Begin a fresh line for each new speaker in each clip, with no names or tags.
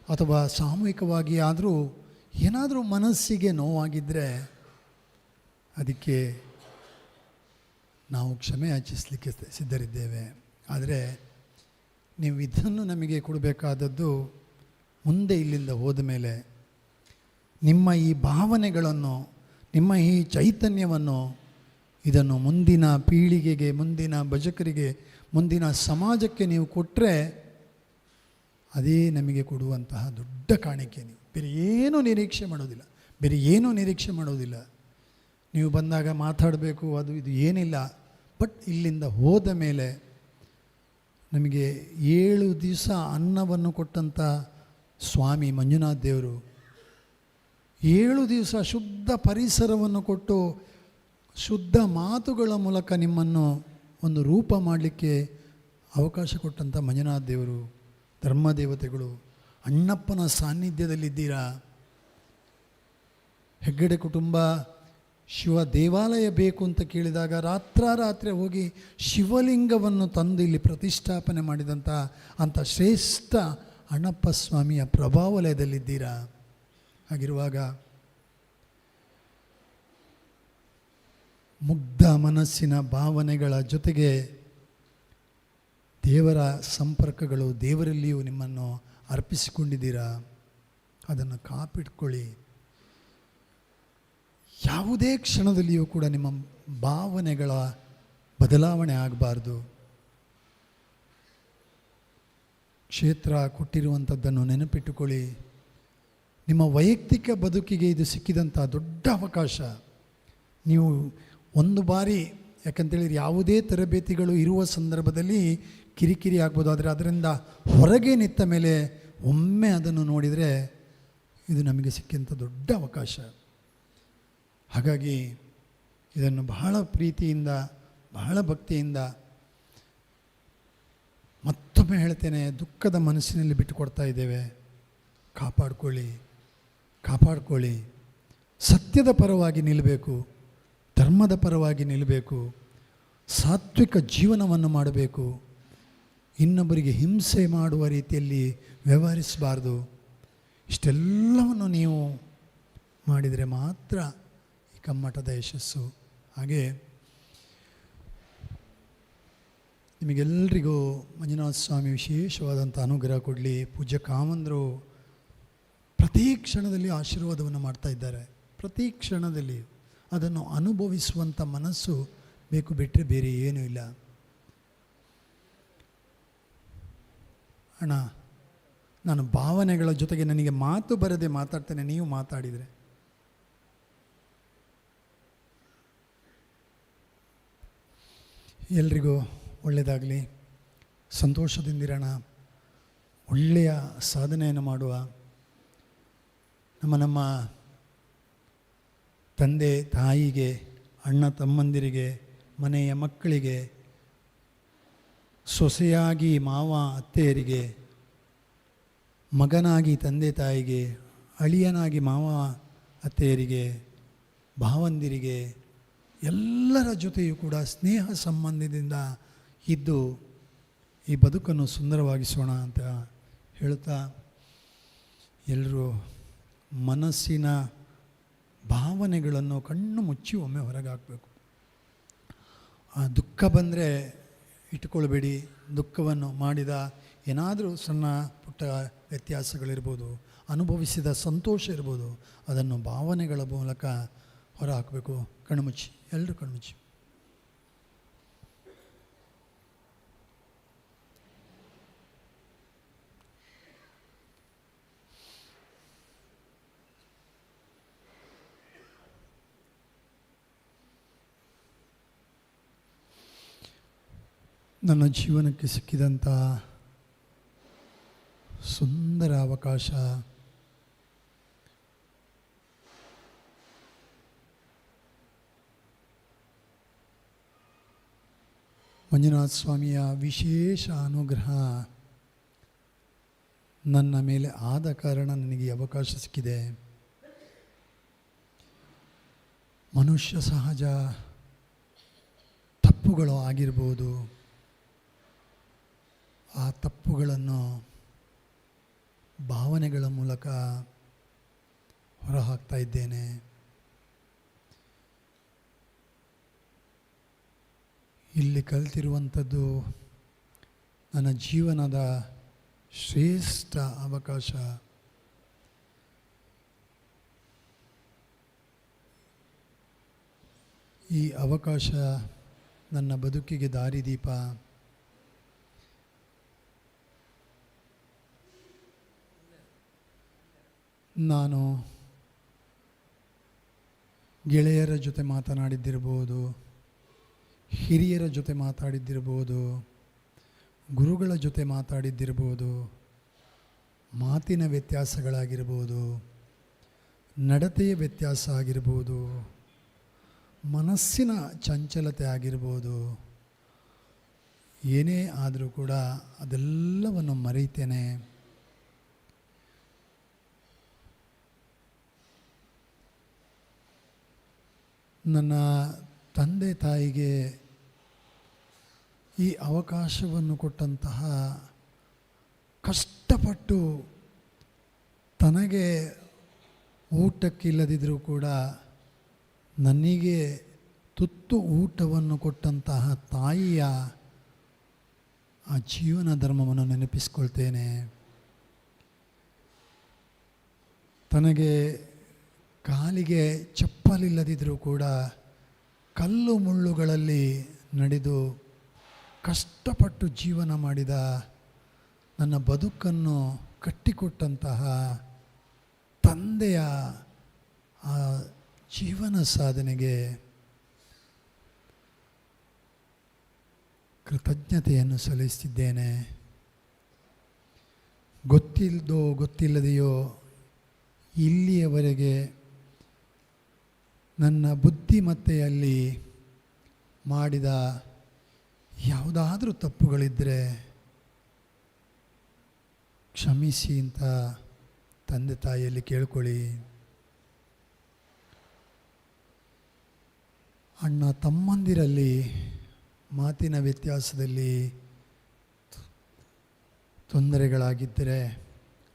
ಅಥವಾ ಸಾಮೂಹಿಕವಾಗಿ ಆದರೂ ಏನಾದರೂ ಮನಸ್ಸಿಗೆ ನೋವಾಗಿದ್ದರೆ ಅದಕ್ಕೆ ನಾವು ಕ್ಷಮೆ ಯಾಚಿಸಲಿಕ್ಕೆ ಸಿದ್ಧರಿದ್ದೇವೆ. ಆದರೆ ನೀವು ಇದನ್ನು ನಮಗೆ ಕೊಡಬೇಕಾದದ್ದು ಮುಂದೆ ಇಲ್ಲಿಂದ ಹೋದ ಮೇಲೆ ನಿಮ್ಮ ಈ ಭಾವನೆಗಳನ್ನು, ನಿಮ್ಮ ಈ ಚೈತನ್ಯವನ್ನು ಇದನ್ನು ಮುಂದಿನ ಪೀಳಿಗೆಗೆ, ಮುಂದಿನ ಭಜಕರಿಗೆ, ಮುಂದಿನ ಸಮಾಜಕ್ಕೆ ನೀವು ಕೊಟ್ಟರೆ ಅದೇ ನಮಗೆ ಕೊಡುವಂತಹ ದೊಡ್ಡ ಕಾಣಿಕೆ. ನೀವು ಬೇರೆ ಏನೂ ನಿರೀಕ್ಷೆ ಮಾಡೋದಿಲ್ಲ. ನೀವು ಬಂದಾಗ ಮಾತಾಡಬೇಕು, ಅದು ಇದು ಏನಿಲ್ಲ. ಬಟ್ ಇಲ್ಲಿಂದ ಹೋದ ಮೇಲೆ ನಮಗೆ 7 ದಿವಸ ಅನ್ನವನ್ನು ಕೊಟ್ಟಂಥ ಸ್ವಾಮಿ ಮಂಜುನಾಥ ದೇವರು 7 ದಿವಸ ಶುದ್ಧ ಪರಿಸರವನ್ನು ಕೊಟ್ಟು ಶುದ್ಧ ಮಾತುಗಳ ಮೂಲಕ ನಿಮ್ಮನ್ನು ಒಂದು ರೂಪ ಮಾಡಲಿಕ್ಕೆ ಅವಕಾಶ ಕೊಟ್ಟಂಥ ಮಂಜುನಾಥ ದೇವರು, ಧರ್ಮದೇವತೆಗಳು, ಅಣ್ಣಪ್ಪನ ಸಾನ್ನಿಧ್ಯದಲ್ಲಿದ್ದೀರಾ. ಹೆಗ್ಗಡೆ ಕುಟುಂಬ ಶಿವ ದೇವಾಲಯ ಬೇಕು ಅಂತ ಕೇಳಿದಾಗ ರಾತ್ರಾರಾತ್ರಿ ಹೋಗಿ ಶಿವಲಿಂಗವನ್ನು ತಂದು ಇಲ್ಲಿ ಪ್ರತಿಷ್ಠಾಪನೆ ಮಾಡಿದಂಥ ಅಂಥ ಶ್ರೇಷ್ಠ ಅಣ್ಣಪ್ಪ ಸ್ವಾಮಿಯ ಪ್ರಭಾವಲಯದಲ್ಲಿದ್ದೀರಾ. ಹಾಗಿರುವಾಗ ಮುಗ್ಧ ಮನಸ್ಸಿನ ಭಾವನೆಗಳ ಜೊತೆಗೆ ದೇವರ ಸಂಪರ್ಕಗಳು, ದೇವರಲ್ಲಿಯೂ ನಿಮ್ಮನ್ನು ಅರ್ಪಿಸಿಕೊಂಡಿದ್ದೀರಾ. ಅದನ್ನು ಕಾಪಿಟ್ಕೊಳ್ಳಿ. ಯಾವುದೇ ಕ್ಷಣದಲ್ಲಿಯೂ ಕೂಡ ನಿಮ್ಮ ಭಾವನೆಗಳ ಬದಲಾವಣೆ ಆಗಬಾರ್ದು. ಕ್ಷೇತ್ರ ಕೊಟ್ಟಿರುವಂಥದ್ದನ್ನು ನೆನಪಿಟ್ಟುಕೊಳ್ಳಿ. ನಿಮ್ಮ ವೈಯಕ್ತಿಕ ಬದುಕಿಗೆ ಇದು ಸಿಕ್ಕಿದಂಥ ದೊಡ್ಡ ಅವಕಾಶ. ನೀವು ಒಂದು ಬಾರಿ, ಯಾಕಂತೇಳಿದರೆ ಯಾವುದೇ ತರಬೇತಿಗಳು ಇರುವ ಸಂದರ್ಭದಲ್ಲಿ ಕಿರಿಕಿರಿ ಆಗ್ಬೋದು, ಆದರೆ ಅದರಿಂದ ಹೊರಗೆ ನಿಂತ ಮೇಲೆ ಒಮ್ಮೆ ಅದನ್ನು ನೋಡಿದರೆ ಇದು ನಮಗೆ ಸಿಕ್ಕಂಥ ದೊಡ್ಡ ಅವಕಾಶ. ಹಾಗಾಗಿ ಇದನ್ನು ಬಹಳ ಪ್ರೀತಿಯಿಂದ, ಬಹಳ ಭಕ್ತಿಯಿಂದ ಮತ್ತೊಮ್ಮೆ ಹೇಳ್ತೇನೆ, ದುಃಖದ ಮನಸ್ಸಿನಲ್ಲಿ ಬಿಟ್ಟುಕೊಡ್ತಾ ಇದ್ದೇವೆ. ಕಾಪಾಡಿಕೊಳ್ಳಿ. ಸತ್ಯದ ಪರವಾಗಿ ನಿಲ್ಲಬೇಕು, ಧರ್ಮದ ಪರವಾಗಿ ನಿಲ್ಲಬೇಕು, ಸಾತ್ವಿಕ ಜೀವನವನ್ನು ಮಾಡಬೇಕು. ಇನ್ನೊಬ್ಬರಿಗೆ ಹಿಂಸೆ ಮಾಡುವ ರೀತಿಯಲ್ಲಿ ವ್ಯವಹರಿಸಬಾರ್ದು. ಇಷ್ಟೆಲ್ಲವನ್ನು ನೀವು ಮಾಡಿದರೆ ಮಾತ್ರ ಈ ಕಮ್ಮಟದ ಯಶಸ್ಸು. ಹಾಗೆ ನಿಮಗೆಲ್ಲರಿಗೂ ಮಂಜುನಾಥ ಸ್ವಾಮಿ ವಿಶೇಷವಾದಂಥ ಅನುಗ್ರಹ ಕೊಡಲಿ. ಪೂಜ್ಯ ಕಾಮಂದರು ಪ್ರತಿ ಕ್ಷಣದಲ್ಲಿ ಆಶೀರ್ವಾದವನ್ನು ಮಾಡ್ತಾ ಇದ್ದಾರೆ. ಪ್ರತಿ ಕ್ಷಣದಲ್ಲಿ ಅದನ್ನು ಅನುಭವಿಸುವಂಥ ಮನಸ್ಸು ಬೇಕು, ಬಿಟ್ಟರೆ ಬೇರೆ ಏನೂ ಇಲ್ಲ. ಅಣ್ಣ, ನಾನು ಭಾವನೆಗಳ ಜೊತೆಗೆ ನನಗೆ ಮಾತು ಬರದೆ ಮಾತಾಡ್ತೇನೆ, ನೀವು ಮಾತಾಡಿದರೆ ಎಲ್ರಿಗೂ ಒಳ್ಳೆಯದಾಗಲಿ. ಸಂತೋಷದಿಂದಿರೋಣ, ಒಳ್ಳೆಯ ಸಾಧನೆಯನ್ನು ಮಾಡುವ. ನಮ್ಮ ತಂದೆ ತಾಯಿಗೆ, ಅಣ್ಣ ತಮ್ಮಂದಿರಿಗೆ, ಮನೆಯ ಮಕ್ಕಳಿಗೆ, ಸೊಸೆಯಾಗಿ ಮಾವ ಅತ್ತೆಯರಿಗೆ, ಮಗನಾಗಿ ತಂದೆ ತಾಯಿಗೆ, ಅಳಿಯನಾಗಿ ಮಾವ ಅತ್ತೆಯರಿಗೆ, ಭಾವಂದಿರಿಗೆ, ಎಲ್ಲರ ಜೊತೆಯೂ ಕೂಡ ಸ್ನೇಹ ಸಂಬಂಧದಿಂದ ಇದ್ದು ಈ ಬದುಕನ್ನು ಸುಂದರವಾಗಿಸೋಣ ಅಂತ ಹೇಳ್ತಾ, ಎಲ್ಲರೂ ಮನಸ್ಸಿನ ಭಾವನೆಗಳನ್ನು ಕಣ್ಣು ಮುಚ್ಚಿ ಒಮ್ಮೆ ಹೊರಗೆ ಹಾಕಬೇಕು. ದುಃಖ ಬಂದರೆ ಇಟ್ಕೊಳ್ಬೇಡಿ. ದುಃಖವನ್ನು ಮಾಡಿದ ಏನಾದರೂ ಸಣ್ಣ ಪುಟ್ಟ ವ್ಯತ್ಯಾಸಗಳಿರ್ಬೋದು, ಅನುಭವಿಸಿದ ಸಂತೋಷ ಇರ್ಬೋದು, ಅದನ್ನು ಭಾವನೆಗಳ ಮೂಲಕ ಹೊರ ಹಾಕಬೇಕು. ಕಣ್ಮುಚ್ಚಿ, ಎಲ್ಲರೂ ಕಣ್ಮುಚ್ಚಿ. ನನ್ನ ಜೀವನಕ್ಕೆ ಸಿಕ್ಕಿದಂಥ ಸುಂದರ ಅವಕಾಶ, ಮಂಜುನಾಥ ಸ್ವಾಮಿಯ ವಿಶೇಷ ಅನುಗ್ರಹ ನನ್ನ ಮೇಲೆ ಆದ ಕಾರಣ ನನಗೆ ಅವಕಾಶ ಸಿಕ್ಕಿದೆ. ಮನುಷ್ಯ ಸಹಜ ತಪ್ಪುಗಳು ಆಗಿರ್ಬೋದು. ಆ ತಪ್ಪುಗಳನ್ನು ಭಾವನೆಗಳ ಮೂಲಕ ಹೊರಹಾಕ್ತಾ ಇದ್ದೇನೆ. ಇಲ್ಲಿ ಕಲಿತಿರುವಂಥದ್ದು ನನ್ನ ಜೀವನದ ಶ್ರೇಷ್ಠ ಅವಕಾಶ. ಈ ಅವಕಾಶ ನನ್ನ ಬದುಕಿಗೆ ದಾರಿದೀಪ. ನಾನು ಗೆಳೆಯರ ಜೊತೆ ಮಾತನಾಡಿದ್ದಿರ್ಬೋದು, ಹಿರಿಯರ ಜೊತೆ ಮಾತಾಡಿದ್ದಿರ್ಬೋದು, ಗುರುಗಳ ಜೊತೆ ಮಾತಾಡಿದ್ದಿರ್ಬೋದು, ಮಾತಿನ ವ್ಯತ್ಯಾಸಗಳಾಗಿರ್ಬೋದು, ನಡತೆಯ ವ್ಯತ್ಯಾಸ ಆಗಿರ್ಬೋದು, ಮನಸ್ಸಿನ ಚಂಚಲತೆ ಆಗಿರ್ಬೋದು, ಏನೇ ಆದರೂ ಕೂಡ ಅದೆಲ್ಲವನ್ನು ಮರೆಯುತ್ತೇನೆ. ನನ್ನ ತಂದೆ ತಾಯಿಗೆ ಈ ಅವಕಾಶವನ್ನು ಕೊಟ್ಟಂತಹ, ಕಷ್ಟಪಟ್ಟು ತನಗೆ ಊಟಕ್ಕಿಲ್ಲದಿದ್ದರೂ ಕೂಡ ನನಗೆ ತುತ್ತು ಊಟವನ್ನು ಕೊಟ್ಟಂತಹ ತಾಯಿಯ ಆ ಜೀವನ ಧರ್ಮವನ್ನು ನೆನಪಿಸ್ಕೊಳ್ತೇನೆ. ತನಗೆ ಕಾಲಿಗೆ ಚಪ್ಪಲಿಲ್ಲದಿದ್ದರೂ ಕೂಡ ಕಲ್ಲು ಮುಳ್ಳುಗಳಲ್ಲಿ ನಡೆದು ಕಷ್ಟಪಟ್ಟು ಜೀವನ ಮಾಡಿದ, ನನ್ನ ಬದುಕನ್ನು ಕಟ್ಟಿಕೊಟ್ಟಂತಹ ತಂದೆಯ ಆ ಜೀವನ ಸಾಧನೆಗೆ ಕೃತಜ್ಞತೆಯನ್ನು ಸಲ್ಲಿಸುತ್ತಿದ್ದೇನೆ. ಗೊತ್ತಿಲ್ಲದೆಯೋ ಇಲ್ಲಿಯವರೆಗೆ ನನ್ನ ಬುದ್ಧಿಮತ್ತೆಯಲ್ಲಿ ಮಾಡಿದ ಯಾವುದಾದ್ರೂ ತಪ್ಪುಗಳಿದ್ದರೆ ಕ್ಷಮಿಸಿ ಅಂತ ತಂದೆ ತಾಯಿಯಲ್ಲಿ ಕೇಳ್ಕೊಳ್ಳಿ. ಅಣ್ಣ ತಮ್ಮಂದಿರಲ್ಲಿ ಮಾತಿನ ವ್ಯತ್ಯಾಸದಲ್ಲಿ ತೊಂದರೆಗಳಾಗಿದ್ದರೆ,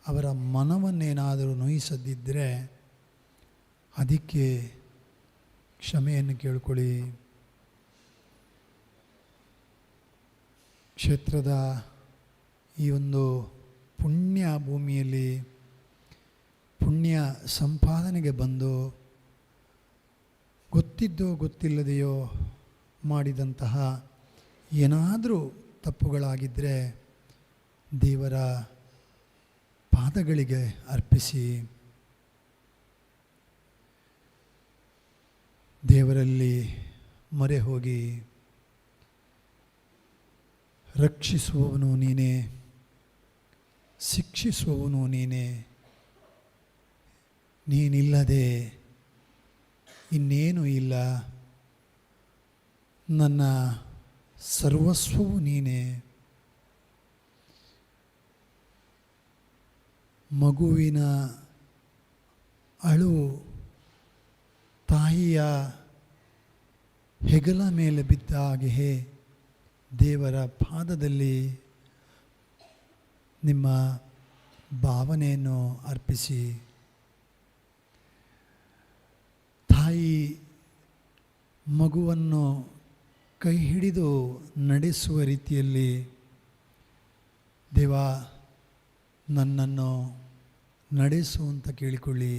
ಅವರ ಮನವನ್ನೇನಾದರೂ ನೋಯಿಸದಿದ್ದರೆ ಅದಕ್ಕೆ ಕ್ಷಮೆಯನ್ನು ಕೇಳ್ಕೊಳ್ಳಿ. ಕ್ಷೇತ್ರದ ಈ ಒಂದು ಪುಣ್ಯ ಭೂಮಿಯಲ್ಲಿ ಪುಣ್ಯ ಸಂಪಾದನೆಗೆ ಬಂದು ಗೊತ್ತಿದ್ದೋ ಗೊತ್ತಿಲ್ಲದೆಯೋ ಮಾಡಿದಂತಹ ಏನಾದರೂ ತಪ್ಪುಗಳಾಗಿದ್ದರೆ ದೇವರ ಪಾದಗಳಿಗೆ ಅರ್ಪಿಸಿ ದೇವರಲ್ಲಿ ಮೊರೆ ಹೋಗಿ, ರಕ್ಷಿಸುವವನು ನೀನೇ, ಶಿಕ್ಷಿಸುವವನು ನೀನೇ, ನೀನಿಲ್ಲದೆ ಇನ್ನೇನೂ ಇಲ್ಲ, ನನ್ನ ಸರ್ವಸ್ವವು ನೀನೇ. ಮಗುವಿನ ಅಳು ತಾಯಿಯ ಹೆಗಲ ಮೇಲೆ ಬಿದ್ದ ಹಾಗೆಯೇ ದೇವರ ಪಾದದಲ್ಲಿ ನಿಮ್ಮ ಭಾವನೆಯನ್ನು ಅರ್ಪಿಸಿ. ತಾಯಿ ಮಗುವನ್ನು ಕೈ ಹಿಡಿದು ನಡೆಸುವ ರೀತಿಯಲ್ಲಿ ದೇವ ನನ್ನನ್ನು ನಡೆಸು ಅಂತ ಕೇಳಿಕೊಳ್ಳಿ.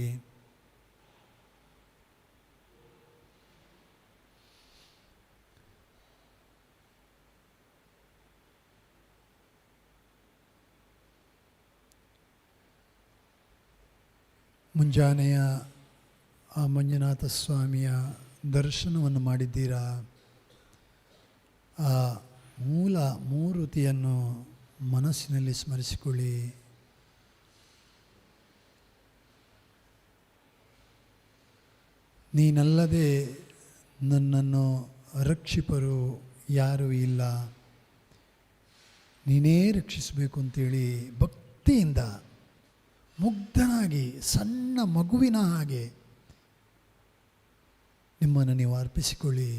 ಮುಂಜಾನೆಯ ಆ ಮಂಜುನಾಥ ಸ್ವಾಮಿಯ ದರ್ಶನವನ್ನು ಮಾಡಿದ್ದೀರಾ? ಆ ಮೂಲ ಮೂರ್ತಿಯನ್ನು ಮನಸ್ಸಿನಲ್ಲಿ ಸ್ಮರಿಸಿಕೊಳ್ಳಿ. ನೀನಲ್ಲದೆ ನನ್ನನ್ನು ರಕ್ಷಿಪರು ಯಾರೂ ಇಲ್ಲ, ನೀನೇ ರಕ್ಷಿಸಬೇಕು ಅಂತೇಳಿ ಭಕ್ತಿಯಿಂದ ಮುಗ್ಧನಾಗಿ ಸಣ್ಣ ಮಗುವಿನ ಹಾಗೆ ನಿಮ್ಮನ್ನು ನೀವು ಅರ್ಪಿಸಿಕೊಳ್ಳಿ.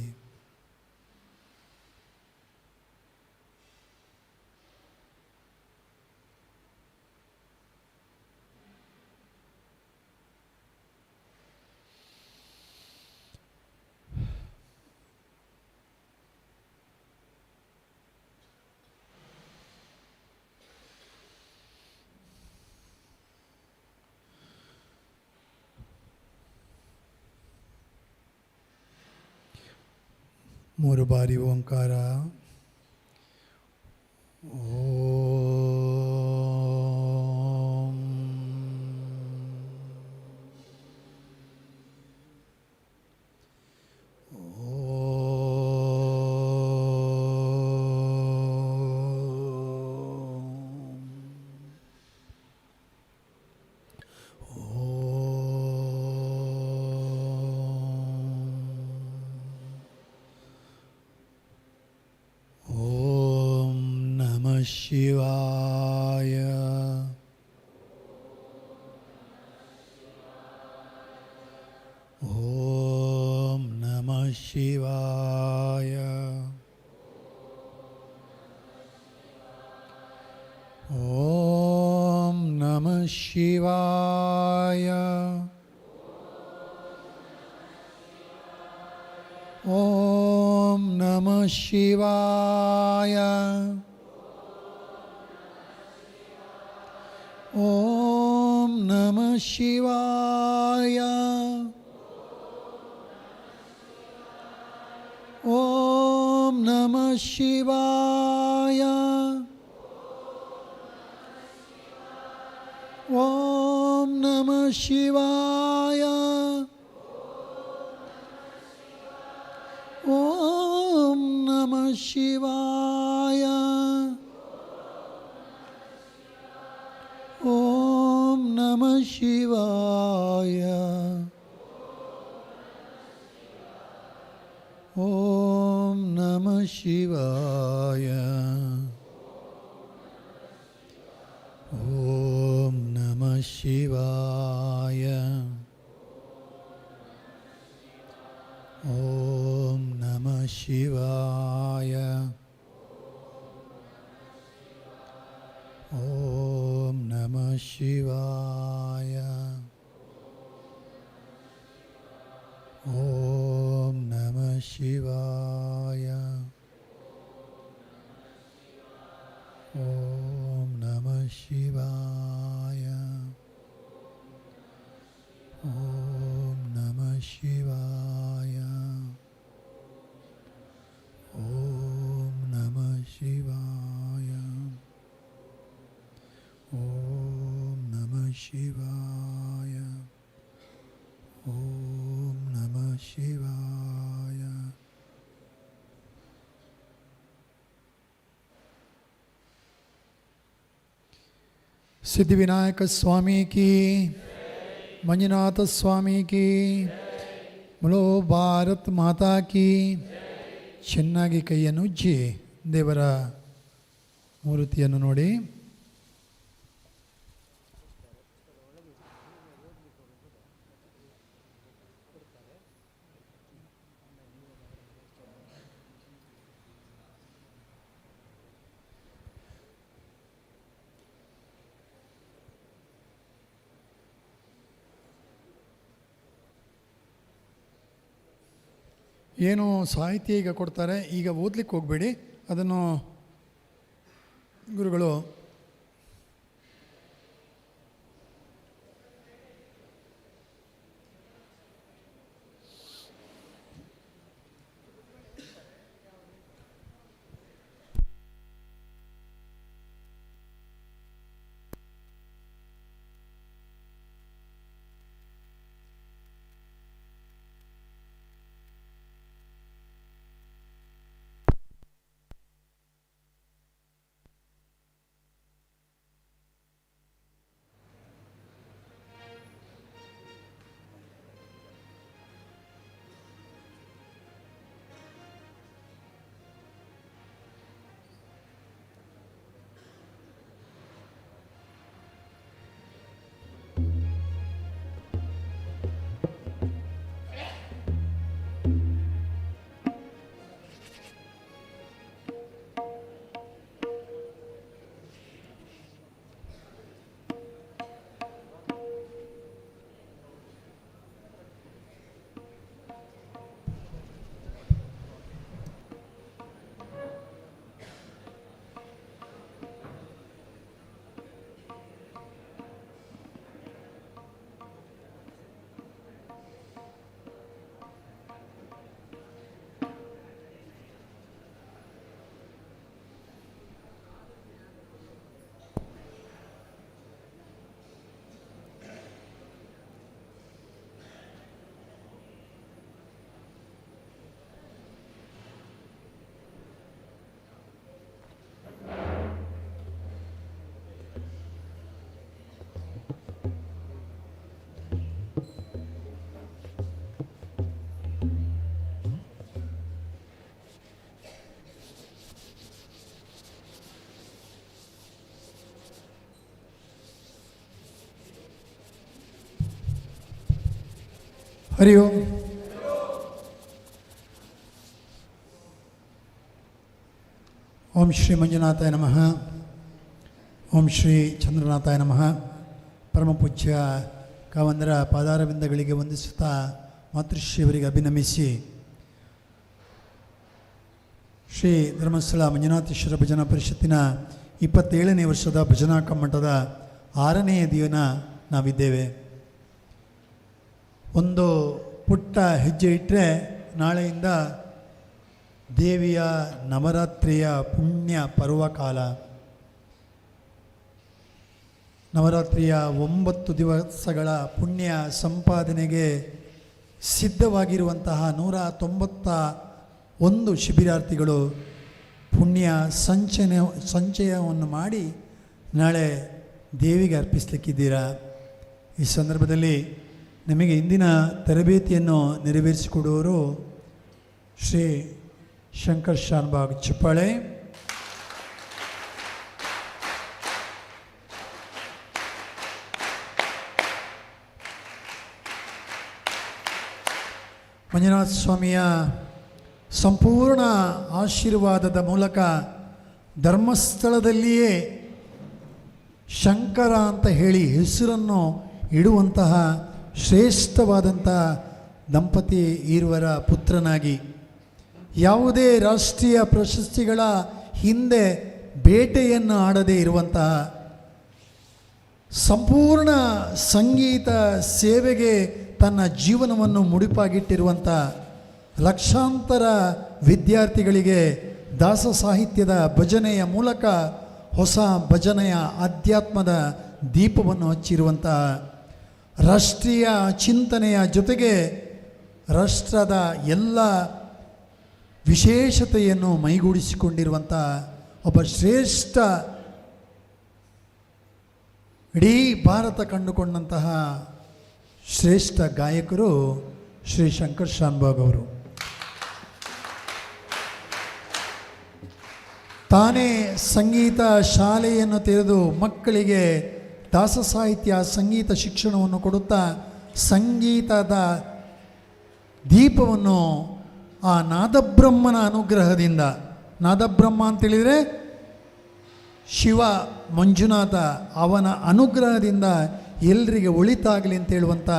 3 ಬಾರಿ ಓಂಕಾರ. ಓಂ. ಓಂ ನಮಃ ಶಿವಾಯ. ಓಂ ನಮಃ ಶಿವಾಯ. ಓಂ ನಮಃ ಶಿವಾಯ. ಓಂ ನಮಃ ಶಿವಾಯ. ಓಂ ನಮಃ ಶಿವಾಯ. ಓಂ ನಮಃ ಶಿವಾಯ. ಓಂ ನಮಃ ಶಿವಾಯ. ಓಂ ನಮಃ ಶಿವಾಯ. ಓಂ ನಮಃ ಶಿವಾಯ. ಓಂ ನಮಃ ಶಿವಾಯ. ಓಂ ನಮಃ ಶಿವಾಯ. ಓಂ ನಮಃ ಶಿವಾಯ. ಓಂ ನಮಃ ಶಿವಾಯ. ಓಂ ನಮಃ ಶಿವಾಯ. ಓಂ ನಮಃ ಶಿವಾಯ. ಓಂ ನಮಃ ಶಿವಾಯ. ಓಂ ನಮಃ ಶಿವಾಯ. ಓಂ ನಮಃ ಶಿವಾಯ. ಓಂ ನಮಃ ಶಿವಾಯ. ಸಿದ್ಧಿವಿನಾಯಕ ಸ್ವಾಮಿ ಕಿ, ಮಂಜುನಾಥ ಸ್ವಾಮಿ ಕಿ, ಮುಲೋ ಭಾರತ್ ಮಾತಾ ಕಿ. ಚೆನ್ನಾಗಿ ಕೈಯನ್ನು ಉಜ್ಜಿ ದೇವರ ಮೂರ್ತಿಯನ್ನು ನೋಡಿ. ಏನು ಸಾಹಿತ್ಯ ಈಗ ಕೊಡ್ತಾರೆ, ಈಗ ಓದಲಿಕ್ಕೆ ಹೋಗಬೇಡಿ, ಅದನ್ನು ಗುರುಗಳು ಹರಿ ಓಂ. ಓಂ ಶ್ರೀ ಮಂಜುನಾಥಾಯ ನಮಃ. ಓಂ ಶ್ರೀ ಚಂದ್ರನಾಥಾಯ ನಮಃ. ಪರಮಪೂಜ್ಯ ಕಾವಂದರ ಪಾದಾರವಿಂದಗಳಿಗೆ ವಂದಿಸುತ್ತಾ ಮಾತೃಶ್ರೀಯವರಿಗೆ ಅಭಿನಮಿಸಿ ಶ್ರೀ ಧರ್ಮಸ್ಥಳ ಮಂಜುನಾಥೇಶ್ವರ ಭಜನಾ ಪರಿಷತ್ತಿನ 27ನೇ ವರ್ಷದ ಭಜನಾ ಕಮ್ಮಟದ 6ನೆಯ ದಿನ ನಾವಿದ್ದೇವೆ. ಒಂದು ಪುಟ್ಟ ಹೆಜ್ಜೆ ಇಟ್ಟರೆ ನಾಳೆಯಿಂದ ದೇವಿಯ ನವರಾತ್ರಿಯ ಪುಣ್ಯ ಪರ್ವಕಾಲ. ನವರಾತ್ರಿಯ 9 ದಿವಸಗಳ ಪುಣ್ಯ ಸಂಪಾದನೆಗೆ ಸಿದ್ಧವಾಗಿರುವಂತಹ 191 ಶಿಬಿರಾರ್ಥಿಗಳು ಪುಣ್ಯ ಸಂಚಯವನ್ನು ಮಾಡಿ ನಾಳೆ ದೇವಿಗೆ ಅರ್ಪಿಸಲಿಕ್ಕಿದ್ದೀರಾ. ಈ ಸಂದರ್ಭದಲ್ಲಿ ನಮಗೆ ಇಂದಿನ ತರಬೇತಿಯನ್ನು ನೆರವೇರಿಸಿಕೊಡುವವರು ಶ್ರೀ ಶಂಕರ್ ಶಾನ್ಭಾಗ್ ಚಿಪ್ಪಾಳೆ. ಮಂಜುನಾಥ ಸ್ವಾಮಿಯ ಸಂಪೂರ್ಣ ಆಶೀರ್ವಾದದ ಮೂಲಕ ಧರ್ಮಸ್ಥಳದಲ್ಲಿಯೇ ಶಂಕರ ಅಂತ ಹೇಳಿ ಹೆಸರನ್ನು ಇಡುವಂತಹ ಶ್ರೇಷ್ಠವಾದಂಥ ದಂಪತಿ ಈರುವರ ಪುತ್ರನಾಗಿ ಯಾವುದೇ ರಾಷ್ಟ್ರೀಯ ಪ್ರಶಸ್ತಿಗಳ ಹಿಂದೆ ಬೇಟೆಯನ್ನು ಆಡದೇ ಇರುವಂತಹ ಸಂಪೂರ್ಣ ಸಂಗೀತ ಸೇವೆಗೆ ತನ್ನ ಜೀವನವನ್ನು ಮುಡಿಪಾಗಿಟ್ಟಿರುವಂಥ ಲಕ್ಷಾಂತರ ವಿದ್ಯಾರ್ಥಿಗಳಿಗೆ ದಾಸ ಸಾಹಿತ್ಯದ ಭಜನೆಯ ಮೂಲಕ ಹೊಸ ಭಜನೆಯ ಅಧ್ಯಾತ್ಮದ ದೀಪವನ್ನು ಹಚ್ಚಿರುವಂಥ ರಾಷ್ಟ್ರೀಯ ಚಿಂತನೆಯ ಜೊತೆಗೆ ರಾಷ್ಟ್ರದ ಎಲ್ಲ ವಿಶೇಷತೆಯನ್ನು ಮೈಗೂಡಿಸಿಕೊಂಡಿರುವಂಥ ಒಬ್ಬ ಶ್ರೇಷ್ಠ, ಇಡೀ ಭಾರತ ಕಂಡುಕೊಂಡಂತಹ ಶ್ರೇಷ್ಠ ಗಾಯಕರು ಶ್ರೀ ಶಂಕರ್ ಶಾನ್ಭಾಗ್ ಅವರು. ತಾನೇ ಸಂಗೀತ ಶಾಲೆಯನ್ನು ತೆರೆದು ಮಕ್ಕಳಿಗೆ ದಾಸ ಸಾಹಿತ್ಯ ಸಂಗೀತ ಶಿಕ್ಷಣವನ್ನು ಕೊಡುತ್ತಾ ಸಂಗೀತದ ದೀಪವನ್ನು ಆ ನಾದಬ್ರಹ್ಮನ ಅನುಗ್ರಹದಿಂದ, ನಾದಬ್ರಹ್ಮ ಅಂತೇಳಿದರೆ ಶಿವ ಮಂಜುನಾಥ, ಅವನ ಅನುಗ್ರಹದಿಂದ ಎಲ್ಲರಿಗೆ ಒಳಿತಾಗಲಿ ಅಂತೇಳುವಂಥ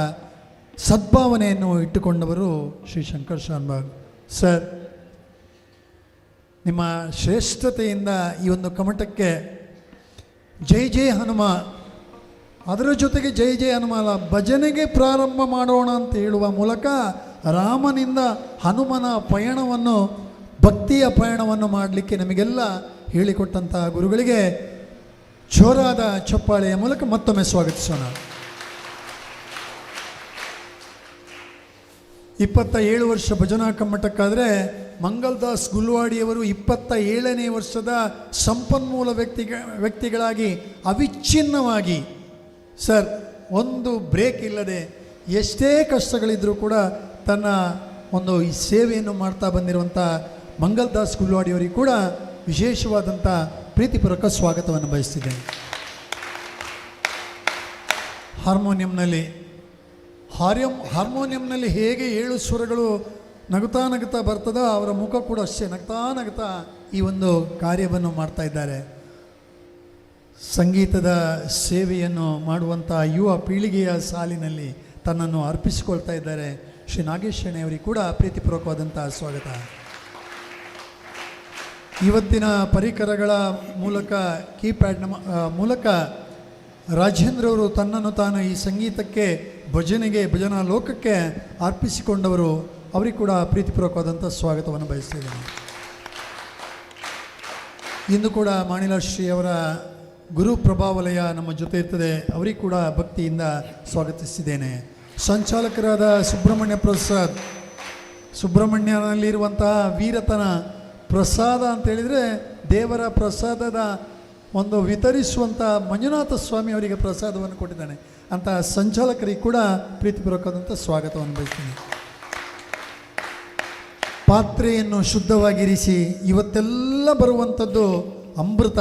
ಸದ್ಭಾವನೆಯನ್ನು ಇಟ್ಟುಕೊಂಡವರು ಶ್ರೀ ಶಂಕರ್ ಶಾನ್ಭಾಗ್ ಸರ್. ನಿಮ್ಮ ಶ್ರೇಷ್ಠತೆಯಿಂದ ಈ ಒಂದು ಕಮಟಕ್ಕೆ ಜೈ ಜೈ ಹನುಮ, ಅದರ ಜೊತೆಗೆ ಜೈ ಜೈ ಹನುಮ ಅಲ್ಲ, ಭಜನೆಗೆ ಪ್ರಾರಂಭ ಮಾಡೋಣ ಅಂತ ಹೇಳುವ ಮೂಲಕ ರಾಮನಿಂದ ಹನುಮನ ಪಯಣವನ್ನು, ಭಕ್ತಿಯ ಪಯಣವನ್ನು ಮಾಡಲಿಕ್ಕೆ ನಮಗೆಲ್ಲ ಹೇಳಿಕೊಟ್ಟಂತಹ ಗುರುಗಳಿಗೆ ಜೋರಾದ ಚಪ್ಪಾಳೆಯ ಮೂಲಕ ಮತ್ತೊಮ್ಮೆ ಸ್ವಾಗತಿಸೋಣ. 27 ವರ್ಷ ಭಜನಾ ಕಮ್ಮಟಕ್ಕಾದರೆ ಮಂಗಲ್ದಾಸ್ ಗುಲ್ವಾಡಿಯವರು 27ನೇ ವರ್ಷದ ಸಂಪನ್ಮೂಲ ವ್ಯಕ್ತಿಗಳಾಗಿ ಅವಿಚ್ಛಿನ್ನವಾಗಿ ಸರ್ ಒಂದು ಬ್ರೇಕ್ ಇಲ್ಲದೆ ಎಷ್ಟೇ ಕಷ್ಟಗಳಿದ್ದರೂ ಕೂಡ ತನ್ನ ಒಂದು ಈ ಸೇವೆಯನ್ನು ಮಾಡ್ತಾ ಬಂದಿರುವಂಥ ಮಂಗಲ್ದಾಸ್ ಗುಲ್ವಾಡಿಯವರಿಗೆ ಕೂಡ ವಿಶೇಷವಾದಂಥ ಪ್ರೀತಿಪೂರ್ವಕ ಸ್ವಾಗತವನ್ನು ಬಯಸ್ತಿದ್ದೇನೆ. ಹಾರ್ಮೋನಿಯಂನಲ್ಲಿ ಹೇಗೆ 7 ಸ್ವರಗಳು ನಗುತ್ತಾ ನಗುತ್ತಾ ಬರ್ತದೋ ಅವರ ಮುಖ ಕೂಡ ಅಷ್ಟೇ ನಗ್ತಾ ನಗ್ತಾ ಈ ಒಂದು ಕಾರ್ಯವನ್ನು ಮಾಡ್ತಾ ಇದ್ದಾರೆ. ಸಂಗೀತದ ಸೇವೆಯನ್ನು ಮಾಡುವಂಥ ಯುವ ಪೀಳಿಗೆಯ ಸಾಲಿನಲ್ಲಿ ತನ್ನನ್ನು ಅರ್ಪಿಸಿಕೊಳ್ತಾ ಇದ್ದಾರೆ. ಶ್ರೀ ನಾಗೇಶ್ ಅವರಿಗೆ ಕೂಡ ಪ್ರೀತಿಪೂರ್ವಕವಾದಂಥ ಸ್ವಾಗತ. ಇವತ್ತಿನ ಪರಿಕರಗಳ ಮೂಲಕ, ಕೀಪ್ಯಾಡ್ನ ಮೂಲಕ ರಾಜೇಂದ್ರ ಅವರು ತನ್ನನ್ನು ತಾನು ಈ ಸಂಗೀತಕ್ಕೆ, ಭಜನೆಗೆ, ಭಜನಾ ಲೋಕಕ್ಕೆ ಅರ್ಪಿಸಿಕೊಂಡವರು. ಅವರಿಗೆ ಕೂಡ ಪ್ರೀತಿಪೂರ್ವಕವಾದಂಥ ಸ್ವಾಗತವನ್ನು ಬಯಸ್ತಿದ್ದೇನೆ. ಇಂದು ಕೂಡ ಮಾಣಿಲಾಶ್ರೀಯವರ ಗುರು ಪ್ರಭಾವಲಯ ನಮ್ಮ ಜೊತೆ ಇರ್ತದೆ. ಅವರಿಗೆ ಕೂಡ ಭಕ್ತಿಯಿಂದ ಸ್ವಾಗತಿಸಿದ್ದೇನೆ. ಸಂಚಾಲಕರಾದ ಸುಬ್ರಹ್ಮಣ್ಯ ಪ್ರಸಾದ್, ಸುಬ್ರಹ್ಮಣ್ಯನಲ್ಲಿರುವಂತಹ ವೀರತನ ಪ್ರಸಾದ ಅಂತೇಳಿದರೆ ದೇವರ ಪ್ರಸಾದದ ಒಂದು ವಿತರಿಸುವಂಥ ಮಂಜುನಾಥ ಸ್ವಾಮಿ ಅವರಿಗೆ ಪ್ರಸಾದವನ್ನು ಕೊಟ್ಟಿದ್ದಾನೆ. ಅಂತ ಸಂಚಾಲಕರಿಗೆ ಕೂಡ ಪ್ರೀತಿಪೂರ್ವಕವಾದಂಥ ಸ್ವಾಗತವನ್ನು ಬಯಸ್ತೀನಿ. ಪಾತ್ರೆಯನ್ನು ಶುದ್ಧವಾಗಿರಿಸಿ ಇವತ್ತೆಲ್ಲ ಬರುವಂಥದ್ದು ಅಮೃತ.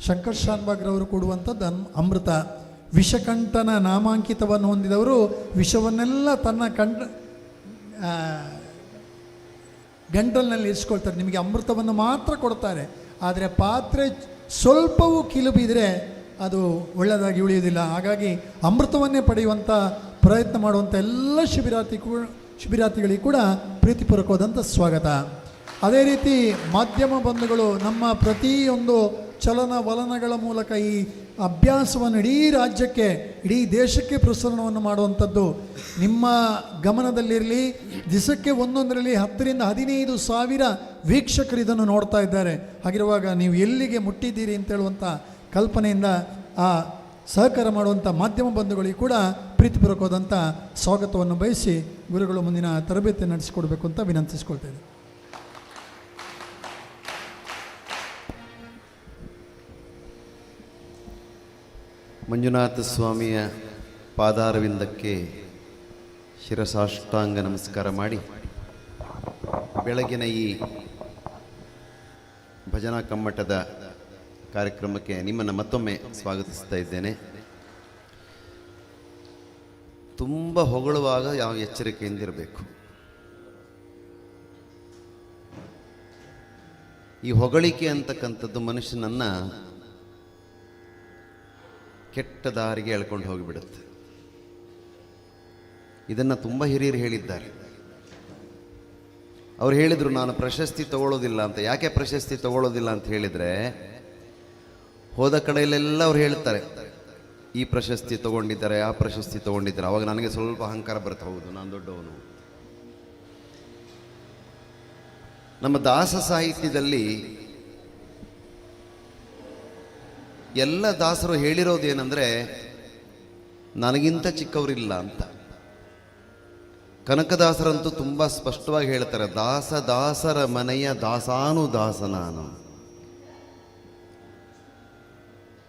ಶಂಕರ್ ಶಾನ್ಭಾಗ್ರವರು ಕೊಡುವಂಥದ್ದು ಅಮೃತ. ವಿಷಕಂಠನ ನಾಮಾಂಕಿತವನ್ನು ಹೊಂದಿದವರು ವಿಷವನ್ನೆಲ್ಲ ತನ್ನ ಗಂಟಲಿನಲ್ಲಿ ಇರಿಸ್ಕೊಳ್ತಾರೆ. ನಿಮಗೆ ಅಮೃತವನ್ನು ಮಾತ್ರ ಕೊಡ್ತಾರೆ. ಆದರೆ ಪಾತ್ರೆ ಸ್ವಲ್ಪವೂ ಕಿಲುಬಿದರೆ ಅದು ಒಳ್ಳೆಯದಾಗಿ ಉಳಿಯುವುದಿಲ್ಲ. ಹಾಗಾಗಿ ಅಮೃತವನ್ನೇ ಪಡೆಯುವಂಥ ಪ್ರಯತ್ನ ಮಾಡುವಂಥ ಎಲ್ಲ ಶಿಬಿರಾರ್ಥಿಗಳಿಗೆ ಕೂಡ ಪ್ರೀತಿಪೂರ್ವಕವಾದಂಥ ಸ್ವಾಗತ. ಅದೇ ರೀತಿ ಮಾಧ್ಯಮ ಬಂಧುಗಳು ನಮ್ಮ ಪ್ರತಿಯೊಂದು ಚಲನವಲನಗಳ ಮೂಲಕ ಈ ಅಭ್ಯಾಸವನ್ನು ಇಡೀ ರಾಜ್ಯಕ್ಕೆ, ಇಡೀ ದೇಶಕ್ಕೆ ಪ್ರಸರಣವನ್ನು ಮಾಡುವಂಥದ್ದು ನಿಮ್ಮ ಗಮನದಲ್ಲಿರಲಿ. ದಿವಸಕ್ಕೆ ಒಂದೊಂದರಲ್ಲಿ 10 ರಿಂದ 15 ಸಾವಿರ ವೀಕ್ಷಕರು ಇದನ್ನು ನೋಡ್ತಾ ಇದ್ದಾರೆ. ಹಾಗಿರುವಾಗ ನೀವು ಎಲ್ಲಿಗೆ ಮುಟ್ಟಿದ್ದೀರಿ ಅಂತ ಹೇಳುವಂಥ ಕಲ್ಪನೆಯಿಂದ ಆ ಸಹಕಾರ ಮಾಡುವಂಥ ಮಾಧ್ಯಮ ಬಂಧುಗಳಿಗೆ ಕೂಡ ಪ್ರೀತಿಪೂರ್ವಕವಾದಂಥ ಸ್ವಾಗತವನ್ನು ಬಯಸಿ ಗುರುಗಳು ಮುಂದಿನ ತರಬೇತಿ ನಡೆಸಿಕೊಡ್ಬೇಕು ಅಂತ ವಿನಂತಿಸ್ಕೊಳ್ತೇನೆ.
ಮಂಜುನಾಥ ಸ್ವಾಮಿಯ ಪಾದಾರವಿಂದಕ್ಕೆ ಶಿರಸಾಷ್ಟಾಂಗ ನಮಸ್ಕಾರ ಮಾಡಿ ಬೆಳಗಿನ ಈ ಭಜನಾ ಕಮ್ಮಟದ ಕಾರ್ಯಕ್ರಮಕ್ಕೆ ನಿಮ್ಮನ್ನು ಮತ್ತೊಮ್ಮೆ ಸ್ವಾಗತಿಸ್ತಾ ಇದ್ದೇನೆ. ತುಂಬ ಹೊಗಳುವಾಗ ಯಾವ ಎಚ್ಚರಿಕೆಯಿಂದಿರಬೇಕು. ಈ ಹೊಗಳಿಕೆ ಅಂತಕ್ಕಂಥದ್ದು ಮನುಷ್ಯನನ್ನು ಕೆಟ್ಟ ದಾರಿಗೆ ಎಳ್ಕೊಂಡು ಹೋಗಿಬಿಡುತ್ತೆ. ಇದನ್ನು ತುಂಬ ಹಿರಿಯರು ಹೇಳಿದ್ದಾರೆ. ಅವ್ರು ಹೇಳಿದರು, ನಾನು ಪ್ರಶಸ್ತಿ ತಗೊಳ್ಳೋದಿಲ್ಲ ಅಂತ. ಯಾಕೆ ಪ್ರಶಸ್ತಿ ತಗೊಳ್ಳೋದಿಲ್ಲ ಅಂತ ಹೇಳಿದರೆ, ಹೋದ ಕಡೆಯಲ್ಲೆಲ್ಲ ಅವ್ರು ಹೇಳ್ತಾರೆ, ಈ ಪ್ರಶಸ್ತಿ ತಗೊಂಡಿದ್ದಾರೆ, ಆ ಪ್ರಶಸ್ತಿ ತಗೊಂಡಿದ್ದಾರೆ. ಅವಾಗ ನನಗೆ ಸ್ವಲ್ಪ ಅಹಂಕಾರ ಬರುತ್ತೆ, ಹೌದು ನಾನು ದೊಡ್ಡವನು. ನಮ್ಮ ದಾಸ ಸಾಹಿತ್ಯದಲ್ಲಿ ಎಲ್ಲ ದಾಸರು ಹೇಳಿರೋದೇನೆಂದರೆ, ನನಗಿಂತ ಚಿಕ್ಕವರಿಲ್ಲ ಅಂತ. ಕನಕದಾಸರಂತೂ ತುಂಬ ಸ್ಪಷ್ಟವಾಗಿ ಹೇಳ್ತಾರೆ, ದಾಸರ ಮನೆಯ ದಾಸಾನುದಾಸ ನಾನು.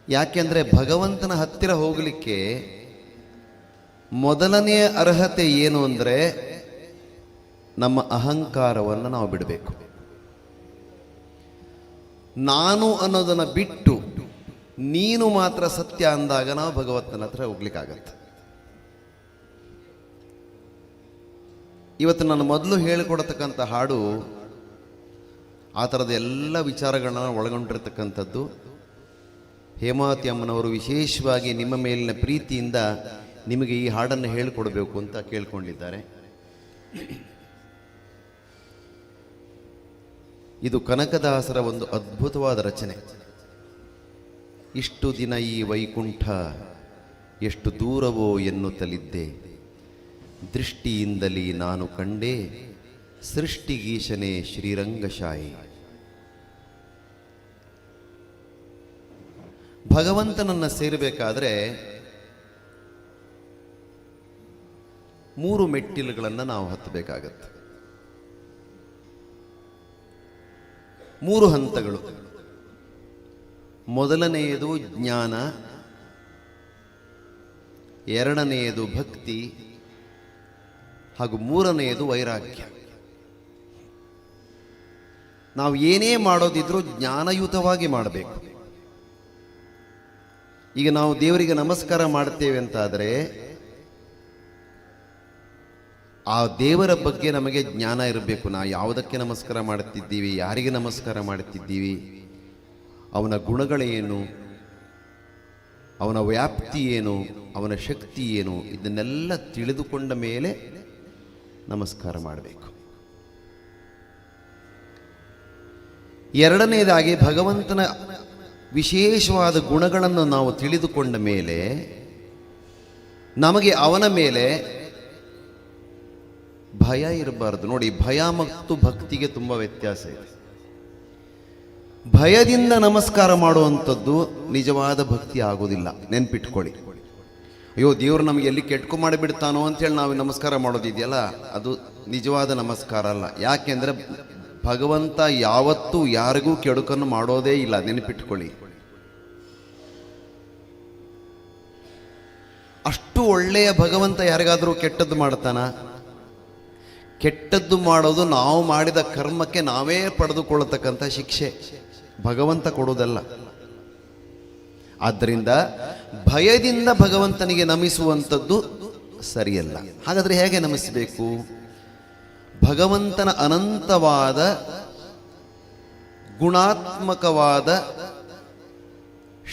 ಯಾಕೆಂದರೆ ಭಗವಂತನ ಹತ್ತಿರ ಹೋಗಲಿಕ್ಕೆ ಮೊದಲನೆಯ ಅರ್ಹತೆ ಏನು ಅಂದರೆ, ನಮ್ಮ ಅಹಂಕಾರವನ್ನು ನಾವು ಬಿಡಬೇಕು. ನಾನು ಅನ್ನೋದನ್ನು ಬಿಟ್ಟು ನೀನು ಮಾತ್ರ ಸತ್ಯ ಅಂದಾಗ ನಾವು ಭಗವಂತನ ಹತ್ರ ಹೋಗ್ಲಿಕ್ಕಾಗತ್ತೆ. ಇವತ್ತು ನಾನು ಮೊದಲು ಹೇಳಿಕೊಡತಕ್ಕಂಥ ಹಾಡು ಆ ಥರದ ಎಲ್ಲ ವಿಚಾರಗಳನ್ನ ಒಳಗೊಂಡಿರ್ತಕ್ಕಂಥದ್ದು. ಹೇಮಾವತಿ ಅಮ್ಮನವರು ವಿಶೇಷವಾಗಿ ನಿಮ್ಮ ಮೇಲಿನ ಪ್ರೀತಿಯಿಂದ ನಿಮಗೆ ಈ ಹಾಡನ್ನು ಹೇಳಿಕೊಡಬೇಕು ಅಂತ ಕೇಳ್ಕೊಂಡಿದ್ದಾರೆ. ಇದು ಕನಕದಾಸರ ಒಂದು ಅದ್ಭುತವಾದ ರಚನೆ. ಇಷ್ಟು ದಿನ ಈ ವೈಕುಂಠ ಎಷ್ಟು ದೂರವೋ ಎನ್ನುತ್ತಲಿದ್ದೆ, ದೃಷ್ಟಿಯಿಂದಲೇ ನಾನು ಕಂಡೆ ಸೃಷ್ಟಿಗೀಶನೇ ಶ್ರೀರಂಗಶಾಯಿ. ಭಗವಂತನನ್ನು ಸೇರಬೇಕಾದ್ರೆ 3 ಮೆಟ್ಟಿಲುಗಳನ್ನು ನಾವು ಹತ್ತಬೇಕಾಗತ್ತೆ. 3 ಹಂತಗಳು. ಮೊದಲನೆಯದು ಜ್ಞಾನ, ಎರಡನೆಯದು ಭಕ್ತಿ, ಹಾಗೂ 3ನೆಯದು ವೈರಾಗ್ಯ. ನಾವು ಏನೇ ಮಾಡೋದಿದ್ರೂ ಜ್ಞಾನಯುತವಾಗಿ ಮಾಡಬೇಕು. ಈಗ ನಾವು ದೇವರಿಗೆ ನಮಸ್ಕಾರ ಮಾಡ್ತೇವೆ ಅಂತಾದರೆ ಆ ದೇವರ ಬಗ್ಗೆ ನಮಗೆ ಜ್ಞಾನ ಇರಬೇಕು. ನಾವು ಯಾವುದಕ್ಕೆ ನಮಸ್ಕಾರ ಮಾಡುತ್ತಿದ್ದೀವಿ, ಯಾರಿಗೆ ನಮಸ್ಕಾರ ಮಾಡುತ್ತಿದ್ದೀವಿ, ಅವನ ಗುಣಗಳೇನು, ಅವನ ವ್ಯಾಪ್ತಿ ಏನು, ಅವನ ಶಕ್ತಿ ಏನು, ಇದನ್ನೆಲ್ಲ ತಿಳಿದುಕೊಂಡ ಮೇಲೆ ನಮಸ್ಕಾರ ಮಾಡಬೇಕು. ಎರಡನೇದಾಗಿ ಭಗವಂತನ ವಿಶೇಷವಾದ ಗುಣಗಳನ್ನು ನಾವು ತಿಳಿದುಕೊಂಡ ಮೇಲೆ ನಮಗೆ ಅವನ ಮೇಲೆ ಭಯ ಇರಬಾರದು. ನೋಡಿ, ಭಯ ಮತ್ತು ಭಕ್ತಿಗೆ ತುಂಬ ವ್ಯತ್ಯಾಸ ಇದೆ. ಭಯದಿಂದ ನಮಸ್ಕಾರ ಮಾಡುವಂಥದ್ದು ನಿಜವಾದ ಭಕ್ತಿ ಆಗೋದಿಲ್ಲ. ನೆನ್ಪಿಟ್ಕೊಳ್ಳಿ. ಅಯ್ಯೋ ದೇವರು ನಮಗೆ ಎಲ್ಲಿ ಕೆಟ್ಕೊ ಮಾಡಿಬಿಡ್ತಾನೋ ಅಂತೇಳಿ ನಾವು ನಮಸ್ಕಾರ ಮಾಡೋದಿದೆಯಲ್ಲ, ಅದು ನಿಜವಾದ ನಮಸ್ಕಾರ ಅಲ್ಲ. ಯಾಕೆಂದರೆ ಭಗವಂತ ಯಾವತ್ತೂ ಯಾರಿಗೂ ಕೆಡುಕನ್ನು ಮಾಡೋದೇ ಇಲ್ಲ, ನೆನಪಿಟ್ಕೊಳ್ಳಿ. ಅಷ್ಟು ಒಳ್ಳೆಯ ಭಗವಂತ ಯಾರಿಗಾದರೂ ಕೆಟ್ಟದ್ದು ಮಾಡ್ತಾನ? ಕೆಟ್ಟದ್ದು ಮಾಡೋದು ನಾವು ಮಾಡಿದ ಕರ್ಮಕ್ಕೆ ನಾವೇ ಪಡೆದುಕೊಳ್ಳತಕ್ಕಂಥ ಶಿಕ್ಷೆ, ಭಗವಂತ ಕೊಡೋದಲ್ಲ. ಆದ್ದರಿಂದ ಭಯದಿಂದ ಭಗವಂತನಿಗೆ ನಮಿಸುವಂಥದ್ದು ಸರಿಯಲ್ಲ. ಹಾಗಾದರೆ ಹೇಗೆ ನಮಿಸಬೇಕು? ಭಗವಂತನ ಅನಂತವಾದ ಗುಣಾತ್ಮಕವಾದ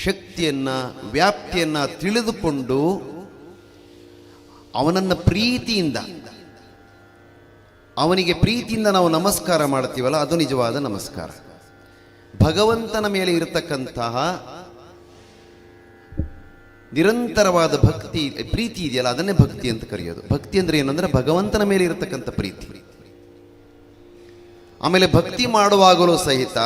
ಶಕ್ತಿಯನ್ನು, ವ್ಯಾಪ್ತಿಯನ್ನು ತಿಳಿದುಕೊಂಡು ಅವನನ್ನು ಪ್ರೀತಿಯಿಂದ, ಅವನಿಗೆ ಪ್ರೀತಿಯಿಂದ ನಾವು ನಮಸ್ಕಾರ ಮಾಡ್ತೀವಲ್ಲ, ಅದು ನಿಜವಾದ ನಮಸ್ಕಾರ. ಭಗವಂತನ ಮೇಲೆ ಇರತಕ್ಕಂತಹ ನಿರಂತರವಾದ ಭಕ್ತಿ, ಪ್ರೀತಿ ಇದೆಯಲ್ಲ, ಅದನ್ನೇ ಭಕ್ತಿ ಅಂತ ಕರೆಯೋದು. ಭಕ್ತಿ ಅಂದ್ರೆ ಏನಂದ್ರೆ ಭಗವಂತನ ಮೇಲೆ ಇರತಕ್ಕಂಥ ಪ್ರೀತಿ. ಆಮೇಲೆ ಭಕ್ತಿ ಮಾಡುವಾಗಲೂ ಸಹಿತ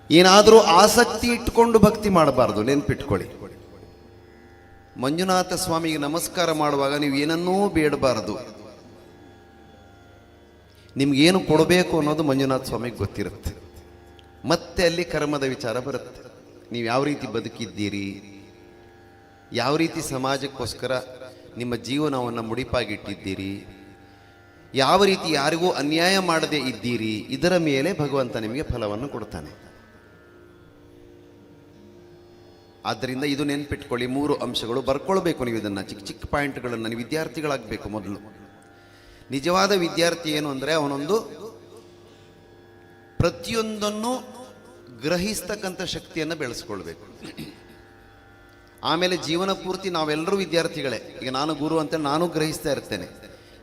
ಏನಾದರೂ ಆಸಕ್ತಿ ಇಟ್ಕೊಂಡು ಭಕ್ತಿ ಮಾಡಬಾರ್ದು, ನೆನ್ಪಿಟ್ಕೊಳ್ಳಿ. ಮಂಜುನಾಥ ಸ್ವಾಮಿಗೆ ನಮಸ್ಕಾರ ಮಾಡುವಾಗ ನೀವು ಏನನ್ನೂ ಬೇಡಬಾರದು. ನಿಮ್ಗೇನು ಕೊಡಬೇಕು ಅನ್ನೋದು ಮಂಜುನಾಥ ಸ್ವಾಮಿಗೆ ಗೊತ್ತಿರುತ್ತೆ. ಮತ್ತೆ ಅಲ್ಲಿ ಕರ್ಮದ ವಿಚಾರ ಬರುತ್ತೆ. ನೀವು ಯಾವ ರೀತಿ ಬದುಕಿದ್ದೀರಿ, ಯಾವ ರೀತಿ ಸಮಾಜಕ್ಕೋಸ್ಕರ ನಿಮ್ಮ ಜೀವನವನ್ನು ಮುಡಿಪಾಗಿಟ್ಟಿದ್ದೀರಿ, ಯಾವ ರೀತಿ ಯಾರಿಗೂ ಅನ್ಯಾಯ ಮಾಡದೇ ಇದ್ದೀರಿ, ಇದರ ಮೇಲೆ ಭಗವಂತ ನಿಮಗೆ ಫಲವನ್ನು ಕೊಡ್ತಾನೆ. ಆದ್ದರಿಂದ ಇದು ನೆನ್ಪಿಟ್ಕೊಳ್ಳಿ. 3 ಅಂಶಗಳು ಬರ್ಕೊಳ್ಬೇಕು. ನೀವು ಇದನ್ನು ಚಿಕ್ಕ ಚಿಕ್ಕ ಪಾಯಿಂಟ್ಗಳನ್ನು, ನೀವು ವಿದ್ಯಾರ್ಥಿಗಳಾಗಬೇಕು. ಮೊದಲು ನಿಜವಾದ ವಿದ್ಯಾರ್ಥಿ ಏನು ಅಂದರೆ ಅವನೊಂದು ಪ್ರತಿಯೊಂದನ್ನು ಗ್ರಹಿಸ್ತಕ್ಕಂಥ ಶಕ್ತಿಯನ್ನು ಬೆಳೆಸ್ಕೊಳ್ಬೇಕು. ಆಮೇಲೆ ಜೀವನ ಪೂರ್ತಿ ನಾವೆಲ್ಲರೂ ವಿದ್ಯಾರ್ಥಿಗಳೇ. ಈಗ ನಾನು ಗುರು ಅಂತೇಳಿ ನಾನು ಗ್ರಹಿಸ್ತಾ ಇರ್ತೇನೆ.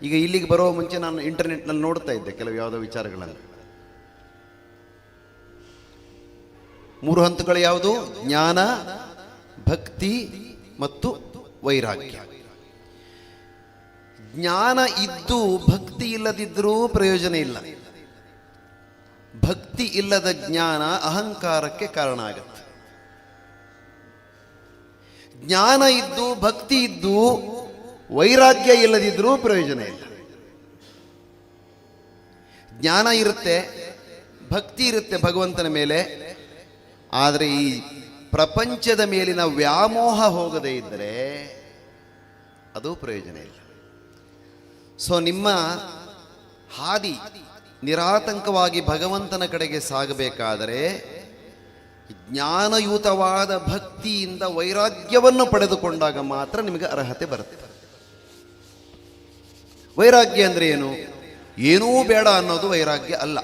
ಈಗ ಇಲ್ಲಿಗೆ ಬರೋ ಮುಂಚೆ ನಾನು ಇಂಟರ್ನೆಟ್ನಲ್ಲಿ ನೋಡ್ತಾ ಇದ್ದೆ ಕೆಲವು ಯಾವುದೋ ವಿಚಾರಗಳನ್ನು. 3 ಹಂತಗಳು ಯಾವುದು? ಜ್ಞಾನ, ಭಕ್ತಿ ಮತ್ತು ವೈರಾಗ್ಯ. ಜ್ಞಾನ ಇದ್ದು ಭಕ್ತಿ ಇಲ್ಲದಿದ್ದರೂ ಪ್ರಯೋಜನ ಇಲ್ಲ. ಭಕ್ತಿ ಇಲ್ಲದ ಜ್ಞಾನ ಅಹಂಕಾರಕ್ಕೆ ಕಾರಣ ಆಗುತ್ತೆ. ಜ್ಞಾನ ಇದ್ದು ಭಕ್ತಿ ಇದ್ದು ವೈರಾಗ್ಯ ಇಲ್ಲದಿದ್ರೂ ಪ್ರಯೋಜನ ಇಲ್ಲ. ಜ್ಞಾನ ಇರುತ್ತೆ, ಭಕ್ತಿ ಇರುತ್ತೆ ಭಗವಂತನ ಮೇಲೆ, ಆದರೆ ಈ ಪ್ರಪಂಚದ ಮೇಲಿನ ವ್ಯಾಮೋಹ ಹೋಗದೇ ಇದ್ದರೆ ಅದು ಪ್ರಯೋಜನ ಇಲ್ಲ. ಸೊ ನಿಮ್ಮ ಹಾದಿ ನಿರಾತಂಕವಾಗಿ ಭಗವಂತನ ಕಡೆಗೆ ಸಾಗಬೇಕಾದರೆ ಜ್ಞಾನಯುತವಾದ ಭಕ್ತಿಯಿಂದ ವೈರಾಗ್ಯವನ್ನು ಪಡೆದುಕೊಂಡಾಗ ಮಾತ್ರ ನಿಮಗೆ ಅರ್ಹತೆ ಬರುತ್ತೆ. ವೈರಾಗ್ಯ ಅಂದರೆ ಏನು? ಏನೂ ಬೇಡ ಅನ್ನೋದು ವೈರಾಗ್ಯ ಅಲ್ಲ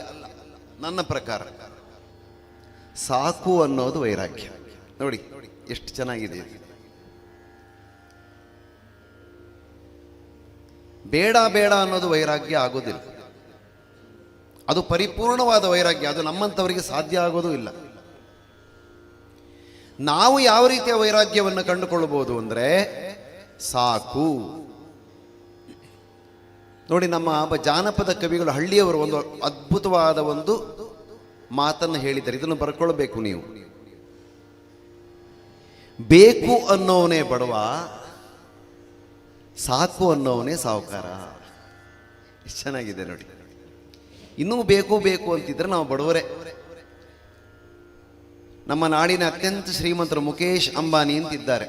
ನನ್ನ ಪ್ರಕಾರ. ಸಾಕು ಅನ್ನೋದು ವೈರಾಗ್ಯ. ನೋಡಿ ಎಷ್ಟು ಚೆನ್ನಾಗಿದೆ. ಬೇಡ ಬೇಡ ಅನ್ನೋದು ವೈರಾಗ್ಯ ಆಗೋದಿಲ್ಲ. ಅದು ಪರಿಪೂರ್ಣವಾದ ವೈರಾಗ್ಯ. ಅದು ನಮ್ಮಂಥವರಿಗೆ ಸಾಧ್ಯ ಆಗೋದು ಇಲ್ಲ. ನಾವು ಯಾವ ರೀತಿಯ ವೈರಾಗ್ಯವನ್ನು ಕಂಡುಕೊಳ್ಳಬಹುದು ಅಂದರೆ ಸಾಕು. ನೋಡಿ, ನಮ್ಮ ಜಾನಪದ ಕವಿಗಳು, ಹಳ್ಳಿಯವರು ಒಂದು ಅದ್ಭುತವಾದ ಒಂದು ಮಾತನ್ನು ಹೇಳಿದ್ದಾರೆ. ಇದನ್ನು ಬರ್ಕೊಳ್ಬೇಕು ನೀವು. ಬೇಕು ಅನ್ನೋವನೇ ಬಡವ, ಸಾಕು ಅನ್ನೋವನೇ ಸಾಹುಕಾರ. ಎಷ್ಟು ಚೆನ್ನಾಗಿದೆ ನೋಡಿ. ಇನ್ನೂ ಬೇಕು ಬೇಕು ಅಂತಿದ್ರೆ ನಾವು ಬಡವರೇ. ನಮ್ಮ ನಾಡಿನ ಅತ್ಯಂತ ಶ್ರೀಮಂತರು ಮುಖೇಶ್ ಅಂಬಾನಿ ಅಂತಿದ್ದಾರೆ.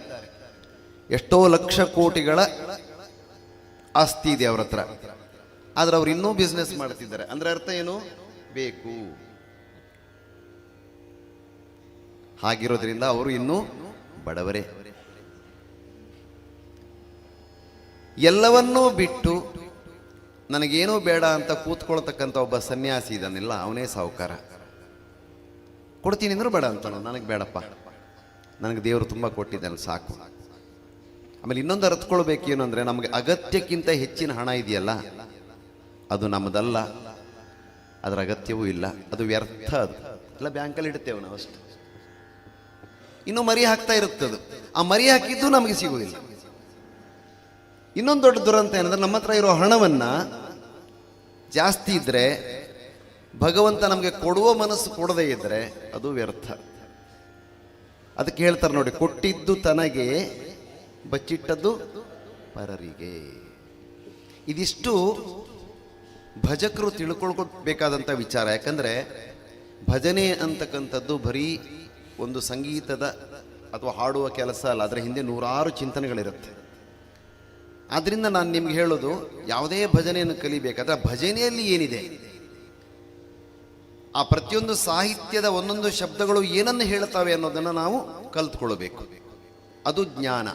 ಎಷ್ಟೋ ಲಕ್ಷ ಕೋಟಿಗಳ ಆಸ್ತಿ ಇದೆ ಅವ್ರ ಹತ್ರ. ಆದ್ರೆ ಅವ್ರು ಇನ್ನೂ ಬಿಸ್ನೆಸ್ ಮಾಡ್ತಿದ್ದಾರೆ. ಅಂದ್ರೆ ಅರ್ಥ ಏನು? ಬೇಕು. ಹಾಗಿರೋದ್ರಿಂದ ಅವರು ಇನ್ನೂ ಬಡವರೇ. ಎಲ್ಲವನ್ನೂ ಬಿಟ್ಟು ನನಗೇನೂ ಬೇಡ ಅಂತ ಕೂತ್ಕೊಳ್ತಕ್ಕಂಥ ಒಬ್ಬ ಸನ್ಯಾಸಿ ಇದ್ದಾನಿಲ್ಲ, ಅವನೇ ಸಾಹುಕಾರ. ಕೊಡ್ತೀನಿ ಅಂದ್ರೂ ಬೇಡ ಅಂತಾನು, ನನಗೆ ಬೇಡಪ್ಪ, ನನಗೆ ದೇವರು ತುಂಬ ಕೊಟ್ಟಿದ್ದಾನೆ, ಸಾಕು. ಆಮೇಲೆ ಇನ್ನೊಂದು ಅರ್ಥಕೊಳ್ಬೇಕೇನು ಅಂದರೆ, ನಮಗೆ ಅಗತ್ಯಕ್ಕಿಂತ ಹೆಚ್ಚಿನ ಹಣ ಇದೆಯಲ್ಲ, ಅದು ನಮ್ಮದಲ್ಲ, ಅದರ ಅಗತ್ಯವೂ ಇಲ್ಲ, ಅದು ವ್ಯರ್ಥ. ಅದು ಎಲ್ಲ ಬ್ಯಾಂಕಲ್ಲಿ ಇಡ್ತೇವೆ ನಾವು ಅಷ್ಟು. ಇನ್ನೂ ಮರಿ ಹಾಕ್ತಾ ಇರುತ್ತದು. ಆ ಮರಿ ಹಾಕಿದ್ದು ನಮಗೆ ಸಿಗುವುದಿಲ್ಲ. ಇನ್ನೊಂದು ದೊಡ್ಡ ದುರಂತ ಏನಂದ್ರೆ, ನಮ್ಮ ಹತ್ರ ಇರೋ ಹಣವನ್ನು ಜಾಸ್ತಿ ಇದ್ದರೆ, ಭಗವಂತ ನಮಗೆ ಕೊಡುವ ಮನಸ್ಸು ಕೊಡದೇ ಇದ್ದರೆ ಅದು ವ್ಯರ್ಥ. ಅದಕ್ಕೆ ಹೇಳ್ತಾರೆ ನೋಡಿ, ಕೊಟ್ಟಿದ್ದು ತನಗೆ, ಬಚ್ಚಿಟ್ಟದ್ದು ಪರರಿಗೆ. ಇದಿಷ್ಟು ಭಜಕರು ತಿಳ್ಕೊಳ್ಬೇಕಾದಂಥ ವಿಚಾರ. ಯಾಕಂದರೆ ಭಜನೆ ಅಂತಕ್ಕಂಥದ್ದು ಬರೀ ಒಂದು ಸಂಗೀತದ ಅಥವಾ ಹಾಡುವ ಕೆಲಸ ಅಲ್ಲ, ಅದರ ಹಿಂದೆ ನೂರಾರು ಚಿಂತನೆಗಳಿರುತ್ತೆ. ಆದ್ದರಿಂದ ನಾನು ನಿಮ್ಗೆ ಹೇಳೋದು, ಯಾವುದೇ ಭಜನೆಯನ್ನು ಕಲಿಬೇಕಾದ್ರೆ ಭಜನೆಯಲ್ಲಿ ಏನಿದೆ ಆ ಪ್ರತಿಯೊಂದು ಸಾಹಿತ್ಯದ ಒಂದೊಂದು ಶಬ್ದಗಳು ಏನನ್ನು ಹೇಳ್ತವೆ ಅನ್ನೋದನ್ನು ನಾವು ಕಲ್ತ್ಕೊಳ್ಬೇಕು. ಅದು ಜ್ಞಾನ.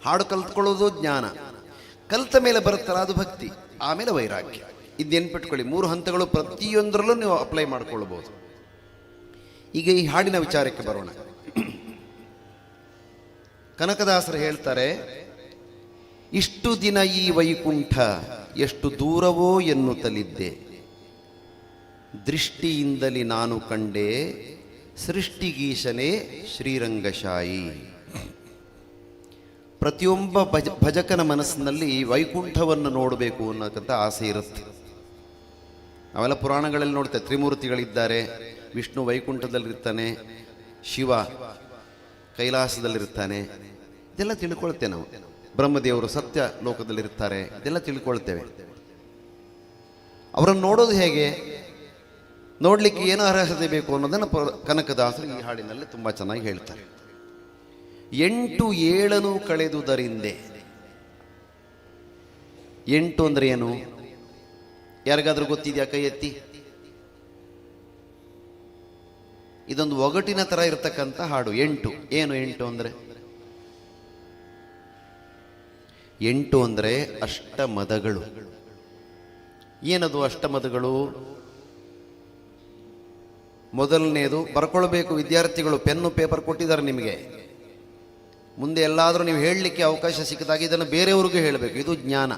ಹಾಡು ಕಲ್ತ್ಕೊಳ್ಳೋದು ಜ್ಞಾನ. ಕಲ್ತ ಮೇಲೆ ಬರುತ್ತಲ್ಲ ಅದು ಭಕ್ತಿ, ಆಮೇಲೆ ವೈರಾಗ್ಯ. ಇದು ನೆನ್ಪಿಟ್ಕೊಳ್ಳಿ, 3 ಹಂತಗಳು ಪ್ರತಿಯೊಂದರಲ್ಲೂ ನೀವು ಅಪ್ಲೈ ಮಾಡ್ಕೊಳ್ಬೋದು. ಈಗ ಈ ಹಾಡಿನ ವಿಚಾರಕ್ಕೆ ಬರೋಣ. ಕನಕದಾಸರು ಹೇಳ್ತಾರೆ, ಇಷ್ಟು ದಿನ ಈ ವೈಕುಂಠ ಎಷ್ಟು ದೂರವೋ ಎನ್ನುತ್ತಲಿದ್ದೆ, ದೃಷ್ಟಿಯಿಂದಲಿ ನಾನು ಕಂಡೆ ಸೃಷ್ಟಿಗೀಶನೇ ಶ್ರೀರಂಗಶಾಯಿ. ಪ್ರತಿಯೊಬ್ಬ ಭಜಕನ ಮನಸ್ಸಿನಲ್ಲಿ ವೈಕುಂಠವನ್ನು ನೋಡಬೇಕು ಅನ್ನೋಕ್ಕಂಥ ಆಸೆ ಇರುತ್ತೆ. ಅವೆಲ್ಲ ಪುರಾಣಗಳಲ್ಲಿ ನೋಡ್ತೇವೆ. ತ್ರಿಮೂರ್ತಿಗಳಿದ್ದಾರೆ, ವಿಷ್ಣು ವೈಕುಂಠದಲ್ಲಿರ್ತಾನೆ, ಶಿವ ಕೈಲಾಸದಲ್ಲಿರ್ತಾನೆ, ಇದೆಲ್ಲ ತಿಳ್ಕೊಳ್ತೇವೆ ನಾವು. ಬ್ರಹ್ಮದೇವರು ಸತ್ಯ ಲೋಕದಲ್ಲಿರ್ತಾರೆ, ಇದೆಲ್ಲ ತಿಳ್ಕೊಳ್ತೇವೆ. ಅವರನ್ನು ನೋಡೋದು ಹೇಗೆ, ನೋಡಲಿಕ್ಕೆ ಏನು ಅರ್ಹತೆ ಬೇಕು ಅನ್ನೋದನ್ನು ಕನಕದಾಸರು ಈ ಹಾಡಿನಲ್ಲಿ ತುಂಬ ಚೆನ್ನಾಗಿ ಹೇಳ್ತಾರೆ. 8 ಏಳನು ಕಳೆದುದರಿಂದೆ. 8 ಅಂದ್ರೆ ಏನು? ಯಾರಿಗಾದ್ರೂ ಗೊತ್ತಿದೆಯಾ? ಕೈ ಎತ್ತಿ. ಇದೊಂದು ಒಗಟಿನ ತರ ಇರತಕ್ಕಂಥ ಹಾಡು. 8 ಏನು? 8 ಅಂದ್ರೆ 8 ಅಂದ್ರೆ ಅಷ್ಟಮದಗಳು. ಏನದು ಅಷ್ಟಮದಗಳು? ಮೊದಲನೇದು ಬರ್ಕೊಳ್ಬೇಕು ವಿದ್ಯಾರ್ಥಿಗಳು, ಪೆನ್ನು ಪೇಪರ್ ಕೊಟ್ಟಿದ್ದಾರೆ ನಿಮಗೆ. ಮುಂದೆ ಎಲ್ಲಾದರೂ ನೀವು ಹೇಳಲಿಕ್ಕೆ ಅವಕಾಶ ಸಿಕ್ಕಿದಾಗ ಇದನ್ನು ಬೇರೆಯವ್ರಿಗೂ ಹೇಳಬೇಕು. ಇದು ಜ್ಞಾನ.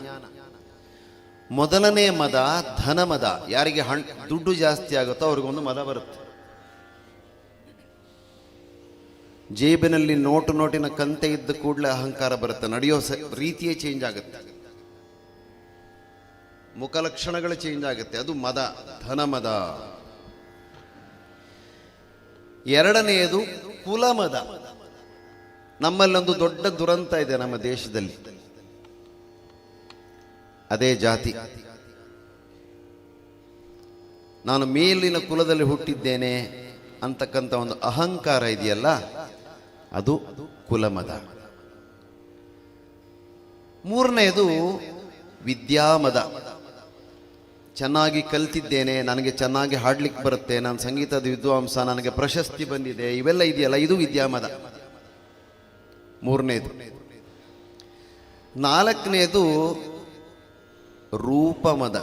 ಮೊದಲನೇ ಮದ ಧನಮದ. ಯಾರಿಗೆ ದುಡ್ಡು ಜಾಸ್ತಿ ಆಗುತ್ತೋ ಅವ್ರಿಗೊಂದು ಮದ ಬರುತ್ತೆ. ಜೇಬಿನಲ್ಲಿ ನೋಟಿನ ಕಂತೆ ಇದ್ದ ಕೂಡಲೇ ಅಹಂಕಾರ ಬರುತ್ತೆ. ನಡೆಯೋ ರೀತಿಯೇ ಚೇಂಜ್ ಆಗುತ್ತೆ, ಮುಖಲಕ್ಷಣಗಳು ಚೇಂಜ್ ಆಗುತ್ತೆ. ಅದು ಮದ, ಧನಮದ. ಎರಡನೆಯದು ಕುಲಮದ. ನಮ್ಮಲ್ಲೊಂದು ದೊಡ್ಡ ದುರಂತ ಇದೆ ನಮ್ಮ ದೇಶದಲ್ಲಿ, ಅದೇ ಜಾತಿ. ನಾನು ಮೇಲಿನ ಕುಲದಲ್ಲಿ ಹುಟ್ಟಿದ್ದೇನೆ ಅಂತಕ್ಕಂಥ ಒಂದು ಅಹಂಕಾರ ಇದೆಯಲ್ಲ, ಅದು ಕುಲಮದ. ಮೂರನೆಯದು ವಿದ್ಯಾಮದ. ಚೆನ್ನಾಗಿ ಕಲ್ತಿದ್ದೇನೆ, ನನಗೆ ಚೆನ್ನಾಗಿ ಹಾಡ್ಲಿಕ್ಕೆ ಬರುತ್ತೆ, ನಾನು ಸಂಗೀತದ ವಿದ್ವಾಂಸ, ನನಗೆ ಪ್ರಶಸ್ತಿ ಬಂದಿದೆ, ಇವೆಲ್ಲ ಇದೆಯಲ್ಲ, ಇದು ವಿದ್ಯಾಮದ. ಮೂರನೇದು. ನಾಲ್ಕನೇದು ರೂಪಮದ.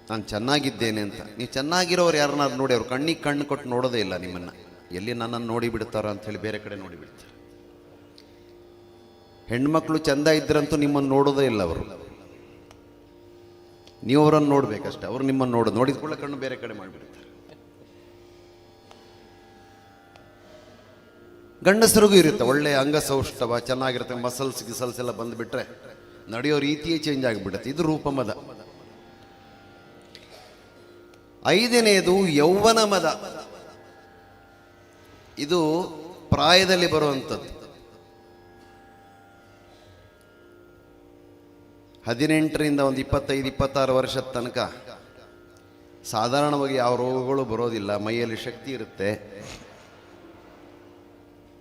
ನಾನು ಚೆನ್ನಾಗಿದ್ದೇನೆ ಅಂತ. ನೀವು ಚೆನ್ನಾಗಿರೋರು ಯಾರನ್ನಾರು ನೋಡಿ, ಅವ್ರು ಕಣ್ಣಿಗೆ ಕಣ್ಣು ಕೊಟ್ಟು ನೋಡೋದೇ ಇಲ್ಲ ನಿಮ್ಮನ್ನು. ಎಲ್ಲಿ ನನ್ನನ್ನು ನೋಡಿ ಬಿಡ್ತಾರೋ ಅಂಥೇಳಿ ಬೇರೆ ಕಡೆ ನೋಡಿ ಬಿಡ್ತಾರೆ. ಹೆಣ್ಮಕ್ಳು ಚಂದ ಇದ್ರಂತೂ ನಿಮ್ಮನ್ನು ನೋಡೋದೇ ಇಲ್ಲ ಅವರು. ನೀವು ಅವರನ್ನು ನೋಡ್ಬೇಕಷ್ಟೆ, ಅವರು ನಿಮ್ಮನ್ನು ನೋಡಿದ ಕೂಡಲೇ ಕಣ್ಣು ಬೇರೆ ಕಡೆ ಮಾಡಿಬಿಡ್ತಾರೆ. ಗಂಡಸರಿಗೂ ಇರುತ್ತೆ ಒಳ್ಳೆಯ ಅಂಗಸೌಷ್ಠವ, ಚೆನ್ನಾಗಿರುತ್ತೆ, ಗಿಸಲ್ಸ್ ಎಲ್ಲ ಬಂದುಬಿಟ್ರೆ ನಡೆಯೋ ರೀತಿಯೇ ಚೇಂಜ್ ಆಗಿಬಿಡುತ್ತೆ. ಇದು ರೂಪಮದ. ಐದನೆಯದು ಯೌವನ ಮದ. ಇದು ಪ್ರಾಯದಲ್ಲಿ ಬರುವಂಥದ್ದು. 18ರಿಂದ ಒಂದು 25-26 ವರ್ಷದ ತನಕ ಸಾಧಾರಣವಾಗಿ ಯಾವ ರೋಗಗಳು ಬರೋದಿಲ್ಲ, ಮೈಯಲ್ಲಿ ಶಕ್ತಿ ಇರುತ್ತೆ.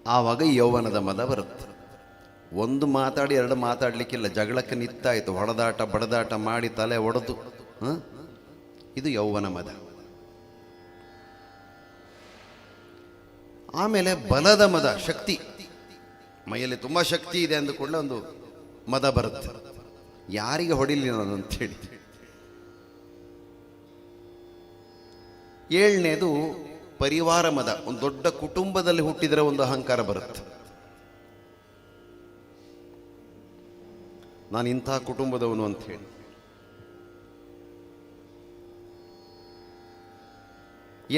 ಆವಾಗ ಯೌವನದ ಮದ ಬರುತ್ತೆ. ಒಂದು ಮಾತಾಡಿ 2 ಮಾತಾಡಲಿಕ್ಕಿಲ್ಲ, ಜಗಳಕ್ಕೆ ನಿಂತಾಯಿತು, ಹೊಡೆದಾಟ ಬಡದಾಟ ಮಾಡಿ ತಲೆ ಒಡೆದು, ಇದು ಯೌವನ ಮದ. ಆಮೇಲೆ ಬಲದ ಮದ, ಶಕ್ತಿ. ಮೈಯಲ್ಲಿ ತುಂಬ ಶಕ್ತಿ ಇದೆ ಅಂದ ಕೂಡಲೇ ಒಂದು ಮದ ಬರುತ್ತೆ, ಯಾರಿಗೆ ಹೊಡಿಲಿ ನಾನು ಅಂತೇಳಿ. 7ನೇದು ಪರಿವಾರ ಮದ. ಒಂದು ದೊಡ್ಡ ಕುಟುಂಬದಲ್ಲಿ ಹುಟ್ಟಿದರೆ ಒಂದು ಅಹಂಕಾರ ಬರುತ್ತೆ. ನಾನು ಇಂಥ ಕುಟುಂಬದವನು ಅಂತ ಹೇಳಿ.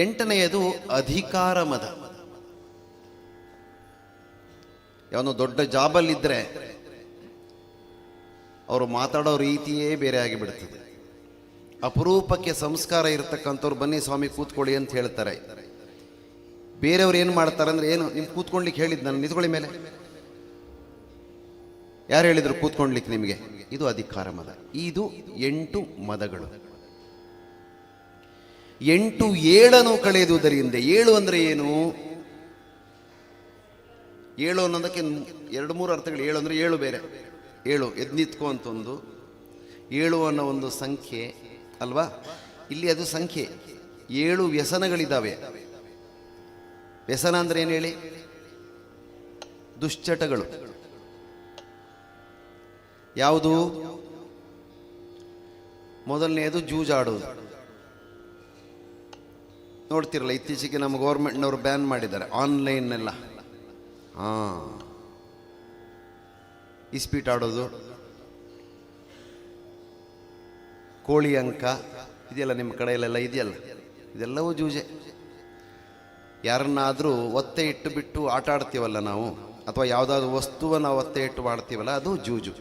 8ನೇದು ಅಧಿಕಾರ ಮದ. ಯಾವನೋ ದೊಡ್ಡ ಜಾಬಲ್ಲಿದ್ದರೆ ಅವರು ಮಾತಾಡೋ ರೀತಿಯೇ ಬೇರೆ ಆಗಿಬಿಡ್ತದೆ. ಅಪರೂಪಕ್ಕೆ ಸಂಸ್ಕಾರ ಇರತಕ್ಕಂಥವ್ರು ಬನ್ನಿ ಸ್ವಾಮಿ ಕೂತ್ಕೊಳ್ಳಿ ಅಂತ ಹೇಳ್ತಾರೆ. ಬೇರೆಯವ್ರು ಏನು ಮಾಡ್ತಾರೆ ಅಂದರೆ, ಏನು ನಿಮ್ಗೆ ಕೂತ್ಕೊಳ್ಲಿಕ್ಕೆ ಹೇಳಿದ್ದು ನಾನು, ನಿಂತ್ಕೊಳ್ಳಿ ಮೇಲೆ. ಯಾರು ಹೇಳಿದ್ರು ಕೂತ್ಕೊಳ್ಲಿಕ್ಕೆ ನಿಮಗೆ? ಇದು ಅಧಿಕಾರ ಮದ. ಇದು 8 ಮದಗಳು. 8 ಏಳನು ಕಳೆದುದರಿಂದ. 7 ಅಂದರೆ ಏನು? 7 ಅನ್ನೋದಕ್ಕೆ 2-3 ಅರ್ಥಗಳು. 7 ಅಂದರೆ 7 ಬೇರೆ. 7 ಎದ್ದು ನಿಂತ್ಕೋ ಅಂತ ಒಂದು, 7 ಅನ್ನೋ ಒಂದು ಸಂಖ್ಯೆ ಅಲ್ವಾ? ಇಲ್ಲಿ ಅದು ಸಂಖ್ಯೆ. 7 ವ್ಯಸನಗಳಿದ್ದಾವೆ. ವ್ಯಸನ ಅಂದ್ರೆ ಏನು ಹೇಳಿ? ದುಶ್ಚಟಗಳು. ಯಾವುದು? ಮೊದಲನೆಯದು ಜೂಜಾಡೋದು. ನೋಡ್ತಿರಲ್ಲ, ಇತ್ತೀಚೆಗೆ ನಮ್ಮ ಗೌರ್ಮೆಂಟ್ನವರು ಬ್ಯಾನ್ ಮಾಡಿದ್ದಾರೆ ಆನ್ಲೈನ್ನೆಲ್ಲ. ಇಸ್ಪೀಟ್ ಆಡೋದು, ಕೋಳಿ ಅಂಕ ಇದೆಯಲ್ಲ, ನಿಮ್ಮ ಕಡೆಯಲ್ಲೆಲ್ಲ ಇದೆಯಲ್ಲ, ಇದೆಲ್ಲವೂ ಜೂಜೆ. ಯಾರನ್ನಾದರೂ ಒತ್ತೆ ಇಟ್ಟು ಬಿಟ್ಟು ಆಟ ಆಡ್ತೀವಲ್ಲ ನಾವು, ಅಥವಾ ಯಾವುದಾದ್ರು ವಸ್ತುವನ್ನು ಒತ್ತೆ ಇಟ್ಟು ಮಾಡ್ತೀವಲ್ಲ, ಅದು ಜೂಜು.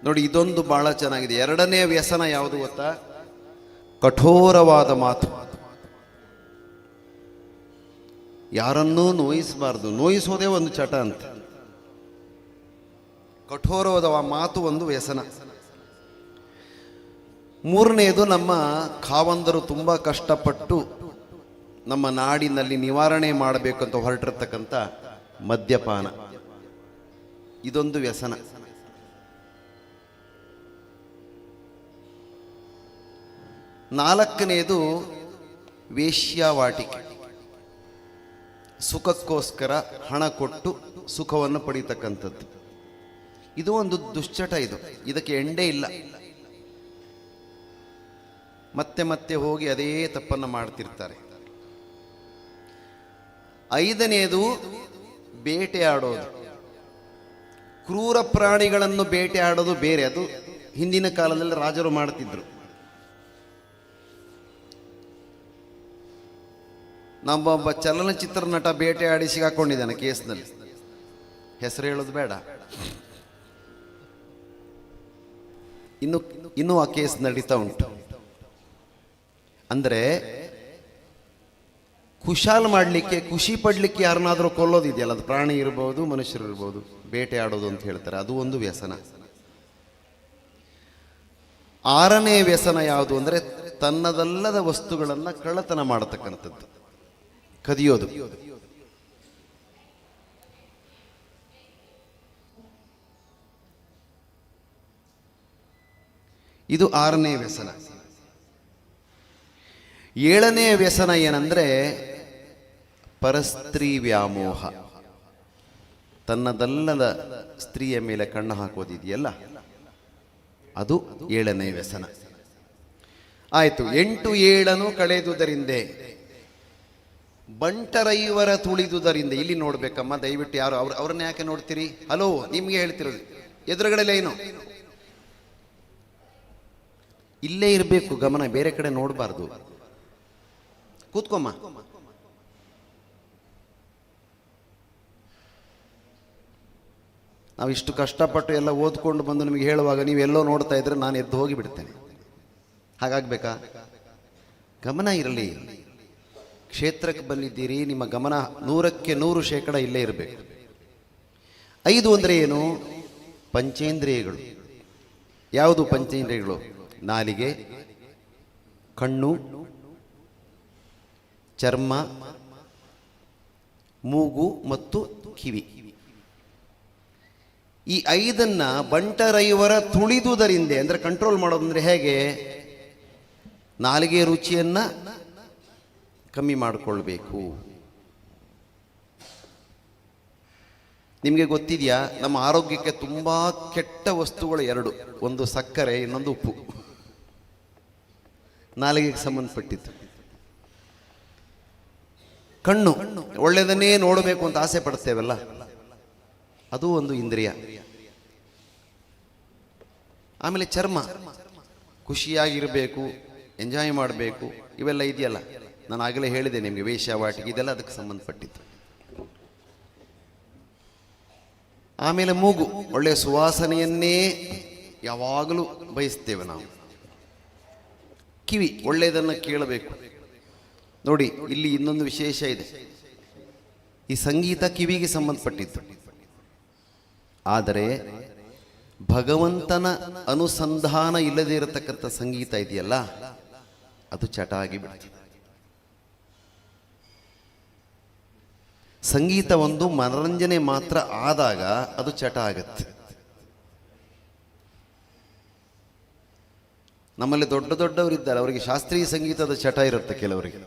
ನೋಡಿ, ಇದೊಂದು ಬಹಳ ಚೆನ್ನಾಗಿದೆ. ಎರಡನೇ ವ್ಯಸನ ಯಾವುದು ಗೊತ್ತಾ? ಕಠೋರವಾದ ಮಾತು. ಯಾರನ್ನೂ ನೋಯಿಸಬಾರ್ದು. ನೋಯಿಸೋದೇ ಒಂದು ಚಟ ಅಂತ. ಕಠೋರವಾದ ಮಾತು ಒಂದು ವ್ಯಸನ. ಮೂರನೆಯದು, ನಮ್ಮ ಖಾವಂದರು ತುಂಬ ಕಷ್ಟಪಟ್ಟು ನಮ್ಮ ನಾಡಿನಲ್ಲಿ ನಿವಾರಣೆ ಮಾಡಬೇಕಂತ ಹೊರಟಿರ್ತಕ್ಕಂಥ ಮದ್ಯಪಾನ. ಇದೊಂದು ವ್ಯಸನ. ನಾಲ್ಕನೆಯದು ವೇಶ್ಯಾವಾಟಿಕೆ. ಸುಖಕ್ಕೋಸ್ಕರ ಹಣ ಕೊಟ್ಟು ಸುಖವನ್ನು ಪಡೀತಕ್ಕಂಥದ್ದು. ಇದು ಒಂದು ದುಶ್ಚಟ. ಇದಕ್ಕೆ ಎಂಡೇ ಇಲ್ಲ. ಮತ್ತೆ ಮತ್ತೆ ಹೋಗಿ ಅದೇ ತಪ್ಪನ್ನು ಮಾಡ್ತಿರ್ತಾರೆ. ಐದನೆಯದು ಬೇಟೆಯಾಡೋದು. ಕ್ರೂರ ಪ್ರಾಣಿಗಳನ್ನು ಬೇಟೆಯಾಡೋದು ಬೇರೆ. ಅದು ಹಿಂದಿನ ಕಾಲದಲ್ಲಿ ರಾಜರು ಮಾಡ್ತಿದ್ರು. ನಮ್ಮೊಬ್ಬ ಚಲನಚಿತ್ರ ನಟ ಬೇಟೆಯಾಡಿ ಸಿಗಾಕೊಂಡಿದ್ದಾನೆ ಕೇಸ್ನಲ್ಲಿ. ಹೆಸರು ಹೇಳೋದು ಬೇಡ. ಇನ್ನೂ ಆ ಕೇಸ್ ನಡೀತಾ ಉಂಟು. ಅಂದರೆ ಖುಷಾಲ್ ಮಾಡಲಿಕ್ಕೆ, ಖುಷಿ ಪಡಲಿಕ್ಕೆ ಯಾರನ್ನಾದರೂ ಕೊಲ್ಲೋದಿದೆಯಲ್ಲ, ಅದು ಪ್ರಾಣಿ ಇರ್ಬೋದು, ಮನುಷ್ಯರು ಇರ್ಬೋದು, ಬೇಟೆ ಆಡೋದು ಅಂತ ಹೇಳ್ತಾರೆ. ಅದು ಒಂದು ವ್ಯಸನ. ಆರನೇ ವ್ಯಸನ ಯಾವುದು ಅಂದರೆ ತನ್ನದಲ್ಲದ ವಸ್ತುಗಳನ್ನು ಕಳ್ಳತನ ಮಾಡತಕ್ಕಂಥದ್ದು, ಕದಿಯೋದು. ಇದು ಆರನೇ ವ್ಯಸನ. ಏಳನೇ ವ್ಯಸನ ಏನಂದ್ರೆ ಪರಸ್ತ್ರೀ ವ್ಯಾಮೋಹ. ತನ್ನದಲ್ಲದ ಸ್ತ್ರೀಯ ಮೇಲೆ ಕಣ್ಣು ಹಾಕೋದಿದೆಯಲ್ಲ, ಅದು ಏಳನೇ ವ್ಯಸನ. ಆಯಿತು. 8 7 ಕಳೆದುದರಿಂದೆ ಬಂಟರೈವರ ತುಳಿದುದರಿಂದ. ಇಲ್ಲಿ ನೋಡ್ಬೇಕಮ್ಮ, ದಯವಿಟ್ಟು ಯಾರು ಅವ್ರನ್ನ ಯಾಕೆ ನೋಡ್ತೀರಿ? ಹಲೋ, ನಿಮ್ಗೆ ಹೇಳ್ತಿರೋದು. ಎದುರುಗಡೆ ಲೈನು ಇಲ್ಲೇ ಇರಬೇಕು, ಗಮನ ಬೇರೆ ಕಡೆ ನೋಡಬಾರ್ದು. ಕೂತ್ಕೊಮ್ಮ. ನಾವು ಇಷ್ಟು ಕಷ್ಟಪಟ್ಟು ಎಲ್ಲ ಓದ್ಕೊಂಡು ಬಂದು ನಿಮಗೆ ಹೇಳುವಾಗ ನೀವೆಲ್ಲೋ ನೋಡ್ತಾ ಇದ್ರೆ ನಾನು ಎದ್ದು ಹೋಗಿ ಬಿಡ್ತೇನೆ. ಹಾಗಾಗ್ಬೇಕಾ? ಗಮನ ಇರಲಿ. ಕ್ಷೇತ್ರಕ್ಕೆ ಬಂದಿದ್ದೀರಿ, ನಿಮ್ಮ ಗಮನ 100ಕ್ಕೆ 100% ಇಲ್ಲೇ ಇರಬೇಕು. 5 ಅಂದರೆ ಏನು? ಪಂಚೇಂದ್ರಿಯಗಳು. ಯಾವುದು ಪಂಚೇಂದ್ರಿಯಗಳು? ನಾಲಿಗೆ, ಕಣ್ಣು, ಚರ್ಮ, ಮೂಗು ಮತ್ತು ಕಿವಿ. ಈ 5 ಬಂಟರೈವರ ತುಳಿದುದರಿಂದ, ಅಂದರೆ ಕಂಟ್ರೋಲ್ ಮಾಡೋದಂದ್ರೆ ಹೇಗೆ? ನಾಲಿಗೆ ರುಚಿಯನ್ನ ಕಮ್ಮಿ ಮಾಡಿಕೊಳ್ಬೇಕು. ನಿಮಗೆ ಗೊತ್ತಿದೆಯಾ, ನಮ್ಮ ಆರೋಗ್ಯಕ್ಕೆ ತುಂಬ ಕೆಟ್ಟ ವಸ್ತುಗಳು 2. ಒಂದು ಸಕ್ಕರೆ, ಇನ್ನೊಂದು ಉಪ್ಪು. ನಾಲಿಗೆಗೆ ಸಂಬಂಧಪಟ್ಟಿದ್ದು. ಕಣ್ಣು, ಒಳ್ಳೆಯದನ್ನೇ ನೋಡಬೇಕು ಅಂತ ಆಸೆ ಪಡ್ತೇವಲ್ಲ, ಅದು ಒಂದು ಇಂದ್ರಿಯ. ಆಮೇಲೆ ಚರ್ಮ, ಖುಷಿಯಾಗಿರಬೇಕು, ಎಂಜಾಯ್ ಮಾಡಬೇಕು, ಇವೆಲ್ಲ ಇದೆಯಲ್ಲ. ನಾನು ಆಗಲೇ ಹೇಳಿದೆ ನಿಮಗೆ, ವೇಶ್ಯಾವಾಟಿಕೆ ಇದೆಲ್ಲ ಅದಕ್ಕೆ ಸಂಬಂಧಪಟ್ಟಿದ್ದು. ಆಮೇಲೆ ಮೂಗು, ಒಳ್ಳೆಯ ಸುವಾಸನೆಯನ್ನೇ ಯಾವಾಗಲೂ ಬಯಸ್ತೇವೆ ನಾವು. ಕಿವಿ, ಒಳ್ಳೆಯದನ್ನು ಕೇಳಬೇಕು. ನೋಡಿ, ಇಲ್ಲಿ ಇನ್ನೊಂದು ವಿಶೇಷ ಇದೆ. ಈ ಸಂಗೀತ ಕಿವಿಗೆ ಸಂಬಂಧಪಟ್ಟಿದ್ದು. ಆದರೆ ಭಗವಂತನ ಅನುಸಂಧಾನ ಇಲ್ಲದೆ ಇರತಕ್ಕಂಥ ಸಂಗೀತ ಇದೆಯಲ್ಲ, ಅದು ಚಟ ಆಗಿಬಿಡ್ತದೆ. ಸಂಗೀತ ಒಂದು ಮನರಂಜನೆ ಮಾತ್ರ ಆದಾಗ ಅದು ಚಟ ಆಗತ್ತೆ. ನಮ್ಮಲ್ಲಿ ದೊಡ್ಡ ದೊಡ್ಡವರಿದ್ದಾರೆ, ಅವರಿಗೆ ಶಾಸ್ತ್ರೀಯ ಸಂಗೀತದ ಚಟ ಇರುತ್ತೆ ಕೆಲವರಿಗೆ.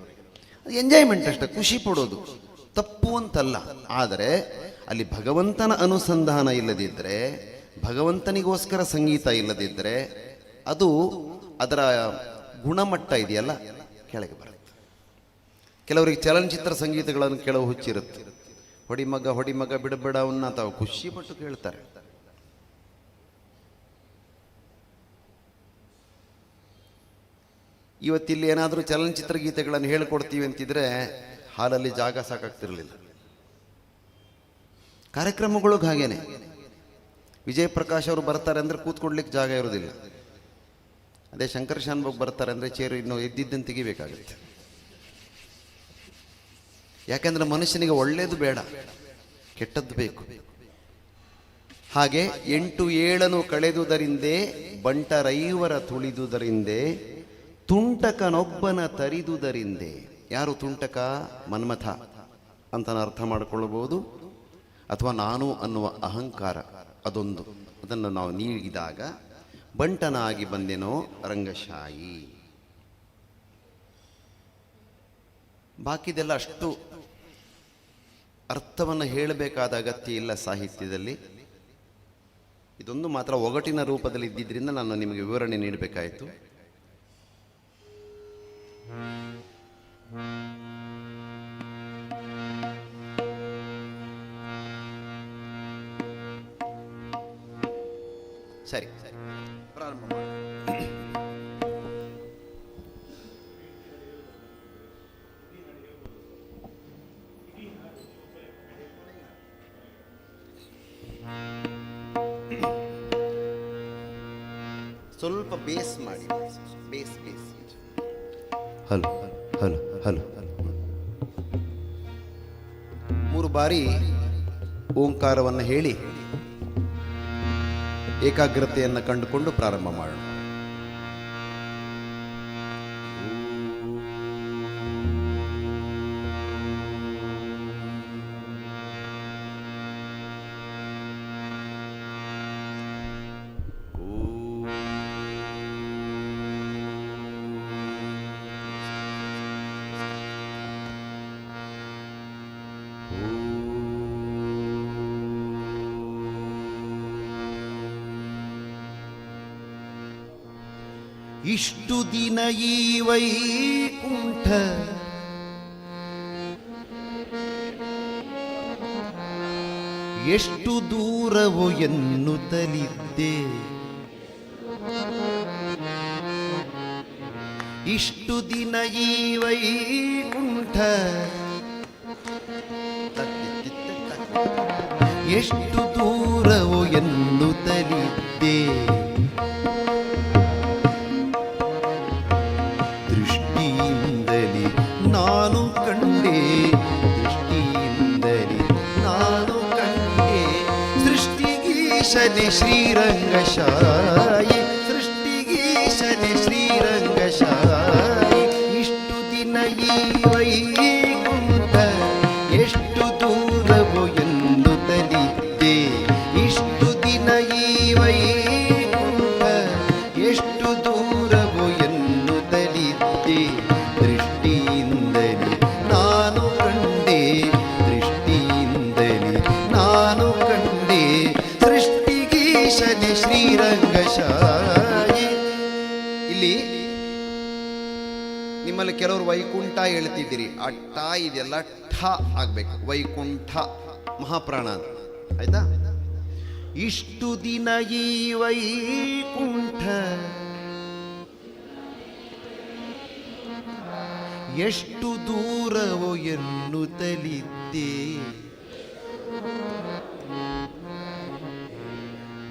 ಅದು ಎಂಜಾಯ್ಮೆಂಟ್ ಅಷ್ಟೇ, ಖುಷಿ ಪಡೋದು, ತಪ್ಪು ಅಂತಲ್ಲ. ಆದರೆ ಅಲ್ಲಿ ಭಗವಂತನ ಅನುಸಂಧಾನ ಇಲ್ಲದಿದ್ದರೆ, ಭಗವಂತನಿಗೋಸ್ಕರ ಸಂಗೀತ ಇಲ್ಲದಿದ್ದರೆ ಅದು ಅದರ ಗುಣಮಟ್ಟ ಇದೆಯಲ್ಲ ಕೆಳಗೆ ಬರುತ್ತೆ. ಕೆಲವರಿಗೆ ಚಲನಚಿತ್ರ ಸಂಗೀತಗಳನ್ನು ಕೆಲವು ಹುಚ್ಚಿರುತ್ತೆ. ಹೊಡಿಮಗ ಬಿಡಬೇಡ ಅವನ್ನ ತಾವು ಖುಷಿ ಪಟ್ಟು ಕೇಳ್ತಾರೆ. ಇವತ್ತಿಲ್ಲಿ ಏನಾದರೂ ಚಲನಚಿತ್ರ ಗೀತೆಗಳನ್ನು ಹೇಳಿಕೊಡ್ತೀವಿ ಅಂತಿದ್ರೆ ಹಾಲಲ್ಲಿ ಜಾಗ ಸಾಕಾಗ್ತಿರಲಿಲ್ಲ. ಕಾರ್ಯಕ್ರಮಗಳಿಗೆ ಹಾಗೇನೆ. ವಿಜಯ್ ಪ್ರಕಾಶ್ ಅವರು ಬರ್ತಾರೆ ಅಂದರೆ ಕೂತ್ಕೊಡ್ಲಿಕ್ಕೆ ಜಾಗ ಇರೋದಿಲ್ಲ. ಅದೇ ಶಂಕರ್ ಶಾನ್ಭೋಗ್ ಬರ್ತಾರೆ ಅಂದರೆ ಚೇರು ಇನ್ನೂ ಎದ್ದಿದ್ದನ್ನು ತೆಗಿಬೇಕಾಗುತ್ತೆ. ಯಾಕೆಂದ್ರೆ ಮನುಷ್ಯನಿಗೆ ಒಳ್ಳೇದು ಬೇಡ, ಕೆಟ್ಟದ್ದು ಬೇಕು. ಹಾಗೆ 8 7 ಕಳೆದುದರಿಂದೇ ಬಂಟರೈವರ ತುಳಿದುದರಿಂದೇ ತುಂಟಕನೊಬ್ಬನ ತರಿದುದರಿಂದೇ. ಯಾರು ತುಂಟಕ? ಮನ್ಮಥ ಅಂತ ಅರ್ಥ ಮಾಡಿಕೊಳ್ಳಬಹುದು, ಅಥವಾ ನಾನು ಅನ್ನುವ ಅಹಂಕಾರ ಅದೊಂದು. ಅದನ್ನು ನಾವು ನೀಡಿದಾಗ ಬಂಟನಾಗಿ ಬಂದೆನೋ ರಂಗಶಾಯಿ. ಬಾಕಿದೆಲ್ಲ ಅಷ್ಟು ಅರ್ಥವನ್ನು ಹೇಳಬೇಕಾದ ಅಗತ್ಯ ಇಲ್ಲ ಸಾಹಿತ್ಯದಲ್ಲಿ. ಇದೊಂದು ಮಾತ್ರ ಒಗಟಿನ ರೂಪದಲ್ಲಿ ಇದ್ದಿದ್ದರಿಂದ ನಾನು ನಿಮಗೆ ವಿವರಣೆ ನೀಡಬೇಕಾಯಿತು. ಸರಿ, ಪ್ರಾರಂಭ ಮಾಡಿ. ಸ್ವಲ್ಪ ಬೇಸ್ ಮಾಡಿ, ಬೇಸ್. ಹಲೋ ಹಲೋ ಹಲೋ 3 ಬಾರಿ ಓಂಕಾರವನ್ನು ಹೇಳಿ ಏಕಾಗ್ರತೆಯನ್ನು ಕಂಡುಕೊಂಡು ಪ್ರಾರಂಭ ಮಾಡೋಣ. ಇಷ್ಟು ದಿನ ಈ ವೈಕುಂಠ ಎಷ್ಟು ದೂರವೋ ಎನ್ನುತ್ತಲಿದ್ದೆ. ಇಷ್ಟು ದಿನ ಈ ವೈಕುಂಠ ಎಷ್ಟು ದೂರವೋ ಎನ್ನುತ್ತಲಿದ್ದೆ. ದೃಷ್ಟಿಯಿಂದಲೇ ನಾನು ಕಂಡೆ, ದೃಷ್ಟಿಯಿಂದಲೇ ನಾನು ಕಂಡೆ. ಸೃಷ್ಟಿಗೀಶನೆ ಶ್ರೀರಂಗಶಾಯಿ, ಸೃಷ್ಟಿಗೀಶನೆ ಶ್ರೀರಂಗಶಾಯಿ. ಇಷ್ಟು ದಿನ ಈ ವೈಕುಂಠ ಎಷ್ಟು ದೂರವೋ ಎನ್ನುತ್ತಲಿದ್ದೆ. ಇಷ್ಟು ದಿನ ಈ ವೈಕುಂಠ ಎಷ್ಟು ದೂರವೋ ಎನ್ನುತ್ತಲಿದ್ದೆ. ದೃಷ್ಟಿಯಿಂದಲೇ ನಾನು ಕಂಡೆ, ದೃಷ್ಟಿಯಿಂದಲೇ ನಾನು ಕಂಡೆ. ಸೃಷ್ಟಿಗೀಶನೆ ಶ್ರೀರಂಗಶಾಯಿ. ಇಲ್ಲಿ ನಿಮ್ಮಲ್ಲಿ ಕೆಲವರು ವೈಕುಂಠ ಹೇಳ್ತಿದ್ದೀರಿ. ಆ ಠ ಇದೆಲ್ಲ ಠ ಆಗ್ಬೇಕು. ವೈಕುಂಠ ಮಹಾಪ್ರಾಣ ಅಂತ, ಆಯ್ತಾ? ಇಷ್ಟು ದಿನ ಈ ವೈಕುಂಠ ಎಷ್ಟು ದೂರವೋ ಎನ್ನುತ್ತಲಿದ್ದೆ.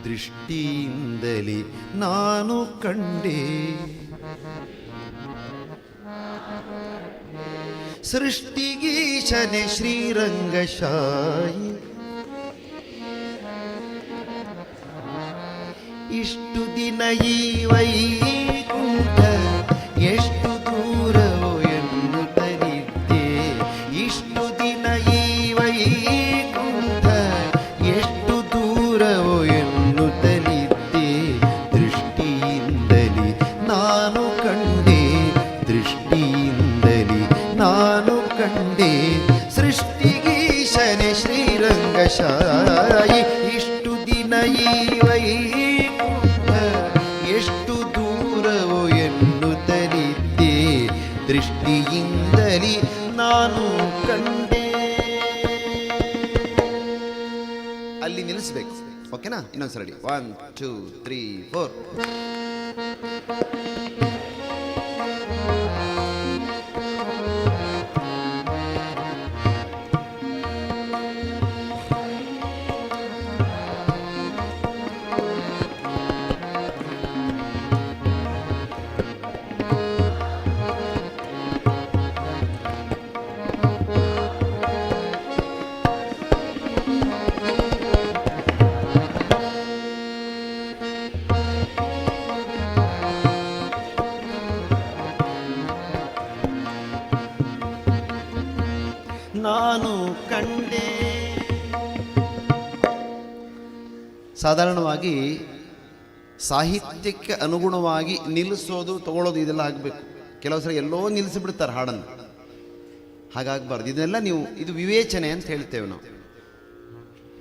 ದೃಷ್ಟಿಯಿಂದಲೇ ನಾನು ಕಂಡೆ. ಸೃಷ್ಟಿಗೀಶನೆ ಶ್ರೀರಂಗಶಾಯಿ. ಇಷ್ಟು ದಿನ ಈ ವೈಕುಂಠ ಎಷ್ಟು ದೂರವೋ ಎನ್ನುತ್ತಲಿದ್ದೆ. ಇಷ್ಟು ದಿನ ಈ ವೈಕುಂಠ ಎಷ್ಟು ದೂರವೋ ಎನ್ನುತ್ತಲಿದ್ದೆ. ದೃಷ್ಟಿಯಿಂದಲೇ ನಾನು ಶಾಯಿ ಇಷ್ಟು ದಿನ ಈ ವೈಕುಂಠ ಎಷ್ಟು ದೂರವೋ ಎನ್ನುತ್ತಲಿದ್ದೆ ದೃಷ್ಟಿಯಿಂದಲೇ ನಾನು ಕಂಡೆ. ಅಲ್ಲಿ ನಿಲ್ಲಿಸ್ಬೇಕು, ಓಕೆನಾ? ಇನ್ನೊಂದ್ಸರಿ 1 2 3 4. ನಾನು ಕಂಡೆ. ಸಾಧಾರಣವಾಗಿ ಸಾಹಿತ್ಯಕ್ಕೆ ಅನುಗುಣವಾಗಿ ನಿಲ್ಲಿಸೋದು ತಗೊಳ್ಳೋದು ಇದೆಲ್ಲ ಆಗಬೇಕು. ಕೆಲವು ಸಲ ಎಲ್ಲೋ ನಿಲ್ಲಿಸಿಬಿಡ್ತಾರೆ ಹಾಡನ್ನು, ಹಾಗಾಗಬಾರ್ದು. ಇದನ್ನೆಲ್ಲ ನೀವು, ಇದು ವಿವೇಚನೆ ಅಂತ ಹೇಳ್ತೇವೆ ನಾವು.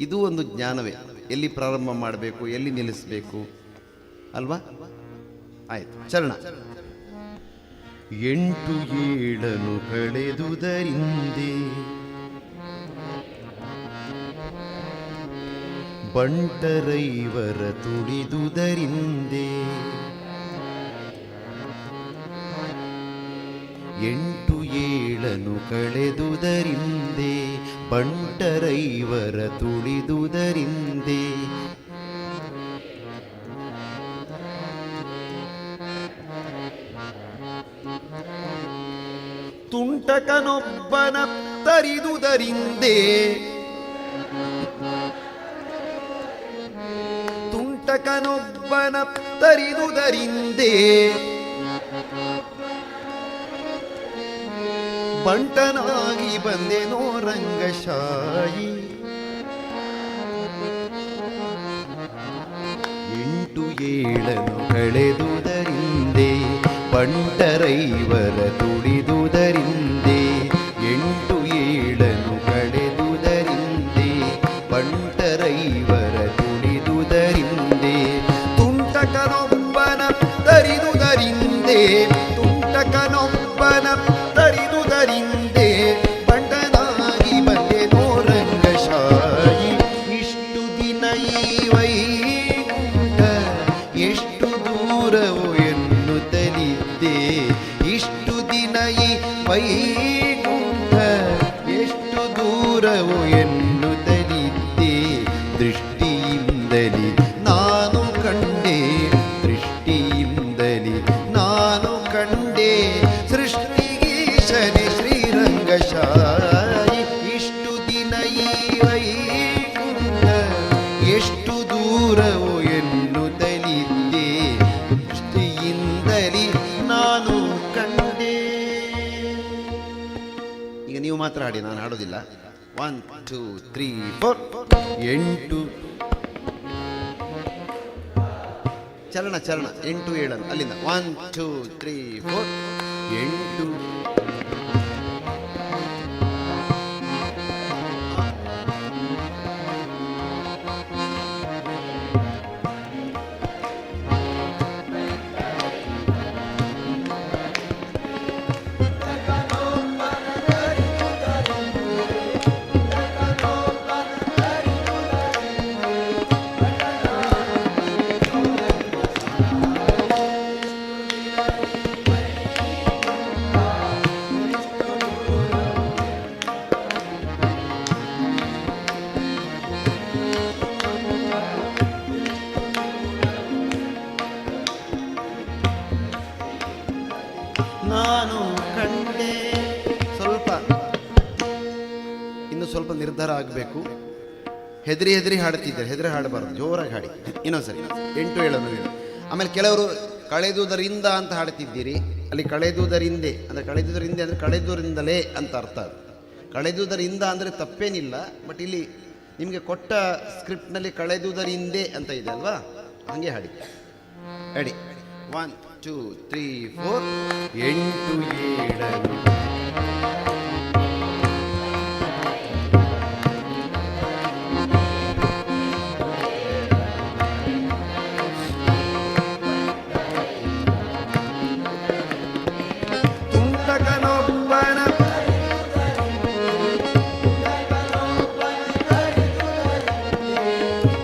ಇದು ಒಂದು ಜ್ಞಾನವೇ, ಎಲ್ಲಿ ಪ್ರಾರಂಭ ಮಾಡಬೇಕು, ಎಲ್ಲಿ ನಿಲ್ಲಿಸಬೇಕು ಅಲ್ವಾ? ಆಯ್ತು, ಚರಣ. 8 7 ಕಳೆದುದರಿಂದೆ ಬಂಟರೈವರ ತುಳಿದುದರಿಂದೆ 8 7 ಕಳೆದುದರಿಂದೆ ಬಂಟರೈವರ ತುಳಿದುದರಿಂದೆ ತುಂಟಕನೊಬ್ಬನ ತರಿದುದರಿಂದೆ ತುಂಟಕನೊಬ್ಬನ ತರಿದುದರಿಂದೆ ಬಂಟನಾಗಿ ಬಂದೆನೋ ರಂಗಶಾಯಿ 8 7 ಕಳೆದುದರಿಂದೆ ಬಂಟರೈವರ ತುಳಿದುದರಿಂದೆ 8 7 ಕಳೆದುದರಿಂದೆ ಬಂಟರೈವರ ತುಳಿದುದರಿಂದೆ ತುಂಟಕನೊಬ್ಬನ ತರಿದುದರಿಂದೆ ತುಂಟಕನೊಬ್ಬನ ತರಿದುದರಿಂದೆ ಬಂಟನಾಗಿ ಬಂದೆನೋ ರಂಗಶಾಯಿ. ಇಷ್ಟು ದಿನ ಈ ವೈಕುಂಠ ಎಷ್ಟು ದೂರವೋ ಎನ್ನುತ್ತಲಿದ್ದೆ ಇಷ್ಟು ದಿನ ಈ ವೈಕುಂಠ ಎಷ್ಟು ದೂರವೋ ಎನ್ನುತ್ತಲಿದ್ದೆ ದೃಷ್ಟಿಯಿಂದಲೇ ನಾನು ಕಂಡೆ ದೃಷ್ಟಿಯಿಂದಲೇ ನಾನು ಕಂಡೆ ಸೃಷ್ಟಿಗೀಶನೆ ಶ್ರೀರಂಗಶಾಯಿ. ಇಷ್ಟು ದಿನ ಈ ವೈಕುಂಠ ಎಷ್ಟು ದೂರವೋ ಎನ್ನುತ್ತಲಿದ್ದೆ ದೃಷ್ಟಿಯಿಂದಲೇ ನಾನು ಕಂಡೆ. ಈಗ ನೀವು ಮಾತ್ರ ಹಾಡಿ, ನಾನು ಹಾಡೋದಿಲ್ಲ. 1 2 3 4. 8 ಚರಣ ಚರಣ 8 7 ಅಲ್ಲಿಂದ 1 2 3 4. 8 ನಾನು ಕಂಡೆ. ಸ್ವಲ್ಪ ನಿರ್ಧಾರ ಆಗಬೇಕು. ಹೆದರಿ ಹೆದರಿ ಹಾಡ್ತಿದ್ದಾರೆ, ಹೆದರಿ ಹಾಡಬಾರ್ದು, ಜೋರಾಗಿ ಹಾಡಿ. ಇನ್ನೊಂದ್ಸರಿ 8 7 ಆಮೇಲೆ ಕೆಲವರು ಕಳೆದುದರಿಂದ ಅಂತ ಹಾಡ್ತಿದ್ದೀರಿ. ಅಲ್ಲಿ ಕಳೆದುದರಿಂದೆ ಅಂದರೆ ಕಳೆದುದರಿಂದ ಅಂದರೆ ಕಳೆದುದರಿಂದಲೇ ಅಂತ ಅರ್ಥ. ಅದು ಕಳೆದುದರಿಂದ ಅಂದರೆ ತಪ್ಪೇನಿಲ್ಲ, ಬಟ್ ಇಲ್ಲಿ ನಿಮಗೆ ಕೊಟ್ಟ ಸ್ಕ್ರಿಪ್ಟ್ನಲ್ಲಿ ಕಳೆದುದರಿಂದೆ ಅಂತ ಇದೆ ಅಲ್ವಾ, ಹಾಗೆ ಹಾಡಿ. ರೆಡಿ 1 2 3 4. 8 7 8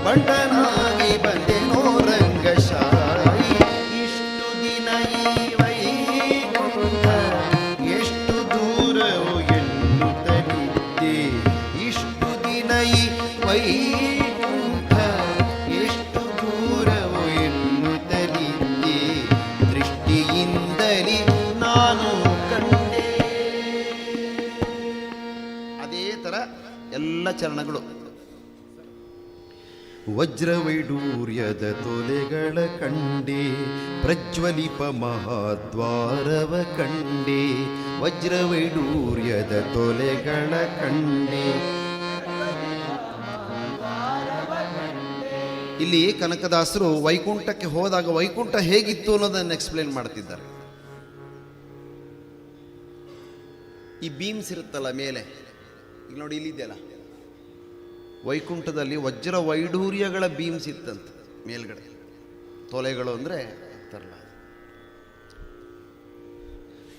ಬಂಟನಾಗಿ ಬಂದೆನೋ ರಂಗಶಾಯಿ. ಇಷ್ಟು ದಿನ ಈ ವೈಕುಂಠ ಎಷ್ಟು ದೂರವು ಎನ್ನುತ್ತಲಿದ್ದೆ. ಇಷ್ಟು ದಿನ ಈ ವೈಕುಂಠ ಎಷ್ಟು ದೂರವು ಎನ್ನುತ್ತಲಿದ್ದೆ. ದೃಷ್ಟಿಯಿಂದಲೇ ನಾನು ಕಂಡೆ. ಅದೇ ಥರ ಎಲ್ಲ ಚರಣಗಳು. ವಜ್ರವೈಡೂರ್ಯದ ತೊಲೆಗಳ ಕಂಡೆ, ಪ್ರಜ್ವಲಿಪ ಮಹಾದ್ವಾರವ ಕಂಡೆ. ವಜ್ರವೈಡೂರ್ಯದ ತೊಲೆಗಳ ಕಂಡೆ. ಇಲ್ಲಿ ಕನಕದಾಸರು ವೈಕುಂಠಕ್ಕೆ ಹೋದಾಗ ವೈಕುಂಠ ಹೇಗಿತ್ತು ಅನ್ನೋದನ್ನು ಎಕ್ಸ್ಪ್ಲೇನ್ ಮಾಡ್ತಿದ್ದಾರೆ. ಈ ಬೀಮ್ಸ್ ಇರುತ್ತಲ್ಲ ಮೇಲೆ, ಈಗ ನೋಡಿ ಇಲ್ಲಿದೆಯಲ್ಲ, ವೈಕುಂಠದಲ್ಲಿ ವಜ್ರ ವೈಡೂರ್ಯಗಳ ಬೀಮ್ಸ್ ಇತ್ತಂತ ಮೇಲ್ಗಡೆ. ತೊಲೆಗಳು ಅಂದರೆ ತರಲ.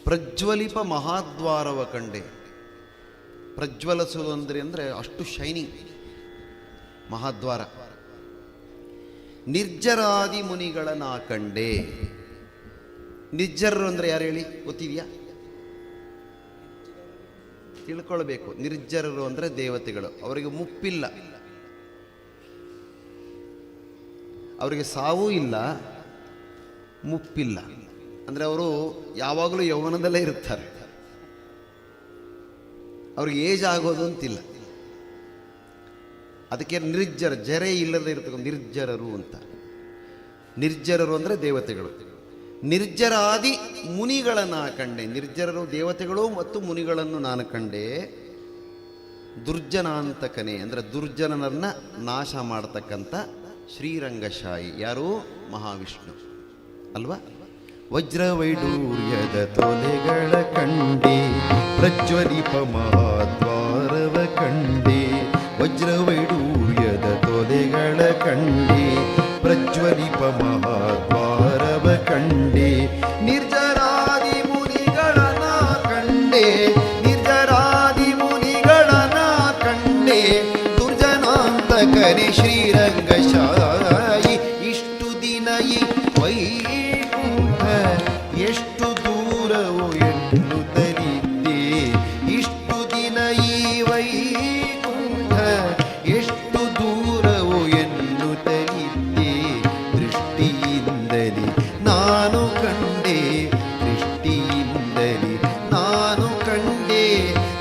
ಪ್ರಜ್ವಲಿಪ ಮಹಾದ್ವಾರವ ಕಂಡೆ. ಪ್ರಜ್ವಲಿಸುವುದು ಅಂದರೆ ಅಷ್ಟು ಶೈನಿಂಗ್ ಮಹಾದ್ವಾರ. ನಿರ್ಜರಾದಿ ಮುನಿಗಳನ್ನ ಕಂಡೆ. ನಿರ್ಜರರು ಅಂದರೆ ಯಾರು ಹೇಳಿ, ಗೊತ್ತಿದೆಯಾ? ತಿಳ್ಕೊಳ್ಬೇಕು. ನಿರ್ಜರರು ಅಂದರೆ ದೇವತೆಗಳು. ಅವರಿಗೆ ಮುಪ್ಪಿಲ್ಲ, ಅವರಿಗೆ ಸಾವೂ ಇಲ್ಲ, ಮುಪ್ಪಿಲ್ಲ. ಅಂದರೆ ಅವರು ಯಾವಾಗಲೂ ಯೌವನದಲ್ಲೇ ಇರ್ತಾರೆ. ಅವ್ರಿಗೆ ಏಜ್ ಆಗೋದು ಅಂತಿಲ್ಲ. ಅದಕ್ಕೆ ನಿರ್ಜರ, ಜರೆ ಇಲ್ಲದೆ ಇರ್ತಕ್ಕ ನಿರ್ಜರರು ಅಂತ. ನಿರ್ಜರರು ಅಂದರೆ ದೇವತೆಗಳು. ನಿರ್ಜರಾದಿ ಮುನಿಗಳನ್ನು ಕಂಡೆ. ನಿರ್ಜರರು ದೇವತೆಗಳು ಮತ್ತು ಮುನಿಗಳನ್ನು ನಾನು ಕಂಡೆ. ದುರ್ಜನಾಂತಕನೇ ಅಂದರೆ ದುರ್ಜನರನ್ನ ನಾಶ ಮಾಡತಕ್ಕಂಥ ಶ್ರೀರಂಗಶಾಯಿ ಯಾರು? ಮಹಾವಿಷ್ಣು ಅಲ್ವಾ? ವಜ್ರವೈಡೂರ್ಯದ ತೊಲೆಗಳ ಕಂಡೆ, ಪ್ರಜ್ವಲಿಪ ಮಹಾದ್ವಾರವ ಕಂಡೆ. ವಜ್ರವೈಡೂರ್ಯದ ತೊಲೆಗಳ ಕಂಡೆ, ಪ್ರಜ್ವಲಿಪ ಮಹಾದ್ವಾರವ ಕಂಡೆ. ನಿರ್ಜರಾದಿ ಮುನಿಗಳನ ಕಂಡೆ, ನಿರ್ಜರಾದಿ ಮುನಿಗಳನ ಕಂಡೆ. ದುರ್ಜನಾಂತಕನೇ ಶ್ರೀರಂಗಶಾಯಿ. ಇಷ್ಟು ದಿನ ಈ ವೈಕುಂಠ ಎಷ್ಟು ದೂರವು ಎನ್ನುತ್ತಲಿದ್ದೆ. ಇಷ್ಟು ದಿನ ಈ ವೈಕುಂಠ ಎಷ್ಟು ದೂರವು ಎನ್ನುತ್ತಲಿದ್ದೆ. ದೃಷ್ಟಿಯಿಂದಲೇ ನಾನು ಕಂಡೆ, ದೃಷ್ಟಿಯಿಂದಲೇ ನಾನು ಕಂಡೆ.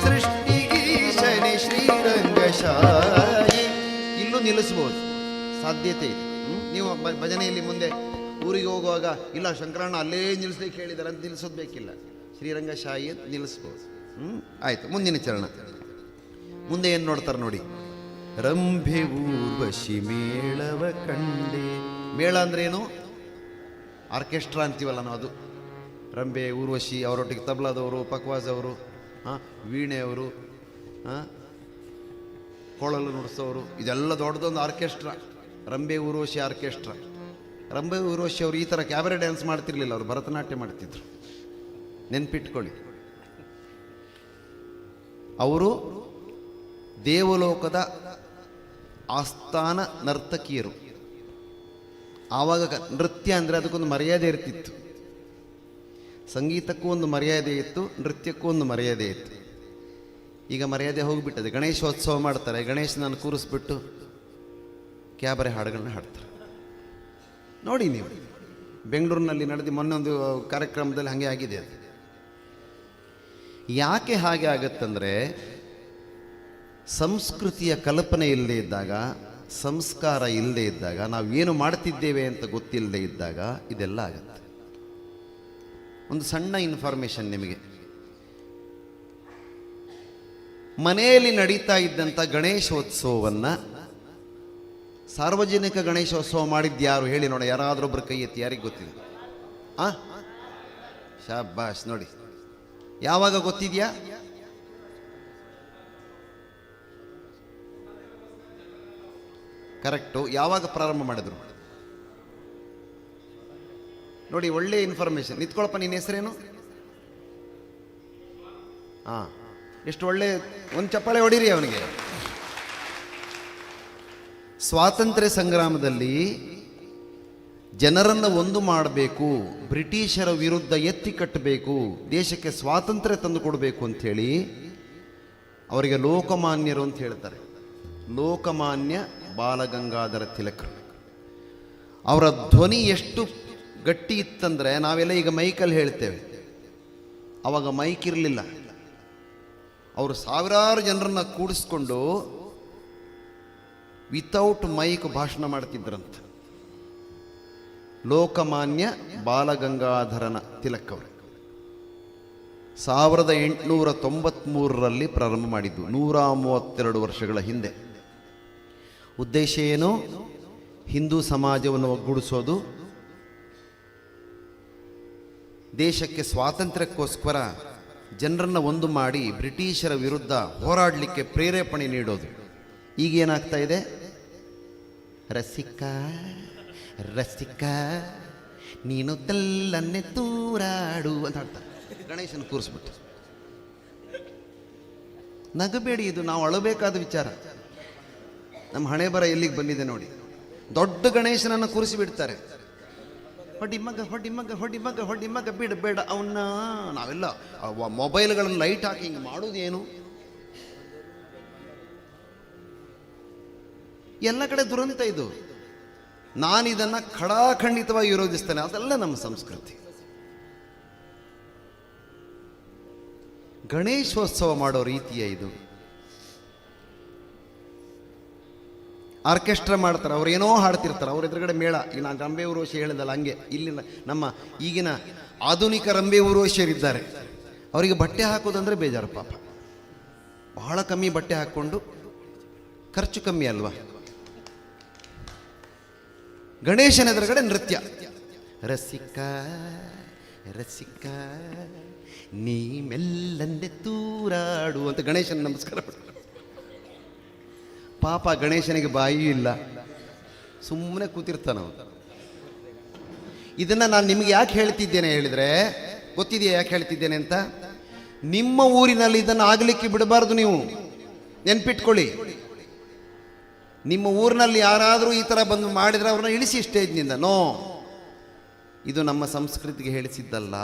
ಸೃಷ್ಟಿಗೀಶನೆ ಶ್ರೀರಂಗಶಾಯಿ. ಇಲ್ಲೂ ನಿಲ್ಲಿಸ್ಬೋದು, ಸಾಧ್ಯತೆ ಇದೆ. ನೀವು ಭಜನೆಯಲ್ಲಿ ಮುಂದೆ ಊರಿಗೆ ಹೋಗುವಾಗ ಇಲ್ಲ ಶಂಕರಣ್ಣ ಅಲ್ಲೇ ನಿಲ್ಲಿಸ್ಲಿಕ್ಕೆ ಹೇಳಿದ್ದಾರೆ ಅಂತ ನಿಲ್ಲಿಸೋದು ಬೇಕಿಲ್ಲ. ಶ್ರೀರಂಗಶಾಯಿ ಅಂತ ನಿಲ್ಲಿಸ್ಬೋದು. ಆಯಿತು, ಮುಂದಿನ ಚರಣ. ಮುಂದೆ ಏನು ನೋಡ್ತಾರೆ ನೋಡಿ. ರಂಭೆ ಊರ್ವಶಿ ಮೇಳವ ಕಂಡೆ. ಮೇಳ ಅಂದ್ರೇನು? ಆರ್ಕೆಸ್ಟ್ರಾ ಅಂತೀವಲ್ಲ ನಾವು, ಅದು ರಂಭೆ ಊರ್ವಶಿ. ಅವರೊಟ್ಟಿಗೆ ತಬ್ಲಾದವರು, ಪಕ್ವಾಜ್ ಅವರು, ವೀಣೆಯವರು, ಕೊಳಲು ನುಡಿಸೋರು, ಇದೆಲ್ಲ ದೊಡ್ಡದೊಂದು ಆರ್ಕೆಸ್ಟ್ರಾ. ರಂಭೆ ಊರ್ವಶಿ ಆರ್ಕೆಸ್ಟ್ರಾ. ರಂಭೆ ಊರ್ವಶಿ ಅವರು ಈ ಥರ ಕ್ಯಾಬರೆ ಡ್ಯಾನ್ಸ್ ಮಾಡ್ತಿರ್ಲಿಲ್ಲ, ಅವರು ಭರತನಾಟ್ಯ ಮಾಡ್ತಿದ್ರು. ನೆನ್ಪಿಟ್ಕೊಳ್ಳಿ. ಅವರು ದೇವಲೋಕದ ಆಸ್ಥಾನ ನರ್ತಕಿಯರು. ಆವಾಗ ನೃತ್ಯ ಅಂದರೆ ಅದಕ್ಕೊಂದು ಮರ್ಯಾದೆ ಇರ್ತಿತ್ತು. ಸಂಗೀತಕ್ಕೂ ಒಂದು ಮರ್ಯಾದೆ ಇತ್ತು, ನೃತ್ಯಕ್ಕೂ ಒಂದು ಮರ್ಯಾದೆ ಇತ್ತು. ಈಗ ಮರ್ಯಾದೆ ಹೋಗಿಬಿಟ್ಟದೆ. ಗಣೇಶೋತ್ಸವ ಮಾಡ್ತಾರೆ, ಗಣೇಶನನ್ನು ಕೂರಿಸ್ಬಿಟ್ಟು ಕ್ಯಾಬರೆ ಹಾಡುಗಳನ್ನ ಹಾಡ್ತಾರೆ. ನೋಡಿ ನೀವು, ಬೆಂಗಳೂರಿನಲ್ಲಿ ನಡೆದು ಮೊನ್ನೊಂದು ಕಾರ್ಯಕ್ರಮದಲ್ಲಿ ಹಾಗೆ ಆಗಿದೆ. ಅದು ಯಾಕೆ ಹಾಗೆ ಆಗತ್ತಂದರೆ, ಸಂಸ್ಕೃತಿಯ ಕಲ್ಪನೆ ಇಲ್ಲದೆ ಇದ್ದಾಗ, ಸಂಸ್ಕಾರ ಇಲ್ಲದೆ ಇದ್ದಾಗ, ನಾವೇನು ಮಾಡ್ತಿದ್ದೇವೆ ಅಂತ ಗೊತ್ತಿಲ್ಲದೆ ಇದ್ದಾಗ ಇದೆಲ್ಲ ಆಗತ್ತೆ. ಒಂದು ಸಣ್ಣ ಇನ್ಫಾರ್ಮೇಷನ್ ನಿಮಗೆ. ಮನೆಯಲ್ಲಿ ನಡೀತಾ ಇದ್ದಂಥ ಗಣೇಶೋತ್ಸವವನ್ನು ಸಾರ್ವಜನಿಕ ಗಣೇಶೋತ್ಸವ ಮಾಡಿದ್ಯಾರು ಹೇಳಿ ನೋಡ. ಯಾರಾದ್ರೊಬ್ಬರು ಕೈ ಎತ್ತಿ, ಯಾರಿಗೆ ಗೊತ್ತಿದೆ? ಶಾಬಾಷ್. ನೋಡಿ, ಯಾವಾಗ ಗೊತ್ತಿದೆಯಾ? ಕರೆಕ್ಟು. ಯಾವಾಗ ಪ್ರಾರಂಭ ಮಾಡಿದ್ರು ನೋಡಿ, ಒಳ್ಳೆ ಇನ್ಫಾರ್ಮೇಶನ್. ನಿಂತ್ಕೊಳಪ್ಪ, ನಿನ್ನ ಹೆಸರೇನು? ಎಷ್ಟು ಒಳ್ಳೆ, ಒಂದು ಚಪ್ಪಾಳೆ ಹೊಡೀರಿ ಅವನಿಗೆ. ಸ್ವಾತಂತ್ರ್ಯ ಸಂಗ್ರಾಮದಲ್ಲಿ ಜನರನ್ನು ಒಂದು ಮಾಡಬೇಕು, ಬ್ರಿಟಿಷರ ವಿರುದ್ಧ ಎತ್ತಿ ಕಟ್ಟಬೇಕು, ದೇಶಕ್ಕೆ ಸ್ವಾತಂತ್ರ್ಯ ತಂದು ಕೊಡಬೇಕು ಅಂಥೇಳಿ ಅವರಿಗೆ ಲೋಕಮಾನ್ಯರು ಅಂತ ಹೇಳ್ತಾರೆ. ಲೋಕಮಾನ್ಯ ಬಾಲಗಂಗಾಧರ ತಿಲಕರು. ಅವರ ಧ್ವನಿ ಎಷ್ಟು ಗಟ್ಟಿ ಇತ್ತಂದರೆ, ನಾವೆಲ್ಲ ಈಗ ಮೈಕಲ್ಲಿ ಹೇಳ್ತೇವೆ, ಆವಾಗ ಮೈಕ್ ಇರಲಿಲ್ಲ. ಅವರು ಸಾವಿರಾರು ಜನರನ್ನು ಕೂಡಿಸ್ಕೊಂಡು ವಿತೌಟ್ ಮೈಕ್ ಭಾಷಣ ಮಾಡ್ತಿದ್ರಂತೆ. ಲೋಕಮಾನ್ಯ ಬಾಲಗಂಗಾಧರನ ತಿಲಕ್ ಅವರು 1893ರಲ್ಲಿ ಪ್ರಾರಂಭ ಮಾಡಿದ್ದು, 132 ವರ್ಷಗಳ ಹಿಂದೆ. ಉದ್ದೇಶ ಏನು? ಹಿಂದೂ ಸಮಾಜವನ್ನು ಒಗ್ಗೂಡಿಸೋದು, ದೇಶಕ್ಕೆ ಸ್ವಾತಂತ್ರ್ಯಕ್ಕೋಸ್ಕರ ಜನರನ್ನು ಒಂದು ಮಾಡಿ ಬ್ರಿಟಿಷರ ವಿರುದ್ಧ ಹೋರಾಡಲಿಕ್ಕೆ ಪ್ರೇರೇಪಣೆ ನೀಡೋದು. ಈಗೇನಾಗ್ತಾ ಇದೆ? ರಸಿಕ ರಸಿಕ ನೀನು ತಲ್ಲನ್ನೇ ತೂರಾಡು ಅಂತ ಹೇಳ್ತಾರೆ. ಗಣೇಶನ ಕೂರಿಸ್ಬಿಟ್ಟು ನಗಬೇಡಿ, ಇದು ನಾವು ಅಳಬೇಕಾದ ವಿಚಾರ. ನಮ್ಮ ಹಣೆ ಬರ ಎಲ್ಲಿಗೆ ಬಂದಿದೆ ನೋಡಿ. ದೊಡ್ಡ ಗಣೇಶನನ್ನು ಕೂರಿಸಿಬಿಡ್ತಾರೆ. ಹೊಡಿ ಮಗ ಹೊಡಿ ಮಗ ಹೊಡಿ ಮಗ ಹೊಡಿ ಮಗ ಬಿಡಬೇಡ ಅವನ್ನ. ನಾವೆಲ್ಲ ಮೊಬೈಲ್ಗಳನ್ನು ಲೈಟ್ ಹಾಕಿ ಹಿಂಗೆ ಮಾಡೋದೇನು? ಎಲ್ಲ ಕಡೆ ದುರಂತ ಇದು. ನಾನಿದನ್ನು ಖಡಾಖಂಡಿತವಾಗಿ ವಿರೋಧಿಸ್ತೇನೆ. ಅದೆಲ್ಲ ನಮ್ಮ ಸಂಸ್ಕೃತಿ. ಗಣೇಶೋತ್ಸವ ಮಾಡೋ ರೀತಿಯ ಇದು. ಆರ್ಕೆಸ್ಟ್ರಾ ಮಾಡ್ತಾರೆ, ಅವ್ರು ಏನೋ ಹಾಡ್ತಿರ್ತಾರೆ, ಅವ್ರ ಎದುರುಗಡೆ ಮೇಳ. ಈಗ ನಾನು ರಂಬೆ ಊರ್ವಶಿ ಹೇಳಿದಲ್ಲ, ಹಂಗೆ ಇಲ್ಲಿ ನಮ್ಮ ಈಗಿನ ಆಧುನಿಕ ರಂಬೆ ಊರ್ವಶಿಯರಿದ್ದಾರೆ. ಅವರಿಗೆ ಬಟ್ಟೆ ಹಾಕೋದಂದ್ರೆ ಬೇಜಾರು ಪಾಪ. ಬಹಳ ಕಮ್ಮಿ ಬಟ್ಟೆ ಹಾಕ್ಕೊಂಡು, ಖರ್ಚು ಕಮ್ಮಿ ಅಲ್ವಾ. ಗಣೇಶನ ಎದುರುಗಡೆ ನೃತ್ಯ. ರಸಿಕ ರಸಿಕ ನೀ ಮೆಲ್ಲಂದೆ ತೂರಾಡು ಅಂತ ಗಣೇಶನ ನಮಸ್ಕಾರ ಮಾಡ್ತಾರೆ. ಪಾಪ ಗಣೇಶನಿಗೆ ಬಾಯಿ ಇಲ್ಲ, ಸುಮ್ಮನೆ ಕೂತಿರ್ತಾನವ. ಇದನ್ನು ನಾನು ನಿಮಗೆ ಯಾಕೆ ಹೇಳ್ತಿದ್ದೇನೆ ಹೇಳಿದರೆ, ಗೊತ್ತಿದೆಯಾ ಯಾಕೆ ಹೇಳ್ತಿದ್ದೇನೆ ಅಂತ? ನಿಮ್ಮ ಊರಿನಲ್ಲಿ ಇದನ್ನು ಆಗಲಿಕ್ಕೆ ಬಿಡಬಾರ್ದು. ನೀವು ನೆನ್ಪಿಟ್ಕೊಳ್ಳಿ, ನಿಮ್ಮ ಊರಿನಲ್ಲಿ ಯಾರಾದರೂ ಈ ಥರ ಬಂದು ಮಾಡಿದರೆ ಅವ್ರನ್ನ ಇಳಿಸಿ ಸ್ಟೇಜ್ನಿಂದ. ನೋ, ಇದು ನಮ್ಮ ಸಂಸ್ಕೃತಿಗೆ ಹೇಳಿಸಿದ್ದಲ್ಲ,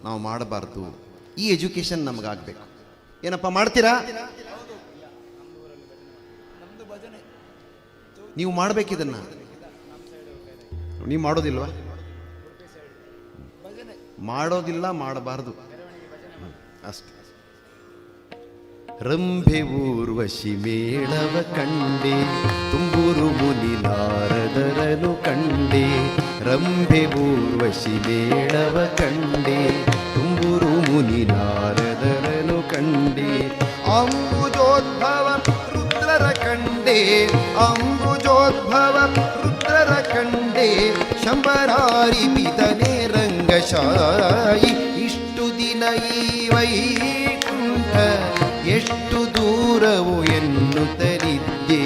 ನಾವು ಮಾಡಬಾರ್ದು. ಈ ಎಜುಕೇಷನ್ ನಮಗಾಗಬೇಕು. ಏನಪ್ಪ ಮಾಡ್ತೀರಾ? ನೀವು ಮಾಡಬೇಕಿದನ್ನು. ನೀವು ಮಾಡೋದಿಲ್ವಾ? ಮಾಡೋದಿಲ್ಲ, ಮಾಡಬಾರ್ದು ಅಷ್ಟೇ. ರಂಭೆ ಊರ್ವಶಿ ಮೇಳವ ಕಂಡೆ, ತುಂಬೂರು ಮುನಿ ನಾರದರನು ಕಂಡೆ. ರಂಭೆ ಊರ್ವಶಿ ಮೇಳವ ಕಂಡೆ, ತುಂಬೂರು ಮುನಿ ನಾರದರನು ಕಂಡೆ. ಅಂಬುಜೋದ್ಭವ ರುದ್ರರ ಕಂಡೆ, ಅಂಬುಜೋದ್ಭವ ರುದ್ರರ ಕಂಡೆ. ಶಂಬರಾರಿ ಪಿತನೆ ರಂಗಶಾಯಿ, ಇಷ್ಟು ದಿನ ಈ ವೈಕುಂಠ ಎಷ್ಟು ದೂರವು ಎನ್ನುತ್ತಲಿದ್ದೆ.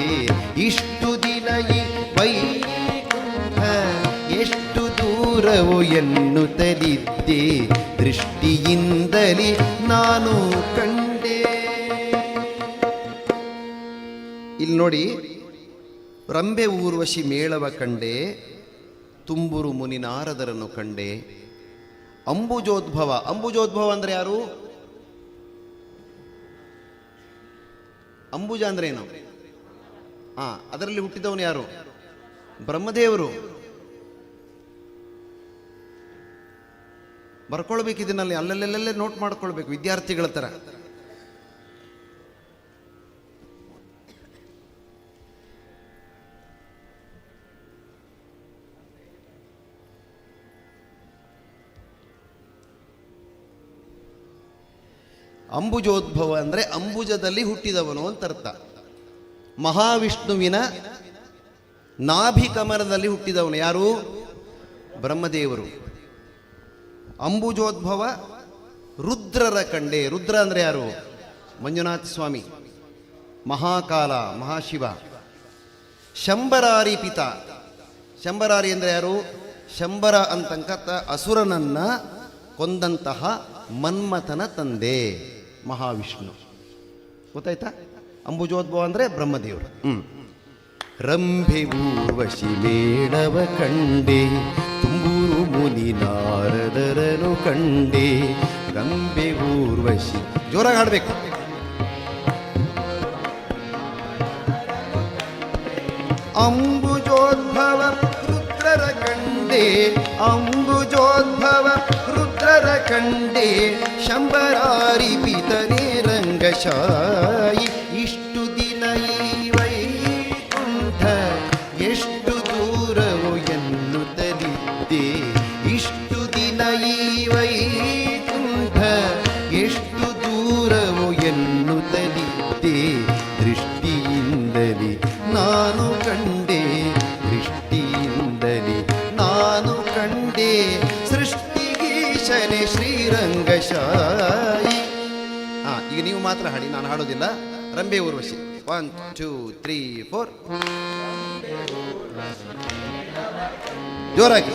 ಇಷ್ಟು ದಿನ ಈ ವೈಕುಂಠ ಎಷ್ಟು ದೂರವು ಎನ್ನುತ್ತಲಿದ್ದೆ. ದೃಷ್ಟಿಯಿಂದಲೇ ನಾನು ಕಂಡೆ. ಇಲ್ಲಿ ನೋಡಿ, ರಂಬೆ ಊರ್ವಶಿ ಮೇಳವ ಕಂಡೆ, ತುಂಬೂರು ಮುನಿ ನಾರದರನ್ನು ಕಂಡೆ. ಅಂಬುಜೋದ್ಭವ. ಅಂಬುಜೋದ್ಭವ ಅಂದ್ರೆ ಯಾರು? ಅಂಬುಜ ಅಂದ್ರೆ ಏನು? ಅದರಲ್ಲಿ ಹುಟ್ಟಿದವನು ಯಾರು? ಬ್ರಹ್ಮದೇವರು. ಬರ್ಕೊಳ್ಬೇಕು ಇದನ್ನಲ್ಲಿ, ಅಲ್ಲಲ್ಲೇ ನೋಟ್ ಮಾಡ್ಕೊಳ್ಬೇಕು ವಿದ್ಯಾರ್ಥಿಗಳ ಥರ. ಅಂಬುಜೋದ್ಭವ ಅಂದರೆ ಅಂಬುಜದಲ್ಲಿ ಹುಟ್ಟಿದವನು ಅಂತ ಅರ್ಥ. ಮಹಾವಿಷ್ಣುವಿನ ನಾಭಿ ಕಮಲದಲ್ಲಿ ಹುಟ್ಟಿದವನು ಯಾರು? ಬ್ರಹ್ಮದೇವರು. ಅಂಬುಜೋದ್ಭವ ರುದ್ರರ ಕಂಡೆ. ರುದ್ರ ಅಂದರೆ ಯಾರು? ಮಂಜುನಾಥ ಸ್ವಾಮಿ, ಮಹಾಕಾಲ, ಮಹಾಶಿವ. ಶಂಬರಾರಿ ಪಿತ. ಶಂಬರಾರಿ ಅಂದರೆ ಯಾರು? ಶಂಬರ ಅಂತಂಕತ್ತ ಅಸುರನನ್ನ ಕೊಂದಂತಹ ಮನ್ಮಥನ ತಂದೆ ಮಹಾವಿಷ್ಣು. ಗೊತ್ತಾಯ್ತಾ? ಅಂಬುಜೋದ್ಭವ ಅಂದರೆ ಬ್ರಹ್ಮದೇವರು. ರಂಭೆ ಊರ್ವಶಿ ಮೇಳವ ಕಂಡೆ, ತುಂಬೂರು ಮುನಿ ನಾರದರನು ಕಂಡೆ. ರಂಭೆ ಊರ್ವಶಿ, ಜೋರಾಗಿ ಹಾಡಬೇಕು. ಅಂಬುಜೋದ್ಭವ ರುದ್ರರ ಕಂಡೆ, ಅಂಬುಜೋದ್ಭವ ರುದ್ರರ ಕಂಡೆ. ಶಂಬರಾರಿ ಪಿತನೇ ರಂಗಶಾಯಿ, ಇಷ್ಟು ದಿನ ಈ ವೈಕುಂಠ ಎಷ್ಟು ದೂರವು ಎನ್ನುತ್ತಲಿದ್ದೆ. ಇಷ್ಟು ದಿನ ಈ ವೈಕುಂಠ ಎಷ್ಟು ದೂರವು ಎನ್ನುತ್ತಲಿದ್ದೆ. ದೃಷ್ಟಿಯಿಂದಲೇ ನಾನು ಕಂಡೆ, ದೃಷ್ಟಿಯಿಂದಲೇ ನಾನು ಕಂಡೆ. ಸೃಷ್ಟಿಗೀಶನೆ ಶ್ರೀರಂಗಶಾಯಿ. ಈಗ ನೀವು ಮಾತ್ರ ಹಾಡಿ, ನಾನು ಹಾಡೋದಿಲ್ಲ. ರಂಭೆ ಊರ್ವಶಿ. 1 2 3 4 ಜೋರಾಗಿ.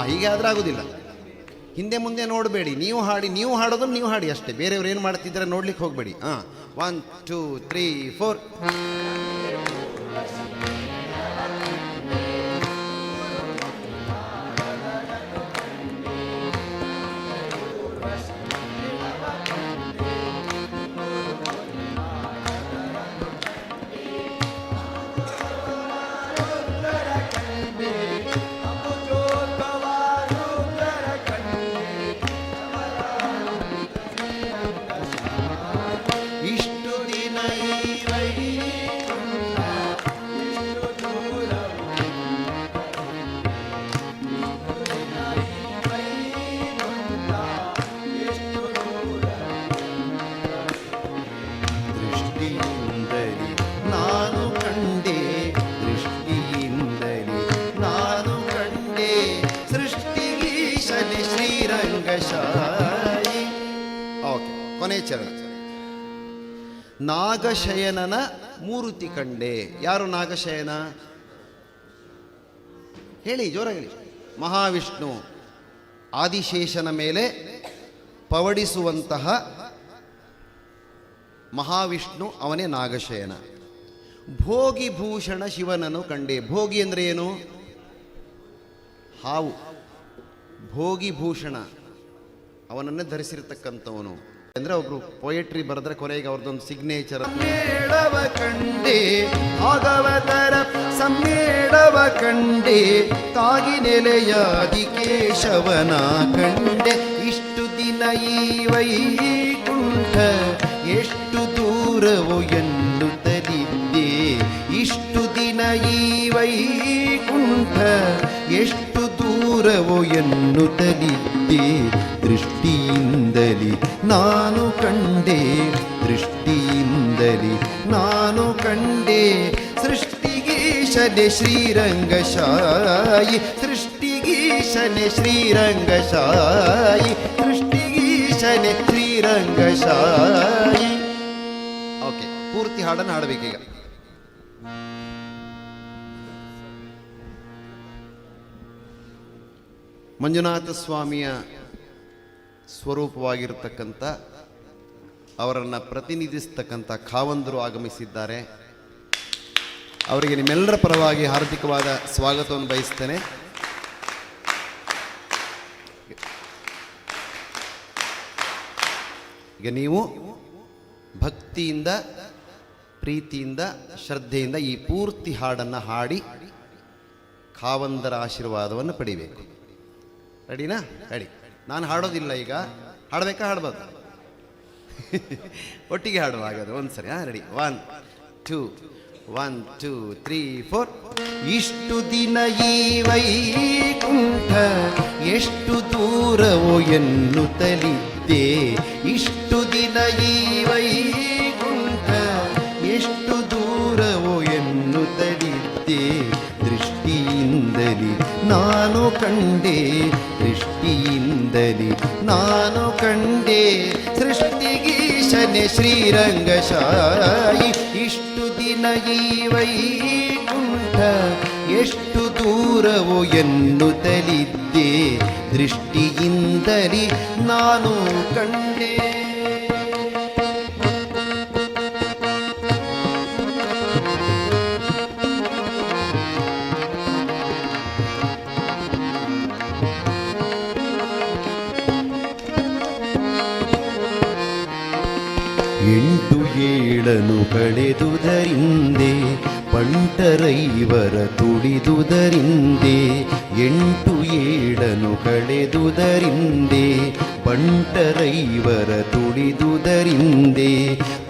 ಹೀಗೆ ಆದ್ರೆ ಆಗುದಿಲ್ಲ. ಹಿಂದೆ ಮುಂದೆ ನೋಡಬೇಡಿ, ನೀವು ಹಾಡಿ, ನೀವು ಹಾಡೋದನ್ನು ನೀವು ಹಾಡಿ ಅಷ್ಟೇ. ಬೇರೆಯವ್ರು ಏನು ಮಾಡ್ತಿದ್ದಾರೆ ನೋಡ್ಲಿಕ್ಕೆ ಹೋಗಬೇಡಿ. 1 2 3 4 ರಂಗಶಾಯಿ. ಓಕೆ, ಕೊನೆ ಚರಣ. ನಾಗಶಯನನ ಮೂರ್ತಿ ಕಂಡೆ. ಯಾರು ನಾಗಶಯನ? ಹೇಳಿ, ಜೋರಾಗಿ ಹೇಳಿ. ಮಹಾವಿಷ್ಣು ಆದಿಶೇಷನ ಮೇಲೆ ಪವಡಿಸುವಂತಹ ಮಹಾವಿಷ್ಣು, ಅವನೇ ನಾಗಶಯನ. ಭೋಗಿಭೂಷಣ ಶಿವನನ್ನು ಕಂಡೆ. ಭೋಗಿ ಅಂದರೆ ಏನು? ಹಾವು. ಭೋಗಿಭೂಷಣ ಅವನನ್ನೇ ಧರಿಸಿರ್ತಕ್ಕಂಥವನು. ಅಂದ್ರೆ ಒಬ್ರು ಪೊಯೆಟ್ರಿ ಬರೆದ್ರೆ ಕೊನೆಗೆ ಅವ್ರದ್ದೊಂದು ಸಿಗ್ನೇಚರ್. ಮೇಳವ ಕಂಡೆ ಭಾಗವತರ ಸಮ್ಮೇಳವ ಕಂಡೆ, ತಾಗಿ ನೆಲೆಯಾದಿ ಕೇಶವನ ಕಂಡೆ. ಇಷ್ಟು ದಿನ ಈ ವೈಕುಂಠ ಎಷ್ಟು ದೂರವು ಎನ್ನುತ್ತಲಿದ್ದೆ. ಇಷ್ಟು ದಿನ ಈ ವೈಕುಂಠ ಎಷ್ಟು ದೂರವು ಎನ್ನುತ್ತಲಿದ್ದೆ. ದೃಷ್ಟಿಯಿಂದಲೇ ನಾನು ಕಂಡೆ, ದೃಷ್ಟಿಯಿಂದಲೇ ನಾನು ಕಂಡೆ. ಸೃಷ್ಟಿಗೀಶನೆ ಶ್ರೀರಂಗಶಾಯಿ, ಸೃಷ್ಟಿಗೀಶನೆ ಶ್ರೀರಂಗಶಾಯಿ, ಸೃಷ್ಟಿಗೀಶನೆ ಶ್ರೀರಂಗಶಾಯಿ. ಓಕೆ, ಪೂರ್ತಿ ಹಾಡನ್ನು ಹಾಡಬೇಕೀಗ. ಮಂಜುನಾಥ ಸ್ವಾಮಿಯ ಸ್ವರೂಪವಾಗಿರ್ತಕ್ಕಂಥ, ಅವರನ್ನು ಪ್ರತಿನಿಧಿಸ್ತಕ್ಕಂಥ ಖಾವಂದರು ಆಗಮಿಸಿದ್ದಾರೆ. ಅವರಿಗೆ ನಿಮ್ಮೆಲ್ಲರ ಪರವಾಗಿ ಹಾರ್ದಿಕವಾದ ಸ್ವಾಗತವನ್ನು ಬಯಸ್ತೇನೆ. ಈಗ ನೀವು ಭಕ್ತಿಯಿಂದ, ಪ್ರೀತಿಯಿಂದ, ಶ್ರದ್ಧೆಯಿಂದ ಈ ಪೂರ್ತಿ ಹಾಡನ್ನು ಹಾಡಿ ಖಾವಂದರ ಆಶೀರ್ವಾದವನ್ನು ಪಡಿಬೇಕು. ರೆಡಿನಾ? ರೆಡಿ. ನಾನು ಹಾಡೋದಿಲ್ಲ ಈಗ. ಹಾಡಬೇಕಾ? ಹಾಡ್ಬೋದು. ಒಟ್ಟಿಗೆ ಹಾಡುವ ಹಾಗಾದ್ರೆ ಒಂದ್ಸರಿ. ರೆಡಿ? 1 2 1 2 3 4. ಇಷ್ಟು ದಿನ ಈ ವೈಕುಂಠ ಎಷ್ಟು ದೂರವೋ ಎನ್ನುತ್ತಲಿದ್ದೆ. ಇಷ್ಟು ದಿನ ಈ ವೈಕುಂಠ ಎಷ್ಟು ದೂರವೋ ಎನ್ನುತ್ತಲಿದ್ದೆ. ದೃಷ್ಟಿಯಿಂದಲೇ ನಾನು ಕಂಡೆ, ದೃಷ್ಟಿಯಿಂದಲೇ ನಾನು ಕಂಡೆ. ಸೃಷ್ಟಿಗೀಶನೆ ಶ್ರೀರಂಗಶಾಯಿ. ಇಷ್ಟು ದಿನ ಈ ವೈಕುಂಠ ಎಷ್ಟು ದೂರವೋ ಎನ್ನುತ್ತಲಿದ್ದೆ. ದೃಷ್ಟಿಯಿಂದಲೇ ನಾನು ಕಂಡೆ. ಏಳನು ಕಳೆದುದರಿಂದೆ ಬಂಟರೈವರ ತುಳಿದುದರಿಂದೆ 8 ಏಳನು ಕಳೆದುದರಿಂದೆ ಬಂಟರೈವರ ತುಳಿದುದರಿಂದೆ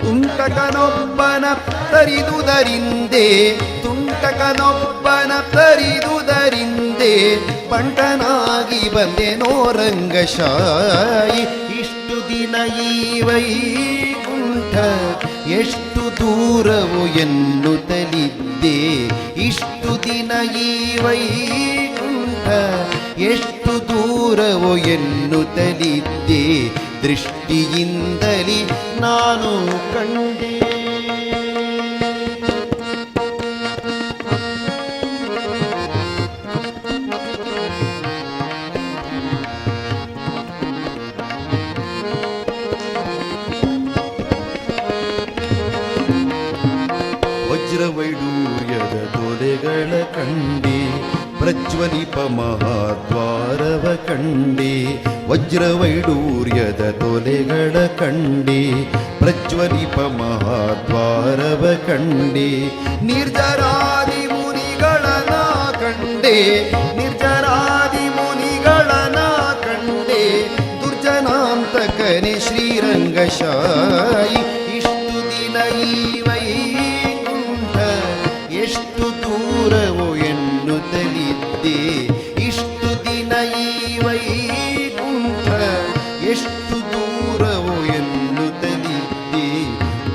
ತುಂಟಕನೊಬ್ಬನ ತರಿದುದರಿಂದೆ ತುಂಟಕನೊಬ್ಬನ ತರಿದುದರಿಂದೆ ಬಂಟನಾಗಿ ಬಂದೆನೋ ರಂಗಶಾಯಿ ಇಷ್ಟು ದಿನ ಈ ವೈಕುಂಠ ಎಷ್ಟು ದೂರವು ಎನ್ನುತ್ತಲಿದ್ದೆ ಇಷ್ಟು ದಿನ ಈ ವೈಕುಂಠ ಎಷ್ಟು ದೂರವು ಎನ್ನುತ್ತಲಿದ್ದೆ ದೃಷ್ಟಿಯಿಂದಲೇ ನಾನು ಕಂಡೆ ವಜ್ರವೈಡೂರ್ಯದ ತೊಲೆಗಳ ಕಂಡೆ ಪ್ರಜ್ವಲಿಪ ಮಹಾದ್ವಾರವ ಕಂಡೆ ವಜ್ರವೈಡೂರ್ಯದ ತೊಲೆಗಳ ಕಂಡೆ ಪ್ರಜ್ವಲಿಪ ಮಹಾದ್ವಾರವ ಕಂಡೆ ನಿರ್ಜರಾದಿ ಮುನಿಗಳನ ಕಂಡೆ ನಿರ್ಜರಾದಿ ಮುನಿಗಳನ ಕಂಡೆ ದುರ್ಜನಾಂತಕನೆ ಶ್ರೀರಂಗಶಾಯಿ ಇಷ್ಟು ದಿನ ಈ ವೈಕುಂಠ ಎಷ್ಟು ದೂರವು ಎನ್ನುತ್ತಲಿದ್ದೆ ಇಷ್ಟು ದಿನ ಈ ವೈಕುಂಠ ಎಷ್ಟು ದೂರವು ಎನ್ನುತ್ತಲಿದ್ದೆ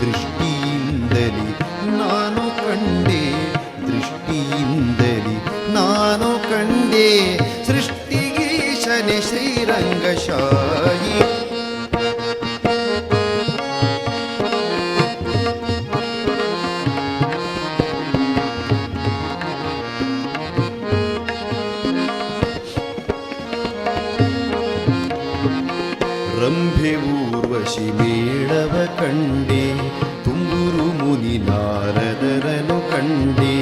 ದೃಷ್ಟಿಯಿಂದಲೇ ನಾನು ಕಂಡೆ ದೃಷ್ಟಿಯಿಂದಲೇ ನಾನು ಕಂಡೆ ಸೃಷ್ಟಿಗೀಶನೆ ಶ್ರೀರಂಗಶಾಯಿ ರಂಭೆ ಊರ್ವಶಿ ಮೇಳವ ಕಂಡೆ ತುಂಬುರು ಮುನಿ ನಾರದರನು ಕಂಡೆ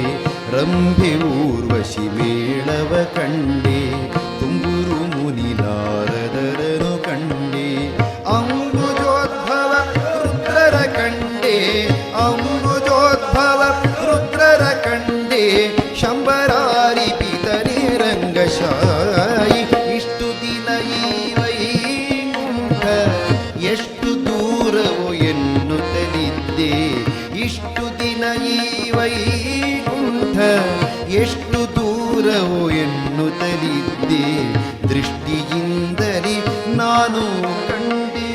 ರಂಭೆ ಊರ್ವಶಿ ಮೇಳವ ಕಂಡೆ ತುಂಬುರು ಮುನಿ ನಾರದರನು ಕಂಡೆ ಅಂಬುಜೋದ್ಭವ ರುದ್ರರ ಕಂಡೆ ಅಂಬುಜೋದ್ಭವ ರುದ್ರರ ಕಂಡೆ ಶಂಬರಾರಿ ಪಿತನೇ ರಂಗಶಾಯಿ ಇಷ್ಟು ದಿನ ಈ ಎಷ್ಟು ದೂರವು ಎನ್ನುತ್ತಲಿದ್ದೆ ಇಷ್ಟು ದಿನ ಈ ವೈಕುಂಠ ಎಷ್ಟು ದೂರವು ಎನ್ನುತ್ತಲಿದ್ದೆ ದೃಷ್ಟಿಯಿಂದಲೇ ನಾನು ಕಂಡೆ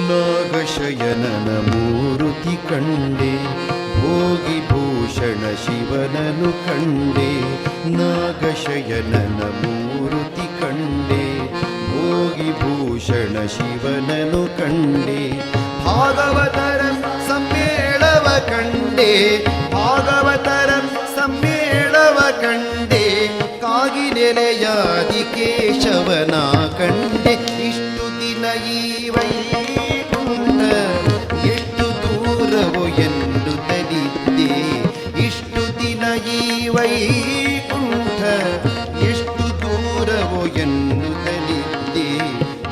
ನಾಗಶಯನನ ಮೂರುತಿ ಕಂಡೆ ಭೋಗಿ ಭೂಷಣ ಶಿವನನು ಕಂಡೆ ನಾಗಶಯನನ ಮೂರುತಿ ಕಂಡೆ ಭೋಗಿ ಭೂಷಣ ಶಿವನನು ಕಂಡೆ ಭಾಗವತರ ಸಮ್ಮೇಳವ ಕಂಡೆ ಭಾಗವತರ ಸಮ್ಮೇಳವ ಕಂಡೆ ಕಾಗಿನೆಲೆಯಾದಿ ಕೇಶವನ ಕಂಡೆ ಇಷ್ಟು ದಿನ ಈ ವೈಕುಂಠ ಎಷ್ಟು ದೂರವು ಎನ್ನುತ್ತಲಿದ್ದೆ ಇಷ್ಟು ದಿನ ಈ ವೈಕುಂಠ ಎಷ್ಟು ದೂರವು ಎನ್ನುತ್ತಲಿದ್ದೆ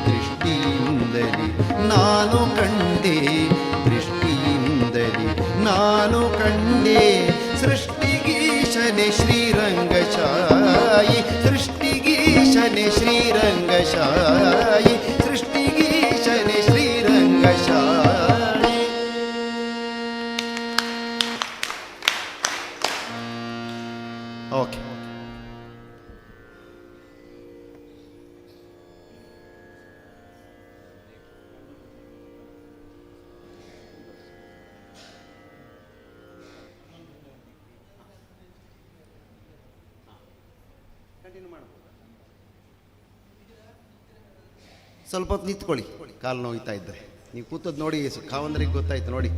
ದೃಷ್ಟಿಯಿಂದಲೇ ನಾನು ಕಂಡೆ ದೃಷ್ಟಿಯಿಂದಲೇ ನಾನು ಕಂಡೆ ಸೃಷ್ಟಿಗೀಶನೆ ಶ್ರೀರಂಗಶಾಯಿ ಸೃಷ್ಟಿಗೀಶನೆ ಶ್ರೀರಂಗಶಾಯಿ ಸೃಷ್ಟಿಗೀಶನೆ ಶ್ರೀರಂಗಶಾಯಿ ಓಕೆ ಸ್ವಲ್ಪ ಹೊತ್ತು ನಿಂತ್ಕೊಳ್ಳಿ ಕಾಲು ನೋಯ್ತಾ ಇದ್ದರೆ ನೀವು ಕೂತದ್ದು ನೋಡಿ ಕಾವಂದ್ರಿಗೆ ಗೊತ್ತಾಯ್ತು ನೋಡಿ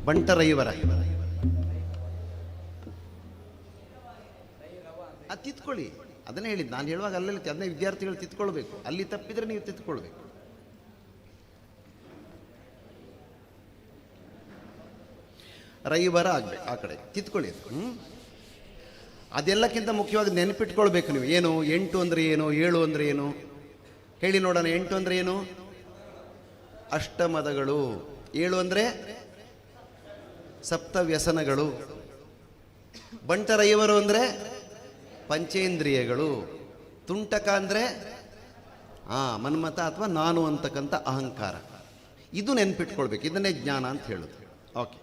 ಬಂಟರೈವರ ತಿತ್ಕೊಳ್ಳಿ ಅದನ್ನೇ ಹೇಳಿದ್ದು ನಾನು ಹೇಳುವಾಗ ಅಲ್ಲಲ್ಲಿ ಅದನ್ನೇ ವಿದ್ಯಾರ್ಥಿಗಳು ತಿದ್ಕೊಳ್ಬೇಕು. ಅಲ್ಲಿ ತಪ್ಪಿದರೆ ನೀವು ತಿದ್ಕೊಳ್ಬೇಕು. ರವಿವಾರ ಆಗಬೇಕು ಆ ಕಡೆ ತಿದ್ಕೊಳ್ಳಿ. ಅದೆಲ್ಲಕ್ಕಿಂತ ಮುಖ್ಯವಾಗಿ ನೆನಪಿಟ್ಕೊಳ್ಬೇಕು ನೀವು. ಏನು 8 ಅಂದರೆ ಏನು, 7 ಅಂದರೆ ಏನು ಹೇಳಿ ನೋಡೋಣ. 8 ಅಂದರೆ ಏನು? ಅಷ್ಟಮದಗಳು. 7 ಅಂದರೆ ಸಪ್ತ ವ್ಯಸನಗಳು. ಬಂಟರೈವರು ಅಂದರೆ ಪಂಚೇಂದ್ರಿಯಗಳು. ತುಂಟಕ ಅಂದರೆ ಮನ್ಮತ ಅಥವಾ ನಾನು ಅಂತಕ್ಕಂಥ ಅಹಂಕಾರ. ಇದು ನೆನ್ಪಿಟ್ಕೊಳ್ಬೇಕು. ಇದನ್ನೇ ಜ್ಞಾನ ಅಂತ ಹೇಳೋದು. ಓಕೆ,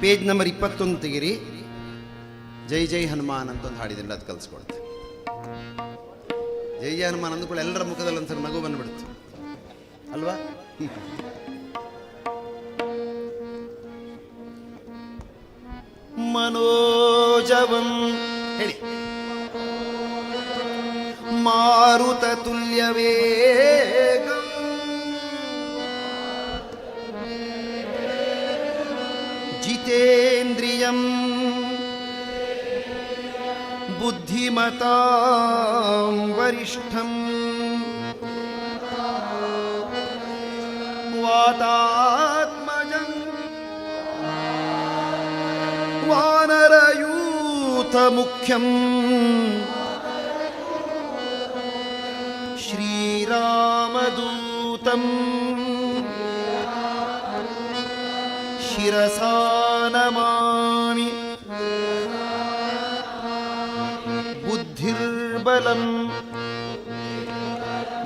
ಪೇಜ್ ನಂಬರ್ 21 ತೆಗಿರಿ. ಜೈ ಜೈ ಹನುಮಾನ್ ಅಂತ ಒಂದು ಹಾಡಿದ್ರೆ ಅದು ಕಲಿಸ್ಕೊಡ್ತೆ. ಜೈ ಜೈ ಹನುಮಾನ್ ಅಂದ್ಕೊಳ್ಳಿ ಎಲ್ಲರ ಮುಖದಲ್ಲಿ ಒಂದ್ಸಲ ನಗು ಬಂದ್ಬಿಡುತ್ತೆ ಅಲ್ವಾ? ಮನೋಜವಂ ಹೇಳಿ. ಮಾರುತ ತುಲ್ಯವೇಗಂ ಜಿತೇಂದ್ರಿಯಂ ಬುದ್ಧಿಮತಾಂ ವರಿಷ್ಠಂ ವಾತಾತ್ಮಜಂ ವಾನರಯೂಥ ಮುಖ್ಯಂ ಶ್ರೀರಾಮದೂತಂ ಶಿರಸಾ ನಮಾಮಿ. ಬುದ್ಧಿರ್ಬಲಂ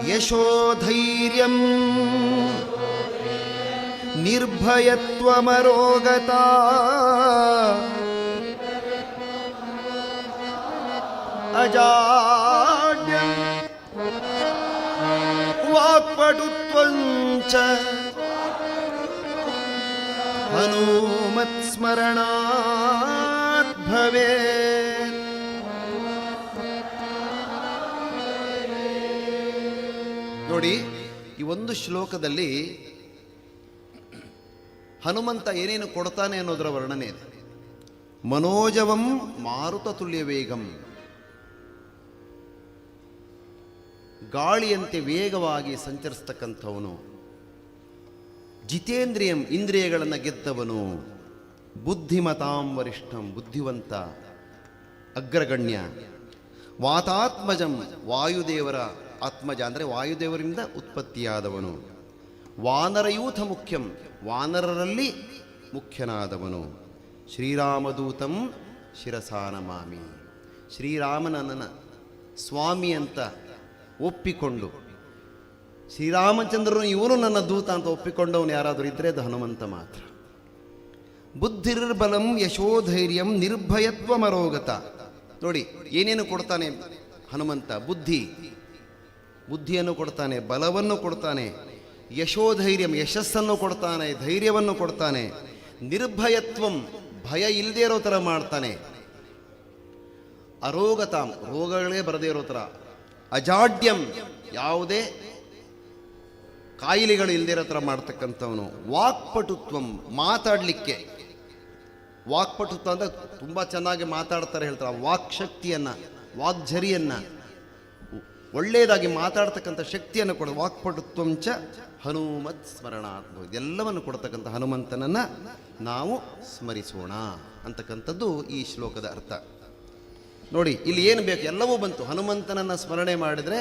ಯಶೋಧೈರ್ಯಂ ನಿರ್ಭಯತ್ವಮರೋಗತಾ ಅಜಾಡ್ಯಂ ವಾಕ್ಪಟುತ್ವಂಚ ಹನುಮತ್ಸ್ಮರಣಾತ್ ಭವೇತ್. ನೋಡಿ, ಈ ಒಂದು ಶ್ಲೋಕದಲ್ಲಿ ಹನುಮಂತ ಏನೇನು ಕೊಡ್ತಾನೆ ಅನ್ನೋದರ ವರ್ಣನೆ ಇದೆ. ಮನೋಜವಂ ಮಾರುತ ತುಲ್ಯ ವೇಗಂ, ಗಾಳಿಯಂತೆ ವೇಗವಾಗಿ ಸಂಚರಿಸ್ತಕ್ಕಂಥವನು. ಜಿತೇಂದ್ರಿಯಂ, ಇಂದ್ರಿಯಗಳನ್ನು ಗೆದ್ದವನು. ಬುದ್ಧಿಮತಾಂ ವರಿಷ್ಠಂ, ಬುದ್ಧಿವಂತ ಅಗ್ರಗಣ್ಯ. ವಾತಾತ್ಮಜಂ, ವಾಯುದೇವರ ಆತ್ಮಜ ಅಂದರೆ ವಾಯುದೇವರಿಂದ ಉತ್ಪತ್ತಿಯಾದವನು. ವಾನರಯೂಥ ಮುಖ್ಯಂ, ವಾನರರಲ್ಲಿ ಮುಖ್ಯನಾದವನು. ಶ್ರೀರಾಮದೂತಂ ಶಿರಸಾ ನಮಾಮಿ, ಶ್ರೀರಾಮನನ್ನ ಸ್ವಾಮಿ ಅಂತ ಒಪ್ಪಿಕೊಂಡು, ಶ್ರೀರಾಮಚಂದ್ರನು ಇವನು ನನ್ನ ದೂತ ಅಂತ ಒಪ್ಪಿಕೊಂಡವನು ಯಾರಾದರೂ ಇದ್ದರೆ ಅದು ಹನುಮಂತ ಮಾತ್ರ. ಬುದ್ಧಿರ್ಬಲಂ ಯಶೋಧೈರ್ಯಂ ನಿರ್ಭಯತ್ವಮರೋಗತ. ನೋಡಿ ಏನೇನು ಕೊಡ್ತಾನೆ ಹನುಮಂತ. ಬುದ್ಧಿಯನ್ನು ಕೊಡ್ತಾನೆ, ಬಲವನ್ನು ಕೊಡ್ತಾನೆ, ಯಶೋಧೈರ್ಯಂ ಯಶಸ್ಸನ್ನು ಕೊಡ್ತಾನೆ, ಧೈರ್ಯವನ್ನು ಕೊಡ್ತಾನೆ. ನಿರ್ಭಯತ್ವಂ, ಭಯ ಇಲ್ಲದೇ ಇರೋ ಥರ ಮಾಡ್ತಾನೆ. ಅರೋಗತಾಂ, ರೋಗಗಳೇ ಬರದೇ ಇರೋ ಥರ. ಅಜಾಡ್ಯಂ, ಯಾವುದೇ ಕಾಯಿಲೆಗಳು ಇಲ್ಲದೇ ಇರೋ ಥರ ಮಾಡ್ತಕ್ಕಂಥವನು. ವಾಕ್ಪಟುತ್ವಂ, ಮಾತಾಡಲಿಕ್ಕೆ. ವಾಕ್ಪಟುತ್ವ ಅಂದರೆ ತುಂಬ ಚೆನ್ನಾಗಿ ಮಾತಾಡ್ತಾರೆ ಹೇಳ್ತಾರೆ. ವಾಕ್ಶಕ್ತಿಯನ್ನು, ವಾಗ್ಝರಿಯನ್ನು, ಒಳ್ಳೆಯದಾಗಿ ಮಾತಾಡ್ತಕ್ಕಂಥ ಶಕ್ತಿಯನ್ನು ಕೊಡ. ವಾಕ್ಪಟುತ್ವಂಚ ಹನುಮತ್ ಸ್ಮರಣಾತ್, ಇದೆಲ್ಲವನ್ನು ಕೊಡ್ತಕ್ಕಂಥ ಹನುಮಂತನನ್ನು ನಾವು ಸ್ಮರಿಸೋಣ ಅಂತಕ್ಕಂಥದ್ದು ಈ ಶ್ಲೋಕದ ಅರ್ಥ. ನೋಡಿ ಇಲ್ಲಿ ಏನು ಬೇಕು ಎಲ್ಲವೂ ಬಂತು. ಹನುಮಂತನನ್ನು ಸ್ಮರಣೆ ಮಾಡಿದರೆ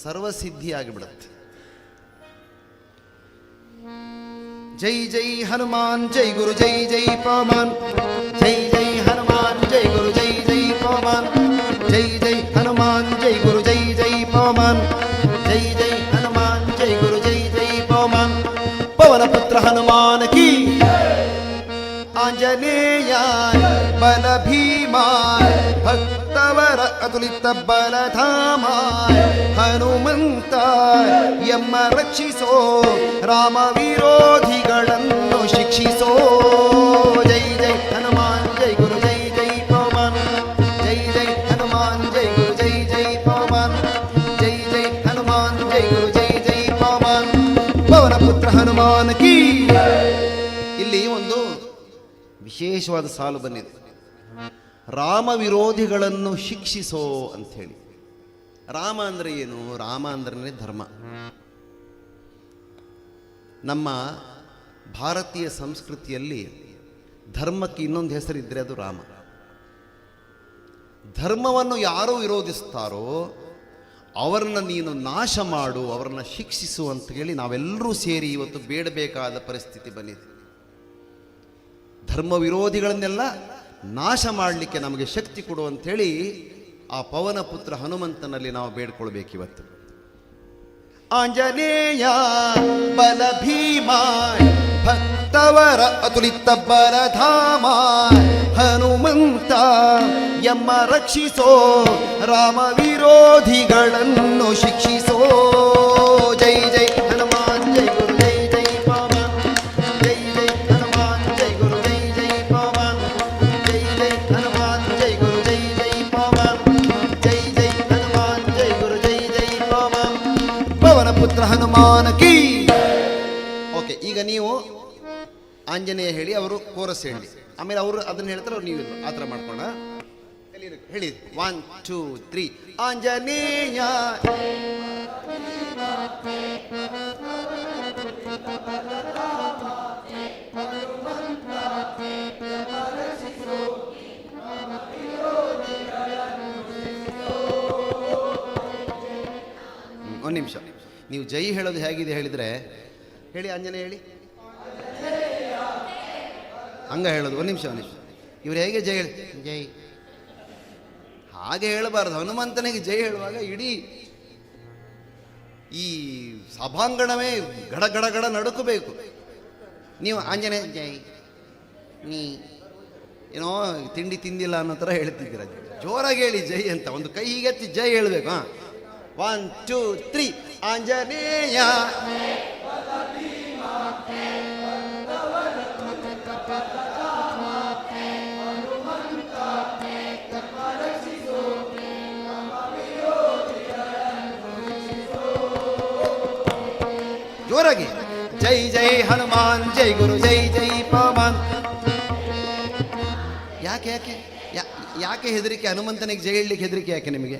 ಸರ್ವಸಿದ್ಧಿಯಾಗಿಬಿಡುತ್ತೆ. ಜೈ ಜೈ ಹನುಮಾನ್ ಜೈ ಗುರು ಜೈ ಜೈ ಪವಮಾನ್. ಜೈ ಜೈ ಹನುಮಾನ್ ಜೈ ಗುರು ಜೈ ಜೈ ಪವಮಾನ್. ಜೈ ಜೈ ಹನುಮಾನ್ ಜೈ ಗುರು ಜೈ ಜೈ ಪವಮಾನ್. ಜೈ ಜೈ ಹನುಮಾನ್ ಜೈ ಗುರು ಜೈ ಜೈ ಪವಮಾನ್. ಪವನ ಪುತ್ರ ಹನುಮಾನ್ ಕಿ. ಆಂಜನೇಯಾಯ ಬಲ ಭೀಮಾಯ ಭಕ್ತವರ ಅತುಲಿತ ಬಲಧಾಮಾಯ ಹನುಮಂತಾಯ ಎಮ್ಮ ರಕ್ಷಿಸೋ ರಾಮ ವಿರೋಧಿಗಳನ್ನು ಶಿಕ್ಷಿಸೋ. ಜೈ ಜೈ ಹನುಮಾನ್ ಜೈ ಗುರು ಜೈ ಜೈ ಪವಮಾನ್. ಜೈ ಜೈ ಹನುಮಾನ್ ಜೈ ಗುರು ಜೈ ಜೈ ಪವಮಾನ್. ಜೈ ಜೈ ಹನುಮಾನ್ ಜೈ ಗುರು ಜೈ ಜೈ ಪವಮಾನ್. ಪವನ ಪುತ್ರ ಹನುಮಾನ್ ಕಿ. ಇಲ್ಲಿ ಒಂದು ವಿಶೇಷವಾದ ಸಾಲು ಬಂದಿದೆ. ರಾಮ ವಿರೋಧಿಗಳನ್ನು ಶಿಕ್ಷಿಸೋ ಅಂಥೇಳಿ. ರಾಮ ಅಂದರೆ ಏನು? ರಾಮ ಅಂದ್ರೆ ಧರ್ಮ. ನಮ್ಮ ಭಾರತೀಯ ಸಂಸ್ಕೃತಿಯಲ್ಲಿ ಧರ್ಮಕ್ಕೆ ಇನ್ನೊಂದು ಹೆಸರಿದ್ದರೆ ಅದು ರಾಮ. ಧರ್ಮವನ್ನು ಯಾರು ವಿರೋಧಿಸ್ತಾರೋ ಅವರನ್ನು ನೀನು ನಾಶ ಮಾಡು, ಅವರನ್ನು ಶಿಕ್ಷಿಸು ಅಂತ ಹೇಳಿ ನಾವೆಲ್ಲರೂ ಸೇರಿ ಇವತ್ತು ಬೇಡಬೇಕಾದ ಪರಿಸ್ಥಿತಿ ಬಂದಿದೆ. ಧರ್ಮ ವಿರೋಧಿಗಳನ್ನೆಲ್ಲ ನಾಶ ಮಾಡಲಿಕ್ಕೆ ನಮಗೆ ಶಕ್ತಿ ಕೊಡು ಅಂಥೇಳಿ ಆ ಪವನ ಪುತ್ರ ಹನುಮಂತನಲ್ಲಿ ನಾವು ಬೇಡ್ಕೊಳ್ಬೇಕಿವತ್ತು. ಆಂಜನೇಯ ಬಲ ಭೀಮ ಭಕ್ತವರ ಅತುಲಿತ ಬಲಧಾಮ ಹನುಮಂತ ಎಮ್ಮ ರಕ್ಷಿಸೋ, ರಾಮ ವಿರೋಧಿಗಳನ್ನು ಶಿಕ್ಷಿಸೋ. ಜೈ ಜೈ ಹನುಮಾನ್ ಜೈ ಗುರು ಜೈ ಜೈ ಪವನ್, ಜೈ ಜೈ ಹನುಮಾನ್ ಜೈ ಗುರು ಜೈ ಜೈ ಪವನ್, ಜೈ ಜೈ ಹನುಮಾನ್ ಜೈ ಗುರು ಜೈ ಜೈ ಪವನ್, ಜೈ ಜೈ ಹನುಮಾನ್ ಜೈ ಗುರು ಜೈ ಜೈ ಪವನ್, ಪವನ ಪುತ್ರ ಹನುಮಾನ್ ಕೀ. ಓಕೆ, ಈಗ ನೀವು ಆಂಜನೇಯ ಹೇಳಿ, ಅವರು ಕೋರಸ್ ಹೇಳಿ, ಆಮೇಲೆ ಅವರು ಅದನ್ನ ಹೇಳ್ತಾರೆ, ಅವ್ರು ನೀವು ಆ ಥರ ಮಾಡ್ಕೊಂಡ ಹೇಳಿ. 1 2 3 ಆಂಜನೇಯ. ಒಂದು ನಿಮಿಷ, ನೀವು ಜೈ ಹೇಳೋದು ಹೇಗಿದೆ ಹೇಳಿದರೆ ಹೇಳಿ. ಆಂಜನೇಯ ಹೇಳಿ, ಹಂಗ ಹೇಳೋದು. ಒಂದು ನಿಮಿಷ ಇವ್ರು ಹೇಗೆ ಜೈ ಹೇಳಿ, ಜೈ ಹಾಗೆ ಹೇಳಬಾರ್ದು. ಹನುಮಂತನಿಗೆ ಜೈ ಹೇಳುವಾಗ ಇಡೀ ಈ ಸಭಾಂಗಣವೇ ಗಡ ಗಡ ಗಡ ನಡುಕಬೇಕು. ನೀವು ಆಂಜನೇಯ ಜೈ, ನೀ ಏನೋ ತಿಂಡಿ ತಿಂದಿಲ್ಲ ಅನ್ನೋ ಥರ ಹೇಳ್ತಿದ್ದೀರ. ಜೋರಾಗಿ ಹೇಳಿ ಜೈ ಅಂತ, ಒಂದು ಕೈ ಹೀಗೆತ್ತಿ ಜೈ ಹೇಳಬೇಕು. 1 2 3 ಆಂಜನೇಯ. ಜೋರಾಗಿ ಜೈ ಜೈ ಹನುಮಾನ್ ಜೈ ಗುರು ಜೈ ಜೈ ಪವನ್. ಯಾಕೆ ಯಾಕೆ ಯಾಕೆ ಹೆದರಿಕೆ? ಹನುಮಂತನಿಗೆ ಜೈ ಹೇಳಲಿಕ್ಕೆ ಹೆದರಿಕೆ ಯಾಕೆ ನಿಮಗೆ?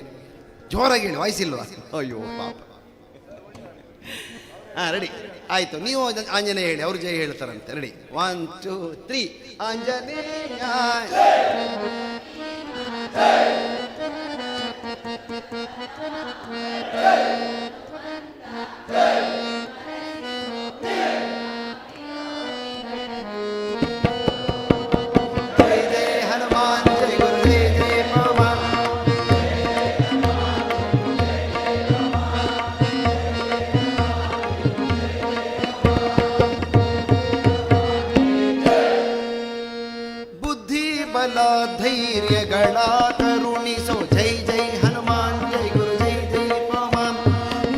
ಜೋರಾಗಿ ಹೇಳಿ, ವಾಯ್ಸಿಲ್ವಾ? ಅಯ್ಯೋ ಪಾಪ. ರೆಡಿ ಆಯ್ತು. ನೀವು ಆಂಜನೇಯ ಹೇಳಿ, ಅವರು ಜೈ ಹೇಳ್ತಾರಂತೆ. ರೆಡಿ 1 2 3 ಆಂಜನೇಯ. ಧೈರ್ಯಗಳ ಕರುಣಿಸೋ, ಜೈ ಜೈ ಹನುಮಾನ್ ಜೈ ಗುರು ಜೈ ಜೈ ಪವನ್.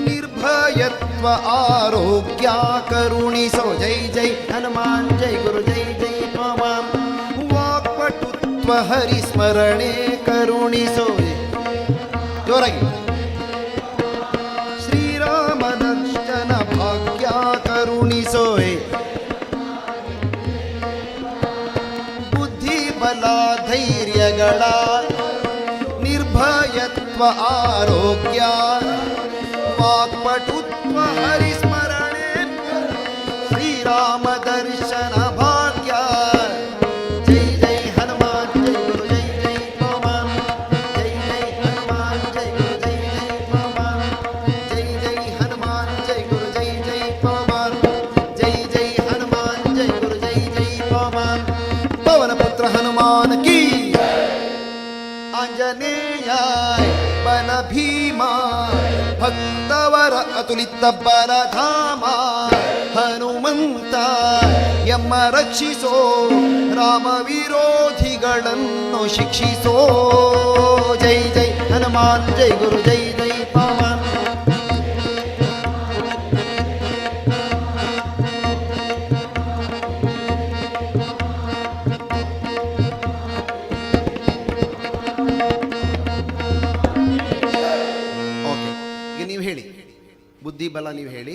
ನಿರ್ಭಯತ್ವ ಆರೋಗ್ಯ ಕರುಣಿಸೋ, ಜೈ ಜೈ ಹನುಮಾನ್ ಜೈ ಗುರು ಜೈ ಜೈ ಪವನ್. ವಾಕ್ಪಟುತ್ವ ಹರಿಸ್ಮರಣೆ ಕರುಣಿಸೋ, ಜೋರಾಗಿ. ಶ್ರೀರಾಮ ದರ್ಶನ ಭಾಗ್ಯ ಕರುಣಿಸೋ, ಬಲ ಧೈರ್ಯಗಳ ನಿರ್ಭಯತ್ವ ಆರೋಗ್ಯ ವಾಕ್ಪಟುತ್ವ ಹರಿಸ್ಮರಣೆ ಶ್ರೀರಾಮ ದರ್ಶನ ಭಾಗ್ಯ. ಜೈ ಜೈ ಹನುಮಾನ್ ಜೈ ಗುರು ಜೈ ಜೈ ಪವನ್, ಜೈ ಜೈ ಹನುಮಾನ್ ಜೈ ಗುರು ಜೈ ಜೈ ಪವನ್, ಜೈ ಜೈ ಹನುಮಾನ್ ಜೈ ಗುರು ಜೈ ಜೈ ಪವನ್, ಜೈ ಜೈ ಹನುಮಾನ್ ಜೈ ಗುರು ಜೈ ಜೈ ಪವನ್, ಪವನ ಪುತ್ರ ಹನುಮಾನ್ ಕೀ. ಆಂಜನೇಯ ಬಲ ಭೀಮ ಭಕ್ತವರ ಅತುಲಿತ ಬಲಧಾಮ ಹನುಮಂತ ಎಮ್ಮ ರಕ್ಷಿಸೋ, ರಾಮ ವಿರೋಧಿಗಳನ್ನು ಶಿಕ್ಷಿಸೋ. ಜೈ ಜೈ ಹನುಮಾನ್ ಜೈ ಗುರು ಜೈ ಜೈ ಪವನ್. ಬುದ್ಧಿ ಬಲ ನೀವು ಹೇಳಿ,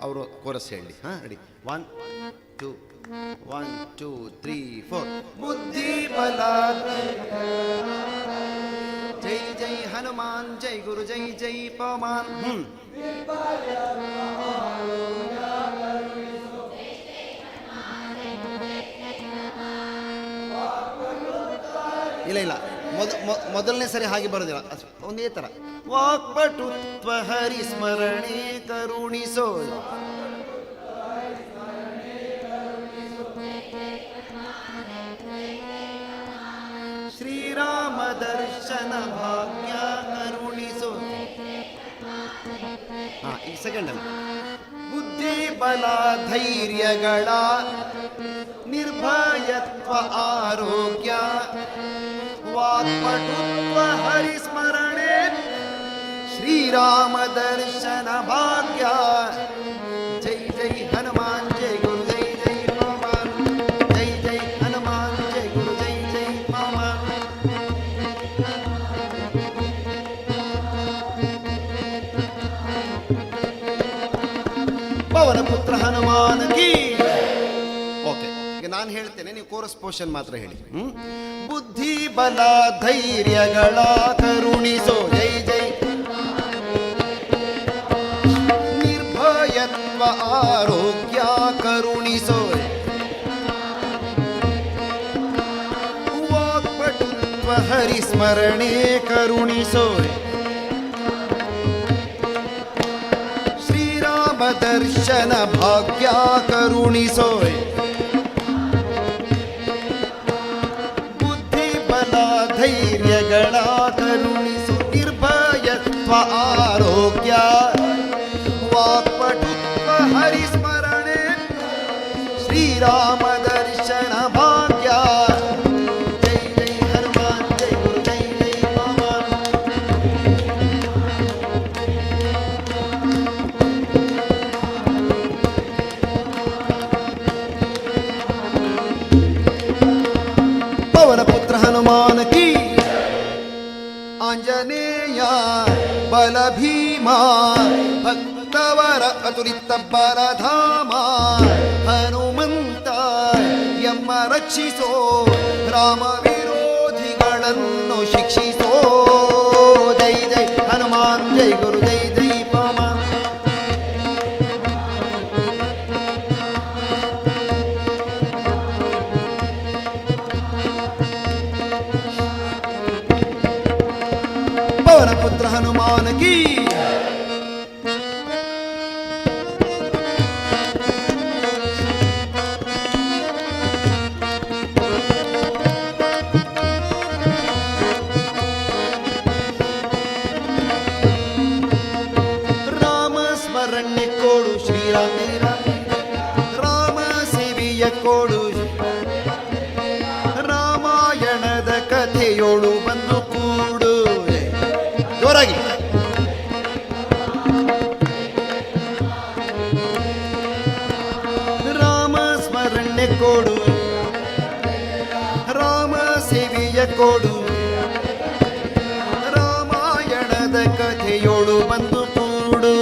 ಅವರು ಕೋರಸ್ ಹೇಳಿ. ರೆಡಿ 1 2 1 2 3 4 ಬುದ್ಧಿ ಬಲ ಜೈ ಜೈ ಹನುಮಾನ್ ಜೈ ಗುರು ಜೈ ಜೈ ಪವಮಾನ್. ಇಲ್ಲ ಮೊದಲನೇ ಸರಿ ಹಾಗೆ ಬರೋದಿಲ್ಲ, ಒಂದೇ ಥರ. ವಾಕ್ಪಟುತ್ವ ಹರಿಸ್ಮರಣೆ ಕರುಣಿಸೋ ಶ್ರೀರಾಮ ದರ್ಶನ ಭಾಗ್ಯ ಕರುಣಿಸೋ. ಈ ಸೆಕೆಂಡ್ ಅಲ್ಲಿ ಬುದ್ಧಿ ಬಲ ಧೈರ್ಯಗಳ ನಿರ್ಭಯತ್ವ ಆರೋಗ್ಯ ವಾಕ್ಪಟುತ್ವ ಹರಿಸ್ಮರಣೆ ಶ್ರೀರಾಮ ದರ್ಶನ ಭಾಗ್ಯ. ಜೈ ಜೈ ಹನುಮಾನ್ ಜೈ ಗುರು ಜೈ ಜೈ ಪವಮಾನ್. ಜೈ ಜೈ ಹನುಮಾನ್ ಜೈ ಗುರು ಜೈ ಜೈ ಪವಮಾನ್. ಪವನ ಪುತ್ರ ಹನುಮಾನ್ ಕೀ. ಓಕೆ, ಈಗ ನಾನು ಹೇಳ್ತೇನೆ, ನೀವು ಕೋರಸ್ ಪೋರ್ಷನ್ ಮಾತ್ರ ಹೇಳಿ. ಬುದ್ಧಿ ಬಲ ಧೈರ್ಯಗಳ ಕರುಣಿಸೋ ಜೈ ಜೈ ನಿರ್ಭಯತ್ವ ಆರೋಗ್ಯ ಕರುಣಿಸೋ ವಾಕ್ಪಟುತ್ವ ಹರಿಸ್ಮರಣೆ ಕರುಣಿಸೋ ಶ್ರೀರಾಮ ದರ್ಶನ ಭಾಗ್ಯ ಕರುಣಿಸೋ ಧೈರ್ಯಗಳ ಕರುಣಿಸು ನಿರ್ಭಯತ್ವ ಆರೋಗ್ಯ ವಾಕ್ಪಟುತ್ವ ಹರಿಸ್ಮರಣೆ ಶ್ರೀರಾಮ ದರ್ಶನ ಭಾಗ್ಯ. ಜೈ ಜೈ ಹನುಮಾನ್ ಜೈ ಗುರು ಜೈ ಜೈ ಪವಮಾನ್. ಪವನ ಪುತ್ರ ಹನುಮಾನ್ ಕೀ. ಆಂಜನೇಯ ಬಲ ಭೀಮ ಭಕ್ತವರ ಅತುಲಿತ ಬಲಧಾಮ ಹನುಮಂತ ಎಮ್ಮ ರಕ್ಷಿಸೋ ರಾಮ ವಿರೋಧಿಗಳನ್ನು ಶಿಕ್ಷಿಸೋ. ಜೈ ಜೈ ಹನುಮಾನ್ ಜೈ ಗುರು ಜೈ ಜೈ ಪವಮಾನ್. ಪವನ ಪುತ್ರ ಹನುಮಾನ್ ಕೀ. ರಾಮ ಸ್ಮರಣೆ ಕೊಡು ಶ್ರೀರಾಮ, ರಾಮ ಸೇವೆಯ ಕೊಡು, ರಾಮಾಯಣದ ಕಥೆಯೋಳು ಬಂದು ಕೂಡು. ಜೋರಾಗಿ ರಾಮ ಸ್ಮರಣೆ ಕೊಡು, ರಾಮ ಸೇವೆಯ ಕೊಡು, ರಾಮಾಯಣದ ಕಥೆಯೋಳು ಬಂದು ಕೂಡು.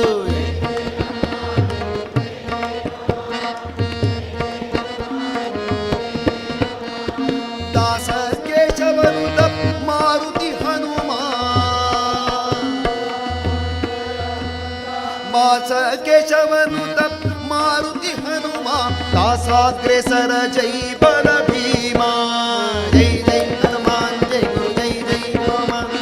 ದಾಸ ಕೇಶವನು ಮಾರುತಿ ಹನುಮ ಮಾಸ ಕೇಶವನು ಮಾರುತಿ ಹನುಮ ದಾಸಾಗ್ರೇಸರ ಜೈ ಬಲ ಭೀಮ. ಜೈ ಜೈ ಹನುಮಾನ್ ಜೈ ಗುರು ಜೈ ಜೈ ಪವಮಾನ್.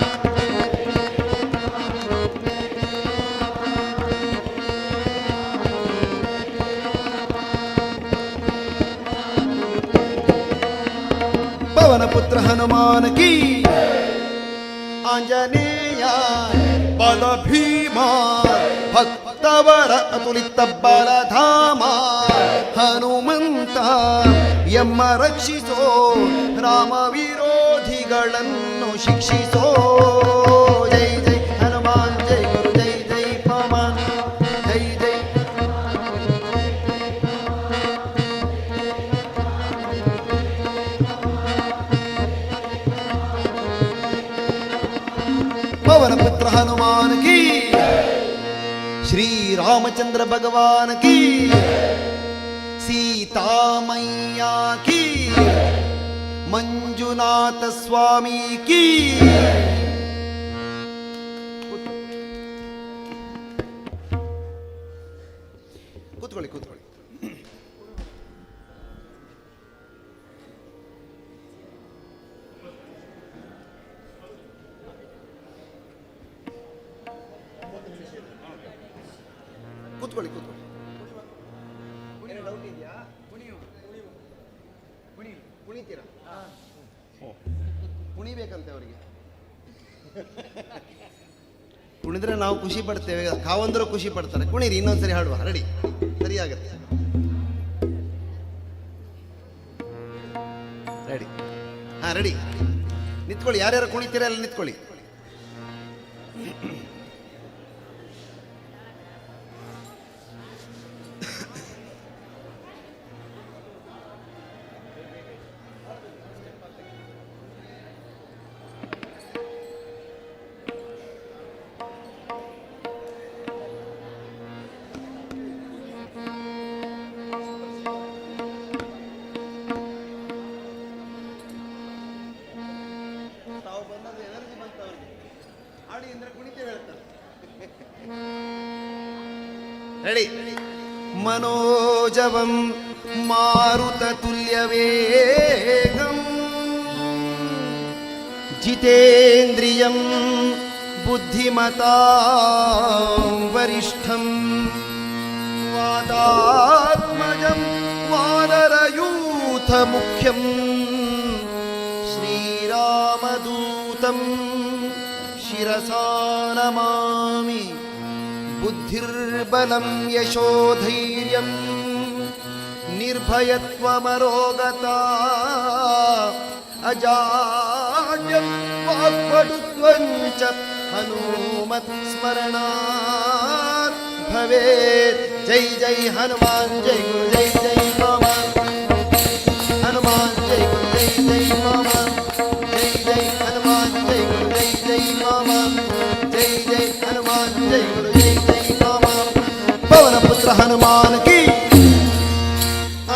ಪವನ ಪುತ್ರ ಹನುಮಾನ್ ಕೀ. ಆಂಜನೇಯ ಬಲ ಭೀಮ ಭಕ್ತವರ ಅತುಲಿತ ಬಲಧಾಮ ಹನುಮಂತ ಎಮ್ಮ ರಕ್ಷಿಸೋ ರಾಮ ವಿರೋಧಿಗಳನ್ನು ಶಿಕ್ಷಿಸೋ. ಜೈ ಜೈ ಹನುಮಾನ್ ಜೈ ಗುರು ಜೈ ಜೈ ಪವಮಾನ್. ಜೈ ಜೈ पवन पुत्र हनुमान की, श्री रामचंद्र भगवान की, सीतामैया की, ಮಂಜುನಾಥ ಸ್ವಾಮಿ ಕೀ. ಕೂತ್ಕೊಳ್ಳಿ ಕೂತ್ಕೊಳ್ಳಿ. ಕೂತ್ಕೊಳ್ಳಿ ಕೂತ್ಕೊಳ್ಳಿ. ಡೌಟ್ ಇದೆಯಾ? ಕುಣಿತೀರಾ? ಕುಣಿಬೇಕಂತೆ ಅವರಿಗೆ. ಕುಣಿದ್ರೆ ನಾವು ಖುಷಿ ಪಡ್ತೇವೆ, ಕಾವಂದರು ಖುಷಿ ಪಡ್ತಾರೆ. ಕುಣಿರಿ, ಇನ್ನೊಂದ್ಸರಿ ಹಾಡುವ. ರೆಡಿ? ಸರಿ ಆಗತ್ತೆ. ರೆಡಿ? ಹಾ ರೆಡಿ. ನಿಂತ್ಕೊಳ್ಳಿ, ಯಾರ್ಯಾರು ಕುಣಿತೀರಾ ಎಲ್ಲ ನಿಂತ್ಕೊಳ್ಳಿ. ರೆಡಿ? ಮನೋಜವಂ ಮಾರುತ ತುಲ್ಯವೇಗಂ ಜಿತೇಂದ್ರಿಯಂ ಬುದ್ಧಿಮತಾಂ ವರಿಷ್ಠಂ ವಾತಾತ್ಮಜಂ ವಾನರಯೂಥ ಮುಖ್ಯಂ ಶ್ರೀರಾಮದೂತಂ ಶಿರಸಾ ನಮಾಮಿ. ಬುದ್ಧಿರ್ಬಲಂ ಯಶೋಧೈರ್ಯಂ ನಿರ್ಭಯತ್ವಮರೋಗತಾ ಅಜಾಡ್ಯಂ ವಾಕ್ಪಟುತ್ವಂ ಚ ಹನುಮತ್ ಸ್ಮರಣಾತ್ ಭವೇತ್. ಜೈ ಜೈ ಹನುಮಾನ್, ಜೈ ಗುರು ಜೈ ಜೈ ಹನುಮಾನ್. ಹನುಮಾನ್ ಜೈ ಗುರು ಜೈ ಜೈ ಹನುಮಾನ್. ಜೈ ಜೈ ಹನುಮಾನ್, ಜೈ ಗುರು ಜೈ ಜೈ ಹನುಮಾನ್. ಜೈ ಜೈ ಹನುಮಾನ್, ಜೈ ಗುರು ಜೈ ಜೈ ಹನುಮಾನ್. ಪವನ ಪುತ್ರ ಹನುಮಾನ್ ಕಿ.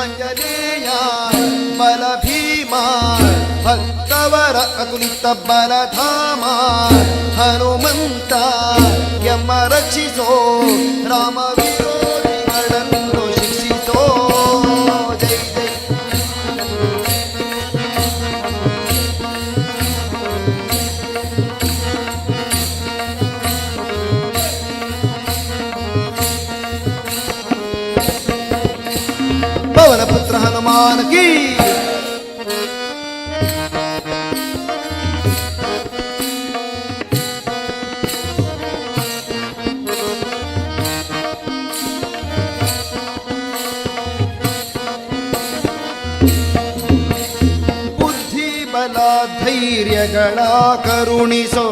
ಆಂಜನೇಯ ಬಲ ಭೀಮ ಭಕ್ತವರ ಅತುಲಿತ ಬಲಧಾಮ. ಹನುಮಂತ ಯಮ ರಕ್ಷಿಸೋ, ರಾಮ ವಿರೋಧಿಗಳನ್ನು ಶಿಕ್ಷಿಸೋ. ಜೈ ಜೈ ಪವನ ಪುತ್ರ ಹನುಮಾನ್ ಕೀ. ಬುದ್ಧಿ ಬಲ ಧೈರ್ಯಗಳ ಕರುಣಿಸೋ,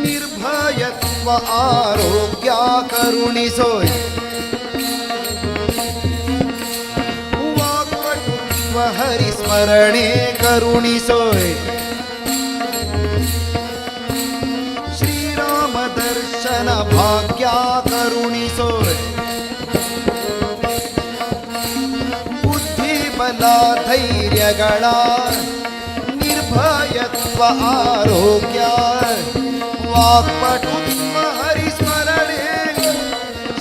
ನಿರ್ಭಯತ್ವ ಆರೋಗ್ಯ ಕರುಣಿಸೋ. ವಾಕ್ಪಟುತ್ವ ಹರಿಸ್ಮರಣೆ ಕರುಣಿಸೋಯ್. ಶ್ರೀರಾಮ ದರ್ಶನ ಭಾಗ್ಯ ಕರುಣಿಸೋಯ್. ಬುದ್ಧಿ ಬಲ ಧೈರ್ಯಗಳ ನಿರ್ಭಯತ್ವ ಆರೋಗ್ಯ ವಾಕ್ಪಟುತ್ವ ಹರಿಸ್ಮರಣೆ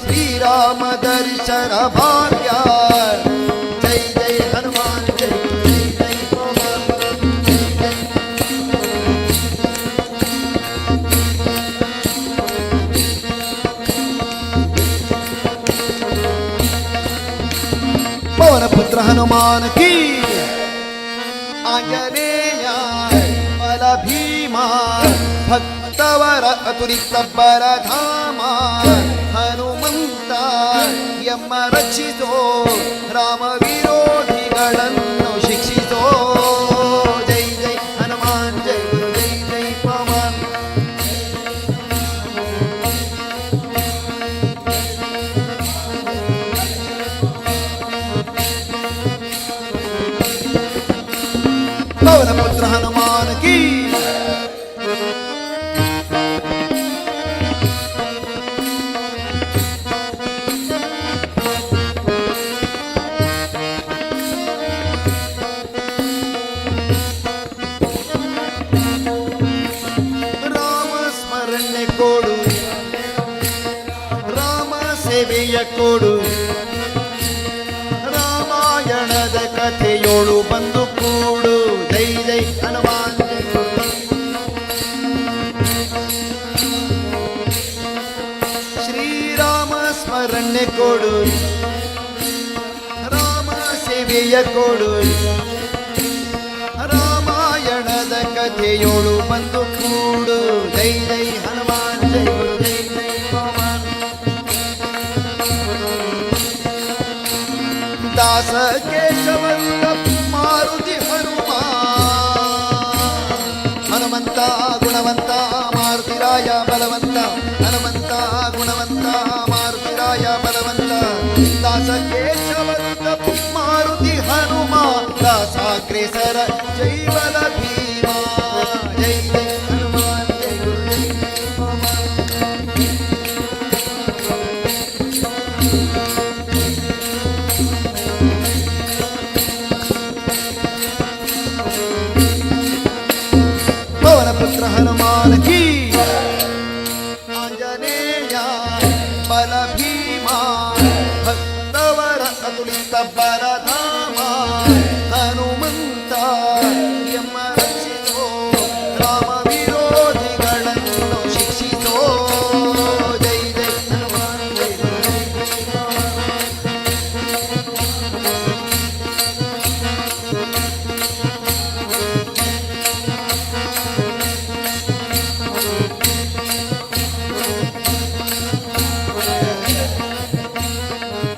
ಶ್ರೀರಾಮ ದರ್ಶನ ಭಾಗ್ಯ. ಜೈ ಜೈ ಹನುಮಾನ್, ಜೈ ಜೈ ಜೈ ಹನುಮಾನ್. ಪವನ ಪುತ್ರ ಹನುಮಾನ್ ಕೀ. ಆಂಜನೇಯ ಬಲ ಭೀಮ ಭಕ್ತವರ ಅತುಲಿತ ಬಲಧಾಮ. ಹನುಮಂತ ಯಮ ರಕ್ಷಿಸೋ, ರಾಮ ವಿರೋಧಿಗಳನ್ನು ಶಿಕ್ಷಿಸೋ. ಜೈ ಜೈ ಹನುಮಾನ್, ಜೈ ಗುರು ಜೈ ಜೈ ಪವನ್. ಪವನ ಪುತ್ರ ಹನುಮಾನ್ ಕೀ. ಸೇವೆಯ ಕೊಡು, ರಾಮಾಯಣದ ಕಥೆಯೋಳು ಬಂದು ಕೂಡು. ಜೈ ಜೈ ಹನುಮಾನ್ ಜೈ ಗುರು. ಶ್ರೀರಾಮ ಸ್ಮರಣೆ ಕೊಡು, ರಾಮ ಸೇವೆಯ ಕೊಡು, ರಾಮಾಯಣದ ಕಥೆಯೋಳು ಬಂದು ಕೂಡು. ಜೈ ಜೈ ಹನುಮಾನ್ ಜೈ ಗುರು. ಜೈ ಜೈ ಹನುಮಾನ್. ದಾಸ ಕೇಶವಂತ ಮಾರುತಿ ಹನುಮ, ಹನುಮಂತ ಗುಣವಂತ ಮಾರುತಿರಾಯ ಬಲವಂತ, ಹನುಮಂತ ಗುಣವಂತ ಮಾರುತಿರಾಯ ಬಲವಂತ. ದಾಸ ಕೇಶವಂತ ಮಾರುತಿ ಹನುಮ, ದಾಸಾಗ್ರೇಸರ ಜೈವಲ ಭೀಮ. ಜೈ ಜೈ ಹನುಮಾನ್ ಜೈ ಗುರು. ಜೈ ಜೈ ಹನುಮಾನ್. ಪವನ ಪುತ್ರ ಹನುಮಾನ್ ಕೀ. ಆಂಜನೇಯ ಬಲ ಭೀಮ, ಭಕ್ತವರ ಅತುಲಿತ ಪರಧಾಮ. ಹನುಮಂತ ಎಮ್ಮ ರಕ್ಷಿಸೋ, ರಾಮ ವಿರೋಧಿಗಳನ್ನು ಶಿಕ್ಷಿಸೋ. ಜೈ ಜೈ ಹನುಮಾನ್ ಜೈ ಗುರು. ಜೈ ಜೈ ಹನುಮಾನ್.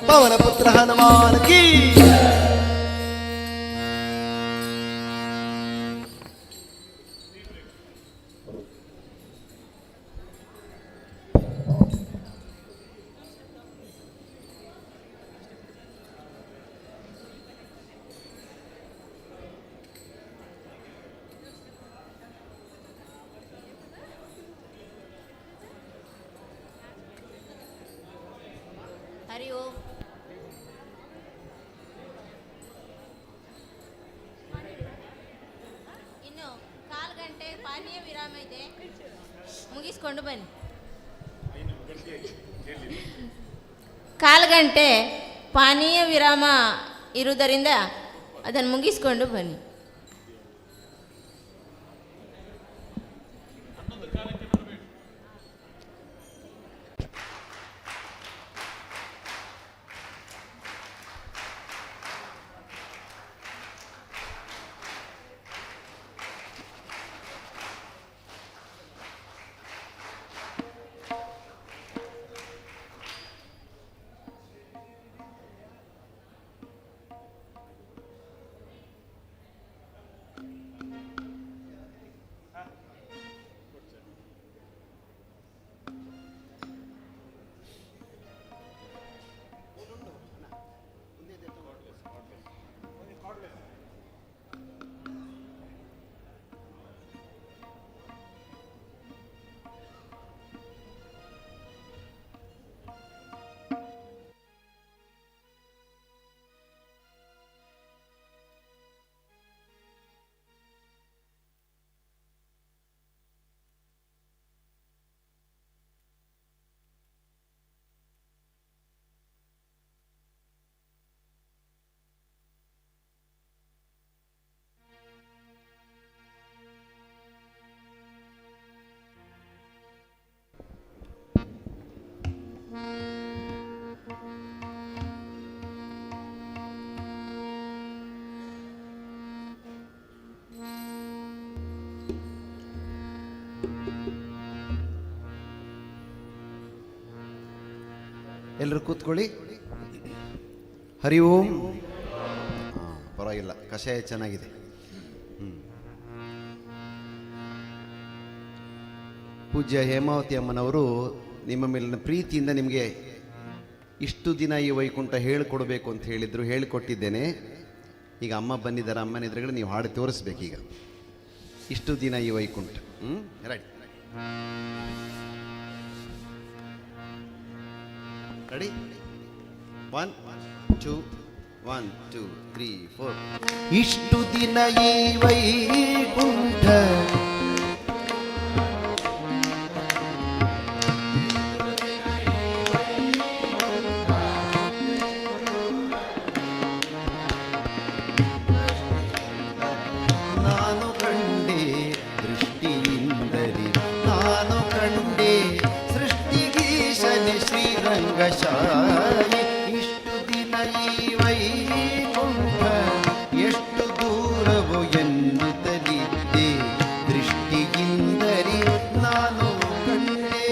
ಪವನ ಪುತ್ರ ಹನುಮಾನ್ ಕೀ.
ಹರಿ ಓಂ. ಇನ್ನು 1/4 ಗಂಟೆ ಪಾನೀಯ ವಿರಾಮ ಇದೆ, ಮುಗಿಸ್ಕೊಂಡು ಬನ್ನಿ. 1/4 ಗಂಟೆ ಪಾನೀಯ ವಿರಾಮ ಇರುವುದರಿಂದ ಅದನ್ನು ಮುಗಿಸ್ಕೊಂಡು ಬನ್ನಿ.
ಎಲ್ಲರೂ ಕೂತ್ಕೊಳ್ಳಿ. ಹರಿ ಓಂ. ಪರವಾಗಿಲ್ಲ, ಕಷಾಯ ಚೆನ್ನಾಗಿದೆ. ಪೂಜ್ಯ ಹೇಮಾವತಿ ಅಮ್ಮನವರು ನಿಮ್ಮ ಮೇಲಿನ ಪ್ರೀತಿಯಿಂದ ನಿಮಗೆ ಇಷ್ಟು ದಿನ ಈ ವೈಕುಂಠ ಹೇಳಿಕೊಡ್ಬೇಕು ಅಂತ ಹೇಳಿದ್ರು, ಹೇಳಿಕೊಟ್ಟಿದ್ದೇನೆ. ಈಗ ಅಮ್ಮ ಬಂದಿದ್ದಾರೆ, ಅಮ್ಮನ ಎದುರುಗಡೆ ನೀವು ಹಾಡು ತೋರಿಸ್ಬೇಕೀಗ. ಇಷ್ಟು ದಿನ ಈ ವೈಕುಂಠ. Right, ready? 1 2 1 2 3 4. ಇಷ್ಟು ದಿನ ಈ ವೈಕುಂಠ ರಂಗಶಾಯಿ ಇಷ್ಟು ದಿನ ಈ ವೈಕುಂಠ ಎಷ್ಟು ದೂರವೋ ಎನ್ನುತ್ತಲಿದ್ದೆ ದೃಷ್ಟಿಯಿಂದರಿ ನಾನು ಕಂಡೆ.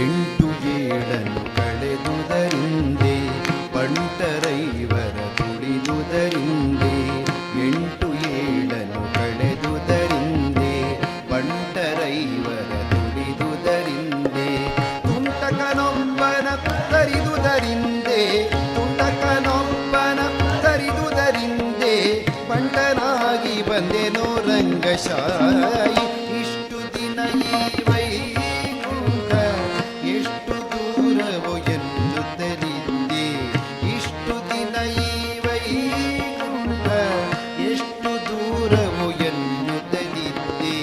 ಎಂಟು ಏಳನ್ನು ಕಳೆದುದರಿಂದೆ ಬಂಟರೈವರ ತುಳಿದುದರಿಂದೆ ಎಂಟು ಏಳನ್ನು ಕಳೆದುದರಿಂದೆ ಬಂಟರೈವರ ತುಳಿದುದರಿಂದೆ ತುಂಟಕನೊಬ್ಬನ ತರಿದುದರಿಂದೆ ತುಂಟಕನೊಬ್ಬನ ತರಿದುದರಿಂದೆ ಬಂಟನಾಗಿ ಬಂದೆನೋ ರಂಗಶಾಯಿ ಇಷ್ಟು ದಿನ ಈ ವೈಕುಂಠ ಎಷ್ಟು ದೂರವೋ ಎನ್ನುತ್ತಲಿದ್ದೆ ಇಷ್ಟು ದಿನ ಈ ವೈಕುಂಠ ಎಷ್ಟು ದೂರವೋ ಎನ್ನುತ್ತಲಿದ್ದೆ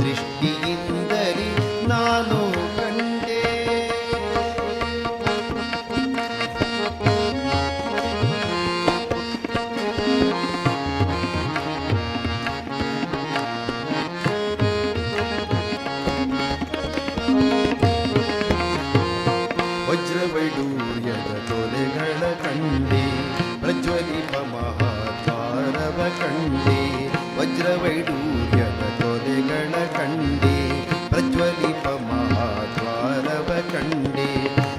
ದೃಷ್ಟಿಯಿಂದರಿ ನಾನು ಕಂಡೆ. ವಜ್ರವೈಡೂರ್ಯದ ತೊಲೆಗಳ ಕಂಡೆ ಪ್ರಜ್ವಲಿಪ ಮಹಾದ್ವಾರವ ಕಂಡೆ ವಜ್ರವೈಡೂರ್ಯದ ತೊಲೆಗಳ ಕಂಡೆ ಪ್ರಜ್ವಲಿಪ ಮಹಾದ್ವಾರವ ಕಂಡೆ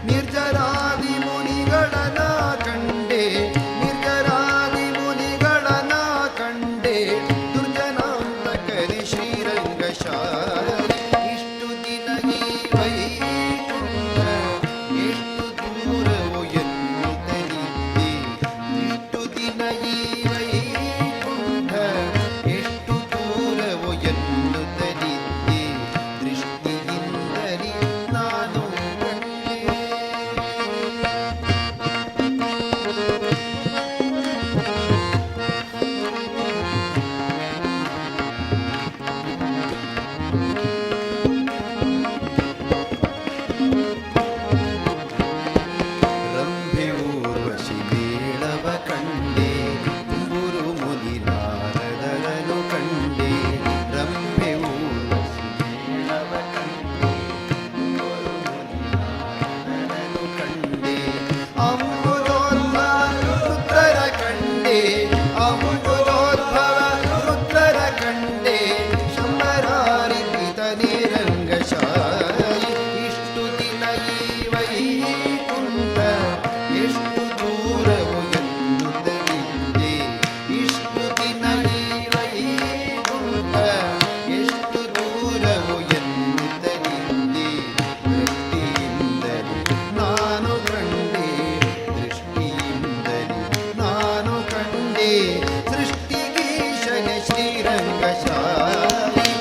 ನಿರ್ಜರಾದಿ ಮುನಿಗಳನ ಕಂಡೆ ನಿರ್ಜರಾದಿ ಮುನಿಗಳನ ಕಂಡೆ ದುರ್ಜನಾಂತಕರಿ ಶ್ರೀರಂಗಶಾಯಿ ಇಷ್ಟು ದಿನ ಈ ವೈಕುಂಠ ಎಷ್ಟು ದೂರವೋ ಎನ್ನುತ್ತಲಿದ್ದೆ ಇಷ್ಟು ದಿನ ಈ ವೈಕುಂಠ ಎಷ್ಟು ದೂರವೋ ಎನ್ನುತ್ತಲಿದ್ದೆ ದೃಷ್ಟಿಯಿಂದರಿ ನಾನು ಕಂಡೆ. ರಂಭೆ ಊರ್ವಶಿ ಮೇಳವ ಕಂಡೆ ತುಂಬುರು ಮುನಿ ನಾರದರನು ಕಂಡೆ ರಂಭೆ ಊರ್ವಶಿ ಮೇಳವ ಕಂಡೆ ತುಂಬುರು ಮುನಿ ನಾರದರನು ಕಂಡೆ ಅಂಬುದೋದ್ಭವ ರುದ್ರರ ಕಂಡೆ ಅಂಬುದೋದ್ಭವ ರುದ್ರರ ಕಂಡೆ ಶಂಬರಾರಿಪಿತನೇ ರಂಗಶಾಯಿ ಇಷ್ಟು ದಿನ ಈ ವೈಕುಂಠ ಎಷ್ಟು ದೂರವೋ ಎನ್ನುತ್ತಲಿದ್ದೆ ಇಷ್ಟು ದಿನ ಈ ವೈಕುಂಠ ಎಷ್ಟು ದೂರವೋ ಎನ್ನುತ್ತಲಿದ್ದೆ ದೃಷ್ಟಿಯಿಂದಲಿ ನಾನು ಕಂಡೆ ದೃಷ್ಟಿಯಿಂದಲಿ ನಾನು ಕಂಡೆ ಸೃಷ್ಟಿಗೀಶನೆ ಶ್ರೀರಂಗಶಾಯಿ.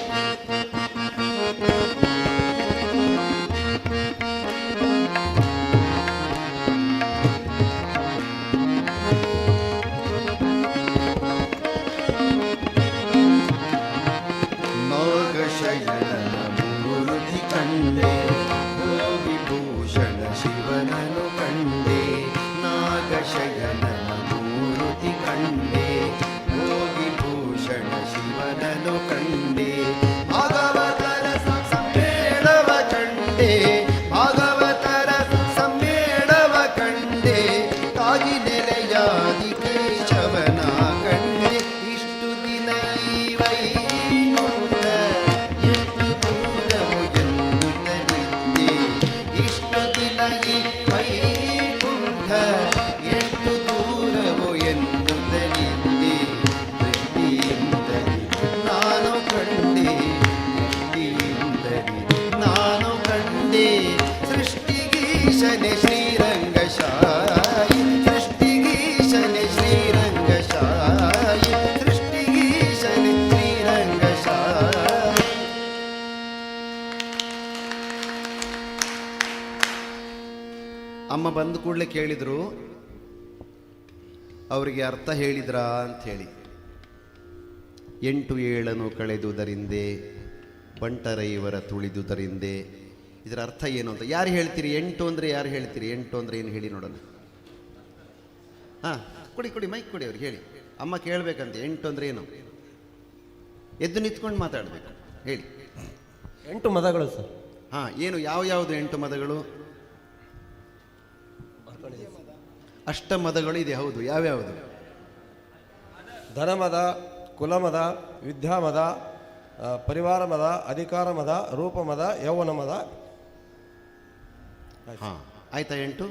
ನಾಗಶಯನನ ಮೂರ್ತಿ ಕಂಡೆ ಭೋಗಿಭೂಷಣ ಶಿವನನು ಕಂಡೆ ನಾಗಶಯನನ ಮೂರ್ತಿ ಕಂಡೆ ಭೋಗಿಭೂಷಣ ಶಿವನನು ಕಂಡೆ ಭಾಗವತರ ಸಮ್ಮೇಳವ ಕಂಡೆ ಭಾಗವತರ ಸಮ್ಮೇಳವ ಕಂಡೆ ತಾಗಿ ನೆಲೆಯಾದಿ ಕೇಶವನ ಕಂಡೆ ಇಷ್ಟು ದಿನ ಈ ವೈಕುಂಠ ಎಷ್ಟು ದೂರವೋ ಎನ್ನುತ್ತಲಿದ್ದೆ ಇಷ್ಟು ದಿನ ಈ ವೈಕುಂಠ ಎಷ್ಟು ದೂರವೋ ಎನ್ನುತ್ತಲಿದ್ದೆ ದೃಷ್ಟಿಯಿಂದಲಿ ನಾನು ಕಂಡೆ ದೃಷ್ಟಿಯಿಂದಲಿ ನಾನು ಕಂಡೆ ಸೃಷ್ಟಿಗೀಶನೆ ಶ್ರೀರಂಗಶಾಯಿ ಸೃಷ್ಟಿಗೀಶನೆ ಶ್ರೀರಂಗಶಾಯಿ ಸೃಷ್ಟಿಗೀಶನೆ ಶ್ರೀರಂಗಶಾಯಿ. ಅಮ್ಮ ಬಂದ ಕೂಡಲೇ ಕೇಳಿದ್ರು ಅವರಿಗೆ ಅರ್ಥ ಹೇಳಿದ್ರಾ ಅಂಥೇಳಿ. 8 ಏಳನು ಕಳೆದುದರಿಂದೆ ಬಂಟರೈವರ ತುಳಿದುದರಿಂದೆ ಇದರ ಅರ್ಥ ಏನು ಅಂತ ಯಾರು ಹೇಳ್ತೀರಿ? 8 ಅಂದರೆ ಯಾರು ಹೇಳ್ತೀರಿ? 8 ಅಂದರೆ ಏನು ಹೇಳಿ ನೋಡೋಣ. ಹಾಂ, ಕೊಡಿ ಮೈಕ್ ಕೊಡಿ ಅವ್ರಿಗೆ, ಹೇಳಿ. ಅಮ್ಮ ಕೇಳಬೇಕಂತೆ 8 ಅಂದರೆ ಏನು. ಎದ್ದು ನಿಂತ್ಕೊಂಡು ಮಾತಾಡಬೇಕು, ಹೇಳಿ.
8 ಮದಗಳು ಸರ್.
ಹಾಂ, ಏನು ಯಾವುದು 8 ಮದಗಳು? ಅಷ್ಟಮದಗಳು ಇದೆ, ಹೌದು. ಯಾವ್ಯಾವುದು?
ಧನಮದ, ಕುಲಮದ, ವಿದ್ಯಾಮದ, ಪರಿವಾರ ಮದ, ಅಧಿಕಾರ ಮದ, ರೂಪ ಮದ, ಯೌವನ ಮದ.
ಹಾಂ, ಆಯ್ತಾ 8?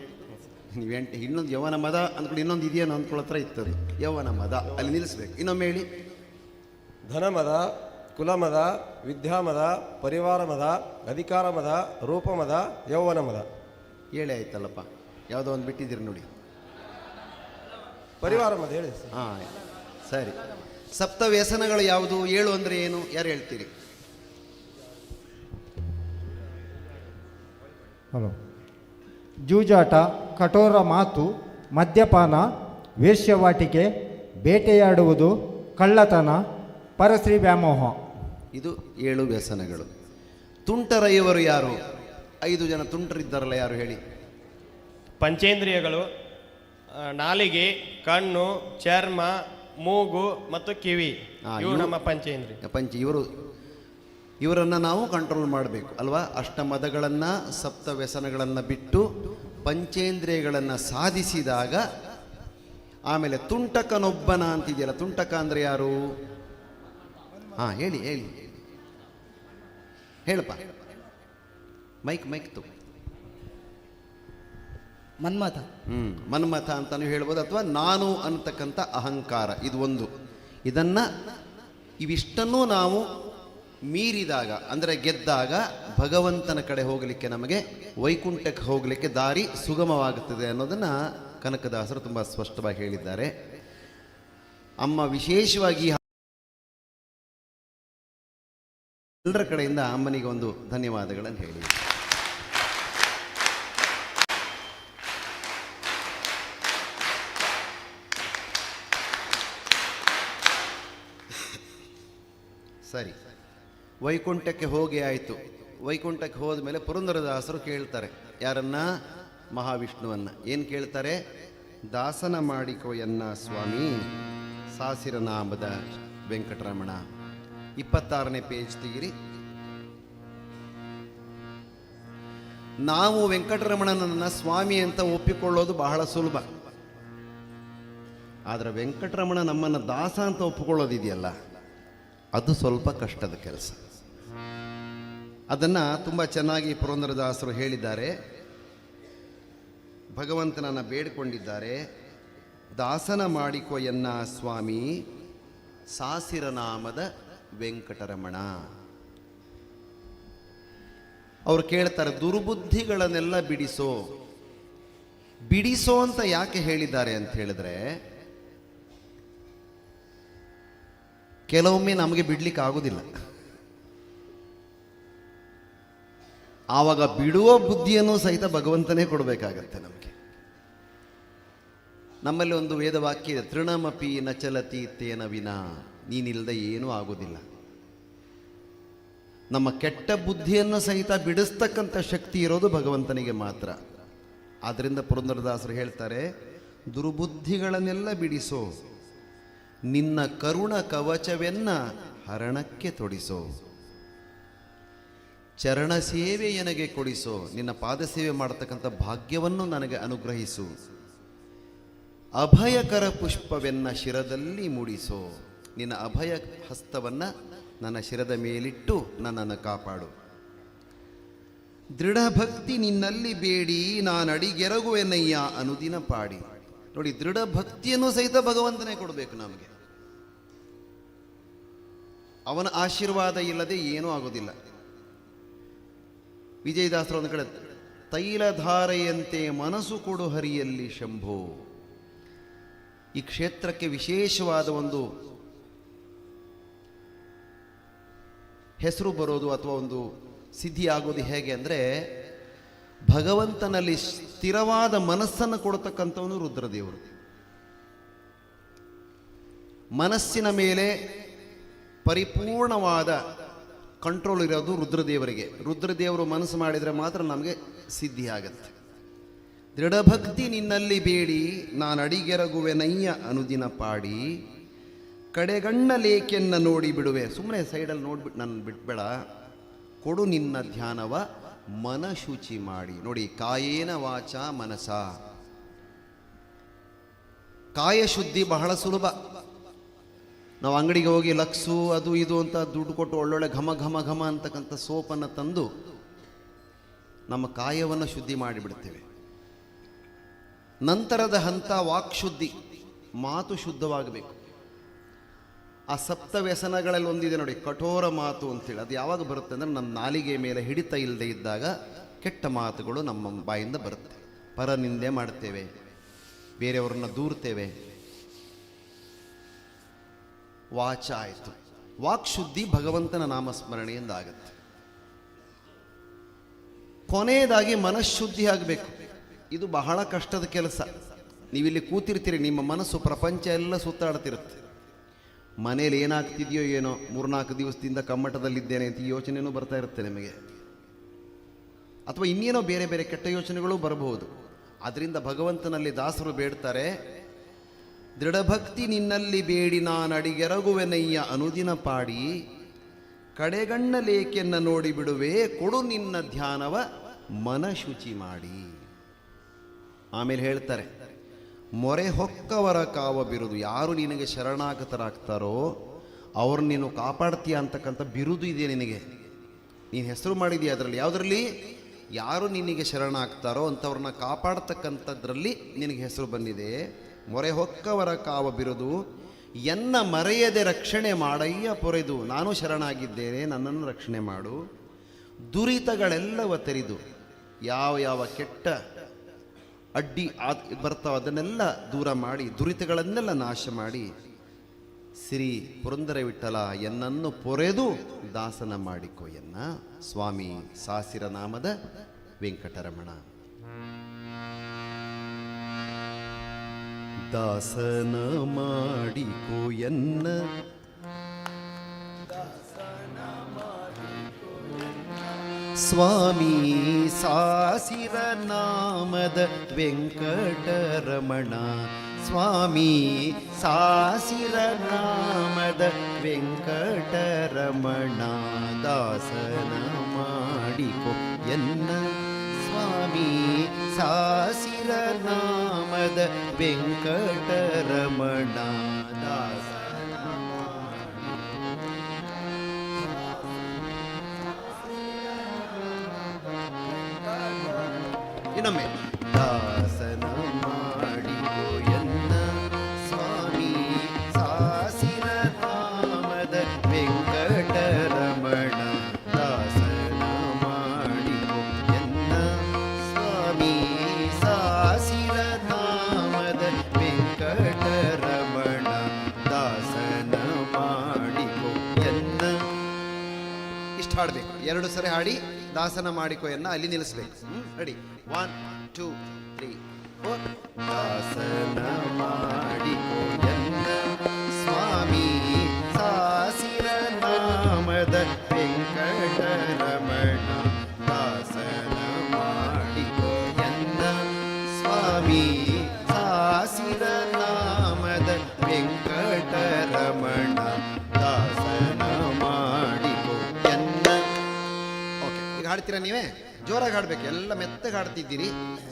ನೀವು 8, ಇನ್ನೊಂದು ಯೌವನ ಮದ ಅಂದ್ಕೊಂಡು ಇನ್ನೊಂದು ಇದೆಯೇನೋ ಅಂದ್ಕೊಳ್ಳೋ ಇರ್ತದೆ. ಯೌವನ ಮದ ಅಲ್ಲಿ ನಿಲ್ಲಿಸ್ಬೇಕು. ಇನ್ನೊಮ್ಮೆ ಹೇಳಿ.
ಧನಮದ, ಕುಲಮದ, ವಿದ್ಯಾಮದ, ಪರಿವಾರ ಮದ, ಅಧಿಕಾರ ಮದ, ರೂಪ ಮದ, ಯೌವನ ಮದ.
ಹೇಳಿ ಆಯ್ತಲ್ಲಪ್ಪ, ಯಾವುದೋ ಒಂದು ಬಿಟ್ಟಿದ್ದೀರಿ ನೋಡಿ.
ಪರಿವಾರ ಮದ ಹೇಳಿ ಸರ್.
ಹಾಂ, ಸರಿ. ಸಪ್ತ ವ್ಯಸನಗಳು ಯಾವುದು? 7 ಅಂದರೆ ಏನು? ಯಾರು ಹೇಳ್ತೀರಿ?
ಹಲೋ. ಜೂಜಾಟ, ಕಠೋರ ಮಾತು, ಮದ್ಯಪಾನ, ವೇಶ್ಯವಾಟಿಕೆ, ಬೇಟೆಯಾಡುವುದು, ಕಳ್ಳತನ, ಪರಸ್ತ್ರೀ ವ್ಯಾಮೋಹ.
ಇದು 7 ವ್ಯಸನಗಳು. ತುಂಟರ ಇವರು ಯಾರು? 5 ಜನ ತುಂಟರಿದ್ದಾರಲ್ಲ, ಯಾರು ಹೇಳಿ?
ಪಂಚೇಂದ್ರಿಯಗಳು, ನಾಲಿಗೆ, ಕಣ್ಣು, ಚರ್ಮ, ಮೂಗು ಮತ್ತು ಕಿವಿ. ಇವು ನಮ್ಮ ಪಂಚೇಂದ್ರಿಯ.
ಇವರನ್ನು ನಾವು ಕಂಟ್ರೋಲ್ ಮಾಡಬೇಕು ಅಲ್ವಾ? ಅಷ್ಟಮದಗಳನ್ನು, ಸಪ್ತ ವ್ಯಸನಗಳನ್ನು ಬಿಟ್ಟು ಪಂಚೇಂದ್ರಿಯಗಳನ್ನು ಸಾಧಿಸಿದಾಗ ಆಮೇಲೆ ತುಂಟಕನೊಬ್ಬನ ಅಂತಿದೆಯಲ್ಲ, ತುಂಟಕ ಅಂದರೆ ಯಾರು? ಹಾಂ, ಹೇಳಿ ಹೇಳಪ್ಪ. ಮೈಕ್ ತು.
ಮನ್ಮಥ.
ಮನ್ಮಥ ಅಂತಲೂ ಹೇಳ್ಬೋದು, ಅಥವಾ ನಾನು ಅನ್ನತಕ್ಕಂಥ ಅಹಂಕಾರ. ಇದು ಒಂದು. ಇವಿಷ್ಟನ್ನೂ ನಾವು ಮೀರಿದಾಗ, ಅಂದರೆ ಗೆದ್ದಾಗ, ಭಗವಂತನ ಕಡೆ ಹೋಗಲಿಕ್ಕೆ, ನಮಗೆ ವೈಕುಂಠಕ್ಕೆ ಹೋಗಲಿಕ್ಕೆ ದಾರಿ ಸುಗಮವಾಗುತ್ತದೆ ಅನ್ನೋದನ್ನು ಕನಕದಾಸರು ತುಂಬ ಸ್ಪಷ್ಟವಾಗಿ ಹೇಳಿದ್ದಾರೆ. ಅಮ್ಮ ವಿಶೇಷವಾಗಿ ಎಲ್ಲರ ಕಡೆಯಿಂದ ಅಮ್ಮನಿಗೆ ಒಂದು ಧನ್ಯವಾದಗಳನ್ನು ಹೇಳಿ. ಸರಿ, ವೈಕುಂಠಕ್ಕೆ ಹೋಗಿ ಆಯಿತು. ವೈಕುಂಠಕ್ಕೆ ಹೋದ ಮೇಲೆ ಪುರಂದರದಾಸರು ಕೇಳ್ತಾರೆ ಯಾರನ್ನ? ಮಹಾವಿಷ್ಣುವನ್ನ. ಏನು ಕೇಳ್ತಾರೆ? ದಾಸನ ಮಾಡಿಕೋ ಎನ್ನ ಸ್ವಾಮಿ ಸಾಸಿರನಾಮದ ವೆಂಕಟರಮಣ. 26ನೇ ಪೇಜ್ ತೆಗಿರಿ. ನಾವು ವೆಂಕಟರಮಣನನ್ನ ಸ್ವಾಮಿ ಅಂತ ಒಪ್ಪಿಕೊಳ್ಳೋದು ಬಹಳ ಸುಲಭ. ಆದರೆ ವೆಂಕಟರಮಣ ನಮ್ಮನ್ನು ದಾಸ ಅಂತ ಒಪ್ಪಿಕೊಳ್ಳೋದಿದೆಯಲ್ಲ, ಅದು ಸ್ವಲ್ಪ ಕಷ್ಟದ ಕೆಲಸ. ಅದನ್ನು ತುಂಬ ಚೆನ್ನಾಗಿ ಪುರಂದರದಾಸರು ಹೇಳಿದ್ದಾರೆ. ಭಗವಂತನನ್ನು ಬೇಡಿಕೊಂಡಿದ್ದಾರೆ. ದಾಸನ ಮಾಡಿಕೋ ಎನ್ನ ಸ್ವಾಮಿ ಸಾಸಿರನಾಮದ ವೆಂಕಟರಮಣ. ಅವರು ಕೇಳ್ತಾರೆ, ದುರ್ಬುದ್ಧಿಗಳನ್ನೆಲ್ಲ ಬಿಡಿಸೋ ಅಂತ ಯಾಕೆ ಹೇಳಿದ್ದಾರೆ ಅಂತ ಹೇಳಿದ್ರೆ, ಕೆಲವೊಮ್ಮೆ ನಮಗೆ ಬಿಡ್ಲಿಕ್ಕೆ ಆಗುವುದಿಲ್ಲ. ಆವಾಗ ಬಿಡುವ ಬುದ್ಧಿಯನ್ನು ಸಹಿತ ಭಗವಂತನೇ ಕೊಡಬೇಕಾಗತ್ತೆ ನಮಗೆ. ನಮ್ಮಲ್ಲಿ ಒಂದು ವೇದವಾಕ್ಯ ಇದೆ, ತೃಣಮಪಿ ನಚಲತಿ ತೇನ ವಿನಾ. ನೀನಿಲ್ಲದೆ ಏನೂ ಆಗೋದಿಲ್ಲ. ನಮ್ಮ ಕೆಟ್ಟ ಬುದ್ಧಿಯನ್ನು ಸಹಿತ ಬಿಡಿಸ್ತಕ್ಕಂಥ ಶಕ್ತಿ ಇರೋದು ಭಗವಂತನಿಗೆ ಮಾತ್ರ. ಆದ್ದರಿಂದ ಪುರಂದರದಾಸರು ಹೇಳ್ತಾರೆ, ದುರ್ಬುದ್ಧಿಗಳನ್ನೆಲ್ಲ ಬಿಡಿಸೋ, ನಿನ್ನ ಕರುಣ ಕವಚವೆನ್ನ ಹರಣಕ್ಕೆ ತೊಡಿಸೋ, ಚರಣ ಸೇವೆ ನನಗೆ ಕೊಡಿಸೋ, ನಿನ್ನ ಪಾದಸೇವೆ ಮಾಡತಕ್ಕಂಥ ಭಾಗ್ಯವನ್ನು ನನಗೆ ಅನುಗ್ರಹಿಸು, ಅಭಯಕರ ಪುಷ್ಪವೆನ್ನ ಶಿರದಲ್ಲಿ ಮೂಡಿಸೋ, ನಿನ್ನ ಅಭಯ ಹಸ್ತವನ್ನು ನನ್ನ ಶಿರದ ಮೇಲಿಟ್ಟು ನನ್ನನ್ನು ಕಾಪಾಡು. ದೃಢ ಭಕ್ತಿ ನಿನ್ನಲ್ಲಿ ಬೇಡಿ ನಾನು ಅಡಿಗೆರಗುವೆನಯ್ಯ ಅನುದಿನ ಪಾಡಿ. ನೋಡಿ, ದೃಢ ಭಕ್ತಿಯನ್ನು ಸಹಿತ ಭಗವಂತನೇ ಕೊಡಬೇಕು ನಮಗೆ. ಅವನ ಆಶೀರ್ವಾದ ಇಲ್ಲದೆ ಏನೂ ಆಗೋದಿಲ್ಲ. ವಿಜಯದಾಸರು ಒಂದು ಕಡೆ, ತೈಲಧಾರೆಯಂತೆ ಮನಸ್ಸು ಕೊಡು ಹರಿಯಲ್ಲಿ ಶಂಭೋ. ಈ ಕ್ಷೇತ್ರಕ್ಕೆ ವಿಶೇಷವಾದ ಒಂದು ಹೆಸರು ಬರೋದು ಅಥವಾ ಒಂದು ಸಿದ್ಧಿ ಆಗೋದು ಹೇಗೆ ಅಂದರೆ, ಭಗವಂತನಲ್ಲಿ ಸ್ಥಿರವಾದ ಮನಸ್ಸನ್ನು ಕೊಡತಕ್ಕಂಥವನು ರುದ್ರದೇವರು. ಮನಸ್ಸಿನ ಮೇಲೆ ಪರಿಪೂರ್ಣವಾದ ಕಂಟ್ರೋಲ್ ಇರೋದು ರುದ್ರದೇವರಿಗೆ. ರುದ್ರದೇವರು ಮನಸ್ಸು ಮಾಡಿದರೆ ಮಾತ್ರ ನಮಗೆ ಸಿದ್ಧಿ ಆಗತ್ತೆ. ದೃಢಭಕ್ತಿ ನಿನ್ನಲ್ಲಿ ಬೇಡಿ ನಾನು ಅಡಿಗೆರಗುವೆನಯ್ಯ ಅನುದಿನ ಪಾಡಿ, ಕಡೆಗಣ್ಣ ಲೇಕೆನ್ನ ನೋಡಿ ಬಿಡುವೆ. ಸುಮ್ಮನೆ ಸೈಡಲ್ಲಿ ನೋಡ್ಬಿಟ್ಟು ನನ್ನ ಬಿಟ್ಬೇಡ, ಕೊಡು ನಿನ್ನ ಧ್ಯಾನವ ಮನ ಶುಚಿ ಮಾಡಿ. ನೋಡಿ, ಕಾಯೇನ ವಾಚ ಮನಸ. ಕಾಯ ಶುದ್ಧಿ ಬಹಳ ಸುಲಭ. ನಾವು ಅಂಗಡಿಗೆ ಹೋಗಿ ಲಕ್ಸು ಅದು ಇದು ಅಂತ ದುಡ್ಡು ಕೊಟ್ಟು ಒಳ್ಳೊಳ್ಳೆ ಘಮ ಘಮ ಘಮ ಅಂತಕ್ಕಂಥ ಸೋಪನ್ನು ತಂದು ನಮ್ಮ ಕಾಯವನ್ನು ಶುದ್ಧಿ ಮಾಡಿಬಿಡ್ತೇವೆ. ನಂತರದ ಹಂತ ವಾಕ್ಶುದ್ಧಿ, ಮಾತು ಶುದ್ಧವಾಗಬೇಕು. ಆ ಸಪ್ತ ವ್ಯಸನಗಳಲ್ಲಿ ಒಂದಿದೆ ನೋಡಿ, ಕಠೋರ ಮಾತು ಅಂತೇಳಿ. ಅದು ಯಾವಾಗ ಬರುತ್ತೆ ಅಂದರೆ ನಮ್ಮ ನಾಲಿಗೆ ಮೇಲೆ ಹಿಡಿತ ಇಲ್ಲದೆ ಇದ್ದಾಗ ಕೆಟ್ಟ ಮಾತುಗಳು ನಮ್ಮ ಬಾಯಿಂದ ಬರುತ್ತೆ. ಪರನಿಂದೆ ಮಾಡ್ತೇವೆ, ಬೇರೆಯವ್ರನ್ನ ದೂರ್ತೇವೆ. ವಾಚ ಆಯಿತು. ವಾಕ್ಶುದ್ಧಿ ಭಗವಂತನ ನಾಮಸ್ಮರಣೆಯಿಂದ ಆಗುತ್ತೆ. ಕೊನೆಯದಾಗಿ ಮನಃಶುದ್ಧಿ ಆಗಬೇಕು. ಇದು ಬಹಳ ಕಷ್ಟದ ಕೆಲಸ. ನೀವಿಲ್ಲಿ ಕೂತಿರ್ತೀರಿ, ನಿಮ್ಮ ಮನಸ್ಸು ಪ್ರಪಂಚ ಎಲ್ಲ ಸುತ್ತಾಡ್ತಿರುತ್ತೆ. ಮನೇಲಿ ಏನಾಗ್ತಿದೆಯೋ ಏನೋ, 3-4 ದಿವಸದಿಂದ ಕಮ್ಮಟದಲ್ಲಿದ್ದೇನೆ ಅಂತ ಈ ಯೋಚನೆಯೂ ಬರ್ತಾ ಇರುತ್ತೆ ನಿಮಗೆ. ಅಥವಾ ಇನ್ನೇನೋ ಬೇರೆ ಬೇರೆ ಕೆಟ್ಟ ಯೋಚನೆಗಳು ಬರಬಹುದು. ಅದರಿಂದ ಭಗವಂತನಲ್ಲಿ ದಾಸರು ಬೇಡ್ತಾರೆ, ದೃಢಭಕ್ತಿ ನಿನ್ನಲ್ಲಿ ಬೇಡಿ ನಾನು ಅಡಿಗೆರಗುವೆನಯ್ಯ ಅನುದಿನ ಪಾಡಿ, ಕಡೆಗಣ್ಣ ಲೇಕೆನ್ನ ನೋಡಿ ಬಿಡುವೆ ಕೊಡು ನಿನ್ನ ಧ್ಯಾನವ ಮನ ಶುಚಿ ಮಾಡಿ. ಆಮೇಲೆ ಹೇಳ್ತಾರೆ, ಮೊರೆ ಹೊಕ್ಕವರ ಕಾವ ಬಿರುದು. ಯಾರು ನಿನಗೆ ಶರಣಾಗತರಾಗ್ತಾರೋ ಅವ್ರು ನೀನು ಕಾಪಾಡ್ತೀಯ ಅಂತಕ್ಕಂಥ ಬಿರುದು ಇದೆ ನಿನಗೆ. ನೀನು ಹೆಸರು ಮಾಡಿದೀಯ ಅದರಲ್ಲಿ. ಯಾವುದರಲ್ಲಿ? ಯಾರು ನಿನಗೆ ಶರಣಾಗ್ತಾರೋ ಅಂಥವ್ರನ್ನ ಕಾಪಾಡ್ತಕ್ಕಂಥದ್ರಲ್ಲಿ ನಿನಗೆ ಹೆಸರು ಬಂದಿದೆ. ಮೊರೆ ಹೊಕ್ಕವರ ಕಾವ ಬಿರುದು, ಎನ್ನ ಮರೆಯದೆ ರಕ್ಷಣೆ ಮಾಡಯ್ಯ ಪೊರೆದು. ನಾನು ಶರಣಾಗಿದ್ದೇನೆ, ನನ್ನನ್ನು ರಕ್ಷಣೆ ಮಾಡು. ದುರಿತಗಳೆಲ್ಲವ ತೆರೆದು, ಯಾವ ಯಾವ ಕೆಟ್ಟ ಅಡ್ಡಿ ಬರ್ತಾವ ಅದನ್ನೆಲ್ಲ ದೂರ ಮಾಡಿ, ದುರಿತಗಳನ್ನೆಲ್ಲ ನಾಶ ಮಾಡಿ, ಶ್ರೀ ಪುರಂದರ ವಿಠಲ ಎನ್ನನ್ನು ಪೊರೆದು ದಾಸನ ಮಾಡಿಕೊ ಎನ್ನ. ಸ್ವಾಮಿ ಸಾಸಿರ ನಾಮದ ವೆಂಕಟರಮಣ. ದಾಸನ ಮಾಡಿಕೊ ಎನ್ನ, ಸ್ವಾಮಿ ಸಾಸಿರ ನಾಮದ ವೆಂಕಟರಮಣ. ಸ್ವಾಮಿ ಸಾಸಿರ ನಾಮದ ವೆಂಕಟರಮಣ. ದಾಸನ ಮಾಡಿಕೊ ಎನ್ನ, ಸ್ವಾಮಿ ಸಾಸಿರ ನಾಮದ ವೆಂಕಟರಮಣ. ದಾಸನ ಇನ್ನೊಮ್ಮೆ. ದಾಸನ ಮಾಡಿಕೊ ಎನ್ನ, ಸ್ವಾಮಿ ಸಾಸಿರ ನಾಮದ ವೆಂಕಟರಮಣ. ದಾಸನ ಮಾಡಿಕೊ ಎನ್ನ, ಸ್ವಾಮಿ ಸಾಸಿರ ನಾಮದ ವೆಂಕಟರಮಣ. ದಾಸನ ಮಾಡಿಕೊ ಎನ್ನ. ಇಷ್ಟು ಹಾಡಬೇಕು. 2 ಸರಿ ಹಾಡಿ ದಾಸನ ಮಾಡಿಕೊ ಎನ್ನ ಅಲ್ಲಿ ನಿಲ್ಲಿಸ್ಬೇಕು. ರೆಡಿ? 1 2 3 4. ದಾಸನ ಮಾಡಿಕೊ ಎನ್ನ, ಸ್ವಾಮಿ ಸಾಸಿರ ನಾಮದ ವೆಂಕಟರಮಣ. ದಾಸನ ಮಾಡಿಕೊ ಎನ್ನ, ಸ್ವಾಮಿ ಸಾಸಿರ ನಾಮದ ವೆಂಕಟರಮಣ. ದಾಸನ ಮಾಡಿಕೊ ಎನ್ನ. ಓಕೆ, ಈಗ ಹಾಡ್ತೀರಾ ನೀವೇ? ಜೋರಾಗಿ ಹಾಡಬೇಕು. ಎಲ್ಲ ಮೆತ್ತಗೆ ಹಾಡ್ತಿದ್ದೀರಿ.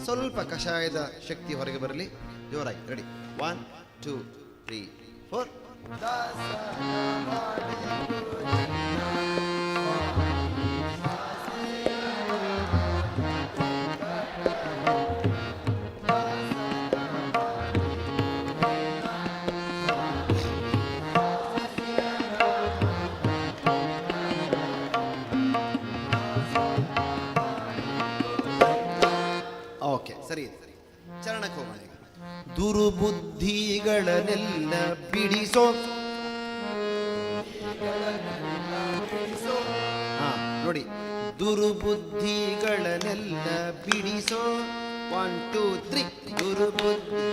ಸ್ವಲ್ಪ ಕಷಾಯದ ಶಕ್ತಿ ಹೊರಗೆ ಬರಲಿ. ಜೋರಾಗಿ. ರೆಡಿ? 1 2 3 4. ಓಕೆ, ಸರಿ. ಚರಣಕ್ಕೆ ಹೋಗೋಣ ಈಗ. ದುರ್ಬುದ್ಧಿಗಳನ್ನೆಲ್ಲ ಬಿಡಿಸೋ. ನೋಡಿ, ದುರ್ಬುದ್ಧಿಗಳನ್ನೆಲ್ಲ ಬಿಡಿಸೋ. 1 2 3. ದುರ್ಬುದ್ಧಿ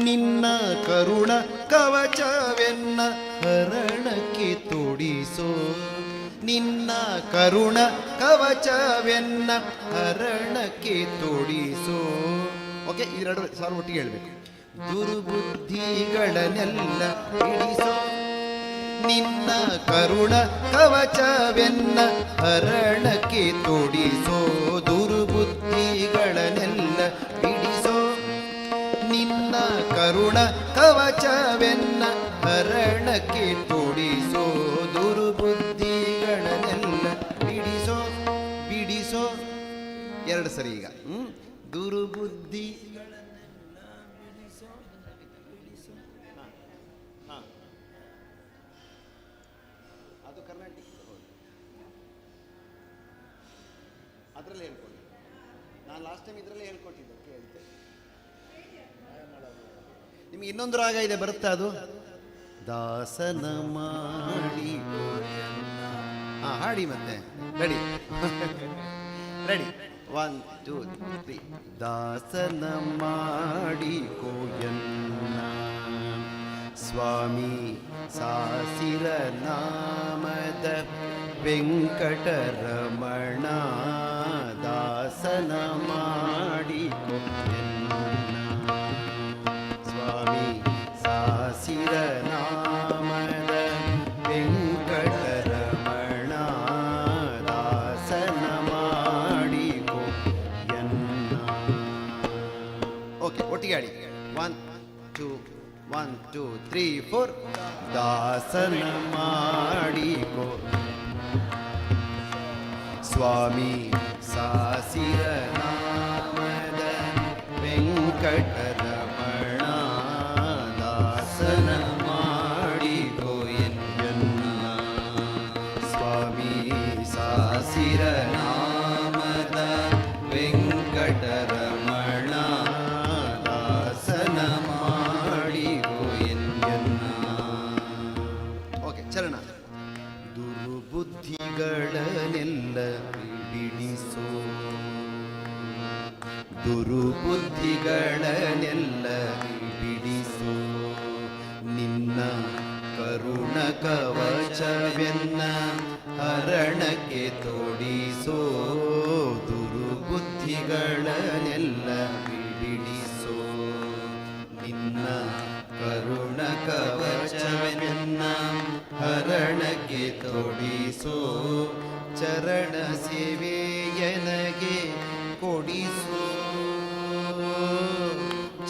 ನಿನ್ನ ಕರುಣ ಕವಚವೆನ್ನ ಹರಣಕ್ಕೆ ತೊಡಿಸೋ, ನಿನ್ನ ಕರುಣ ಕವಚವೆನ್ನ ಹರಣಕ್ಕೆ ತೊಡಿಸೋ. ಓಕೆ, ಇದೆರಡು ಸಾರು ಒಟ್ಟಿಗೆ ಹೇಳ್ಬೇಕು. ದುರ್ಬುದ್ಧಿಗಳನ್ನೆಲ್ಲ ಬಿಡಿಸೋ, ನಿನ್ನ ಕರುಣ ಕವಚವೆನ್ನ ಹರಣಕ್ಕೆ ತೊಡಿಸೋ. ದುರ್ಬುದ್ಧಿಗಳನ್ನೆಲ್ಲ ಬಿಡಿಸೋ, ನಿನ್ನ ಕರುಣ ಕವಚವೆನ್ನ ಹರಣಕ್ಕೆ ತೊಡಿಸೋ. ದುರ್ಬುದ್ಧಿಗಳನ್ನೆಲ್ಲ ಬಿಡಿಸೋ, ಬಿಡಿಸೋ. ಎರಡು ಸರಿ ಈಗ. ದುರ್ಬುದ್ಧಿಗಳನ್ನೆಲ್ಲ ಬಿಡಿಸೋ, ಬಿಡಿಸೋ. ಅದು ಕರ್ನಾಟಕ, ಅದರಲ್ಲೇ ಹೇಳ್ಕೊಡಿ. ನಾನು ಲಾಸ್ಟ್ ಟೈಮ್ ಇದರಲ್ಲೇ ಹೇಳ್ಕೊಟ್ಟಿದ್ದೆ, ಕೇಳಿದ್ದೆ. ನಿಮ್ಗೆ ಇನ್ನೊಂದು ರಾಗ ಇದೆ, ಬರುತ್ತಾ ಅದು? ದಾಸನ ಮಾಡಿ ಹಾಡಿ ಮತ್ತೆ. Ready ready, 1 2 3. ದಾಸನ ಮಾಡಿ ಕೋಯನ್ನ ಸ್ವಾಮಿ ಸಾಸಿರ ನಾಮದ ವೆಂಕಟರಮಣ. ದಾಸನ ಮಾಡಿ ಕೋಯನ್ನ ಸ್ವಾಮಿ ಸಾಸಿರ ನಾಮದ ವೆಂಕಟರಮಣ. ದಾಸನ ಮಾಡಿ ಕೋಯನ್ನ. ಓಕೆ, ಒಟ್ಟಿಗೆ ಆಡಿ. 1 2 1 2 3 4. ದಾಸನ ಮಾಡಿಕೋ ಸ್ವಾಮಿ ಸಾಸಿರ ನಾಮದ ವೆಂಕಟರಮಣ. ದಾಸನ ಮಾಡಿಕೋ ಎನ್ನ ಸ್ವಾಮಿ ಸಾಸಿರ ನಾಮದ ವೆಂಕಟರಮಣ. ದಾಸನ ಮಾಡಿಕೋ ಎನ್ನ. ಓಕೆ, ಚರಣ. ದುರ್ಬುದ್ಧಿಗಳನ್ನೆಲ್ಲ ಬಿಡಿಸೋ, ದುರ್ಬುದ್ಧಿಗಳನ್ನೆಲ್ಲ ಬಿಡಿಸೋ. ನಿನ್ನ ಕರುಣ ಕವಚವೆನ್ನ ಹರಣಕ್ಕೆ ತೊಡಿಸೋ. ದುರ್ಬುದ್ಧಿಗಳನ್ನೆಲ್ಲ ಬಿಡಿಸೋ, ನಿನ್ನ ಕರುಣ ಕವಚವೆನ್ನ ಹರಣಕ್ಕೆ ತೊಡಿಸೋ. ಚರಣ ಸೇವೆಯನಗೆ ಕೊಡಿಸೋ,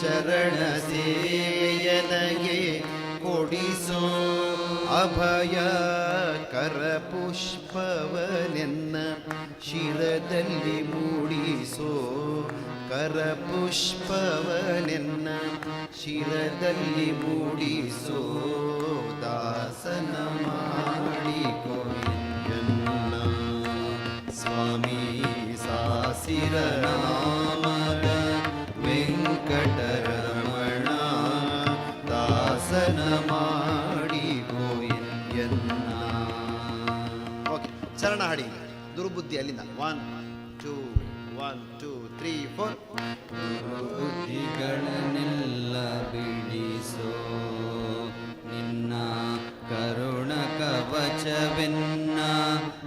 ಚರಣ ಸೇವೆಯನಗೆ ಕೊಡಿಸೋ. ಅಭಯ ಕರಪುಷ್ಪವನೆನ್ನ ಶಿರದಲ್ಲಿ ಮೂಡಿಸೋ. ಕರಪುಷ್ಪವನೆನ್ನ ಶಿರದಲ್ಲಿ ಮೂಡಿಸೋ. ದಾಸನ ಮಾಡಿಕೋ ಎನ್ನ ಸ್ವಾಮಿ ಸಾಸಿರ ನಾಮದ ವೆಂಕಟರಮಣ. ದಾಸನ ಮಾಡಿಕೋ ಎನ್ನ. ಓಕೆ, ಚರಣ ಹಾಡಿ. ದುರ್ಬುದ್ಧಿ ಅಲ್ಲಿಂದ 1 2 1 2 3 4.
ದುರ್ಬುದ್ಧಿಗಳನ್ನೆಲ್ಲ ಬಿಡಿಸೋ, ನಿನ್ನ ಕರುಣ ಕವಚವೆನ್ನ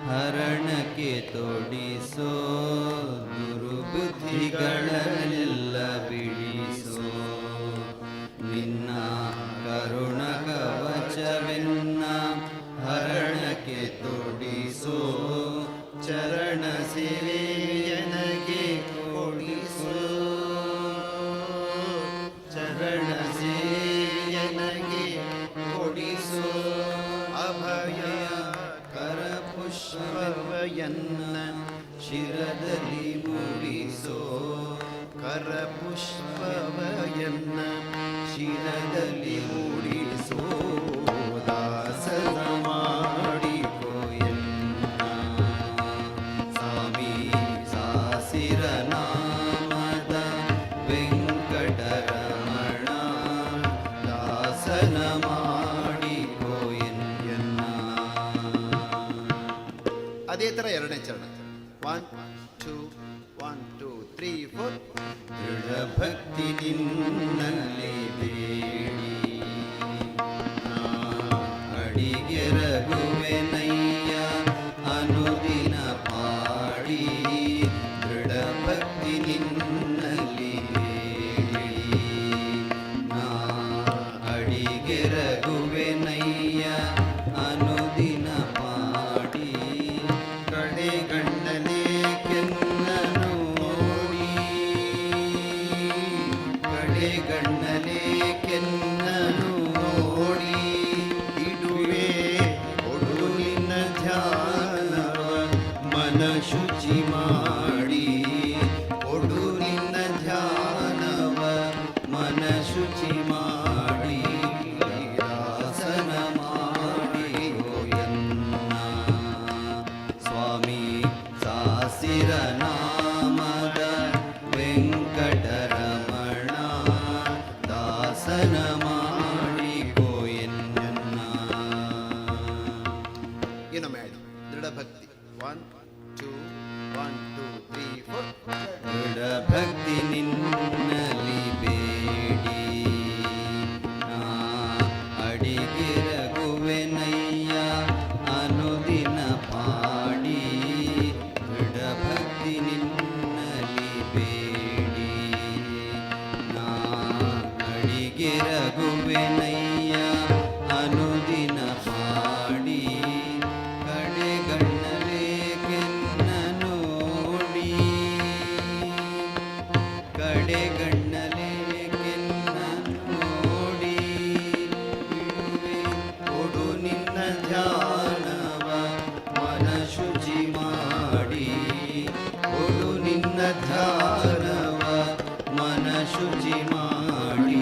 ಹರಣಕ್ಕೆ ತೊಡಿಸೋ. ದುರ್ಬುದ್ಧಿಗಳನ್ನೆಲ್ಲ ಬಿಡಿಸೋ, ನಿನ್ನ ಕರುಣ ಕವಚವೆನ್ನ ಹರಣಕ್ಕೆ ತೊಡಿಸೋ. ಚರಣ ಸೇವೆಯನಗೆ ಕೊಡಿಸೋ. ಚರಣ ಸೇವೆಯನಗೆ ಕೊಡಿಸೋ. ಅಭಯ ಕರಪುಷ್ಪವಯನ್ನ ಶಿರದಲ್ಲಿ ಮೂಡಿಸೋ. ಕರಪುಷ್ಪವಯನ್ನ ಶಿರದಲ್ಲಿ ಮೂಡಿಸೋ. ದಾಸನ ಮಾಡಿಕೋ ಎನ್ನ ಸ್ವಾಮಿ ಸಾಸಿರ ನಾಮದ ವೆಂಕಟರಮಣ. ದಾಸನ ಮಾಡಿಕೋ ಎನ್ನ.
ಅದೇ ಥರ ಎರಡನೇ ಚರಣ. 1 2 1 2 3 4.
ದೃಢ ಭಕ್ತಿ ನಿನ್ನಲ್ಲಿ ಧ್ಯಾನವ ಮನ ಶುಚಿ ಮಾಡಿ ಕೊಡು ನಿನ್ನ ಧ್ಯಾನವ ಮನ ಶುಚಿ ಮಾಡಿ ದಾಸನ ಮಾಡಿಯೋ ಎನ್ನ ಸ್ವಾಮಿ ಸಾಸಿರ ನಾಮದ ವೆಂಕಟರಮಣ ದಾಸನ ಮಾಡಿಕೋ ಎನ್ನ.
ಇನ್ನೊಮ್ಮೆ ಹೇಳಿ ದೃಢ ಭಕ್ತಿ 1 2 1 2 3 4.
ದೃಢ ಭಕ್ತಿ ನಿನ್ನಲ್ಲಿ ಬೇಡಿ ನಾ ಅಡಿಗಿರಗುವೆನಯ್ಯ ಅನುದಿನ ಪಾಡಿ ದೃಢ ಭಕ್ತಿ ನಿನ್ನಲ್ಲಿ ಬೇಡಿ ನಾ ಅಡಿಗಿರಗುವೆನಯ್ಯ ಅನುದಿನ ಪಾಡಿ ಕಡೆಗಣ್ಣಲೆ ಕೆನ್ನ ನೋಡಿ ಕಡೆಗಣ್ಣಲೆ ಕೆನ್ನ ನೋಡಿ ಬಿಡುವೆ ಕೊಡು ನಿನ್ನ ಧ್ಯಾನವ ಮನ ಶುಚಿ ಮಾಡಿ ಕೊಡು ನಿನ್ನ ಧ್ಯಾನವ ಮನ ಶುಚಿ ಮಾಡಿ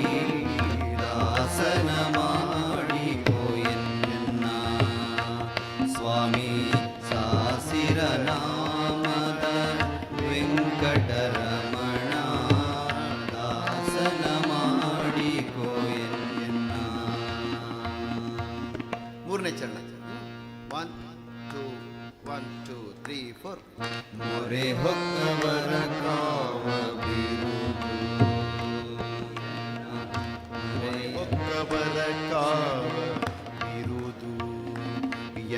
ದಾಸನ ಮಾಡಿಕೋ ಎನ್ನ ಸ್ವಾಮಿ ಸಾಸಿರ ನಾಮದ ವೆಂಕಟರಮಣ ದಾಸನ ಮಾಡಿಕೋ ಎನ್ನ.
ಮೂರನೇ ಚರಣ 1 2 1 2 3 4.
ಮೊರೆ ಹೊಕ್ಕವರ ಕಾವ ಬಿರುದು ಮೊರೆ
ಒಕ್ಕವರ ಕಾವ
ಬಿರುದು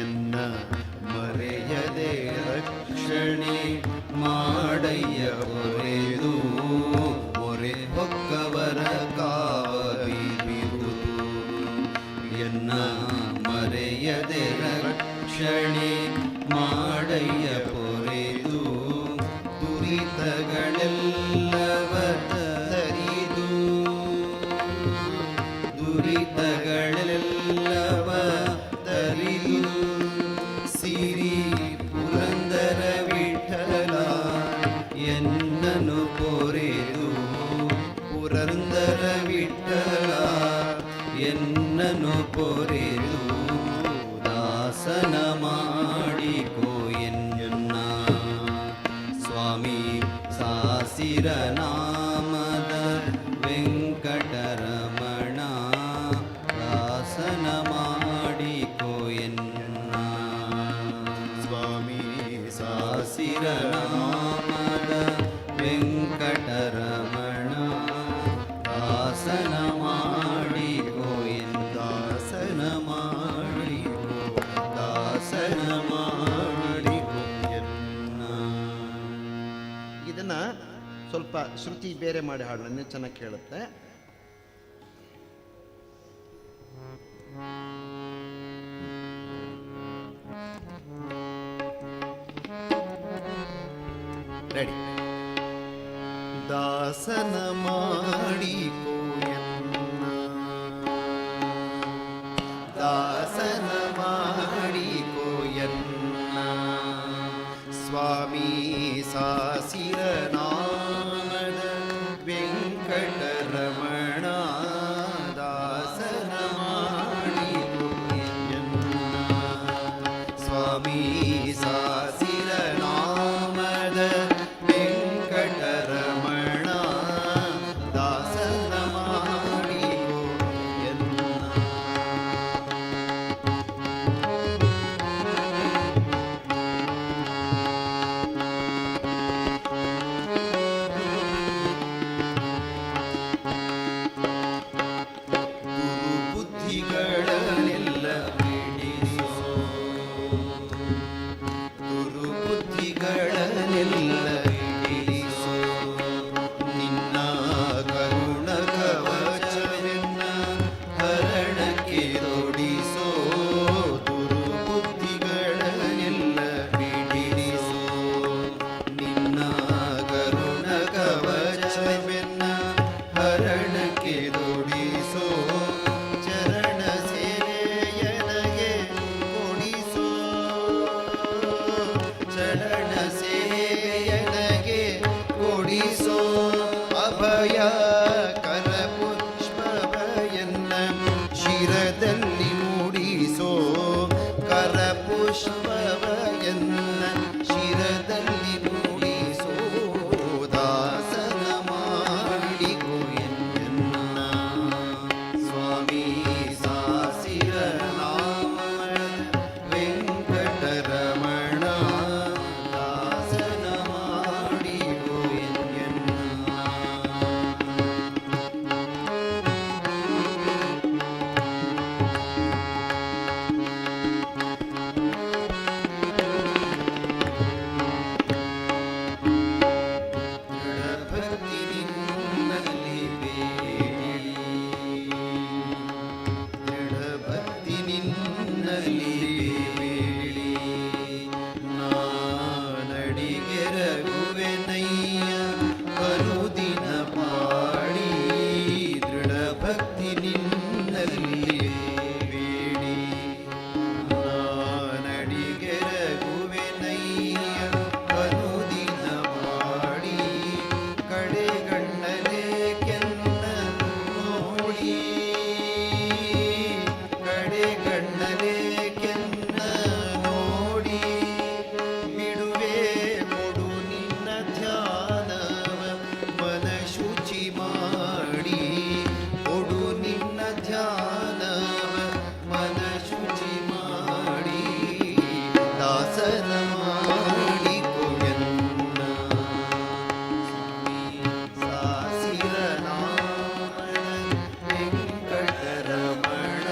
ಎನ್ನ ಮರೆಯದೆ ರಕ್ಷಣೆ ಮಾಡಯ್ಯ ಹೊರೆದು ಮೊರೆ ಹೊಕ್ಕವರ ಕಾವಿ ಬಿರುದು ಎನ್ನ ಮರೆಯದೆ ರಕ್ಷಣೆ ಮಾಡಯ್ಯ ಪೊರೆದು ದುರಿತಗಳೆಲ್ಲವ ತರಿದು ದುರಿತಗಳೆಲ್ಲವ ತರಿದು ಸಿರಿ ಪುರಂದರ ವಿಠಲ ಎನ್ನನು ಪೊರೆದು ಪುರಂದರ ವಿಠಲ ಎನ್ನನು ಪೊರೆದು ದಾಸನ ಮಾಡಿಕೋ ಎನ್ನ ಸ್ವಾಮಿ ಸಾಸಿರ ನಾಮದ ವೆಂಕಟರಮಣ ದಾಸನ ಮಾಡಿಕೋ ಎನ್ನ ಸ್ವಾಮಿ ಸಾಸಿರ ನಾಮದ ವೆಂಕಟರಮಣ ದಾಸನ ಮಾಡಿಕೋ ಎನ್ನ ದಾಸನ ಮಾಡಿಕೋ ದಾಸನ ಮಾಡಿಕೋ ಎನ್ನ.
ಇದನ್ನ ಸ್ವಲ್ಪ ಶ್ರುತಿ ಬೇರೆ ಮಾಡಿ ಹಾಡು ನನ್ನ ಚೆನ್ನಾಗಿ ಕೇಳುತ್ತೆ. ರೆಡಿ.
ದಾಸನ ಮಾಡಿಕೋ ಎನ್ನ ದಾಸನ ಮಾಡಿಕೋ ಎನ್ನ ಸ್ವಾಮಿ ಸಾಸಿರ ನಾಮದ ವೆಂಕಟರಮಣ ದಾಸನ ಮಾಡಿಕೋ ಎನ್ನ ಸ್ವಾಮಿ ಸಾಸಿರ ನಾಮದ ವೆಂಕಟರಮಣ ದಾಸನ ಮಾಡಿಕೋ ಎನ್ನ. ದುರ್ಬುದ್ಧಿಗಳನ್ನೆಲ್ಲ ಬಿಡಿಸೋ ದುರ್ಬುದ್ಧಿಗಳನ್ನೆಲ್ಲ ಪುಷ್ಪವ ಎನ್ನ ಶಿರದಲ್ಲಿ ಮೂಡಿಸೋ ದಾಸನ ಮಾಡಿಕೋ ಎನ್ನ ಸ್ವಾಮಿ ಸಾಸಿರ ನಾಮ ವೆಂಕಟರಮಣ ದಾಸನ ಮಾಡಿಕೋ ಎನ್ನ ದೃಢಭಕ್ತಿ ನಿನ್ನಲ್ಲಿ ಬೇಡಿ ದೃಢಭಕ್ತಿ ನಿನ್ನಲ್ಲಿ ಬೇಡಿ ನಾನಡಿಗೆರಗುವೆನಯ್ಯ ಬರುದಿನ ಪಾಡಿ ದೃಢಭಕ್ತಿ ನಿನ್ನಲ್ಲಿ ಬೇಡಿ ನಾನಡಿಗೆರಗುವೆನಯ್ಯ ಬರುದಿನ ಪಾಡಿ ಕಡೆಗಣ್ಣಲೆ ಕೆನ್ನ ನೋಡಿ ಕಡೆಗಣ್ಣಲೆ ಕೆನ್ನ ನೋಡಿ ಬಿಡುವೆ ಕೊಡು ನಿನ್ನ ಧ್ಯಾನವ ಮನ ಶುಚಿ ಮಾಡಿ ಕೊಡು ನಿನ್ನ ಧ್ಯಾನವ ಮನ ಶುಚಿ ಮಾಡಿ ದಾಸನ ಮಾಡಿಕೊ ಎನ್ನ ಸಾಸಿರ ನಾಮದ ವೆಂಕಟರಮಣ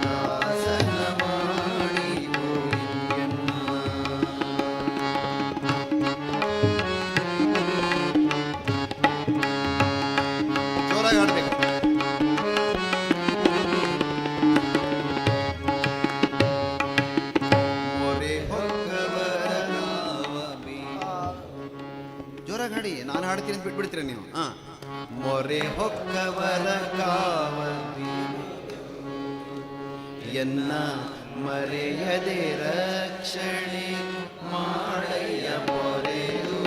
ದಾಸನ ಮಾಡಿಕೊ ಎನ್ನ ಜೋರಾಗಿ ಆಡ್ಬೇಕು. ಮೊರೆ ಹೊಕ್ಕವರ ನಾವ ಜೋರಾಗಿ ಹಾಡಿ, ನಾನು ಹಾಡ್ತೀನಿ ಅಂತ ಬಿಟ್ಬಿಡ್ತೀರ ನೀವು. ಮೊರೆ ಹೊಕ್ಕವರ ಕಾವ ಎನ್ನ ಮರೆಯದೆ ರಕ್ಷಣೆ ಮಾಡಯ್ಯ ಮೊರೆಯು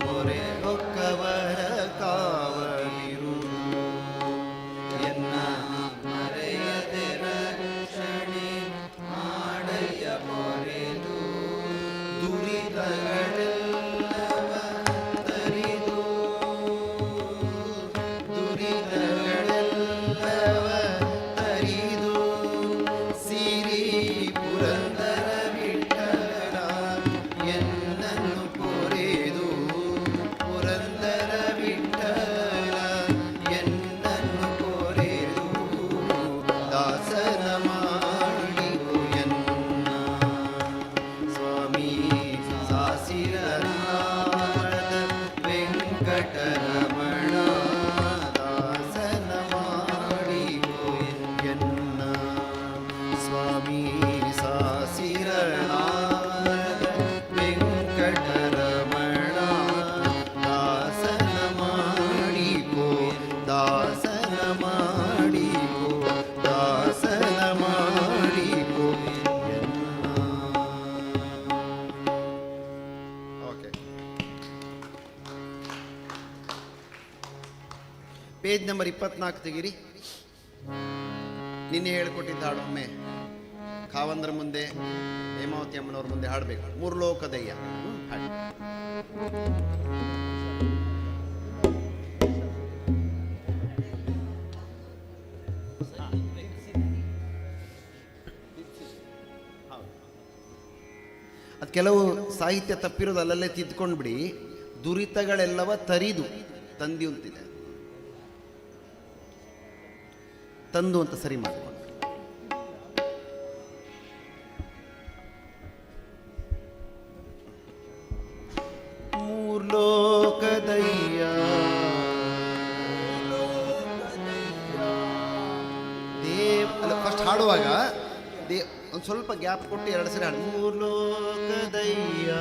ಮೊರೆ ಹೊಕ್ಕವರ ಕಾವಲಿರು ಎನ್ನ ಮರೆಯದೆ ರಕ್ಷಣೆ ಮಾಡಯ್ಯ ಮೊರೆದು ದುರಿತಗಳೆಲ್ಲವ ತರಿದು ದುರಿತಗಳೆಲ್ಲವ ತರಿದು ಸಿರಿ ಪುರಂದರ ವಿಠಲ ಎನ್ನನ್ನು ಕೊರೆದು ಪುರಂದರ ವಿಠಲ ಎನ್ನನ್ನು ಕೊರೆದು ದಾಸನ ಮಾಡಿಕೊ ಎನ್ನ ಸ್ವಾಮಿ ಸಾಸಿರ ನಾಮದ ವೆಂಕಟರಮಣ ದಾಸನ ಮಾಡಿಕೊ ಎನ್ನ ಸ್ವಾಮಿ ಸಾಸಿರ ನಾಮದ ವೆಂಕಟರಮಣ ದಾಸನ ಮಾಡಿಕೊ ದಾಸನ ಮಾಡಿಕೊ ದಾಸನ ಮಾಡಿಕೊ ಎನ್ನ. ಓಕೆ, ಪೇಜ್ ನಂಬರ್ 24 ತೆಗೀರಿ. ನಿನ್ನೆ ಹೇಳ್ಕೊಟ್ಟಿದ್ದ ಹಾಡೊಮ್ಮೆ ಖಾವಂದ್ರ ಮುಂದೆ ಹೇಮಾವತಿ ಅಮ್ಮನವ್ರ ಮುಂದೆ ಹಾಡಬೇಕು. ಮೂರು ಲೋಕದಯ್ಯ ಹಾಡಿ. ಅದು ಕೆಲವು ಸಾಹಿತ್ಯ ತಪ್ಪಿರೋದು ಅಲ್ಲಲ್ಲೇ ತಿದ್ಕೊಂಡು ಬಿಡಿ. ದುರಿತಗಳೆಲ್ಲವ ತರಿದು ತಂದಿ ಅಂತಿದೆ, ತಂದು ಅಂತ ಸರಿ ಮಾಡಿಕೊಂಡು. ಮೂರ್ಲೋಕದಯ್ಯ ದೇವ್ ಅಲ್ಲ, ಫಸ್ಟ್ ಹಾಡುವಾಗ ಒಂದು ಸ್ವಲ್ಪ ಗ್ಯಾಪ್ ಕೊಟ್ಟು 2 ಸರಿ ಹಾಡು. ಮೂರ್ಲೋಕದಯ್ಯ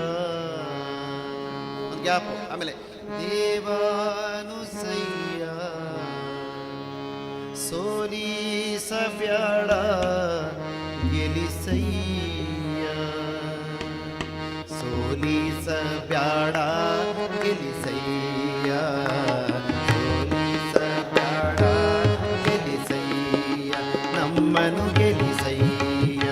ಒಂದು ಗ್ಯಾಪ್, ಆಮೇಲೆ ದೇವಾನುಸಯ್ಯ ಸೋಲಿಸಬ್ಯಾಡ ಗೆಲಿಸಯ್ಯ ಸೋಲಿಸಬ್ಯಾಡ ಗೆಲಿಸಯ್ಯ ಸೋಲಿಸಬ್ಯಾಡ ಗೆಲಿಸಯ್ಯ ನಮ್ಮನು ಗೆಲಿಸಯ್ಯ.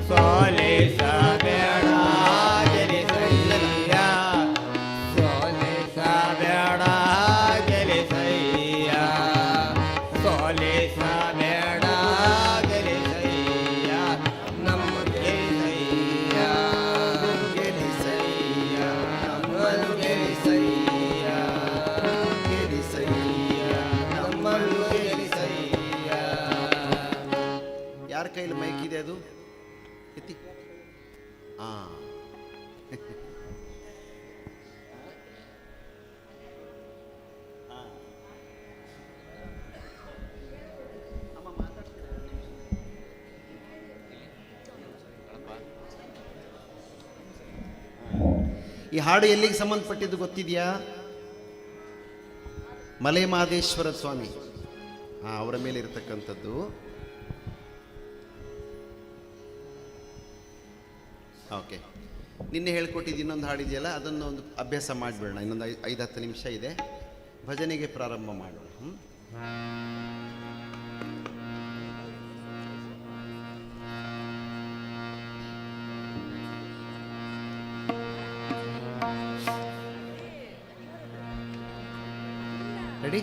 ಸೋಲಿಸಬೇಡ ಗೆಲಿಸಯ್ಯ ಸೋಲಿಸಬೇಡ ಗೆಲಿಸಯ್ಯ ಸೋಲಿಸಬೇಡ ಗೆಲಿಸಯ್ಯ ನಮ್ಮ ಗೆಲಿಸಯ್ಯ
ಗೆಲಿಸಯ್ಯ ನಮ್ಮನ್ನು ಗೆಲಿಸಯ್ಯ ಗೆಲಿಸಯ್ಯ ನಮ್ಮನ್ನು ಗೆಲಿಸಯ್ಯ. ಯಾರ ಕೈಲಿ ಮೈಕ್ ಇದೆ ಅದು ಎತ್ತಿ. ಆ ಈ ಹಾಡು ಎಲ್ಲಿಗೆ ಸಂಬಂಧಪಟ್ಟಿದ್ದು ಗೊತ್ತಿದೆಯಾ? ಮಲೆ ಮಹದೇಶ್ವರ ಸ್ವಾಮಿ ಅವರ ಮೇಲೆ ಇರತಕ್ಕಂಥದ್ದು. ಓಕೆ, ನಿನ್ನೆ ಹೇಳ್ಕೊಟ್ಟಿದ್ದು ಇನ್ನೊಂದು ಹಾಡಿದೆಯಲ್ಲ, ಅದನ್ನು ಒಂದು ಅಭ್ಯಾಸ ಮಾಡಿಬಿಡೋಣ. ಇನ್ನೊಂದು 5-10 ನಿಮಿಷ ಇದೆ, ಭಜನೆಗೆ ಪ್ರಾರಂಭ ಮಾಡೋಣ. ರೆಡಿ?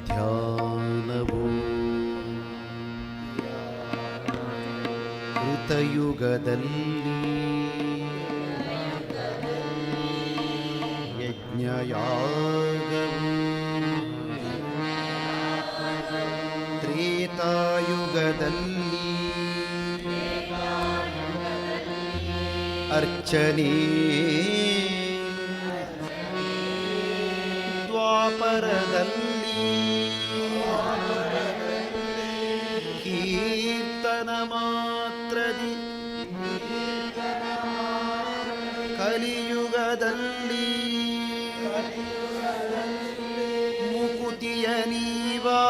ಧ್ಯಾನವು ಕೃತಯುಗದಲ್ಲಿ ಯಜ್ಞಯಾಗವು ತ್ರೇತಾಯುಗದಲ್ಲಿ ಅರ್ಚನೆ ದ್ವಾಪರದಲ್ಲಿ ಕೀರ್ತನ ಮಾತ್ರದಿ ಕಲಿಯುಗದಲ್ಲಿ ಮುಕುತಿಯ ನೀವಾ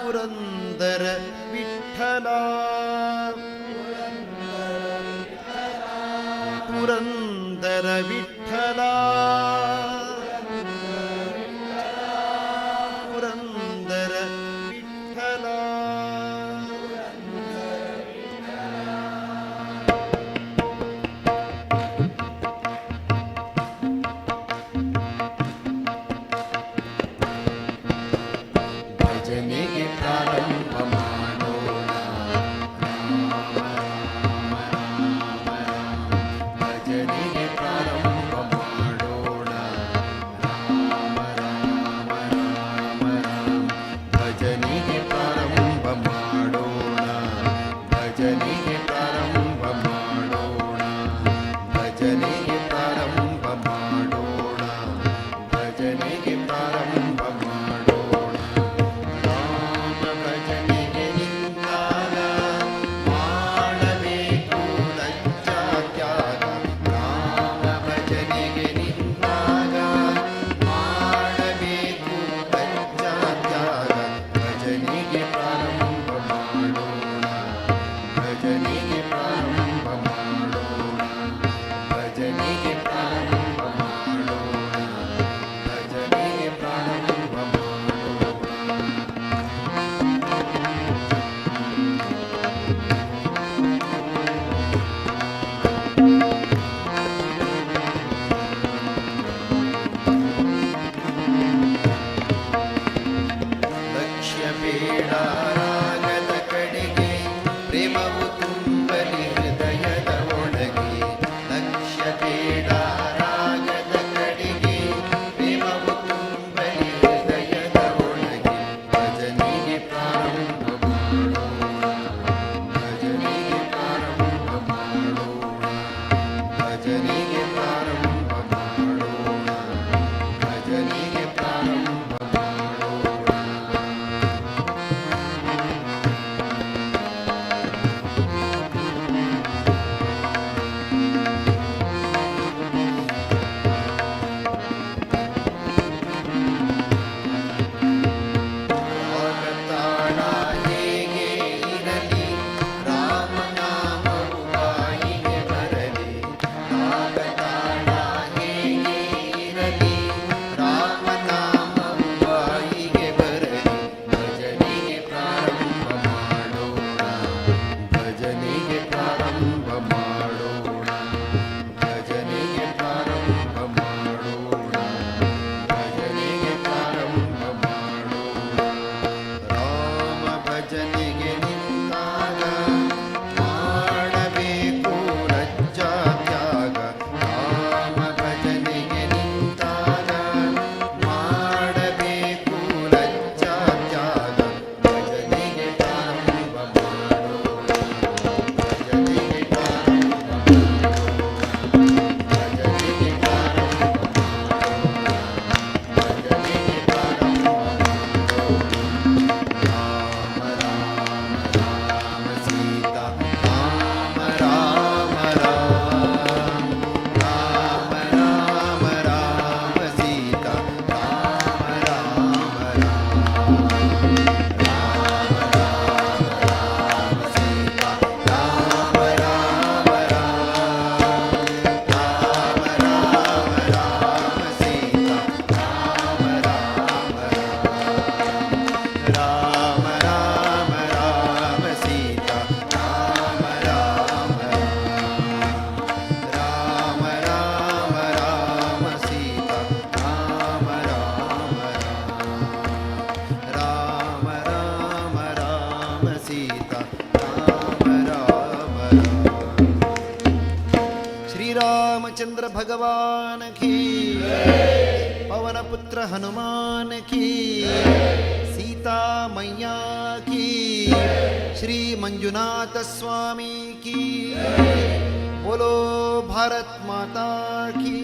ಪುರಂದರ ವಿಠಲ ಪುರಂದರ ವಿಠಲ ಪುರಂದರ ವಿಠಲ. भगवान की, पवन पुत्र हनुमान की, सीता मैया की, श्री मंजुनाथ स्वामी की, बोलो भारत माता की।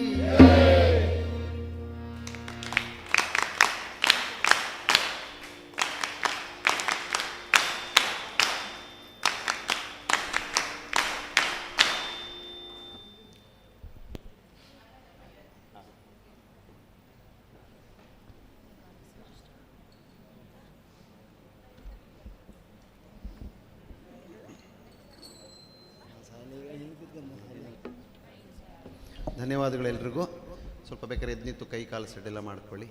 ಧನ್ಯವಾದಗಳೆಲ್ರಿಗೂ. ಸ್ವಲ್ಪ ಬೇಕಾದ್ರೆ ಎದ್ದು ನಿಂತು ಕೈ ಕಾಲು ಸೆಡ್ಡೆಲ್ಲ ಮಾಡ್ಕೊಳ್ಳಿ.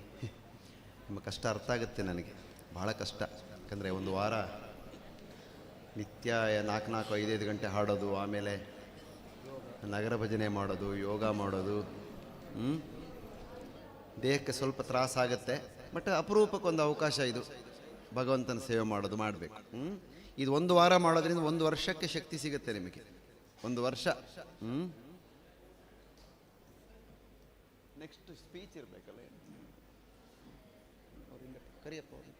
ನಿಮ್ಮ ಕಷ್ಟ ಅರ್ಥ ಆಗುತ್ತೆ ನನಗೆ, ಭಾಳ ಕಷ್ಟ. ಯಾಕಂದರೆ ಒಂದು ವಾರ ನಿತ್ಯ 4-5 ಗಂಟೆ ಹಾಡೋದು, ಆಮೇಲೆ ನಗರ ಭಜನೆ ಮಾಡೋದು, ಯೋಗ ಮಾಡೋದು, ದೇಹಕ್ಕೆ ಸ್ವಲ್ಪ ತ್ರಾಸಾಗುತ್ತೆ. ಬಟ್ ಅಪರೂಪಕ್ಕೊಂದು ಅವಕಾಶ ಇದು, ಭಗವಂತನ ಸೇವೆ ಮಾಡೋದು ಮಾಡಬೇಕು. ಇದು ಒಂದು ವಾರ ಮಾಡೋದ್ರಿಂದ 1 ವರ್ಷಕ್ಕೆ ಶಕ್ತಿ ಸಿಗುತ್ತೆ ನಿಮಗೆ. 1 ವರ್ಷ. ನೆಕ್ಸ್ಟ್ ಸ್ಪೀಚ್ ಇರಬೇಕಲ್ಲ, ಅವರಿಂದ ಕರಿಯಪ್ಪ ಅವ್ರು.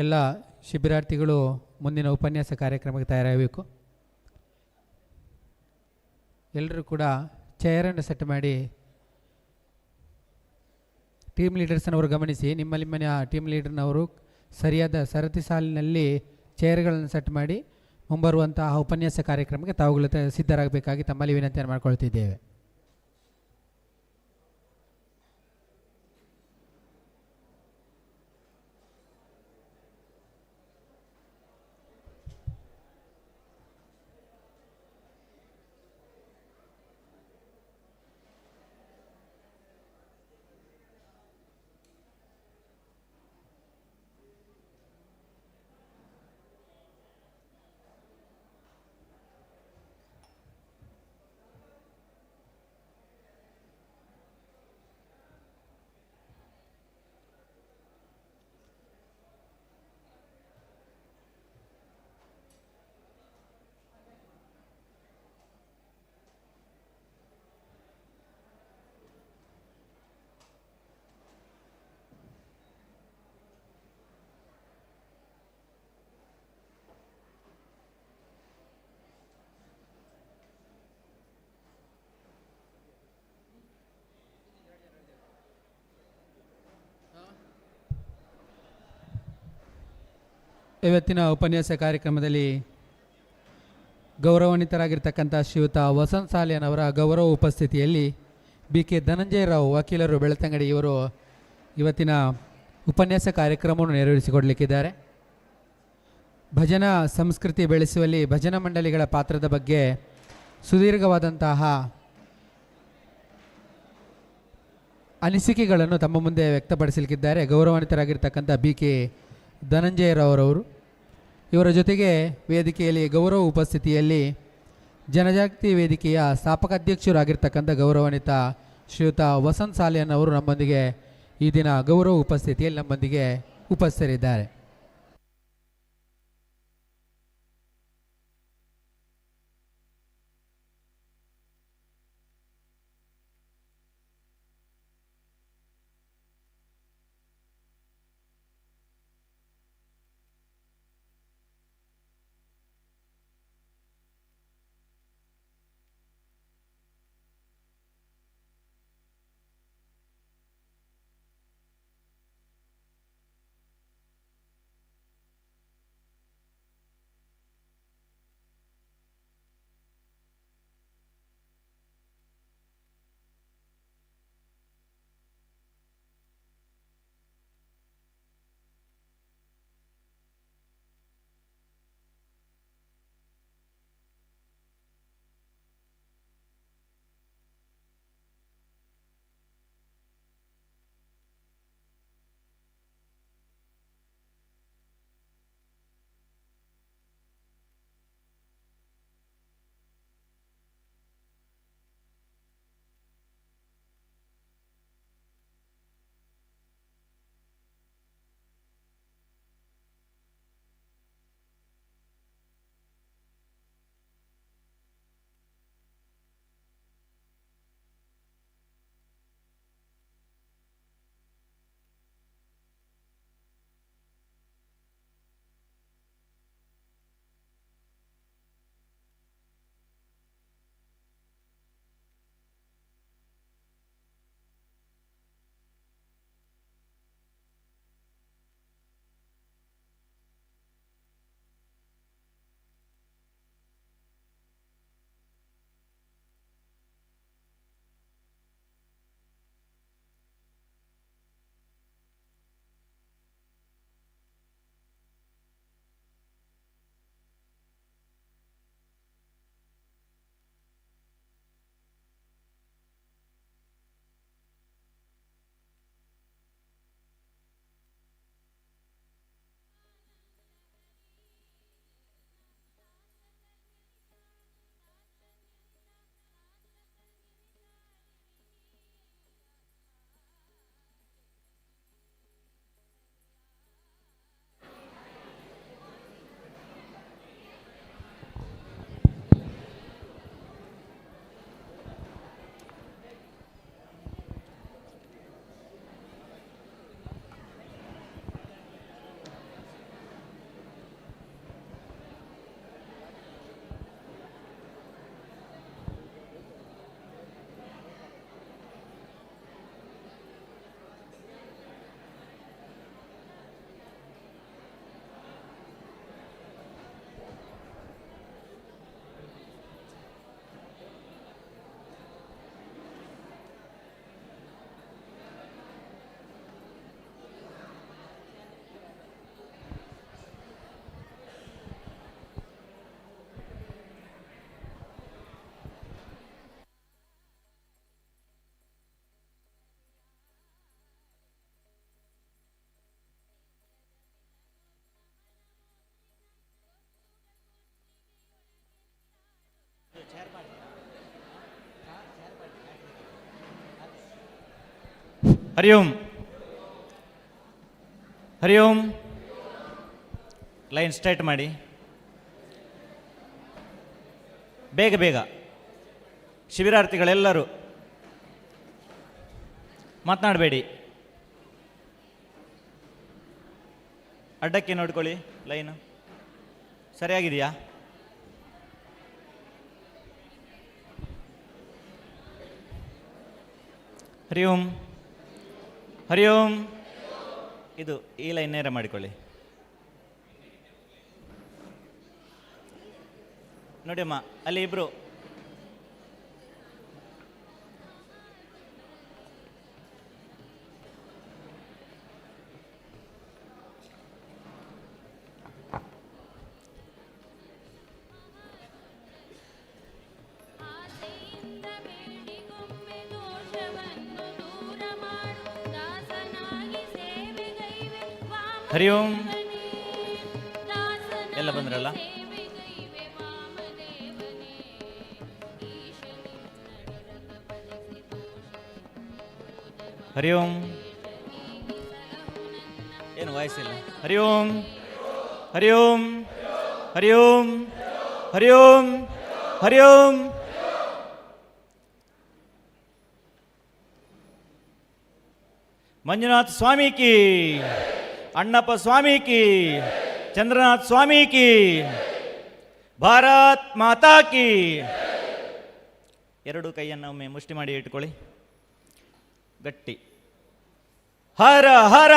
ಎಲ್ಲ ಶಿಬಿರಾರ್ಥಿಗಳು ಮುಂದಿನ ಉಪನ್ಯಾಸ ಕಾರ್ಯಕ್ರಮಕ್ಕೆ ತಯಾರಾಗಬೇಕು. ಎಲ್ಲರೂ ಕೂಡ ಚೇರನ್ನು ಸೆಟ್ ಮಾಡಿ, ಟೀಮ್ ಲೀಡರ್ಸ್ನವರು ಗಮನಿಸಿ, ನಿಮ್ಮಲ್ಲಿನ ಟೀಮ್ ಲೀಡರ್ನವರು ಸರಿಯಾದ ಸರತಿ ಸಾಲಿನಲ್ಲಿ ಚೇರ್ಗಳನ್ನು ಸೆಟ್ ಮಾಡಿ ಮುಂಬರುವಂತಹ ಉಪನ್ಯಾಸ ಕಾರ್ಯಕ್ರಮಕ್ಕೆ ತಾವುಗಳು ಸಿದ್ಧರಾಗಬೇಕಾಗಿ ತಮ್ಮಲ್ಲಿ ವಿನಂತಿಯನ್ನು ಮಾಡಿಕೊಳ್ತಿದ್ದೇವೆ. ಇವತ್ತಿನ ಉಪನ್ಯಾಸ ಕಾರ್ಯಕ್ರಮದಲ್ಲಿ ಗೌರವಾನ್ವಿತರಾಗಿರ್ತಕ್ಕಂಥ ಶ್ರೀಯುತ ವಸಂತ್ ಸಾಲಿಯನವರ ಗೌರವ ಉಪಸ್ಥಿತಿಯಲ್ಲಿ BK ಧನಂಜಯ ರಾವ್ ವಕೀಲರು ಬೆಳ್ತಂಗಡಿ ಇವರು ಇವತ್ತಿನ ಉಪನ್ಯಾಸ ಕಾರ್ಯಕ್ರಮವನ್ನು ನೆರವೇರಿಸಿಕೊಡಲಿಕ್ಕಿದ್ದಾರೆ. ಭಜನಾ ಸಂಸ್ಕೃತಿ ಬೆಳೆಸುವಲ್ಲಿ ಭಜನಾ ಮಂಡಳಿಗಳ ಪಾತ್ರದ ಬಗ್ಗೆ ಸುದೀರ್ಘವಾದಂತಹ ಅನಿಸಿಕೆಗಳನ್ನು ತಮ್ಮ ಮುಂದೆ ವ್ಯಕ್ತಪಡಿಸಲಿಕ್ಕಿದ್ದಾರೆ ಗೌರವಾನ್ವಿತರಾಗಿರ್ತಕ್ಕಂಥ BK ಧನಂಜಯ ರಾವ್ರವರು. ಇವರ ಜೊತೆಗೆ ವೇದಿಕೆಯಲ್ಲಿ ಗೌರವ ಉಪಸ್ಥಿತಿಯಲ್ಲಿ ಜನಜಾಗೃತಿ ವೇದಿಕೆಯ ಸ್ಥಾಪಕ ಅಧ್ಯಕ್ಷರಾಗಿರ್ತಕ್ಕಂಥ ಗೌರವಾನ್ವಿತ ಶ್ರೀಯುತ ವಸಂತ್ ಸಾಲಿಯನ್ ಅವರು ನಮ್ಮೊಂದಿಗೆ ಈ ದಿನ ಗೌರವ ಉಪಸ್ಥಿತಿಯಲ್ಲಿ ನಮ್ಮೊಂದಿಗೆ ಉಪಸ್ಥಿತರಿದ್ದಾರೆ.
ಹರಿ ಓಂ. ಹರಿ ಓಂ. ಲೈನ್ ಸ್ಟ್ರೈಟ್ ಮಾಡಿ. ಬೇಗ ಬೇಗ ಶಿಬಿರಾರ್ಥಿಗಳೆಲ್ಲರೂ ಮಾತನಾಡಬೇಡಿ. ಅಡ್ಡಕ್ಕೆ ನೋಡ್ಕೊಳ್ಳಿ. ಲೈನು ಸರಿಯಾಗಿದೆಯಾ? ಹರಿ ಓಂ. ಹರಿ ಓಂ. ಇದು ಈ ಲೈನ್ ನೇರ ಮಾಡಿಕೊಳ್ಳಿ. ನೋಡಿ ಅಮ್ಮ, ಅಲ್ಲಿ ಇಬ್ರು ಹರಿ ಓಂ. ಎಲ್ಲ ಬಂದ್ರಲ್ಲ? ಹರಿ ಓಂ. ಏನು ವಾಯ್ಸ್ ಇಲ್ಲ? ಹರಿ ಓಂ. ಹರಿ ಓಂ. ಹರಿ ಓಂ. ಹರಿ ಓಂ. ಹರಿ ಓಂ. ಮಂಜುನಾಥ ಸ್ವಾಮಿ ಕಿ, ಅಣ್ಣಪ್ಪ ಸ್ವಾಮಿ ಕಿ, ಚಂದ್ರನಾಥ್ ಸ್ವಾಮಿ ಕಿ, ಭಾರತ್ ಮಾತಾ ಕಿ. ಎರಡು ಕೈಯನ್ನು ಒಮ್ಮೆ ಮುಷ್ಟಿ ಮಾಡಿ ಇಟ್ಕೊಳ್ಳಿ ಗಟ್ಟಿ. ಹರ ಹರ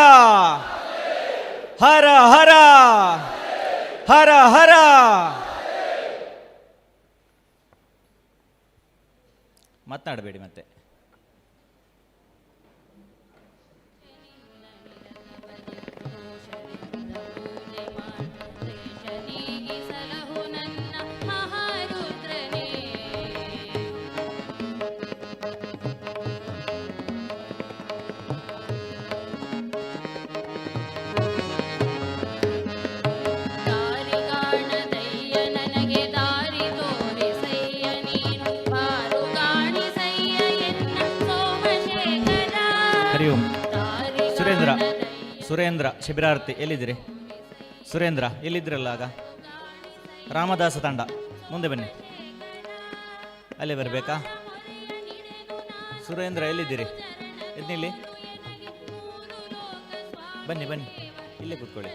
ಹರ ಹರ ಹರ ಹರ. ಮಾತನಾಡಬೇಡಿ ಮತ್ತೆ. ಹರಿ ಓಂ. ಸುರೇಂದ್ರ, ಸುರೇಂದ್ರ ಶಿಬಿರಾರ್ಥಿ ಎಲ್ಲಿದ್ದೀರಿ? ಸುರೇಂದ್ರ ಎಲ್ಲಿದ್ರಲ್ಲ ಆಗ? ರಾಮದಾಸ ತಂಡ ಮುಂದೆ ಬನ್ನಿ. ಅಲ್ಲೇ ಬರಬೇಕಾ? ಸುರೇಂದ್ರ ಎಲ್ಲಿದ್ದೀರಿ? ಎದ್ನಿಲ್ಲಿ ಬನ್ನಿ ಬನ್ನಿ, ಇಲ್ಲೇ ಕೂತ್ಕೊಳ್ಳಿ.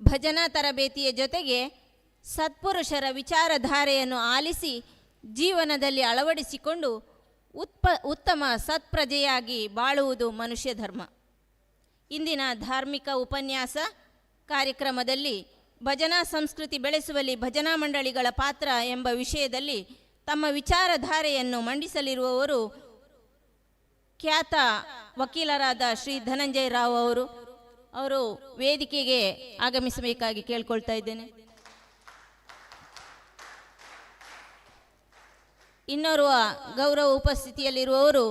ಭಜನಾ ತರಬೇತಿಯ ಜೊತೆಗೆ ಸತ್ಪುರುಷರ ವಿಚಾರಧಾರೆಯನ್ನು ಆಲಿಸಿ ಜೀವನದಲ್ಲಿ ಅಳವಡಿಸಿಕೊಂಡು ಉತ್ತಮ ಸತ್ಪ್ರಜೆಯಾಗಿ ಬಾಳುವುದು ಮನುಷ್ಯ ಧರ್ಮ. ಇಂದಿನ ಧಾರ್ಮಿಕ ಉಪನ್ಯಾಸ ಕಾರ್ಯಕ್ರಮದಲ್ಲಿ ಭಜನಾ ಸಂಸ್ಕೃತಿ ಬೆಳೆಸುವಲ್ಲಿ ಭಜನಾ ಮಂಡಳಿಗಳ ಪಾತ್ರ ಎಂಬ ವಿಷಯದಲ್ಲಿ ತಮ್ಮ ವಿಚಾರಧಾರೆಯನ್ನು ಮಂಡಿಸಲಿರುವವರು ಖ್ಯಾತ ವಕೀಲರಾದ ಶ್ರೀ ಧನಂಜಯ ರಾವ್ ಅವರು ವೇದಿಕೆಗೆ ಆಗಮಿಸಬೇಕಾಗಿ ಕೇಳ್ಕೊಳ್ತಾ ಇದ್ದೇನೆ. ಇನ್ನೋರ್ವ ಗೌರವ ಉಪಸ್ಥಿತಿಯಲ್ಲಿರುವವರು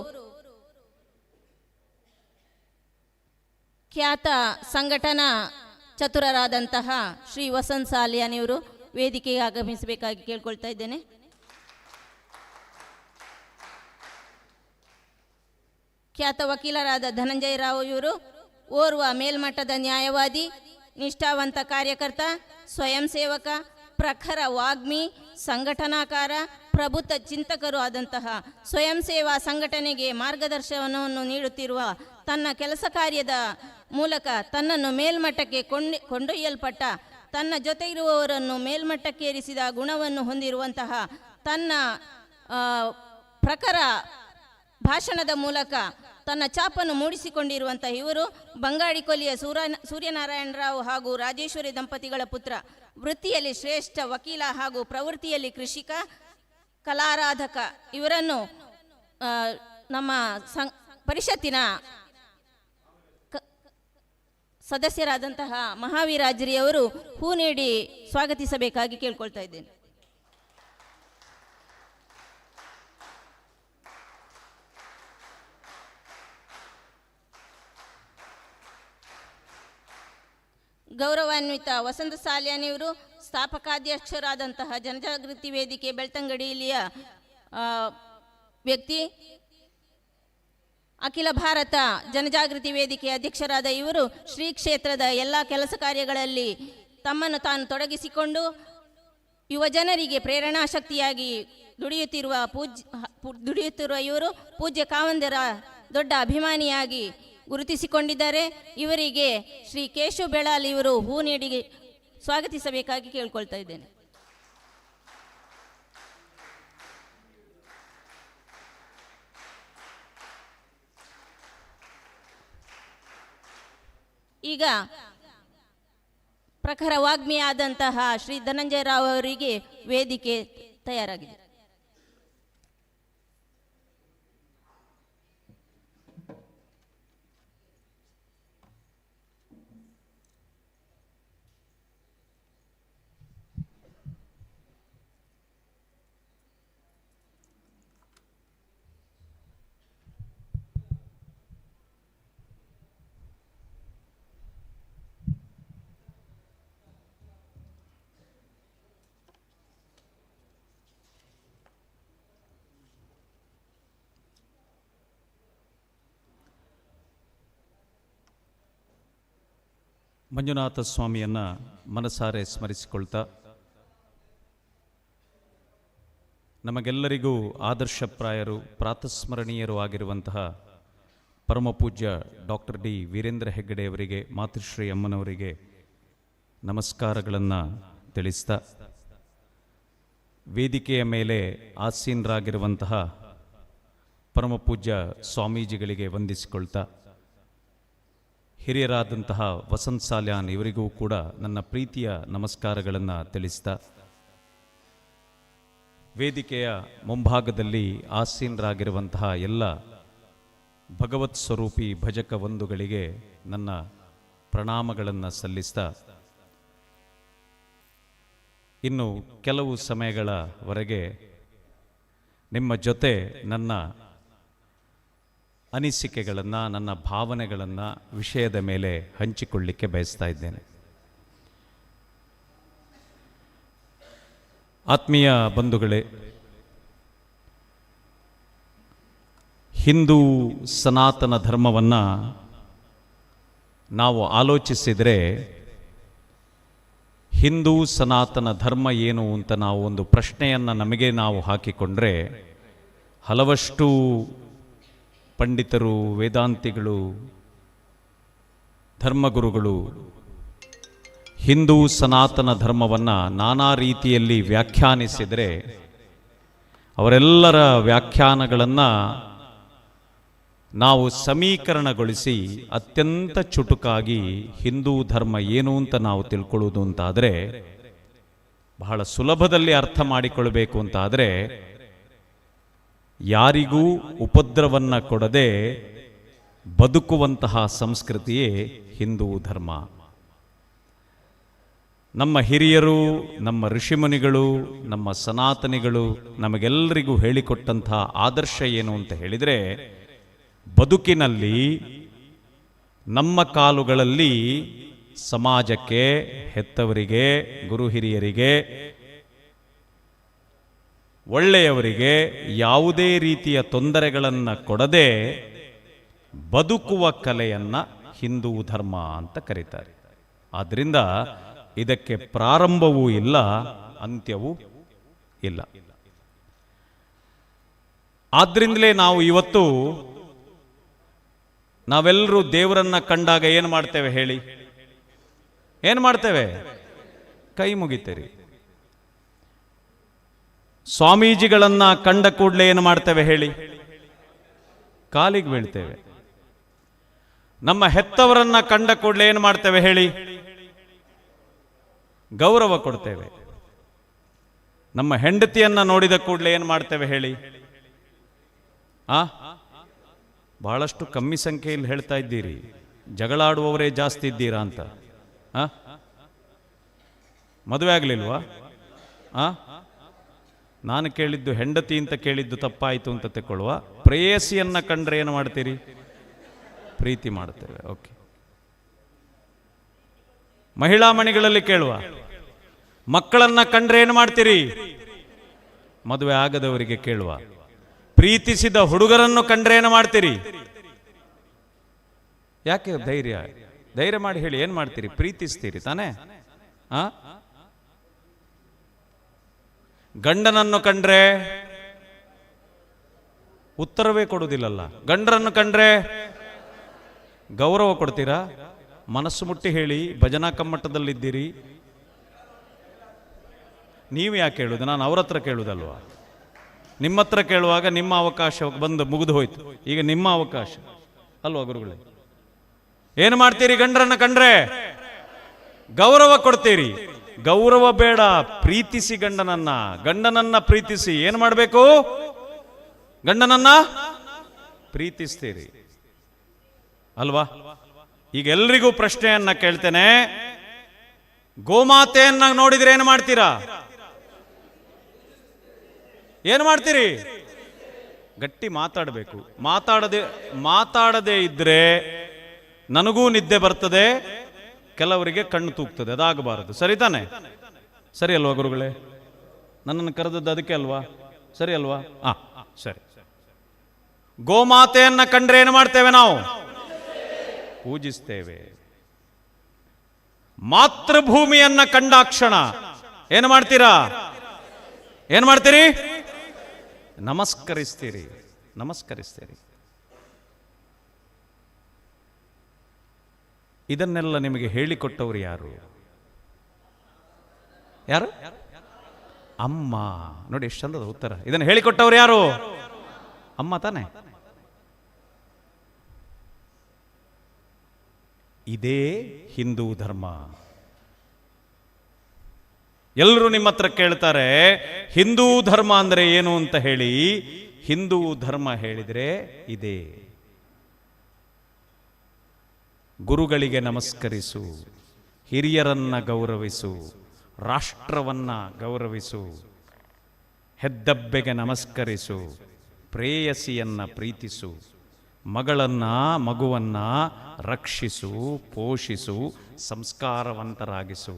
ಖ್ಯಾತ ಸಂಘಟನಾ ಚತುರರಾದಂತಹ ಶ್ರೀ ವಸಂತ್ ಸಾಲಿಯಾನಿಯವರು ವೇದಿಕೆಗೆ ಆಗಮಿಸಬೇಕಾಗಿ ಕೇಳ್ಕೊಳ್ತಾ ಇದ್ದೇನೆ. ಖ್ಯಾತ ವಕೀಲರಾದ ಧನಂಜಯ ರಾವ್ ಇವರು ಓರ್ವ ಮೇಲ್ಮಟ್ಟದ ನ್ಯಾಯವಾದಿ, ನಿಷ್ಠಾವಂತ ಕಾರ್ಯಕರ್ತ, ಸ್ವಯಂ ಸೇವಕ, ಪ್ರಖರ ವಾಗ್ಮಿ, ಸಂಘಟನಾಕಾರ, ಪ್ರಬುದ್ಧ ಚಿಂತಕರು ಆದಂತಹ ಸ್ವಯಂ ಸೇವಾ ಸಂಘಟನೆಗೆ ಮಾರ್ಗದರ್ಶನವನ್ನು ನೀಡುತ್ತಿರುವ ತನ್ನ ಕೆಲಸ ಕಾರ್ಯದ ಮೂಲಕ ತನ್ನನ್ನು ಮೇಲ್ಮಟ್ಟಕ್ಕೆ ಕೊಂಡೊಯ್ಯಲ್ಪಟ್ಟ, ತನ್ನ ಜೊತೆ ಇರುವವರನ್ನು ಮೇಲ್ಮಟ್ಟಕ್ಕೇರಿಸಿದ ಗುಣವನ್ನು ಹೊಂದಿರುವಂತಹ, ತನ್ನ ಪ್ರಖರ ಭಾಷಣದ ಮೂಲಕ ತನ್ನ ಛಾಪನ್ನು ಮೂಡಿಸಿಕೊಂಡಿರುವಂತಹ ಇವರು ಬಂಗಾಡಿ ಕೊಲ್ಲಿಯ ಸೂರ್ಯನಾರಾಯಣ ರಾವ್ ಹಾಗೂ ರಾಜೇಶ್ವರಿ ದಂಪತಿಗಳ ಪುತ್ರ. ವೃತ್ತಿಯಲ್ಲಿ ಶ್ರೇಷ್ಠ ವಕೀಲ ಹಾಗೂ ಪ್ರವೃತ್ತಿಯಲ್ಲಿ ಕೃಷಿಕ, ಕಲಾರಾಧಕ. ಇವರನ್ನು ನಮ್ಮ ಪರಿಷತ್ತಿನ ಸದಸ್ಯರಾದಂತಹ ಮಹಾವೀರಾಜ್ರಿಯವರು ಹೂ ನೀಡಿ ಸ್ವಾಗತಿಸಬೇಕಾಗಿ ಕೇಳ್ಕೊಳ್ತಾ ಇದ್ದೇನೆ. ಗೌರವಾನ್ವಿತ ವಸಂತ ಸಾಲಿಯಾನಿಯವರು ಸ್ಥಾಪಕಾಧ್ಯಕ್ಷರಾದಂತಹ ಜನಜಾಗೃತಿ ವೇದಿಕೆ ಬೆಳ್ತಂಗಡಿ ಇಲ್ಲಿಯ ವ್ಯಕ್ತಿ. ಅಖಿಲ ಭಾರತ ಜನಜಾಗೃತಿ ವೇದಿಕೆ ಅಧ್ಯಕ್ಷರಾದ ಇವರು ಶ್ರೀ ಕ್ಷೇತ್ರದ ಎಲ್ಲ ಕೆಲಸ ಕಾರ್ಯಗಳಲ್ಲಿ ತಮ್ಮನ್ನು ತಾನು ತೊಡಗಿಸಿಕೊಂಡು ಯುವ ಜನರಿಗೆ ಪ್ರೇರಣಾ ಶಕ್ತಿಯಾಗಿ ದುಡಿಯುತ್ತಿರುವ ಇವರು ಪೂಜ್ಯ ಕಾವಂದರ ದೊಡ್ಡ ಅಭಿಮಾನಿಯಾಗಿ ಗುರುತಿಸಿಕೊಂಡಿದ್ದಾರೆ. ಇವರಿಗೆ ಶ್ರೀ ಕೇಶವ್ ಬೆಳಾಲ್ ಇವರು ಹೂ ನೀಡಿ ಸ್ವಾಗತಿಸಬೇಕಾಗಿ ಕೇಳ್ಕೊಳ್ತಾ ಇದ್ದೇನೆ. ಈಗ ಪ್ರಖರ ವಾಗ್ಮಿಯಾದಂತಹ ಶ್ರೀ ಧನಂಜಯ ರಾವ್ ಅವರಿಗೆ ವೇದಿಕೆ ತಯಾರಾಗಿದೆ.
ಮಂಜುನಾಥ ಸ್ವಾಮಿಯನ್ನು ಮನಸಾರೆ ಸ್ಮರಿಸಿಕೊಳ್ತಾ ನಮಗೆಲ್ಲರಿಗೂ ಆದರ್ಶಪ್ರಾಯರು, ಪ್ರಾತಸ್ಮರಣೀಯರು ಆಗಿರುವಂತಹ ಪರಮಪೂಜ್ಯ ಡಾಕ್ಟರ್ ಡಿ ವೀರೇಂದ್ರ ಹೆಗ್ಗಡೆಯವರಿಗೆ, ಮಾತೃಶ್ರೀ ಅಮ್ಮನವರಿಗೆ ನಮಸ್ಕಾರಗಳನ್ನು ತಿಳಿಸ್ತಾ, ವೇದಿಕೆಯ ಮೇಲೆ ಆಸೀನರಾಗಿರುವಂತಹ ಪರಮಪೂಜ್ಯ ಸ್ವಾಮೀಜಿಗಳಿಗೆ ವಂದಿಸಿಕೊಳ್ತಾ, ಹಿರಿಯರಾದಂತಹ ವಸಂತ್ ಸಾಲ್ಯಾನ್ ಇವರಿಗೂ ಕೂಡ ನನ್ನ ಪ್ರೀತಿಯ ನಮಸ್ಕಾರಗಳನ್ನು ತಿಳಿಸ್ತಾ, ವೇದಿಕೆಯ ಮುಂಭಾಗದಲ್ಲಿ ಆಸೀನರಾಗಿರುವಂತಹ ಎಲ್ಲ ಭಗವತ್ ಸ್ವರೂಪಿ ಭಜಕ ಬಂಧುಗಳಿಗೆ ನನ್ನ ಪ್ರಣಾಮಗಳನ್ನು ಸಲ್ಲಿಸ್ತಾ, ಇನ್ನು ಕೆಲವು ಸಮಯಗಳವರೆಗೆ ನಿಮ್ಮ ಜೊತೆ ನನ್ನ ಅನಿಸಿಕೆಗಳನ್ನು, ನನ್ನ ಭಾವನೆಗಳನ್ನು ವಿಷಯದ ಮೇಲೆ ಹಂಚಿಕೊಳ್ಳಿಕ್ಕೆ ಬಯಸ್ತಾ ಇದ್ದೇನೆ. ಆತ್ಮೀಯ ಬಂಧುಗಳೇ, ಹಿಂದೂ ಸನಾತನ ಧರ್ಮವನ್ನು ನಾವು ಆಲೋಚಿಸಿದರೆ, ಹಿಂದೂ ಸನಾತನ ಧರ್ಮ ಏನು ಅಂತ ನಾವು ಒಂದು ಪ್ರಶ್ನೆಯನ್ನು ನಮಗೆ ನಾವು ಹಾಕಿಕೊಂಡ್ರೆ, ಹಲವಷ್ಟು ಪಂಡಿತರು, ವೇದಾಂತಿಗಳು, ಧರ್ಮಗುರುಗಳು ಹಿಂದೂ ಸನಾತನ ಧರ್ಮವನ್ನು ನಾನಾ ರೀತಿಯಲ್ಲಿ ವ್ಯಾಖ್ಯಾನಿಸಿದರೆ, ಅವರೆಲ್ಲರ ವ್ಯಾಖ್ಯಾನಗಳನ್ನು ನಾವು ಸಮೀಕರಣಗೊಳಿಸಿ ಅತ್ಯಂತ ಚುಟುಕಾಗಿ ಹಿಂದೂ ಧರ್ಮ ಏನು ಅಂತ ನಾವು ತಿಳ್ಕೊಳ್ಳೋದು ಅಂತಾದರೆ, ಬಹಳ ಸುಲಭದಲ್ಲಿ ಅರ್ಥ ಮಾಡಿಕೊಳ್ಬೇಕು ಅಂತಾದರೆ, ಯಾರಿಗೂ ಉಪದ್ರವವನ್ನು ಕೊಡದೆ ಬದುಕುವಂತಹ ಸಂಸ್ಕೃತಿಯೇ ಹಿಂದೂ ಧರ್ಮ. ನಮ್ಮ ಹಿರಿಯರು, ನಮ್ಮ ಋಷಿಮುನಿಗಳು, ನಮ್ಮ ಸನಾತನಿಗಳು ನಮಗೆಲ್ಲರಿಗೂ ಹೇಳಿಕೊಟ್ಟಂತಹ ಆದರ್ಶ ಏನು ಅಂತ ಹೇಳಿದರೆ, ಬದುಕಿನಲ್ಲಿ ನಮ್ಮ ಕಾಲುಗಳಲ್ಲಿ ಸಮಾಜಕ್ಕೆ, ಹೆತ್ತವರಿಗೆ, ಗುರು ಹಿರಿಯರಿಗೆ, ಒಳ್ಳೆಯವರಿಗೆ ಯಾವುದೇ ರೀತಿಯ ತೊಂದರೆಗಳನ್ನು ಕೊಡದೆ ಬದುಕುವ ಕಲೆಯನ್ನು ಹಿಂದೂ ಧರ್ಮ ಅಂತ ಕರೀತಾರೆ. ಆದ್ದರಿಂದ ಇದಕ್ಕೆ ಪ್ರಾರಂಭವೂ ಇಲ್ಲ, ಅಂತ್ಯವೂ ಇಲ್ಲ. ಆದ್ರಿಂದಲೇ ನಾವು ಇವತ್ತು ನಾವೆಲ್ಲರೂ ದೇವರನ್ನ ಕಂಡಾಗ ಏನು ಮಾಡ್ತೇವೆ ಹೇಳಿ? ಏನು ಮಾಡ್ತೇವೆ? ಕೈ ಮುಗಿತೇರಿ. ಸ್ವಾಮೀಜಿಗಳನ್ನ ಕಂಡ ಕೂಡಲೇ ಏನು ಮಾಡ್ತೇವೆ ಹೇಳಿ? ಕಾಲಿಗೆ ಬೀಳ್ತೇವೆ. ನಮ್ಮ ಹೆತ್ತವರನ್ನ ಕಂಡ ಕೂಡಲೇ ಏನು ಮಾಡ್ತೇವೆ ಹೇಳಿ? ಗೌರವ ಕೊಡ್ತೇವೆ. ನಮ್ಮ ಹೆಂಡತಿಯನ್ನ ನೋಡಿದ ಕೂಡಲೇ ಏನು ಮಾಡ್ತೇವೆ ಹೇಳಿ? ಬಹಳಷ್ಟು ಕಮ್ಮಿ ಸಂಖ್ಯೆಯಲ್ಲಿ ಹೇಳ್ತಾ ಇದ್ದೀರಿ, ಜಗಳಾಡುವವರೇ ಜಾಸ್ತಿ ಇದ್ದೀರಾ ಅಂತ. ಮದುವೆ ಆಗಲಿಲ್ವಾ? ನಾನು ಕೇಳಿದ್ದು ಹೆಂಡತಿ ಅಂತ ಕೇಳಿದ್ದು ತಪ್ಪಾಯಿತು ಅಂತ ತೆಕ್ಕೊಳ್ಳುವ. ಪ್ರೇಯಸಿಯನ್ನ ಕಂಡ್ರೆ ಏನು ಮಾಡ್ತೀರಿ? ಪ್ರೀತಿ ಮಾಡ್ತೇವೆ. ಓಕೆ. ಮಹಿಳಾ ಮಣಿಗಳಲ್ಲಿ ಕೇಳುವ, ಮಕ್ಕಳನ್ನ ಕಂಡ್ರೆ ಏನು ಮಾಡ್ತೀರಿ? ಮದುವೆ ಆಗದವರಿಗೆ ಕೇಳುವ, ಪ್ರೀತಿಸಿದ ಹುಡುಗರನ್ನು ಕಂಡ್ರೆ ಏನು ಮಾಡ್ತೀರಿ? ಯಾಕೆ ಧೈರ್ಯ ಮಾಡಿ ಹೇಳಿ, ಏನು ಮಾಡ್ತೀರಿ? ಪ್ರೀತಿಸ್ತೀರಿ ತಾನೇ? ಗಂಡನನ್ನು ಕಂಡ್ರೆ ಉತ್ತರವೇ ಕೊಡುವುದಿಲ್ಲಲ್ಲ. ಗಂಡರನ್ನು ಕಂಡ್ರೆ ಗೌರವ ಕೊಡ್ತೀರಾ? ಮನಸ್ಸು ಮುಟ್ಟಿ ಹೇಳಿ, ಭಜನಾ ಕಮ್ಮಟದಲ್ಲಿದ್ದೀರಿ. ನೀವು ಯಾಕೆ ಹೇಳುದು? ನಾನು ಅವ್ರ ಹತ್ರ ಕೇಳುವುದಲ್ವಾ? ನಿಮ್ಮ ಹತ್ರ ಕೇಳುವಾಗ ನಿಮ್ಮ ಅವಕಾಶ ಬಂದು ಮುಗಿದು ಹೋಯ್ತು. ಈಗ ನಿಮ್ಮ ಅವಕಾಶ ಅಲ್ವಾ ಗುರುಗಳೇ? ಏನು ಮಾಡ್ತೀರಿ? ಗಂಡರನ್ನ ಕಂಡ್ರೆ ಗೌರವ ಕೊಡ್ತೀರಿ. ಗೌರವ ಬೇಡ, ಪ್ರೀತಿಸಿ ಗಂಡನನ್ನ ಪ್ರೀತಿಸಿ. ಏನು ಮಾಡಬೇಕು? ಗಂಡನನ್ನ ಪ್ರೀತಿಸ್ತೀರಿ ಅಲ್ವಾ? ಈಗ ಎಲ್ರಿಗೂ ಪ್ರಶ್ನೆಯನ್ನ ಕೇಳ್ತೇನೆ, ಗೋಮಾತೆಯನ್ನ ನೋಡಿದ್ರೆ ಏನು ಮಾಡ್ತೀರಾ? ಏನು ಮಾಡ್ತೀರಿ? ಗಟ್ಟಿ ಮಾತಾಡಬೇಕು. ಮಾತಾಡದೆ ಇದ್ರೆ ನನಗೂ ನಿದ್ದೆ ಬರ್ತದೆ, ಕೆಲವರಿಗೆ ಕಣ್ಣು ತೂಗ್ತದೆ. ಅದಾಗಬಾರದು. ಸರಿ ತಾನೆ? ಸರಿ ಅಲ್ವಾ ಗುರುಗಳೇ? ನನ್ನನ್ನು ಕರೆದದ್ದು ಅದಕ್ಕೆ ಅಲ್ವಾ? ಸರಿ ಅಲ್ವಾ? ಸರಿ. ಗೋಮಾತೆಯನ್ನ ಕಂಡ್ರೆ ಏನು ಮಾಡ್ತೇವೆ ನಾವು? ಪೂಜಿಸ್ತೇವೆ. ಮಾತೃಭೂಮಿಯನ್ನ ಕಂಡಾಕ್ಷಣ ಏನು ಮಾಡ್ತೀರಾ? ಏನು ಮಾಡ್ತೀರಿ? ನಮಸ್ಕರಿಸ್ತೀರಿ. ಇದನ್ನೆಲ್ಲ ನಿಮಗೆ ಹೇಳಿಕೊಟ್ಟವರು ಯಾರು? ಅಮ್ಮ. ನೋಡಿ ಎಷ್ಟು ಚಂದದ ಉತ್ತರ. ಇದನ್ನು ಹೇಳಿಕೊಟ್ಟವರು ಯಾರು? ಅಮ್ಮ ತಾನೆ? ಇದೇ ಹಿಂದೂ ಧರ್ಮ. ಎಲ್ಲರೂ ನಿಮ್ಮ ಹತ್ರ ಕೇಳ್ತಾರೆ, ಹಿಂದೂ ಧರ್ಮ ಅಂದ್ರೆ ಏನು ಅಂತ ಹೇಳಿ. ಹಿಂದೂ ಧರ್ಮ ಹೇಳಿದ್ರೆ ಇದೇ: ಗುರುಗಳಿಗೆ ನಮಸ್ಕರಿಸು, ಹಿರಿಯರನ್ನ ಗೌರವಿಸು, ರಾಷ್ಟ್ರವನ್ನ ಗೌರವಿಸು, ಹೆದ್ದಬ್ಬೆಗೆ ನಮಸ್ಕರಿಸು, ಪ್ರೇಯಸಿಯನ್ನ ಪ್ರೀತಿಸು, ಮಗುವನ್ನ ರಕ್ಷಿಸು, ಪೋಷಿಸು, ಸಂಸ್ಕಾರವಂತರಾಗಿಸು.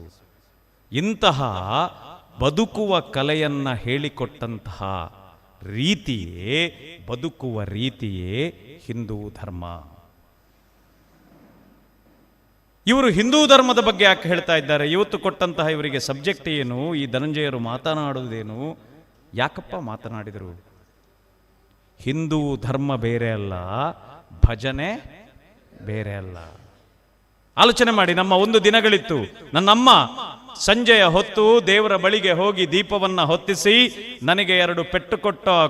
ಇಂತಹ ಬದುಕುವ ಕಲೆಯನ್ನ ಹೇಳಿಕೊಟ್ಟಂತಹ ರೀತಿಯೇ, ಬದುಕುವ ರೀತಿಯೇ ಹಿಂದೂ ಧರ್ಮ. ಇವರು ಹಿಂದೂ ಧರ್ಮದ ಬಗ್ಗೆ ಯಾಕೆ ಹೇಳ್ತಾ ಇದ್ದಾರೆ? ಇವತ್ತು ಕೊಟ್ಟಂತಹ ಇವರಿಗೆ ಸಬ್ಜೆಕ್ಟ್ ಏನು? ಈ ಧನಂಜಯರು ಮಾತನಾಡುವುದೇನು? ಯಾಕಪ್ಪ ಮಾತನಾಡಿದರು? ಹಿಂದೂ ಧರ್ಮ ಬೇರೆ ಅಲ್ಲ, ಭಜನೆ ಬೇರೆ ಅಲ್ಲ. ಆಲೋಚನೆ ಮಾಡಿ. ನಮ್ಮ ಒಂದು ದಿನಗಳಿತ್ತು, ನನ್ನಮ್ಮ ಸಂಜೆಯ ಹೊತ್ತು ದೇವರ ಬಳಿಗೆ ಹೋಗಿ ದೀಪವನ್ನ ಹೊತ್ತಿಸಿ ನನಗೆ 2 ಪೆಟ್ಟು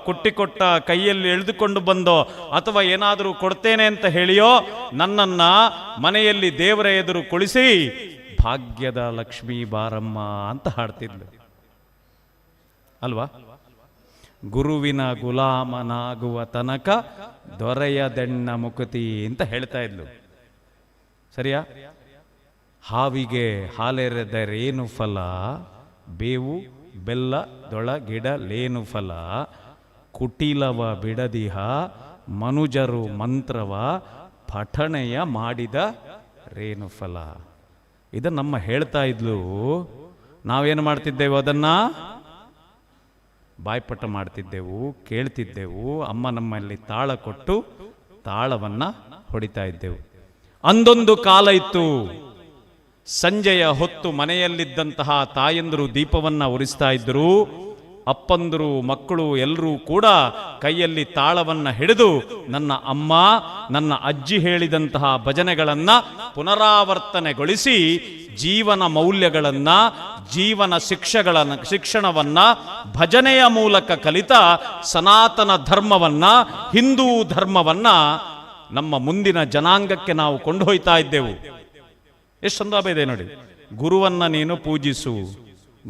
ಕುಟ್ಟಿಕೊಟ್ಟ ಕೈಯಲ್ಲಿ ಎಳೆದುಕೊಂಡು ಬಂದೋ ಅಥವಾ ಏನಾದರೂ ಕೊಡ್ತೇನೆ ಅಂತ ಹೇಳಿಯೋ ನನ್ನನ್ನ ಮನೆಯಲ್ಲಿ ದೇವರ ಎದುರು ಕುಳಿಸಿ ಭಾಗ್ಯದ ಲಕ್ಷ್ಮೀ ಬಾರಮ್ಮ ಅಂತ ಹಾಡ್ತಿದ್ಲು ಅಲ್ವಾ? ಗುರುವಿನ ಗುಲಾಮನಾಗುವ ತನಕ ದೊರೆಯದೆಣ್ಣ ಮುಕುತಿ ಅಂತ ಹೇಳ್ತಾ ಇದ್ಲು. ಸರಿಯಾ? ಹಾವಿಗೆ ಹಾಲೆರೆದರೇನು ಫಲ, ಬೇವು ಬೆಲ್ಲದೊಳಗಿಡಲೇನು ಫಲ, ಕುಟಿಲವ ಬಿಡದಿಹ ಮನುಜರು ಮಂತ್ರವ ಪಠಣೆಯ ಮಾಡಿದ ರೇನು ಫಲ. ಇದನ್ನು ನಮ್ಮ ಹೇಳ್ತಾ ಇದ್ಲು. ನಾವೇನು ಮಾಡ್ತಿದ್ದೆವು? ಅದನ್ನು ಬಾಯ್ಪಟ ಮಾಡ್ತಿದ್ದೆವು, ಕೇಳ್ತಿದ್ದೆವು. ಅಮ್ಮ ನಮ್ಮಲ್ಲಿ ತಾಳ ಕೊಟ್ಟು ತಾಳವನ್ನು ಹೊಡಿತಾ ಇದ್ದೆವು. ಅಂದೊಂದು ಕಾಲ ಇತ್ತು, ಸಂಜೆಯ ಹೊತ್ತು ಮನೆಯಲ್ಲಿದ್ದಂತಹ ತಾಯಂದರು ದೀಪವನ್ನು ಉರಿಸ್ತಾ ಇದ್ದರು. ಅಪ್ಪಂದರು ಮಕ್ಕಳು ಎಲ್ಲರೂ ಕೂಡ ಕೈಯಲ್ಲಿ ತಾಳವನ್ನು ಹಿಡಿದು ನನ್ನ ಅಮ್ಮ ನನ್ನ ಅಜ್ಜಿ ಹೇಳಿದಂತಹ ಭಜನೆಗಳನ್ನು ಪುನರಾವರ್ತನೆಗೊಳಿಸಿ ಜೀವನ ಮೌಲ್ಯಗಳನ್ನು, ಜೀವನ ಶಿಕ್ಷಣವನ್ನು ಭಜನೆಯ ಮೂಲಕ ಕಲಿತ ಸನಾತನ ಧರ್ಮವನ್ನು, ಹಿಂದೂ ಧರ್ಮವನ್ನು ನಮ್ಮ ಮುಂದಿನ ಜನಾಂಗಕ್ಕೆ ನಾವು ಕೊಂಡೊಯ್ತಾ ಇದ್ದೆವು. ಎಷ್ಟು ಸಂದರ್ಭ ಇದೆ ನೋಡಿ. ಗುರುವನ್ನ ನೀನು ಪೂಜಿಸು,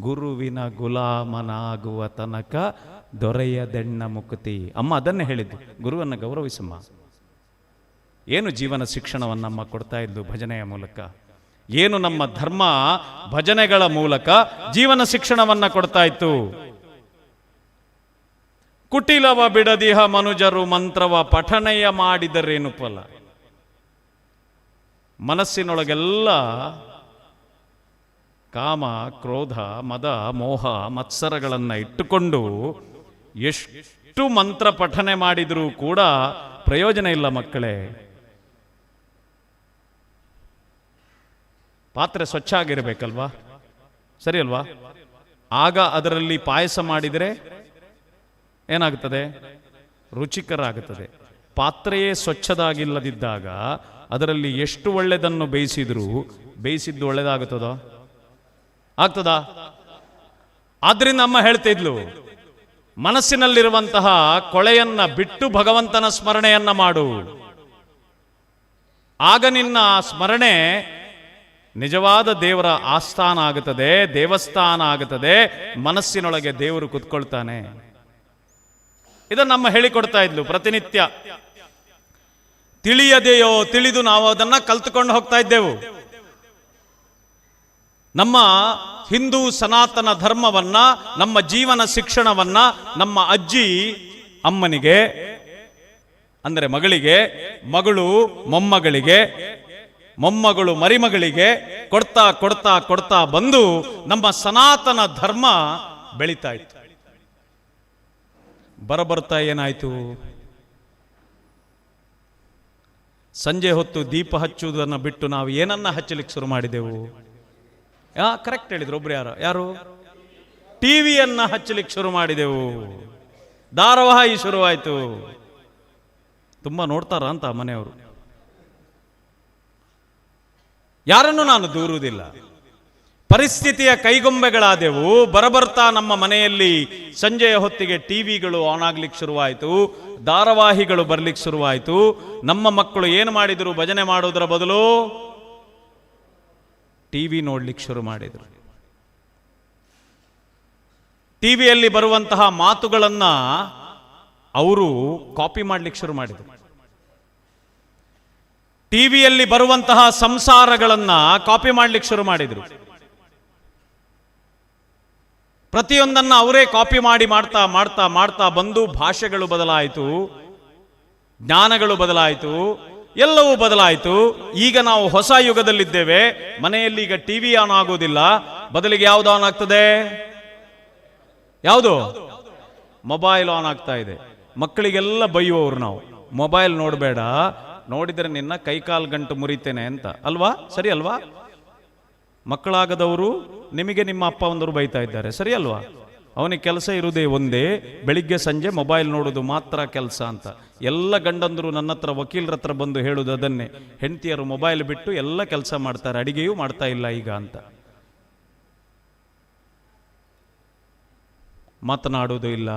ಗುರುವಿನ ಗುಲಾಮನಾಗುವ ತನಕ ದೊರೆಯದೆಣ್ಣ ಮುಕ್ತಿ. ಅಮ್ಮ ಅದನ್ನೇ ಹೇಳಿದ್ದು, ಗುರುವನ್ನು ಗೌರವಿಸಮ್ಮ. ಏನು ಜೀವನ ಶಿಕ್ಷಣವನ್ನಮ್ಮ ಕೊಡ್ತಾ ಇದ್ದು ಭಜನೆಯ ಮೂಲಕ, ಏನು ನಮ್ಮ ಧರ್ಮ ಭಜನೆಗಳ ಮೂಲಕ ಜೀವನ ಶಿಕ್ಷಣವನ್ನ ಕೊಡ್ತಾ ಇತ್ತು. ಕುಟಿಲವ ಬಿಡದಿಹ ಮನುಜರು ಮಂತ್ರವ ಪಠಣೆಯ ಮಾಡಿದರೇನು ಫಲ. ಮನಸ್ಸಿನೊಳಗೆಲ್ಲ ಕಾಮ, ಕ್ರೋಧ, ಮದ, ಮೋಹ, ಮತ್ಸರಗಳನ್ನು ಇಟ್ಟುಕೊಂಡು ಎಷ್ಟು ಮಂತ್ರ ಪಠನೆ ಮಾಡಿದರೂ ಕೂಡ ಪ್ರಯೋಜನ ಇಲ್ಲ ಮಕ್ಕಳೇ. ಪಾತ್ರೆ ಸ್ವಚ್ಛ ಆಗಿರಬೇಕಲ್ವಾ? ಸರಿ ಅಲ್ವಾ? ಆಗ ಅದರಲ್ಲಿ ಪಾಯಸ ಮಾಡಿದರೆ ಏನಾಗುತ್ತದೆ? ರುಚಿಕರ ಆಗುತ್ತದೆ. ಪಾತ್ರೆಯೇ ಸ್ವಚ್ಛದಾಗಿಲ್ಲದಿದ್ದಾಗ ಅದರಲ್ಲಿ ಎಷ್ಟು ಒಳ್ಳೆದನ್ನು ಬೇಯಿಸಿದ್ದು ಒಳ್ಳೆದಾಗುತ್ತದೋ? ಆಗ್ತದಾ? ಆದ್ರಿಂದ ಅಮ್ಮ ಹೇಳ್ತಾ ಇದ್ಲು, ಮನಸ್ಸಿನಲ್ಲಿರುವಂತಹ ಕೊಳೆಯನ್ನ ಬಿಟ್ಟು ಭಗವಂತನ ಸ್ಮರಣೆಯನ್ನ ಮಾಡು. ಆಗ ನಿನ್ನ ಸ್ಮರಣೆ ನಿಜವಾದ ದೇವರ ಆಸ್ಥಾನ ಆಗುತ್ತದೆ, ದೇವಸ್ಥಾನ ಆಗುತ್ತದೆ. ಮನಸ್ಸಿನೊಳಗೆ ದೇವರು ಕುತ್ಕೊಳ್ತಾನೆ. ಇದನ್ನು ನಮ್ಮ ಹೇಳಿಕೊಡ್ತಾ ಇದ್ಲು ಪ್ರತಿನಿತ್ಯ. ತಿಳಿಯದೆಯೋ ತಿಳಿದು ನಾವು ಅದನ್ನ ಕಲ್ತುಕೊಂಡು ಹೋಗ್ತಾ ಇದ್ದೆವು. ನಮ್ಮ ಹಿಂದೂ ಸನಾತನ ಧರ್ಮವನ್ನ, ನಮ್ಮ ಜೀವನ ಶಿಕ್ಷಣವನ್ನ ನಮ್ಮ ಅಜ್ಜಿ ಅಮ್ಮನಿಗೆ, ಅಂದರೆ ಮಗಳಿಗೆ, ಮಗಳು ಮೊಮ್ಮಗಳಿಗೆ, ಮೊಮ್ಮಗಳು ಮರಿಮಗಳಿಗೆ ಕೊಡ್ತಾ ಕೊಡ್ತಾ ಕೊಡ್ತಾ ಬಂದು ನಮ್ಮ ಸನಾತನ ಧರ್ಮ ಬೆಳೀತಾ ಇತ್ತು. ಬರಬರ್ತಾ ಏನಾಯ್ತು? ಸಂಜೆ ಹೊತ್ತು ದೀಪ ಹಚ್ಚುವುದನ್ನು ಬಿಟ್ಟು ನಾವು ಏನನ್ನ ಹಚ್ಚಲಿಕ್ಕೆ ಶುರು ಮಾಡಿದೆವು? ಕರೆಕ್ಟ್ ಹೇಳಿದ್ರು ಒಬ್ರು. ಯಾರು? ಟಿವಿಯನ್ನ ಹಚ್ಚಲಿಕ್ಕೆ ಶುರು ಮಾಡಿದೆವು. ಧಾರಾವಾಹಿ ಶುರುವಾಯಿತು. ತುಂಬಾ ನೋಡ್ತಾರ ಅಂತ ಮನೆಯವರು. ಯಾರನ್ನು ನಾನು ದೂರುವುದಿಲ್ಲ. ಪರಿಸ್ಥಿತಿಯ ಕೈಗೊಂಬೆಗಳಾದೆವು. ಬರಬರ್ತಾ ನಮ್ಮ ಮನೆಯಲ್ಲಿ ಸಂಜೆಯ ಹೊತ್ತಿಗೆ ಟಿವಿಗಳು ಆನ್ ಆಗ್ಲಿಕ್ಕೆ ಶುರುವಾಯಿತು, ಧಾರಾವಾಹಿಗಳು ಬರ್ಲಿಕ್ಕೆ ಶುರುವಾಯಿತು. ನಮ್ಮ ಮಕ್ಕಳು ಏನು ಮಾಡಿದ್ರು? ಭಜನೆ ಮಾಡೋದರ ಬದಲು ಟಿವಿ ನೋಡ್ಲಿಕ್ಕೆ ಶುರು ಮಾಡಿದರು. ಟಿವಿಯಲ್ಲಿ ಬರುವಂತಹ ಮಾತುಗಳನ್ನ ಅವರು ಕಾಪಿ ಮಾಡ್ಲಿಕ್ಕೆ ಶುರು ಮಾಡಿದರು. ಟಿವಿಯಲ್ಲಿ ಬರುವಂತಹ ಸಂಸಾರಗಳನ್ನ ಕಾಪಿ ಮಾಡ್ಲಿಕ್ಕೆ ಶುರು ಮಾಡಿದರು. ಪ್ರತಿಯೊಂದನ್ನ ಅವರೇ ಕಾಪಿ ಮಾಡಿ ಮಾಡ್ತಾ ಮಾಡ್ತಾ ಮಾಡ್ತಾ ಬಂದು ಭಾಷೆಗಳು ಬದಲಾಯಿತು, ಜ್ಞಾನಗಳು ಬದಲಾಯಿತು, ಎಲ್ಲವೂ ಬದಲಾಯಿತು. ಈಗ ನಾವು ಹೊಸ ಯುಗದಲ್ಲಿದ್ದೇವೆ. ಮನೆಯಲ್ಲಿ ಈಗ ಟಿವಿ ಆನ್ ಆಗೋದಿಲ್ಲ, ಬದಲಿಗೆ ಯಾವುದು ಆನ್ ಆಗ್ತದೆ? ಯಾವುದು? ಮೊಬೈಲ್ ಆನ್ ಆಗ್ತಾ ಇದೆ. ಮಕ್ಕಳಿಗೆಲ್ಲ ಬೈಯುವವರು ನಾವು, ಮೊಬೈಲ್ ನೋಡಬೇಡ, ನೋಡಿದರೆ ನಿನ್ನ ಕೈಕಾಲು ಗಂಟು ಮುರಿತೇನೆ ಅಂತ. ಅಲ್ವಾ? ಸರಿ ಅಲ್ವಾ? ಮಕ್ಕಳಾಗದವರು ನಿಮಗೆ ನಿಮ್ಮ ಅಪ್ಪ ಒಂದವರು ಬೈತಾ ಇದ್ದಾರೆ, ಸರಿ ಅಲ್ವಾ? ಅವನಿಗೆ ಕೆಲಸ ಇರುವುದೇ ಒಂದೇ, ಬೆಳಿಗ್ಗೆ ಸಂಜೆ ಮೊಬೈಲ್ ನೋಡೋದು ಮಾತ್ರ ಕೆಲಸ ಅಂತ. ಎಲ್ಲ ಗಂಡಂದರು ನನ್ನ ಹತ್ರ, ವಕೀಲರ ಹತ್ರ ಬಂದು ಹೇಳುವುದು ಅದನ್ನೇ. ಹೆಂಡತಿಯರು ಮೊಬೈಲ್ ಬಿಟ್ಟು ಎಲ್ಲ ಕೆಲಸ ಮಾಡ್ತಾರೆ, ಅಡಿಗೆಯೂ ಮಾಡ್ತಾ ಇಲ್ಲ ಈಗ ಅಂತ. ಮಾತನಾಡುವುದೂ ಇಲ್ಲ,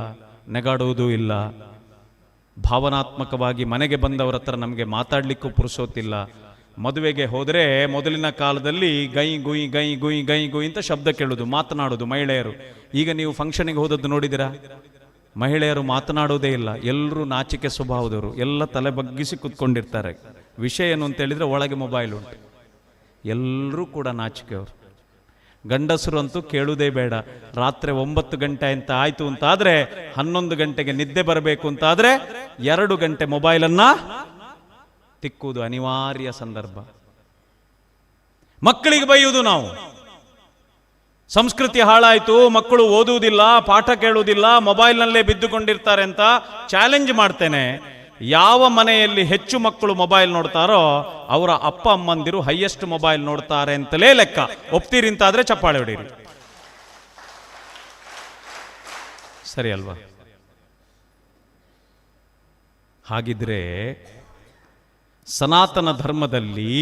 ನೆಗಾಡುವುದೂ ಇಲ್ಲ. ಭಾವನಾತ್ಮಕವಾಗಿ ಮನೆಗೆ ಬಂದವರ ಹತ್ರ ನಮಗೆ ಮಾತಾಡ್ಲಿಕ್ಕೂ ಪುರುಸೋತಿಲ್ಲ. ಮದುವೆಗೆ ಹೋದರೆ ಮೊದಲಿನ ಕಾಲದಲ್ಲಿ ಗೈ ಗುಯ್ ಗೈ ಗುಯ್ ಗೈ ಗುಯ್ ಅಂತ ಶಬ್ದ ಕೇಳೋದು, ಮಾತನಾಡೋದು ಮಹಿಳೆಯರು. ಈಗ ನೀವು ಫಂಕ್ಷನ್ಗೆ ಹೋದದ್ದು ನೋಡಿದಿರಾ? ಮಹಿಳೆಯರು ಮಾತನಾಡೋದೇ ಇಲ್ಲ. ಎಲ್ಲರೂ ನಾಚಿಕೆ ಸ್ವಭಾವದವರು, ಎಲ್ಲ ತಲೆ ಬಗ್ಗಿಸಿ ಕೂತ್ಕೊಂಡಿರ್ತಾರೆ. ವಿಷಯ ಏನು ಅಂತ ಹೇಳಿದ್ರೆ ಒಳಗೆ ಮೊಬೈಲ್ ಉಂಟು. ಎಲ್ಲರೂ ಕೂಡ ನಾಚಿಕೆಯವರು. ಗಂಡಸರು ಅಂತೂ ಕೇಳುವುದೇ ಬೇಡ. ರಾತ್ರಿ 9 ಗಂಟೆ ಅಂತ ಆಯ್ತು ಅಂತಾದ್ರೆ 11 ಗಂಟೆಗೆ ನಿದ್ದೆ ಬರಬೇಕು ಅಂತಾದ್ರೆ 2 ಗಂಟೆ ಮೊಬೈಲನ್ನ ತಿಕ್ಕುವುದು ಅನಿವಾರ್ಯ ಸಂದರ್ಭ. ಮಕ್ಕಳಿಗೆ ಬೈಯುವುದು ನಾವು. ಸಂಸ್ಕೃತಿ ಹಾಳಾಯಿತು, ಮಕ್ಕಳು ಓದುವುದಿಲ್ಲ, ಪಾಠ ಕೇಳುವುದಿಲ್ಲ, ಮೊಬೈಲ್ನಲ್ಲೇ ಬಿದ್ದುಕೊಂಡಿರ್ತಾರೆ ಅಂತ ಚಾಲೆಂಜ್ ಮಾಡ್ತೇನೆ. ಯಾವ ಮನೆಯಲ್ಲಿ ಹೆಚ್ಚು ಮಕ್ಕಳು ಮೊಬೈಲ್ ನೋಡ್ತಾರೋ ಅವರ ಅಪ್ಪ ಅಮ್ಮಂದಿರು ಹೈಯೆಸ್ಟ್ ಮೊಬೈಲ್ ನೋಡ್ತಾರೆ ಅಂತಲೇ ಲೆಕ್ಕ. ಒಪ್ತೀರಿ ಅಂತಾದ್ರೆ ಚಪ್ಪಾಳೆ ಹೊಡೀರಿ. ಸರಿ ಅಲ್ವಾ? ಹಾಗಿದ್ರೆ ಸನಾತನ ಧರ್ಮದಲ್ಲಿ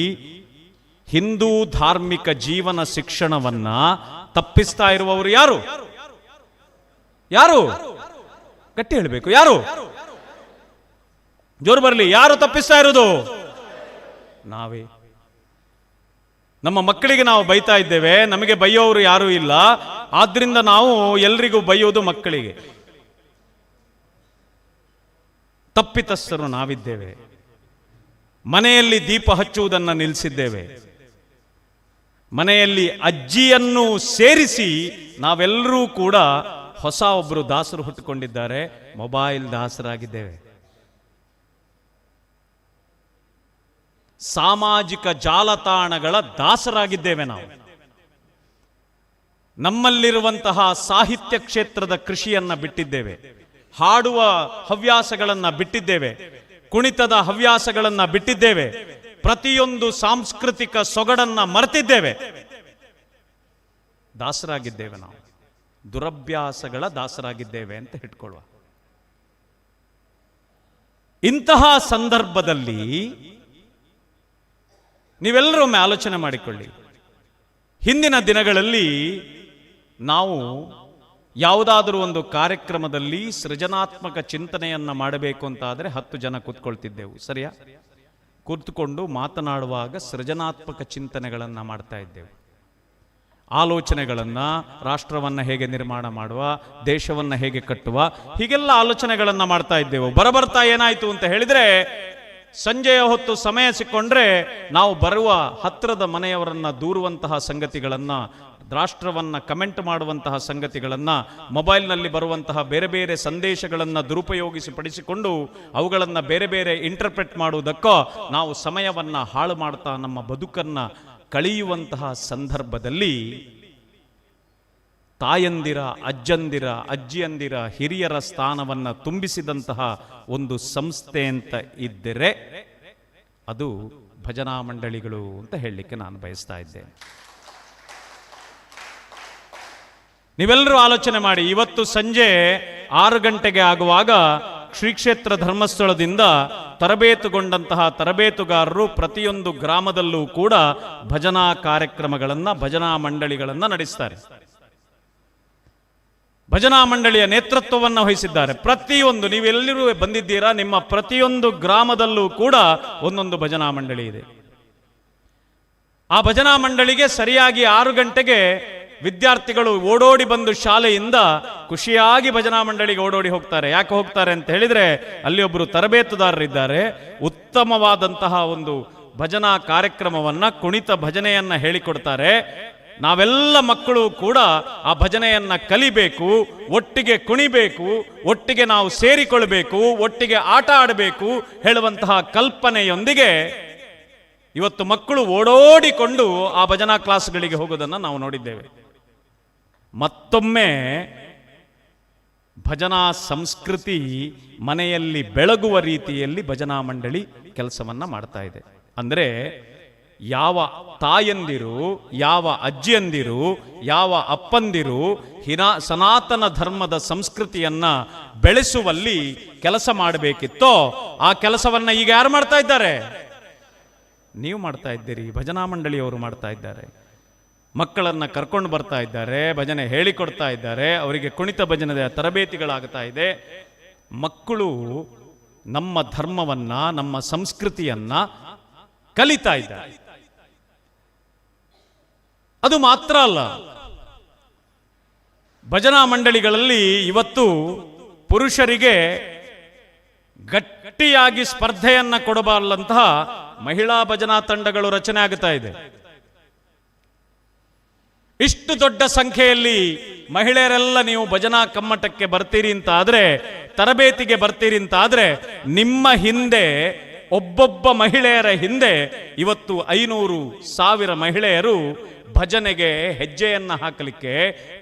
ಹಿಂದೂ ಧಾರ್ಮಿಕ ಜೀವನ ಶಿಕ್ಷಣವನ್ನ ತಪ್ಪಿಸ್ತಾ ಇರುವವರು ಯಾರು? ಯಾರು? ಗಟ್ಟಿ ಹೇಳಬೇಕು. ಯಾರು? ಜೋರು ಬರಲಿ. ಯಾರು ತಪ್ಪಿಸ್ತಾ ಇರೋದು? ನಾವೇ. ನಮ್ಮ ಮಕ್ಕಳಿಗೆ ನಾವು ಬೈತಾ ಇದ್ದೇವೆ, ನಮಗೆ ಬೈಯೋರು ಯಾರೂ ಇಲ್ಲ, ಆದ್ರಿಂದ ನಾವು ಎಲ್ರಿಗೂ ಬೈಯೋದು ಮಕ್ಕಳಿಗೆ. ತಪ್ಪಿತಸ್ಥರು ನಾವಿದ್ದೇವೆ. ಮನೆಯಲ್ಲಿ ದೀಪ ಹಚ್ಚುವುದನ್ನು ನಿಲ್ಲಿಸಿದ್ದೇವೆ. ಮನೆಯಲ್ಲಿ ಅಜ್ಜಿಯನ್ನು ಸೇರಿಸಿ ನಾವೆಲ್ಲರೂ ಕೂಡ ಹೊಸ ಒಬ್ಬರು ದಾಸರು ಹುಟ್ಟುಕೊಂಡಿದ್ದಾರೆ, ಮೊಬೈಲ್ ದಾಸರಾಗಿದ್ದೇವೆ. ಸಾಮಾಜಿಕ ಜಾಲತಾಣಗಳ ದಾಸರಾಗಿದ್ದೇವೆ ನಾವು. ನಮ್ಮಲ್ಲಿರುವಂತಹ ಸಾಹಿತ್ಯ ಕ್ಷೇತ್ರದ ಕೃಷಿಯನ್ನ ಬಿಟ್ಟಿದ್ದೇವೆ, ಹಾಡುವ ಹವ್ಯಾಸಗಳನ್ನ ಬಿಟ್ಟಿದ್ದೇವೆ, ಕುಣಿತದ ಹವ್ಯಾಸಗಳನ್ನ ಬಿಟ್ಟಿದ್ದೇವೆ, ಪ್ರತಿಯೊಂದು ಸಾಂಸ್ಕೃತಿಕ ಸೊಗಡನ್ನ ಮರೆತಿದ್ದೇವೆ. ದಾಸರಾಗಿದ್ದೇವೆ ನಾವು, ದುರಭ್ಯಾಸಗಳ ದಾಸರಾಗಿದ್ದೇವೆ ಅಂತ ಇಟ್ಕೊಳ್ಳುವ. ಇಂತಹ ಸಂದರ್ಭದಲ್ಲಿ ನೀವೆಲ್ಲರೂ ಒಮ್ಮೆ ಆಲೋಚನೆ ಮಾಡಿಕೊಳ್ಳಿ. ಹಿಂದಿನ ದಿನಗಳಲ್ಲಿ ನಾವು ಯಾವುದಾದರೂ ಒಂದು ಕಾರ್ಯಕ್ರಮದಲ್ಲಿ ಸೃಜನಾತ್ಮಕ ಚಿಂತನೆಯನ್ನ ಮಾಡಬೇಕು ಅಂತಾದರೆ 10 ಜನ ಕೂತ್ಕೊಳ್ತಿದ್ದೆವು. ಸರಿಯಾ? ಕೂತ್ಕೊಂಡು ಮಾತನಾಡುವಾಗ ಸೃಜನಾತ್ಮಕ ಚಿಂತನೆಗಳನ್ನು ಮಾಡ್ತಾ ಇದ್ದೆವು. ಆಲೋಚನೆಗಳನ್ನು, ರಾಷ್ಟ್ರವನ್ನು ಹೇಗೆ ನಿರ್ಮಾಣ ಮಾಡುವ, ದೇಶವನ್ನು ಹೇಗೆ ಕಟ್ಟುವ, ಹೀಗೆಲ್ಲ ಆಲೋಚನೆಗಳನ್ನು ಮಾಡ್ತಾ ಇದ್ದೆವು. ಬರಬರ್ತಾ ಏನಾಯಿತು ಅಂತ ಹೇಳಿದ್ರೆ, ಸಂಜೆಯ ಹೊತ್ತು ಸಮಯ ಸಿಕ್ಕೊಂಡ್ರೆ ನಾವು ಬರುವ ಹತ್ತಿರದ ಮನೆಯವರನ್ನ ದೂರುವಂತಹ ಸಂಗತಿಗಳನ್ನ, ರಾಷ್ಟ್ರವನ್ನ ಕಮೆಂಟ್ ಮಾಡುವಂತಹ ಸಂಗತಿಗಳನ್ನ, ಮೊಬೈಲ್ನಲ್ಲಿ ಬರುವಂತಹ ಬೇರೆ ಬೇರೆ ಸಂದೇಶಗಳನ್ನು ದುರುಪಯೋಗಿಸಿಪಡಿಸಿಕೊಂಡು ಅವುಗಳನ್ನು ಬೇರೆ ಬೇರೆ ಇಂಟರ್ಪ್ರೆಟ್ ಮಾಡುವುದಕ್ಕೋ ನಾವು ಸಮಯವನ್ನ ಹಾಳು ಮಾಡ್ತಾ ನಮ್ಮ ಬದುಕನ್ನ ಕಳೆಯುವಂತಹ ಸಂದರ್ಭದಲ್ಲಿ ತಾಯಂದಿರ, ಅಜ್ಜಂದಿರ, ಅಜ್ಜಿಯಂದಿರ, ಹಿರಿಯರ ಸ್ಥಾನವನ್ನು ತುಂಬಿಸಿದಂತಹ ಒಂದು ಸಂಸ್ಥೆ ಅಂತ ಇದ್ದರೆ ಅದು ಭಜನಾ ಮಂಡಳಿಗಳು ಅಂತ ಹೇಳಲಿಕ್ಕೆ ನಾನು ಬಯಸ್ತಾ ಇದ್ದೇನೆ. ನೀವೆಲ್ಲರೂ ಆಲೋಚನೆ ಮಾಡಿ. ಇವತ್ತು ಸಂಜೆ 6 ಗಂಟೆಗೆ ಆಗುವಾಗ ಶ್ರೀ ಕ್ಷೇತ್ರ ಧರ್ಮಸ್ಥಳದಿಂದ ತರಬೇತುಗೊಂಡಂತಹ ತರಬೇತುಗಾರರು ಪ್ರತಿಯೊಂದು ಗ್ರಾಮದಲ್ಲೂ ಕೂಡ ಭಜನಾ ಕಾರ್ಯಕ್ರಮಗಳನ್ನು, ಭಜನಾ ಮಂಡಳಿಗಳನ್ನು ನಡೆಸ್ತಾರೆ. ಭಜನಾ ಮಂಡಳಿಯ ನೇತೃತ್ವವನ್ನು ವಹಿಸಿದ್ದಾರೆ. ಪ್ರತಿಯೊಂದು, ನೀವೆಲ್ಲರೂ ಬಂದಿದ್ದೀರಾ, ನಿಮ್ಮ ಪ್ರತಿಯೊಂದು ಗ್ರಾಮದಲ್ಲೂ ಕೂಡ ಒಂದೊಂದು ಭಜನಾ ಮಂಡಳಿ ಇದೆ. ಆ ಭಜನಾ ಮಂಡಳಿಗೆ ಸರಿಯಾಗಿ 6 ಗಂಟೆಗೆ ವಿದ್ಯಾರ್ಥಿಗಳು ಓಡೋಡಿ ಬಂದು ಶಾಲೆಯಿಂದ ಖುಷಿಯಾಗಿ ಭಜನಾ ಮಂಡಳಿಗೆ ಓಡೋಡಿ ಹೋಗ್ತಾರೆ. ಯಾಕೆ ಹೋಗ್ತಾರೆ ಅಂತ ಹೇಳಿದ್ರೆ, ಅಲ್ಲಿ ಒಬ್ಬರು ತರಬೇತುದಾರರಿದ್ದಾರೆ, ಉತ್ತಮವಾದಂತಹ ಒಂದು ಭಜನಾ ಕಾರ್ಯಕ್ರಮವನ್ನ, ಕುಣಿತ ಭಜನೆಯನ್ನ ಹೇಳಿಕೊಡ್ತಾರೆ. ನಾವೆಲ್ಲ ಮಕ್ಕಳು ಕೂಡ ಆ ಭಜನೆಯನ್ನ ಕಲಿಬೇಕು, ಒಟ್ಟಿಗೆ ಕುಣಿಬೇಕು, ಒಟ್ಟಿಗೆ ನಾವು ಸೇರಿಕೊಳ್ಬೇಕು, ಒಟ್ಟಿಗೆ ಆಟ ಆಡಬೇಕು ಹೇಳುವಂತಹ ಕಲ್ಪನೆಯೊಂದಿಗೆ ಇವತ್ತು ಮಕ್ಕಳು ಓಡೋಡಿಕೊಂಡು ಆ ಭಜನಾ ಕ್ಲಾಸ್ಗಳಿಗೆ ಹೋಗೋದನ್ನು ನಾವು ನೋಡಿದ್ದೇವೆ. ಮತ್ತೊಮ್ಮೆ ಭಜನಾ ಸಂಸ್ಕೃತಿ ಮನೆಯಲ್ಲಿ ಬೆಳಗುವ ರೀತಿಯಲ್ಲಿ ಭಜನಾ ಮಂಡಳಿ ಕೆಲಸವನ್ನ ಮಾಡ್ತಾ ಇದೆ. ಅಂದರೆ ಯಾವ ತಾಯಂದಿರು, ಯಾವ ಅಜ್ಜಿಯಂದಿರು, ಯಾವ ಅಪ್ಪಂದಿರು ಸನಾತನ ಧರ್ಮದ ಸಂಸ್ಕೃತಿಯನ್ನ ಬೆಳೆಸುವಲ್ಲಿ ಕೆಲಸ ಮಾಡಬೇಕಿತ್ತೋ ಆ ಕೆಲಸವನ್ನ ಈಗ ಯಾರು ಮಾಡ್ತಾ ಇದ್ದಾರೆ? ನೀವು ಮಾಡ್ತಾ ಇದ್ದೀರಿ. ಭಜನಾ ಮಂಡಳಿಯವರು ಮಾಡ್ತಾ ಇದ್ದಾರೆ. ಮಕ್ಕಳನ್ನ ಕರ್ಕೊಂಡು ಬರ್ತಾ ಇದ್ದಾರೆ, ಭಜನೆ ಹೇಳಿಕೊಡ್ತಾ ಇದ್ದಾರೆ, ಅವರಿಗೆ ಕುಣಿತ ಭಜನೆಯ ತರಬೇತಿಗಳಾಗ್ತಾ ಇದೆ. ಮಕ್ಕಳು ನಮ್ಮ ಧರ್ಮವನ್ನ, ನಮ್ಮ ಸಂಸ್ಕೃತಿಯನ್ನ ಕಲಿತಾ ಇದ್ದಾರೆ. ಅದು ಮಾತ್ರ ಅಲ್ಲ, ಭಜನಾ ಮಂಡಳಿಗಳಲ್ಲಿ ಇವತ್ತು ಪುರುಷರಿಗೆ ಗಟ್ಟಿಯಾಗಿ ಸ್ಪರ್ಧೆಯನ್ನ ಕೊಡಬಾರದಂತಹ ಮಹಿಳಾ ಭಜನಾ ತಂಡಗಳು ರಚನೆ ಆಗುತ್ತಾ ಇದೆ. ಇಷ್ಟು ದೊಡ್ಡ ಸಂಖ್ಯೆಯಲ್ಲಿ ಮಹಿಳೆಯರೆಲ್ಲ ನೀವು ಭಜನಾ ಕಮ್ಮಟಕ್ಕೆ ಬರ್ತೀರಿ ಅಂತ ಆದ್ರೆ, ತರಬೇತಿಗೆ ಬರ್ತೀರಿ ಅಂತ ಆದ್ರೆ, ನಿಮ್ಮ ಹಿಂದೆ ಒಬ್ಬೊಬ್ಬ ಮಹಿಳೆಯರ ಹಿಂದೆ ಇವತ್ತು 500,000 ಮಹಿಳೆಯರು ಭಜನೆಗೆ ಹೆಜ್ಜೆಯನ್ನ ಹಾಕಲಿಕ್ಕೆ,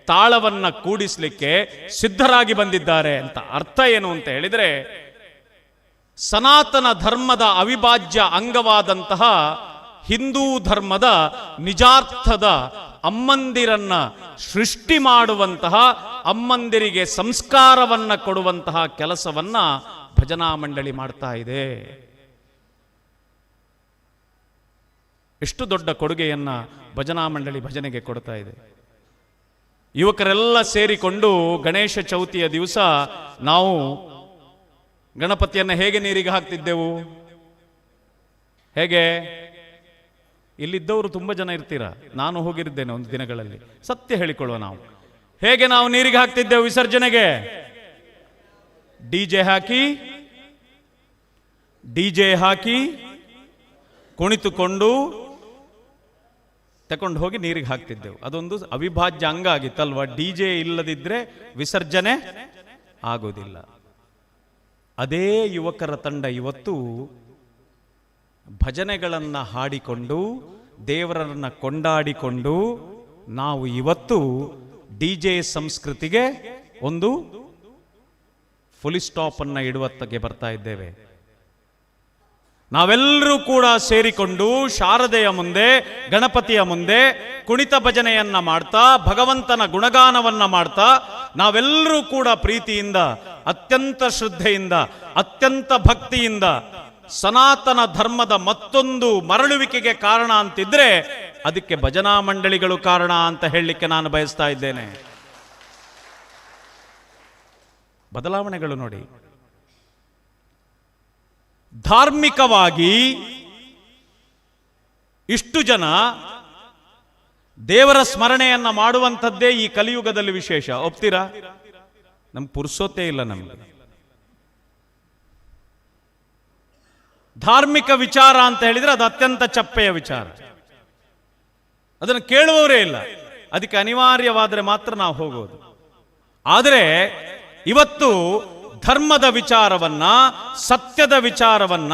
ತಾಳವನ್ನ ಕೂಡಿಸಲಿಕ್ಕೆ ಸಿದ್ಧರಾಗಿ ಬಂದಿದ್ದಾರೆ ಅಂತ ಅರ್ಥ ಏನು ಅಂತ ಹೇಳಿದ್ರೆ, ಸನಾತನ ಧರ್ಮದ ಅವಿಭಾಜ್ಯ ಅಂಗವಾದಂತಹ ಹಿಂದೂ ಧರ್ಮದ ನಿಜಾರ್ಥದ ಅಮ್ಮಂದಿರನ್ನ ಸೃಷ್ಟಿ ಮಾಡುವಂತಹ, ಅಮ್ಮಂದಿರಿಗೆ ಸಂಸ್ಕಾರವನ್ನ ಕೊಡುವಂತಹ ಕೆಲಸವನ್ನ ಭಜನಾ ಮಂಡಳಿ ಮಾಡ್ತಾ ಇದೆ. ಎಷ್ಟು ದೊಡ್ಡ ಕೊಡುಗೆಯನ್ನ ಭಜನಾ ಮಂಡಳಿ ಭಜನೆಗೆ ಕೊಡ್ತಾ ಇದೆ. ಯುವಕರೆಲ್ಲ ಸೇರಿಕೊಂಡು ಗಣೇಶ ಚೌತಿಯ ದಿವಸ ನಾವು ಗಣಪತಿಯನ್ನ ಹೇಗೆ ನೀರಿಗೆ ಹಾಕ್ತಿದ್ದೆವು? ಹೇಗೆ? ಇಲ್ಲಿದ್ದವರು ತುಂಬ ಜನ ಇರ್ತೀರಾ, ನಾನು ಹೋಗಿರಿದ್ದೇನೆ ಒಂದು ದಿನಗಳಲ್ಲಿ. ಸತ್ಯ ಹೇಳಿಕೊಳ್ಳುವ, ನಾವು ಹೇಗೆ ನಾವು ನೀರಿಗೆ ಹಾಕ್ತಿದ್ದೆವು ವಿಸರ್ಜನೆಗೆ? ಡಿಜೆ ಹಾಕಿ ಕುಣಿತುಕೊಂಡು ತಕೊಂಡು ಹೋಗಿ ನೀರಿಗೆ ಹಾಕ್ತಿದ್ದೆವು. ಅದೊಂದು ಅವಿಭಾಜ್ಯ ಅಂಗ ಆಗಿತ್ತಲ್ವ. ಡಿಜೆ ಇಲ್ಲದಿದ್ರೆ ವಿಸರ್ಜನೆ ಆಗೋದಿಲ್ಲ. ಅದೇ ಯುವಕರ ತಂಡ ಇವತ್ತು ಭಜನೆಗಳನ್ನು ಹಾಡಿಕೊಂಡು, ದೇವರನ್ನ ಕೊಂಡಾಡಿಕೊಂಡು, ನಾವು ಇವತ್ತು ಡಿಜೆ ಸಂಸ್ಕೃತಿಗೆ ಒಂದು ಫುಲ್ ಸ್ಟಾಪ್ ಅನ್ನ ಇಡುವತ್ತಗೆ ಬರ್ತಾ ಇದ್ದೇವೆ. ನಾವೆಲ್ಲರೂ ಕೂಡ ಸೇರಿಕೊಂಡು ಶಾರದೆಯ ಮುಂದೆ, ಗಣಪತಿಯ ಮುಂದೆ ಕುಣಿತ ಭಜನೆಯನ್ನ ಮಾಡ್ತಾ, ಭಗವಂತನ ಗುಣಗಾನವನ್ನ ಮಾಡ್ತಾ, ನಾವೆಲ್ಲರೂ ಕೂಡ ಪ್ರೀತಿಯಿಂದ, ಅತ್ಯಂತ ಶ್ರದ್ಧೆಯಿಂದ, ಅತ್ಯಂತ ಭಕ್ತಿಯಿಂದ ಸನಾತನ ಧರ್ಮದ ಮತ್ತೊಂದು ಮರಳುವಿಕೆಗೆ ಕಾರಣ ಅಂತಿದ್ರೆ ಅದಕ್ಕೆ ಭಜನಾ ಮಂಡಳಿಗಳು ಕಾರಣ ಅಂತ ಹೇಳಲಿಕ್ಕೆ ನಾನು ಬಯಸ್ತಾ ಇದ್ದೇನೆ. ಬದಲಾವಣೆಗಳು ನೋಡಿ. ಧಾರ್ಮಿಕವಾಗಿ ಇಷ್ಟು ಜನ ದೇವರ ಸ್ಮರಣೆಯನ್ನ ಮಾಡುವಂಥದ್ದೇ ಈ ಕಲಿಯುಗದಲ್ಲಿ ವಿಶೇಷ. ಒಪ್ತೀರಾ? ನಮ್ಗೆ ಪುರುಸೋತೇ ಇಲ್ಲ. ನಮ್ಗೆ ಧಾರ್ಮಿಕ ವಿಚಾರ ಅಂತ ಹೇಳಿದ್ರೆ ಅದು ಅತ್ಯಂತ ಚಪ್ಪೆಯ ವಿಚಾರ. ಅದನ್ನು ಕೇಳುವವರೇ ಇಲ್ಲ. ಅದಕ್ಕೆ ಅನಿವಾರ್ಯವಾದರೆ ಮಾತ್ರ ನಾವು ಹೋಗೋದು. ಆದರೆ ಇವತ್ತು ಧರ್ಮದ ವಿಚಾರವನ್ನ, ಸತ್ಯದ ವಿಚಾರವನ್ನ,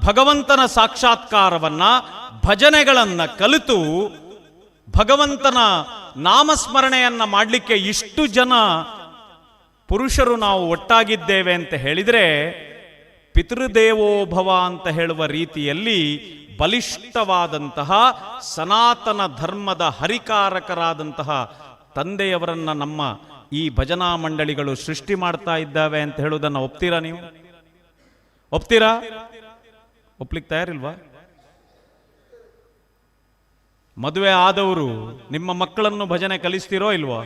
ಭಗವಂತನ ಸಾಕ್ಷಾತ್ಕಾರವನ್ನ, ಭಜನೆಗಳನ್ನ ಕಲಿತು ಭಗವಂತನ ನಾಮಸ್ಮರಣೆಯನ್ನ ಮಾಡಲಿಕ್ಕೆ ಇಷ್ಟು ಜನ ಪುರುಷರು ನಾವು ಒಟ್ಟಾಗಿದ್ದೇವೆ ಅಂತ ಹೇಳಿದ್ರೆ, ಪಿತೃದೇವೋಭವ ಅಂತ ಹೇಳುವ ರೀತಿಯಲ್ಲಿ ಬಲಿಷ್ಠವಾದಂತಹ ಸನಾತನ ಧರ್ಮದ ಹರಿಕಾರಕರಾದಂತಹ ತಂದೆಯವರನ್ನ ನಮ್ಮ ಈ ಭಜನಾ ಮಂಡಳಿಗಳು ಸೃಷ್ಟಿ ಮಾಡ್ತಾ ಇದ್ದಾವೆ ಅಂತ ಹೇಳುವುದನ್ನು ಒಪ್ತೀರಾ? ನೀವು ಒಪ್ತೀರಾ? ಒಪ್ಲಿಕ್ಕೆ ತಯಾರಿಲ್ವಾ? ಮದುವೆ ಆದವರು ನಿಮ್ಮ ಮಕ್ಕಳನ್ನು ಭಜನೆ ಕಲಿಸ್ತೀರೋ ಇಲ್ವಾ?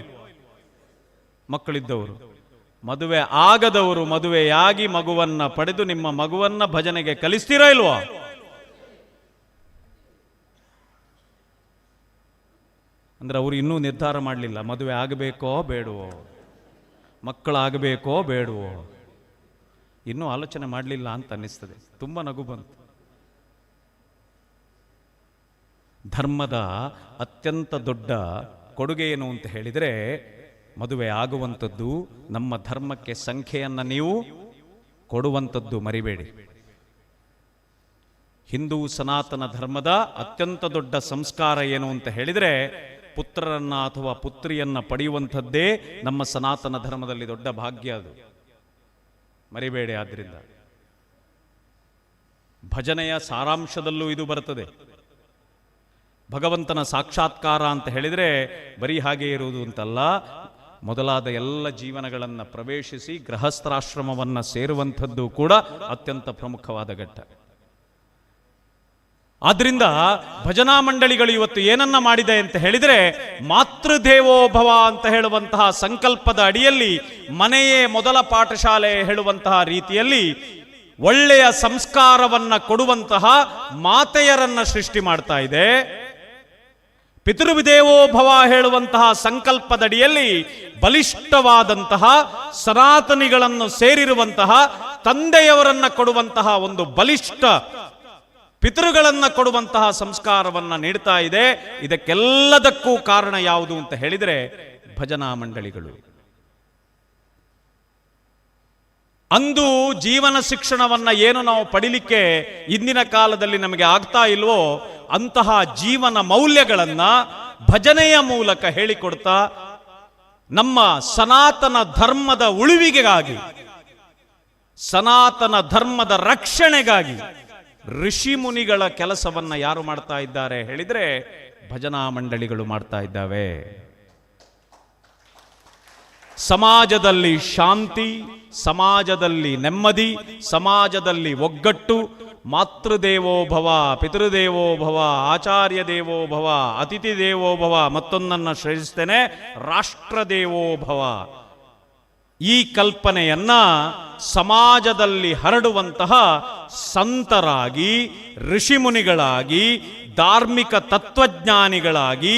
ಮಕ್ಕಳಿದ್ದವರು. ಮದುವೆ ಆಗದವರು ಮದುವೆಯಾಗಿ ಮಗುವನ್ನ ಪಡೆದು ನಿಮ್ಮ ಮಗುವನ್ನ ಭಜನೆಗೆ ಕಲಿಸ್ತೀರೋ ಇಲ್ವಾ? ಅಂದ್ರೆ ಅವರು ಇನ್ನೂ ನಿರ್ಧಾರ ಮಾಡಲಿಲ್ಲ, ಮದುವೆ ಆಗಬೇಕೋ ಬೇಡವೋ, ಮಕ್ಕಳಾಗಬೇಕೋ ಬೇಡವೋ, ಇನ್ನೂ ಆಲೋಚನೆ ಮಾಡಲಿಲ್ಲ ಅಂತ ಅನ್ನಿಸ್ತದೆ. ತುಂಬ ನಗು ಬಂತು. ಧರ್ಮದ ಅತ್ಯಂತ ದೊಡ್ಡ ಕೊಡುಗೆ ಏನು ಅಂತ ಹೇಳಿದರೆ, ಮದುವೆ ಆಗುವಂಥದ್ದು, ನಮ್ಮ ಧರ್ಮಕ್ಕೆ ಸಂಖ್ಯೆಯನ್ನು ನೀವು ಕೊಡುವಂಥದ್ದು ಮರಿಬೇಡಿ. ಹಿಂದೂ ಸನಾತನ ಧರ್ಮದ ಅತ್ಯಂತ ದೊಡ್ಡ ಸಂಸ್ಕಾರ ಏನು ಅಂತ ಹೇಳಿದರೆ, ಪುತ್ರರನ್ನ ಅಥವಾ ಪುತ್ರಿಯನ್ನ ಪಡೆಯುವಂಥದ್ದೇ ನಮ್ಮ ಸನಾತನ ಧರ್ಮದಲ್ಲಿ ದೊಡ್ಡ ಭಾಗ್ಯ. ಅದು ಮರಿಬೇಡಿ. ಆದ್ರಿಂದ ಭಜನೆಯ ಸಾರಾಂಶದಲ್ಲೂ ಇದು ಬರುತ್ತದೆ. ಭಗವಂತನ ಸಾಕ್ಷಾತ್ಕಾರ ಅಂತ ಹೇಳಿದರೆ ಬರೀ ಹಾಗೆ ಇರುವುದು ಅಂತಲ್ಲ, ಮೊದಲಾದ ಎಲ್ಲ ಜೀವನಗಳನ್ನು ಪ್ರವೇಶಿಸಿ ಗೃಹಸ್ಥಾಶ್ರಮವನ್ನು ಸೇರುವಂಥದ್ದು ಕೂಡ ಅತ್ಯಂತ ಪ್ರಮುಖವಾದ ಘಟ್ಟ. ಆದ್ರಿಂದ ಭಜನಾ ಮಂಡಳಿಗಳು ಇವತ್ತು ಏನನ್ನ ಮಾಡಿದೆ ಅಂತ ಹೇಳಿದರೆ, ಮಾತೃದೇವೋಭವ ಅಂತ ಹೇಳುವಂತಹ ಸಂಕಲ್ಪದ ಅಡಿಯಲ್ಲಿ ಮನೆಯೇ ಮೊದಲ ಪಾಠಶಾಲೆ ಹೇಳುವಂತಹ ರೀತಿಯಲ್ಲಿ ಒಳ್ಳೆಯ ಸಂಸ್ಕಾರವನ್ನ ಕೊಡುವಂತಹ ಮಾತೆಯರನ್ನ ಸೃಷ್ಟಿ ಮಾಡ್ತಾ ಇದೆ. ಪಿತೃದೇವೋಭವ ಹೇಳುವಂತಹ ಸಂಕಲ್ಪದಡಿಯಲ್ಲಿ ಬಲಿಷ್ಠವಾದಂತಹ ಸನಾತನಿಗಳನ್ನು ಸೇರಿರುವಂತಹ ತಂದೆಯವರನ್ನ ಕೊಡುವಂತಹ ಒಂದು ಬಲಿಷ್ಠ ಪಿತೃಗಳನ್ನ ಕೊಡುವಂತಹ ಸಂಸ್ಕಾರವನ್ನ ನೀಡ್ತಾ ಇದೆ. ಇದಕ್ಕೆಲ್ಲದಕ್ಕೂ ಕಾರಣ ಯಾವುದು ಅಂತ ಹೇಳಿದರೆ ಭಜನಾ ಮಂಡಳಿಗಳು. ಅಂದು ಜೀವನ ಶಿಕ್ಷಣವನ್ನು ಏನು ನಾವು ಪಡಿಲಿಕ್ಕೆ ಇಂದಿನ ಕಾಲದಲ್ಲಿ ನಮಗೆ ಆಗ್ತಾ ಇಲ್ವೋ ಅಂತಹ ಜೀವನ ಮೌಲ್ಯಗಳನ್ನು ಭಜನೆಯ ಮೂಲಕ ಹೇಳಿಕೊಡ್ತಾ ನಮ್ಮ ಸನಾತನ ಧರ್ಮದ ಉಳಿವಿಗೆಗಾಗಿ, ಸನಾತನ ಧರ್ಮದ ರಕ್ಷಣೆಗಾಗಿ ಋಷಿ ಮುನಿಗಳ ಕೆಲಸವನ್ನ ಯಾರು ಮಾಡ್ತಾ ಇದ್ದಾರೆ ಹೇಳಿದ್ರೆ ಭಜನಾ ಮಂಡಳಿಗಳು ಮಾಡ್ತಾ ಇದ್ದಾವೆ. ಸಮಾಜದಲ್ಲಿ ಶಾಂತಿ, ಸಮಾಜದಲ್ಲಿ ನೆಮ್ಮದಿ, ಸಮಾಜದಲ್ಲಿ ಒಗ್ಗಟ್ಟು, ಮಾತೃದೇವೋ ಭವ, ಪಿತೃದೇವೋ ಭವ, ಆಚಾರ್ಯ ದೇವೋ ಭವ, ಅತಿಥಿ ದೇವೋ ಭವ, ಮತ್ತೊಂದನ್ನು ಶ್ರೇಷ್ಠನೆ ರಾಷ್ಟ್ರದೇವೋ ಭವ. ಈ ಕಲ್ಪನೆಯನ್ನ ಸಮಾಜದಲ್ಲಿ ಹರಡುವಂತಹ ಸಂತರಾಗಿ, ಋಷಿಮುನಿಗಳಾಗಿ, ಧಾರ್ಮಿಕ ತತ್ವಜ್ಞಾನಿಗಳಾಗಿ,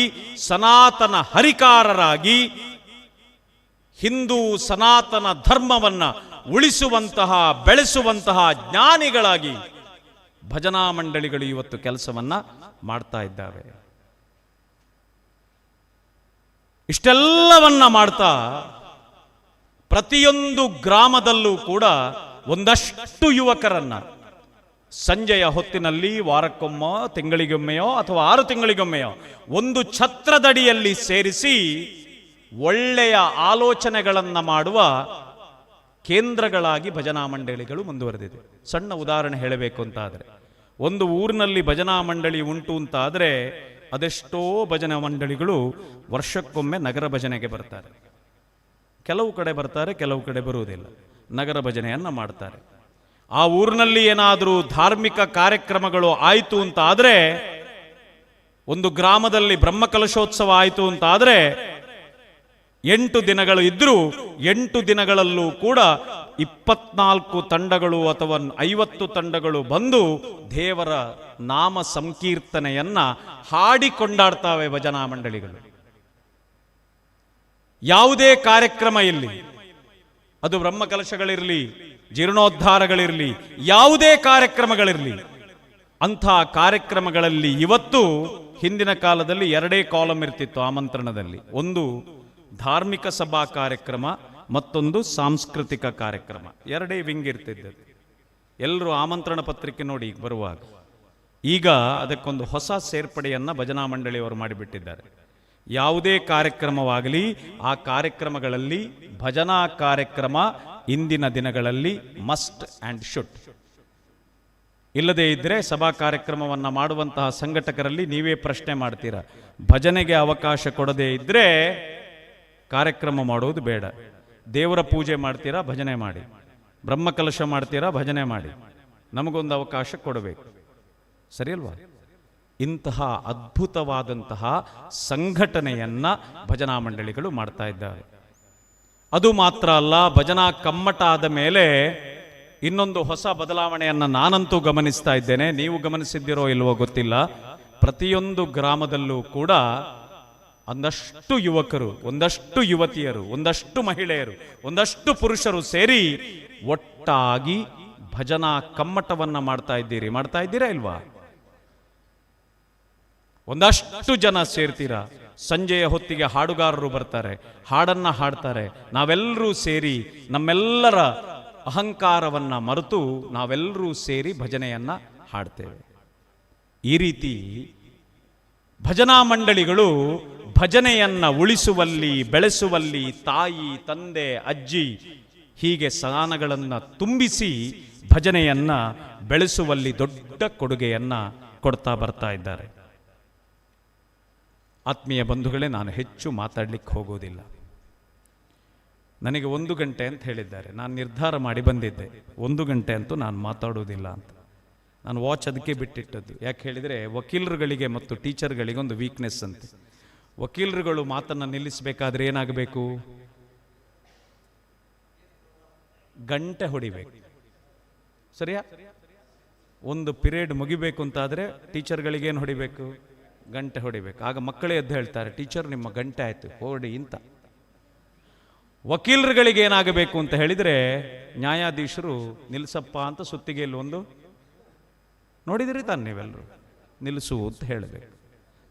ಸನಾತನ ಹರಿಕಾರರಾಗಿ, ಹಿಂದೂ ಸನಾತನ ಧರ್ಮವನ್ನು ಉಳಿಸುವಂತಹ, ಬೆಳೆಸುವಂತಹ ಜ್ಞಾನಿಗಳಾಗಿ ಭಜನಾ ಮಂಡಳಿಗಳು ಇವತ್ತು ಕೆಲಸವನ್ನ ಮಾಡ್ತಾ ಇದ್ದಾವೆ. ಇಷ್ಟೆಲ್ಲವನ್ನ ಮಾಡ್ತಾ ಪ್ರತಿಯೊಂದು ಗ್ರಾಮದಲ್ಲೂ ಕೂಡ ಒಂದಷ್ಟು ಯುವಕರನ್ನ ಸಂಜೆಯ ಹೊತ್ತಿನಲ್ಲಿ ವಾರಕ್ಕೊಮ್ಮೋ, ತಿಂಗಳಿಗೊಮ್ಮೆಯೋ ಅಥವಾ 6 ತಿಂಗಳಿಗೊಮ್ಮೆಯೋ ಒಂದು ಛತ್ರದಡಿಯಲ್ಲಿ ಸೇರಿಸಿ ಒಳ್ಳೆಯ ಆಲೋಚನೆಗಳನ್ನು ಮಾಡುವ ಕೇಂದ್ರಗಳಾಗಿ ಭಜನಾ ಮಂಡಳಿಗಳು ಮುಂದುವರೆದಿದೆ. ಸಣ್ಣ ಉದಾಹರಣೆ ಹೇಳಬೇಕು ಅಂತ ಆದರೆ, ಒಂದು ಊರಿನಲ್ಲಿ ಭಜನಾ ಮಂಡಳಿ ಉಂಟು ಅಂತ ಆದರೆ ಅದೆಷ್ಟೋ ಭಜನಾ ಮಂಡಳಿಗಳು ವರ್ಷಕ್ಕೊಮ್ಮೆ ನಗರ ಭಜನೆಗೆ ಬರ್ತಾರೆ. ಕೆಲವು ಕಡೆ ಬರ್ತಾರೆ, ಕೆಲವು ಕಡೆ ಬರುವುದಿಲ್ಲ. ನಗರ ಭಜನೆಯನ್ನ ಮಾಡ್ತಾರೆ. ಆ ಊರಿನಲ್ಲಿ ಏನಾದರೂ ಧಾರ್ಮಿಕ ಕಾರ್ಯಕ್ರಮಗಳು ಆಯಿತು ಅಂತ ಆದರೆ, ಒಂದು ಗ್ರಾಮದಲ್ಲಿ ಬ್ರಹ್ಮಕಲಶೋತ್ಸವ ಆಯಿತು ಅಂತ ಆದರೆ 8 ದಿನಗಳು ಇದ್ರೂ 8 ದಿನಗಳಲ್ಲೂ ಕೂಡ 24 ತಂಡಗಳು ಅಥವಾ 50 ತಂಡಗಳು ಬಂದು ದೇವರ ನಾಮ ಸಂಕೀರ್ತನೆಯನ್ನ ಹಾಡಿಕೊಂಡಾಡ್ತಾವೆ ಭಜನಾ ಮಂಡಳಿಗಳು. ಯಾವುದೇ ಕಾರ್ಯಕ್ರಮ ಇಲ್ಲಿ, ಅದು ಬ್ರಹ್ಮಕಲಶಗಳಿರಲಿ, ಜೀರ್ಣೋದ್ಧಾರಗಳಿರಲಿ, ಯಾವುದೇ ಕಾರ್ಯಕ್ರಮಗಳಿರಲಿ, ಅಂಥ ಕಾರ್ಯಕ್ರಮಗಳಲ್ಲಿ ಇವತ್ತು, ಹಿಂದಿನ ಕಾಲದಲ್ಲಿ 2 ಕಾಲಮ್ ಇರ್ತಿತ್ತು ಆಮಂತ್ರಣದಲ್ಲಿ. ಒಂದು ಧಾರ್ಮಿಕ ಸಭಾ ಕಾರ್ಯಕ್ರಮ, ಮತ್ತೊಂದು ಸಾಂಸ್ಕೃತಿಕ ಕಾರ್ಯಕ್ರಮ. 2 ವಿಂಗ್ ಇರ್ತಿದ್ದೆ. ಎಲ್ಲರೂ ಆಮಂತ್ರಣ ಪತ್ರಿಕೆ ನೋಡಿ ಬರುವಾಗ. ಈಗ ಅದಕ್ಕೊಂದು ಹೊಸ ಸೇರ್ಪಡೆಯನ್ನ ಭಜನಾ ಮಂಡಳಿಯವರು ಮಾಡಿಬಿಟ್ಟಿದ್ದಾರೆ. ಯಾವುದೇ ಕಾರ್ಯಕ್ರಮವಾಗಲಿ ಆ ಕಾರ್ಯಕ್ರಮಗಳಲ್ಲಿ ಭಜನಾ ಕಾರ್ಯಕ್ರಮ ಇಂದಿನ ದಿನಗಳಲ್ಲಿ ಮಸ್ಟ್ ಆ್ಯಂಡ್ ಶುಡ್. ಇಲ್ಲದೇ ಇದ್ದರೆ ಸಭಾ ಕಾರ್ಯಕ್ರಮವನ್ನು ಮಾಡುವಂತಹ ಸಂಘಟಕರಲ್ಲಿ ನೀವೇ ಪ್ರಶ್ನೆ ಮಾಡ್ತೀರಾ, ಭಜನೆಗೆ ಅವಕಾಶ ಕೊಡದೇ ಇದ್ದರೆ ಕಾರ್ಯಕ್ರಮ ಮಾಡೋದು ಬೇಡ. ದೇವರ ಪೂಜೆ ಮಾಡ್ತೀರಾ, ಭಜನೆ ಮಾಡಿ. ಬ್ರಹ್ಮಕಲಶ ಮಾಡ್ತೀರಾ, ಭಜನೆ ಮಾಡಿ. ನಮಗೊಂದು ಅವಕಾಶ ಕೊಡಬೇಕು, ಸರಿ ಅಲ್ವಾ? ಇಂತಹ ಅದ್ಭುತವಾದಂತಹ ಸಂಘಟನೆಯನ್ನ ಭಜನಾ ಮಂಡಳಿಗಳು ಮಾಡ್ತಾ ಇದ್ದಾರೆ. ಅದು ಮಾತ್ರ ಅಲ್ಲ, ಭಜನಾ ಕಮ್ಮಟ ಆದ ಮೇಲೆ ಇನ್ನೊಂದು ಹೊಸ ಬದಲಾವಣೆಯನ್ನು ನಾನಂತೂ ಗಮನಿಸ್ತಾ ಇದ್ದೇನೆ. ನೀವು ಗಮನಿಸಿದ್ದೀರೋ ಇಲ್ವೋ ಗೊತ್ತಿಲ್ಲ. ಪ್ರತಿಯೊಂದು ಗ್ರಾಮದಲ್ಲೂ ಕೂಡ ಒಂದಷ್ಟು ಯುವಕರು, ಒಂದಷ್ಟು ಯುವತಿಯರು, ಒಂದಷ್ಟು ಮಹಿಳೆಯರು, ಒಂದಷ್ಟು ಪುರುಷರು ಸೇರಿ ಒಟ್ಟಾಗಿ ಭಜನಾ ಕಮ್ಮಟವನ್ನ ಮಾಡ್ತಾ ಇದ್ದೀರಾ ಇಲ್ವಾ? ಒಂದಷ್ಟು ಜನ ಸೇರ್ತೀರಾ. ಸಂಜೆಯ ಹೊತ್ತಿಗೆ ಹಾಡುಗಾರರು ಬರ್ತಾರೆ, ಹಾಡನ್ನ ಹಾಡ್ತಾರೆ. ನಾವೆಲ್ಲರೂ ಸೇರಿ ನಮ್ಮೆಲ್ಲರ ಅಹಂಕಾರವನ್ನ ಮರೆತು ನಾವೆಲ್ಲರೂ ಸೇರಿ ಭಜನೆಯನ್ನ ಹಾಡ್ತೇವೆ. ಈ ರೀತಿ ಭಜನಾ ಮಂಡಳಿಗಳು ಭಜನೆಯನ್ನ ಉಳಿಸುವಲ್ಲಿ, ಬೆಳೆಸುವಲ್ಲಿ ತಾಯಿ, ತಂದೆ, ಅಜ್ಜಿ ಹೀಗೆ ಸ್ಥಾನಗಳನ್ನು ತುಂಬಿಸಿ ಭಜನೆಯನ್ನ ಬೆಳೆಸುವಲ್ಲಿ ದೊಡ್ಡ ಕೊಡುಗೆಯನ್ನ ಕೊಡ್ತಾ ಬರ್ತಾ ಇದ್ದಾರೆ. ಆತ್ಮೀಯ ಬಂಧುಗಳೇ, ನಾನು ಹೆಚ್ಚು ಮಾತಾಡಲಿಕ್ಕೆ ಹೋಗೋದಿಲ್ಲ. ನನಗೆ 1 ಗಂಟೆ ಅಂತ ಹೇಳಿದ್ದಾರೆ. ನಾನು ನಿರ್ಧಾರ ಮಾಡಿ ಬಂದಿದ್ದೆ 1 ಗಂಟೆ ಅಂತೂ ನಾನು ಮಾತಾಡೋದಿಲ್ಲ ಅಂತ. ನಾನು ವಾಚ್ ಅದಕ್ಕೆ ಬಿಟ್ಟಿಟ್ಟದ್ದು. ಯಾಕೆ ಹೇಳಿದರೆ, ವಕೀಲರುಗಳಿಗೆ ಮತ್ತು ಟೀಚರ್ಗಳಿಗೆ ಒಂದು ವೀಕ್ನೆಸ್ ಅಂತೆ. ವಕೀಲರುಗಳು ಮಾತನ್ನು ನಿಲ್ಲಿಸಬೇಕಾದ್ರೆ ಏನಾಗಬೇಕು? ಗಂಟೆ ಹೊಡಿಬೇಕು, ಸರಿಯಾ? ಒಂದು ಪಿರಿಯಡ್ ಮುಗಿಬೇಕು ಅಂತಾದರೆ ಟೀಚರ್ಗಳಿಗೇನು ಹೊಡಿಬೇಕು? ಗಂಟೆ ಹೊಡಿಬೇಕು. ಆಗ ಮಕ್ಕಳೇ ಎದ್ದು ಹೇಳ್ತಾರೆ, ಟೀಚರ್ ನಿಮ್ಮ ಗಂಟೆ ಆಯಿತು ಹೊಡಿ ಅಂತ. ವಕೀಲರುಗಳಿಗೆ ಏನಾಗಬೇಕು ಅಂತ ಹೇಳಿದರೆ, ನ್ಯಾಯಾಧೀಶರು ನಿಲ್ಲಿಸಪ್ಪ ಅಂತ ಸುತ್ತಿಗೆಯಲ್ಲಿ ಒಂದು ನೋಡಿದಿರಿ ತಾನೆ ನೀವೆಲ್ಲರೂ, ನಿಲ್ಲಿಸು ಅಂತ ಹೇಳಬೇಕು.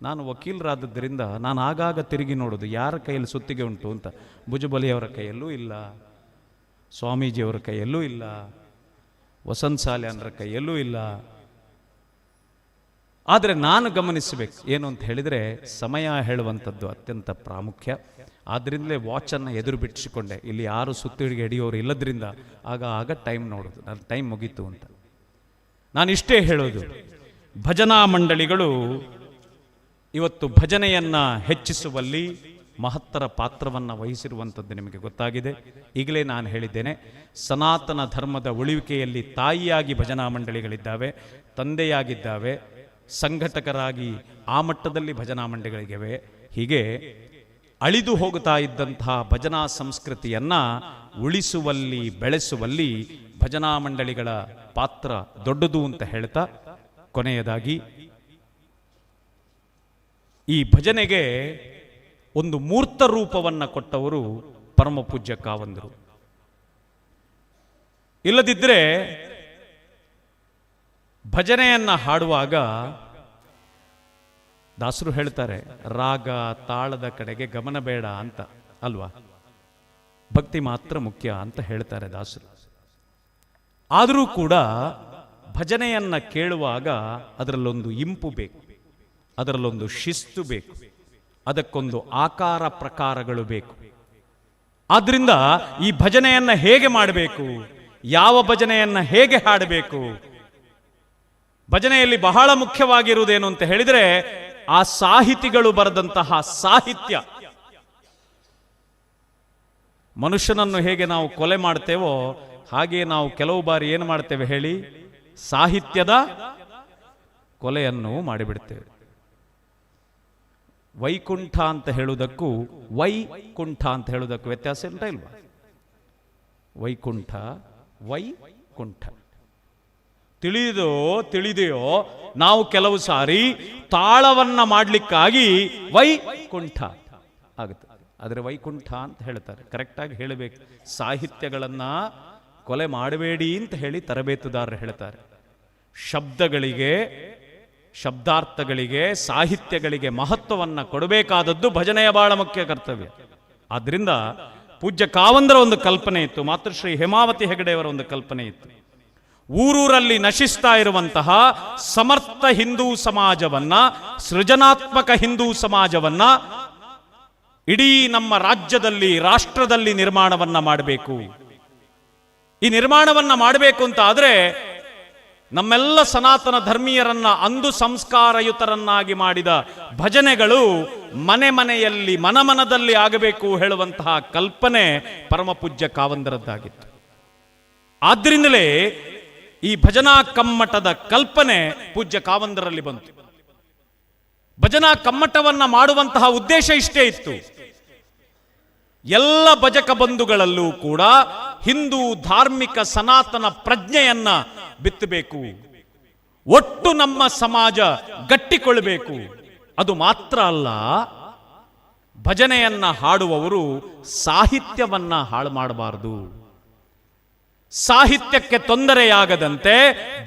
ನಾನು ವಕೀಲರಾದದ್ದರಿಂದ ನಾನು ಆಗಾಗ ತಿರುಗಿ ನೋಡೋದು ಯಾರ ಕೈಯಲ್ಲಿ ಸುತ್ತಿಗೆ ಉಂಟು ಅಂತ. ಭುಜಬಲಿಯವರ ಕೈಯಲ್ಲೂ ಇಲ್ಲ, ಸ್ವಾಮೀಜಿಯವರ ಕೈಯಲ್ಲೂ ಇಲ್ಲ, ವಸಂತ ಸಾಲ್ಯಾನರ ಕೈಯಲ್ಲೂ ಇಲ್ಲ. ಆದರೆ ನಾನು ಗಮನಿಸಬೇಕು ಏನು ಅಂತ ಹೇಳಿದರೆ, ಸಮಯ ಹೇಳುವಂಥದ್ದು ಅತ್ಯಂತ ಪ್ರಾಮುಖ್ಯ. ಆದ್ದರಿಂದಲೇ ವಾಚನ್ನು ಎದುರು ಬಿಟ್ಟಿಸಿಕೊಂಡೆ. ಇಲ್ಲಿ ಯಾರು ಸುತ್ತಿಡಿಗೆ ಹಿಡಿಯೋರು ಇಲ್ಲದ್ರಿಂದ ಆಗ ಟೈಮ್ ನೋಡೋದು, ನನ್ನ ಟೈಮ್ ಮುಗೀತು ಅಂತ. ನಾನು ಇಷ್ಟೇ ಹೇಳೋದು, ಭಜನಾ ಮಂಡಳಿಗಳು ಇವತ್ತು ಭಜನೆಯನ್ನು ಹೆಚ್ಚಿಸುವಲ್ಲಿ ಮಹತ್ತರ ಪಾತ್ರವನ್ನು ವಹಿಸಿರುವಂಥದ್ದು ನಿಮಗೆ ಗೊತ್ತಾಗಿದೆ. ಈಗಲೇ ನಾನು ಹೇಳಿದ್ದೇನೆ, ಸನಾತನ ಧರ್ಮದ ಉಳಿವಿಕೆಯಲ್ಲಿ ತಾಯಿಯಾಗಿ ಭಜನಾ ಮಂಡಳಿಗಳಿದ್ದಾವೆ, ತಂದೆಯಾಗಿದ್ದಾವೆ, ಸಂಘಟಕರಾಗಿ ಆ ಮಟ್ಟದಲ್ಲಿ ಭಜನಾ ಮಂಡಳಿಗಳಿವೆ. ಹೀಗೆ ಅಳಿದು ಹೋಗುತ್ತಾ ಇದ್ದಂತಹ ಭಜನಾ ಸಂಸ್ಕೃತಿಯನ್ನು ಉಳಿಸುವಲ್ಲಿ, ಬೆಳೆಸುವಲ್ಲಿ ಭಜನಾ ಮಂಡಳಿಗಳ ಪಾತ್ರ ದೊಡ್ಡದು ಅಂತ ಹೇಳ್ತಾ, ಕೊನೆಯದಾಗಿ ಈ ಭಜನೆಗೆ ಒಂದು ಮೂರ್ತ ರೂಪವನ್ನು ಕೊಟ್ಟವರು ಪರಮ ಪೂಜ್ಯ ಕಾವಂದರು. ಇಲ್ಲದಿದ್ದರೆ ಭಜನೆಯನ್ನು ಹಾಡುವಾಗ ದಾಸರು ಹೇಳ್ತಾರೆ, ರಾಗ ತಾಳದ ಕಡೆಗೆ ಗಮನ ಬೇಡ ಅಂತ ಅಲ್ವಾ, ಭಕ್ತಿ ಮಾತ್ರ ಮುಖ್ಯ ಅಂತ ಹೇಳ್ತಾರೆ ದಾಸರು. ಆದರೂ ಕೂಡ ಭಜನೆಯನ್ನು ಕೇಳುವಾಗ ಅದರಲ್ಲೊಂದು ಇಂಪು ಬೇಕು, ಅದರಲ್ಲೊಂದು ಶಿಸ್ತು ಬೇಕು, ಅದಕ್ಕೊಂದು ಆಕಾರ ಪ್ರಕಾರಗಳು ಬೇಕು. ಆದ್ರಿಂದ ಈ ಭಜನೆಯನ್ನು ಹೇಗೆ ಮಾಡಬೇಕು, ಯಾವ ಭಜನೆಯನ್ನು ಹೇಗೆ ಹಾಡಬೇಕು, ಭಜನೆಯಲ್ಲಿ ಬಹಳ ಮುಖ್ಯವಾಗಿರುವುದೇನು ಅಂತ ಹೇಳಿದರೆ ಆ ಸಾಹಿತಿಗಳು ಬರೆದಂತಹ ಸಾಹಿತ್ಯ. ಮನುಷ್ಯನನ್ನು ಹೇಗೆ ನಾವು ಕೊಲೆ ಮಾಡ್ತೇವೋ ಹಾಗೆ ನಾವು ಕೆಲವು ಬಾರಿ ಏನು ಮಾಡ್ತೇವೆ ಹೇಳಿ, ಸಾಹಿತ್ಯದ ಕೊಲೆಯನ್ನು ಮಾಡಿಬಿಡ್ತೇವೆ. ವೈಕುಂಠ ಅಂತ ಹೇಳುವುದಕ್ಕೂ ವೈಕುಂಠ ಅಂತ ಹೇಳುವುದಕ್ಕೂ ವ್ಯತ್ಯಾಸ ಉಂಟಾ ಇಲ್ವಾ? ವೈಕುಂಠ, ವೈಕುಂಠ. ತಿಳಿದೆಯೋ ನಾವು ಕೆಲವು ಸಾರಿ ತಾಳವನ್ನ ಮಾಡಲಿಕ್ಕಾಗಿ ವೈಕುಂಠ ಆಗುತ್ತೆ, ಆದರೆ ವೈಕುಂಠ ಅಂತ ಹೇಳ್ತಾರೆ. ಕರೆಕ್ಟಾಗಿ ಹೇಳಬೇಕು, ಸಾಹಿತ್ಯಗಳನ್ನ ಕೊಲೆ ಮಾಡಬೇಡಿ ಅಂತ ಹೇಳಿ ತರಬೇತುದಾರರು ಹೇಳ್ತಾರೆ. ಶಬ್ದಗಳಿಗೆ, ಶಬ್ದಾರ್ಥಗಳಿಗೆ, ಸಾಹಿತ್ಯಗಳಿಗೆ ಮಹತ್ವವನ್ನು ಕೊಡಬೇಕಾದದ್ದು ಭಜನೆಯ ಬಹಳ ಮುಖ್ಯ ಕರ್ತವ್ಯ. ಆದ್ರಿಂದ ಪೂಜ್ಯ ಕಾವಂದರ ಒಂದು ಕಲ್ಪನೆ ಇತ್ತು, ಮಾತೃಶ್ರೀ ಹೇಮಾವತಿ ಹೆಗಡೆಯವರ ಒಂದು ಕಲ್ಪನೆ ಇತ್ತು. ಊರೂರಲ್ಲಿ ನಶಿಸ್ತಾ ಇರುವಂತಹ ಸಮರ್ಥ ಹಿಂದೂ ಸಮಾಜವನ್ನ, ಸೃಜನಾತ್ಮಕ ಹಿಂದೂ ಸಮಾಜವನ್ನ ಇಡೀ ನಮ್ಮ ರಾಜ್ಯದಲ್ಲಿ, ರಾಷ್ಟ್ರದಲ್ಲಿ ನಿರ್ಮಾಣವನ್ನ ಮಾಡಬೇಕು. ಈ ನಿರ್ಮಾಣವನ್ನ ಮಾಡಬೇಕು ಅಂತ ಆದ್ರೆ ನಮ್ಮೆಲ್ಲ ಸನಾತನ ಧರ್ಮೀಯರನ್ನ ಅಂದು ಸಂಸ್ಕಾರಯುತರನ್ನಾಗಿ ಮಾಡಿದ ಭಜನೆಗಳು ಮನೆ ಮನೆಯಲ್ಲಿ, ಮನಮನದಲ್ಲಿ ಆಗಬೇಕು ಹೇಳುವಂತಹ ಕಲ್ಪನೆ ಪರಮ ಪೂಜ್ಯ ಕಾವಂದರದ್ದಾಗಿತ್ತು. ಆದ್ರಿಂದಲೇ ಈ ಭಜನಾ ಕಮ್ಮಟದ ಕಲ್ಪನೆ ಪೂಜ್ಯ ಕಾವಂದರಲ್ಲಿ ಬಂತು. ಭಜನಾ ಕಮ್ಮಟವನ್ನ ಮಾಡುವಂತಹ ಉದ್ದೇಶ ಇಷ್ಟೇ ಇತ್ತು, ಎಲ್ಲ ಭಜಕ ಬಂಧುಗಳಲ್ಲೂ ಕೂಡ ಹಿಂದೂ ಧಾರ್ಮಿಕ ಸನಾತನ ಪ್ರಜ್ಞೆಯನ್ನ ಬಿತ್ತಬೇಕು, ಒಟ್ಟು ನಮ್ಮ ಸಮಾಜ ಗಟ್ಟಿಕೊಳ್ಳಬೇಕು. ಅದು ಮಾತ್ರ ಅಲ್ಲ, ಭಜನೆಯನ್ನ ಹಾಡುವವರು ಸಾಹಿತ್ಯವನ್ನ ಹಾಳು ಮಾಡಬಾರದು. ಸಾಹಿತ್ಯಕ್ಕೆ ತೊಂದರೆಯಾಗದಂತೆ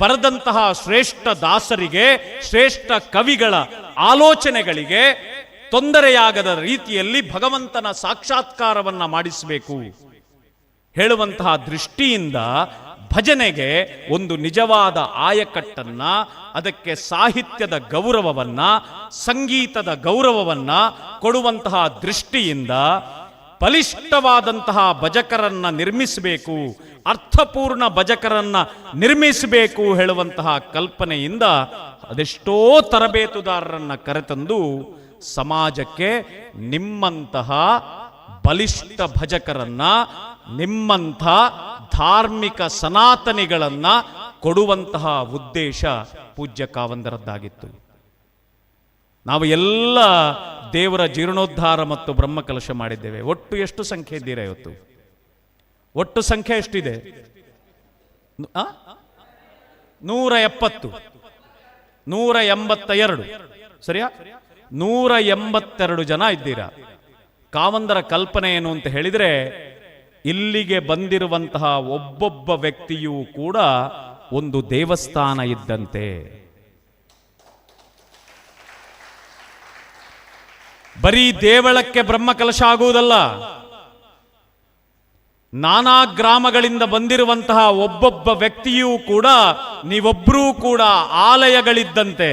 ಬರೆದಂತಹ ಶ್ರೇಷ್ಠ ದಾಸರಿಗೆ, ಶ್ರೇಷ್ಠ ಕವಿಗಳ ಆಲೋಚನೆಗಳಿಗೆ ತೊಂದರೆಯಾಗದ ರೀತಿಯಲ್ಲಿ ಭಗವಂತನ ಸಾಕ್ಷಾತ್ಕಾರವನ್ನ ಮಾಡಿಸಬೇಕು ಹೇಳುವಂತಹ ದೃಷ್ಟಿಯಿಂದ ಭಜನೆಗೆ ಒಂದು ನಿಜವಾದ ಆಯಕಟ್ಟನ್ನ, ಅದಕ್ಕೆ ಸಾಹಿತ್ಯದ ಗೌರವವನ್ನ, ಸಂಗೀತದ ಗೌರವವನ್ನ ಕೊಡುವಂತಹ ದೃಷ್ಟಿಯಿಂದ ಬಲಿಷ್ಠವಾದಂತಹ ಭಜಕರನ್ನ ನಿರ್ಮಿಸಬೇಕು, ಅರ್ಥಪೂರ್ಣ ಭಜಕರನ್ನ ನಿರ್ಮಿಸಬೇಕು ಹೇಳುವಂತಹ ಕಲ್ಪನೆಯಿಂದ ಅದೆಷ್ಟೋ ತರಬೇತುದಾರರನ್ನ ಕರೆತಂದು ಸಮಾಜಕ್ಕೆ ನಿಮ್ಮಂತಹ ಬಲಿಷ್ಠ ಭಜಕರನ್ನ, ನಿಮ್ಮಂಥ ಧಾರ್ಮಿಕ ಸನಾತನಿಗಳನ್ನ ಕೊಡುವಂತಹ ಉದ್ದೇಶ ಪೂಜ್ಯ ಕಾವಂದರದ್ದಾಗಿತ್ತು. ನಾವು ಎಲ್ಲ ದೇವರ ಜೀರ್ಣೋದ್ಧಾರ ಮತ್ತು ಬ್ರಹ್ಮಕಲಶ ಮಾಡಿದ್ದೇವೆ. ಒಟ್ಟು ಎಷ್ಟು ಸಂಖ್ಯೆ ಇದ್ದೀರಾ ಇವತ್ತು? ಒಟ್ಟು ಸಂಖ್ಯೆ ಎಷ್ಟಿದೆ? 170, 182, ಸರಿಯಾ? 182 ಜನ ಇದ್ದೀರಾ. ಕಾವಂದರ ಕಲ್ಪನೆ ಏನು ಅಂತ ಹೇಳಿದ್ರೆ, ಇಲ್ಲಿಗೆ ಬಂದಿರುವಂತಹ ಒಬ್ಬೊಬ್ಬ ವ್ಯಕ್ತಿಯೂ ಕೂಡ ಒಂದು ದೇವಸ್ಥಾನ ಇದ್ದಂತೆ. ಬರೀ ದೇವಳಕ್ಕೆ ಬ್ರಹ್ಮಕಲಶ ಆಗುವುದಲ್ಲ, ನಾನಾ ಗ್ರಾಮಗಳಿಂದ ಬಂದಿರುವಂತಹ ಒಬ್ಬೊಬ್ಬ ವ್ಯಕ್ತಿಯೂ ಕೂಡ ನೀವೊಬ್ಬರೂ ಕೂಡ ಆಲಯಗಳಿದ್ದಂತೆ.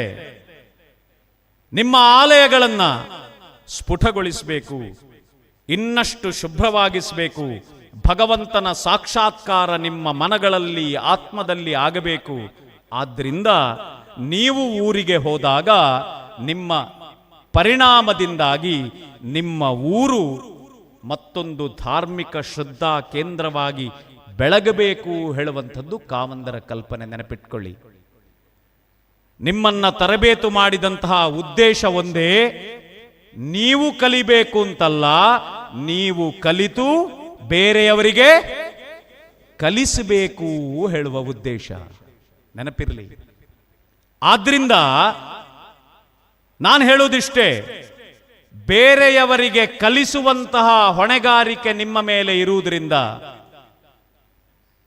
ನಿಮ್ಮ ಆಲಯಗಳನ್ನು ಸ್ಫುಟಗೊಳಿಸಬೇಕು, ಇನ್ನಷ್ಟು ಶುಭ್ರವಾಗಿಸಬೇಕು. ಭಗವಂತನ ಸಾಕ್ಷಾತ್ಕಾರ ನಿಮ್ಮ ಮನಗಳಲ್ಲಿ ಆತ್ಮದಲ್ಲಿ ಆಗಬೇಕು. ಆದ್ದರಿಂದ ನೀವು ಊರಿಗೆ ಹೋದಾಗ ನಿಮ್ಮ ಪರಿಣಾಮದಿಂದಾಗಿ ನಿಮ್ಮ ಊರು ಮತ್ತೊಂದು ಧಾರ್ಮಿಕ ಶ್ರದ್ಧಾ ಕೇಂದ್ರವಾಗಿ ಬೆಳಗಬೇಕು ಹೇಳುವಂಥದ್ದು ಕಾವಂದರ ಕಲ್ಪನೆ. ನೆನಪಿಟ್ಕೊಳ್ಳಿ, ನಿಮ್ಮನ್ನ ತರಬೇತು ಮಾಡಿದಂತಹ ಉದ್ದೇಶ ಒಂದೇ, ನೀವು ಕಲಿಬೇಕು ಅಂತಲ್ಲ, ನೀವು ಕಲಿತು ಬೇರೆಯವರಿಗೆ ಕಲಿಸಬೇಕು ಹೇಳುವ ಉದ್ದೇಶ ನೆನಪಿರಲಿ. ಆದ್ರಿಂದ ನಾನು ಹೇಳುವುದಿಷ್ಟೇ, ಬೇರೆಯವರಿಗೆ ಕಲಿಸುವಂತಹ ಹೊಣೆಗಾರಿಕೆ ನಿಮ್ಮ ಮೇಲೆ ಇರುವುದರಿಂದ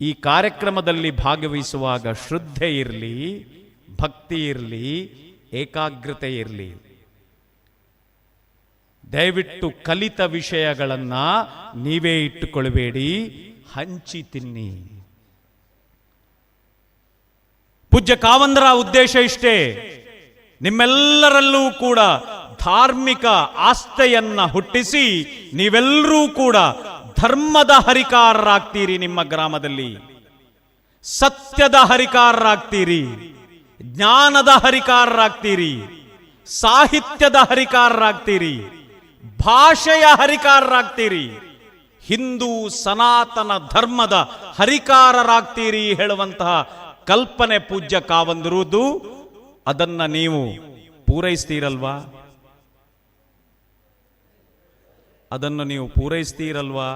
ಈ ಕಾರ್ಯಕ್ರಮದಲ್ಲಿ ಭಾಗವಹಿಸುವಾಗ ಶ್ರದ್ಧೆ ಇರಲಿ, ಭಕ್ತಿ ಇರಲಿ, ಏಕಾಗ್ರತೆ ಇರಲಿ. ದಯವಿಟ್ಟು ಕಲಿತ ವಿಷಯಗಳನ್ನ ನೀವೇ ಇಟ್ಟುಕೊಳ್ಳಬೇಡಿ, ಹಂಚಿ ತಿನ್ನಿ. ಪೂಜ್ಯ ಕಾವಂದರ ಉದ್ದೇಶ ಇಷ್ಟೇ, ನಿಮ್ಮೆಲ್ಲರಲ್ಲೂ ಕೂಡ ಧಾರ್ಮಿಕ ಆಸ್ಥೆಯನ್ನ ಹುಟ್ಟಿಸಿ ನೀವೆಲ್ಲರೂ ಕೂಡ ಧರ್ಮದ ಹರಿಕಾರರಾಗ್ತೀರಿ. ನಿಮ್ಮ ಗ್ರಾಮದಲ್ಲಿ ಸತ್ಯದ ಹರಿಕಾರರಾಗ್ತೀರಿ, ಜ್ಞಾನದ ಹರಿಕಾರರಾಗ್ತೀರಿ, ಸಾಹಿತ್ಯದ ಹರಿಕಾರರಾಗ್ತೀರಿ, ಭಾಷೆಯ ಹರಿಕಾರರಾಗ್ತೀರಿ, ಹಿಂದೂ ಸನಾತನ ಧರ್ಮದ ಹರಿಕಾರರಾಗ್ತೀರಿ ಹೇಳುವಂತಹ ಕಲ್ಪನೆ ಪೂಜ್ಯ ಕಾವಂದರುದು. ಅದನ್ನ ನೀವು ಪೂರೈಸ್ತೀರಲ್ವಾ? ಅದನ್ನು ನೀವು ಪೂರೈಸ್ತೀರಲ್ವಾ?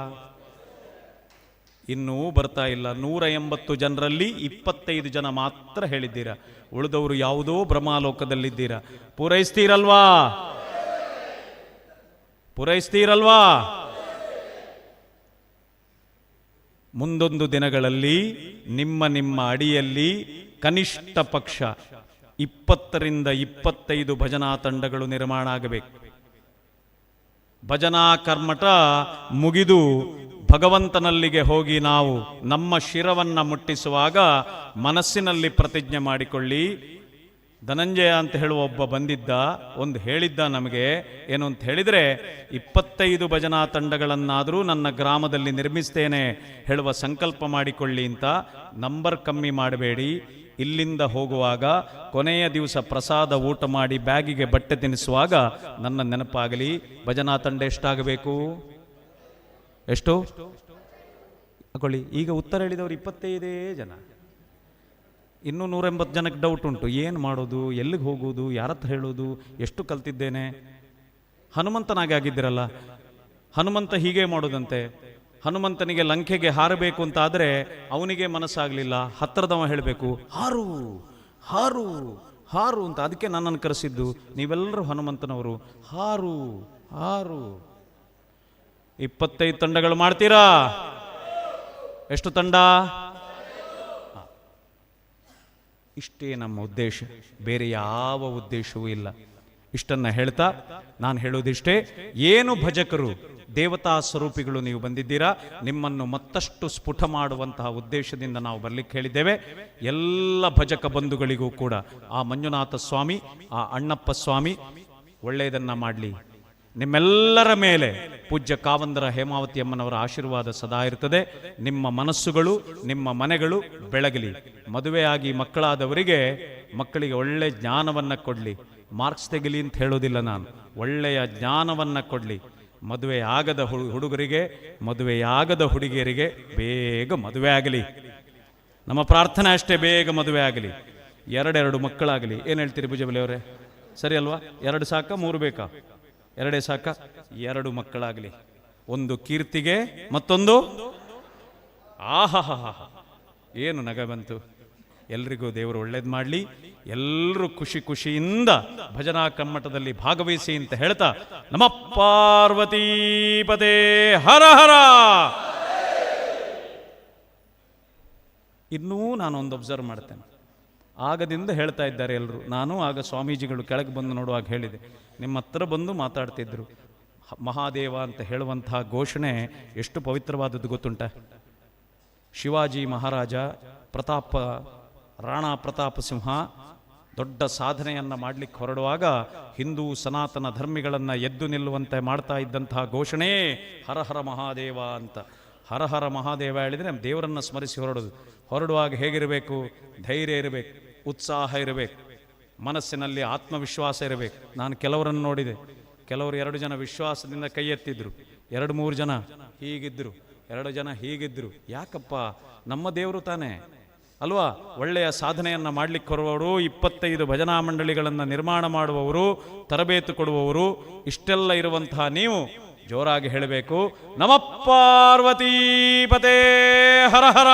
ಇನ್ನೂ ಬರ್ತಾ ಇಲ್ಲ. 180 ಜನರಲ್ಲಿ 25 ಜನ ಮಾತ್ರ ಹೇಳಿದ್ದೀರಾ, ಉಳಿದವರು ಯಾವುದೋ ಬ್ರಹ್ಮಾಲೋಕದಲ್ಲಿದ್ದೀರಾ. ಪೂರೈಸ್ತೀರಲ್ವಾ? ಪೂರೈಸ್ತೀರಲ್ವಾ? ಮುಂದೊಂದು ದಿನಗಳಲ್ಲಿ ನಿಮ್ಮ ಅಡಿಯಲ್ಲಿ ಕನಿಷ್ಠ ಪಕ್ಷ 20 ರಿಂದ 25 ಭಜನಾ ತಂಡಗಳು ನಿರ್ಮಾಣ ಆಗಬೇಕು. ಭಜನಾ ಕರ್ಮಠ ಮುಗಿದು ಭಗವಂತನಲ್ಲಿಗೆ ಹೋಗಿ ನಾವು ನಮ್ಮ ಶಿರವನ್ನ ಮುಟ್ಟಿಸುವಾಗ ಮನಸ್ಸಿನಲ್ಲಿ ಪ್ರತಿಜ್ಞೆ ಮಾಡಿಕೊಳ್ಳಿ. ಧನಂಜಯ ಅಂತ ಹೇಳುವ ಒಬ್ಬ ಬಂದಿದ್ದ, ಒಂದು ಹೇಳಿದ್ದ ನಮಗೆ, ಏನು ಅಂತ ಹೇಳಿದರೆ 25 ಭಜನಾ ತಂಡಗಳನ್ನಾದರೂ ನನ್ನ ಗ್ರಾಮದಲ್ಲಿ ನಿರ್ಮಿಸ್ತೇನೆ ಹೇಳುವ ಸಂಕಲ್ಪ ಮಾಡಿಕೊಳ್ಳಿ ಅಂತ. ನಂಬರ್ ಕಮ್ಮಿ ಮಾಡಬೇಡಿ. ಇಲ್ಲಿಂದ ಹೋಗುವಾಗ ಕೊನೆಯ ದಿವಸ ಪ್ರಸಾದ ಊಟ ಮಾಡಿ ಬ್ಯಾಗಿಗೆ ಬಟ್ಟೆ ತಿನ್ನಿಸುವಾಗ ನನ್ನ ನೆನಪಾಗಲಿ. ಭಜನಾ ತಂಡ ಎಷ್ಟಾಗಬೇಕು? ಎಷ್ಟು ಹಾಕೊಳ್ಳಿ. ಈಗ ಉತ್ತರ ಹೇಳಿದವರು 25 ಜನ, ಇನ್ನೂ 180 ಜನಕ್ಕೆ ಡೌಟ್ ಉಂಟು. ಏನು ಮಾಡೋದು, ಎಲ್ಲಿಗೆ ಹೋಗೋದು, ಯಾರತ್ರ ಹೇಳೋದು, ಎಷ್ಟು ಕಲ್ತಿದ್ದೇನೆ. ಹನುಮಂತನಾಗಿ ಆಗಿದ್ದಿರಲ್ಲ, ಹನುಮಂತ ಹೀಗೆ ಮಾಡೋದಂತೆ. ಹನುಮಂತನಿಗೆ ಲಂಕೆಗೆ ಹಾರಬೇಕು ಅಂತ ಆದರೆ ಅವನಿಗೆ ಮನಸ್ಸಾಗಲಿಲ್ಲ, ಹತ್ತಿರದವ ಹೇಳಬೇಕು ಹಾರು ಹಾರು ಹಾರು ಅಂತ. ಅದಕ್ಕೆ ನನ್ನನ್ನು ಕರೆಸಿದ್ದು. ನೀವೆಲ್ಲರೂ ಹನುಮಂತನವರು, ಹಾರು ಹಾರು. 25 ತಂಡಗಳು ಮಾಡ್ತೀರಾ? ಎಷ್ಟು ತಂಡ? ಇಷ್ಟೇ ನಮ್ಮ ಉದ್ದೇಶ, ಬೇರೆ ಯಾವ ಉದ್ದೇಶವೂ ಇಲ್ಲ. ಇಷ್ಟನ್ನ ಹೇಳ್ತಾ ನಾನು ಹೇಳೋದಿಷ್ಟೇ, ಏನು ಭಜಕರು ದೇವತಾ ಸ್ವರೂಪಿಗಳು ನೀವು ಬಂದಿದ್ದೀರಾ, ನಿಮ್ಮನ್ನು ಮತ್ತಷ್ಟು ಸ್ಫುಟ ಮಾಡುವಂತಹ ಉದ್ದೇಶದಿಂದ ನಾವು ಬರ್ಲಿಕ್ಕೆ ಹೇಳಿದ್ದೇವೆ. ಎಲ್ಲ ಭಜಕ ಬಂಧುಗಳಿಗೂ ಕೂಡ ಆ ಮಂಜುನಾಥ ಸ್ವಾಮಿ, ಆ ಅಣ್ಣಪ್ಪ ಸ್ವಾಮಿ ಒಳ್ಳೆಯದನ್ನ ಮಾಡಲಿ. ನಿಮ್ಮೆಲ್ಲರ ಮೇಲೆ ಪೂಜ್ಯ ಕಾವಂದರ ಹೇಮಾವತಿ ಅಮ್ಮನವರ ಆಶೀರ್ವಾದ ಸದಾ ಇರ್ತದೆ. ನಿಮ್ಮ ಮನಸ್ಸುಗಳು, ನಿಮ್ಮ ಮನೆಗಳು ಬೆಳಗಲಿ. ಮದುವೆಯಾಗಿ ಮಕ್ಕಳಾದವರಿಗೆ ಮಕ್ಕಳಿಗೆ ಒಳ್ಳೆ ಜ್ಞಾನವನ್ನ ಕೊಡಲಿ. ಮಾರ್ಕ್ಸ್ ತೆಗಿಲಿ ಅಂತ ಹೇಳೋದಿಲ್ಲ ನಾನು, ಒಳ್ಳೆಯ ಜ್ಞಾನವನ್ನ ಕೊಡಲಿ. ಮದುವೆ ಆಗದ ಹುಡುಗರಿಗೆ, ಮದುವೆಯಾಗದ ಹುಡುಗಿಯರಿಗೆ ಬೇಗ ಮದುವೆ ಆಗಲಿ. ನಮ್ಮ ಪ್ರಾರ್ಥನೆ ಅಷ್ಟೇ, ಬೇಗ ಮದುವೆ ಆಗಲಿ, 2 ಮಕ್ಕಳಾಗಲಿ. ಏನು ಹೇಳ್ತೀರಿ ಭುಜಬಲಿ ಅವರೇ? ಸರಿ ಅಲ್ವಾ? 2 ಸಾಕ, 3 ಬೇಕಾ? 2 ಸಾಕ? 2 ಮಕ್ಕಳಾಗಲಿ. ಒಂದು ಕೀರ್ತಿಗೆ, ಮತ್ತೊಂದು ಆಹಾ, ಏನು ನಗ ಬಂತು. ಎಲ್ರಿಗೂ ದೇವರು ಒಳ್ಳೇದು ಮಾಡಲಿ. ಎಲ್ಲರೂ ಖುಷಿ ಖುಷಿಯಿಂದ ಭಜನಾ ಕಮ್ಮಟದಲ್ಲಿ ಭಾಗವಹಿಸಿ ಅಂತ ಹೇಳ್ತಾ, ನಮ ಪಾರ್ವತೀಪದೇ ಹರ ಹರ. ಇನ್ನೂ ನಾನೊಂದು ಅಬ್ಸರ್ವ್ ಮಾಡ್ತೇನೆ. ಆಗದಿಂದ ಹೇಳ್ತಾ ಇದ್ದಾರೆ ಎಲ್ಲರೂ. ನಾನು ಆಗ ಸ್ವಾಮೀಜಿಗಳು ಕೆಳಗೆ ಬಂದು ನೋಡುವಾಗ ಹೇಳಿದೆ, ನಿಮ್ಮ ಹತ್ರ ಬಂದು ಮಾತಾಡ್ತಿದ್ರು, ಮಹಾದೇವ ಅಂತ ಹೇಳುವಂತಹ ಘೋಷಣೆ ಎಷ್ಟು ಪವಿತ್ರವಾದದ್ದು ಗೊತ್ತುಂಟ. ಶಿವಾಜಿ ಮಹಾರಾಜ ರಾಣಾ ಪ್ರತಾಪ ಸಿಂಹ ದೊಡ್ಡ ಸಾಧನೆಯನ್ನು ಮಾಡಲಿಕ್ಕೆ ಹೊರಡುವಾಗ ಹಿಂದೂ ಸನಾತನ ಧರ್ಮಿಗಳನ್ನು ಎದ್ದು ನಿಲ್ಲುವಂತೆ ಮಾಡ್ತಾ ಇದ್ದಂತಹ ಘೋಷಣೆ ಹರ ಹರ ಮಹಾದೇವ ಅಂತ. ಹರ ಹರ ಮಹಾದೇವ ಹೇಳಿದರೆ ದೇವರನ್ನು ಸ್ಮರಿಸಿ ಹೊರಡುವಾಗ ಹೇಗಿರಬೇಕು? ಧೈರ್ಯ ಇರಬೇಕು, ಉತ್ಸಾಹ ಇರಬೇಕು, ಮನಸ್ಸಿನಲ್ಲಿ ಆತ್ಮವಿಶ್ವಾಸ ಇರಬೇಕು. ನಾನು ಕೆಲವರನ್ನು ನೋಡಿದೆ, ಕೆಲವರು 2 ಜನ ವಿಶ್ವಾಸದಿಂದ ಕೈ ಎತ್ತಿದ್ರು, 2-3 ಜನ ಹೀಗಿದ್ದರು, 2 ಜನ ಹೀಗಿದ್ದರು. ಯಾಕಪ್ಪ? ನಮ್ಮ ದೇವರು ತಾನೇ ಅಲ್ವಾ? ಒಳ್ಳೆಯ ಸಾಧನೆಯನ್ನು ಮಾಡಲಿಕ್ಕೆ ಹೊರವರು, 25 ಭಜನಾ ಮಂಡಳಿಗಳನ್ನು ನಿರ್ಮಾಣ ಮಾಡುವವರು, ತರಬೇತು ಕೊಡುವವರು, ಇಷ್ಟೆಲ್ಲ ಇರುವಂತಹ ನೀವು ಜೋರಾಗಿ ಹೇಳಬೇಕು, ನಮ ಪಾರ್ವತೀಪತೆ ಹರ ಹರ,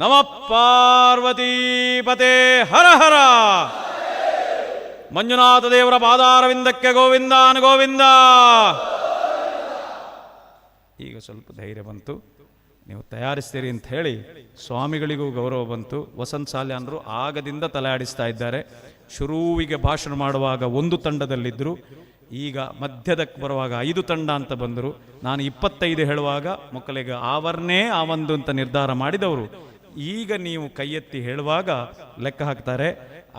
ನಮ ಪಾರ್ವತೀಪತೆ ಹರ ಹರ. ಮಂಜುನಾಥ ದೇವರ ಪಾದಾರವಿಂದಕ್ಕೆ ಗೋವಿಂದಾನು ಗೋವಿಂದ. ಈಗ ಸ್ವಲ್ಪ ಧೈರ್ಯ ಬಂತು, ನೀವು ತಯಾರಿಸ್ತೀರಿ ಅಂತ ಹೇಳಿ ಸ್ವಾಮಿಗಳಿಗೂ ಗೌರವ ಬಂತು. ವಸಂತ ಸಾಲ್ಯಾನರು ಆಗದಿಂದ ತಲೆ ಆಡಿಸ್ತಾ ಇದ್ದಾರೆ. ಶುರುವಿಗೆ ಭಾಷಣ ಮಾಡುವಾಗ 1 ತಂಡದಲ್ಲಿದ್ದರು, ಈಗ ಮಧ್ಯದಕ್ಕೆ ಬರುವಾಗ 5 ತಂಡ ಅಂತ ಬಂದರು. ನಾನು 25 ಹೇಳುವಾಗ ಮಕ್ಕಳಿಗೆ ಆವರ್ನೇ ಆ ಒಂದು ಅಂತ ನಿರ್ಧಾರ ಮಾಡಿದವರು. ಈಗ ನೀವು ಕೈ ಎತ್ತಿ ಹೇಳುವಾಗ ಲೆಕ್ಕ ಹಾಕ್ತಾರೆ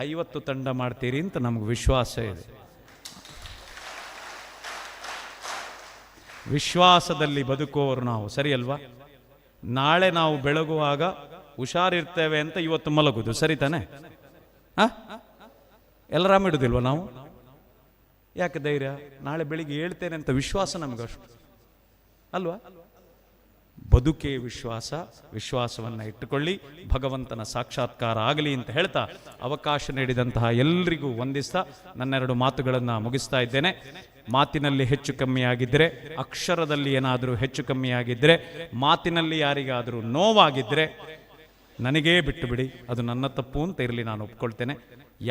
50 ತಂಡ ಮಾಡ್ತೀರಿ ಅಂತ ನಮಗೆ ವಿಶ್ವಾಸ ಇದೆ. ವಿಶ್ವಾಸದಲ್ಲಿ ಬದುಕುವವರು ನಾವು, ಸರಿ ಅಲ್ವಾ? ನಾಳೆ ನಾವು ಬೆಳಗುವಾಗ ಹುಷಾರಿರ್ತೇವೆ ಅಂತ ಇವತ್ತು ಮಲಗುದು, ಸರಿ ತಾನೆ? ಎಲ್ಲರಾಮ ಇಡುದಿಲ್ವ ನಾವು? ಯಾಕೆ ಧೈರ್ಯ? ನಾಳೆ ಬೆಳಿಗ್ಗೆ ಹೇಳ್ತೇನೆ ಅಂತ ವಿಶ್ವಾಸ ನಮಗಷ್ಟು ಅಲ್ವಾ? ಬದುಕೇ ವಿಶ್ವಾಸ. ವಿಶ್ವಾಸವನ್ನು ಇಟ್ಟುಕೊಳ್ಳಿ, ಭಗವಂತನ ಸಾಕ್ಷಾತ್ಕಾರ ಆಗಲಿ ಅಂತ ಹೇಳ್ತಾ ಅವಕಾಶ ನೀಡಿದಂತಹ ಎಲ್ಲರಿಗೂ ವಂದಿಸ್ತಾ ನನ್ನ 2 ಮಾತುಗಳನ್ನು ಮುಗಿಸ್ತಾ ಇದ್ದೇನೆ. ಮಾತಿನಲ್ಲಿ ಹೆಚ್ಚು ಕಮ್ಮಿ ಆಗಿದ್ದರೆ, ಅಕ್ಷರದಲ್ಲಿ ಏನಾದರೂ ಹೆಚ್ಚು ಕಮ್ಮಿ ಆಗಿದ್ದರೆ, ಮಾತಿನಲ್ಲಿ ಯಾರಿಗಾದರೂ ನೋವಾಗಿದ್ದರೆ ನನಗೇ ಬಿಟ್ಟು ಬಿಡಿ, ಅದು ನನ್ನ ತಪ್ಪು ಅಂತ ಇರಲಿ, ನಾನು ಒಪ್ಕೊಳ್ತೇನೆ.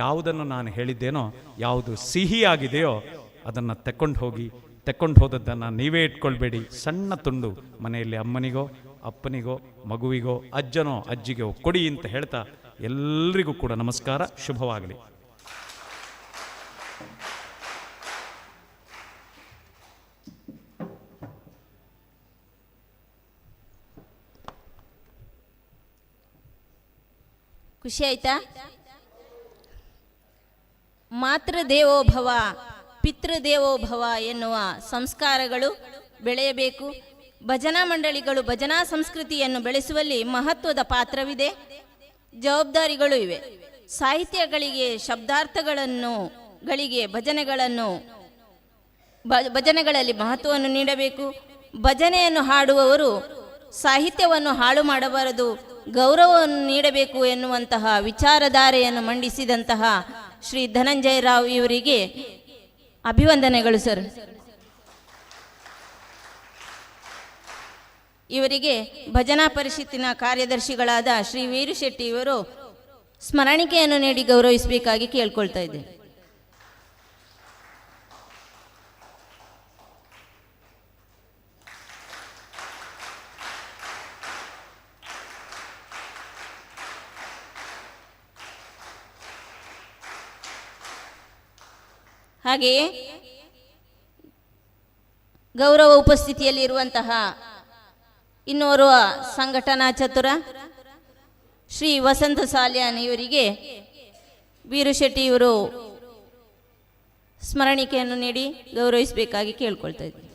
ಯಾವುದನ್ನು ನಾನು ಹೇಳಿದ್ದೇನೋ, ಯಾವುದು ಸಿಹಿಯಾಗಿದೆಯೋ ಅದನ್ನು ತೆಕ್ಕೊಂಡು ಹೋದದ್ದನ್ನು ನೀವೇ ಇಟ್ಕೊಳ್ಬೇಡಿ. ಸಣ್ಣ ತುಂಡು ಮನೆಯಲ್ಲಿ ಅಮ್ಮನಿಗೋ ಅಪ್ಪನಿಗೋ ಮಗುವಿಗೋ ಅಜ್ಜನೋ ಅಜ್ಜಿಗೋ ಕೊಡಿ ಅಂತ ಹೇಳ್ತಾ ಎಲ್ರಿಗೂ ಕೂಡ ನಮಸ್ಕಾರ, ಶುಭವಾಗಲಿ.
ಖುಷಿ ಆಯ್ತಾ? ಮಾತೃದೇವೋಭವ ಪಿತೃದೇವೋಭವ ಎನ್ನುವ ಸಂಸ್ಕಾರಗಳು ಬೆಳೆಯಬೇಕು. ಭಜನಾ ಮಂಡಳಿಗಳು ಭಜನಾ ಸಂಸ್ಕೃತಿಯನ್ನು ಬೆಳೆಸುವಲ್ಲಿ ಮಹತ್ವದ ಪಾತ್ರವಿದೆ, ಜವಾಬ್ದಾರಿಗಳು ಇವೆ. ಸಾಹಿತ್ಯಗಳಿಗೆ ಶಬ್ದಾರ್ಥಗಳಿಗೆ ಭಜನೆಗಳಲ್ಲಿ ಮಹತ್ವವನ್ನು ನೀಡಬೇಕು. ಭಜನೆಯನ್ನು ಹಾಡುವವರು ಸಾಹಿತ್ಯವನ್ನು ಹಾಳು ಮಾಡಬಾರದು, ಗೌರವವನ್ನು ನೀಡಬೇಕು ಎನ್ನುವಂತಹ ವಿಚಾರಧಾರೆಯನ್ನು ಮಂಡಿಸಿದಂತಹ ಶ್ರೀ ಧನಂಜಯ ರಾವ್ ಇವರಿಗೆ ಅಭಿವಂದನೆಗಳು ಸರ್. ಇವರಿಗೆ ಭಜನಾ ಪರಿಷತ್ತಿನ ಕಾರ್ಯದರ್ಶಿಗಳಾದ ಶ್ರೀ ವೀರು ಶೆಟ್ಟಿ ಇವರು ಸ್ಮರಣಿಕೆಯನ್ನು ನೀಡಿ ಗೌರವಿಸಬೇಕಾಗಿ ಕೇಳ್ಕೊಳ್ತಾ ಇದ್ದೇನೆ. ಹಾಗೆಯೇ ಗೌರವ ಉಪಸ್ಥಿತಿಯಲ್ಲಿ ಇರುವಂತಹ ಇನ್ನೋರ್ವ ಸಂಘಟನಾ ಚತುರ ಶ್ರೀ ವಸಂತ ಸಾಲ್ಯಾನ್ ಇವರಿಗೆ ವೀರು ಶೆಟ್ಟಿ ಇವರು ಸ್ಮರಣಿಕೆಯನ್ನು ನೀಡಿ ಗೌರವಿಸಬೇಕಾಗಿ ಕೇಳ್ಕೊಳ್ತಾ ಇದ್ದೀನಿ.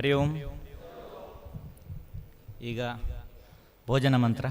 ಹರಿ ಓಂ. ಈಗ ಭೋಜನ ಮಂತ್ರ.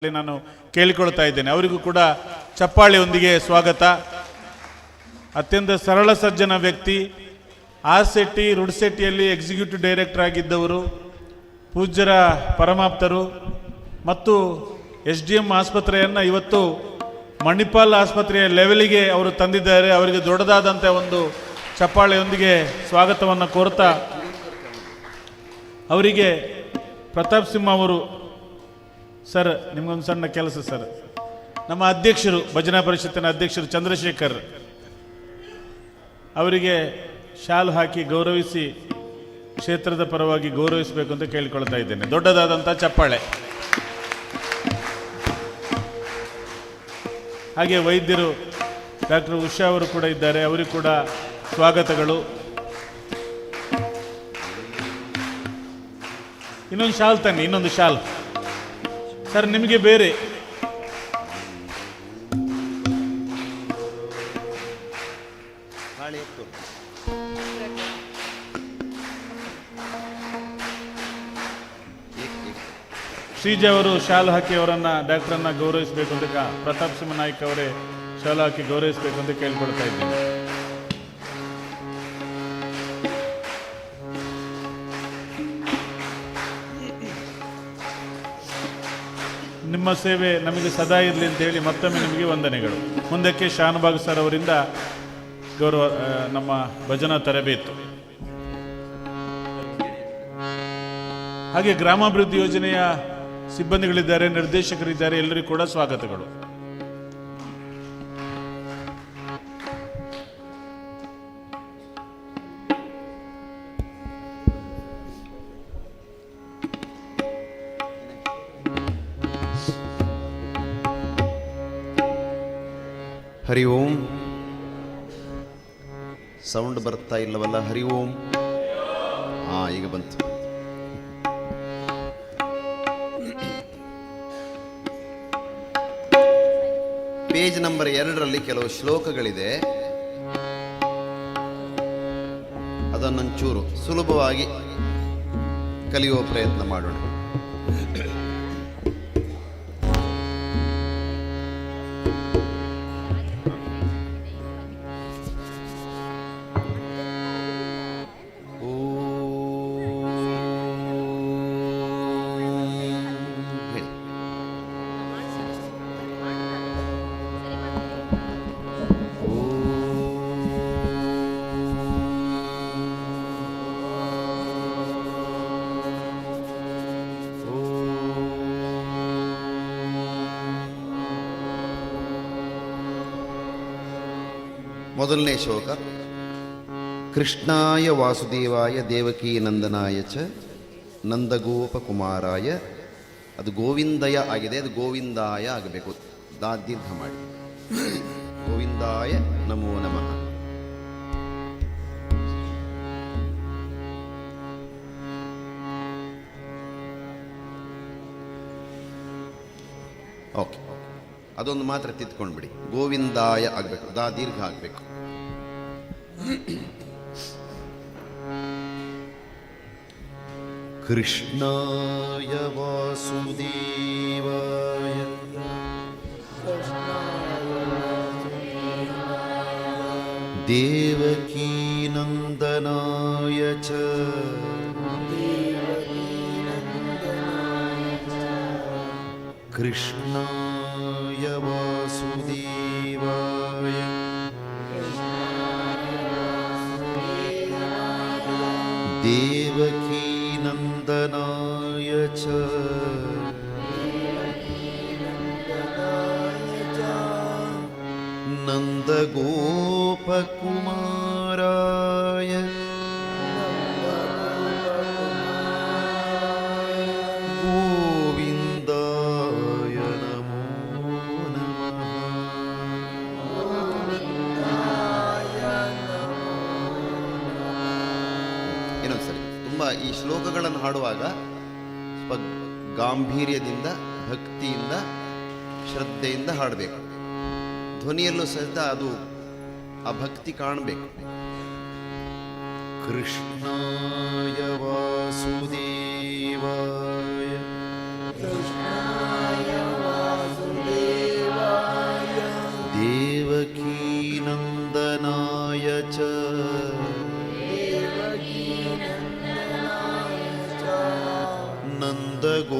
ನಾನು ಕೇಳಿಕೊಳ್ತಾ ಇದ್ದೇನೆ. ಅವರಿಗೂ ಕೂಡ ಚಪ್ಪಾಳೆಯೊಂದಿಗೆ ಸ್ವಾಗತ. ಅತ್ಯಂತ ಸರಳ ಸಜ್ಜನ ವ್ಯಕ್ತಿ, ಆರ್ಸೆಟ್ಟಿ ರುಡ್ಸೆಟ್ಟಿಯಲ್ಲಿ ಎಕ್ಸಿಕ್ಯೂಟಿವ್ ಡೈರೆಕ್ಟರ್ ಆಗಿದ್ದವರು, ಪೂಜ್ಯರ ಪರಮಾಪ್ತರು ಮತ್ತು SDM ಆಸ್ಪತ್ರೆಯನ್ನು ಇವತ್ತು ಮಣಿಪಾಲ್ ಆಸ್ಪತ್ರೆಯ ಲೆವೆಲಿಗೆ ಅವರು ತಂದಿದ್ದಾರೆ. ಅವರಿಗೆ ದೊಡ್ಡದಾದಂಥ ಒಂದು ಚಪ್ಪಾಳೆಯೊಂದಿಗೆ ಸ್ವಾಗತವನ್ನು ಕೋರ್ತಾ, ಅವರಿಗೆ ಪ್ರತಾಪ್ ಸಿಂಹ ಅವರು, ಸರ್ ನಿಮಗೊಂದು ಸಣ್ಣ ಕೆಲಸ ಸರ್. ನಮ್ಮ ಅಧ್ಯಕ್ಷರು, ಭಜನಾ ಪರಿಷತ್ತಿನ ಅಧ್ಯಕ್ಷರು ಚಂದ್ರಶೇಖರ್ ಅವರಿಗೆ ಶಾಲು ಹಾಕಿ ಗೌರವಿಸಿ ಕ್ಷೇತ್ರದ ಪರವಾಗಿ ಗೌರವಿಸಬೇಕು ಅಂತ ಕೇಳಿಕೊಳ್ತಾ ಇದ್ದೇನೆ. ದೊಡ್ಡದಾದಂಥ ಚಪ್ಪಾಳೆ. ಹಾಗೆ ವೈದ್ಯರು ಡಾಕ್ಟರ್ ಉಷಾ ಅವರು ಕೂಡ ಇದ್ದಾರೆ, ಅವರಿಗೂ ಕೂಡ ಸ್ವಾಗತಗಳು. ಇನ್ನೊಂದು ಶಾಲ್ ತನ್ನಿ, ಇನ್ನೊಂದು ಶಾಲ್ ಸರ್ ನಿಮಗೆ ಬೇರೆ. ಶ್ರೀಜಾ ಅವರು ಶಾಲು ಹಾಕಿ ಅವರನ್ನು ಡಾಕ್ಟರನ್ನು ಗೌರವಿಸಬೇಕು ಅಂತ ಪ್ರತಾಪ್ ಸಿಂಹ ನಾಯ್ಕ ಅವರೇ ಶಾಲು ಹಾಕಿ ಗೌರವಿಸಬೇಕು ಅಂತ ಕೇಳ್ಕೊಳ್ತಾ ಇದ್ದೀನಿ. ನಿಮ್ಮ ಸೇವೆ ನಮಗೆ ಸದಾ ಇರಲಿ ಅಂತ ಹೇಳಿ ಮತ್ತೊಮ್ಮೆ ನಿಮಗೆ ವಂದನೆಗಳು. ಮುಂದಕ್ಕೆ ಶಾನಭಾಗ್ ಸರ್ ಅವರಿಂದ ಗೌರವ ನಮ್ಮ ಭಜನಾ ತರಬೇತು. ಹಾಗೆ ಗ್ರಾಮಾಭಿವೃದ್ಧಿ ಯೋಜನೆಯ ಸಿಬ್ಬಂದಿಗಳಿದ್ದಾರೆ, ನಿರ್ದೇಶಕರಿದ್ದಾರೆ, ಎಲ್ಲರಿಗೂ ಕೂಡ ಸ್ವಾಗತಗಳು.
ಹರಿ ಓಂ. ಸೌಂಡ್ ಬರ್ತಾ ಇಲ್ಲವಲ್ಲ? ಹರಿ ಓಂ. ಈಗ ಬಂತು. ಪೇಜ್ ನಂಬರ್ 2ರಲ್ಲಿ ಕೆಲವು ಶ್ಲೋಕಗಳಿದೆ, ಅದನ್ನೊಂಚೂರು ಸುಲಭವಾಗಿ ಕಲಿಯುವ ಪ್ರಯತ್ನ ಮಾಡೋಣ. ಮೊದಲನೇ ಶ್ಲೋಕ, ಕೃಷ್ಣಾಯ ವಾಸುದೇವಾಯ ದೇವಕೀ ನಂದನಾಯ ಚ ನಂದಗೋಪಕುಮಾರಾಯ. ಅದು ಗೋವಿಂದಯ ಆಗಿದೆ, ಅದು ಗೋವಿಂದಾಯ ಆಗಬೇಕು. ದೀರ್ಘ ಮಾಡಿ. ಗೋವಿಂದಾಯ ನಮೋ ನಮಃ. ಓಕೆ, ಅದೊಂದು ಮಾತ್ರ ತಿದ್ಕೊಂಡ್ಬಿಡಿ. ಗೋವಿಂದಾಯ ಆಗಬೇಕು, ದೀರ್ಘ ಆಗಬೇಕು. ಕೃಷ್ಣಾಯ ವಾಸುದೇವಾಯ ದೇವಕೀ ನಂದನಾಯ ಚ ಕೃಷ್ಣಾಯ ವಾಸುದೇವಾಯ ದೇವಕೀ ನಂದನಾಯ ಚ ನಂದಗೋಪಕುಮಾರಾಯ ಗೋವಿಂದಾಯ ನಮೋ ನಮಃ. ಇನ್ನೊಂದ್ಸರಿ, ತುಂಬ ಈ ಶ್ಲೋಕಗಳನ್ನು ಹಾಡುವಾಗ ಸ್ವಲ್ಪ ಗಾಂಭೀರ್ಯದಿಂದ, ಭಕ್ತಿಯಿಂದ, ಶ್ರದ್ಧೆಯಿಂದ ಹಾಡಬೇಕು. ಧ್ವನಿಯಲ್ಲೂ ಸಹಿತ ಅದು ಆ ಭಕ್ತಿ ಕಾಣಬೇಕು. ಕೃಷ್ಣಾಯ ವಾಸುದೇವಾಯ ದೇವಕೀ ನಂದನಾಯ ಚ ನಂದಗೋಪಕುಮಾರಾಯ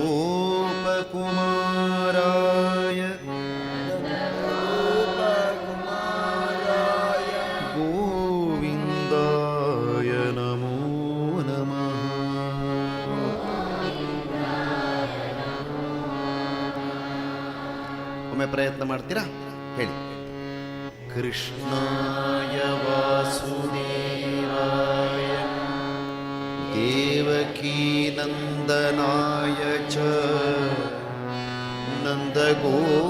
ಗೋವಿಂದಾಯ ನಮೋ ನಮಃ. ಒಮ್ಮೆ ಪ್ರಯತ್ನ ಮಾಡ್ತೀರಾ? ಹೇಳಿ. ಕೃಷ್ಣಾಯ ವಾಸುದೇವಾಯ ದೇವಕೀ ನಂದನಾಯ ಚ ನಂದಗೋಪಕುಮಾರಾಯ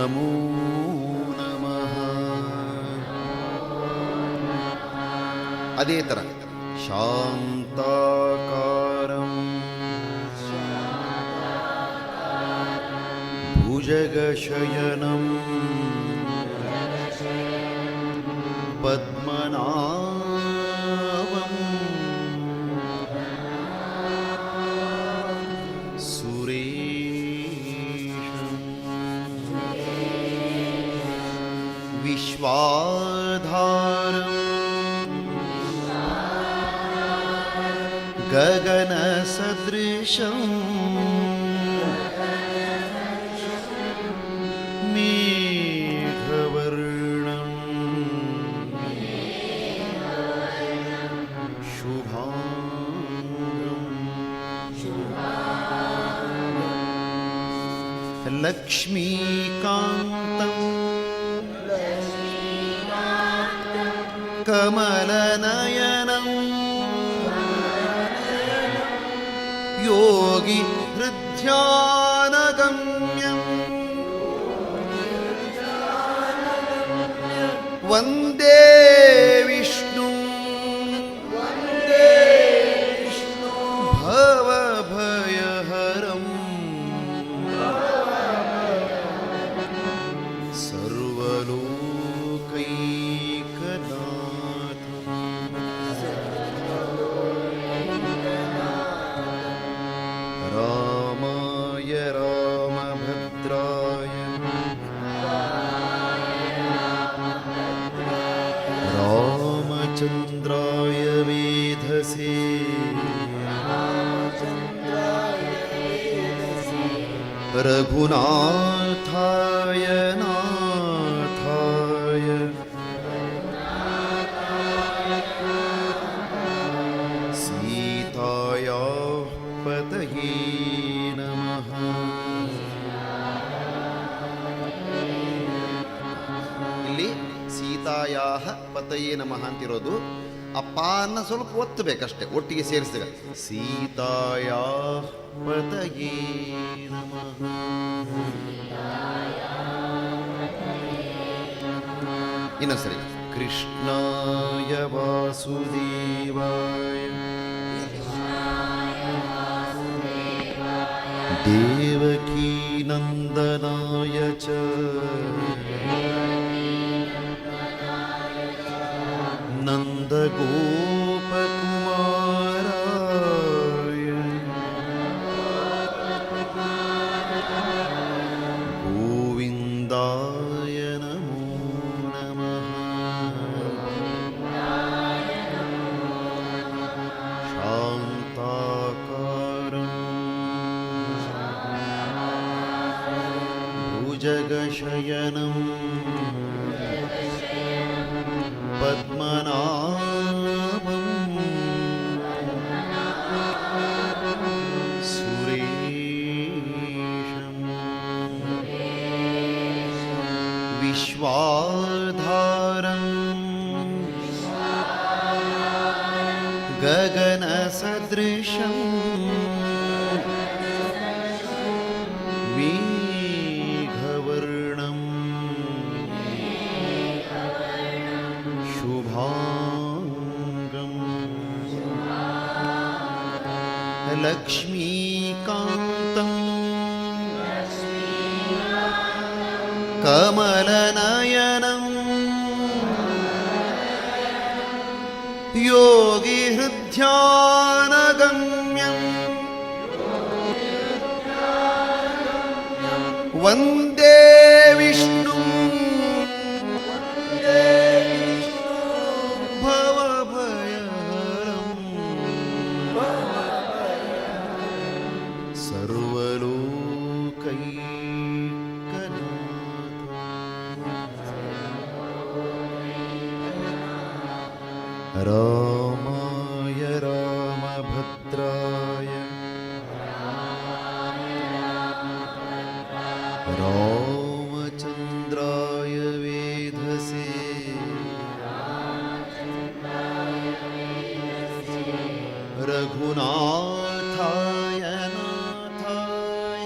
ನಮೋ ನಮಃ. ಅದೇ ಥರ ಶಾಂತಾಕಾರಂ ಭುಜಗಶಯನಂ ಪದ್ಮನಾಭಂ ಸುರೇಶಂ ವಿಶ್ವಾಧಾರಂ ಗಗನಸದೃಶಂ ಮೇಘವರ್ಣಂ ಶುಭಾಂಗಂ ಲಕ್ಷ್ಮೀಕಾಂತಂ ಕಮಲನಯನಂ ಯೋಗಿ ಹೃದ್ಯಾನಗಮ್ಯಂ ವಂದೇ ವಿಷ್ಣು ಭವಭಯಹರಂ ಸರ್ವಲೋಕೈಕನಾಥಂ ರಾಮಾಯ ರಾಮಭದ್ರಾಯ ರಾಮಚಂದ್ರಾಯ ವೇಧಸೇ ರಘುನಾಥಾಯ ನಾಥಾಯ ಸೀತಾಯಾ ಪತಯೇ ನಮಃ. ಇಲ್ಲಿ ಸೀತಾಯಾಹ ಪತಯೇ ನಮಃ ಅಂತಿರೋದು ಅಪ್ಪ ಅನ್ನ ಸ್ವಲ್ಪ ಒತ್ತಬೇಕಷ್ಟೆ, ಒಟ್ಟಿಗೆ ಸೇರಿಸಿದಾಗ ಸೀತಾಯಾ ಪತಯೇ ನಮಃ. ಇನ್ನೊಂದ್ಸರಿ ಕೃಷ್ಣಾಯ ವಾಸುದೇವಾಯ ದೇವಕೀ ನಂದನಾಯ ಚ ನಂದಗೋಪಕುಮಾರಾಯ ಗೋವಿಂದಾಯ ನಮೋ ನಮಃ. ಶಾಂತಾಕಾರಂ ಭುಜಗಶಯನಂ ಪದ್ಮನಾಭಂ ಸುರೇಶಂ ವಿಶ್ವಾಧಾರಂ ಗಗನಸದೃಶಂ ಮೇಘವರ್ಣಂ ಶುಭಾಂಗಂ ಲಕ್ಷ್ಮೀಕಾಂತಂ ಕಮಲನಯನಂ ಯೋಗಿ ಹೃದ್ಯಾನಗಮ್ಯಂ ವಂದೇ ವಿಷ್ಣು ಭವಭಯಹರಂ ಸರ್ವಲೋಕೈಕನಾಥಂ ರಾಮಾಯ ರಾಮಭದ್ರಾಯ ರಾಮಚಂದ್ರಾಯ ವೇಧಸೇ ರಘುನಾಥಾಯ ನಾಥಾಯ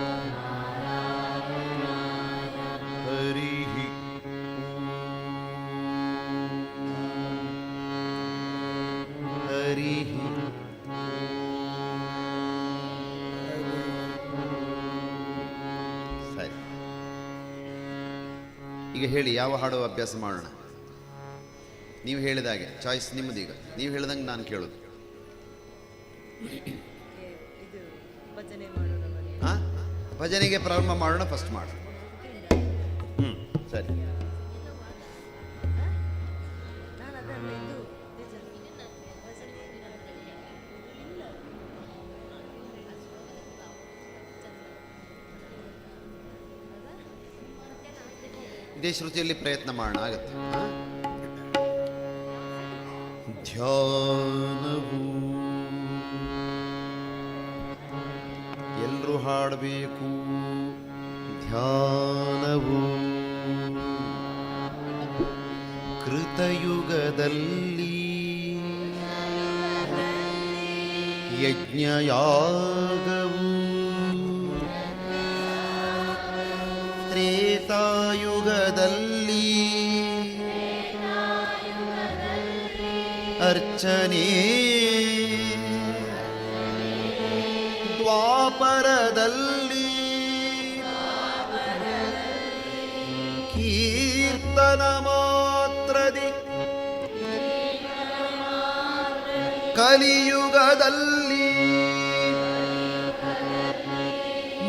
ಈಗ ಹೇಳಿ, ಯಾವ ಹಾಡು ಅಭ್ಯಾಸ ಮಾಡೋಣ? ನೀವು ಹೇಳಿದಾಗೆ ಚಾಯ್ಸ್ ನಿಮ್ಮದೀಗ. ನೀವು ಹೇಳಿದಂಗೆ ನಾನು ಕೇಳೋದು. ಹಾಂ, ಭಜನೆಗೆ ಪ್ರಾರಂಭ ಮಾಡೋಣ. ಫಸ್ಟ್ ಮಾಡೋಣ. ಸರಿ. ಇದೇ ಶ್ರುತಿಯಲ್ಲಿ ಪ್ರಯತ್ನ ಮಾಡೋಣ, ಆಗುತ್ತೆ. ಧ್ಯಾನವು ಎಲ್ಲರೂ ಹಾಡಬೇಕು. ಧ್ಯಾನವು ಕೃತಯುಗದಲ್ಲಿ ಯಜ್ಞಯಾಗವು, ತ್ರೇತಾಯುಗದಲ್ಲಿ ಅರ್ಚನೆ, ದ್ವಾಪರದಲ್ಲಿ ಕೀರ್ತನ ಮಾತ್ರದಿ, ಕಲಿಯುಗದಲ್ಲಿ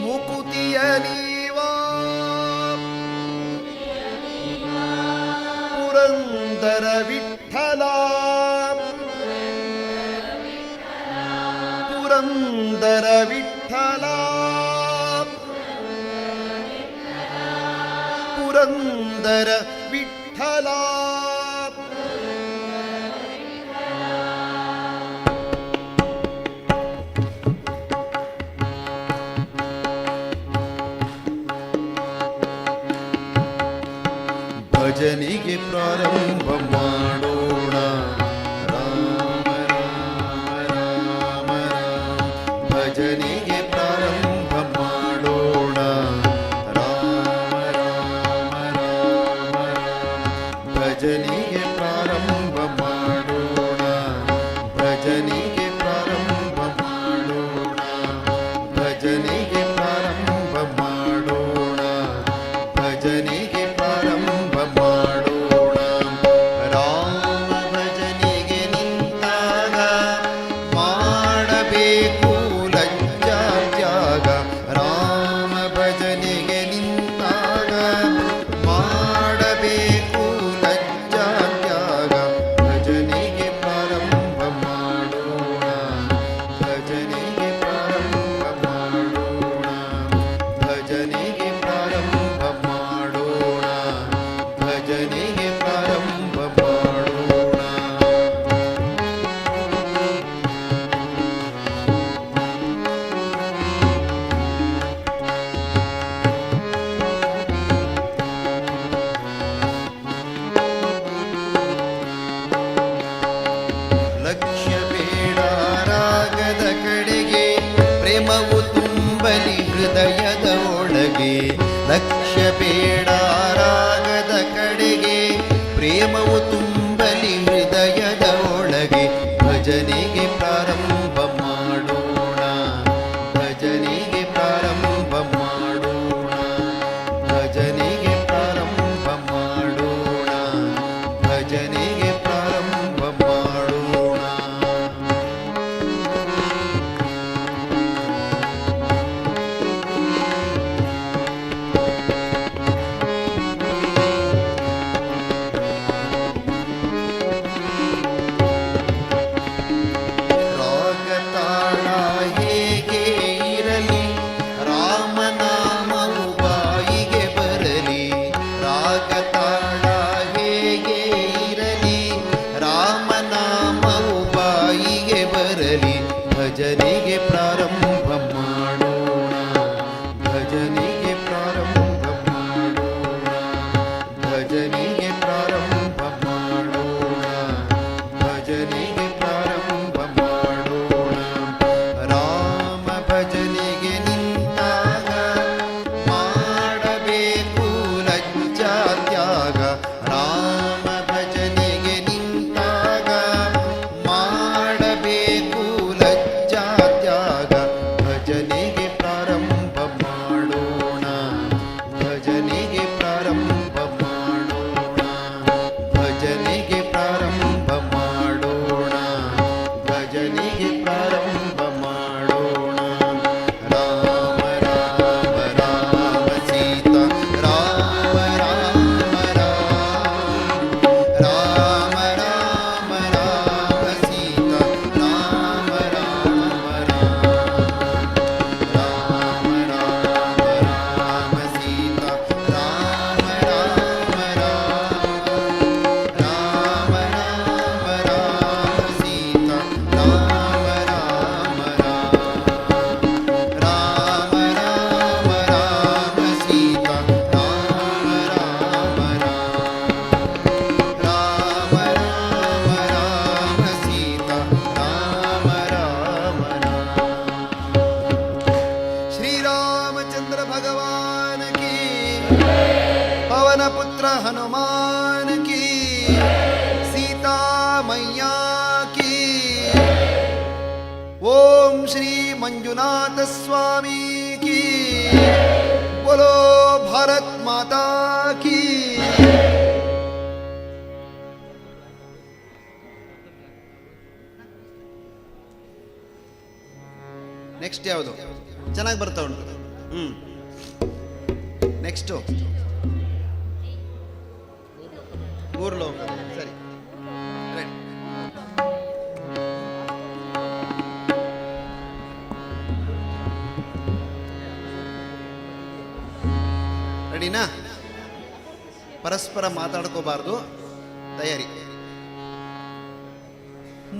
ಮುಕುತಿಯ ನೀವಾ, ಪುರಂದರ ವಿಠಲ, ಪುರಂದರ ವಿಠಲ, ಪುರಂದರ ವಿಠಲ. ಭಜನೆಗೆ ಪ್ರಾರಂಭ ಮಾಡೋಣ. ರಾಮ ರಾಮ ರಾಮ ರಾಮ. ಭಜನೆಗೆ ಪ್ರಾರಂಭ ಮಾಡೋಣ. ರಾಮ ರಾಮ ರಾಮ ರಾಮ. ಭಜನೆಗೆ ಪ್ರಾರಂಭ ಮಾಡೋಣ. ಭಜನೆಗೆ ಪ್ರಾರಂಭ ಮಾಡೋಣ. ಭಜನೆಗೆ ಪ್ರಾರಂಭ ಮಾಡೋಣ. ಭಜನೆಗೆ ಪ್ರಾರಂಭ ಮಾಡೋಣ. ರಾಮ ಭಜನೆಗೆ ನಿಂತಾಗ ಮಾಡಬೇಕು ಲಜ್ಜಾ ತ್ಯಾಗ. ರಾಮ ಭಜನೆಗೆ ನಿಂತಾಗ ಮಾಡಬೇಕು ಲಜ್ಜಾ ತ್ಯಾಗ. ಭಜನೆಗೆ ಪ್ರಾರಂಭ ಮಾಡೋಣ. ಭಜನೆಗೆ ಪ್ರಾರಂಭ ಮಾಡೋಣ. ಭಜನೆಗೆ ಪ್ರಾರಂಭ ಮಾಡೋಣ. ಭಜನೆಗೆ ಪ್ರಾರಂಭ ಮಾಡೋಣ. ಲಕ್ಷ್ಯ ಬೇಡ ರಾಗದ ಕಡೆಗೆ, ಪ್ರೇಮವು ತುಂಬಲಿ ಹೃದಯದ ಒಳಗೆ. ಲಕ್ಷ್ಯ ಬೇಡ ರಾಗದ ಕಡೆಗೆ, ಪ್ರೇಮವು ತುಂಬಲಿ ಹೃದಯದ ಒಳಗೆ. ಭಜನೆಗೆ ಪ್ರಾರಂಭ ಮಾಡೋಣ. ಭಜನೆಗೆ ಪ್ರಾರಂಭ ಮಾಡೋಣ. ಭಜನೆಗೆ ಪ್ರಾರಂಭ ಮಾಡೋಣ. ಭಜನೆಗೆ ಪ್ರಾರಂಭ ಮಾಡೋಣ. पवन पुत्र हनुमान की, सीता मैया की। ओम श्री मंजुनाथ स्वामी की, बोलो भारत माता की। ನೆಕ್ಸ್ಟ್ ಯಾವುದು ಚೆನ್ನಾಗಿ ಬರ್ತಾ ಉಂಟು? ನೆಕ್ಸ್ಟು ಮೂರು ಲೋಕ. ಸರಿ, ರೆಡಿನಾ? ಪರಸ್ಪರ ಮಾತಾಡ್ಕೋಬಾರ್ದು, ತಯಾರಿ.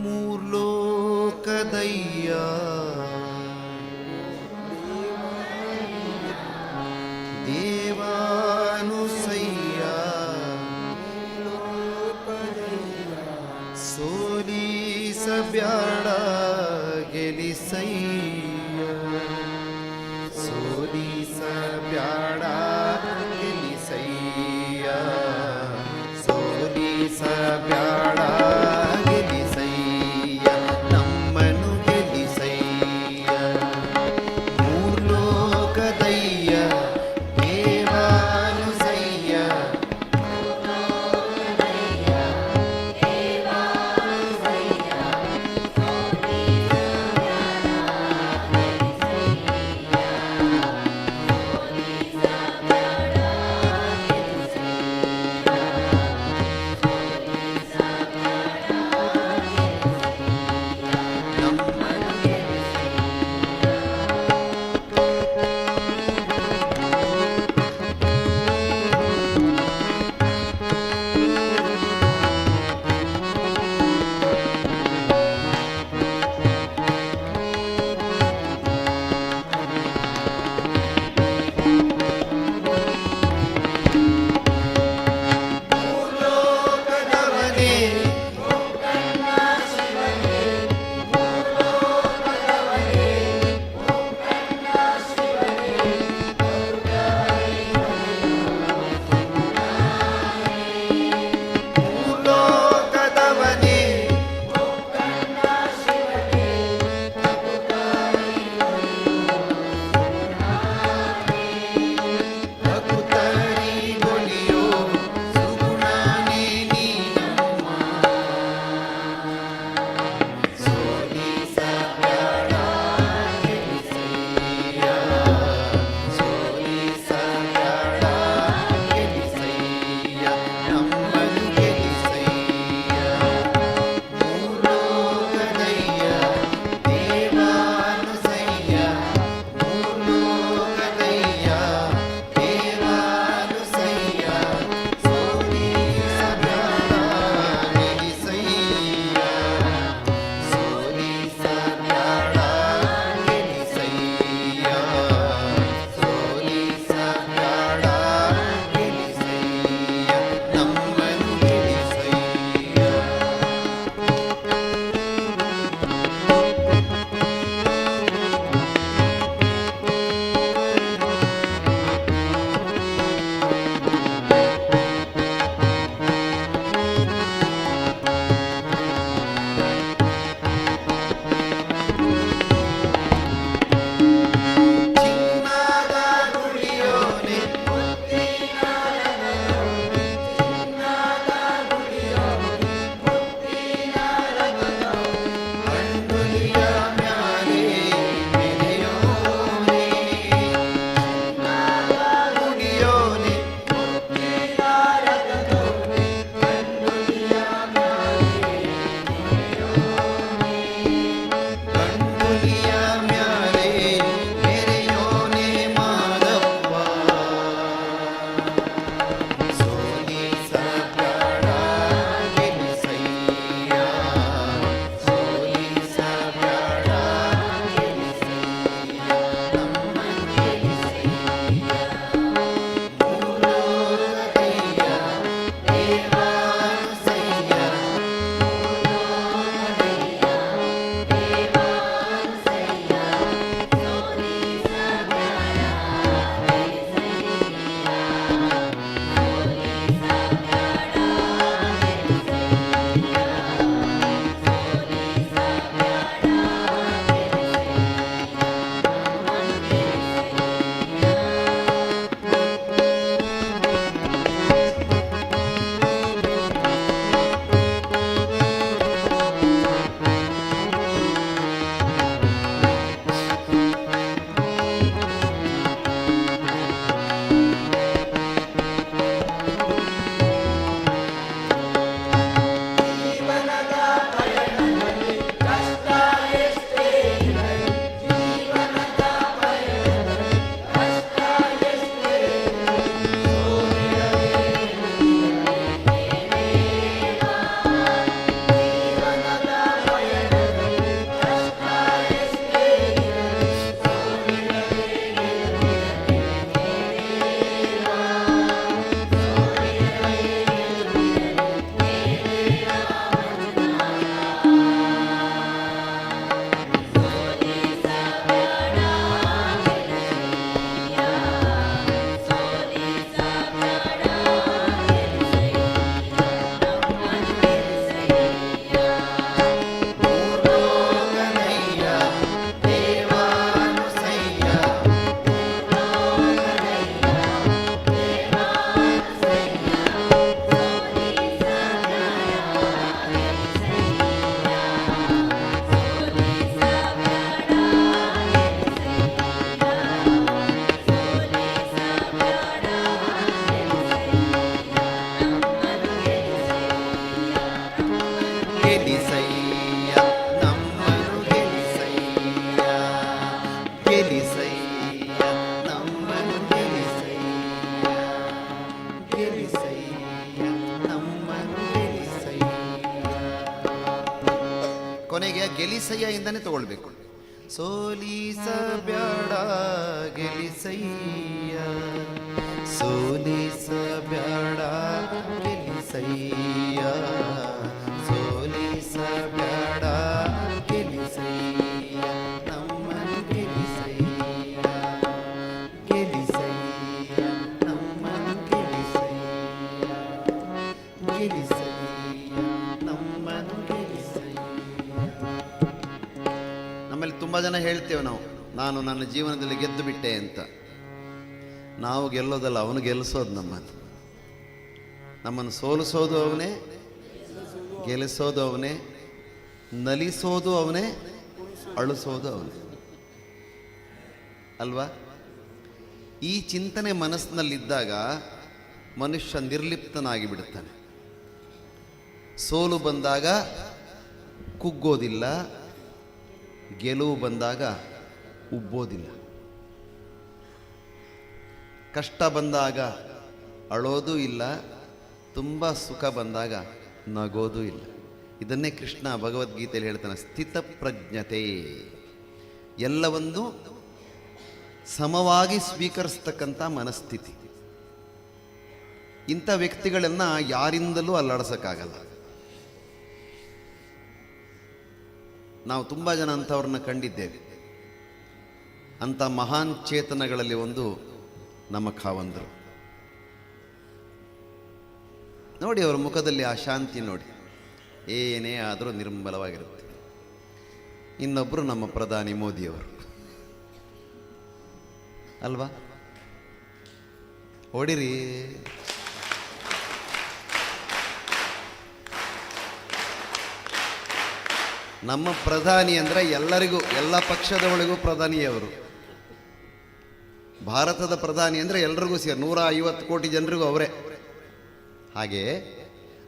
ಮೂರ್ಲೋಕದಯ್ಯ ದೇವಾನುಸಯ್ಯ, ಸೋಲಿಸಬ್ಯಾಡ ಗೆಲಿಸಯ್ಯ, ಸೋಲಿಸಬ್ಯಾಡ ಗೆಲಿಸಯ್ಯ, ಸೋಲಿಸಬ್ಯಾಡ ಗೆಲಿಸಯ್ಯ, ನಮ್ಮನು ಗೆಲಿಸಯ್ಯ. ಮೂರ್ಲೋಕದಯ್ಯ ದೇವಾ
ಗೆಲಿಸಯ್ಯ ಇಂದಾನೆ ತಗೊಳ್ಬೇಕು. ಸೋಲಿಸಬ್ಯಾಡ ಗೆಲಿಸಯ್ಯ, ಸೋಲಿಸಬ್ಯಾಡ ಗೆಲಿಸಯ್ಯ, ಸೋಲಿಸಬ್ಯಾಡ ಗೆಲಿಸಯ್ಯ, ನಮ್ಮನ್ನು ಗೆಲಿಸಯ್ಯ, ಗೆಲಿಸಯ್ಯ, ನಮ್ಮನ್ನು ಗೆಲಿಸಯ್ಯ, ಗೆಲಿಸಯ್ಯ, ನಮ್ಮನ್ನು ಗೆಲಿಸಯ್ಯ. ನಮ್ಮಲ್ಲಿ ತುಂಬ ಜನ ಹೇಳ್ತೇವೆ ನಾವು, ನಾನು ನನ್ನ ಜೀವನದಲ್ಲಿ ಗೆದ್ದು ಬಿಟ್ಟೆ ಅಂತ. ನಾವು ಗೆಲ್ಲೋದಲ್ಲ, ಅವನು ಗೆಲ್ಲಿಸೋದು ನಮ್ಮನ್ನು ಸೋಲಿಸೋದು ಅವನೇ, ಗೆಲ್ಲಿಸೋದು ಅವನೇ, ನಲಿಸೋದು ಅವನೇ, ಅಳಿಸೋದು ಅವನೇ ಅಲ್ವಾ? ಈ ಚಿಂತನೆ ಮನಸ್ಸಿನಲ್ಲಿದ್ದಾಗ ಮನುಷ್ಯ ನಿರ್ಲಿಪ್ತನಾಗಿ ಬಿಡುತ್ತಾನೆ. ಸೋಲು ಬಂದಾಗ ಕುಗ್ಗೋದಿಲ್ಲ, ಗೆಲುವು ಬಂದಾಗ ಉಬ್ಬೋದಿಲ್ಲ. ಕಷ್ಟ ಬಂದಾಗ ಅಳೋದು ಇಲ್ಲ, ತುಂಬ ಸುಖ ಬಂದಾಗ ನಗೋದು ಇಲ್ಲ. ಇದನ್ನೇ ಕೃಷ್ಣ ಭಗವದ್ಗೀತೆಯಲ್ಲಿ ಹೇಳ್ತಾನೆ, ಸ್ಥಿತಪ್ರಜ್ಞತೆ, ಎಲ್ಲವನ್ನೂ ಸಮವಾಗಿ ಸ್ವೀಕರಿಸ್ತಕ್ಕಂಥ ಮನಸ್ಥಿತಿ. ಇಂಥ ವ್ಯಕ್ತಿಗಳನ್ನು ಯಾರಿಂದಲೂ ಅಲ್ಲಾಡಿಸೋಕ್ಕಾಗಲ್ಲ. ನಾವು ತುಂಬ ಜನ ಅಂಥವ್ರನ್ನ ಕಂಡಿದ್ದೇವೆ. ಅಂಥ ಮಹಾನ್ ಚೇತನಗಳಲ್ಲಿ ಒಂದು ನಮ್ಮ ಖಾವಂದರು. ನೋಡಿ ಅವರ ಮುಖದಲ್ಲಿ ಆ ಶಾಂತಿ ನೋಡಿ, ಏನೇ ಆದರೂ ನಿರ್ಮಲವಾಗಿರುತ್ತೆ. ಇನ್ನೊಬ್ಬರು ನಮ್ಮ ಪ್ರಧಾನಿ ಮೋದಿಯವರು ಅಲ್ವಾ? ಹೊಡಿರಿ. ನಮ್ಮ ಪ್ರಧಾನಿ ಅಂದರೆ ಎಲ್ಲರಿಗೂ, ಎಲ್ಲ ಪಕ್ಷದವಳಿಗೂ ಪ್ರಧಾನಿಯವರು. ಭಾರತದ ಪ್ರಧಾನಿ ಅಂದರೆ ಎಲ್ರಿಗೂ ಸೇರಿ 150 ಕೋಟಿ ಜನರಿಗೂ ಅವರೇ. ಹಾಗೆ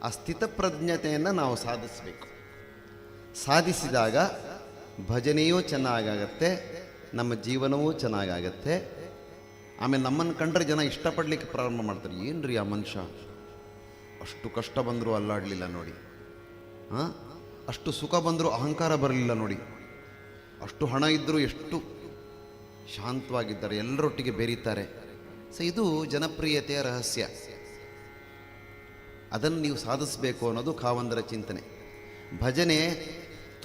ಆ ಸ್ಥಿತಪ್ರಜ್ಞತೆಯನ್ನು ನಾವು ಸಾಧಿಸಬೇಕು. ಸಾಧಿಸಿದಾಗ ಭಜನೆಯೂ ಚೆನ್ನಾಗಾಗತ್ತೆ, ನಮ್ಮ ಜೀವನವೂ ಚೆನ್ನಾಗಾಗತ್ತೆ. ಆಮೇಲೆ ನಮ್ಮನ್ನು ಕಂಡ್ರೆ ಜನ ಇಷ್ಟಪಡಲಿಕ್ಕೆ ಪ್ರಾರಂಭ ಮಾಡ್ತಾರೆ. ಏನ್ರಿ ಆ ಮನುಷ್ಯ, ಅಷ್ಟು ಕಷ್ಟ ಬಂದರೂ ಅಲ್ಲಾಡಲಿಲ್ಲ ನೋಡಿ, ಅಷ್ಟು ಸುಖ ಬಂದರೂ ಅಹಂಕಾರ ಬರಲಿಲ್ಲ ನೋಡಿ, ಅಷ್ಟು ಹಣ ಇದ್ದರೂ ಎಷ್ಟು ಶಾಂತವಾಗಿದ್ದಾರೆ, ಎಲ್ಲರೊಟ್ಟಿಗೆ ಬೆರೀತಾರೆ. ಸೊ ಇದು ಜನಪ್ರಿಯತೆಯ ರಹಸ್ಯ. ಅದನ್ನು ನೀವು ಸಾಧಿಸಬೇಕು ಅನ್ನೋದು ಖಾವಂದರ ಚಿಂತನೆ. ಭಜನೆ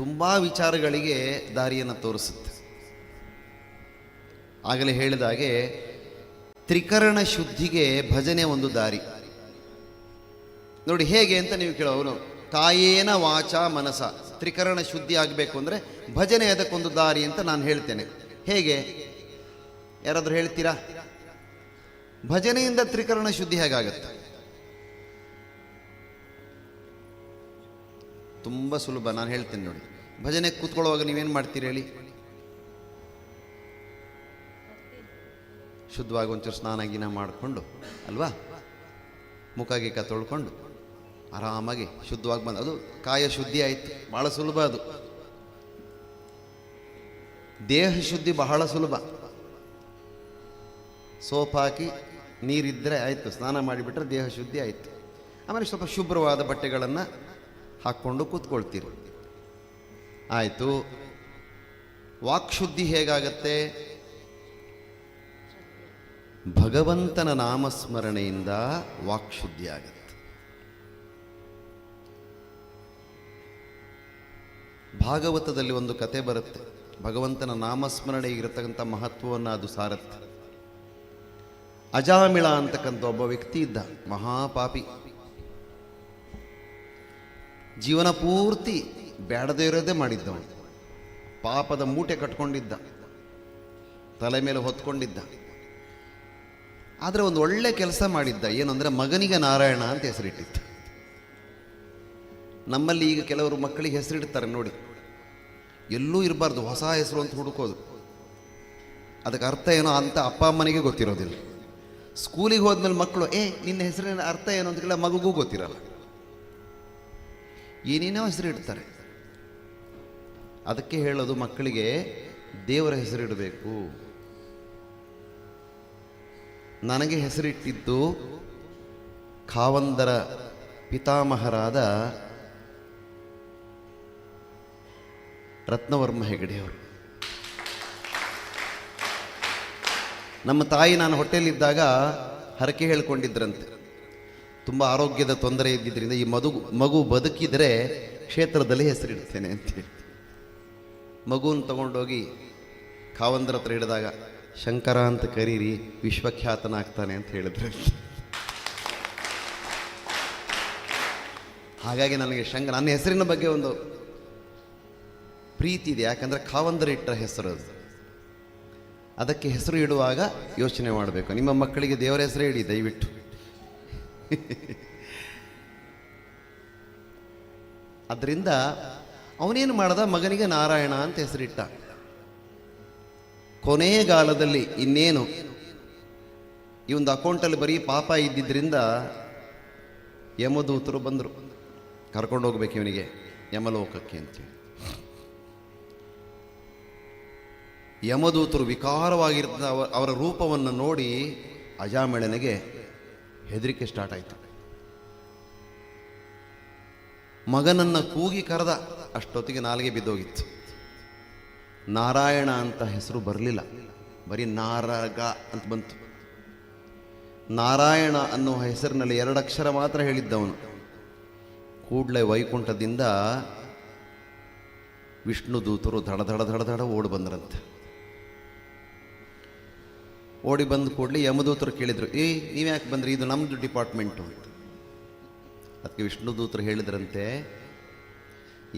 ತುಂಬ ವಿಚಾರಗಳಿಗೆ ದಾರಿಯನ್ನು ತೋರಿಸುತ್ತೆ. ಆಗಲೇ ಹೇಳಿದಾಗೆ ತ್ರಿಕರಣ ಶುದ್ಧಿಗೆ ಭಜನೆ ಒಂದು ದಾರಿ. ನೋಡಿ ಹೇಗೆ ಅಂತ ನೀವು ಕೇಳೋರು, ಕಾಯೇನ ವಾಚ ಮನಸ ತ್ರಿಕರಣ ಶುದ್ಧಿ ಆಗಬೇಕು ಅಂದರೆ ಭಜನೆ ಅದಕ್ಕೊಂದು ದಾರಿ ಅಂತ ನಾನು ಹೇಳ್ತೇನೆ. ಹೇಗೆ? ಯಾರಾದರೂ ಹೇಳ್ತೀರಾ? ಭಜನೆಯಿಂದ ತ್ರಿಕರಣ ಶುದ್ಧಿ ಹೇಗಾಗತ್ತೆ? ತುಂಬ ಸುಲಭ, ನಾನು ಹೇಳ್ತೇನೆ ನೋಡಿ. ಭಜನೆ ಕೂತ್ಕೊಳ್ಳುವಾಗ ನೀವೇನು ಮಾಡ್ತೀರಿ ಹೇಳಿ? ಶುದ್ಧವಾಗಿ ಒಂಚೂರು ಸ್ನಾನ ಗೀನ ಮಾಡಿಕೊಂಡು ಅಲ್ವಾ, ಮುಖ ಗೀಕ ತೊಳ್ಕೊಂಡು ಆರಾಮಾಗಿ ಶುದ್ಧವಾಗಿ ಬಂದು, ಅದು ಕಾಯ ಶುದ್ಧಿ ಆಯಿತು. ಭಾಳ ಸುಲಭ ಅದು. ದೇಹ ಶುದ್ಧಿ ಬಹಳ ಸುಲಭ. ಸೋಪ್ ಹಾಕಿ ನೀರಿದ್ದರೆ ಆಯಿತು, ಸ್ನಾನ ಮಾಡಿಬಿಟ್ರೆ ದೇಹ ಶುದ್ಧಿ ಆಯಿತು. ಆಮೇಲೆ ಸ್ವಲ್ಪ ಶುಭ್ರವಾದ ಬಟ್ಟೆಗಳನ್ನು ಹಾಕ್ಕೊಂಡು ಕೂತ್ಕೊಳ್ತೀರಿ, ಆಯಿತು. ವಾಕ್ಶುದ್ಧಿ ಹೇಗಾಗತ್ತೆ? ಭಗವಂತನ ನಾಮಸ್ಮರಣೆಯಿಂದ ವಾಕ್ಶುದ್ಧಿ ಆಗತ್ತೆ. ಭಾಗವತದಲ್ಲಿ ಒಂದು ಕತೆ ಬರುತ್ತೆ, ಭಗವಂತನ ನಾಮಸ್ಮರಣೆ ಇರತಕ್ಕಂಥ ಮಹತ್ವವನ್ನು ಅದು ಸಾರತ್ತೆ. ಅಜಾಮಿಳ ಅಂತಕ್ಕಂಥ ಒಬ್ಬ ವ್ಯಕ್ತಿ ಇದ್ದ, ಮಹಾಪಾಪಿ. ಜೀವನ ಪೂರ್ತಿ ಬೇಡದೇ ಇರೋದೇ ಮಾಡಿದ್ದವನು. ಪಾಪದ ಮೂಟೆ ಕಟ್ಕೊಂಡಿದ್ದ, ತಲೆ ಮೇಲೆ ಹೊತ್ಕೊಂಡಿದ್ದ. ಆದರೆ ಒಂದು ಒಳ್ಳೆ ಕೆಲಸ ಮಾಡಿದ್ದ. ಏನು ಅಂದರೆ ಮಗನಿಗೆ ನಾರಾಯಣ ಅಂತ ಹೆಸರಿಟ್ಟಿದ್ದ. ನಮ್ಮಲ್ಲಿ ಈಗ ಕೆಲವರು ಮಕ್ಕಳಿಗೆ ಹೆಸರಿಡ್ತಾರೆ ನೋಡಿ, ಎಲ್ಲೂ ಇರಬಾರ್ದು, ಹೊಸ ಹೆಸರು ಅಂತ ಹುಡುಕೋದು. ಅದಕ್ಕೆ ಅರ್ಥ ಏನೋ ಅಂತ ಅಪ್ಪ ಅಮ್ಮನಿಗೆ ಗೊತ್ತಿರೋದಿಲ್ಲ. ಸ್ಕೂಲಿಗೆ ಹೋದ್ಮೇಲೆ ಮಕ್ಕಳು ನಿನ್ನ ಹೆಸರಿನ ಅರ್ಥ ಏನು ಅಂತ ಕೇಳ, ಮಗುಗೂ ಗೊತ್ತಿರಲ್ಲ, ಏನೇನೋ ಹೆಸರಿಡ್ತಾರೆ. ಅದಕ್ಕೆ ಹೇಳೋದು ಮಕ್ಕಳಿಗೆ ದೇವರ ಹೆಸರಿಡಬೇಕು. ನನಗೆ ಹೆಸರಿಟ್ಟಿದ್ದು ಖಾವಂದರ ಪಿತಾಮಹರಾದ ರತ್ನವರ್ಮ ಹೆಗಡೆಯವರು. ನಮ್ಮ ತಾಯಿ ನಾನು ಹೊಟ್ಟೆಯಲ್ಲಿದ್ದಾಗ ಹರಕೆ ಹೇಳ್ಕೊಂಡಿದ್ರಂತೆ, ತುಂಬ ಆರೋಗ್ಯದ ತೊಂದರೆ ಇದ್ದಿದ್ದರಿಂದ ಈ ಮಗು ಬದುಕಿದರೆ ಕ್ಷೇತ್ರದಲ್ಲಿ ಹೆಸರಿಡ್ತೇನೆ ಅಂತೇಳಿ. ಮಗುವನ್ನು ತಗೊಂಡೋಗಿ ಕಾವಂದರ ಹತ್ರ ಹಿಡಿದಾಗ ಶಂಕರ ಅಂತ ಕರೀರಿ, ವಿಶ್ವಖ್ಯಾತನಾಗ್ತಾನೆ ಅಂತ ಹೇಳಿದ್ರೆ. ಹಾಗಾಗಿ ನನಗೆ ನನ್ನ ಹೆಸರಿನ ಬಗ್ಗೆ ಒಂದು ಪ್ರೀತಿ ಇದೆ. ಯಾಕಂದರೆ ಕಾವಂದರ ಇಟ್ಟ ಹೆಸರು ಅದು. ಅದಕ್ಕೆ ಹೆಸರು ಇಡುವಾಗ ಯೋಚನೆ ಮಾಡಬೇಕು. ನಿಮ್ಮ ಮಕ್ಕಳಿಗೆ ದೇವರ ಹೆಸರೇ ಇಡಿ ದಯವಿಟ್ಟು. ಅದರಿಂದ ಅವನೇನು ಮಾಡ್ದ, ಮಗನಿಗೆ ನಾರಾಯಣ ಅಂತ ಹೆಸರಿಟ್ಟ. ಕೊನೆಗಾಲದಲ್ಲಿ ಇನ್ನೇನು ಈ ಒಂದು ಅಕೌಂಟಲ್ಲಿ ಬರೀ ಪಾಪ ಇದ್ದಿದ್ದರಿಂದ ಯಮದೂತರು ಬಂದರು, ಕರ್ಕೊಂಡು ಹೋಗ್ಬೇಕು ಇವನಿಗೆ ಯಮಲೋಕಕ್ಕೆ ಅಂತೇಳಿ. ಯಮದೂತರು ವಿಕಾರವಾಗಿರ್ತ ಅವರ ರೂಪವನ್ನು ನೋಡಿ ಅಜಾಮಿಳನಿಗೆ ಹೆದರಿಕೆ ಸ್ಟಾರ್ಟ್ ಆಯಿತು. ಮಗನನ್ನು ಕೂಗಿ ಕರೆದ, ಅಷ್ಟೊತ್ತಿಗೆ ನಾಲಿಗೆ ಬಿದ್ದೋಗಿತ್ತು. ನಾರಾಯಣ ಅಂತ ಹೆಸರು ಬರಲಿಲ್ಲ, ಬರೀ ನಾರಗ ಅಂತ ಬಂತು. ನಾರಾಯಣ ಅನ್ನುವ ಹೆಸರಿನಲ್ಲಿ 2 ಅಕ್ಷರ ಮಾತ್ರ ಹೇಳಿದ್ದವನು. ಕೂಡಲೇ ವೈಕುಂಠದಿಂದ ವಿಷ್ಣು ದೂತರು ದಡ ದಡ ದಡ ದಡ ಓಡಿ ಬಂದ್ರಂತೆ. ಓಡಿ ಬಂದ ಕೂಡಲೇ ಯಮದೂತರು ಕೇಳಿದರು, ನೀವ್ಯಾಕೆ ಬಂದ್ರಿ, ಇದು ನಮ್ಮದು ಡಿಪಾರ್ಟ್ಮೆಂಟು. ಅದಕ್ಕೆ ವಿಷ್ಣು ದೂತರು ಹೇಳಿದ್ರಂತೆ,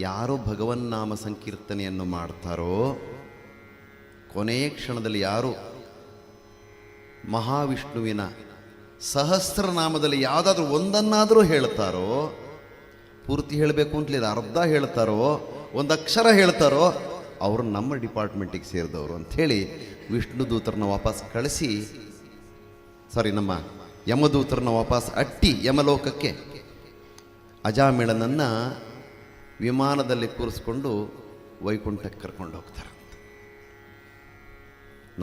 ಯಾರು ಭಗವನ್ನಾಮ ಸಂಕೀರ್ತನೆಯನ್ನು ಮಾಡ್ತಾರೋ, ಕೊನೆಯ ಕ್ಷಣದಲ್ಲಿ ಯಾರು ಮಹಾವಿಷ್ಣುವಿನ ಸಹಸ್ರನಾಮದಲ್ಲಿ ಯಾವುದಾದ್ರೂ ಒಂದನ್ನಾದರೂ ಹೇಳ್ತಾರೋ, ಪೂರ್ತಿ ಹೇಳಬೇಕು ಅಂತಲಿಲ್ಲ, ಅರ್ಧ ಹೇಳ್ತಾರೋ, ಒಂದು ಅಕ್ಷರ ಹೇಳ್ತಾರೋ, ಅವರು ನಮ್ಮ ಡಿಪಾರ್ಟ್ಮೆಂಟಿಗೆ ಸೇರಿದವರು ಅಂಥೇಳಿ ವಿಷ್ಣು ದೂತರನ್ನ ವಾಪಸ್ ಕಳಿಸಿ, ನಮ್ಮ ಯಮದೂತರನ್ನ ವಾಪಸ್ ಅಟ್ಟಿ ಯಮಲೋಕಕ್ಕೆ ಅಜಾಮಿಳನನ್ನು ವಿಮಾನದಲ್ಲಿ ಕೂರಿಸ್ಕೊಂಡು ವೈಕುಂಠಕ್ಕೆ ಕರ್ಕೊಂಡು ಹೋಗ್ತಾರೆ.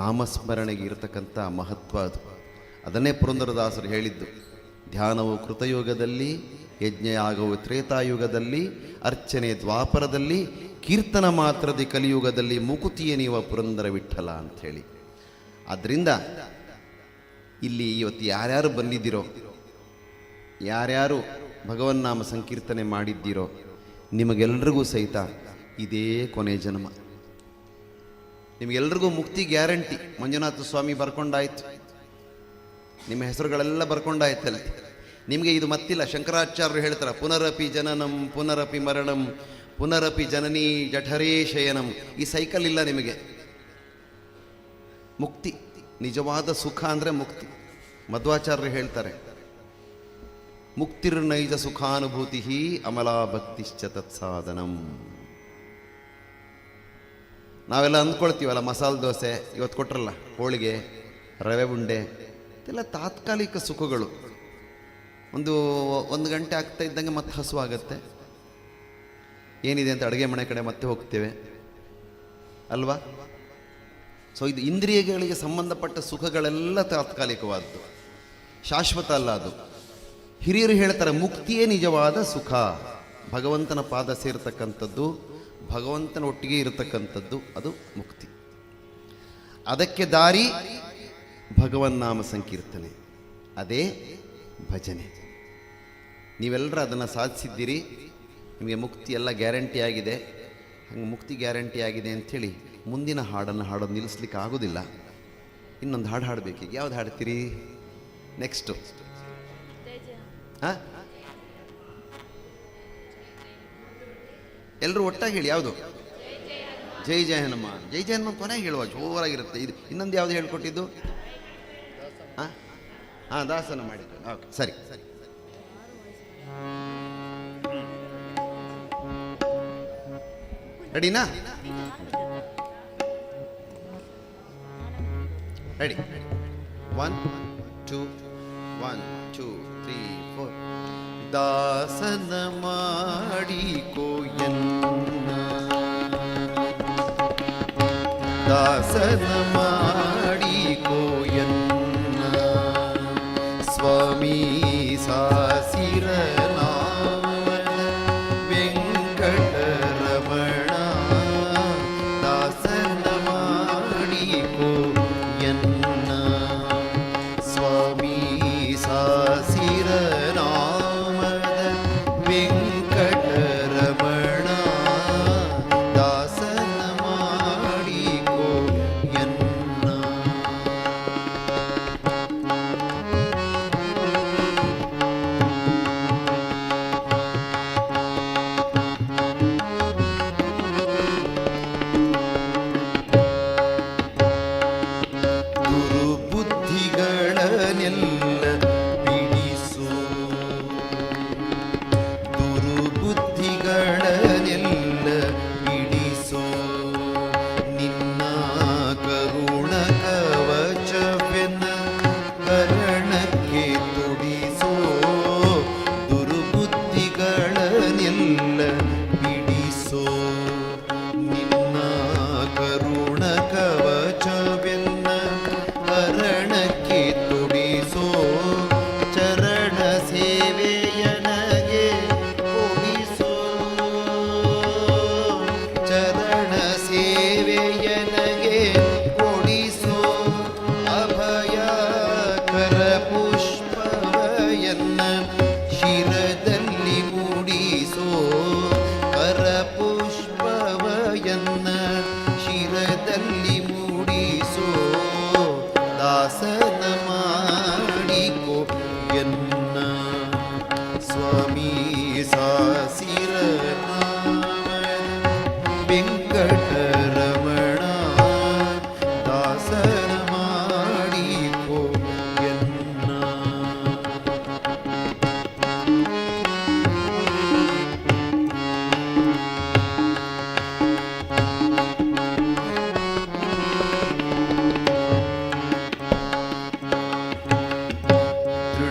ನಾಮಸ್ಮರಣೆಗೆ ಇರತಕ್ಕಂಥ ಮಹತ್ವ ಅದು. ಅದನ್ನೇ ಪುರಂದರದಾಸರು ಹೇಳಿದ್ದು, ಧ್ಯಾನವು ಕೃತಯುಗದಲ್ಲಿ, ಯಜ್ಞಯಾಗವು ತ್ರೇತಾಯುಗದಲ್ಲಿ, ಅರ್ಚನೆ ದ್ವಾಪರದಲ್ಲಿ, ಕೀರ್ತನ ಮಾತ್ರದಿ ಕಲಿಯುಗದಲ್ಲಿ, ಮುಕುತಿಯ ನೀವ ಪುರಂದರ ವಿಠಲ ಅಂಥೇಳಿ. ಆದ್ದರಿಂದ ಇಲ್ಲಿ ಇವತ್ತು ಯಾರ್ಯಾರು ಬಂದಿದ್ದೀರೋ, ಯಾರ್ಯಾರು ಭಗವನ್ನಾಮ ಸಂಕೀರ್ತನೆ ಮಾಡಿದ್ದೀರೋ, ನಿಮಗೆಲ್ರಿಗೂ ಸಹಿತ ಇದೇ ಕೊನೆ ಜನ್ಮ. ನಿಮಗೆಲ್ರಿಗೂ ಮುಕ್ತಿ ಗ್ಯಾರಂಟಿ. ಮಂಜುನಾಥ ಸ್ವಾಮಿ ಬರ್ಕೊಂಡಾಯ್ತು, ನಿಮ್ಮ ಹೆಸರುಗಳೆಲ್ಲ ಬರ್ಕೊಂಡಾಯ್ತಲ್ಲ. ನಿಮಗೆ ಇದು ಮತ್ತಿಲ್ಲ. ಶಂಕರಾಚಾರ್ಯರು ಹೇಳ್ತಾರೆ, ಪುನರಪಿ ಜನನಂ ಪುನರಪಿ ಮರಣಂ ಪುನರಪಿ ಜನನೀ ಜಠರೇ ಶಯನಂ. ಈ ಸೈಕಲ್ ಇಲ್ಲ ನಿಮಗೆ. ಮುಕ್ತಿ, ನಿಜವಾದ ಸುಖ ಅಂದರೆ ಮುಕ್ತಿ. ಮಧ್ವಾಚಾರ್ಯರು ಹೇಳ್ತಾರೆ, ಮುಕ್ತಿರ್ನೈಜ ಸುಖಾನುಭೂತಿ ಅಮಲಾ ಭಕ್ತಿಶ್ಚ ತತ್ಸಾಧನಂ. ನಾವೆಲ್ಲ ಅಂದ್ಕೊಳ್ತೀವಲ್ಲ, ಮಸಾಲೆ ದೋಸೆ ಇವತ್ತು ಕೊಟ್ರಲ್ಲ, ಹೋಳಿಗೆ, ರವೆ ಉಂಡೆ, ಇದೆಲ್ಲ ತಾತ್ಕಾಲಿಕ ಸುಖಗಳು. ಒಂದು ಗಂಟೆ ಆಗ್ತಾ ಇದ್ದಂಗೆ ಮತ್ತೆ ಹಸುವಾಗತ್ತೆ. ಏನಿದೆ ಅಂತ ಅಡುಗೆ ಮನೆ ಕಡೆ ಮತ್ತೆ ಹೋಗ್ತೇವೆ ಅಲ್ವಾ? ಸೊ ಇದು ಇಂದ್ರಿಯಗಳಿಗೆ ಸಂಬಂಧಪಟ್ಟ ಸುಖಗಳೆಲ್ಲ ತಾತ್ಕಾಲಿಕವಾದ್ದು, ಶಾಶ್ವತ ಅಲ್ಲ ಅದು. ಹಿರಿಯರು ಹೇಳ್ತಾರೆ, ಮುಕ್ತಿಯೇ ನಿಜವಾದ ಸುಖ. ಭಗವಂತನ ಪಾದ ಸೇರ್ತಕ್ಕಂಥದ್ದು, ಭಗವಂತನ ಒಟ್ಟಿಗೆ ಇರತಕ್ಕಂಥದ್ದು, ಅದು ಮುಕ್ತಿ. ಅದಕ್ಕೆ ದಾರಿ ಭಗವನ್ನಾಮ ಸಂಕೀರ್ತನೆ, ಅದೇ ಭಜನೆ. ನೀವೆಲ್ಲರೂ ಅದನ್ನು ಸಾಧಿಸಿದ್ದೀರಿ. ನಿಮಗೆ ಮುಕ್ತಿ ಎಲ್ಲ ಗ್ಯಾರಂಟಿ ಆಗಿದೆ. ಹಂಗೆ ಮುಕ್ತಿ ಗ್ಯಾರಂಟಿ ಆಗಿದೆ ಅಂಥೇಳಿ ಮುಂದಿನ ಹಾಡನ್ನು ಹಾಡೋದು ನಿಲ್ಲಿಸ್ಲಿಕ್ಕೆ ಆಗೋದಿಲ್ಲ. ಇನ್ನೊಂದು ಹಾಡು ಹಾಡಬೇಕೀಗ. ಯಾವ್ದು ಹಾಡ್ತೀರಿ ನೆಕ್ಸ್ಟು? ಹಾಂ, ಎಲ್ಲರೂ ಒಟ್ಟಾಗಿ ಹೇಳಿ. ಯಾವುದು? ಜೈ ಜಯ ಹನುಮಾನ್. ಜೈ ಜಯ ಹನುಮಾನ್ ಕೊನೆಗೆ ಹೇಳುವ, ಜೋರಾಗಿರುತ್ತೆ. ಇದು ಇನ್ನೊಂದು ಯಾವುದು ಹೇಳ್ಕೊಟ್ಟಿದ್ದು? ಹಾಂ, ದಾಸನ ಮಾಡಿದ್ದು. ಓಕೆ, ಸರಿ. ರೆಡಿನಾ? ರೆಡಿ. 1 2 1 2 3 4. ದಾಸನ ಮಾಡಿಕೋಯನ್ನ, ದಾಸನ ಮಾಡಿಕೋಯನ್ನ, ಸ್ವಾಮಿ ಸಾಸಿರನಾಮದ ವೆಂಕಟರಮಣ.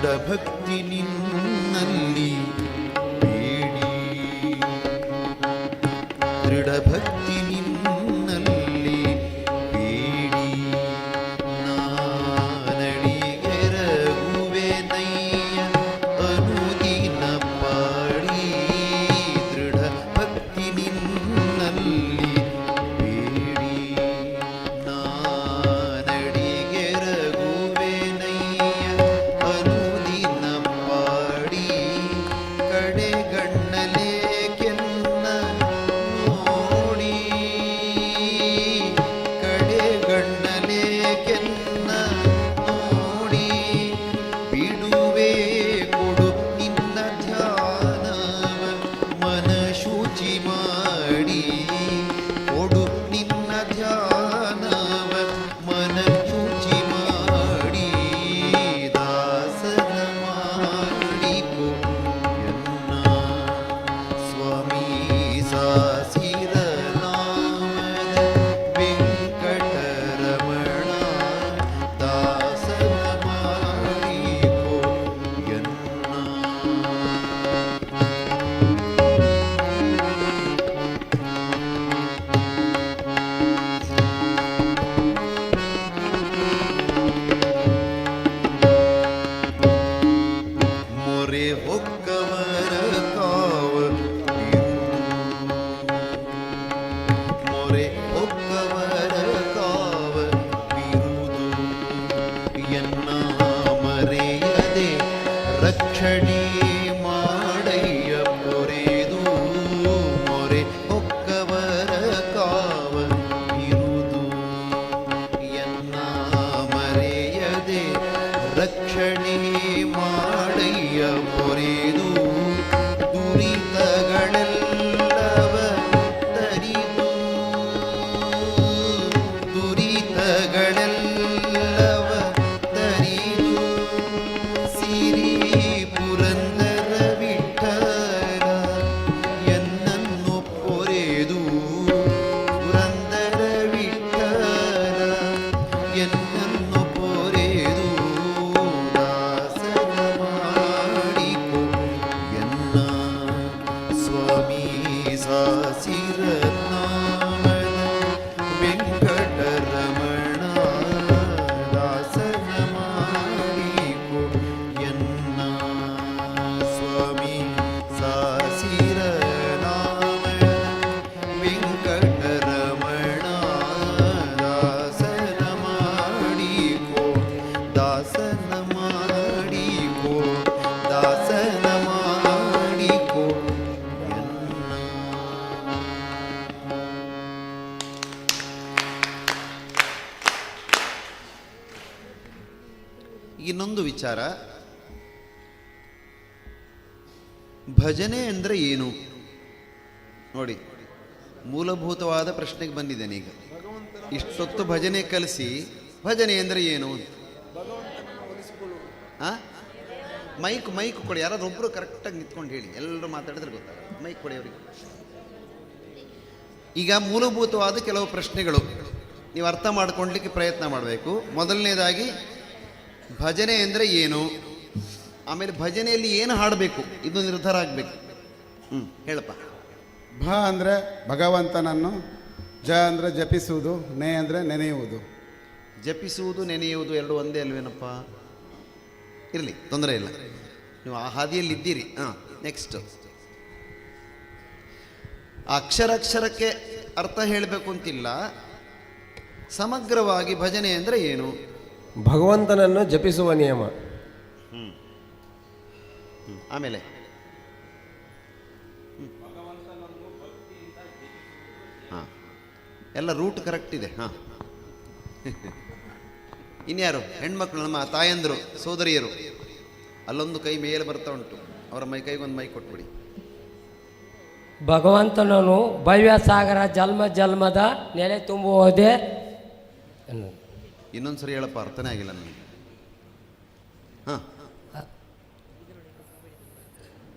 ದೃಢ ಭಕ್ತಿ ನಿನ್ನಲ್ಲಿ ಬೇಡಿ, ದೃಢ ಭಕ್ತಿ ನಿನ್ನಲ್ಲಿ ಬೇಡಿ, ನಾನಡಿಗೆರಗುವೆ ನಯ್ಯ ಅನುದಿನ ಪಾಡಿ, ದೃಢ ಭಕ್ತಿ ನಿನ್ನಲ್ಲಿ ಬೇಡಿ, ನಾನಡಿಗೆರಗುವೆ ನಯ್ಯ ಅನುದಿನ ಪಾಡಿ, ಕಡೆಗಣ್ಣಲೆ ಕೆನ್ನ ನೋಡಿ, ಕಡೆಗಣ್ಣಲೆ ಕೆನ್ನ ನೋಡಿ, ಬಿಡುವೆ ಕೊಡು ನಿನ್ನ ಧ್ಯಾನವ ಮನ ಶುಚಿ ಮಾಡಿ, ಕೊಡು ನಿನ್ನ ಧ್ಯಾನವ ಮನ ಶುಚಿ ಮಾಡಿ, ದಾಸನ ಮಾಡಿಕೊ ಎನ್ನ ಸ್ವಾಮಿ ಸಾಸಿರ ನಾಮದ ವೆಂಕಟರಮಣ, ದಾಸನ ಮಾಡಿಕೊ ಎನ್ನ. ಮೊರೆ ಹೊಕ್ಕವರ ಕಾವ ಬಿರುದು, ಮೊರೆ ಹೊಕ್ಕವರ ಕಾವ ಬಿರುದು, ಎನ್ನ ಮರೆಯದೆ ರಕ್ಷಣೆ ಮಾಡಯ್ಯ ಪೊರೆದು, ಮೊರೆ ಹೊಕ್ಕವರ ಕಾವ ಬಿರುದು, ಎನ್ನ ಮರೆಯದೆ ರಕ್ಷಣೆ ಮಾಡಯ್ಯ ಪೊರೆದು, ದುರಿತಗಳೆಲ್ಲವ ತರಿದು, ದುರಿತಗಳೆಲ್ಲವ ತರಿದು, ಸಿರಿ ಪುರಂದರ ವಿಠಲ ಎನ್ನನ್ನು ಪೊರೆದು, ಪುರಂದರ ವಿಠಲ ಎನ್ನನ್ನು ಪೊರೆದು, ದಾಸನ ಮಾಡಿಕೊ ಎನ್ನ ಸ್ವಾಮಿ ಸಾಸಿರ ನಾಮದ ವೆಂಕಟರಮಣ, ದಾಸನ ಮಾಡಿಕೊ ಎನ್ನ ಸ್ವಾಮಿ ಸಾಸಿರ ನಾಮದ ವೆಂಕಟರಮಣ, ದಾಸನ ಮಾಡಿಕೊ, ದಾಸನ ಮಾಡಿಕೊ, ದಾಸನ ಮಾಡಿಕೊ ಎನ್ನ. ಇನ್ನೊಂದು ವಿಚಾರ, ಭಜನೆ ಅಂದರೆ ಏನು ನೋಡಿ, ಮೂಲಭೂತವಾದ ಪ್ರಶ್ನೆಗೆ ಬಂದಿದ್ದೇನೆ ಈಗ. ಇಷ್ಟೊತ್ತು ಭಜನೆ ಕಲಿಸಿ ಭಜನೆ ಅಂದರೆ ಏನು? ಆ ಮೈಕ್ ಕೊಡಿ, ಯಾರಾದ್ರೂ ಒಬ್ಬರು ಕರೆಕ್ಟಾಗಿ ನಿಂತ್ಕೊಂಡು ಹೇಳಿ, ಎಲ್ಲರೂ ಮಾತಾಡಿದ್ರೆ ಗೊತ್ತಾಗುತ್ತೆ. ಮೈಕ್ ಕೊಡಿ ಅವರಿಗೆ. ಈಗ ಮೂಲಭೂತವಾದ ಕೆಲವು ಪ್ರಶ್ನೆಗಳು ನೀವು ಅರ್ಥ ಮಾಡ್ಕೊಳ್ಲಿಕ್ಕೆ ಪ್ರಯತ್ನ ಮಾಡಬೇಕು. ಮೊದಲನೇದಾಗಿ ಭಜನೆ ಅಂದರೆ ಏನು, ಆಮೇಲೆ ಭಜನೆಯಲ್ಲಿ ಏನು ಹಾಡಬೇಕು ಇದು ನಿರ್ಧಾರ ಆಗಬೇಕು. ಹೇಳಪ್ಪ.
ಭ ಅಂದರೆ ಭಗವಂತನನ್ನು, ಜ ಅಂದರೆ ಜಪಿಸುವುದು, ನೆ ಅಂದರೆ ನೆನೆಯುವುದು.
ಜಪಿಸುವುದು ನೆನೆಯುವುದು ಎರಡು ಒಂದೇ ಅಲ್ವೇನಪ್ಪ? ಇರಲಿ, ತೊಂದರೆ ಇಲ್ಲ, ನೀವು ಆ ಹಾದಿಯಲ್ಲಿ ಇದ್ದೀರಿ. ನೆಕ್ಸ್ಟ್, ಅಕ್ಷರಕ್ಕೆ ಅರ್ಥ ಹೇಳಬೇಕು ಅಂತಿಲ್ಲ, ಸಮಗ್ರವಾಗಿ ಭಜನೆ ಅಂದರೆ ಏನು?
ಭಗವಂತನನ್ನು ಜಪಿಸುವ ನಿಯಮ.
ಆಮೇಲೆ ಹಾಂ, ಎಲ್ಲ ರೂಟ್ ಕರೆಕ್ಟ್ ಇದೆ. ಹಾಂ, ಇನ್ಯಾರು ಹೆಣ್ಮಕ್ಳು, ನಮ್ಮ ತಾಯಂದರು, ಸೋದರಿಯರು, ಅಲ್ಲೊಂದು ಕೈ ಮೇಲೆ ಬರ್ತಾ ಉಂಟು, ಅವರ ಕೈಗೊಂದು ಮೈ ಕೊಟ್ಬಿಡಿ.
ಭಗವಂತನನು ಭವ್ಯ ಸಾಗರ ಜನ್ಮ ಜನ್ಮದ ನೆಲೆ ತುಂಬುವುದೇ.
ಇನ್ನೊಂದ್ಸರಿ ಹೇಳಪ್ಪ, ಅರ್ಥನೇ ಆಗಿಲ್ಲ ನನಗೆ. ಹಾಂ,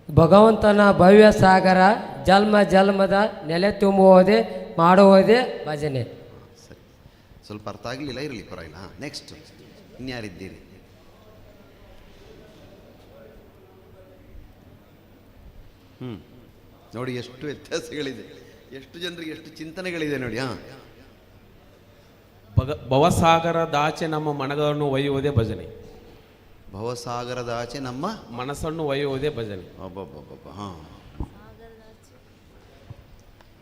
ಭಗವಂತನ ಭವ್ಯ ಸಾಗರ ಜನ್ಮ ಜನ್ಮದ ನೆಲೆ ತುಂಬುವುದೇ ಮಾಡುವುದೇ ಭಜನೆ.
ಸರಿ, ಸ್ವಲ್ಪ ಅರ್ಥ ಆಗಲಿಲ್ಲ, ಇರಲಿ ಪರವಾಗಿಲ್ಲ. ನೆಕ್ಸ್ಟ್, ಇನ್ಯಾರಿದ್ದೀರಿ?
ನೋಡಿ ಎಷ್ಟು ವ್ಯತ್ಯಾಸಗಳಿದೆ, ಎಷ್ಟು ಜನರಿಗೆ ಎಷ್ಟು ಚಿಂತನೆಗಳಿದೆ ನೋಡಿ. ಹಾಂ,
ಭವಸಾಗರದಾಚೆ ನಮ್ಮ ಮನಗಳನ್ನು ಒಯ್ಯುವುದೇ ಭಜನೆ.
ಭವಸಾಗರದ ಆಚೆ ನಮ್ಮ
ಮನಸ್ಸನ್ನು ಒಯ್ಯುವುದೇ ಭಜನೆ.
ಅಬ್ಬಬ್ಬಬ್ಬ. ಹಾಂ,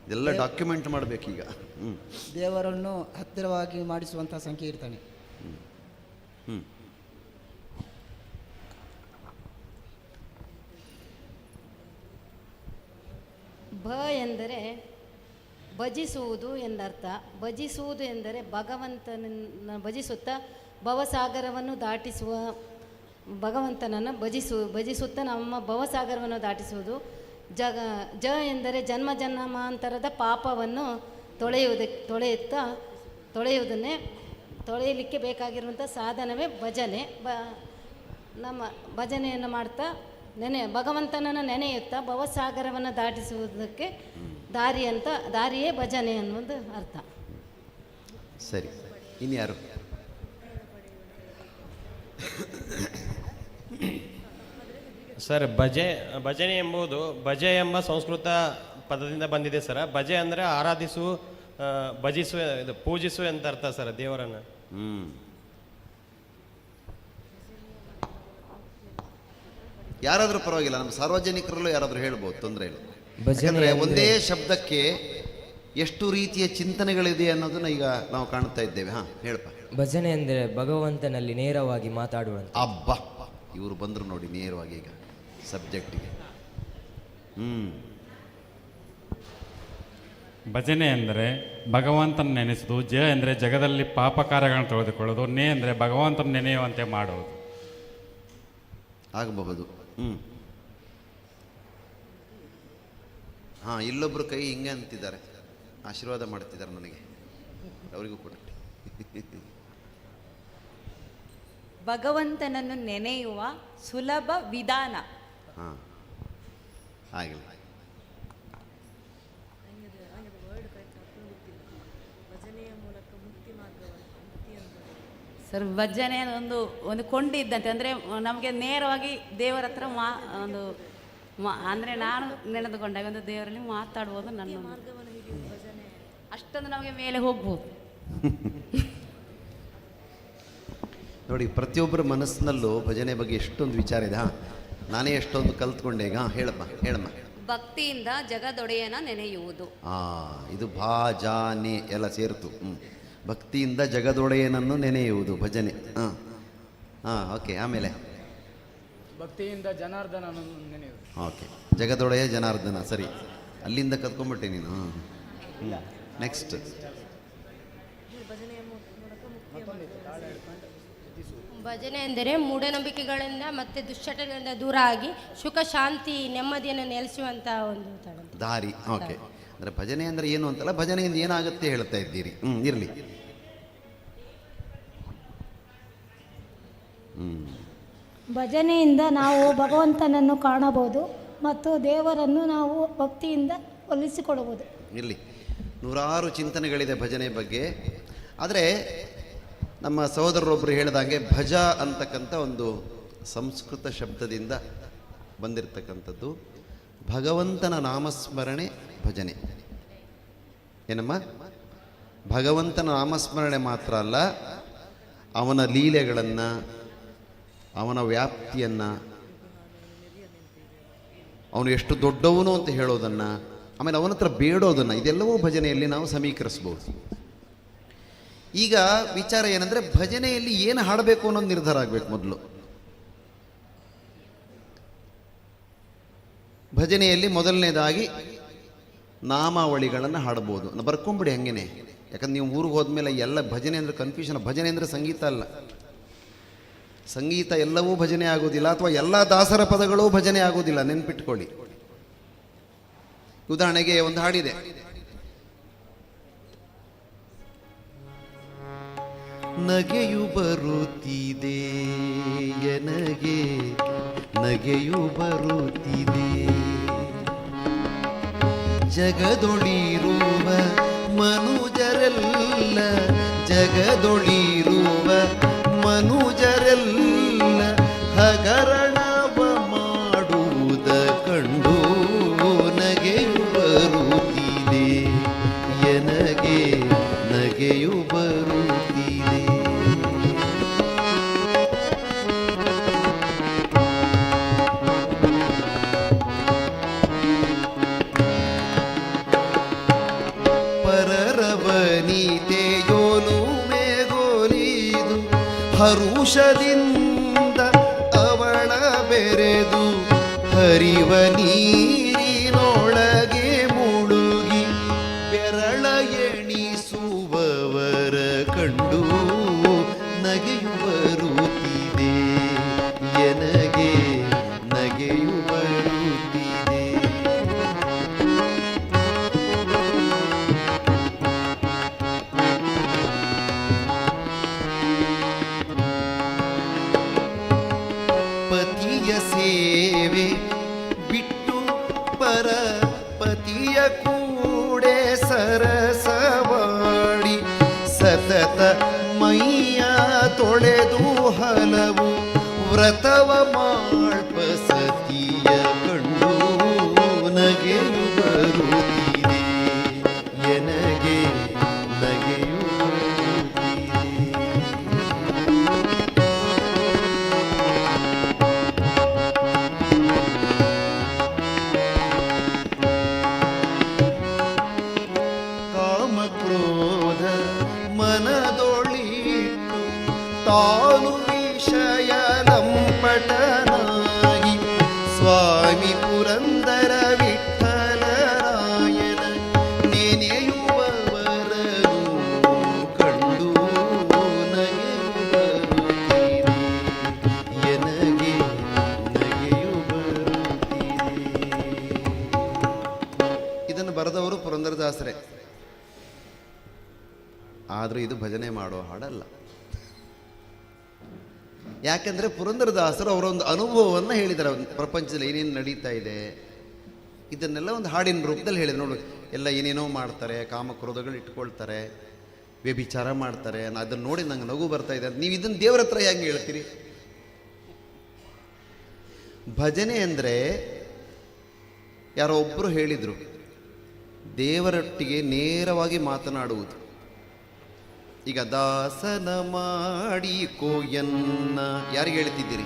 ಇದೆಲ್ಲ ಡಾಕ್ಯುಮೆಂಟ್ ಮಾಡಬೇಕೀಗ.
ದೇವರನ್ನು ಹತ್ತಿರವಾಗಿ ಮಾಡಿಸುವಂಥ ಸಂಕೀರ್ತನೆ.
ಭ ಎಂದರೆ ಭಜಿಸುವುದು ಎಂದರ್ಥ. ಭಜಿಸುವುದು ಎಂದರೆ ಭಗವಂತನನ್ನು ಭಜಿಸುತ್ತಾ ಭವಸಾಗರವನ್ನು ದಾಟಿಸುವ, ಭಗವಂತನನ್ನು ಭಜಿಸುತ್ತಾ ನಮ್ಮ ಭವಸಾಗರವನ್ನು ದಾಟಿಸುವುದು. ಜ ಎಂದರೆ ಜನ್ಮ ಜನ್ಮಾಂತರದ ಪಾಪವನ್ನು ತೊಳೆಯುವುದನ್ನೇ ತೊಳೆಯಲಿಕ್ಕೆ ಬೇಕಾಗಿರುವಂಥ ಸಾಧನವೇ ಭಜನೆ. ನಮ್ಮ ಭಜನೆಯನ್ನು ಮಾಡ್ತಾ ಭಗವಂತನನ್ನು ನೆನೆಯುತ್ತಾ ಭವಸಾಗರವನ್ನು ದಾಟಿಸುವುದಕ್ಕೆ ದಾರಿಯೇ ಭಜನೆ ಅನ್ನೋದು ಅರ್ಥ.
ಸರಿ, ಇನ್ಯಾರು?
ಸರ್, ಭಜನೆ ಎಂಬುದು ಭಜೆ ಎಂಬ ಸಂಸ್ಕೃತ ಪದದಿಂದ ಬಂದಿದೆ ಸರ್. ಭಜೆ ಅಂದರೆ ಆರಾಧಿಸು, ಭಜಿಸು, ಇದು ಪೂಜಿಸು ಅಂತ ಅರ್ಥ ಸರ್ ದೇವರನ್ನು.
ಯಾರಾದರೂ ಪರವಾಗಿಲ್ಲ, ನಮ್ಮ ಸಾರ್ವಜನಿಕರಲ್ಲೂ ಯಾರಾದರೂ ಹೇಳ್ಬೋದು, ತೊಂದರೆ ಇಲ್ಲ. ಯಾಕಂದರೆ ಒಂದೇ ಶಬ್ದಕ್ಕೆ ಎಷ್ಟು ರೀತಿಯ ಚಿಂತನೆಗಳಿದೆ ಅನ್ನೋದನ್ನ ಈಗ ನಾವು ಕಾಣ್ತಾ ಇದ್ದೇವೆ. ಹಾಂ, ಹೇಳಪ್ಪ.
ಭಜನೆ ಅಂದರೆ ಭಗವಂತನಲ್ಲಿ ನೇರವಾಗಿ ಮಾತಾಡುವಂಥ.
ಅಬ್ಬಾ, ಇವರು ಬಂದರು ನೋಡಿ ನೇರವಾಗಿ ಈಗ ಸಬ್ಜೆಕ್ಟಿಗೆ.
ಭಜನೆ ಅಂದರೆ ಭಗವಂತನ ನೆನೆಸುವುದು. ಜ ಅಂದರೆ ಜಗದಲ್ಲಿ ಪಾಪ ಕಾರ್ಯಗಳನ್ನು ತೊಳೆದುಕೊಳ್ಳೋದು. ನೇ ಅಂದರೆ ಭಗವಂತನ ನೆನೆಯುವಂತೆ ಮಾಡುವುದು
ಆಗಬಹುದು. ಹಾಂ, ಇಲ್ಲೊಬ್ರು ಕೈ ಹಿಂಗೆ ಅಂತಿದ್ದಾರೆ, ಆಶೀರ್ವಾದ ಮಾಡ್ತಿದ್ದಾರೆ ನನಗೆ, ಅವರಿಗೂ ಕೊಟ್ಟು.
ಭಗವಂತನನ್ನು ನೆನೆಯುವ ಸುಲಭ ವಿಧಾನ.
ಹಾಂ, ಆಗಲಿ.
ಸರ್, ಭಜನೆ ಒಂದು ಕೊಂಡಿದ್ದಂತೆ, ಅಂದರೆ ನಮಗೆ ನೇರವಾಗಿ ದೇವರ ಹತ್ರ ಅಂದರೆ ನಾನು ನೆನೆದುಕೊಂಡಾಗ ಒಂದು ದೇವರಲ್ಲಿ ಮಾತಾಡ್ಬೋದು. ನನ್ನ ಅಷ್ಟೊಂದು ನಮಗೆ ಮೇಲೆ ಹೋಗ್ಬೋದು.
ನೋಡಿ, ಪ್ರತಿಯೊಬ್ಬರ ಮನಸ್ಸಿನಲ್ಲೂ ಭಜನೆ ಬಗ್ಗೆ ಎಷ್ಟೊಂದು ವಿಚಾರ ಇದೆ. ಹಾಂ, ನಾನೇ ಎಷ್ಟೊಂದು ಕಲ್ತ್ಕೊಂಡೆ ಈಗ. ಹೇಳಮ್ಮ.
ಭಕ್ತಿಯಿಂದ ಜಗದೊಡೆಯನ ನೆನೆಯುವುದು.
ಇದು ಭಾಜಾನೆ ಎಲ್ಲ ಸೇರ್ತು. ಭಕ್ತಿಯಿಂದ ಜಗದೊಡೆಯನನ್ನು ನೆನೆಯುವುದು ಭಜನೆ. ಓಕೆ. ಆಮೇಲೆ
ಭಕ್ತಿಯಿಂದ ಜನಾರ್ದನನನ್ನು ನೆನೆಯುವುದು.
ಓಕೆ, ಜಗದೊಡೆಯ ಜನಾರ್ದನ. ಸರಿ, ಅಲ್ಲಿಂದ ಕಲ್ತ್ಕೊಂಡ್ಬಿಟ್ಟೆ ನೀನು. ನೆಕ್ಸ್ಟ್.
ಭಜನೆ ಎಂದರೆ ಮೂಢನಂಬಿಕೆಗಳಿಂದ ಮತ್ತು ದುಶ್ಚಟಗಳಿಂದ ದೂರ ಆಗಿ ಸುಖ, ಶಾಂತಿ, ನೆಮ್ಮದಿಯನ್ನು ನೆಲೆಸುವಂಥ ಒಂದು
ದಾರಿ. ಓಕೆ, ಅಂದರೆ ಭಜನೆ ಅಂದರೆ ಏನು ಅಂತಲ್ಲ, ಭಜನೆಯಿಂದ ಏನಾಗುತ್ತೆ ಹೇಳ್ತಾ ಇದ್ದೀರಿ. ಇರಲಿ.
ಭಜನೆಯಿಂದ ನಾವು ಭಗವಂತನನ್ನು ಕಾಣಬಹುದು ಮತ್ತು ದೇವರನ್ನು ನಾವು ಭಕ್ತಿಯಿಂದ ಒಲಿಸಿಕೊಡಬಹುದು.
ಇರಲಿ, ನೂರಾರು ಚಿಂತನೆಗಳಿದೆ ಭಜನೆ ಬಗ್ಗೆ. ಆದರೆ ನಮ್ಮ ಸಹೋದರರೊಬ್ಬರು ಹೇಳಿದಾಗೆ ಭಜ ಅಂತಕ್ಕಂಥ ಒಂದು ಸಂಸ್ಕೃತ ಶಬ್ದದಿಂದ ಬಂದಿರತಕ್ಕಂಥದ್ದು. ಭಗವಂತನ ನಾಮಸ್ಮರಣೆ ಭಜನೆ. ಏನಮ್ಮ? ಭಗವಂತನ ನಾಮಸ್ಮರಣೆ ಮಾತ್ರ ಅಲ್ಲ, ಅವನ ಲೀಲೆಗಳನ್ನು, ಅವನ ವ್ಯಾಪ್ತಿಯನ್ನು, ಅವನು ಎಷ್ಟು ದೊಡ್ಡವನು ಅಂತ ಹೇಳೋದನ್ನು, ಆಮೇಲೆ ಅವನ ಹತ್ರ ಬೇಡೋದನ್ನು, ಇದೆಲ್ಲವೂ ಭಜನೆಯಲ್ಲಿ ನಾವು ಸಮೀಕರಿಸ್ಬೋದು. ಈಗ ವಿಚಾರ ಏನಂದರೆ, ಭಜನೆಯಲ್ಲಿ ಏನು ಹಾಡಬೇಕು ಅನ್ನೋದು ನಿರ್ಧಾರ ಆಗಬೇಕು ಮೊದಲು. ಭಜನೆಯಲ್ಲಿ ಮೊದಲನೇದಾಗಿ ನಾಮಾವಳಿಗಳನ್ನು ಹಾಡ್ಬೋದು. ಬರ್ಕೊಂಬಿಡಿ ಹಂಗೇನೆ. ಯಾಕಂದ್ರೆ ನೀವು ಊರಿಗೆ ಹೋದ್ಮೇಲೆ ಎಲ್ಲ ಭಜನೆ ಅಂದರೆ ಕನ್ಫ್ಯೂಷನ್. ಭಜನೆ ಅಂದರೆ ಸಂಗೀತ ಅಲ್ಲ, ಸಂಗೀತ ಎಲ್ಲವೂ ಭಜನೆ ಆಗೋದಿಲ್ಲ, ಅಥವಾ ಎಲ್ಲ ದಾಸರ ಪದಗಳೂ ಭಜನೆ ಆಗೋದಿಲ್ಲ, ನೆನ್ಪಿಟ್ಕೊಳ್ಳಿ. ಉದಾಹರಣೆಗೆ ಒಂದು ಹಾಡಿದೆ, ನಗೆಯು ಬರುತ್ತಿದೆ ಎನಗೆ, ನಗೆಯು ಬರುತ್ತಿದೆ, ಜಗದೊಳಿರುವ ಮನುಜರೆಲ್ಲ, ಜಗದೊಳಿರುವ ಮನುಜರೆಲ್ಲ ಹಗರಣವ ಮಾಡುವುದ ಕಂಡು
ಹರುಷದಿಂದ ಅವಳ ಬೆರೆದು ಹರಿವ ನೀರಿನೊಳಗೆ ಮುಳುಗಿ ಬೆರಳ ಎಣಿಸುವವರ ಕಂಡು ನಗೆಯು ಬರುತ್ತಿದೆ ಎನಗೆ ನಗೆಯು ಬರುತ್ತಿದೆ. ಪತಿಯ ಸೇವೆ ಬಿಟ್ಟು ಪರ ಪತಿಯ ಕೂಡೆ ಸರಸವಾಡಿ ಸತತ ಮೈಯ ತೊಳೆದು ಹಲವು ವ್ರತವ ಮಾಳ್ಪ ಸತಿಯ ಕಂಡು ನಗೆಯು ಬರುತ್ತಿದೆ ಎನಗೆ ನಗೆಯು ಕಾಮಕ್ರೋಧ ಮನದೊಳಿಟ್ಟು ತಾನು ವಿಷಯ ಲಂಪಟನಾಗಿ ಸ್ವಾಮಿ ಪುರಂದರ ವಿಠಲರಾಯನ ನೆನೆಯುವವರನು ಕಂಡು ನಗೆಯು ಬರುತ್ತಿದೆ ಎನಗೆ ನಗೆಯು ಬರುತ್ತಿದೆ. ಇದನ್ನು ಬರೆದವರು ಪುರಂದರದಾಸರೇ. ಆದರೂ ಇದು ಭಜನೆ ಮಾಡೋ ಹಾಡಲ್ಲ. ಯಾಕೆಂದರೆ ಪುರಂದರದಾಸರು ಅವರೊಂದು ಅನುಭವವನ್ನು ಹೇಳಿದ್ದಾರೆ. ಪ್ರಪಂಚದಲ್ಲಿ ಏನೇನು ನಡೀತಾ ಇದೆ ಇದನ್ನೆಲ್ಲ ಒಂದು ಹಾಡಿನ ರೂಪದಲ್ಲಿ ಹೇಳಿದ್ರು. ನೋಡು, ಎಲ್ಲ ಏನೇನೋ ಮಾಡ್ತಾರೆ, ಕಾಮಕ್ರೋಧಗಳು ಇಟ್ಕೊಳ್ತಾರೆ, ವ್ಯಭಿಚಾರ ಮಾಡ್ತಾರೆ. ಅದನ್ನು ನೋಡಿ ನಂಗೆ ನಗು ಬರ್ತಾ ಇದೆ. ನೀವು ಇದನ್ನು ದೇವರ ಹತ್ರ ಹೆಂಗೆ ಹೇಳ್ತೀರಿ? ಭಜನೆ ಅಂದರೆ ಯಾರೋ ಒಬ್ಬರು ಹೇಳಿದರು, ದೇವರೊಟ್ಟಿಗೆ ನೇರವಾಗಿ ಮಾತನಾಡುವುದು. ಈಗ ದಾಸನ ಮಾಡಿ ಕೋಯನ್ನ ಯಾರಿಗೆ ಹೇಳ್ತಿದ್ದೀರಿ?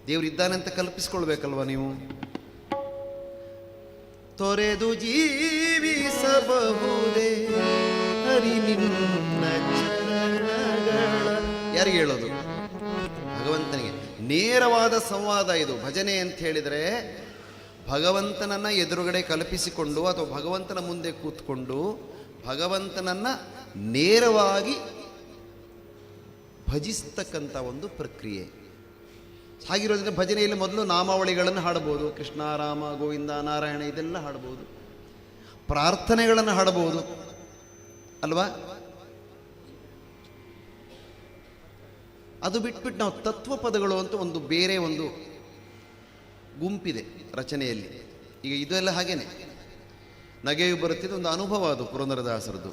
ದೇವರಿದ್ದಾನೆ ಅಂತ ಕಲ್ಪಿಸ್ಕೊಳ್ಬೇಕಲ್ವ ನೀವು. ತೊರೆದು ಜೀವಿಸಬಹುದೇ ಹರಿ ನಿನ್ನ ಚರಣಗಳ ಯಾರಿಗೆ ಹೇಳೋದು? ಭಗವಂತನಿಗೆ ನೇರವಾದ ಸಂವಾದ ಇದು. ಭಜನೆ ಅಂತ ಹೇಳಿದರೆ ಭಗವಂತನನ್ನ ಎದುರುಗಡೆ ಕಲ್ಪಿಸಿಕೊಂಡು ಅಥವಾ ಭಗವಂತನ ಮುಂದೆ ಕೂತ್ಕೊಂಡು ಭಗವಂತನನ್ನ ನೇರವಾಗಿ ಭಜಿಸ್ತಕ್ಕಂಥ ಒಂದು ಪ್ರಕ್ರಿಯೆ. ಹಾಗಿರೋದ್ರಿಂದ ಭಜನೆಯಲ್ಲಿ ಮೊದಲು ನಾಮಾವಳಿಗಳನ್ನು ಹಾಡಬಹುದು. ಕೃಷ್ಣ, ರಾಮ, ಗೋವಿಂದ, ನಾರಾಯಣ ಇದೆಲ್ಲ ಹಾಡಬಹುದು. ಪ್ರಾರ್ಥನೆಗಳನ್ನು ಹಾಡಬಹುದು ಅಲ್ವಾ? ಅದು ಬಿಟ್ಬಿಟ್ಟು ನಾವು ತತ್ವಪದಗಳು ಅಂತ ಒಂದು ಬೇರೆ ಒಂದು ಗುಂಪಿದೆ ರಚನೆಯಲ್ಲಿ. ಈಗ ಇದೆಲ್ಲ ಹಾಗೇನೆ ನಗೆಯು ಬರುತ್ತಿದ್ದು ಒಂದು ಅನುಭವ ಅದು ಪುರಂದರದಾಸರದ್ದು.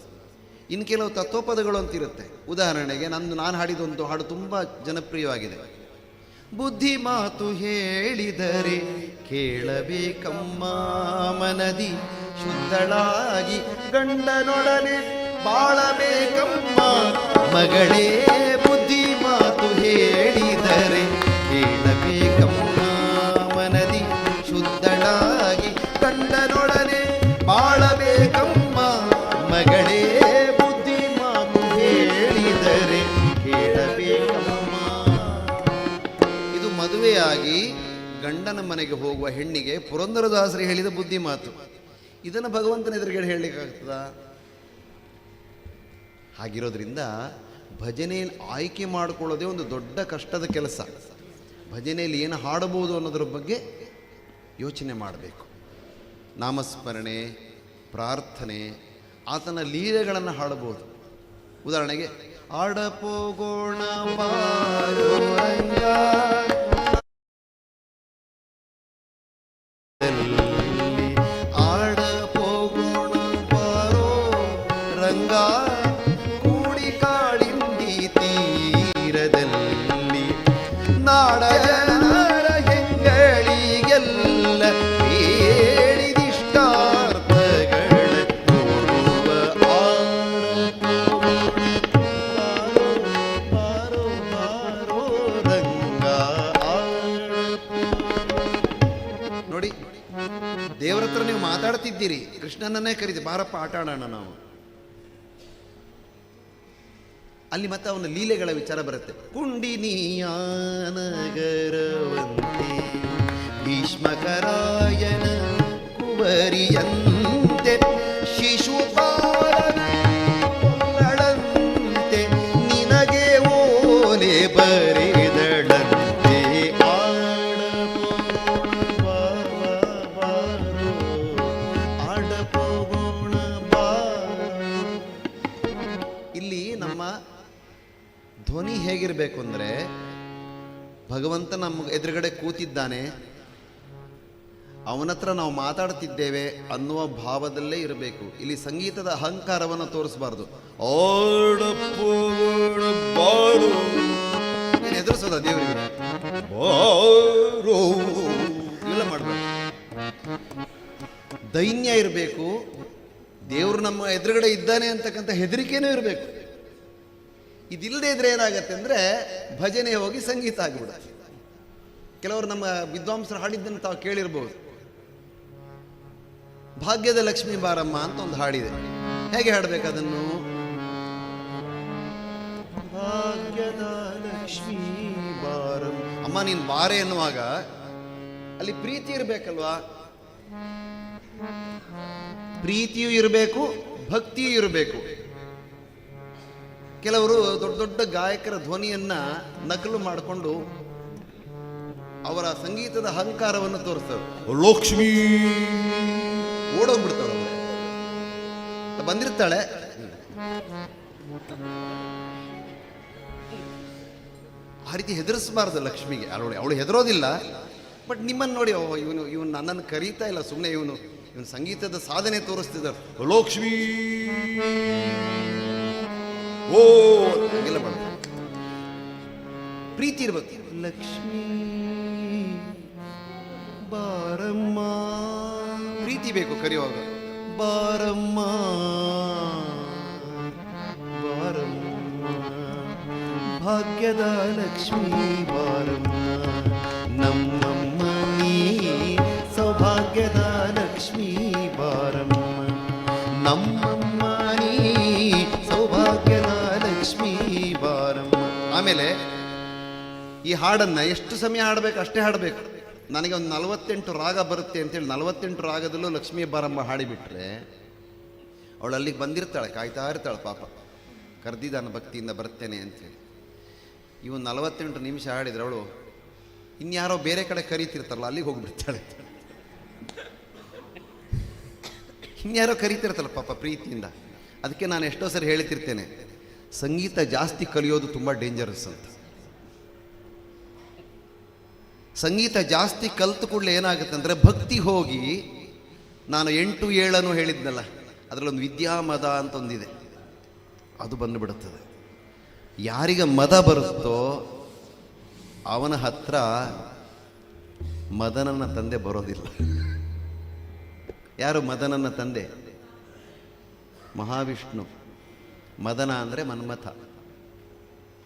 ಇನ್ನು ಕೆಲವು ತತ್ವಪದಗಳು ಅಂತಿರುತ್ತೆ. ಉದಾಹರಣೆಗೆ ನಾನು ಹಾಡಿದೊಂದು ಹಾಡು ತುಂಬ ಜನಪ್ರಿಯವಾಗಿದೆ. ಬುದ್ಧಿ ಮಾತು ಹೇಳಿದರೆ ಕೇಳಬೇಕಮ್ಮ ಮನದಿ ಶುದ್ಧಳಾಗಿ ಗಂಡನೊಡನೆ ಬಾಳಬೇಕಮ್ಮ ಮಗಳೇ. ಬುದ್ಧಿ ಮಾತು ಹೇಳಿದರೆ ಕೇಳಬೇಕಮ್ಮ ಮನದಿ ಶುದ್ಧಳಾಗಿ ಗಂಡನೊಡನೆ ಬಾಳಬೇಕಮ್ಮ ಮಗಳೇ. ಬುದ್ಧಿ ಮಾತು ಹೇಳಿದರೆ ಕೇಳಬೇಕಮ್ಮ. ಇದು ಮದುವೆಯಾಗಿ ಗಂಡನ ಮನೆಗೆ ಹೋಗುವ ಹೆಣ್ಣಿಗೆ ಪುರಂದರದಾಸರು ಹೇಳಿದ ಬುದ್ಧಿ ಮಾತು. ಇದನ್ನು ಭಗವಂತನ ಎದುರುಗಡೆ ಹೇಳಲಿಕ್ಕಾಗ್ತದ? ಹಾಗಿರೋದ್ರಿಂದ ಭಜನೆ ಆಯ್ಕೆ ಮಾಡಿಕೊಳ್ಳೋದೇ ಒಂದು ದೊಡ್ಡ ಕಷ್ಟದ ಕೆಲಸ. ಭಜನೆಯಲ್ಲಿ ಏನು ಹಾಡಬಹುದು ಅನ್ನೋದ್ರ ಬಗ್ಗೆ ಯೋಚನೆ ಮಾಡಬೇಕು. ನಾಮಸ್ಮರಣೆ, ಪ್ರಾರ್ಥನೆ, ಆತನ ಲೀಲೆಗಳನ್ನು ಹಾಡಬಹುದು. ಉದಾಹರಣೆಗೆ ಆಡಪೋಗೋಣ ಬಾರೋ ರಂಗ, ಆಡಪೋಗೋಣ ಬಾರೋ ರಂಗ, ಕೂಡಿ ಕಾಳಿಂದಿ ತೀರದಲ್ಲಿ ನಾಡ ಜನರ ಹೆಂಗಳಿಗೆಲ್ಲ ನೋಡಿ, ದೇವರ ಹತ್ರ ನೀವು ಮಾತಾಡ್ತಿದ್ದೀರಿ, ಕೃಷ್ಣನನ್ನೇ ಕರೀತಿ ಬಾರಪ್ಪ ಆಟ ಆಡೋಣ ನಾವು.
ಅಲ್ಲಿ ಮತ್ತೆ ಅವನ ಲೀಲೆಗಳ ವಿಚಾರ ಬರುತ್ತೆ. ಕುಂಡಿನಿಯಾನಗರವಂತೆ ಭೀಷ್ಮಕರಾಯನ ಕುವರಿಯಂತೆ ಶಿಶುಪಾಲನಂತೆ ನಿನಗೆ ಓಲೆ ಬರೆದಳಂತೆ ಆಡಪೋಗೋಣ ಇಲ್ಲಿ ನಮ್ಮ ಧ್ವನಿ ಹೇಗಿರಬೇಕು ಅಂದರೆ, ಭಗವಂತ ನಮ್ಮ ಎದುರುಗಡೆ ಕೂತಿದ್ದಾನೆ, ಅವನತ್ರ ನಾವು ಮಾತಾಡ್ತಿದ್ದೇವೆ ಅನ್ನುವ ಭಾವದಲ್ಲೇ ಇರಬೇಕು. ಇಲ್ಲಿ ಸಂಗೀತದ ಅಹಂಕಾರವನ್ನು ತೋರಿಸಬಾರ್ದು. ಎದುರಿಸೋದ ದೇವರಿಗೆ ಇವೆಲ್ಲ ಮಾಡಬೇಕು. ದೈನ್ಯ ಇರಬೇಕು. ದೇವರು ನಮ್ಮ ಎದುರುಗಡೆ ಇದ್ದಾನೆ ಅಂತಕ್ಕಂಥ ಹೆದರಿಕೆನೂ ಇರಬೇಕು. ಇದಿಲ್ಲದೆ ಇದ್ರೆ ಏನಾಗತ್ತೆ ಅಂದರೆ ಭಜನೆ ಹೋಗಿ ಸಂಗೀತ ಆಗಿಬಿಡುತ್ತೆ. ಕೆಲವರು ನಮ್ಮ ವಿದ್ವಾಂಸರು ಹಾಡಿದ್ದನ್ನು ತಾವು ಕೇಳಿರ್ಬೋದು. ಭಾಗ್ಯದ ಲಕ್ಷ್ಮೀ ಬಾರಮ್ಮ ಅಂತ ಒಂದು ಹಾಡಿದೆ. ಹೇಗೆ ಹಾಡಬೇಕು ಅದನ್ನು? ಭಾಗ್ಯದ ಲಕ್ಷ್ಮೀ ಬಾರಮ್ಮ. ಅಮ್ಮ ನೀನು ಬಾರೆ ಎನ್ನುವಾಗ ಅಲ್ಲಿ ಪ್ರೀತಿ ಇರಬೇಕಲ್ವಾ? ಪ್ರೀತಿಯೂ ಇರಬೇಕು, ಭಕ್ತಿಯೂ ಇರಬೇಕು. ಕೆಲವರು ದೊಡ್ಡ ದೊಡ್ಡ ಗಾಯಕರ ಧ್ವನಿಯನ್ನ ನಕಲು ಮಾಡಿಕೊಂಡು ಅವರ ಸಂಗೀತದ ಅಹಂಕಾರವನ್ನು ತೋರಿಸ್ತಾರೆ. ಲಕ್ಷ್ಮೀ ಓಡೋಗ್ಬಿಡ್ತಾಳೆ. ಬಂದಿರ್ತಾಳೆ, ಆ ರೀತಿ ಹೆದರಿಸಬಾರ್ದು ಲಕ್ಷ್ಮಿಗೆ. ಅವಳು ಹೆದರೋದಿಲ್ಲ. ಬಟ್ ನಿಮ್ಮನ್ನು ನೋಡಿ, ಇವನು ನನ್ನನ್ನು ಕರೀತಾ ಇಲ್ಲ, ಸುಮ್ಮನೆ ಇವನು ಸಂಗೀತದ ಸಾಧನೆ ತೋರಿಸ್ತಿದ್ದಾರೆ. ಲಕ್ಷ್ಮೀ ಓ ಹಂಗೆಲ್ಲ ಬರ್ತದೆ. ಪ್ರೀತಿ ಇರ್ಬೇಕು. ಲಕ್ಷ್ಮೀ ಬಾರಮ್ಮ, ಪ್ರೀತಿ ಬೇಕು ಕರೆಯುವಾಗ. ಬಾರಮ್ಮ ಬಾರಮ್ಮ ಭಾಗ್ಯದ ಲಕ್ಷ್ಮೀ ಬಾರಮ್ಮ, ನಮ್ಮಮ್ಮ ನೀ ಸೌಭಾಗ್ಯದ ಲಕ್ಷ್ಮೀ ಬಾರಮ್ಮ, ನಮ್ಮಮ್ಮ ನೀ ಸೌಭಾಗ್ಯದ ಲಕ್ಷ್ಮೀ ಬಾರಮ್ಮ. ಆಮೇಲೆ ಈ ಹಾಡನ್ನು ಎಷ್ಟು ಸಮಯ ಹಾಡಬೇಕು ಅಷ್ಟೇ ಹಾಡಬೇಕು. ನನಗೆ ಒಂದು 48 ರಾಗ ಬರುತ್ತೆ ಅಂತೇಳಿ 48 ರಾಗದಲ್ಲೂ ಲಕ್ಷ್ಮೀ ಬಾರಮ್ಮ ಹಾಡಿಬಿಟ್ರೆ ಅವಳು ಅಲ್ಲಿಗೆ ಬಂದಿರ್ತಾಳೆ, ಕಾಯ್ತಾ ಇರ್ತಾಳೆ ಪಾಪ. ಕರೆದಿದ್ದಾನೆ ಭಕ್ತಿಯಿಂದ ಬರ್ತೇನೆ ಅಂತೇಳಿ. ಇವನು 48 ನಿಮಿಷ ಹಾಡಿದ್ರೆ ಅವಳು ಇನ್ಯಾರೋ ಬೇರೆ ಕಡೆ ಕರೀತಿರ್ತಾರಲ್ಲ ಅಲ್ಲಿಗೆ ಹೋಗಿಬಿಡ್ತಾಳೆ. ಇನ್ಯಾರೋ ಕರೀತಿರ್ತಾರಲ್ಲ ಪಾಪ ಪ್ರೀತಿಯಿಂದ. ಅದಕ್ಕೆ ನಾನು ಎಷ್ಟೋ ಸರಿ ಹೇಳ್ತಿರ್ತೇನೆ, ಸಂಗೀತ ಜಾಸ್ತಿ ಕಲಿಯೋದು ತುಂಬ ಡೇಂಜರಸ್ ಅಂತ. ಸಂಗೀತ ಜಾಸ್ತಿ ಕಲ್ತು ಕೂಡಲೇ ಏನಾಗುತ್ತೆ ಅಂದರೆ ಭಕ್ತಿ ಹೋಗಿ, ನಾನು 8, 7 ಹೇಳಿದ್ನಲ್ಲ, ಅದರಲ್ಲೊಂದು ವಿದ್ಯಾಮದ ಅಂತ ಒಂದಿದೆ, ಅದು ಬಂದುಬಿಡುತ್ತದೆ. ಯಾರಿಗೆ ಮದ ಬರುತ್ತೋ ಅವನ ಹತ್ರ ಮದನನ ತಂದೆ ಬರೋದಿಲ್ಲ. ಯಾರು ಮದನನ ತಂದೆ? ಮಹಾವಿಷ್ಣು. ಮದನ ಅಂದರೆ ಮನ್ಮಥ.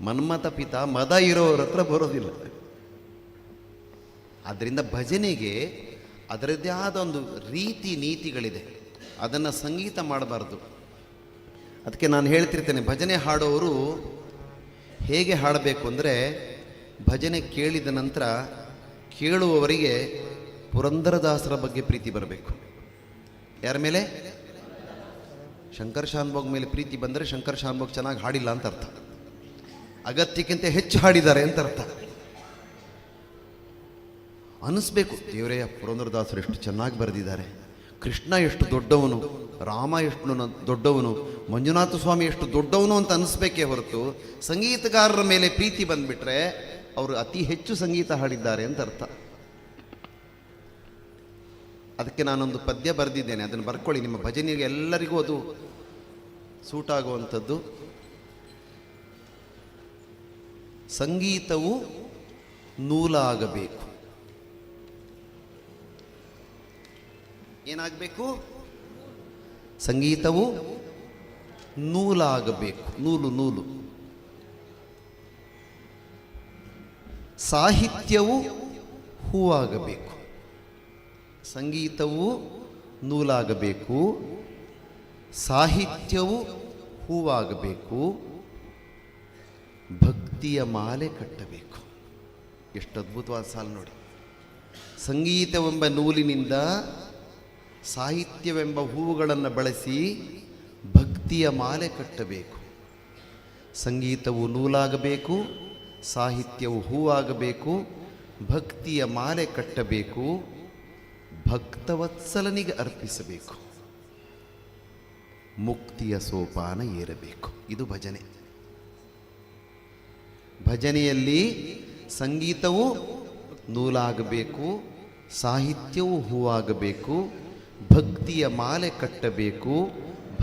ಮನ್ಮಥ ಪಿತ ಮದ ಇರೋರ ಹತ್ರ ಬರೋದಿಲ್ಲ. ಆದ್ದರಿಂದ ಭಜನೆಗೆ ಅದರದ್ದೇ ಆದ ಒಂದು ರೀತಿ ನೀತಿಗಳಿದೆ, ಅದನ್ನು ಸಂಗೀತ ಮಾಡಬಾರ್ದು. ಅದಕ್ಕೆ ನಾನು ಹೇಳ್ತಿರ್ತೇನೆ, ಭಜನೆ ಹಾಡೋರು ಹೇಗೆ ಹಾಡಬೇಕು ಅಂದರೆ, ಭಜನೆ ಕೇಳಿದ ನಂತರ ಕೇಳುವವರಿಗೆ ಪುರಂದರದಾಸರ ಬಗ್ಗೆ ಪ್ರೀತಿ ಬರಬೇಕು. ಯಾರ ಮೇಲೆ? ಶಂಕರ್ ಶಾನ್ಭೋಗ್ ಮೇಲೆ ಪ್ರೀತಿ ಬಂದರೆ ಶಂಕರ್ ಶಾನ್ಭೋಗ್ ಚೆನ್ನಾಗಿ ಹಾಡಿಲ್ಲ ಅಂತ ಅರ್ಥ, ಅಗತ್ಯಕ್ಕಿಂತ ಹೆಚ್ಚು ಹಾಡಿದ್ದಾರೆ ಅಂತ ಅರ್ಥ. ಅನಿಸ್ಬೇಕು, ದೇವರೇ ಪುರಂದರದಾಸರು ಎಷ್ಟು ಚೆನ್ನಾಗಿ ಬರೆದಿದ್ದಾರೆ, ಕೃಷ್ಣ ಎಷ್ಟು ದೊಡ್ಡವನು, ರಾಮ ಎಷ್ಟು ದೊಡ್ಡವನು, ಮಂಜುನಾಥ ಸ್ವಾಮಿ ಎಷ್ಟು ದೊಡ್ಡವನು ಅಂತ ಅನಿಸ್ಬೇಕೇ ಹೊರತು ಸಂಗೀತಗಾರರ ಮೇಲೆ ಪ್ರೀತಿ ಬಂದುಬಿಟ್ರೆ ಅವರು ಅತಿ ಹೆಚ್ಚು ಸಂಗೀತ ಹಾಡಿದ್ದಾರೆ ಅಂತ ಅರ್ಥ. ಅದಕ್ಕೆ ನಾನೊಂದು ಪದ್ಯ ಬರೆದಿದ್ದೇನೆ, ಅದನ್ನು ಬರ್ಕೊಳ್ಳಿ. ನಿಮ್ಮ ಭಜನೆಗೆ ಎಲ್ಲರಿಗೂ ಅದು ಸೂಟ್ ಆಗುವಂಥದ್ದು. ಸಂಗೀತವು ನೂಲಾಗಬೇಕು. ಏನಾಗಬೇಕು? ಸಂಗೀತವು ನೂಲಾಗಬೇಕು. ನೂಲು ನೂಲು. ಸಾಹಿತ್ಯವು ಹೂವಾಗಬೇಕು. ಸಂಗೀತವು ನೂಲಾಗಬೇಕು, ಸಾಹಿತ್ಯವು ಹೂವಾಗಬೇಕು,
ಭಕ್ತಿಯ ಮಾಲೆ ಕಟ್ಟಬೇಕು. ಎಷ್ಟು ಅದ್ಭುತವಾದ ಸಾಲು ನೋಡಿ. ಸಂಗೀತವೆಂಬ ನೂಲಿನಿಂದ ಸಾಹಿತ್ಯವೆಂಬ ಹೂವುಗಳನ್ನು ಬಳಸಿ ಭಕ್ತಿಯ ಮಾಲೆ ಕಟ್ಟಬೇಕು. ಸಂಗೀತವು ನೂಲಾಗಬೇಕು, ಸಾಹಿತ್ಯವು ಹೂವಾಗಬೇಕು, ಭಕ್ತಿಯ ಮಾಲೆ ಕಟ್ಟಬೇಕು, ಭಕ್ತವತ್ಸಲನಿಗೆ ಅರ್ಪಿಸಬೇಕು, ಮುಕ್ತಿಯ ಸೋಪಾನ ಏರಬೇಕು. ಇದು ಭಜನೆ. ಭಜನೆಯಲ್ಲಿ ಸಂಗೀತವು ನೂಲಾಗಬೇಕು, ಸಾಹಿತ್ಯವು ಹೂವಾಗಬೇಕು, ಭಕ್ತಿಯ ಮಾಲೆ ಕಟ್ಟಬೇಕು,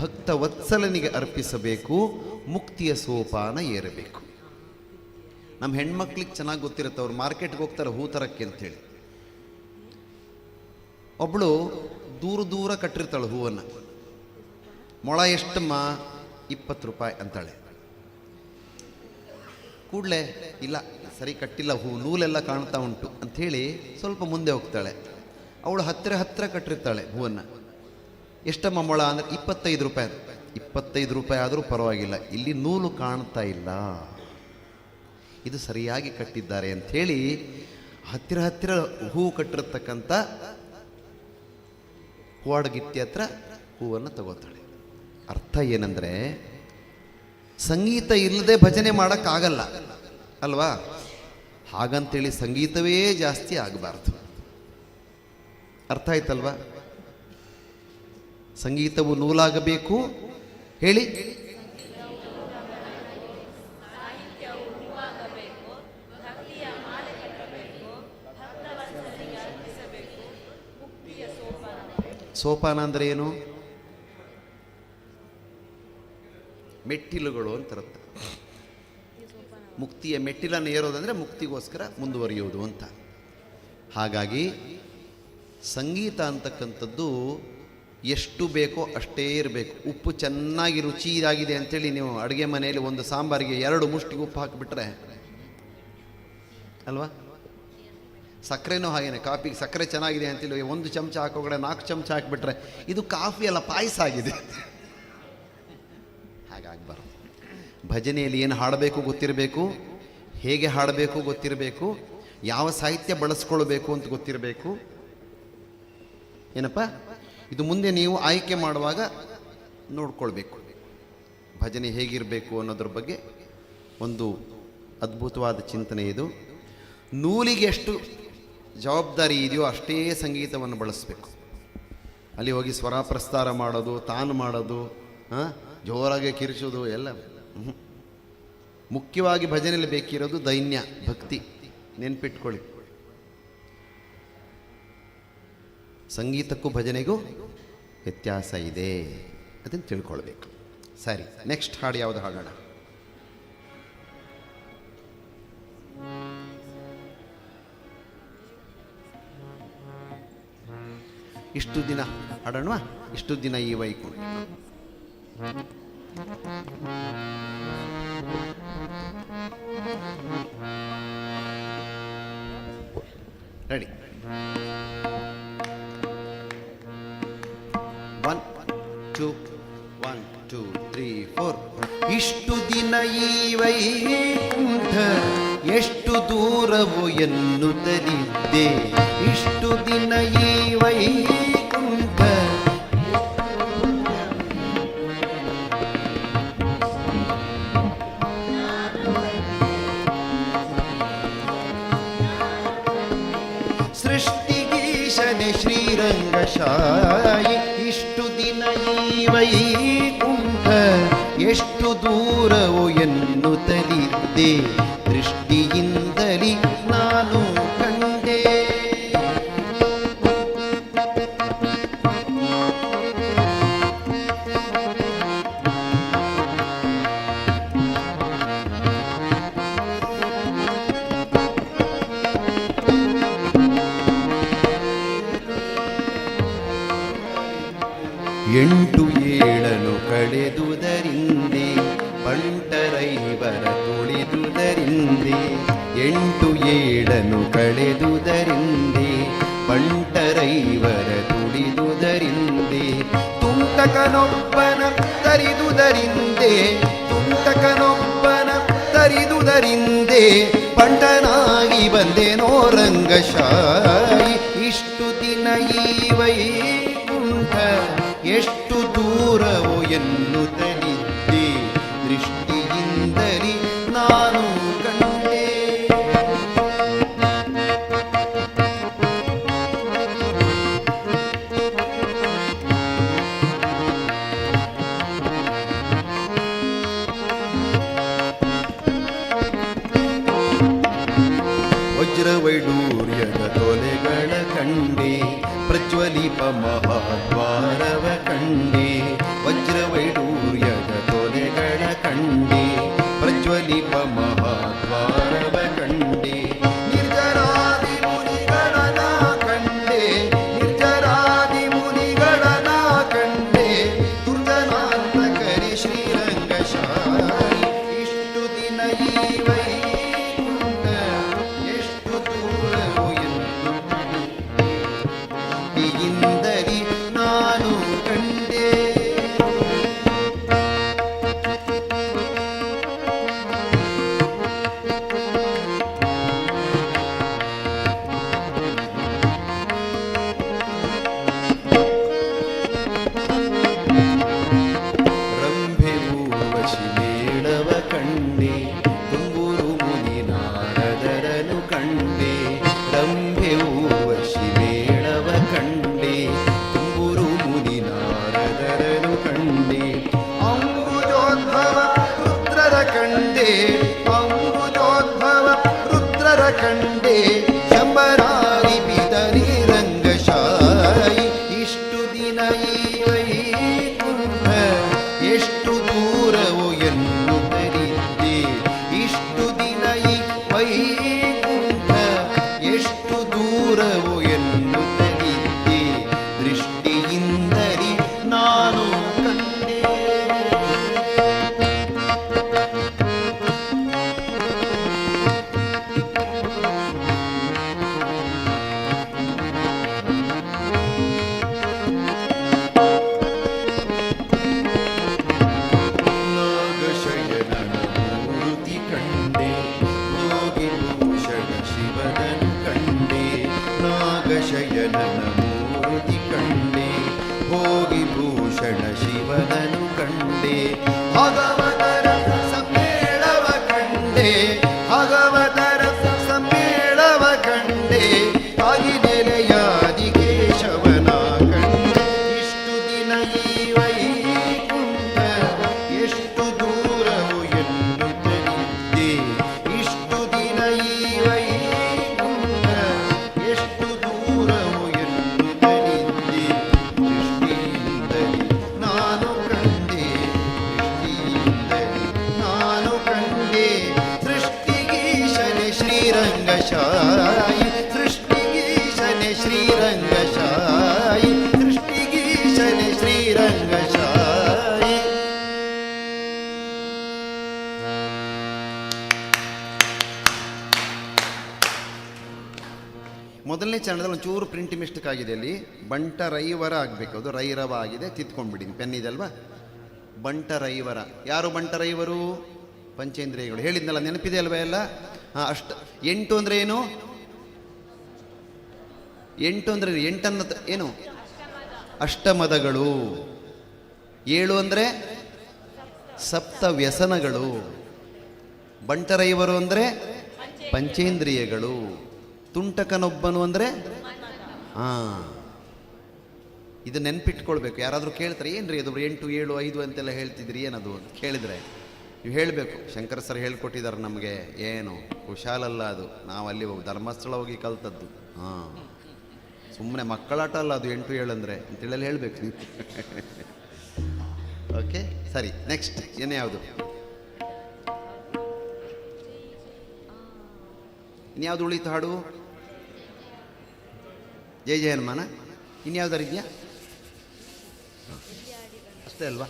ಭಕ್ತವತ್ಸಲನಿಗೆ ಅರ್ಪಿಸಬೇಕು, ಮುಕ್ತಿಯ ಸೋಪಾನ ಏರಬೇಕು. ನಮ್ಮ ಹೆಣ್ಮಕ್ಳಿಗೆ ಚೆನ್ನಾಗಿ ಗೊತ್ತಿರುತ್ತೆ. ಅವ್ರು ಮಾರ್ಕೆಟ್ಗೆ ಹೋಗ್ತಾರೆ ಹೂ ತರಕ್ಕೆ ಅಂತೇಳಿ. ಒಬ್ಬಳು ದೂರ ದೂರ ಕಟ್ಟಿರ್ತಾಳೆ ಹೂವನ್ನು. ಮೊಳ ಎಷ್ಟಮ್ಮ? 20 ರೂಪಾಯಿ ಅಂತಾಳೆ. ಕೂಡಲೇ ಇಲ್ಲ ಸರಿ ಕಟ್ಟಿಲ್ಲ, ಹೂ ನೂಲೆಲ್ಲ ಕಾಣ್ತಾ ಉಂಟು ಅಂಥೇಳಿ ಸ್ವಲ್ಪ ಮುಂದೆ ಹೋಗ್ತಾಳೆ. ಅವಳು ಹತ್ತಿರ ಕಟ್ಟಿರ್ತಾಳೆ ಹೂವನ್ನು. ಎಷ್ಟಮ್ಮ ಮೊಳ ಅಂದರೆ 25 ರೂಪಾಯಿ. 25 ರೂಪಾಯಿ ಆದರೂ ಪರವಾಗಿಲ್ಲ, ಇಲ್ಲಿ ನೂಲು ಕಾಣ್ತಾ ಇಲ್ಲ, ಇದು ಸರಿಯಾಗಿ ಕಟ್ಟಿದ್ದಾರೆ ಅಂಥೇಳಿ ಹತ್ತಿರ ಹೂ ಕಟ್ಟಿರ್ತಕ್ಕಂಥ ಹೂವಾಡಗಿತ್ತಿ ಹತ್ರ ಹೂವನ್ನು ತಗೋತಾಳೆ. ಅರ್ಥ ಏನಂದರೆ ಸಂಗೀತ ಇಲ್ಲದೆ ಭಜನೆ ಮಾಡೋಕ್ಕಾಗಲ್ಲ ಅಲ್ವಾ? ಹಾಗಂತೇಳಿ ಸಂಗೀತವೇ ಜಾಸ್ತಿ ಆಗಬಾರ್ದು. ಅರ್ಥ ಆಯ್ತಲ್ವಾ? ಸಂಗೀತವು ನೂಲಾಗಬೇಕು. ಹೇಳಿ. ಸೋಪಾನ ಅಂದರೆ ಏನು? ಮೆಟ್ಟಿಲುಗಳು ಅಂತಿರುತ್ತೆ. ಮುಕ್ತಿಯ ಮೆಟ್ಟಿಲನ್ನು ಏರೋದಂದರೆ ಮುಕ್ತಿಗೋಸ್ಕರ ಮುಂದುವರಿಯೋದು ಅಂತ. ಹಾಗಾಗಿ ಸಂಗೀತ ಅಂತಕ್ಕಂಥದ್ದು ಎಷ್ಟು ಬೇಕೋ ಅಷ್ಟೇ ಇರಬೇಕು. ಉಪ್ಪು ಚೆನ್ನಾಗಿ ರುಚಿಯಾಗಿದೆ ಅಂಥೇಳಿ ನೀವು ಅಡುಗೆ ಮನೆಯಲ್ಲಿ ಒಂದು ಸಾಂಬಾರಿಗೆ 2 ಮುಷ್ಟಿಗೆ ಉಪ್ಪು ಹಾಕಿಬಿಟ್ರೆ ಅಲ್ವಾ? ಸಕ್ಕರೆನೂ ಹಾಗೇನೆ. ಕಾಫಿಗೆ ಸಕ್ಕರೆ ಚೆನ್ನಾಗಿದೆ ಅಂತೇಳಿ 1 ಚಮಚ ಹಾಕೋಗಡೆ 4 ಚಮಚ ಹಾಕಿಬಿಟ್ರೆ ಇದು ಕಾಫಿ ಅಲ್ಲ ಪಾಯಸ ಆಗಿದೆ. ಹಾಗಾಗಬಾರ್ದು. ಭಜನೆಯಲ್ಲಿ ಏನು ಹಾಡಬೇಕು ಗೊತ್ತಿರಬೇಕು, ಹೇಗೆ ಹಾಡಬೇಕು ಗೊತ್ತಿರಬೇಕು, ಯಾವ ಸಾಹಿತ್ಯ ಬಳಸ್ಕೊಳ್ಬೇಕು ಅಂತ ಗೊತ್ತಿರಬೇಕು. ಏನಪ್ಪ ಇದು ಮುಂದೆ ನೀವು ಆಯ್ಕೆ ಮಾಡುವಾಗ ನೋಡ್ಕೊಳ್ಬೇಕು. ಭಜನೆ ಹೇಗಿರಬೇಕು ಅನ್ನೋದ್ರ ಬಗ್ಗೆ ಒಂದು ಅದ್ಭುತವಾದ ಚಿಂತನೆ ಇದು. ನೂಲಿಗೆ ಎಷ್ಟು ಜವಾಬ್ದಾರಿ ಇದೆಯೋ ಅಷ್ಟೇ ಸಂಗೀತವನ್ನು ಬಳಸಬೇಕು. ಅಲ್ಲಿ ಹೋಗಿ ಸ್ವರ ಪ್ರಸ್ತಾರ ಮಾಡೋದು, ತಾನು ಮಾಡೋದು, ಜೋರಾಗಿ ಕಿರಿಸೋದು ಎಲ್ಲ ಮುಖ್ಯವಾಗಿ ಭಜನೆಯಲ್ಲಿ ಬೇಕಿರೋದು ದೈನ್ಯ, ಭಕ್ತಿ. ನೆನ್ಪಿಟ್ಕೊಳ್ಳಿ. ಸಂಗೀತಕ್ಕೂ ಭಜನೆಗೂ ವ್ಯತ್ಯಾಸ ಇದೆ, ಅದನ್ನು ತಿಳ್ಕೊಳ್ಬೇಕು. ಸರಿ, ನೆಕ್ಸ್ಟ್ ಹಾಡು ಯಾವುದು ಹಾಡೋಣ? ಇಷ್ಟು ದಿನ ಹಾಡೋಣವಾ? ಇಷ್ಟು ದಿನ ಈ ವೈಕುಂಠ. ರೆಡಿ? 1 2 1 2 3 4. ಇಷ್ಟು ದಿನ ಈ ವೈಕುಂಠ ಎಷ್ಟು ದೂರವು ಎನ್ನುತ್ತಲಿದ್ದೆ. ಇಷ್ಟು ದಿನ ಈ ವೈಕುಂಠ ಸೃಷ್ಟಿಗೀಶನೆ ಶ್ರೀರಂಗಶಾಯಿ. ಇಷ್ಟು ದಿನ ಈ ವೈಕುಂಠ ಎಷ್ಟು ದೂರವು ಎನ್ನುತ್ತಲಿದ್ದೆ. ದೃಷ್ಟಿಯಿಂದಲಿ ನಾನು ಕಂಡೆ. ಎಂಟು ಏಳನು ಕಳೆದುದರಿಂದೆ ಬಂಟರೈವರ ತುಳಿದುದರಿಂದೆ. 8 7 ಕಳೆದುದರಿಂದೆ ಬಂಟರೈವರ ತುಳಿದುದರಿಂದೆ. ತುಂಟಕನೊಬ್ಬನ ತರಿದುದರಿಂದೆ ತುಂಟಕನೊಬ್ಬನ ಕರಿದುದರಿಂದೇ ಬಂಟನಾಗಿ ಬಂದೆನೋ ರಂಗಶಾಯಿ. ಇಷ್ಟು ದಿನ ಈ ವೈಕುಂಠ ಎಷ್ಟು ದೂರವೋ ಎನ್ನುತ್ತಲಿದ್ದೆ, ದೃಷ್ಟಿಯಿಂದಲೇ ನಾನು ಕಂಡೆ. ವಜ್ರವೈಡೂರ್ಯದ ತೊಲೆಗಳ ಕಂಡೆ, ಪ್ರಜ್ವಲಿಪ ಮಹಾದ್ವಾರವ ಕಂಡೆ. ವಜ್ರವೈಡೂರ್ಯದ ತೊಲೆಗಳ ಕಂಡೆ, ಪ್ರಜ್ವಲಿಪ ಮಹಾದ್ವಾರವ ಕಂಡೆ. ನಿರ್ಜರಾದಿ ಮುನಿಗಳನ ಕಂಡೆ, ನಿರ್ಜರಾದಿ ಮುನಿಗಳನ ಕಂಡೆ. ದುರ್ಜನಾಂತಕರಿ ಶ್ರೀರಂಗಶಾಯಿ. ಇಷ್ಟು ದಿನ ಈ ವೈಕುಂಠ ಎಷ್ಟು ದೂರವೋ ಎಂದರಿ ನಾನು ಕಂಡೆ. ರಂಭೆ ಊರ್ವಶಿ ಮೇಳವ ಕಂಡೆ, ತುಂಬೂರು ಮುನಿ ನಾರದರನು ಕಂಡೆ. ರಂಭೆ ಊರ್ವಶಿ ಮೇಳವ ಕಂಡೆ, ತುಂಬೂರು ಮುನಿ ನಾರದರನು ಕಂಡೆ. ಅಂಬುಜೋದ್ಭವ ರುದ್ರರ ಕಂಡೆ, ಅಂಬುಜೋದ್ಭವ ರುದ್ರರ ಕಂಡೆ. ಶಂಬರಾರಿ ಪಿತರಿ ರಂಗಶಾಯಿ. ಇಷ್ಟು ದಿನ ಈ ವೈಕುಂಠ ಎಷ್ಟು ದೂರವೋ ಎನ್ನುತ್ತಲಿದ್ದೆ, ಇಷ್ಟು ದಿನ ಈ ವೈಕುಂಠ ಎಷ್ಟು ದೂರವೋ ಎನ್ನುತ್ತಲಿದ್ದೆ, ದೃಷ್ಟಿಯಿಂದಲೇ ನಾನು ಕಂಡೆ. ನಾಗಶಯನನ ಮೂರ್ತಿ ಕಂಡೆ, ಯೋಗಿಭೂಷಣ ಶಿವನನು ಕಂಡೆ. ನಾಗಶಯನನ ಮೂರ್ತಿ ಕಂಡೆ, ಭೋಗಿಭೂಷಣ ಶಿವನನು ಕಂಡೆ. ಭಗವತರ ಸಮ್ಮೇಳವ ಕಂಡೆ, ಭಗವತರ ಸಮ್ಮೇಳವ ಕಂಡೆ. ಆಗಿ ನೆಲೆಯಾದಿ ಕೇಶವನ ಕಂಡೆ. ಇಷ್ಟು ದಿನ ಈ ವೈಕುಂಠ ಎಷ್ಟು ದೂರವೋ ಎನ್ನುತ್ತಲಿದ್ದೆ, ಇಷ್ಟು ದಿನ ಈ ವೈಕುಂಠ ಎಷ್ಟು ದೂರವೋ ಎನ್ನುತ್ತಲಿದ್ದೆ, ದೃಷ್ಟಿಯಿಂದಲೇ ನಾನು ಕಂಡೆ, ದೃಷ್ಟಿಯಿಂದಲೇ ನಾನು ಕಂಡೆ. ಸೃಷ್ಟಿಗೀಶನೆ ಶ್ರೀರಂಗಶಾಯಿ, ಸೃಷ್ಟಿಗೀಶನೆ ಶ್ರೀರಂಗಶಾಯಿ, ಸೃಷ್ಟಿಗೀಶನೆ ಶ್ರೀರಂಗಶಾಯಿ. ಮೊದಲನೇ ಚರಣದಲ್ಲಿ ಒಂಚೂರು ಪ್ರಿಂಟ್ ಮಿಸ್ಟೇಕ್ ಆಗಿದೆ. ಅಲ್ಲಿ ಬಂಟ ರೈವರ ಆಗಬೇಕು, ಅದು ರೈರವ ಆಗಿದೆ, ತಿದ್ಕೊಂಡ್ಬಿಡಿ. ಪೆನ್ ಇದಲ್ವಾ? ಬಂಟ ರೈವರ. ಯಾರು ಬಂಟ ರೈವರು? ಪಂಚೇಂದ್ರಿಯಗಳು. ಹೇಳಿದ್ನಲ್ಲ, ನೆನಪಿದೆ ಅಲ್ವಾ ಎಲ್ಲ? ಹಾಂ, 8 ಅಂದರೆ ಏನು? 8 ಅಂದರೆ ಎಂಟನ್ನ ಏನು? ಅಷ್ಟಮದಗಳು. 7 ಅಂದರೆ ಸಪ್ತ ವ್ಯಸನಗಳು. ಬಂಟರೈವರು ಅಂದರೆ ಪಂಚೇಂದ್ರಿಯಗಳು. ತುಂಟಕನೊಬ್ಬನು ಅಂದರೆ ಇದು ನೆನ್ಪಿಟ್ಕೊಳ್ಬೇಕು. ಯಾರಾದರೂ ಕೇಳ್ತಾರೆ, ಏನ್ರಿ ಅದು 8, 7, 5 ಅಂತೆಲ್ಲ ಹೇಳ್ತಿದ್ರಿ, ಏನದು ಅಂತ ಕೇಳಿದರೆ ನೀವು ಹೇಳಬೇಕು, ಶಂಕರ ಸರ್ ಹೇಳ್ಕೊಟ್ಟಿದ್ದಾರೆ ನಮಗೆ, ಏನು ಕುಶಾಲಲ್ಲ ಅದು, ನಾವು ಅಲ್ಲಿ ಧರ್ಮಸ್ಥಳ ಹೋಗಿ ಕಲ್ತದ್ದು. ಸುಮ್ಮನೆ ಮಕ್ಕಳಾಟ ಅಲ್ಲ ಅದು 8, 7 ಅಂದರೆ ಅಂತೇಳಿ ಹೇಳಬೇಕು ನೀವು. ಓಕೆ, ಸರಿ. ನೆಕ್ಸ್ಟ್ ಏನೇ ಯಾವುದು? ಇನ್ಯಾವುದು ಉಳಿತು ಹಾಡು? ಜೈ ಜಯ ಹನುಮಾನ. ಇನ್ಯಾವ್ದಾರು ಇದೆಯಾ? ಅಷ್ಟೇ ಅಲ್ವಾ?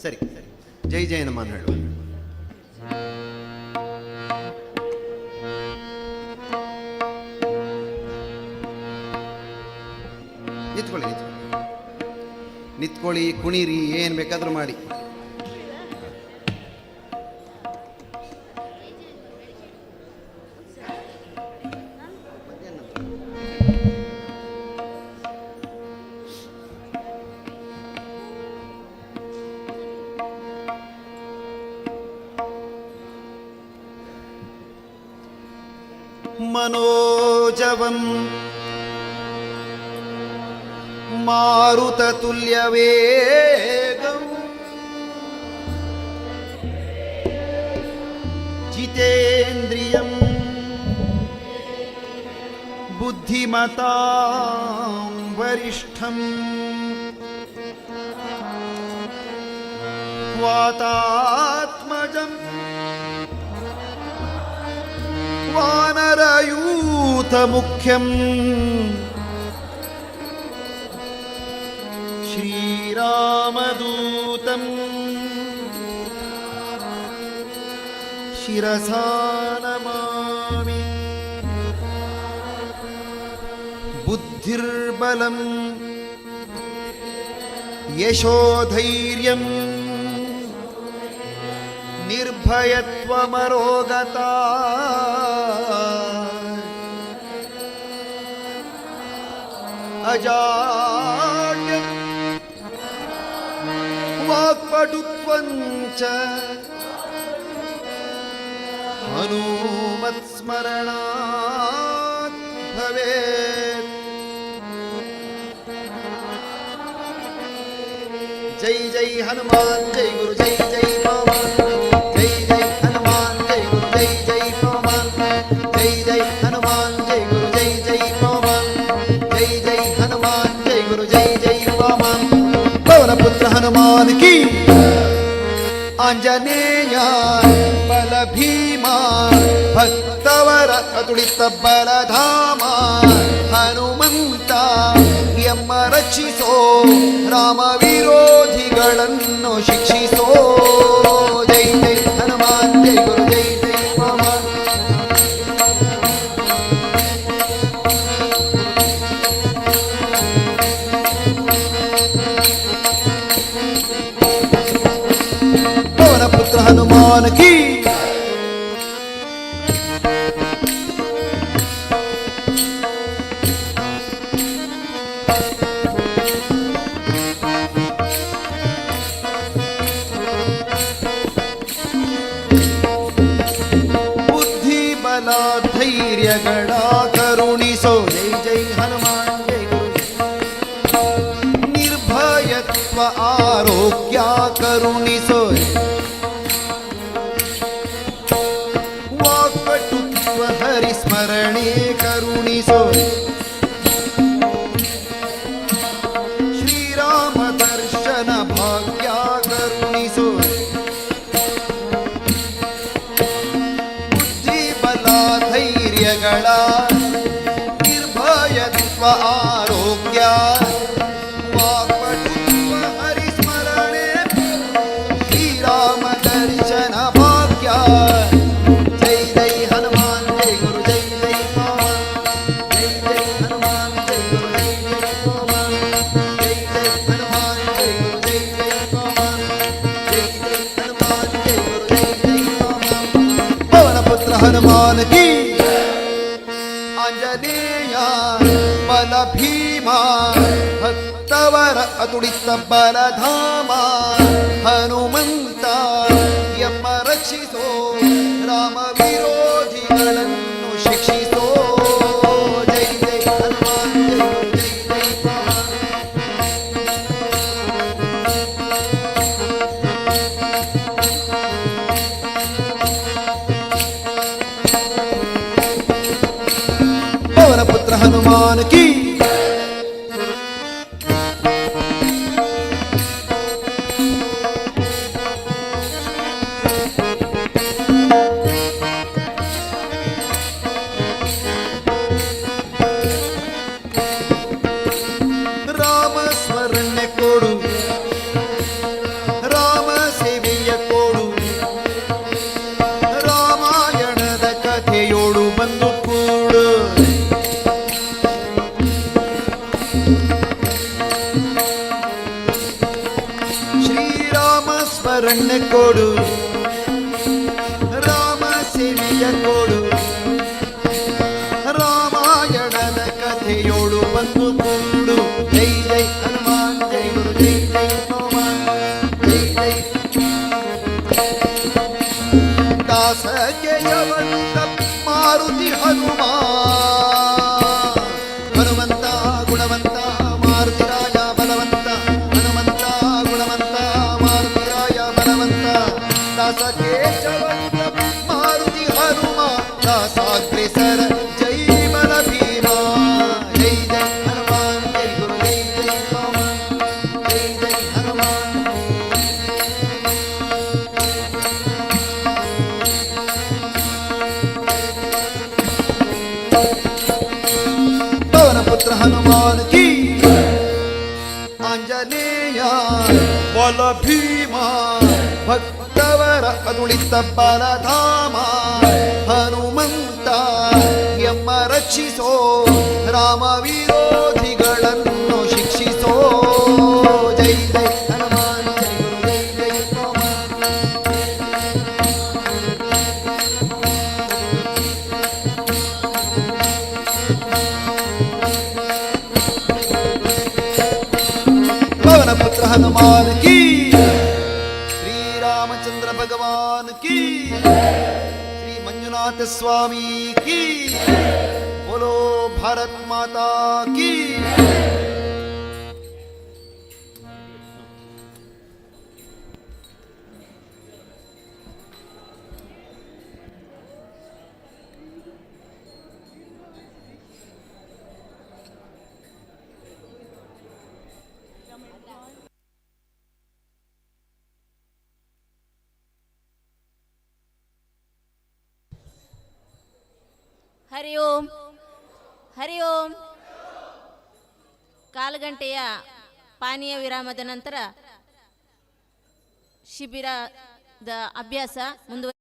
ಸರಿ, ಜೈ ಜಯ ಹನುಮಾನ್ ಹೇಳುವ. ನಿಂತ್ಕೊಳ್ಳಿ, ಕುಣಿರಿ, ಏನು ಬೇಕಾದರೂ ಮಾಡಿ. मनोजवं मारुततुल्यवेगं जितेन्द्रियं बुद्धिमतां वरिष्ठं वातात्मजं वानरयूथमुख्यं श्रीरामदूतं शिरसा नमामि. बुद्धिर्बलं यशोधैर्यं निर्भयत्वमरोगता अजाड्यं वाक्पटुत्वं च हनुमत्स्मरणात् भवेत्. जय जय हनुमान जय गुरु जय जय पवन, जय जय हनुमान जय गुरु जय जय पवन, जय जय हनुमान जय गुरु जय जय पवन, जय जय हनुमान जय गुरु जय जय पवन. पवन पुत्र हनुमान की आंजनेय बल भीमा भक्तवर अतुलित बलधाಮ ಹನುಮಂತ ಎಮ್ಮ ರಕ್ಷಿಸೋ ರಾಮ ವಿರೋಧಿಗಳನ್ನು ಶಿಕ್ಷಿಸೋ. ಜೈ ಜೈ ಹನುಮಾನ್ ಜೈ ಗುರು ಜೈ ಜೈ ಪವನ್. ಪವನ ಪುತ್ರ ಹನುಮಾನ್ ಕೀ ಧೈರ್ಯಗಳ ಕರುಣಿಸೋ. ಜೈ ಜೈ ಹನುಮಾನ್ ಜೈ ಗುರು. ನಿರ್ಭಯತ್ವ ಆರೋಗ್ಯ ಕರುಣಿಸೋ. ವಾಕ್ಪಟುತ್ವ ಹರಿಸ್ಮರಣೆ ಕರುಣಿಸೋ. ಶ್ರೀರಾಮ ದರ್ಶನ ಭಾಗ್ಯ ಕರುಣಿಸೋ. ಧೈರ್ಯಗಳ ನಿರ್ಭಯತ್ವ ಆರೋಗ್ಯ ವಾಕ್ಪಟುತ್ವ ಹರಿಸ್ಮರಣೆ ಶ್ರೀರಾಮ ದರ್ಶನ ಭಾಗ್ಯ. ಜೈ ಜೈ ಹನುಮಾನ್ ಜೈ ಗುರು ಜೈ ಜೈ ಪವನ್, ಜೈ ಜೈ ಹನುಮಾನ್ ಜೈ ಗುರು ಜೈ ಜೈ ಪವನ್, ಜೈ ಜೈ ಹನುಮಾನ್ ಜೈ ಗುರು ಜೈ ಜೈ ಪವನ್, ಜೈ ಜೈ ಹನುಮಾನ್ ಜೈ ಗುರು ಜೈ ಜೈ ಪವನ್. ಪವನ ಪುತ್ರ ಹನುಮಾನ್ ಕೀ ಆಂಜನೇಯ ಬಲ ಭೀಮಾ ಭಕ್ತವರ ಅತುಳಿತ ಬಲಧಾಮ ಹನುಮಂತ ಎಮ್ಮ ರಕ್ಷಿಸೋ ರಾಮ ವಿರೋಧಿಗಳನ್ನು ಶಿಕ್ಷಿಸೋ. ಜೈ ಜೈ ಹನುಮಾನ್ ಜೈ ಗುರು ಜೈ ಜೈ ಪವನ್. पवन पुत्र हनुमान की
ಸ್ಮರಣೆ ಕೊಡು, ರಾಮ ಸೇವೆಯ ಕೊಡು, ರಾಮಾಯಣದ ಕಥೆಯೋಡು ಬಂದು ಕೂಡು. ಜೈ ಜೈ ಹನುಮಾನ್, ಜೈ ಗುರು, ಜೈ ಜೈ ಹನುಮಾನ್, ಜೈ ಜೈ ದಾಸ ಕೇಶವಂತ ಮಾರುತಿ ಹನುಮ. ಹನುಮಂತ ಗುಣವಂತ ಮಾರುತಿ ರಾಯ ಬಲವಂತ, ಹನುಮಂತ ಗುಣವಂತ ಮಾರುತಿ ರಾಯ ಬಲವಂತ. ದಾಸ ಕೇಶವಂತ ಮಾರುತಿ ಹನುಮ, ದಾಸಾಗ್ರೇಸರ ಜೈ ಬಲ ಭೀಮ. ಜೈ ಜೈ ಹನುಮಾನ್, ಜೈ ಗುರು, ಜೈ ಜೈ ಹನುಮಾನ್, ಜೈ ಜೈ ಹನುಮಾನ್. ಪುತ್ರ ಹನುಮಾನ್ ಕಿ, ಆಂಜನೇಯ ಬಲ ಭೀಮ, ಭಕ್ತವರ ಅದುಳಿತ ಬಲಧಾಮ. ಹನುಮಂತ ಎಮ್ಮ ರಕ್ಷಿಸೋ, ರಾಮ ವಿರೋಧಿಗಳನ್ನು ಶಿಕ್ಷಿಸೋ. ಜೈ ಜೈ ಹನುಮಾನ್, ಜೈ ಗುರು, ಜೈ ಜೈ ಹನುಮಾನ್. पुत्र हनुमान की, श्री रामचंद्र भगवान की, श्री मंजुनाथ स्वामी की, बोलो भारत माता की.
ಹರಿ ಓಂ, ಹರಿ ಓಂ. ಕಾಲು ಗಂಟೆಯ ಪಾನೀಯ ವಿರಾಮದ ನಂತರ ಶಿಬಿರದ ಅಭ್ಯಾಸ ಮುಂದುವರಿ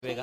ಬೇಗ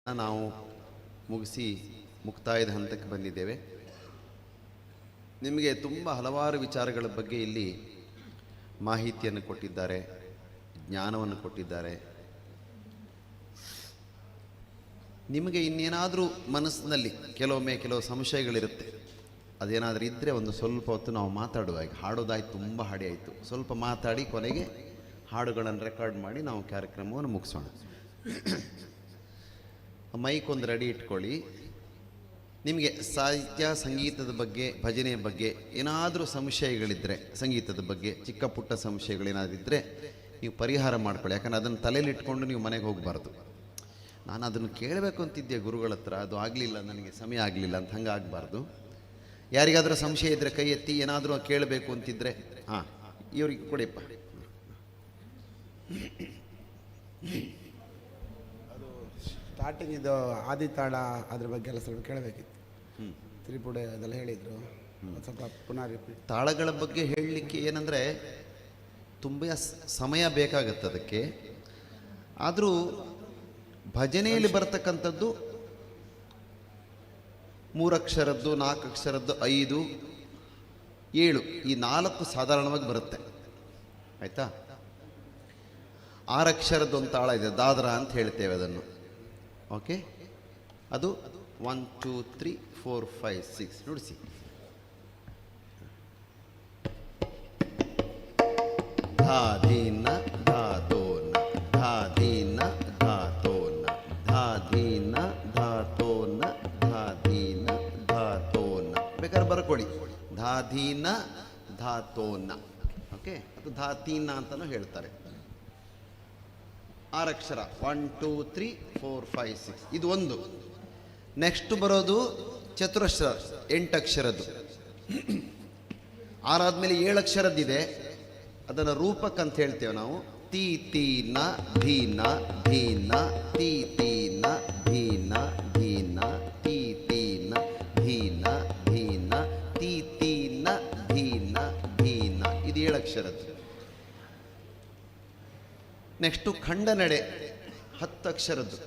ನಾವು ಮುಗಿಸಿ ಮುಕ್ತಾಯದ ಹಂತಕ್ಕೆ ಬಂದಿದ್ದೇವೆ. ನಿಮಗೆ ತುಂಬ ಹಲವಾರು ವಿಚಾರಗಳ ಬಗ್ಗೆ ಇಲ್ಲಿ ಮಾಹಿತಿಯನ್ನು ಕೊಟ್ಟಿದ್ದಾರೆ, ಜ್ಞಾನವನ್ನು ಕೊಟ್ಟಿದ್ದಾರೆ. ನಿಮಗೆ ಇನ್ನೇನಾದರೂ ಮನಸ್ಸಿನಲ್ಲಿ ಕೆಲವು ಸಂಶಯಗಳಿರುತ್ತೆ. ಅದೇನಾದರೂ ಇದ್ದರೆ ಒಂದು ಸ್ವಲ್ಪ ಹೊತ್ತು ನಾವು ಮಾತಾಡುವ. ಈಗ ಹಾಡೋದಾಯ್ತು, ತುಂಬ ಹಾಡಿ ಆಯಿತು, ಸ್ವಲ್ಪ ಮಾತಾಡಿ ಕೊನೆಗೆ ಹಾಡುಗಳನ್ನು ರೆಕಾರ್ಡ್ ಮಾಡಿ ನಾವು ಕಾರ್ಯಕ್ರಮವನ್ನು ಮುಗಿಸೋಣ. ಮೈಕ್ ಒಂದು ರೆಡಿ ಇಟ್ಕೊಳ್ಳಿ. ನಿಮಗೆ ಸಾಹಿತ್ಯ ಸಂಗೀತದ ಬಗ್ಗೆ, ಭಜನೆಯ ಬಗ್ಗೆ ಏನಾದರೂ ಸಂಶಯಗಳಿದ್ದರೆ, ಸಂಗೀತದ ಬಗ್ಗೆ ಚಿಕ್ಕ ಪುಟ್ಟ ಸಂಶಯಗಳೇನಾದಿದ್ದರೆ ನೀವು ಪರಿಹಾರ ಮಾಡ್ಕೊಳ್ಳಿ. ಯಾಕಂದರೆ ಅದನ್ನು ತಲೆಯಲ್ಲಿ ಇಟ್ಕೊಂಡು ನೀವು ಮನೆಗೆ ಹೋಗಬಾರ್ದು. ನಾನು ಅದನ್ನು ಕೇಳಬೇಕು ಅಂತಿದ್ದೆ ಗುರುಗಳ ಹತ್ರ, ಅದು ಆಗಲಿಲ್ಲ, ನನಗೆ ಸಮಯ ಆಗಲಿಲ್ಲ ಅಂತ ಹಂಗೆ ಆಗಬಾರ್ದು. ಯಾರಿಗಾದರೂ ಸಂಶಯ ಇದ್ದರೆ ಕೈ ಎತ್ತಿ, ಏನಾದರೂ ಕೇಳಬೇಕು ಅಂತಿದ್ದರೆ. ಹಾಂ, ಇವ್ರಿಗೆ ಕೊಡಿಯಪ್ಪ.
ಅದು ಸ್ಟಾರ್ಟಿಂಗ್ ಇದು ಆದಿತಾಳ ಅದ್ರ ಬಗ್ಗೆ ಎಲ್ಲ ಸ್ವಲ್ಪ ಕೇಳಬೇಕಿತ್ತು. ತ್ರಿಪುಡೆ ಅದೆಲ್ಲ ಹೇಳಿದರು, ಸ್ವಲ್ಪ ಪುನಃ ರಿಪೀಟ್.
ತಾಳಗಳ ಬಗ್ಗೆ ಹೇಳಲಿಕ್ಕೆ ಏನಂದರೆ ತುಂಬ ಸಮಯ ಬೇಕಾಗತ್ತೆ ಅದಕ್ಕೆ. ಆದರೂ ಭಜನೆಯಲ್ಲಿ ಬರ್ತಕ್ಕಂಥದ್ದು 3 ಅಕ್ಷರದ್ದು, 4 ಅಕ್ಷರದ್ದು, 5, 7 ಈ 4 ಸಾಧಾರಣವಾಗಿ ಬರುತ್ತೆ. ಆಯಿತಾ? 6 ಅಕ್ಷರದ್ದು ಒಂದು ತಾಳ ಇದೆ, ದಾದ್ರಾ ಅಂತ ಹೇಳ್ತೇವೆ ಅದನ್ನು. ಓಕೆ, ಅದು 1 2 3 4 5 6 ನುಡಿಸಿ. ಧಾ ಧೀನ ಧಾ ತೋನ, ಧಾ ಧೀನ ಧಾ ತೋನ, ಧಾ ಧೀನ ಧಾ ತೋನ, ಧಾ ಧೀನ ಧಾ ತೋನ. ಬೇಕಾದ್ರೆ ಬರ್ಕೊಳ್ಳಿ, ಧಾ ಧೀನ ಧಾ ತೋನ. ಓಕೆ, ಅದು ಧಾತೀನ ಅಂತಲೂ ಹೇಳ್ತಾರೆ. 6 ಅಕ್ಷರ, 1 2 3 4 5 6 ಇದು ಒಂದು. ನೆಕ್ಸ್ಟ್ ಬರೋದು ಚತುರಶ್ರ, 8 ಅಕ್ಷರದ್ದು. 6 ಆದಮೇಲೆ 7 ಅಕ್ಷರದ್ದಿದೆ, ಅದನ್ನು ರೂಪಕ್ ಅಂತ ಹೇಳ್ತೇವೆ ನಾವು. ತೀ ತೀನ ಧೀನ ಧೀನ, ತೀ ತೀನ ಧೀನ ಧೀನ, ತೀ ತೀನ ಧೀನ ಧೀನ, ತೀ ತೀನ ಧೀನ ಧೀನ. ಇದು 7 ಅಕ್ಷರದ್ದು. ನೆಕ್ಸ್ಟು ಖಂಡನಡೆ, 10 ಅಕ್ಷರದ್ದು.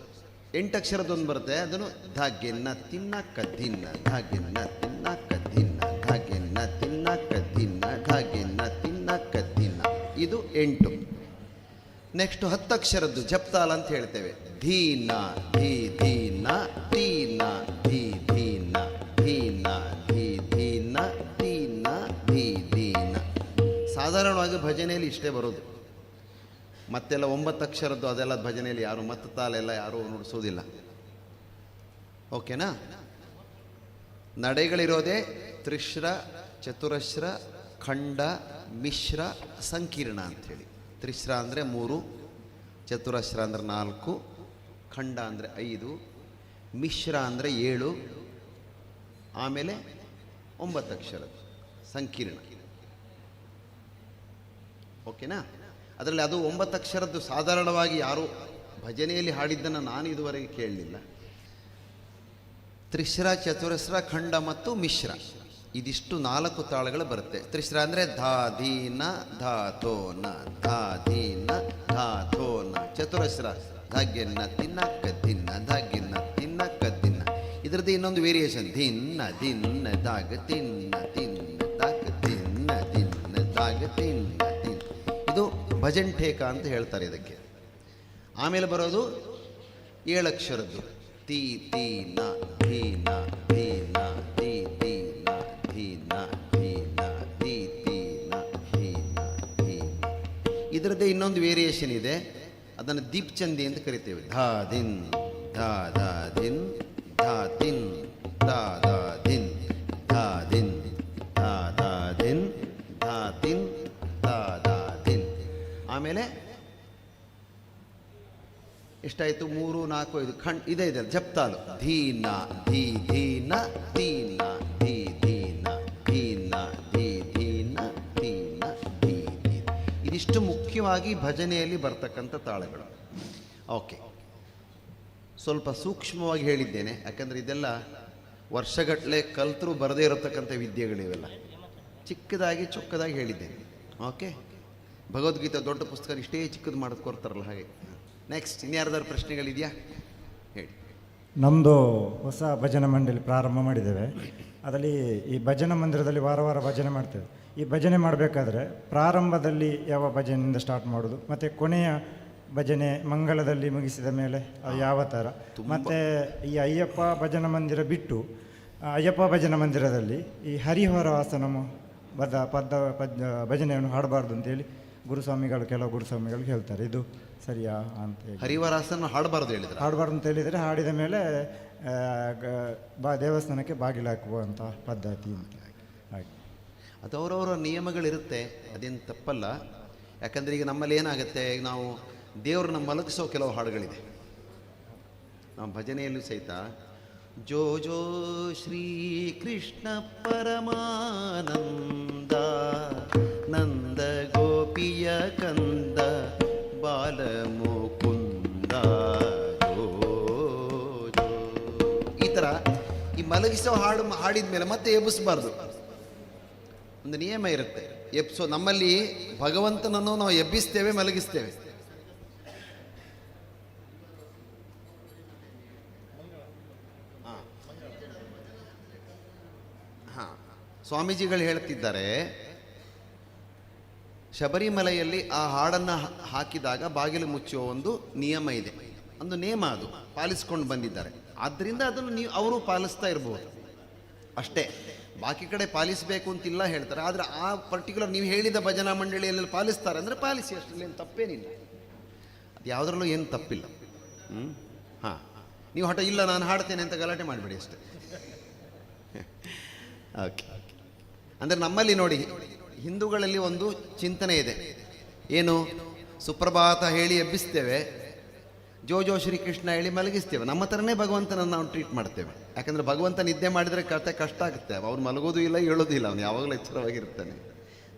8 ಅಕ್ಷರದ್ದೊಂದು ಬರುತ್ತೆ, ಅದನ್ನು ಧಾಗೆನ್ನ ತಿನ್ನ ಕದ್ದಿನ್ನ, ಧಾಗೆನ್ನ ತಿನ್ನ ಕದ್ದಿನ್ನ, ಧಾಗೆನ್ನ ತಿನ್ನ ಕದ್ದಿನ್ನ, ಧಾಗೆನ್ನ ತಿನ್ನ ಕದ್ದಿನ್ನ. ಇದು 8. ನೆಕ್ಸ್ಟು 10 ಅಕ್ಷರದ್ದು ಜಪ್ತಾಲ ಅಂತ ಹೇಳ್ತೇವೆ. ಧೀನ ಧೀ ಧೀನ, ತೀನ ಧೀ ಧೀನ, ಧೀನ ಧೀ ಧೀನ, ತೀನ ಧೀ ಧೀನ. ಸಾಧಾರಣವಾಗಿ ಭಜನೆಯಲ್ಲಿ ಇಷ್ಟೇ ಬರೋದು. ಮತ್ತೆಲ್ಲ 9 ಅಕ್ಷರದ್ದು ಅದೆಲ್ಲ ಭಜನೆಯಲ್ಲಿ ಯಾರು ಮತ್ತು ತಾಲೆಲ್ಲ ಯಾರೂ ನುಡಿಸೋದಿಲ್ಲ. ಓಕೆನಾ? ನಡೆಗಳಿರೋದೇ ತ್ರಿಶ್ರ, ಚತುರಶ್ರ, ಖಂಡ, ಮಿಶ್ರ, ಸಂಕೀರ್ಣ ಅಂಥೇಳಿ. ತ್ರಿಶ್ರ ಅಂದರೆ 3, ಚತುರಶ್ರ ಅಂದರೆ 4, ಖಂಡ ಅಂದರೆ 5, ಮಿಶ್ರ ಅಂದರೆ 7, ಆಮೇಲೆ 9 ಅಕ್ಷರದ್ದು ಸಂಕೀರ್ಣ. ಓಕೆನಾ? ಅದರಲ್ಲಿ ಅದು 9 ಅಕ್ಷರದ್ದು ಸಾಧಾರಣವಾಗಿ ಯಾರು ಭಜನೆಯಲ್ಲಿ ಹಾಡಿದ್ದನ್ನು ನಾನು ಇದುವರೆಗೆ ಕೇಳಲಿಲ್ಲ. ತ್ರಿಶ್ರ, ಚತುರಸ್ರ, ಖಂಡ ಮತ್ತು ಮಿಶ್ರ, ಇದಿಷ್ಟು 4 ತಾಳಗಳು ಬರುತ್ತೆ. ತ್ರಿಶ್ರ ಅಂದರೆ ಧಾ ಧೀನ ಧಾ ತೋನ, ಧಾ ಧೀನ ಧಾ ತೋನ. ಚತುರಸ್ರ ಧಾಗ್ಯನ್ನ ತಿನ್ನ ಕದ್ದಿನ್ನ, ಧಾಗ್ಯನ್ನ ತಿನ್ನ ಕದ್ದಿನ್ನ. ಇದರದ್ದು ಇನ್ನೊಂದು ವೇರಿಯೇಷನ್, ಧಿನ್ನ ದಿನ್ನ ದಾಗ ತಿನ್ನ, ತಿನ್ನ ದಾಗ ತಿನ್ನ, ತಿನ್ನ ದಾಗ ತಿನ್ನ ತಿನ್ನ. ಇದು ಭಜನ್ ಠೇಕ ಅಂತ ಹೇಳ್ತಾರೆ ಇದಕ್ಕೆ. ಆಮೇಲೆ ಬರೋದು 7 ಅಕ್ಷರದ್ದು. ತೀ ತೀನ ಧೀನ ಧೀನ, ತೀ ತೀನ ಧೀನ ಧೀನ, ತೀ ತೀನ ಧೀನ ಧೀನ. ಇದರದ್ದೇ ಇನ್ನೊಂದು ವೇರಿಯೇಷನ್ ಇದೆ, ಅದನ್ನು ದೀಪ್ಚಂದಿ ಅಂತ ಕರಿತೇವೆ. ಧಾ ದಿನ್ ಧಾ ಧಾ ದಿನ್, ಧಾ ತಿನ್ ಧಾ ಧಾ ದಿನ್, ಧಾ ದಿನ್ ಧಾ ಧಾ ದಿನ್, ಧಾ ತಿನ್ ಧಾ ಧಾ ದಿನ್. ಆಮೇಲೆ ಎಷ್ಟಾಯಿತು? 3 4 5 ಖಂಡ್ ಇದೆ ಇದೆ ಜಪ್ತಾಲು. ಧೀನ ಧೀ ಧೀನ, ತೀನ ಧೀ ಧೀನ, ಧೀನ ಧೀ ಧೀನ, ತೀನ ಧೀ ಧೀನ. ಇದಿಷ್ಟು ಮುಖ್ಯವಾಗಿ ಭಜನೆಯಲ್ಲಿ ಬರ್ತಕ್ಕಂಥ ತಾಳಗಳು. ಓಕೆ, ಸ್ವಲ್ಪ ಸೂಕ್ಷ್ಮವಾಗಿ ಹೇಳಿದ್ದೇನೆ, ಯಾಕಂದರೆ ಇದೆಲ್ಲ ವರ್ಷಗಟ್ಟಲೆ ಕಲ್ತರೂ ಬರದೇ ಇರತಕ್ಕಂಥ ವಿದ್ಯೆಗಳಿವೆಲ್ಲ. ಚಿಕ್ಕದಾಗಿ ಚೊಕ್ಕದಾಗಿ ಹೇಳಿದ್ದೇನೆ. ಓಕೆ, ಭಗವದ್ಗೀತೆ ದೊಡ್ಡ ಪುಸ್ತಕ ಇಷ್ಟೇ ಚಿಕ್ಕದು ಮಾಡೋದು ಕೊಡ್ತಾರಲ್ಲ ಹಾಗೆ. ನೆಕ್ಸ್ಟ್ ಇನ್ಯಾರ್ದಾರು ಪ್ರಶ್ನೆಗಳಿದೆಯಾ? ಹೇಳಿ.
ನಮ್ಮದು ಹೊಸ ಭಜನಾ ಮಂಡಳಿ ಪ್ರಾರಂಭ ಮಾಡಿದ್ದೇವೆ. ಅದರಲ್ಲಿ ಈ ಭಜನಾ ಮಂದಿರದಲ್ಲಿ ವಾರ ವಾರ ಭಜನೆ ಮಾಡ್ತೇವೆ. ಈ ಭಜನೆ ಮಾಡಬೇಕಾದ್ರೆ ಪ್ರಾರಂಭದಲ್ಲಿ ಯಾವ ಭಜನೆಯಿಂದ ಸ್ಟಾರ್ಟ್ ಮಾಡೋದು ಮತ್ತು ಕೊನೆಯ ಭಜನೆ ಮಂಗಳದಲ್ಲಿ ಮುಗಿಸಿದ ಮೇಲೆ ಅದು ಯಾವ ಥರ, ಮತ್ತು ಈ ಅಯ್ಯಪ್ಪ ಭಜನಾ ಮಂದಿರ ಬಿಟ್ಟು ಅಯ್ಯಪ್ಪ ಭಜನಾ ಮಂದಿರದಲ್ಲಿ ಈ ಹರಿಹರ ವಾಸನ ಭಜನೆಯನ್ನು ಹಾಡಬಾರ್ದು ಅಂತೇಳಿ ಕೆಲವು ಗುರುಸ್ವಾಮಿಗಳು ಹೇಳ್ತಾರೆ. ಇದು ಸರಿಯಾ ಅಂತ ಹೇಳಿ
ಹರಿವರಾಸನ ಹಾಡಬಾರ್ದು ಹೇಳಿದ್ರೆ
ಹಾಡಬಾರ್ದು ಅಂತ ಹೇಳಿದರೆ ಹಾಡಿದ ಮೇಲೆ ದೇವಸ್ಥಾನಕ್ಕೆ ಬಾಗಿಲು ಹಾಕುವಂಥ ಪದ್ಧತಿ ಹಾಗೆ
ಅದು ಅವರವರ ನಿಯಮಗಳಿರುತ್ತೆ, ಅದೇನು ತಪ್ಪಲ್ಲ. ಯಾಕಂದರೆ ಈಗ ನಮ್ಮಲ್ಲಿ ಏನಾಗುತ್ತೆ, ಈಗ ನಾವು ದೇವ್ರನ್ನ ಮಲಗಿಸೋ ಕೆಲವು ಹಾಡುಗಳಿದೆ ನಾವು ಭಜನೆಯಲ್ಲೂ ಸಹಿತ. ಜೋ ಜೋ ಶ್ರೀ ಕೃಷ್ಣ ಪರಮಾನಂದ ನಂದ ಗೋಪಿಯ ಕಂದ ಬಾಲಮುಕುಂದ ಜೋ ಜೋ, ಈ ಥರ ಈ ಮಲಗಿಸೋ ಹಾಡಿದ ಮೇಲೆ ಮತ್ತೆ ಎಬ್ಬಿಸಬಾರ್ದು. ಒಂದು ನಿಯಮ ಇರುತ್ತೆ, ನಮ್ಮಲ್ಲಿ ಭಗವಂತನನ್ನು ನಾವು ಎಬ್ಬಿಸ್ತೇವೆ, ಮಲಗಿಸ್ತೇವೆ. ಸ್ವಾಮೀಜಿಗಳು ಹೇಳ್ತಿದ್ದಾರೆ, ಶಬರಿಮಲೆಯಲ್ಲಿ ಆ ಹಾಡನ್ನು ಹಾಕಿದಾಗ ಬಾಗಿಲು ಮುಚ್ಚುವ ಒಂದು ನಿಯಮ ಇದೆ, ಒಂದು ನೇಮ, ಅದು ಪಾಲಿಸ್ಕೊಂಡು ಬಂದಿದ್ದಾರೆ. ಆದ್ದರಿಂದ ಅದನ್ನು ಅವರು ಪಾಲಿಸ್ತಾ ಇರ್ಬೋದು ಅಷ್ಟೇ, ಬಾಕಿ ಕಡೆ ಪಾಲಿಸಬೇಕು ಅಂತಿಲ್ಲ ಹೇಳ್ತಾರೆ. ಆದರೆ ಆ ಪರ್ಟಿಕ್ಯುಲರ್ ನೀವು ಹೇಳಿದ ಭಜನಾ ಮಂಡಳಿಯಲ್ಲಿ ಪಾಲಿಸ್ತಾರೆ ಅಂದರೆ ಪಾಲಿಸಿ, ಅಷ್ಟರಲ್ಲಿ ಏನು ತಪ್ಪೇನಿಲ್ಲ, ಅದು ಯಾವುದರಲ್ಲೂ ಏನು ತಪ್ಪಿಲ್ಲ. ಹಾಂ, ನೀವು ಹಠ ಇಲ್ಲ ನಾನು ಹಾಡ್ತೇನೆ ಅಂತ ಗಲಾಟೆ ಮಾಡಿಬಿಡಿ ಅಷ್ಟೇ. ಓಕೆ, ಅಂದರೆ ನಮ್ಮಲ್ಲಿ ನೋಡಿ, ಹಿಂದೂಗಳಲ್ಲಿ ಒಂದು ಚಿಂತನೆ ಇದೆ, ಏನು, ಸುಪ್ರಭಾತ ಹೇಳಿ ಎಬ್ಬಿಸ್ತೇವೆ, ಜೋ ಜೋ ಶ್ರೀಕೃಷ್ಣ ಹೇಳಿ ಮಲಗಿಸ್ತೇವೆ. ನಮ್ಮ ಥರನೇ ಭಗವಂತನನ್ನು ನಾವು ಟ್ರೀಟ್ ಮಾಡ್ತೇವೆ. ಯಾಕಂದರೆ ಭಗವಂತ ನಿದ್ದೆ ಮಾಡಿದರೆ ಕತೆ ಕಷ್ಟ ಆಗುತ್ತೆ, ಅವ್ರು ಮಲಗೋದು ಇಲ್ಲ, ಹೇಳೋದು ಇಲ್ಲ, ಅವನು ಯಾವಾಗಲೂ ಎಚ್ಚರವಾಗಿರ್ತಾನೆ.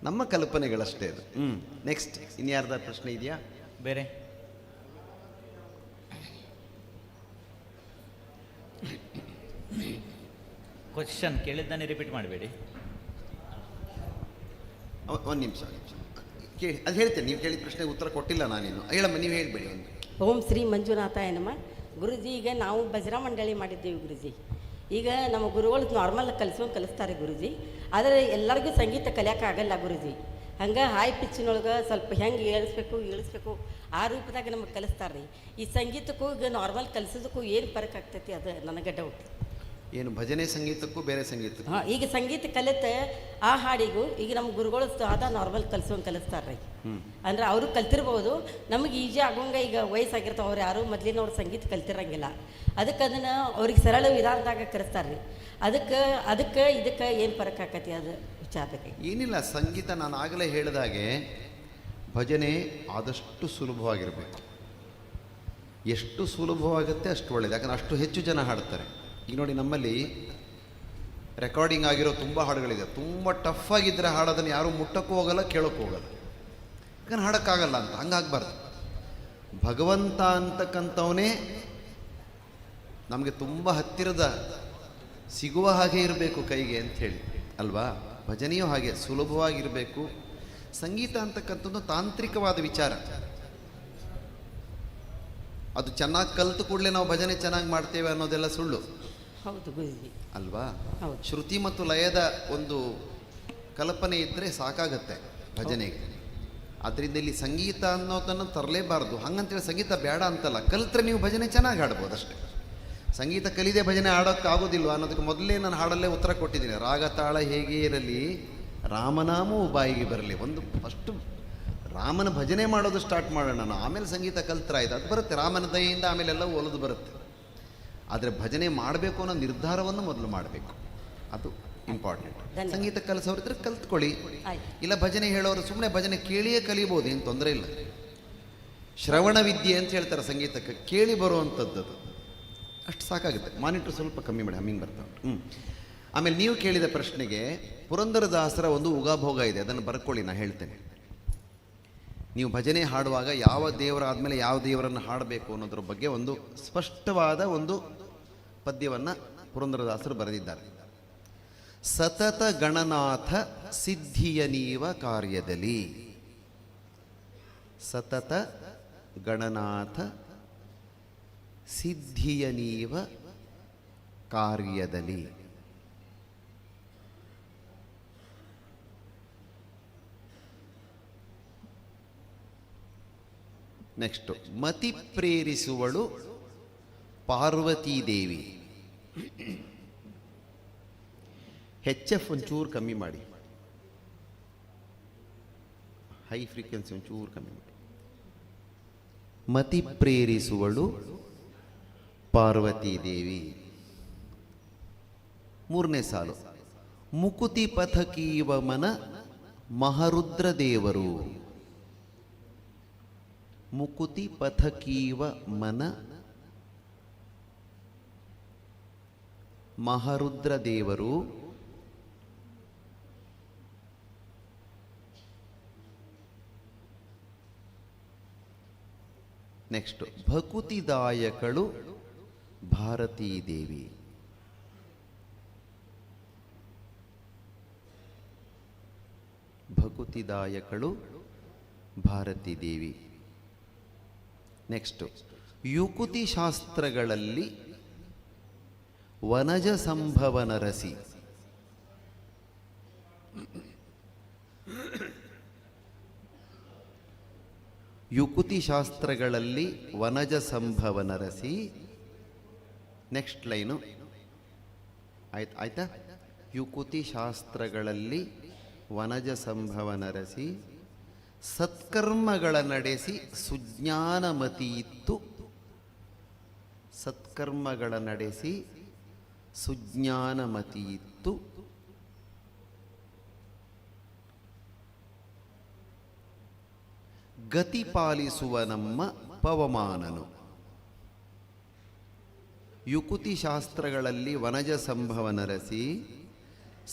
ನಮ್ಮ ಕಲ್ಪನೆಗಳಷ್ಟೇ ಅದು. ನೆಕ್ಸ್ಟ್ ಇನ್ಯಾರ್ದ ಪ್ರಶ್ನೆ ಇದೆಯಾ?
ಬೇರೆ ಕ್ವಶನ್ ಕೇಳಿದ್ದಾನೆ ರಿಪೀಟ್ ಮಾಡಬೇಡಿ.
ಒಂದು ನಿಮಿಷ ಕೇಳಿ, ಅದು ಹೇಳ್ತೇನೆ. ನೀವು ಕೇಳಿದ ಪ್ರಶ್ನೆಗೆ ಉತ್ತರ ಕೊಟ್ಟಿಲ್ಲ ನಾನೇನು, ಹೇಳಮ್ಮ ನೀವು ಹೇಳಬೇಡಿ. ಒಂದು
ಓಂ ಶ್ರೀ ಮಂಜುನಾಥಾಯ ನಮಃ. ಗುರುಜಿ, ಈಗ ನಾವು ಭಜನಾ ಮಂಡಳಿ ಮಾಡಿದ್ದೇವೆ ಗುರುಜಿ. ಈಗ ನಮ್ಮ ಗುರುಗಳು ನಾರ್ಮಲ್ ಕಲಿಸ್ತಾರೆ ಗುರುಜಿ, ಆದರೆ ಎಲ್ಲರಿಗೂ ಸಂಗೀತ ಕಲಿಯೋಕ್ಕಾಗಲ್ಲ ಗುರುಜಿ. ಹಂಗೆ ಹಾಯ್ ಪಿಚ್ಚಿನೊಳಗೆ ಸ್ವಲ್ಪ ಹೆಂಗೆ ಇಳಿಸ್ಬೇಕು ಆ ರೂಪದಾಗ ನಮಗೆ ಕಲಿಸ್ತಾರೆ ರೀ. ಈ ಸಂಗೀತಕ್ಕೂ ಈಗ ನಾರ್ಮಲ್ ಕಲಿಸೋದಕ್ಕೂ ಏನು ಫರಕ್ ಆಗ್ತೈತಿ, ಅದು ನನಗೆ ಡೌಟ್.
ಏನು ಭಜನೆ ಸಂಗೀತಕ್ಕೂ ಬೇರೆ ಸಂಗೀತಕ್ಕೂ?
ಹಾಂ, ಈಗ ಸಂಗೀತ ಕಲಿತೆ ಆ ಹಾಡಿಗೂ ಈಗ ನಮ್ಮ ಗುರುಗಳು ಅದ ನಾರ್ಮಲ್ ಕಲಿಸ್ತಾರೆ ರೀ. ಅಂದ್ರೆ ಅವರು ಕಲ್ತಿರ್ಬೋದು, ನಮಗೆ ಈಜಿ ಆಗೋಂಗ ಈಗ ವಯಸ್ಸಾಗಿರ್ತಾವೆ, ಅವ್ರು ಯಾರು ಮೊದಲಿನವ್ರು ಸಂಗೀತ ಕಲ್ತಿರಂಗಿಲ್ಲ. ಅದಕ್ಕೆ ಅದನ್ನು ಅವ್ರಿಗೆ ಸರಳ ವಿಧಾನದಾಗ ಕಲಿಸ್ತಾರೆ ರೀ. ಅದಕ್ಕೆ ಇದಕ್ಕೆ ಏನು ಫರಕ್ ಆಕತಿ, ಅದು ವಿಚಾರಕ್ಕೆ
ಏನಿಲ್ಲ. ಸಂಗೀತ ನಾನು ಆಗಲೇ ಹೇಳಿದಾಗೆ ಭಜನೆ ಆದಷ್ಟು ಸುಲಭವಾಗಿರಬೇಕು. ಎಷ್ಟು ಸುಲಭವಾಗುತ್ತೆ ಅಷ್ಟು ಒಳ್ಳೆಯದು, ಯಾಕಂದ್ರೆ ಅಷ್ಟು ಹೆಚ್ಚು ಜನ ಹಾಡ್ತಾರೆ. ಈಗ ನೋಡಿ, ನಮ್ಮಲ್ಲಿ ರೆಕಾರ್ಡಿಂಗ್ ಆಗಿರೋ ತುಂಬ ಹಾಡುಗಳಿದೆ, ತುಂಬ ಟಫ್ ಆಗಿದ್ದರೆ ಹಾಡೋದನ್ನು ಯಾರೂ ಮುಟ್ಟಕ್ಕೂ ಹೋಗಲ್ಲ, ಕೇಳೋಕ್ಕೂ ಹೋಗಲ್ಲ, ಯಾಕಂದ್ರೆ ಹಾಡೋಕ್ಕಾಗಲ್ಲ ಅಂತ. ಹಂಗಾಗಬಾರ್ದು. ಭಗವಂತ ಅಂತಕ್ಕಂಥವನೇ ನಮಗೆ ತುಂಬ ಹತ್ತಿರದ ಸಿಗುವ ಹಾಗೆ ಇರಬೇಕು ಕೈಗೆ ಅಂಥೇಳಿ ಅಲ್ವಾ? ಭಜನೆಯೂ ಹಾಗೆ ಸುಲಭವಾಗಿರಬೇಕು. ಸಂಗೀತ ಅಂತಕ್ಕಂಥದ್ದು ತಾಂತ್ರಿಕವಾದ ವಿಚಾರ. ಅದು ಚೆನ್ನಾಗಿ ಕಲಿತು ಕೂಡಲೇ ನಾವು ಭಜನೆ ಚೆನ್ನಾಗಿ ಮಾಡ್ತೇವೆ ಅನ್ನೋದೆಲ್ಲ ಸುಳ್ಳು.
ಹೌದು ಗುರುಜಿ
ಅಲ್ವಾ? ಶ್ರುತಿ ಮತ್ತು ಲಯದ ಒಂದು ಕಲ್ಪನೆ ಇದ್ದರೆ ಸಾಕಾಗತ್ತೆ ಭಜನೆಗೆ. ಆದ್ದರಿಂದ ಇಲ್ಲಿ ಸಂಗೀತ ಅನ್ನೋದನ್ನು ತರಲೇಬಾರ್ದು. ಹಂಗಂತೇಳಿ ಸಂಗೀತ ಬೇಡ ಅಂತಲ್ಲ, ಕಲಿತ್ರೆ ನೀವು ಭಜನೆ ಚೆನ್ನಾಗಿ ಹಾಡ್ಬೋದು ಅಷ್ಟೇ. ಸಂಗೀತ ಕಲಿದೆ ಭಜನೆ ಆಡೋಕ್ಕಾಗೋದಿಲ್ವ ಅನ್ನೋದಕ್ಕೆ ಮೊದಲೇ ನಾನು ಹಾಡಲ್ಲೇ ಉತ್ತರ ಕೊಟ್ಟಿದ್ದೀನಿ. ರಾಗ ತಾಳ ಹೇಗೆ ಇರಲಿ, ರಾಮನಾಮವು ಬಾಯಿಗೆ ಬರಲಿ. ಒಂದು ಫಸ್ಟು ರಾಮನ ಭಜನೆ ಮಾಡೋದು ಸ್ಟಾರ್ಟ್ ಮಾಡೋಣ ನಾವು, ಆಮೇಲೆ ಸಂಗೀತ ಕಲ್ತ್ರಾಯ್ತು, ಅದು ಬರುತ್ತೆ. ರಾಮನ ದಯೆಯಿಂದ ಆಮೇಲೆಲ್ಲ ಒಲಿದು ಬರುತ್ತೆ. ಆದರೆ ಭಜನೆ ಮಾಡಬೇಕು ಅನ್ನೋ ನಿರ್ಧಾರವನ್ನು ಮೊದಲು ಮಾಡಬೇಕು, ಅದು ಇಂಪಾರ್ಟೆಂಟ್. ಸಂಗೀತ ಕಲಿಸೋರಿದ್ರೆ ಕಲ್ತ್ಕೊಳ್ಳಿ, ಇಲ್ಲ ಭಜನೆ ಹೇಳೋರು ಸುಮ್ಮನೆ ಭಜನೆ ಕೇಳಿಯೇ ಕಲಿಬೋದು, ಏನು ತೊಂದರೆ ಇಲ್ಲ. ಶ್ರವಣ ವಿದ್ಯೆ ಅಂತ ಹೇಳ್ತಾರೆ ಸಂಗೀತಕ್ಕೆ, ಕೇಳಿ ಬರುವಂಥದ್ದು, ಅಷ್ಟು ಸಾಕಾಗುತ್ತೆ. ಮಾನಿಟ್ರ್ ಸ್ವಲ್ಪ ಕಮ್ಮಿ ಮಾಡಿ, ಹಮ್ಮಿಂಗ್ ಬರ್ತಾವೆ. ಆಮೇಲೆ ನೀವು ಕೇಳಿದ ಪ್ರಶ್ನೆಗೆ ಪುರಂದರದಾಸರ ಒಂದು ಉಗಾಭೋಗ ಇದೆ, ಅದನ್ನು ಬರ್ಕೊಳ್ಳಿ, ನಾನು ಹೇಳ್ತೇನೆ. ನೀವು ಭಜನೆ ಹಾಡುವಾಗ ಯಾವ ದೇವರಾದಮೇಲೆ ಯಾವ ದೇವರನ್ನು ಹಾಡಬೇಕು ಅನ್ನೋದ್ರ ಬಗ್ಗೆ ಒಂದು ಸ್ಪಷ್ಟವಾದ ಒಂದು ಪದ್ಯವನ್ನು ಪುರಂದರದಾಸರು ಬರೆದಿದ್ದಾರೆ. ಸತತ ಗಣನಾಥ ಸಿದ್ಧಿಯ ನೀವ ಕಾರ್ಯದಲ್ಲಿ, ಸತತ ಗಣನಾಥ ಸಿದ್ಧಿಯ ನೀವ
ಕಾರ್ಯದಲ್ಲಿ. ನೆಕ್ಸ್ಟ್, ಮತಿ ಪ್ರೇರಿಸುವಳು ಪಾರ್ವತೀದೇವಿ. HF ಒಂಚೂರು ಕಮ್ಮಿ ಮಾಡಿ, ಹೈ ಫ್ರೀಕ್ವೆನ್ಸಿ ಒಂಚೂರು ಕಮ್ಮಿ ಮಾಡಿ. ಮತಿ ಪ್ರೇರಿಸುವಳು ಪಾರ್ವತೀದೇವಿ. ಮೂರನೇ ಸಾಲು, ಮುಕುತಿ ಪಥಕೀವ ಮನ ಮಹರುದ್ರ ದೇವರು. ಮುಕುತಿ ಪಥಕೀವ ಮನ ಮಹರುದ್ರ ದೇವರು. ನೆಕ್ಸ್ಟ್, ಭಕುತಿದಾಯಕಳು ಭಾರತೀ ದೇವಿ. ಭಕುತಿದಾಯಕಳು ಭಾರತೀ ದೇವಿ. ನೆಕ್ಸ್ಟ್, ಯುಕುತಿ ಶಾಸ್ತ್ರಗಳಲ್ಲಿ ವನಜ ಸಂಭವನ ರಸಿ. ಯುಕುತಿ ಶಾಸ್ತ್ರಗಳಲ್ಲಿ ವನಜ ಸಂಭವನ ರಸಿ. ನೆಕ್ಸ್ಟ್ ಲೈನು ಆಯ್ತಾ? ಯುಕುತಿ ಶಾಸ್ತ್ರಗಳಲ್ಲಿ ವನಜ ಸಂಭವನ ರಸಿ, ಸತ್ಕರ್ಮಗಳ ನಡೆಸಿ ಸುಜ್ಞಾನಮತಿ ಇತ್ತು. ಸತ್ಕರ್ಮಗಳ ನಡೆಸಿ ಸುಜ್ಞಾನಮತಿ ಇತ್ತು. ಗತಿ ಪಾಲಿಸುವ ನಮ್ಮ ಪವಮಾನನು. ಯುಕುತಿ ಶಾಸ್ತ್ರಗಳಲ್ಲಿ ವನಜ ಸಂಭವನ ರಸಿ,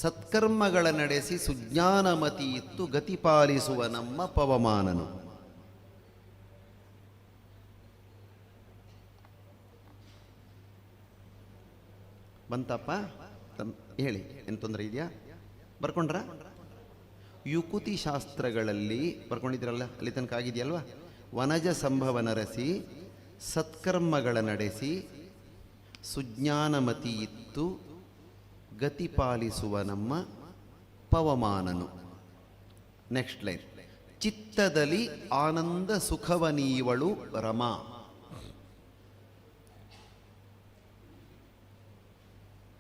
ಸತ್ಕರ್ಮಗಳ ನಡೆಸಿ ಸುಜ್ಞಾನಮತಿ ಇತ್ತು, ಗತಿ ಪಾಲಿಸುವ ನಮ್ಮ ಪವಮಾನನು. ಬಂತಪ್ಪ? ಹೇಳಿ, ಏನು ತೊಂದರೆ ಇದೆಯಾ? ಬರ್ಕೊಂಡ್ರ? ಯುಕುತಿ ಶಾಸ್ತ್ರಗಳಲ್ಲಿ ಬರ್ಕೊಂಡಿದ್ರಲ್ಲ, ಅಲ್ಲಿ ತನಕ ಆಗಿದೆಯಲ್ವಾ? ವನಜ ಸಂಭವನ ರಸಿ, ಸತ್ಕರ್ಮಗಳ ನಡೆಸಿ ಸುಜ್ಞಾನಮತಿ ಇತ್ತು, ಗತಿ ಪಾಲಿಸುವ ನಮ್ಮ ಪವಮಾನನು. ನೆಕ್ಸ್ಟ್ ಲೈನ್, ಚಿತ್ತದಲ್ಲಿ ಆನಂದ ಸುಖವನೀವಳು ರಮಾ.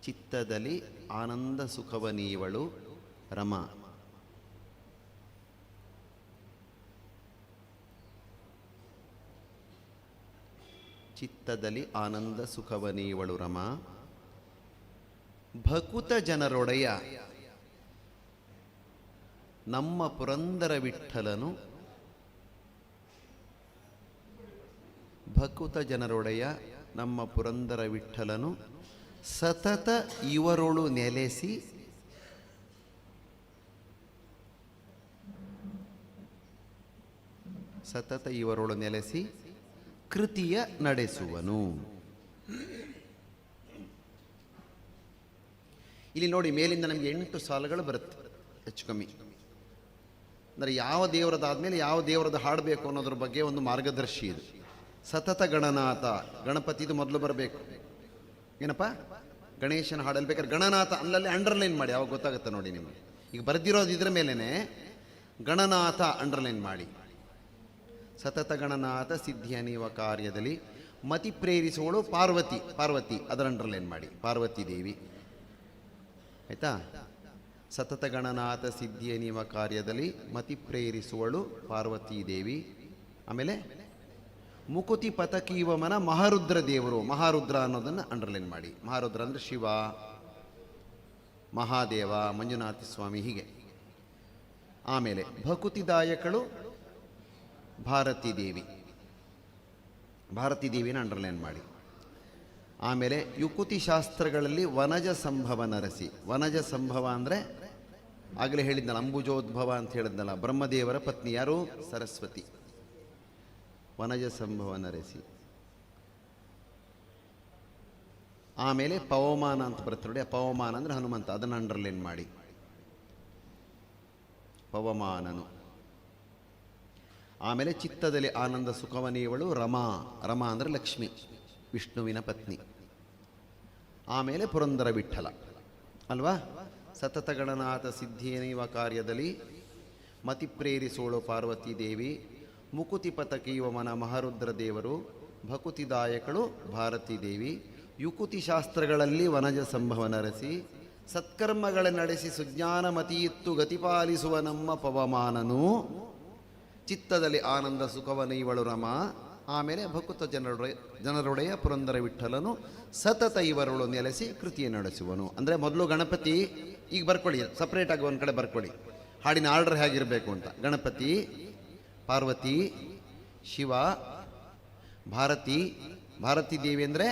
ಚಿತ್ತದಲ್ಲಿ ಆನಂದ ಸುಖವನೀವಳು ರಮಾ. ಚಿತ್ತದಲ್ಲಿ ಆನಂದ ಸುಖವನೀವಳು ರಮಾ. ಭಕುತ ಜನರೊಡೆಯ ನಮ್ಮ ಪುರಂದರ ವಿಠ್ಠಲನು. ಭಕುತ ಜನರೊಡೆಯ ನಮ್ಮ ಪುರಂದರ ವಿಠ್ಠಲನು ಸತತ ಇವರೊಳು ನೆಲೆಸಿ ಸತತ ಇವರೊಳು ನೆಲೆಸಿ ಕೃತಿಯ ನಡೆಸುವನು. ಇಲ್ಲಿ ನೋಡಿ, ಮೇಲಿಂದ ನಮಗೆ 8 ಸಾಲುಗಳು ಬರುತ್ತೆ ಹೆಚ್ಚು ಕಮ್ಮಿ. ಅಂದರೆ ಯಾವ ದೇವರದಾದ್ಮೇಲೆ ಯಾವ ದೇವರದ್ದು ಹಾಡಬೇಕು ಅನ್ನೋದ್ರ ಬಗ್ಗೆ ಒಂದು ಮಾರ್ಗದರ್ಶಿ ಇದು. ಸತತ ಗಣನಾಥ, ಗಣಪತಿದು ಮೊದಲು ಬರಬೇಕು. ಏನಪ್ಪ? ಗಣೇಶನ ಹಾಡಲ್ಲಿ ಬೇಕಾದ್ರೆ ಗಣನಾಥ ಅಲ್ಲಲ್ಲಿ ಅಂಡರ್ಲೈನ್ ಮಾಡಿ, ಅವಾಗ ಗೊತ್ತಾಗುತ್ತೆ ನೋಡಿ ನಿಮಗೆ. ಈಗ ಬರೆದಿರೋದು ಇದ್ರ ಮೇಲೇ ಗಣನಾಥ ಅಂಡರ್ಲೈನ್ ಮಾಡಿ. ಸತತ ಗಣನಾಥ ಸಿದ್ಧಿ ಅನಿವ ಕಾರ್ಯದಲ್ಲಿ ಮತಿ ಪ್ರೇರಿಸುವಳು ಪಾರ್ವತಿ. ಪಾರ್ವತಿ ಅದರ ಅಂಡರ್ಲೈನ್ ಮಾಡಿ, ಪಾರ್ವತಿ ದೇವಿ. ಆಯ್ತಾ? ಸತತ ಗಣನಾಥ ಸಿದ್ಧಿ ಅನಿವ ಕಾರ್ಯದಲ್ಲಿ ಮತಿ ಪ್ರೇರಿಸುವಳು ಪಾರ್ವತೀ ದೇವಿ. ಆಮೇಲೆ ಮುಕುತಿ ಪತಕೀವಮನ ಮಹಾರುದ್ರ ದೇವರು. ಮಹಾರುದ್ರ ಅನ್ನೋದನ್ನು ಅಂಡರ್ಲೈನ್ ಮಾಡಿ. ಮಹಾರುದ್ರ ಅಂದರೆ ಶಿವ, ಮಹಾದೇವ, ಮಂಜುನಾಥ ಸ್ವಾಮಿ, ಹೀಗೆ. ಆಮೇಲೆ ಭಕುತಿದಾಯಕಳು ಭಾರತೀ ದೇವಿ. ಭಾರತೀ ದೇವಿನ ಅಂಡರ್ಲೈನ್ ಮಾಡಿ. ಆಮೇಲೆ ಯುಕುತಿ ಶಾಸ್ತ್ರಗಳಲ್ಲಿ ವನಜ ಸಂಭವ ನರಸಿ. ವನಜ ಸಂಭವ ಅಂದರೆ ಆಗಲೇ ಹೇಳಿದ್ನಲ್ಲ, ಅಂಬುಜೋದ್ಭವ ಅಂತ ಹೇಳಿದ್ನಲ್ಲ, ಬ್ರಹ್ಮದೇವರ ಪತ್ನಿ. ಯಾರು? ಸರಸ್ವತಿ. ವನಜ ಸಂಭವ ನರಸಿ. ಆಮೇಲೆ ಪವಮಾನ ಅಂತ ಬರುತ್ತೆ ನೋಡಿ, ಪವಮಾನ ಅಂದರೆ ಹನುಮಂತ, ಅದನ್ನು ಅಂಡರ್ಲೈನ್ ಮಾಡಿ. ಪವಮಾನನು. ಆಮೇಲೆ ಚಿತ್ತದಲ್ಲಿ ಆನಂದ ಸುಖವನೀವಳು ರಮಾ. ರಮಾ ಅಂದರೆ ಲಕ್ಷ್ಮಿ, ವಿಷ್ಣುವಿನ ಪತ್ನಿ. ಆಮೇಲೆ ಪುರಂದರ ವಿಠಲ ಅಲ್ವಾ. ಸತತ ಗಣನಾಥ ಸಿದ್ಧಿಯನಿವ ಕಾರ್ಯದಲ್ಲಿ ಮತಿ ಪ್ರೇರಿಸೋಳು ಪಾರ್ವತಿ ದೇವಿ, ಮುಕುತಿ ಪತಕೀವ ಮನ ಮಹಾರುದ್ರ ದೇವರು, ಭಕುತಿದಾಯಕಳು ಭಾರತೀ ದೇವಿ, ಯುಕುತಿ ಶಾಸ್ತ್ರಗಳಲ್ಲಿ ವನಜ ಸಂಭವ ನರಸಿ, ಸತ್ಕರ್ಮಗಳ ನಡೆಸಿ ಸುಜ್ಞಾನ ಮತಿಯಿತ್ತು ಗತಿಪಾಲಿಸುವ ನಮ್ಮ ಪವಮಾನನು, ಚಿತ್ತದಲ್ಲಿ ಆನಂದ ಸುಖವನೈವಳು ರಮ. ಆಮೇಲೆ ಭಕುತ ಜನರೊಡೆಯ ಪುರಂದರ ವಿಠಲನು ಸತತ ಇವರುಳು ನೆಲೆಸಿ ಕೃತಿಯ ನಡೆಸುವನು. ಅಂದರೆ ಮೊದಲು ಗಣಪತಿ, ಈಗ ಬರ್ಕೊಳ್ಳಿ ಸಪ್ರೇಟಾಗಿ ಒಂದು ಕಡೆ ಬರ್ಕೊಳ್ಳಿ, ಹಾಡಿನ ಆರ್ಡರ್ ಹೇಗಿರಬೇಕು ಅಂತ. ಗಣಪತಿ, ಪಾರ್ವತಿ, ಶಿವ, ಭಾರತಿ. ಭಾರತೀ ದೇವಿ ಅಂದರೆ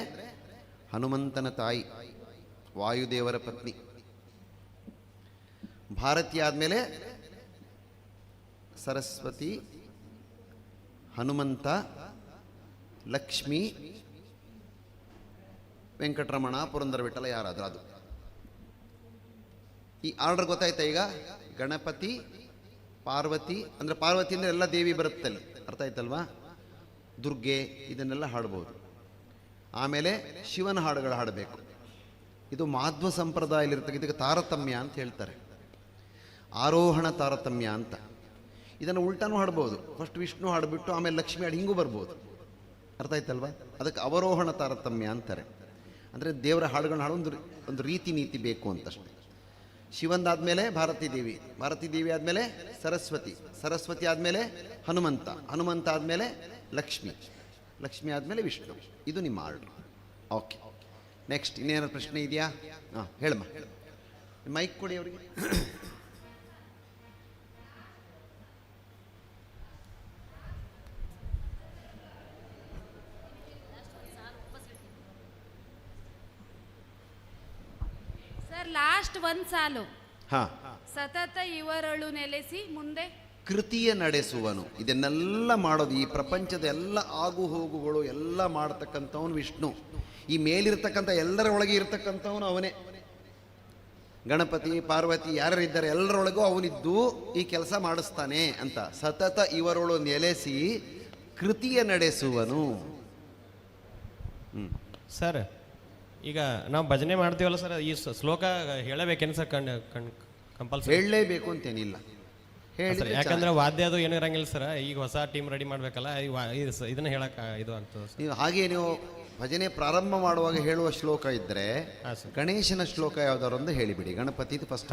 ಹನುಮಂತನ ತಾಯಿ, ವಾಯುದೇವರ ಪತ್ನಿ. ಭಾರತಿ ಆದಮೇಲೆ ಸರಸ್ವತಿ, ಹನುಮಂತ, ಲಕ್ಷ್ಮಿ, ವೆಂಕಟರಮಣ, ಪುರಂದರ ವಿಠಲ, ಯಾರಾದರೂ ಅದು. ಈ ಆರ್ಡರ್ ಗೊತ್ತಾಯ್ತಾ ಈಗ? ಗಣಪತಿ, ಪಾರ್ವತಿ, ಅಂದರೆ ಪಾರ್ವತಿ ಅಂದರೆ ಎಲ್ಲ ದೇವಿ ಬರುತ್ತಲ್ಲಿ, ಅರ್ಥ ಆಯ್ತಲ್ವಾ? ದುರ್ಗೆ ಇದನ್ನೆಲ್ಲ ಹಾಡ್ಬೋದು. ಆಮೇಲೆ ಶಿವನ ಹಾಡುಗಳು ಹಾಡಬೇಕು. ಇದು ಮಾಧ್ವ ಸಂಪ್ರದಾಯದಲ್ಲಿರ್ತಕ್ಕ, ಇದಕ್ಕೆ ತಾರತಮ್ಯ ಅಂತ ಹೇಳ್ತಾರೆ, ಆರೋಹಣ ತಾರತಮ್ಯ ಅಂತ. ಇದನ್ನು ಉಲ್ಟಾನೂ ಹಾಡ್ಬೋದು. ಫಸ್ಟ್ ವಿಷ್ಣು ಹಾಡಿಬಿಟ್ಟು ಆಮೇಲೆ ಲಕ್ಷ್ಮಿ ಹಾಡು, ಹಿಂಗೂ ಬರ್ಬೋದು. ಅರ್ಥ ಆಯ್ತಲ್ವಾ? ಅದಕ್ಕೆ ಅವರೋಹಣ ತಾರತಮ್ಯ ಅಂತಾರೆ. ಅಂದರೆ ದೇವರ ಹಾಡುಗಳನ್ನ ಹಾಡೋ ಒಂದು ರೀತಿ ನೀತಿ ಬೇಕು ಅಂತಷ್ಟೇ. ಶಿವಂದಾದಮೇಲೆ ಭಾರತೀ ದೇವಿ, ಭಾರತೀ ದೇವಿ ಆದಮೇಲೆ ಸರಸ್ವತಿ, ಸರಸ್ವತಿ ಆದಮೇಲೆ ಹನುಮಂತ, ಹನುಮಂತ ಆದಮೇಲೆ ಲಕ್ಷ್ಮಿ, ಲಕ್ಷ್ಮಿ ಆದಮೇಲೆ ವಿಷ್ಣು. ಇದು ನಿಮ್ಮ ಆರ್ಡ್ರ್. ಓಕೆ, ನೆಕ್ಸ್ಟ್ ಇನ್ನೇನಾದ್ರು ಪ್ರಶ್ನೆ ಇದೆಯಾ? ಹಾಂ ಹೇಳಮ್ಮ, ಮೈಕ್ ಕೊಡಿ ಅವರಿಗೆ.
ಸರ್ ಲಾಸ್ಟ್ ಒಂದು ಸಾಲು.
ಹಾಂ,
ಸತತ ಇವರಳು ನೆಲೆಸಿ ಮುಂದೆ
ಕೃತಿಯ ನಡೆಸುವನು. ಇದನ್ನೆಲ್ಲ ಮಾಡೋದು, ಈ ಪ್ರಪಂಚದ ಎಲ್ಲ ಆಗು ಹೋಗುಗಳು ಎಲ್ಲ ಮಾಡತಕ್ಕಂಥವನು ವಿಷ್ಣು. ಈ ಮೇಲಿರ್ತಕ್ಕಂಥ ಎಲ್ಲರ ಒಳಗೆ ಇರ್ತಕ್ಕಂಥವನು ಅವನೇ. ಗಣಪತಿ, ಪಾರ್ವತಿ ಯಾರ್ಯಾರಿದ್ದಾರೆ ಎಲ್ಲರೊಳಗೂ ಅವನಿದ್ದು ಈ ಕೆಲಸ ಮಾಡಿಸ್ತಾನೆ ಅಂತ. ಸತತ ಇವರೊಳು ನೆಲೆಸಿ ಕೃತಿಯ ನಡೆಸುವನು.
ಸರ್ ಈಗ ನಾವು ಭಜನೆ ಮಾಡ್ತೀವಲ್ಲ ಸರ್, ಈ ಶ್ಲೋಕ ಹೇಳಬೇಕೇನು ಸರ್? ಕಂಪಲ್ಸರಿ
ಹೇಳಲೇಬೇಕು ಅಂತೇನಿಲ್ಲ,
ಸರ್, ಯಾಕಂದ್ರೆ ವಾದ್ಯ ಅದು ಏನೂ ಇರಂಗಿಲ್ಲ ಸರ್. ಈಗ ಹೊಸ ಟೀಮ್ ರೆಡಿ ಮಾಡಬೇಕಲ್ಲ, ಇದನ್ನ ಹೇಳಕ್ಕೆ ಇದು ಅಂತ.
ನೀವು ಹಾಗೆ ನೀವು ಭಜನೆ ಪ್ರಾರಂಭ ಮಾಡುವಾಗ ಹೇಳುವ ಶ್ಲೋಕ ಇದ್ದರೆ ಗಣೇಶನ ಶ್ಲೋಕ ಯಾವ್ದಾದ್ರು ಒಂದು ಹೇಳಿಬಿಡಿ. ಗಣಪತಿದು ಫಸ್ಟ್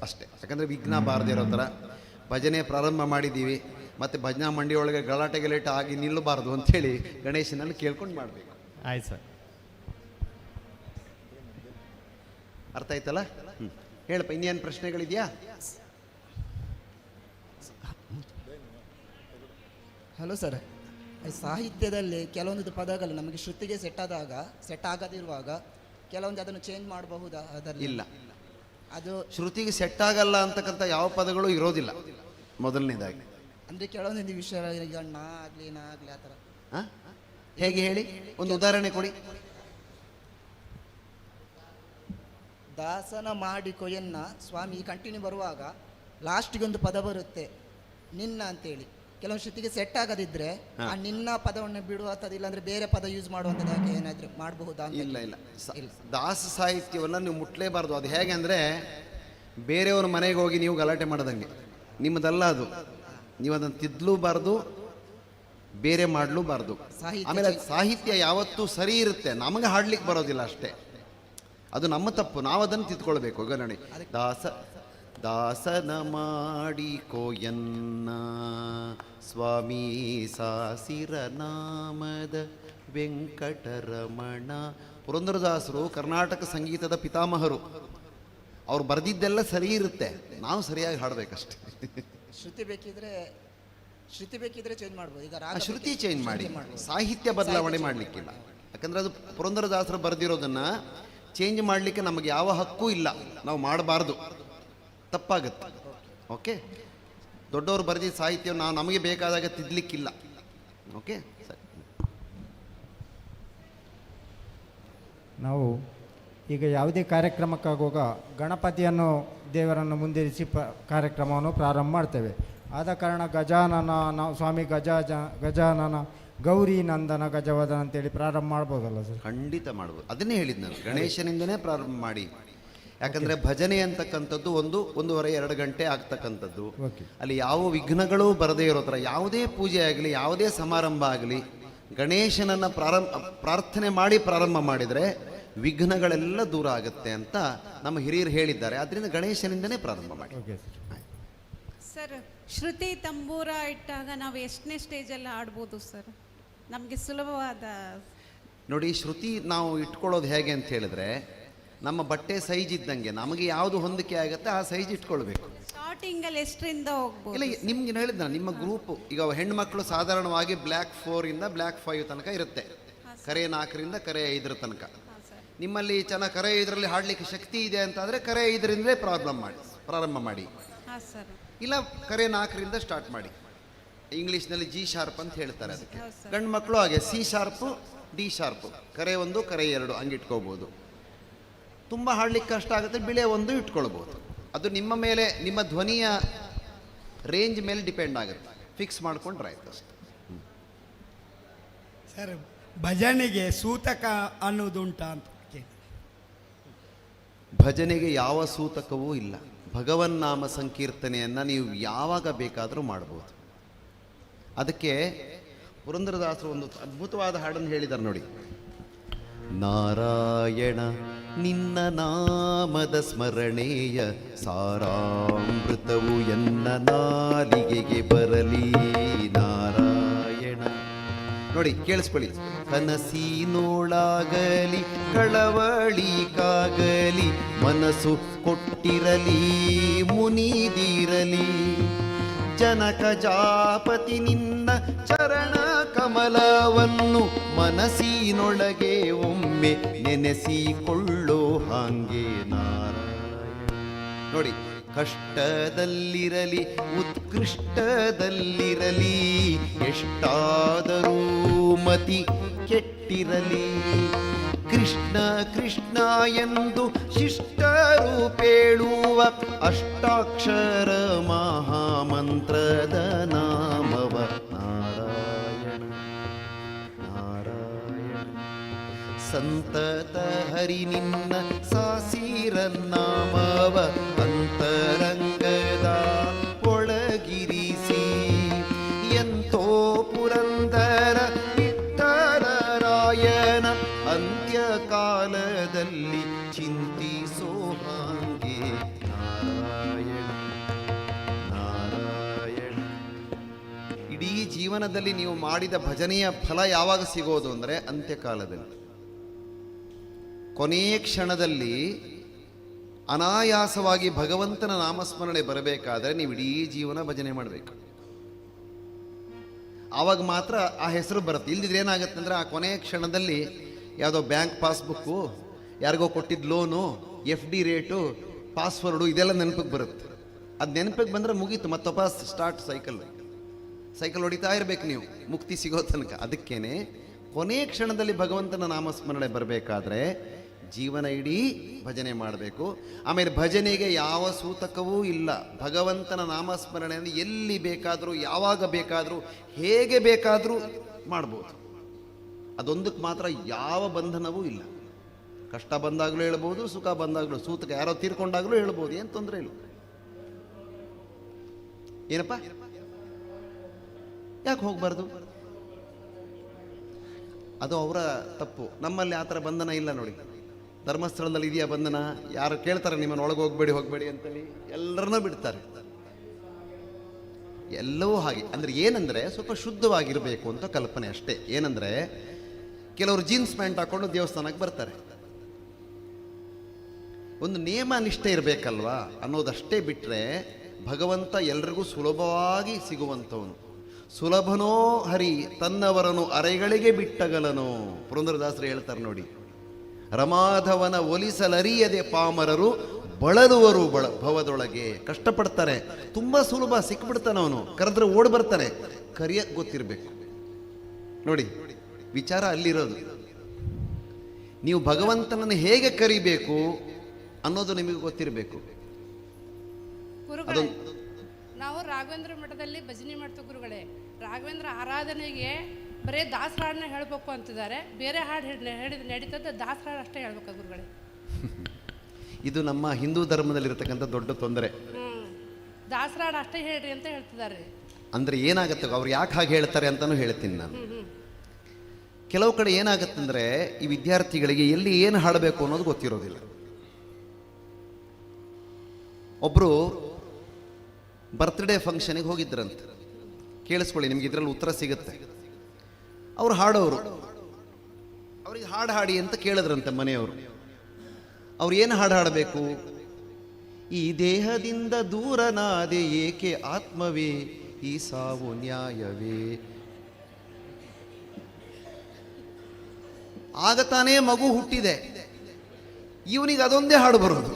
ಅಷ್ಟೇ, ಯಾಕಂದರೆ ವಿಘ್ನ ಬಾರದಿರೋ ಥರ. ಭಜನೆ ಪ್ರಾರಂಭ ಮಾಡಿದ್ದೀವಿ, ಮತ್ತು ಭಜನಾ ಮಂಡಿಯೊಳಗೆ ಗಲಾಟೆ ಗಲಾಟೆ ಆಗಿ ನಿಲ್ಲಬಾರ್ದು ಅಂಥೇಳಿ ಗಣೇಶನಲ್ಲಿ ಕೇಳ್ಕೊಂಡು ಮಾಡಬೇಕು.
ಆಯ್ತು ಸರ್,
ಅರ್ಥ ಆಯ್ತಲ್ಲ? ಹೇಳಪ್ಪ, ಇನ್ನೇನು ಪ್ರಶ್ನೆಗಳಿದೆಯಾ?
ಹಲೋ ಸರ್, ಸಾಹಿತ್ಯದಲ್ಲಿ ಕೆಲವೊಂದು ಪದಗಳು ನಮಗೆ ಶ್ರುತಿಗೆ ಸೆಟ್ ಆಗದಿರುವಾಗ ಕೆಲವೊಂದು ಅದನ್ನು ಚೇಂಜ್ ಮಾಡಬಹುದಾ? ಅದರಲ್ಲಿ
ಇಲ್ಲ,
ಅದು
ಶ್ರುತಿಗೆ ಸೆಟ್ ಆಗಲ್ಲ ಅಂತಕ್ಕಂಥ ಯಾವ ಪದಗಳು ಇರೋದಿಲ್ಲ ಮೊದಲನೇದಾಗಿ.
ಅಂದರೆ ಕೆಲವೊಂದು ವಿಷಯ ಈಗ ನಾ ಆಗಲಿ ಆ ಥರ.
ಹೇಗೆ ಹೇಳಿ, ಒಂದು ಉದಾಹರಣೆ ಕೊಡಿ.
ದಾಸನ ಮಾಡಿಕೊ ಎನ್ನ ಸ್ವಾಮಿ ಕಂಟಿನ್ಯೂ ಬರುವಾಗ ಲಾಸ್ಟಿಗೆ ಒಂದು ಪದ ಬರುತ್ತೆ ನಿನ್ನ ಅಂತೇಳಿ. ಕೆಲವು ಶ್ರುತಿಗೆ ಸೆಟ್ ಆಗದಿದ್ರೆ ಆ ನಿನ್ನ ಪದವನ್ನು ಬಿಡುವಂಥದ್ದು, ಇಲ್ಲಾಂದ್ರೆ ಬೇರೆ ಪದ ಯೂಸ್ ಮಾಡುವಂಥದ್ದು ಏನಾದರೂ ಮಾಡಬಹುದಾ?
ಇಲ್ಲ ಇಲ್ಲ, ದಾಸ ಸಾಹಿತ್ಯವನ್ನು ನೀವು ಮುಟ್ಲೇಬಾರ್ದು. ಅದು ಹೇಗೆ ಅಂದರೆ, ಬೇರೆಯವ್ರ ಮನೆಗೆ ಹೋಗಿ ನೀವು ಗಲಾಟೆ ಮಾಡೋದಂಗೆ, ನಿಮ್ಮದಲ್ಲ ಅದು. ನೀವು ಅದನ್ನು ತಿದ್ದಲೂಬಾರ್ದು, ಬೇರೆ ಮಾಡಲೂಬಾರ್ದು. ಆಮೇಲೆ ಸಾಹಿತ್ಯ ಯಾವತ್ತೂ ಸರಿ ಇರುತ್ತೆ, ನಮಗೆ ಹಾಡ್ಲಿಕ್ಕೆ ಬರೋದಿಲ್ಲ ಅಷ್ಟೇ. ಅದು ನಮ್ಮ ತಪ್ಪು, ನಾವು ಅದನ್ನು ತಿದ್ಕೊಳ್ಬೇಕು. ಈಗ ನೋಡಿ, ದಾಸನ ಮಾಡಿಕೋ ಎನ್ನ ಸ್ವಾಮಿ ಸಾಸಿರ ನಾಮದ ವೆಂಕಟರಮಣ. ಪುರಂದರದಾಸರು ಕರ್ನಾಟಕ ಸಂಗೀತದ ಪಿತಾಮಹರು. ಅವ್ರು ಬರೆದಿದ್ದೆಲ್ಲ ಸರಿ ಇರುತ್ತೆ, ನಾವು ಸರಿಯಾಗಿ ಹಾಡಬೇಕಷ್ಟೆ.
ಶ್ರುತಿ ಬೇಕಿದ್ರೆ ಚೇಂಜ್ ಮಾಡ್ಬೋದು. ಈಗ
ಶ್ರುತಿ ಚೇಂಜ್ ಮಾಡಿ, ಸಾಹಿತ್ಯ ಬದಲಾವಣೆ ಮಾಡಲಿಕ್ಕಿಲ್ಲ. ಯಾಕಂದರೆ ಅದು ಪುರಂದರದಾಸರು ಬರೆದಿರೋದನ್ನು ಚೇಂಜ್ ಮಾಡಲಿಕ್ಕೆ ನಮಗೆ ಯಾವ ಹಕ್ಕೂ ಇಲ್ಲ, ನಾವು ಮಾಡಬಾರ್ದು, ತಪ್ಪಾಗುತ್ತೆ. ಓಕೆ, ದೊಡ್ಡವರು ಬರೆದಿದ್ದ ಸಾಹಿತ್ಯವನ್ನು ನಾವು ನಮಗೆ ಬೇಕಾದಾಗ ತಿದ್ದಲಿಕ್ಕಿಲ್ಲ. ಓಕೆ, ಸರಿ.
ನಾವು ಈಗ ಯಾವುದೇ ಕಾರ್ಯಕ್ರಮಕ್ಕಾಗುವಾಗ ಗಣಪತಿಯನ್ನು ದೇವರನ್ನು ಮುಂದಿರಿಸಿ ಕಾರ್ಯಕ್ರಮವನ್ನು ಪ್ರಾರಂಭ ಮಾಡ್ತೇವೆ. ಆದ ಕಾರಣ ಗಜಾನನ, ನಾವು ಸ್ವಾಮಿ ಗಜಾನನ ಗೌರಿ ನಂದನ ಗಜವದನ ಅಂತೇಳಿ ಪ್ರಾರಂಭ ಮಾಡ್ಬೋದಲ್ಲ ಸರ್?
ಖಂಡಿತ ಮಾಡ್ಬೋದು. ಅದನ್ನೇ ಹೇಳಿದ್ದು ನಾನು, ಗಣೇಶನಿಂದನೇ ಪ್ರಾರಂಭ ಮಾಡಿ. ಯಾಕಂದರೆ ಭಜನೆ ಅಂತಕ್ಕಂಥದ್ದು 1-1.5-2 ಗಂಟೆ ಆಗ್ತಕ್ಕಂಥದ್ದು. ಅಲ್ಲಿ ಯಾವ ವಿಘ್ನಗಳೂ ಬರದೇ ಇರೋ ಥರ ಯಾವುದೇ ಪೂಜೆ ಆಗಲಿ, ಯಾವುದೇ ಸಮಾರಂಭ ಆಗಲಿ, ಗಣೇಶನನ್ನು ಪ್ರಾರ್ಥನೆ ಮಾಡಿ ಪ್ರಾರಂಭ ಮಾಡಿದರೆ ವಿಘ್ನಗಳೆಲ್ಲ ದೂರ ಆಗುತ್ತೆ ಅಂತ ನಮ್ಮ ಹಿರಿಯರು ಹೇಳಿದ್ದಾರೆ. ಆದ್ದರಿಂದ ಗಣೇಶನಿಂದನೇ ಪ್ರಾರಂಭ ಮಾಡಿ.
ಸರ್, ಶ್ರುತಿ ತಂಬೂರ ಇಟ್ಟಾಗ ನಾವು ಎಷ್ಟನೇ ಸ್ಟೇಜಲ್ಲಿ ಆಡ್ಬೋದು ಸರ್? ನಮಗೆ ಸುಲಭವಾದ
ನೋಡಿ, ಶ್ರುತಿ ನಾವು ಇಟ್ಕೊಳ್ಳೋದು ಹೇಗೆ ಅಂತ ಹೇಳಿದ್ರೆ, ನಮ್ಮ ಬಟ್ಟೆ ಸೈಜ್ ಇದ್ದಂಗೆ ನಮಗೆ ಯಾವುದು ಹೊಂದಿಕೆ ಆಗುತ್ತೆ ಆ ಸೈಜ್ ಇಟ್ಕೊಳ್ಬೇಕು.
ಸ್ಟಾರ್ಟಿಂಗಲ್ಲಿ ಎಷ್ಟರಿಂದ ಹೋಗ್ಬೋದು?
ಇಲ್ಲ, ನಿಮ್ಗೆ ಹೇಳಿದ್ನ ನಿಮ್ಮ ಗ್ರೂಪ್ ಈಗ ಹೆಣ್ಮಕ್ಳು ಸಾಧಾರಣವಾಗಿ ಬ್ಲ್ಯಾಕ್ 4 ಬ್ಲ್ಯಾಕ್ 5 ತನಕ ಇರುತ್ತೆ, ಕರೆ 4 ಕರೆ 5 ತನಕ. ನಿಮ್ಮಲ್ಲಿ ಚೆನ್ನಾಗಿ ಕರೆ 5ರಲ್ಲಿ ಹಾಡಲಿಕ್ಕೆ ಶಕ್ತಿ ಇದೆ ಅಂತಾದರೆ ಕರೆ 5ರಿಂದಲೇ ಪ್ರಾರಂಭ ಮಾಡಿ. ಇಲ್ಲ, ಕರೆ 4 ಸ್ಟಾರ್ಟ್ ಮಾಡಿ. ಇಂಗ್ಲೀಷ್ನಲ್ಲಿ G ಶಾರ್ಪ್ ಅಂತ ಹೇಳ್ತಾರೆ ಅದಕ್ಕೆ. ಗಂಡು ಮಕ್ಕಳು ಹಾಗೆ C ಶಾರ್ಪು D ಶಾರ್ಪು, ಕರೆ 1 ಕರೆ 2 ಹಂಗೆ ಇಟ್ಕೋಬೋದು. ತುಂಬ ಹಾಡ್ಲಿಕ್ಕೆ ಕಷ್ಟ ಆಗುತ್ತೆ, ಬಿಳೆ 1 ಇಟ್ಕೊಳ್ಬೋದು. ಅದು ನಿಮ್ಮ ಮೇಲೆ, ನಿಮ್ಮ ಧ್ವನಿಯ ರೇಂಜ್ ಮೇಲೆ ಡಿಪೆಂಡ್ ಆಗುತ್ತೆ. ಫಿಕ್ಸ್ ಮಾಡ್ಕೊಂಡ್ರೆ ಆಯ್ತು ಅಷ್ಟೆ.
ಸರ್, ಭಜನೆಗೆ ಸೂತಕ ಅನ್ನೋದುಂಟಾ ಅಂತ?
ಭಜನೆಗೆ ಯಾವ ಸೂತಕವೂ ಇಲ್ಲ. ಭಗವನ್ನಾಮ ಸಂಕೀರ್ತನೆಯನ್ನು ನೀವು ಯಾವಾಗ ಬೇಕಾದರೂ ಮಾಡ್ಬೋದು. ಅದಕ್ಕೆ ಪುರಂದರದಾಸರು ಒಂದು ಅದ್ಭುತವಾದ ಹಾಡನ್ನು ಹೇಳಿದ್ದಾರೆ ನೋಡಿ. ನಾರಾಯಣ ನಿನ್ನ ನಾಮದ ಸ್ಮರಣೆಯ ಸಾರಾಮೃತವು ಎನ್ನ ನಾಲಿಗೆಗೆ ಬರಲಿ. ನಾರಾಯಣ ನೋಡಿ, ಕೇಳಿಸ್ಕೊಳ್ಳಿ. ಕನಸಿನೋಳಾಗಲಿ ಕಳವಳಿಕಾಗಲಿ ಮನಸ್ಸು ಕೊಟ್ಟಿರಲಿ ಮುನಿದಿರಲಿ. ಜನಕ ಜಾಪತಿ ನಿನ್ನ ಚರಣ ಕಮಲವನ್ನು ಮನಸ್ಸಿನೊಳಗೆ ಒಮ್ಮೆ ನೆನೆಸಿಕೊಳ್ಳೋ ಹಾಗೆ. ನಾರಾಯಣ ನೋಡಿ, ಕಷ್ಟದಲ್ಲಿರಲಿ ಉತ್ಕೃಷ್ಟದಲ್ಲಿರಲಿ ಎಷ್ಟಾದರೂ ಮತಿ ಕೆಟ್ಟಿರಲಿ. ಕೃಷ್ಣ ಕೃಷ್ಣ ಎಂದು ಶಿಷ್ಟರೂಪೇಳುವ ಅಷ್ಟಾಕ್ಷರ ಮಹಾಮಂತ್ರದ ನಾಮವ. ನಾರಾಯಣ ನಾರಾಯಣ ಸಂತತ ಹರಿ ನಿನ್ನ ಸಾಸಿರ ನಾಮವ ಅಂತರಂಗದ ಒಳಗಿರಿಸಿ. ಎಂತೋ ಪುರಂದರ ವಿಠಲರಾಯನ ಅಂತ್ಯಕಾಲದಲ್ಲಿ ಚಿಂತಿಸೋ ಹಾಗೆ. ನಾರಾಯಣ ನಾರಾಯಣ. ಇಡೀ ಜೀವನದಲ್ಲಿ ನೀವು ಮಾಡಿದ ಭಜನೆಯ ಫಲ ಯಾವಾಗ ಸಿಗೋದು ಅಂದರೆ ಅಂತ್ಯಕಾಲದಲ್ಲಿ, ಕೊನೆಯ ಕ್ಷಣದಲ್ಲಿ ಅನಾಯಾಸವಾಗಿ ಭಗವಂತನ ನಾಮಸ್ಮರಣೆ ಬರಬೇಕಾದರೆ ನೀವು ಇಡೀ ಜೀವನ ಭಜನೆ ಮಾಡಬೇಕು. ಆವಾಗ ಮಾತ್ರ ಆ ಹೆಸರು ಬರುತ್ತೆ. ಇಲ್ದಿದ್ರೆ ಏನಾಗುತ್ತೆ ಅಂದರೆ ಆ ಕೊನೆಯ ಕ್ಷಣದಲ್ಲಿ ಯಾವುದೋ ಬ್ಯಾಂಕ್ ಪಾಸ್ಬುಕ್ಕು, ಯಾರಿಗೋ ಕೊಟ್ಟಿದ್ದ ಲೋನು, FD ರೇಟು, ಪಾಸ್ವರ್ಡು ಇದೆಲ್ಲ ನೆನಪಿಗೆ ಬರುತ್ತೆ. ಅದು ನೆನಪಿಗೆ ಬಂದರೆ ಮುಗೀತು, ಮತ್ತೊಬ್ಬ ಸ್ಟಾರ್ಟ್ ಸೈಕಲ್ ಹೊಡಿತಾ ಇರಬೇಕು ನೀವು ಮುಕ್ತಿ ಸಿಗೋ ತನಕ. ಅದಕ್ಕೇನೆ ಕೊನೆಯ ಕ್ಷಣದಲ್ಲಿ ಭಗವಂತನ ನಾಮಸ್ಮರಣೆ ಬರಬೇಕಾದ್ರೆ ಜೀವನ ಇಡೀ ಭಜನೆ ಮಾಡಬೇಕು. ಆಮೇಲೆ ಭಜನೆಗೆ ಯಾವ ಸೂತಕವೂ ಇಲ್ಲ. ಭಗವಂತನ ನಾಮಸ್ಮರಣೆಯನ್ನು ಎಲ್ಲಿ ಬೇಕಾದರೂ ಯಾವಾಗ ಬೇಕಾದರೂ ಹೇಗೆ ಬೇಕಾದರೂ ಮಾಡ್ಬೋದು. ಅದೊಂದಕ್ಕೆ ಮಾತ್ರ ಯಾವ ಬಂಧನವೂ ಇಲ್ಲ. ಕಷ್ಟ ಬಂದಾಗಲೂ ಹೇಳ್ಬೋದು, ಸುಖ ಬಂದಾಗಲೂ, ಸೂತಕ ಯಾರೋ ತೀರ್ಕೊಂಡಾಗಲೂ ಹೇಳ್ಬೋದು, ಏನು ತೊಂದರೆ ಇಲ್ಲ. ಏನಪ್ಪ ಯಾಕೆ ಹೋಗಬಾರ್ದು? ಅದು ಅವರ ತಪ್ಪು. ನಮ್ಮಲ್ಲಿ ಆ ಥರ ಬಂಧನ ಇಲ್ಲ ನೋಡಿ. ಧರ್ಮಸ್ಥಳದಲ್ಲಿ ಇದೆಯಾ ಬಂಧನ? ಯಾರು ಕೇಳ್ತಾರೆ ನಿಮ್ಮನ್ನು ಒಳಗೆ ಹೋಗಬೇಡಿ ಅಂತೇಳಿ, ಎಲ್ಲರನ್ನೂ ಬಿಡ್ತಾರೆ. ಎಲ್ಲವೂ ಹಾಗೆ. ಅಂದರೆ ಏನಂದರೆ ಸ್ವಲ್ಪ ಶುದ್ಧವಾಗಿರಬೇಕು ಅಂತ ಕಲ್ಪನೆ ಅಷ್ಟೇ. ಏನಂದರೆ ಕೆಲವರು ಜೀನ್ಸ್ ಪ್ಯಾಂಟ್ ಹಾಕ್ಕೊಂಡು ದೇವಸ್ಥಾನಕ್ಕೆ ಬರ್ತಾರೆ. ಒಂದು ನಿಯಮ ನಿಷ್ಠೆ ಇರಬೇಕಲ್ವಾ ಅನ್ನೋದಷ್ಟೇ ಬಿಟ್ಟರೆ ಭಗವಂತ ಎಲ್ರಿಗೂ ಸುಲಭವಾಗಿ ಸಿಗುವಂಥವನು. ಸುಲಭನೋ ಹರಿ ತನ್ನವರನು ಅರೆಗಳಿಗೆ ಬಿಟ್ಟಗಲನೋ. ಪುರಂದರದಾಸರು ಹೇಳ್ತಾರೆ ನೋಡಿ, ರಮಾಧವನ ಒಲಿಸಲರಿಯದೆ ಪಾಮರರು ಬಳಲುವರು ಭವದೊಳಗೆ. ಕಷ್ಟಪಡ್ತಾರೆ, ತುಂಬ ಸುಲಭ ಸಿಕ್ಬಿಡ್ತಾನೆ ಅವನು. ಕರೆದ್ರೆ ಓಡಿ ಬರ್ತಾನೆ, ಕರಿಯಕ್ಕೆ ಗೊತ್ತಿರಬೇಕು ನೋಡಿ. ವಿಚಾರ ಅಲ್ಲಿರೋದು. ನೀವು ಭಗವಂತನನ್ನು ಹೇಗೆ ಕರಿಬೇಕು ಅನ್ನೋದು ನಿಮಗೆ ಗೊತ್ತಿರಬೇಕು.
ನಾವು ರಾಘವೇಂದ್ರ ಮಠದಲ್ಲಿ ಭಜನೆ ಮಾಡ್ತೀವಿ ಗುರುಗಳೇ. ರಾಘವೇಂದ್ರ ಆರಾಧನೆಗೆ
ಬರೀ ದಾಸರ ಹಾಡನ್ನ ಹೇಳಬೇಕು ಅಂತಿದ್ದಾರೆ. ಬೇರೆ ಹಾಡು ಹೇಳಿದ ನಡೀತದೆ, ದಾಸರ ಹಾಡು ಅಷ್ಟೇ ಹೇಳ್ಬೇಕಾ ಗುರುಗಳೇ?
ಇದು ನಮ್ಮ ಹಿಂದೂ ಧರ್ಮದಲ್ಲಿರ್ತಕ್ಕಂಥ ದೊಡ್ಡ ತೊಂದರೆ.
ದಾಸರ ಹಾಡು ಅಷ್ಟೇ ಹೇಳ್ರಿ ಅಂತ ಹೇಳ್ತಿದ್ದಾರೆ.
ಅಂದರೆ ಏನಾಗುತ್ತೆ, ಅವ್ರು ಯಾಕೆ ಹಾಗೆ ಹೇಳ್ತಾರೆ ಅಂತಲೂ ಹೇಳ್ತೀನಿ ನಾನು. ಕೆಲವು ಕಡೆ ಏನಾಗುತ್ತಂದರೆ ಈ ವಿದ್ಯಾರ್ಥಿಗಳಿಗೆ ಎಲ್ಲಿ ಏನು ಹಾಡಬೇಕು ಅನ್ನೋದು ಗೊತ್ತಿರೋದಿಲ್ಲ. ಒಬ್ಬರು ಬರ್ತ್ಡೇ ಫಂಕ್ಷನಿಗೆ ಹೋಗಿದ್ರಂತೆ. ಕೇಳಿಸ್ಕೊಳ್ಳಿ, ನಿಮ್ಗೆ ಇದರಲ್ಲಿ ಉತ್ತರ ಸಿಗುತ್ತೆ. ಅವ್ರು ಹಾಡೋರು, ಅವ್ರಿಗೆ ಹಾಡು ಹಾಡಿ ಅಂತ ಕೇಳಿದ್ರಂತೆ ಮನೆಯವರು. ಅವ್ರು ಏನು ಹಾಡು ಹಾಡಬೇಕು? ಈ ದೇಹದಿಂದ ದೂರನಾದೆ ಏಕೆ ಆತ್ಮವೇ, ಈ ಸಾವು ನ್ಯಾಯವೇ. ಆಗ ತಾನೇ ಮಗು ಹುಟ್ಟಿದೆ, ಇವನಿಗೆ ಅದೊಂದೇ ಹಾಡು ಬರೋದು.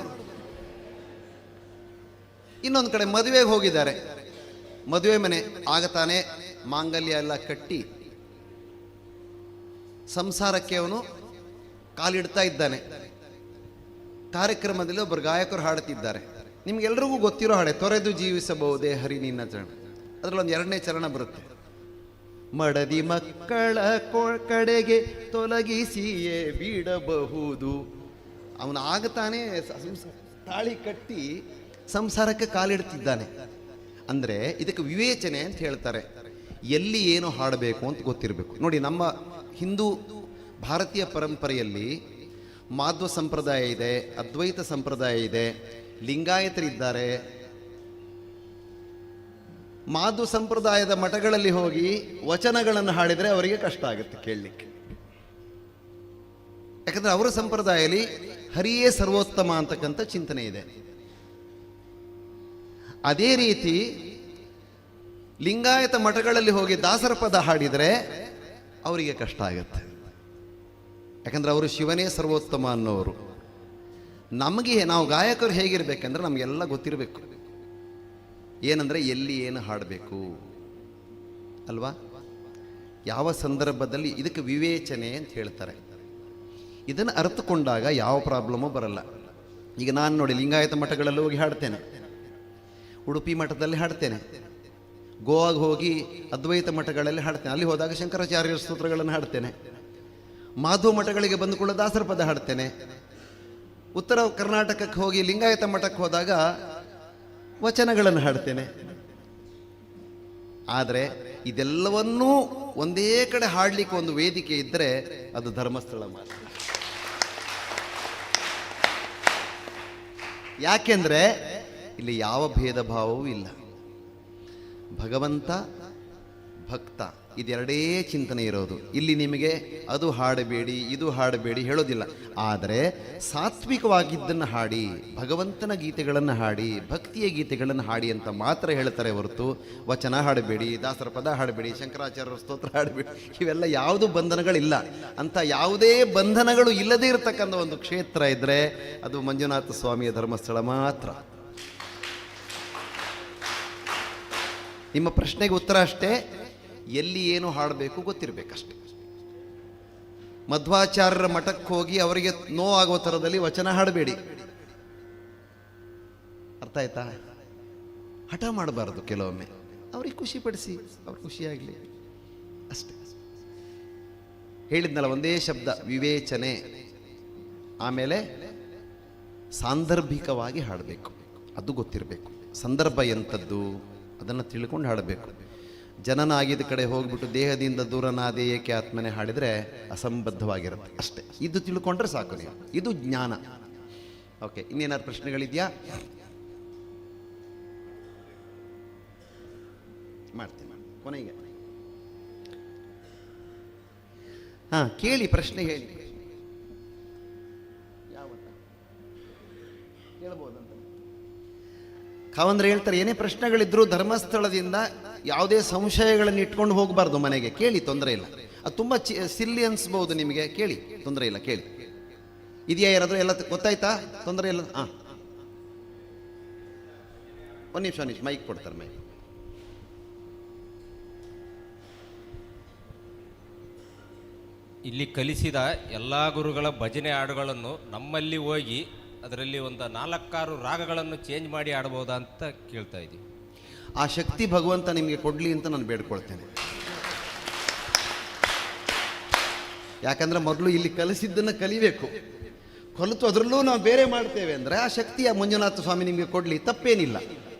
ಇನ್ನೊಂದು ಕಡೆ ಮದುವೆಗೆ ಹೋಗಿದ್ದಾರೆ, ಮದುವೆ ಮನೆ ಆಗ ತಾನೇ ಮಾಂಗಲ್ಯ ಎಲ್ಲ ಕಟ್ಟಿ ಸಂಸಾರಕ್ಕೆ ಅವನು ಕಾಲಿಡ್ತಾ ಇದ್ದಾನೆ. ಕಾರ್ಯಕ್ರಮದಲ್ಲಿ ಒಬ್ಬರು ಗಾಯಕರು ಹಾಡುತ್ತಿದ್ದಾರೆ. ನಿಮ್ಗೆಲ್ರಿಗೂ ಗೊತ್ತಿರೋ ಹಾಡೆ, ತೊರೆದು ಜೀವಿಸಬಹುದೇ ಹರಿ ನಿನ್ನ ಚರಣ. ಅದರಲ್ಲಿ ಒಂದು 2ನೇ ಚರಣ ಬರುತ್ತೆ. ಮಡದಿ ಮಕ್ಕಳ ಕಡೆಗೆ ತೊಲಗಿಸಿಯೇ ಬಿಡಬಹುದು. ಅವನು ಆಗತಾನೆ ತಾಳಿ ಕಟ್ಟಿ ಸಂಸಾರಕ್ಕೆ ಕಾಲಿಡ್ತಿದ್ದಾನೆ. ಅಂದರೆ ಇದಕ್ಕೆ ವಿವೇಚನೆ ಅಂತ ಹೇಳ್ತಾರೆ. ಎಲ್ಲಿ ಏನು ಹಾಡಬೇಕು ಅಂತ ಗೊತ್ತಿರಬೇಕು. ನೋಡಿ, ನಮ್ಮ ಹಿಂದೂ ಭಾರತೀಯ ಪರಂಪರೆಯಲ್ಲಿ ಮಾಧ್ವ ಸಂಪ್ರದಾಯ ಇದೆ, ಅದ್ವೈತ ಸಂಪ್ರದಾಯ ಇದೆ, ಲಿಂಗಾಯತರಿದ್ದಾರೆ. ಮಾಧ್ವ ಸಂಪ್ರದಾಯದ ಮಠಗಳಲ್ಲಿ ಹೋಗಿ ವಚನಗಳನ್ನು ಹಾಡಿದರೆ ಅವರಿಗೆ ಕಷ್ಟ ಆಗುತ್ತೆ ಕೇಳಲಿಕ್ಕೆ. ಯಾಕಂದರೆ ಅವರ ಸಂಪ್ರದಾಯದಲ್ಲಿ ಹರಿಯೇ ಸರ್ವೋತ್ತಮ ಅಂತಕ್ಕಂಥ ಚಿಂತನೆ ಇದೆ. ಅದೇ ರೀತಿ ಲಿಂಗಾಯತ ಮಠಗಳಲ್ಲಿ ಹೋಗಿ ದಾಸರ ಪದ ಹಾಡಿದರೆ ಅವರಿಗೆ ಕಷ್ಟ ಆಗುತ್ತೆ. ಯಾಕಂದರೆ ಅವರು ಶಿವನೇ ಸರ್ವೋತ್ತಮ ಅನ್ನೋರು. ನಮಗೆ ನಾವು ಗಾಯಕರು ಹೇಗಿರಬೇಕಂದ್ರೆ ನಮಗೆಲ್ಲ ಗೊತ್ತಿರಬೇಕು. ಏನಂದರೆ ಎಲ್ಲಿ ಏನು ಹಾಡಬೇಕು ಅಲ್ವಾ, ಯಾವ ಸಂದರ್ಭದಲ್ಲಿ. ಇದಕ್ಕೆ ವಿವೇಚನೆ ಅಂತ ಹೇಳ್ತಾರೆ. ಇದನ್ನು ಅರ್ಥಕೊಂಡಾಗ ಯಾವ ಪ್ರಾಬ್ಲಮೂ ಬರಲ್ಲ. ಈಗ ನಾನು ನೋಡಿ, ಲಿಂಗಾಯತ ಮಠಗಳಲ್ಲಿ ಹೋಗಿ ಹಾಡ್ತೇನೆ, ಉಡುಪಿ ಮಠದಲ್ಲಿ ಹಾಡ್ತೇನೆ, ಗೋವಾಗೆ ಹೋಗಿ ಅದ್ವೈತ ಮಠಗಳಲ್ಲಿ ಹಾಡ್ತೇನೆ, ಅಲ್ಲಿ ಹೋದಾಗ ಶಂಕರಾಚಾರ್ಯರ ಸ್ತೋತ್ರಗಳನ್ನು ಹಾಡ್ತೇನೆ, ಮಾಧವ ಮಠಗಳಿಗೆ ಬಂದುಕೊಳ್ಳೋ ದಾಸರ ಪದ ಹಾಡ್ತೇನೆ. ಉತ್ತರ ಕರ್ನಾಟಕಕ್ಕೆ ಹೋಗಿ ಲಿಂಗಾಯತ ಮಠಕ್ಕೆ ಹೋದಾಗ ವಚನಗಳನ್ನು ಹಾಡ್ತೇನೆ. ಆದರೆ ಇದೆಲ್ಲವನ್ನೂ ಒಂದೇ ಕಡೆ ಹಾಡಲಿಕ್ಕೆ ಒಂದು ವೇದಿಕೆ ಇದ್ದರೆ ಅದು ಧರ್ಮಸ್ಥಳ ಮಾತ್ರ. ಯಾಕೆಂದರೆ ಇಲ್ಲಿ ಯಾವ ಭೇದ ಭಾವವೂ ಇಲ್ಲ. ಭಗವಂತ ಭಕ್ತ ಇದೆರಡೇ ಚಿಂತನೆ ಇರೋದು. ಇಲ್ಲಿ ನಿಮಗೆ ಅದು ಹಾಡಬೇಡಿ ಇದು ಹಾಡಬೇಡಿ ಹೇಳೋದಿಲ್ಲ. ಆದರೆ ಸಾತ್ವಿಕವಾಗಿದ್ದನ್ನು ಹಾಡಿ, ಭಗವಂತನ ಗೀತೆಗಳನ್ನು ಹಾಡಿ, ಭಕ್ತಿಯ ಗೀತೆಗಳನ್ನು ಹಾಡಿ ಅಂತ ಮಾತ್ರ ಹೇಳ್ತಾರೆ ಹೊರತು ವಚನ ಹಾಡಬೇಡಿ, ದಾಸರ ಪದ ಹಾಡಬೇಡಿ, ಶಂಕರಾಚಾರ್ಯರ ಸ್ತೋತ್ರ ಹಾಡಬೇಡಿ, ಇವೆಲ್ಲ ಯಾವುದು ಬಂಧನಗಳಿಲ್ಲ. ಅಂತ ಯಾವುದೇ ಬಂಧನಗಳು ಇಲ್ಲದೇ ಇರತಕ್ಕಂಥ ಒಂದು ಕ್ಷೇತ್ರ ಇದ್ದರೆ ಅದು ಮಂಜುನಾಥ ಸ್ವಾಮಿಯ ಧರ್ಮಸ್ಥಳ ಮಾತ್ರ. ನಿಮ್ಮ ಪ್ರಶ್ನೆಗೆ ಉತ್ತರ ಅಷ್ಟೇ, ಎಲ್ಲಿ ಏನು ಹಾಡಬೇಕು ಗೊತ್ತಿರಬೇಕಷ್ಟೆ. ಮಧ್ವಾಚಾರ್ಯರ ಮಠಕ್ಕೆ ಹೋಗಿ ಅವರಿಗೆ ನೋವಾಗುವ ಥರದಲ್ಲಿ ವಚನ ಹಾಡಬೇಡಿ. ಅರ್ಥ ಆಯ್ತಾ? ಹಠ ಮಾಡಬಾರದು. ಕೆಲವೊಮ್ಮೆ ಅವ್ರಿಗೆ ಖುಷಿಪಡಿಸಿ, ಅವ್ರು ಖುಷಿಯಾಗಲಿ ಅಷ್ಟೇ. ಹೇಳಿದ್ನಲ್ಲ, ಒಂದೇ ಶಬ್ದ ವಿವೇಚನೆ. ಆಮೇಲೆ ಸಾಂದರ್ಭಿಕವಾಗಿ ಹಾಡಬೇಕು, ಅದು ಗೊತ್ತಿರಬೇಕು. ಸಂದರ್ಭ ಎಂಥದ್ದು ಅದನ್ನು ತಿಳ್ಕೊಂಡು ಹಾಡಬೇಕು. ಜನನ ಆಗಿದ್ದ ಕಡೆ ಹೋಗ್ಬಿಟ್ಟು ದೇಹದಿಂದ ದೂರನಾದೆ ಏಕೆ ಆತ್ಮನೆ ಹಾಡಿದರೆ ಅಸಂಬದ್ಧವಾಗಿರುತ್ತೆ ಅಷ್ಟೇ. ಇದು ತಿಳ್ಕೊಂಡ್ರೆ ಸಾಕು ನೀವು, ಇದು ಜ್ಞಾನ. ಓಕೆ, ಇನ್ನೇನಾದ್ರು ಪ್ರಶ್ನೆಗಳಿದೆಯಾ? ಮಾಡ್ತೀನಿ ಕೊನೆಗೆ. ಹಾಂ, ಕೇಳಿ, ಪ್ರಶ್ನೆ ಹೇಳಿ. ಹೇಳ್ಬೋದಂತ ಕಾವಂದ್ರೆ ಹೇಳ್ತಾರೆ, ಏನೇ ಪ್ರಶ್ನೆಗಳಿದ್ರು ಧರ್ಮಸ್ಥಳದಿಂದ ಯಾವುದೇ ಸಂಶಯಗಳನ್ನು ಇಟ್ಕೊಂಡು ಹೋಗಬಾರ್ದು ಮನೆಗೆ. ಕೇಳಿ, ತೊಂದರೆ ಇಲ್ಲ. ಅದು ತುಂಬ ಸಿಲ್ಲಿ ಅನ್ಸ್ಬೋದು ನಿಮಗೆ, ಕೇಳಿ, ತೊಂದರೆ ಇಲ್ಲ, ಕೇಳಿ. ಇದೆಯಾ ಯಾರಾದರೂ? ಎಲ್ಲ ಗೊತ್ತಾಯ್ತಾ? ತೊಂದರೆ ಇಲ್ಲ. ಹಾಂ, ಒಂದು ನಿಮಿಷ ಮೈಕ್ ಕೊಡ್ತಾರೆ. ಮೈಕ್
ಇಲ್ಲಿ ಕಲಿಸಿದ ಎಲ್ಲ ಗುರುಗಳ ಭಜನೆ ಹಾಡುಗಳನ್ನು ನಮ್ಮಲ್ಲಿ ಹೋಗಿ ಅದರಲ್ಲಿ ಒಂದು 4-6 ರಾಗಗಳನ್ನು ಚೇಂಜ್ ಮಾಡಿ ಆಡ್ಬೋದಾ ಅಂತ ಕೇಳ್ತಾ ಇದ್ದೀವಿ.
ಆ ಶಕ್ತಿ ಭಗವಂತ ನಿಮಗೆ ಕೊಡಲಿ ಅಂತ ನಾನು ಬೇಡ್ಕೊಳ್ತೇನೆ. ಯಾಕಂದರೆ ಮೊದಲು ಇಲ್ಲಿ ಕಲಿಸಿದ್ದನ್ನು ಕಲಿಬೇಕು. ಕಲಿತು ಅದರಲ್ಲೂ ನಾವು ಬೇರೆ ಮಾಡ್ತೇವೆ ಅಂದರೆ ಆ ಶಕ್ತಿಯ ಮಂಜುನಾಥ ಸ್ವಾಮಿ ನಿಮಗೆ ಕೊಡಲಿ, ತಪ್ಪೇನಿಲ್ಲ.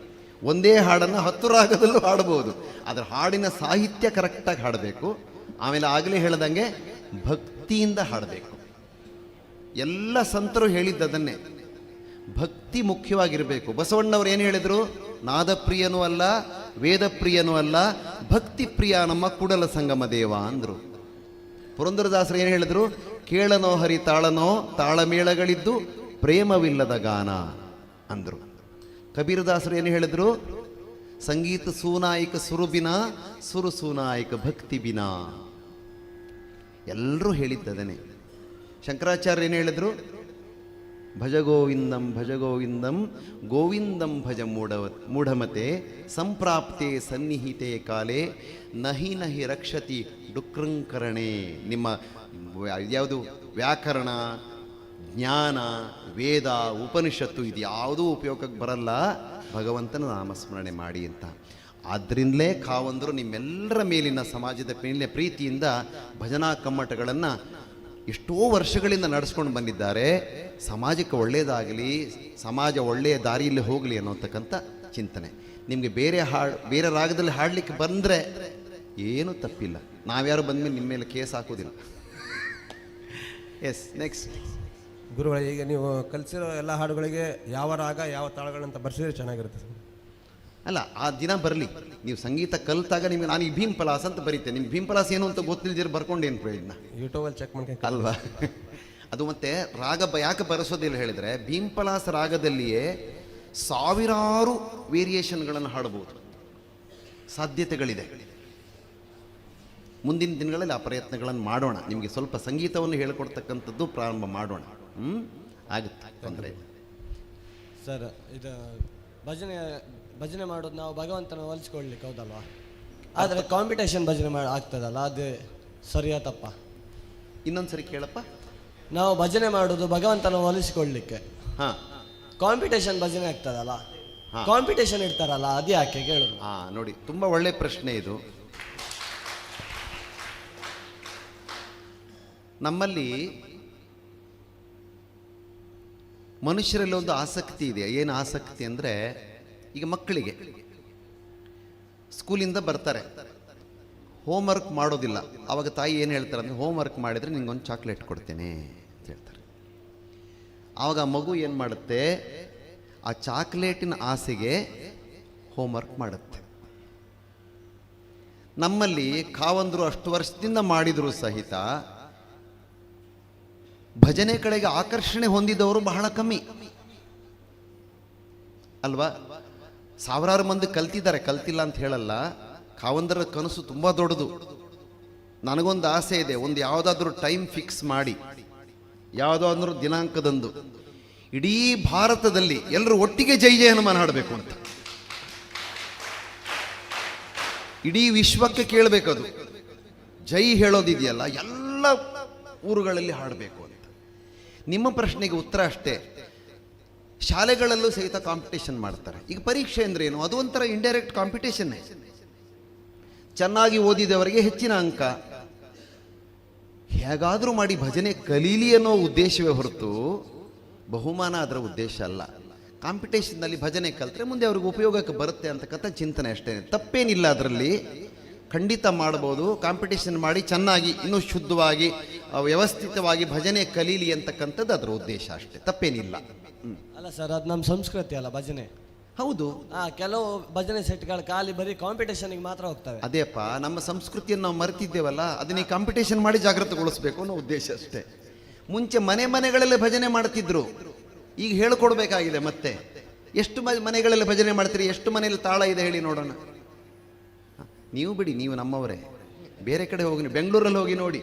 ಒಂದೇ ಹಾಡನ್ನು 10 ರಾಗದಲ್ಲೂ ಹಾಡ್ಬೋದು. ಅದರ ಹಾಡಿನ ಸಾಹಿತ್ಯ ಕರೆಕ್ಟಾಗಿ ಹಾಡಬೇಕು. ಆಮೇಲೆ ಆಗಲೇ ಹೇಳ್ದಂಗೆ ಭಕ್ತಿಯಿಂದ ಹಾಡಬೇಕು. ಎಲ್ಲ ಸಂತರು ಹೇಳಿದ್ದದನ್ನೇ, ಭಕ್ತಿ ಮುಖ್ಯವಾಗಿರಬೇಕು. ಬಸವಣ್ಣವ್ರು ಏನು ಹೇಳಿದರು? ನಾದಪ್ರಿಯನೂ ಅಲ್ಲ, ವೇದಪ್ರಿಯನೂ ಅಲ್ಲ, ಭಕ್ತಿ ಪ್ರಿಯ ನಮ್ಮ ಕೂಡಲ ಸಂಗಮ ದೇವ ಅಂದರು. ಪುರಂದರದಾಸರು ಏನು ಹೇಳಿದರು? ಕೇಳನೋ ಹರಿ ತಾಳನೋ ತಾಳಮೇಳಗಳಿದ್ದು ಪ್ರೇಮವಿಲ್ಲದ ಗಾನ ಅಂದರು. ಕಬೀರದಾಸರು ಏನು ಹೇಳಿದರು? ಸಂಗೀತ ಸೂನಾಯಿಕ ಸುರುಬಿನ ಸುರು ಸೂನಾಯಿಕ ಭಕ್ತಿ ಬಿನ. ಎಲ್ಲರೂ ಹೇಳಿದ್ದದನ್ನೇ. ಶಂಕರಾಚಾರ್ಯ ಏನು ಹೇಳಿದರು? ಭಜಗೋವಿಂದಂ ಭಜಗೋವಿಂದಂ ಗೋವಿಂದಂ ಭಜ ಮೂಢಮತೆ ಸಂಪ್ರಾಪ್ತೆ ಸನ್ನಿಹಿತೆ ಕಾಲೇ ನಹಿ ನಹಿ ರಕ್ಷತಿ ಡುಕೃಂಕರಣೆ. ನಿಮ್ಮ ಯಾವುದು ವ್ಯಾಕರಣ, ಜ್ಞಾನ, ವೇದ, ಉಪನಿಷತ್ತು ಇದು ಯಾವುದೂ ಉಪಯೋಗಕ್ಕೆ ಬರಲ್ಲ, ಭಗವಂತನ ನಾಮಸ್ಮರಣೆ ಮಾಡಿ ಅಂತ. ಆದ್ದರಿಂದಲೇ ಕಾವಂದರು ನಿಮ್ಮೆಲ್ಲರ ಮೇಲಿನ ಸಮಾಜದ ಮೇಲೆ ಪ್ರೀತಿಯಿಂದ ಭಜನಾ ಕಮ್ಮಟಗಳನ್ನು ಎಷ್ಟೋ ವರ್ಷಗಳಿಂದ ನಡೆಸ್ಕೊಂಡು ಬಂದಿದ್ದಾರೆ. ಸಮಾಜಕ್ಕೆ ಒಳ್ಳೆಯದಾಗಲಿ, ಸಮಾಜ ಒಳ್ಳೆಯ ದಾರಿಯಲ್ಲಿ ಹೋಗಲಿ ಅನ್ನೋತಕ್ಕಂಥ ಚಿಂತನೆ. ನಿಮಗೆ ಬೇರೆ ರಾಗದಲ್ಲಿ ಹಾಡಲಿಕ್ಕೆ ಬಂದರೆ ಏನೂ ತಪ್ಪಿಲ್ಲ. ನಾವ್ಯಾರು ಬಂದಮೇಲೆ ನಿಮ್ಮ ಮೇಲೆ ಕೇಸ್ ಹಾಕೋದಿಲ್ಲ. Yes, next.
ಗುರುಗಳೇ, ಈಗ ನೀವು ಕಲಿಸಿರೋ ಎಲ್ಲ ಹಾಡುಗಳಿಗೆ ಯಾವ ರಾಗ ಯಾವ ತಾಳಗಳಂತ ಬರ್ಸಿದ್ರೆ ಚೆನ್ನಾಗಿರುತ್ತೆ.
ಅಲ್ಲ, ಆ ದಿನ ಬರಲಿ. ನೀವು ಸಂಗೀತ ಕಲಿತಾಗ ನಿಮಗೆ ನಾನು ಈ ಭೀಂಪಲಾಸ್ ಅಂತ ಬರೀತೆ. ನಿಮ್ಗೆ ಭೀಂಪಲಾಸ್ ಏನು ಅಂತ ಗೊತ್ತಿಲ್ದಿರ ಬರ್ಕೊಂಡೇನು ಪ್ರಯೋಜನ?
ಯೂಟ್ಯೂಬಲ್ಲಿ ಚೆಕ್ ಮಾಡ್ಕೊಂಡು
ಅಲ್ವಾ? ಅದು ಮತ್ತೆ ರಾಗ ಯಾಕೆ ಬರೆಸೋದಿಲ್ಲ ಹೇಳಿದರೆ, ಭೀಂಪಲಾಸ್ ರಾಗದಲ್ಲಿಯೇ ಸಾವಿರಾರು ವೇರಿಯೇಷನ್ಗಳನ್ನು ಹಾಡಬಹುದು, ಸಾಧ್ಯತೆಗಳಿದೆ. ಮುಂದಿನ ದಿನಗಳಲ್ಲಿ ಆ ಪ್ರಯತ್ನಗಳನ್ನು ಮಾಡೋಣ. ನಿಮಗೆ ಸ್ವಲ್ಪ ಸಂಗೀತವನ್ನು ಹೇಳಿಕೊಡ್ತಕ್ಕಂಥದ್ದು ಪ್ರಾರಂಭ ಮಾಡೋಣ. ಆಗುತ್ತೆ, ತೊಂದರೆ ಇಲ್ಲ.
ಸರ್, ಇದು ಭಜನೆ ಮಾಡೋದು ನಾವು ಭಗವಂತನ ಹೋಲಿಸ್ಕೊಳ್ಲಿಕ್ಕೆ, ಹೌದಲ್ವಾ? ಆದರೆ ಕಾಂಪಿಟೇಷನ್ ಭಜನೆ ಆಗ್ತದಲ್ಲ, ಅದು ಸರಿಯಾ ತಪ್ಪ?
ಇನ್ನೊಂದ್ಸರಿ ಕೇಳಪ್ಪ.
ನಾವು ಭಜನೆ ಮಾಡೋದು ಭಗವಂತನ ಹೋಲಿಸಿಕೊಳ್ಳಲಿಕ್ಕೆ, ಕಾಂಪಿಟೇಷನ್ ಭಜನೆ ಆಗ್ತದಲ್ಲ, ಕಾಂಪಿಟೇಷನ್ ಇಡ್ತಾರಲ್ಲ, ಅದು ಯಾಕೆ ಕೇಳೋದು?
ನೋಡಿ, ತುಂಬ ಒಳ್ಳೆ ಪ್ರಶ್ನೆ ಇದು. ನಮ್ಮಲ್ಲಿ ಮನುಷ್ಯರಲ್ಲಿ ಒಂದು ಆಸಕ್ತಿ ಇದೆ. ಏನು ಆಸಕ್ತಿ ಅಂದರೆ, ಈಗ ಮಕ್ಕಳಿಗೆ ಸ್ಕೂಲಿಂದ ಬರ್ತಾರೆ, ಹೋಮ್ವರ್ಕ್ ಮಾಡೋದಿಲ್ಲ. ಆವಾಗ ತಾಯಿ ಏನು ಹೇಳ್ತಾರೆ ಅಂದರೆ, ಹೋಮ್ವರ್ಕ್ ಮಾಡಿದರೆ ನಿಂಗೊಂದು ಚಾಕ್ಲೇಟ್ ಕೊಡ್ತೇನೆ ಅಂತ ಹೇಳ್ತಾರೆ. ಆವಾಗ ಮಗು ಏನು ಮಾಡುತ್ತೆ? ಆ ಚಾಕ್ಲೇಟಿನ ಆಸೆಗೆ ಹೋಮ್ವರ್ಕ್ ಮಾಡುತ್ತೆ. ನಮ್ಮಲ್ಲಿ ಕಾವಂದರು ಅಷ್ಟು ವರ್ಷದಿಂದ ಮಾಡಿದರೂ ಸಹಿತ ಭಜನೆ ಕಡೆಗೆ ಆಕರ್ಷಣೆ ಹೊಂದಿದವರು ಬಹಳ ಕಮ್ಮಿ ಅಲ್ವಾ? ಸಾವಿರಾರು ಮಂದಿ ಕಲ್ತಿದ್ದಾರೆ, ಕಲ್ತಿಲ್ಲ ಅಂತ ಹೇಳಲ್ಲ. ಕಾವಂದರ ಕನಸು ತುಂಬ ದೊಡ್ಡದು. ನನಗೊಂದು ಆಸೆ ಇದೆ, ಒಂದು ಯಾವುದಾದ್ರೂ ಟೈಮ್ ಫಿಕ್ಸ್ ಮಾಡಿ, ಯಾವುದಾದ್ರೂ ದಿನಾಂಕದಂದು ಇಡೀ ಭಾರತದಲ್ಲಿ ಎಲ್ಲರೂ ಒಟ್ಟಿಗೆ ಜೈ ಜಯ ಹನುಮಾನ್ ಹಾಡಬೇಕು ಅಂತ, ಇಡೀ ವಿಶ್ವಕ್ಕೆ ಕೇಳಬೇಕದು. ಜೈ ಹೇಳೋದಿದೆಯಲ್ಲ, ಎಲ್ಲ ಊರುಗಳಲ್ಲಿ ಹಾಡಬೇಕು ಅಂತ. ನಿಮ್ಮ ಪ್ರಶ್ನೆಗೆ ಉತ್ತರ ಅಷ್ಟೇ. ಶಾಲೆಗಳಲ್ಲೂ ಸಹಿತ ಕಾಂಪಿಟೇಷನ್ ಮಾಡ್ತಾರೆ. ಈಗ ಪರೀಕ್ಷೆ ಅಂದ್ರೆ ಏನು? ಅದು ಒಂಥರ ಇಂಡೈರೆಕ್ಟ್ ಕಾಂಪಿಟೇಷನ್ನೇ. ಚೆನ್ನಾಗಿ ಓದಿದವರಿಗೆ ಹೆಚ್ಚಿನ ಅಂಕ, ಹೇಗಾದರೂ ಮಾಡಿ ಭಜನೆ ಕಲೀಲಿ ಅನ್ನೋ ಉದ್ದೇಶವೇ ಹೊರತು ಬಹುಮಾನ ಅದರ ಉದ್ದೇಶ ಅಲ್ಲ. ಕಾಂಪಿಟೇಷನ್ನಲ್ಲಿ ಭಜನೆ ಕಲಿತ್ರೆ ಮುಂದೆ ಅವ್ರಿಗೆ ಉಪಯೋಗಕ್ಕೆ ಬರುತ್ತೆ ಅಂತಕ್ಕಂಥ ಚಿಂತನೆ ಅಷ್ಟೇ. ತಪ್ಪೇನಿಲ್ಲ, ಅದರಲ್ಲಿ ಖಂಡಿತ ಮಾಡ್ಬೋದು. ಕಾಂಪಿಟೇಷನ್ ಮಾಡಿ ಚೆನ್ನಾಗಿ ಇನ್ನೂ ಶುದ್ಧವಾಗಿ ವ್ಯವಸ್ಥಿತವಾಗಿ ಭಜನೆ ಕಲೀಲಿ ಅಂತಕ್ಕಂಥದ್ದು ಅದರ ಉದ್ದೇಶ ಅಷ್ಟೇ, ತಪ್ಪೇನಿಲ್ಲ.
ಅಲ್ಲ ಸರ್, ಅದು ನಮ್ಮ ಸಂಸ್ಕೃತಿ ಅಲ್ಲ ಭಜನೆ.
ಹೌದು,
ಕೆಲವು ಭಜನೆ ಸೆಟ್ಗಳು ಖಾಲಿ ಬರೀ ಕಾಂಪಿಟೇಷನ್ಗೆ ಮಾತ್ರ ಹೋಗ್ತವೆ.
ಅದೇಪ್ಪ, ನಮ್ಮ ಸಂಸ್ಕೃತಿಯನ್ನು ನಾವು ಮರೆತಿದ್ದೇವಲ್ಲ, ಅದನ್ನ ಕಾಂಪಿಟೇಷನ್ ಮಾಡಿ ಜಾಗೃತಗೊಳಿಸ್ಬೇಕು ಅನ್ನೋ ಉದ್ದೇಶ ಅಷ್ಟೇ. ಮುಂಚೆ ಮನೆಗಳಲ್ಲಿ ಭಜನೆ ಮಾಡ್ತಿದ್ರು, ಈಗ ಹೇಳ್ಕೊಡ್ಬೇಕಾಗಿದೆ. ಮತ್ತೆ ಎಷ್ಟು ಮನೆಗಳಲ್ಲಿ ಭಜನೆ ಮಾಡ್ತೀರಿ? ಎಷ್ಟು ಮನೆಯಲ್ಲಿ ತಾಳ ಇದೆ ಹೇಳಿ ನೋಡೋಣ. ನೀವು ಬಿಡಿ, ನೀವು ನಮ್ಮವರೇ. ಬೇರೆ ಕಡೆ ಹೋಗಿ, ಬೆಂಗಳೂರಲ್ಲಿ ಹೋಗಿ ನೋಡಿ,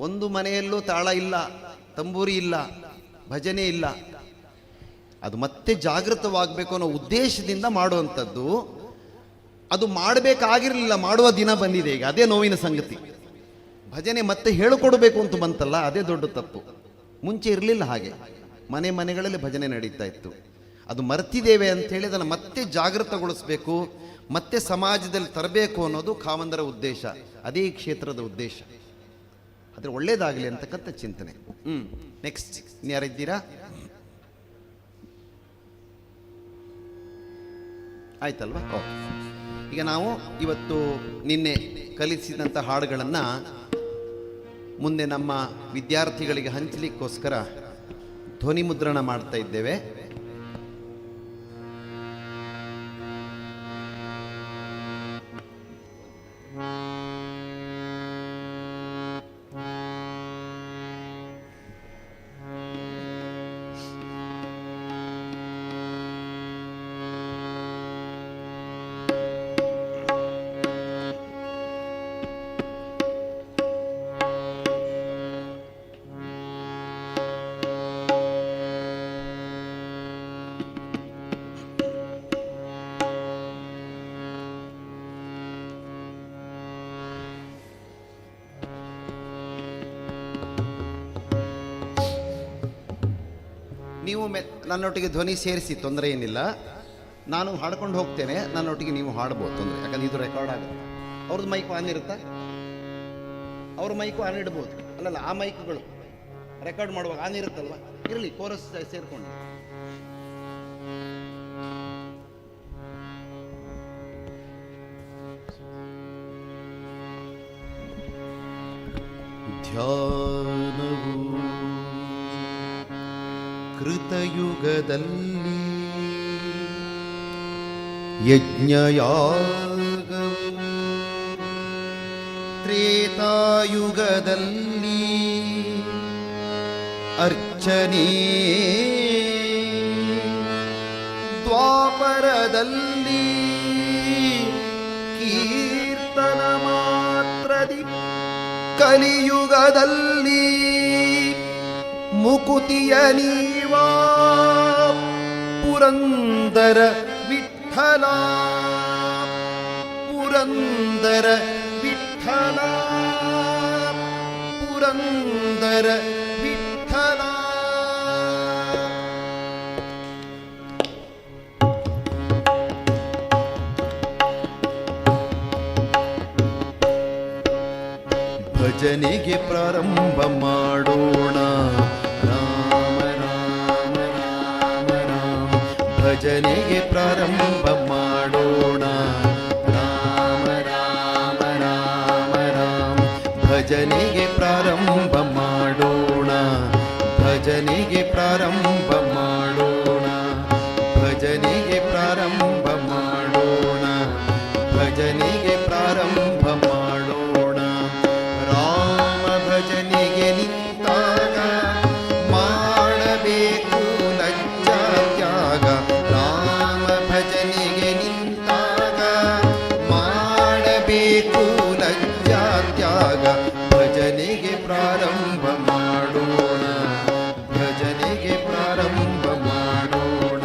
ಒಂದು ಮನೆಯಲ್ಲೂ ತಾಳ ಇಲ್ಲ, ತಂಬೂರಿ ಇಲ್ಲ, ಭಜನೆ ಇಲ್ಲ. ಅದು ಮತ್ತೆ ಜಾಗೃತವಾಗಬೇಕು ಅನ್ನೋ ಉದ್ದೇಶದಿಂದ ಮಾಡುವಂಥದ್ದು. ಅದು ಮಾಡಬೇಕಾಗಿರಲಿಲ್ಲ, ಮಾಡುವ ದಿನ ಬಂದಿದೆ ಈಗ. ಅದೇ ನೋವಿನ ಸಂಗತಿ. ಭಜನೆ ಮತ್ತೆ ಹೇಳಿಕೊಡ್ಬೇಕು ಅಂತ ಬಂತಲ್ಲ, ಅದೇ ದೊಡ್ಡ ತಪ್ಪು. ಮುಂಚೆ ಇರಲಿಲ್ಲ ಹಾಗೆ, ಮನೆಗಳಲ್ಲಿ ಭಜನೆ ನಡೀತಾ ಇತ್ತು. ಅದು ಮರ್ತಿದ್ದೇವೆ ಅಂಥೇಳಿ ಅದನ್ನು ಮತ್ತೆ ಜಾಗೃತಗೊಳಿಸಬೇಕು, ಮತ್ತೆ ಸಮಾಜದಲ್ಲಿ ತರಬೇಕು ಅನ್ನೋದು ಕಾವಂದರ ಉದ್ದೇಶ. ಅದೇ ಈ ಕ್ಷೇತ್ರದ ಉದ್ದೇಶ. ಆದರೆ ಒಳ್ಳೇದಾಗಲಿ ಅಂತಕ್ಕಂಥ ಚಿಂತನೆ. ನೆಕ್ಸ್ಟ್ ಯಾರಿದ್ದೀರಾ? ಆಯ್ತಲ್ವಾ? ಓಕೆ. ಈಗ ನಾವು ಇವತ್ತು ನಿನ್ನೆ ಕಲಿಸಿದಂಥ ಹಾಡುಗಳನ್ನು ಮುಂದೆ ನಮ್ಮ ವಿದ್ಯಾರ್ಥಿಗಳಿಗೆ ಹಂಚಲಿಕ್ಕೋಸ್ಕರ ಧ್ವನಿ ಮುದ್ರಣ ಮಾಡ್ತಾ ಇದ್ದೇವೆ. ನೀವು ನನ್ನೊಟ್ಟಿಗೆ ಧ್ವನಿ ಸೇರಿಸಿ, ತೊಂದರೆ ಏನಿಲ್ಲ. ನಾನು ಹಾಡ್ಕೊಂಡು ಹೋಗ್ತೇನೆ, ನನ್ನೊಟ್ಟಿಗೆ ನೀವು ಹಾಡ್ಬೋದು, ತೊಂದರೆ. ಯಾಕಂದ್ರೆ ಇದು ರೆಕಾರ್ಡ್ ಆಗುತ್ತೆ. ಅವ್ರದ್ದು ಮೈಕು ಆನ್ ಇರುತ್ತಾ? ಅವ್ರ ಮೈಕು ಆನ್ ಇಡ್ಬೋದು. ಅಲ್ಲಲ್ಲ, ಆ ಮೈಕುಗಳು ರೆಕಾರ್ಡ್ ಮಾಡುವಾಗ ಆನ್ ಇರುತ್ತಲ್ವ, ಇರಲಿ, ಕೋರಸ್ ಸೇರಿಕೊಂಡು. ಧ್ಯಾನವು ಕೃತಯುಗದಲ್ಲಿ ಯಜ್ಞಯಾಗವು ತ್ರೇತಾಯುಗದಲ್ಲಿ ಅರ್ಚನೆ ದ್ವಾಪರದಲ್ಲಿ ಕೀರ್ತನ ಮಾತ್ರದಿ ಕಲಿಯುಗದಲ್ಲಿ ಮುಕುತಿಯ ನೀವಾ ಪುರಂದರ ವಿಠಲ ಪುರಂದರ ವಿಠಲ ಪುರಂದರ ವಿಠಲ. ಭಜನೆಗೆ ಪ್ರಾರಂಭ ಮಾಡೋಣ. ರಾಮ ರಾಮ ರಾಮ ರಾಮ. ಭಜನೆಗೆ ಪ್ರಾರಂಭ ಮಾಡೋಣ. ರಾಮ ರಾಮ ರಾಮ ರಾಮ. ಭಜನೆಗೆ ಪ್ರಾರಂಭ ಮಾಡೋಣ. ಭಜನೆಗೆ ಪ್ರಾರಂಭ ಮಾಡೋಣ. ಭಜನೆಗೆ ಪ್ರಾರಂಭ ಮಾಡೋಣ. ಭಜನೆಗೆ ಪ್ರಾರಂಭ ಮಾಡೋಣ. ರಾಮ ಭಜನೆಗೆ ನಿಂತಾಗ ಮಾಡಬೇಕು ಲಜ್ಜಾ ತ್ಯಾಗ. ರಾಮ ಭಜನೆಗೆ ನಿಂತಾಗ ಮಾಡಬೇಕು ಲಜ್ಜಾ ತ್ಯಾಗ. ಭಜನೆಗೆ ಪ್ರಾರಂಭ ಮಾಡೋಣ. ಭಜನೆಗೆ ಪ್ರಾರಂಭ ಮಾಡೋಣ.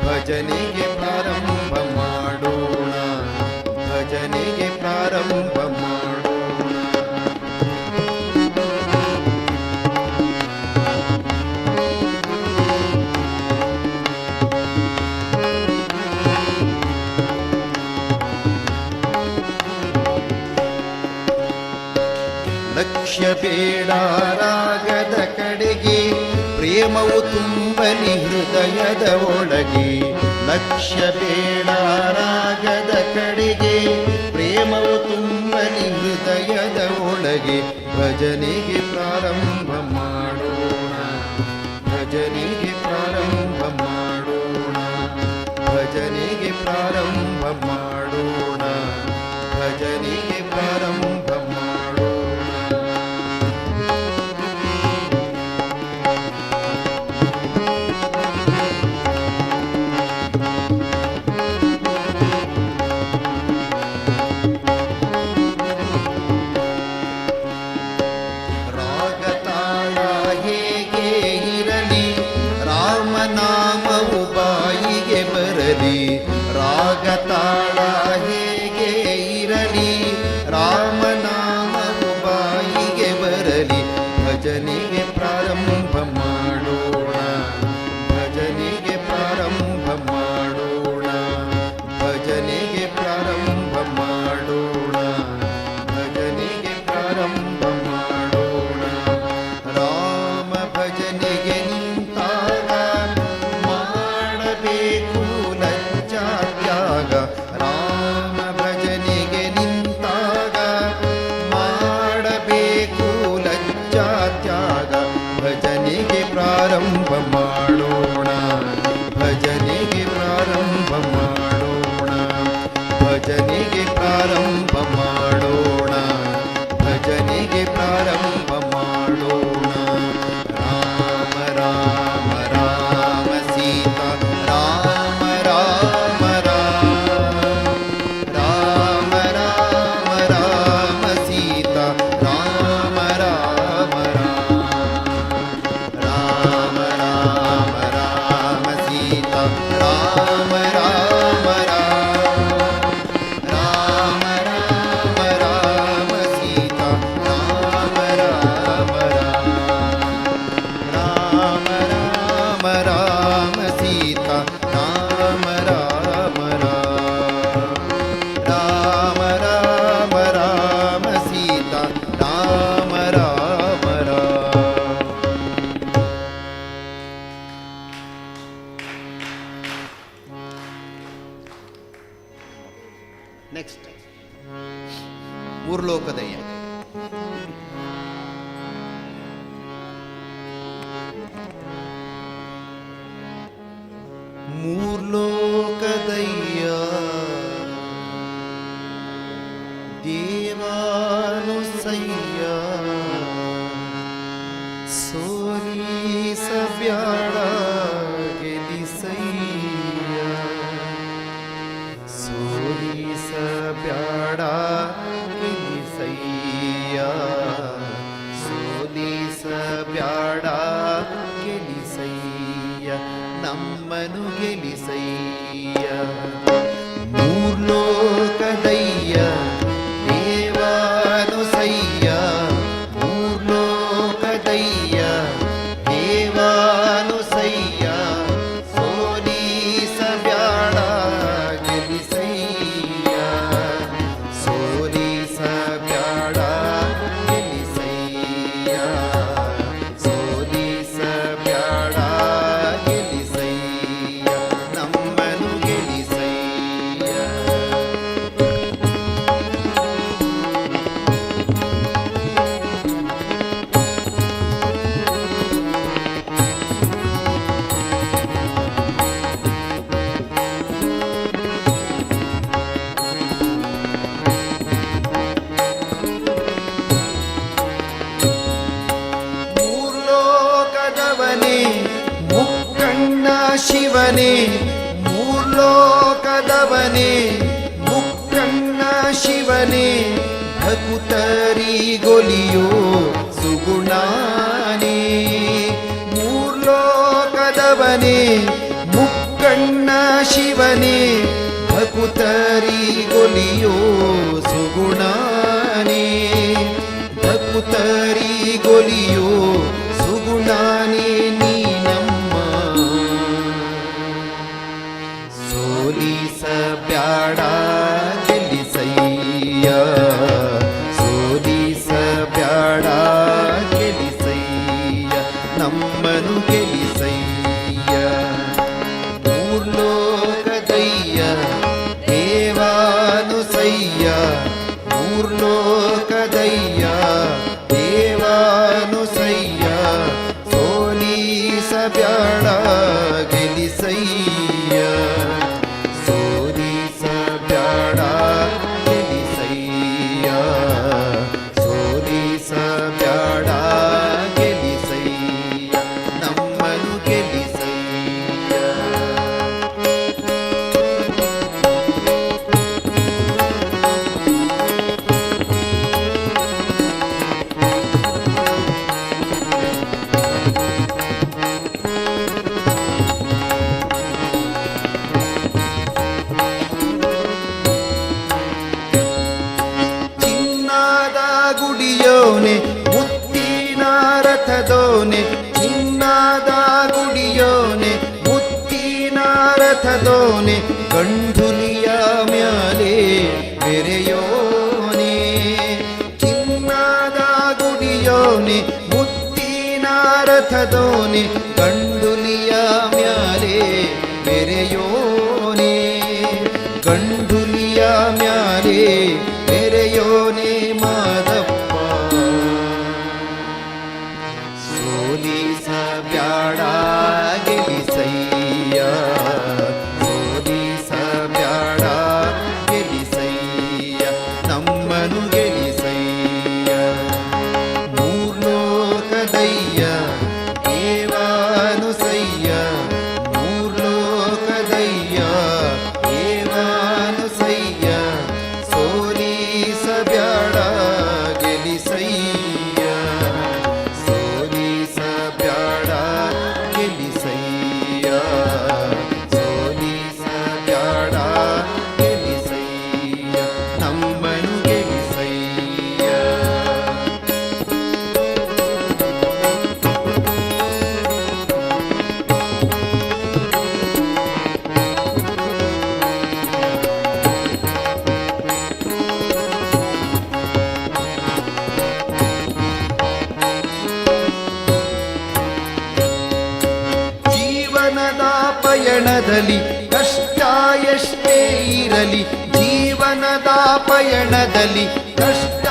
ಭಜನೆಗೆ ಪ್ರಾರಂಭ ಮಾಡೋಣ. ಭಜನೆಗೆ ಪ್ರಾರಂಭ ಮಾಡೋಣ. ಲಕ್ಷ್ಯ ಬೇಡ ರಾಗದ ಕಡೆಗೆ, ಪ್ರೇಮವು ತುಂಬಲಿ ಹೃದಯದ ಒಳಗೆ. ಲಕ್ಷ್ಯ ಬೇಡ ರಾಗದ ಕಡೆಗೆ, ಪ್ರೇಮವು ತುಂಬಲಿ ಹೃದಯದ ಒಳಗೆ. ಭಜನೆಗೆ ಪ್ರಾರಂಭ ಮಾಡೋಣ. ಭಜನೆಗೆ ಪ್ರಾರಂಭ ಮಾಡೋಣ. ಭಜನೆಗೆ ಪ್ರಾರಂಭ ಮಾಡೋಣ. ಭಜನೆಗೆ ಪ್ರಾರಂಭ ಮಾಡೋಣ. ಭಜನೆಗೆ ಪ್ರಾರಂಭ ಮಾಡೋಣ, ಭಜನೆಗೆ ಪ್ರಾರಂಭ ಮಾಡೋಣ. ರಾಮ ರಾಮ ರಾಮ ಸೀತಾ ರಾಮ ರಾಮ ರಾಮ, ರಾಮ ರಾಮ ರಾಮ ಸೀತಾ ರಾಮ ರಾಮ ರಾಮ, ರಾಮ ರಾಮ ರಾಮ ಸೀತಾ ರಾಮ ರಾಮ ರಾಮ, ರಾಮ ರಾಮ ರಾಮ ಸೀತಾ ರಾಮ ರಾಮ ರಾಮ, ರಾಮ ರಾಮ ಸೀತಾ ರಾಮ ರಾಮ ರಾಮ, ರಾಮ ರಾಮ ಸೀತಾ ರಾಮ ರಾಮ ರಾಮ. ನೆಕ್ಸ್ಟ್ ಮೂರ್ಲೋಕದಯ್ಯ. ಮೂರ್ಲೋಕದಯ್ಯ ದೇವಾನುಸಯ್ಯ ಸೋಲಿಸಬ್ಯಾಡ ಗೆಲಿಸಯ್ಯ, ಸೋಲಿಸಬ್ಯಾಡ ಗೆಲಿಸಯ್ಯ, ಸೋಲಿಸಬ್ಯಾಡ ಗೆಲಿಸಯ್ಯ, ನಮ್ಮನು ಗೆಲಿಸಯ್ಯ. ಮೂರ್ಲೋಕದಯ್ಯ ದೇವಾನುಸಯ್ಯ, ಮೂರ್ಲೋಕದಯ್ಯ ದೇವಾನುಸಯ್ಯ, ಸೋಲಿಸಬ್ಯಾಡ ಗೆಲಿಸಯ್ಯ, ಸೋಲಿಸಬ್ಯಾಡ ಗೆಲಿಸಯ್ಯ, ಸೋಲಿಸಬ್ಯಾಡ ಗೆಲಿಸಯ್ಯ, ನಮ್ಮನು ಗೆಲಿಸಯ್ಯ. ಮೂರ್ಲೋಕದವನೇ ಮುಕ್ಕಣ್ಣ ಶಿವನೇ, ಮೂರ್ಲೋಕದವನೇ ಮುಕ್ಕಣ್ಣ ಶಿವನೇ, ಭಕುತರಿಗೊಲಿಯೋ ಸುಗುಣಾನೇ. ಮೂರ್ಲೋಕದವನೇ ಮುಕ್ಕಣ್ಣ ಶಿವನೇ, ಭಕುತರಿಗೊಲಿಯೋ ಸುಗುಣಾನೇ, ಭಕುತರಿಗೊಲಿಯೋ ಸುಗುಣಾನೇ ನೀನಮ್ಮ. ಸೋಲಿಸಬ್ಯಾಡ ಗೆಲಿಸಯ್ಯ, ಸೋಲಿಸಬ್ಯಾಡ ಗೆಲಿಸಯ್ಯ, ನಮ್ಮನು ಗೆಲಿಸಯ್ಯ. ಮೂರ್ಲೋಕದಯ್ಯ ದೇವಾನುಸಯ್ಯ, ಮೂರ್ಲೋಕದಯ್ಯ ದೇವಾನುಸಯ್ಯ, ಸೋಲಿಸಬ್ಯಾಡ ಗೆಲಿಸಯ್ಯ, ಸೋಲಿಸಬ್ಯಾಡ ಗೆಲಿಸಯ್ಯ, ಸೋಲಿಸಬ್ಯಾಡ ಗೆಲಿಸಯ್ಯ, ನಮ್ಮನು ಗೆಲಿಸಯ್ಯ. ಚಿನ್ನದ ಗುಡಿಯೋನೆ ಮುತ್ತಿನ ರಥದೋನೆ, ಚಿನ್ನದ ಗುಡಿಯೋನೆ ಮುತ್ತಿನ ರಥದೋನೆ, ಗಂಧುಲಿಯ ಮ್ಯಾಲೆ ಬೆರೆಯೋನೆ. ಚಿನ್ನದ ಗುಡಿಯೋನೆ ಮುತ್ತಿನ ರಥದೋನೆ, ಗಂಡುಲಿಯ ಮ್ಯಾಲೆ ಬೆರೆಯೋನೆ, ಗಂಡುಲಿಯ ಮ್ಯಾಲೆ ಬೆರೆಯೋನೆ ಮಾದಪ್ಪ. ಸೋಲಿಸಬ್ಯಾಡ ಗೆಲಿಸಯ್ಯ, ಸೋಲಿಸಬ್ಯಾಡ ಗೆಲಿಸಯ್ಯ, ಮೂರ್ಲೋಕದಯ್ಯ ಏವಾನುಸಯ್ಯ ಸೋಲಿಸಬ್ಯಾಡ ಗೆಲಿಸಯ್ಯ ಸೋಲಿಸಬ್ಯಾಡ ಗೆಲಿಸಯ್ಯ ಸೋಲಿಸಬ್ಯಾಡ ಗೆಲಿಸಯ್ಯ ನಮ್ಮನು ಗೆಲಿಸಯ್ಯ. ಜೀವನದ ಪಯಣದಲ್ಲಿ ಕಷ್ಟ ಎಷ್ಟೇ ಇರಲಿ ಜೀವನದ ಪಯಣದಲ್ಲಿ ಕಷ್ಟ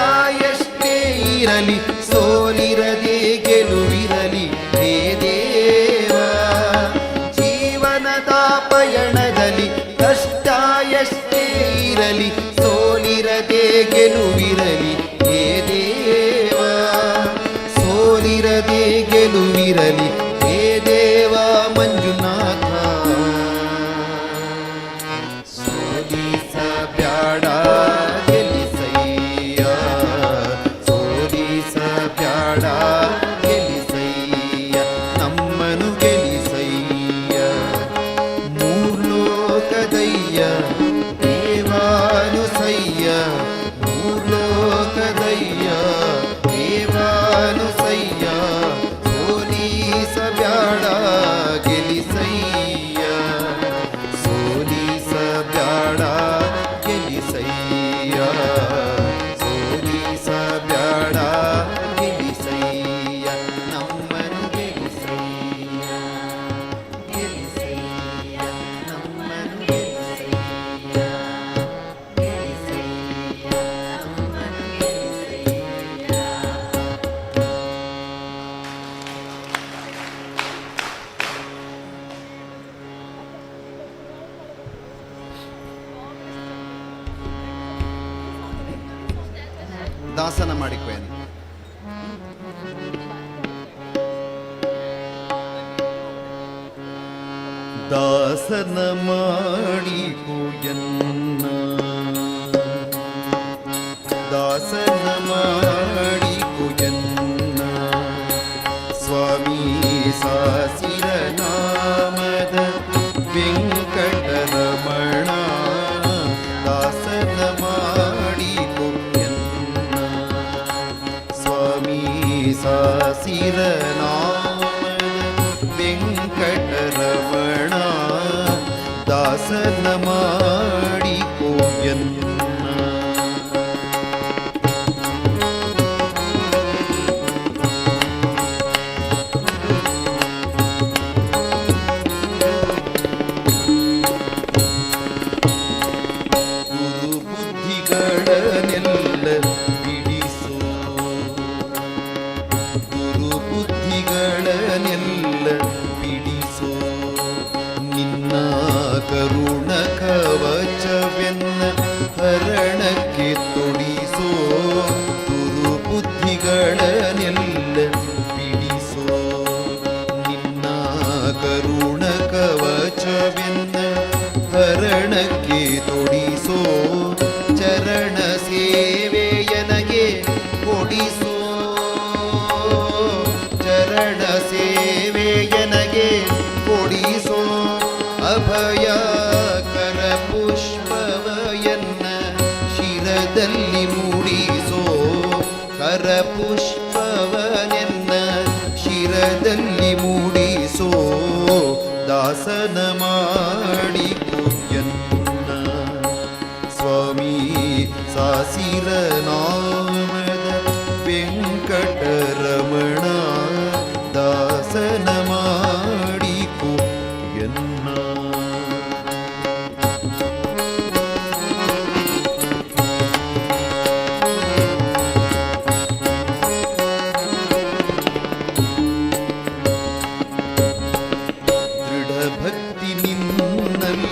ಎಷ್ಟೇ ಇರಲಿ ಸೋಲಿರದೆ ಗೆಲುವಿರಲಿ ಹೇ ದೇವ. ಜೀವನದ ಪಯಣದಲ್ಲಿ ಕಷ್ಟ ಎಷ್ಟೇ ಇರಲಿ ಸೋಲಿರದೆ ಗೆಲುವಿರಲಿ ಹೇ ದೇವ. ಸೋಲಿರದೆ ಗೆಲುವಿರಲಿ ಹೇ ದೇವ ಮಂಜುನಾಥ. ಸೋಲಿಸಬ್ಯಾಡ ಗೆಲಿಸಯ್ಯ ಸೋಲಿಸಬ್ಯಾಡ ಗೆಲಿಸಯ್ಯ ನಮ್ಮನು ಗೆಲಿಸಯ್ಯ. ಮೂರ್ಲೋಕದಯ್ಯ ದೇವಾನುಸಯ್ಯ ಮೂರ್ಲೋಕದಯ್ಯ ದೇವಾನುಸಯ್ಯ ಸೋಲಿಸಬ್ಯಾಡ ಗೆಲಿಸಯ್ಯ ಸೋಲಿಸಬ್ಯಾಡ ಗೆಲಿಸಯ್ಯ ಸೋಲಿಸಬ್ಯಾಡ ಗೆಲಿಸಯ್ಯ ನಮ್ಮನು ಗೆಲಿಸಯ್ಯ ಗೆಲಿಸಯ್ಯ ನಮ್ಮನು ಗೆಲಿಸಯ್ಯ ಗೆಲಿಸಯ್ಯ ನಮ್ಮನು ಗೆಲಿಸಯ್ಯ. ದಾಸನ ಮಾಡಿಕೊಯ್ಯನು. ದಾಸನ ಮಾಡಿಕೊಯ್ಯನ್ನ ದಾಸನ ಮಾಡಿಕೊಯ್ಯನ್ನ ಸ್ವಾಮಿ ಸಾಸಿರ ನಾಮದ ವೆಂಕಟರಮಣ ದಾಸನ ಮಾಡಿಕೊಯ್ಯನ್ನ ಸ್ವಾಮಿ ಸಾಸಿರ ನಾಮದ ವೆಂಕಟರಮಣ ದಾಸನ ಮಾಡಿಕೊಯ್ಯನ್ನ. ಗುರು ಬುದ್ಧಿಗಳನ್ನೆಲ್ಲ ಬಿಡಿಸೋ ಗುರು ಬುದ್ಧಿಗಳನ್ನೆಲ್ಲ ಬಿಡಿಸೋ ನಿನ್ನ ಕರುಣ ಕವಚವೆನ್ನ ಹರಣಕ್ಕೆ ತೊಡಿಸೋ ಗುರು ಬುದ್ಧಿಗಳನ್ನೆಲ್ಲ ಬಿಡಿಸೋ ನಿನ್ನ ಕರುಣ ಕವಚವೆನ್ನ ಹರಣಕ್ಕೆ ತೊಡಿಸೋ ಚರಣ ಸೇವೆಯನಗೆ ಕೊಡಿಸೋ ಚರಣ ಸೇವೆಯನಗೆ ಕೊಡಿಸೋ ಅಭಯ ಕರ ಪುಷ್ಪವಯನ್ನ ಶಿರದಲ್ಲಿ ಮೂಡಿಸೋ ಕರ ಪುಷ್ಪವನೆನ್ನ ಶಿರದಲ್ಲಿ ಮೂಡಿಸೋ ದಾಸನ ಮಾಡಿಕೊಯ್ಯನ್ನ ಸ್ವಾಮಿ ಸಾಸಿರ ನಾಮದ ವೆಂಕಟರಮಣ ದಾಸನ ಮಾಡಿಕೊಯ್ಯನ್ನ. ದೃಢ ಭಕ್ತಿ ನಿನ್ನಲ್ಲಿ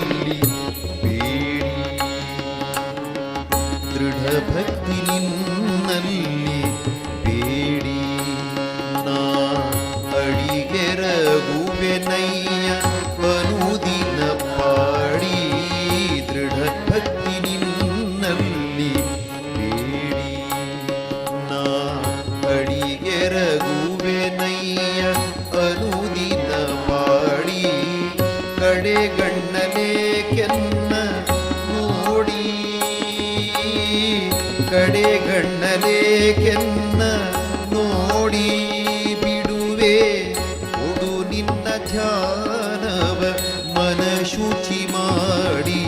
ಏಕೆನ್ನ ನೋಡಿ ಬಿಡುವೆ ಕೊಡು ನಿನ್ನ ಧ್ಯಾನವ ಮನ ಶುಚಿ ಮಾಡಿ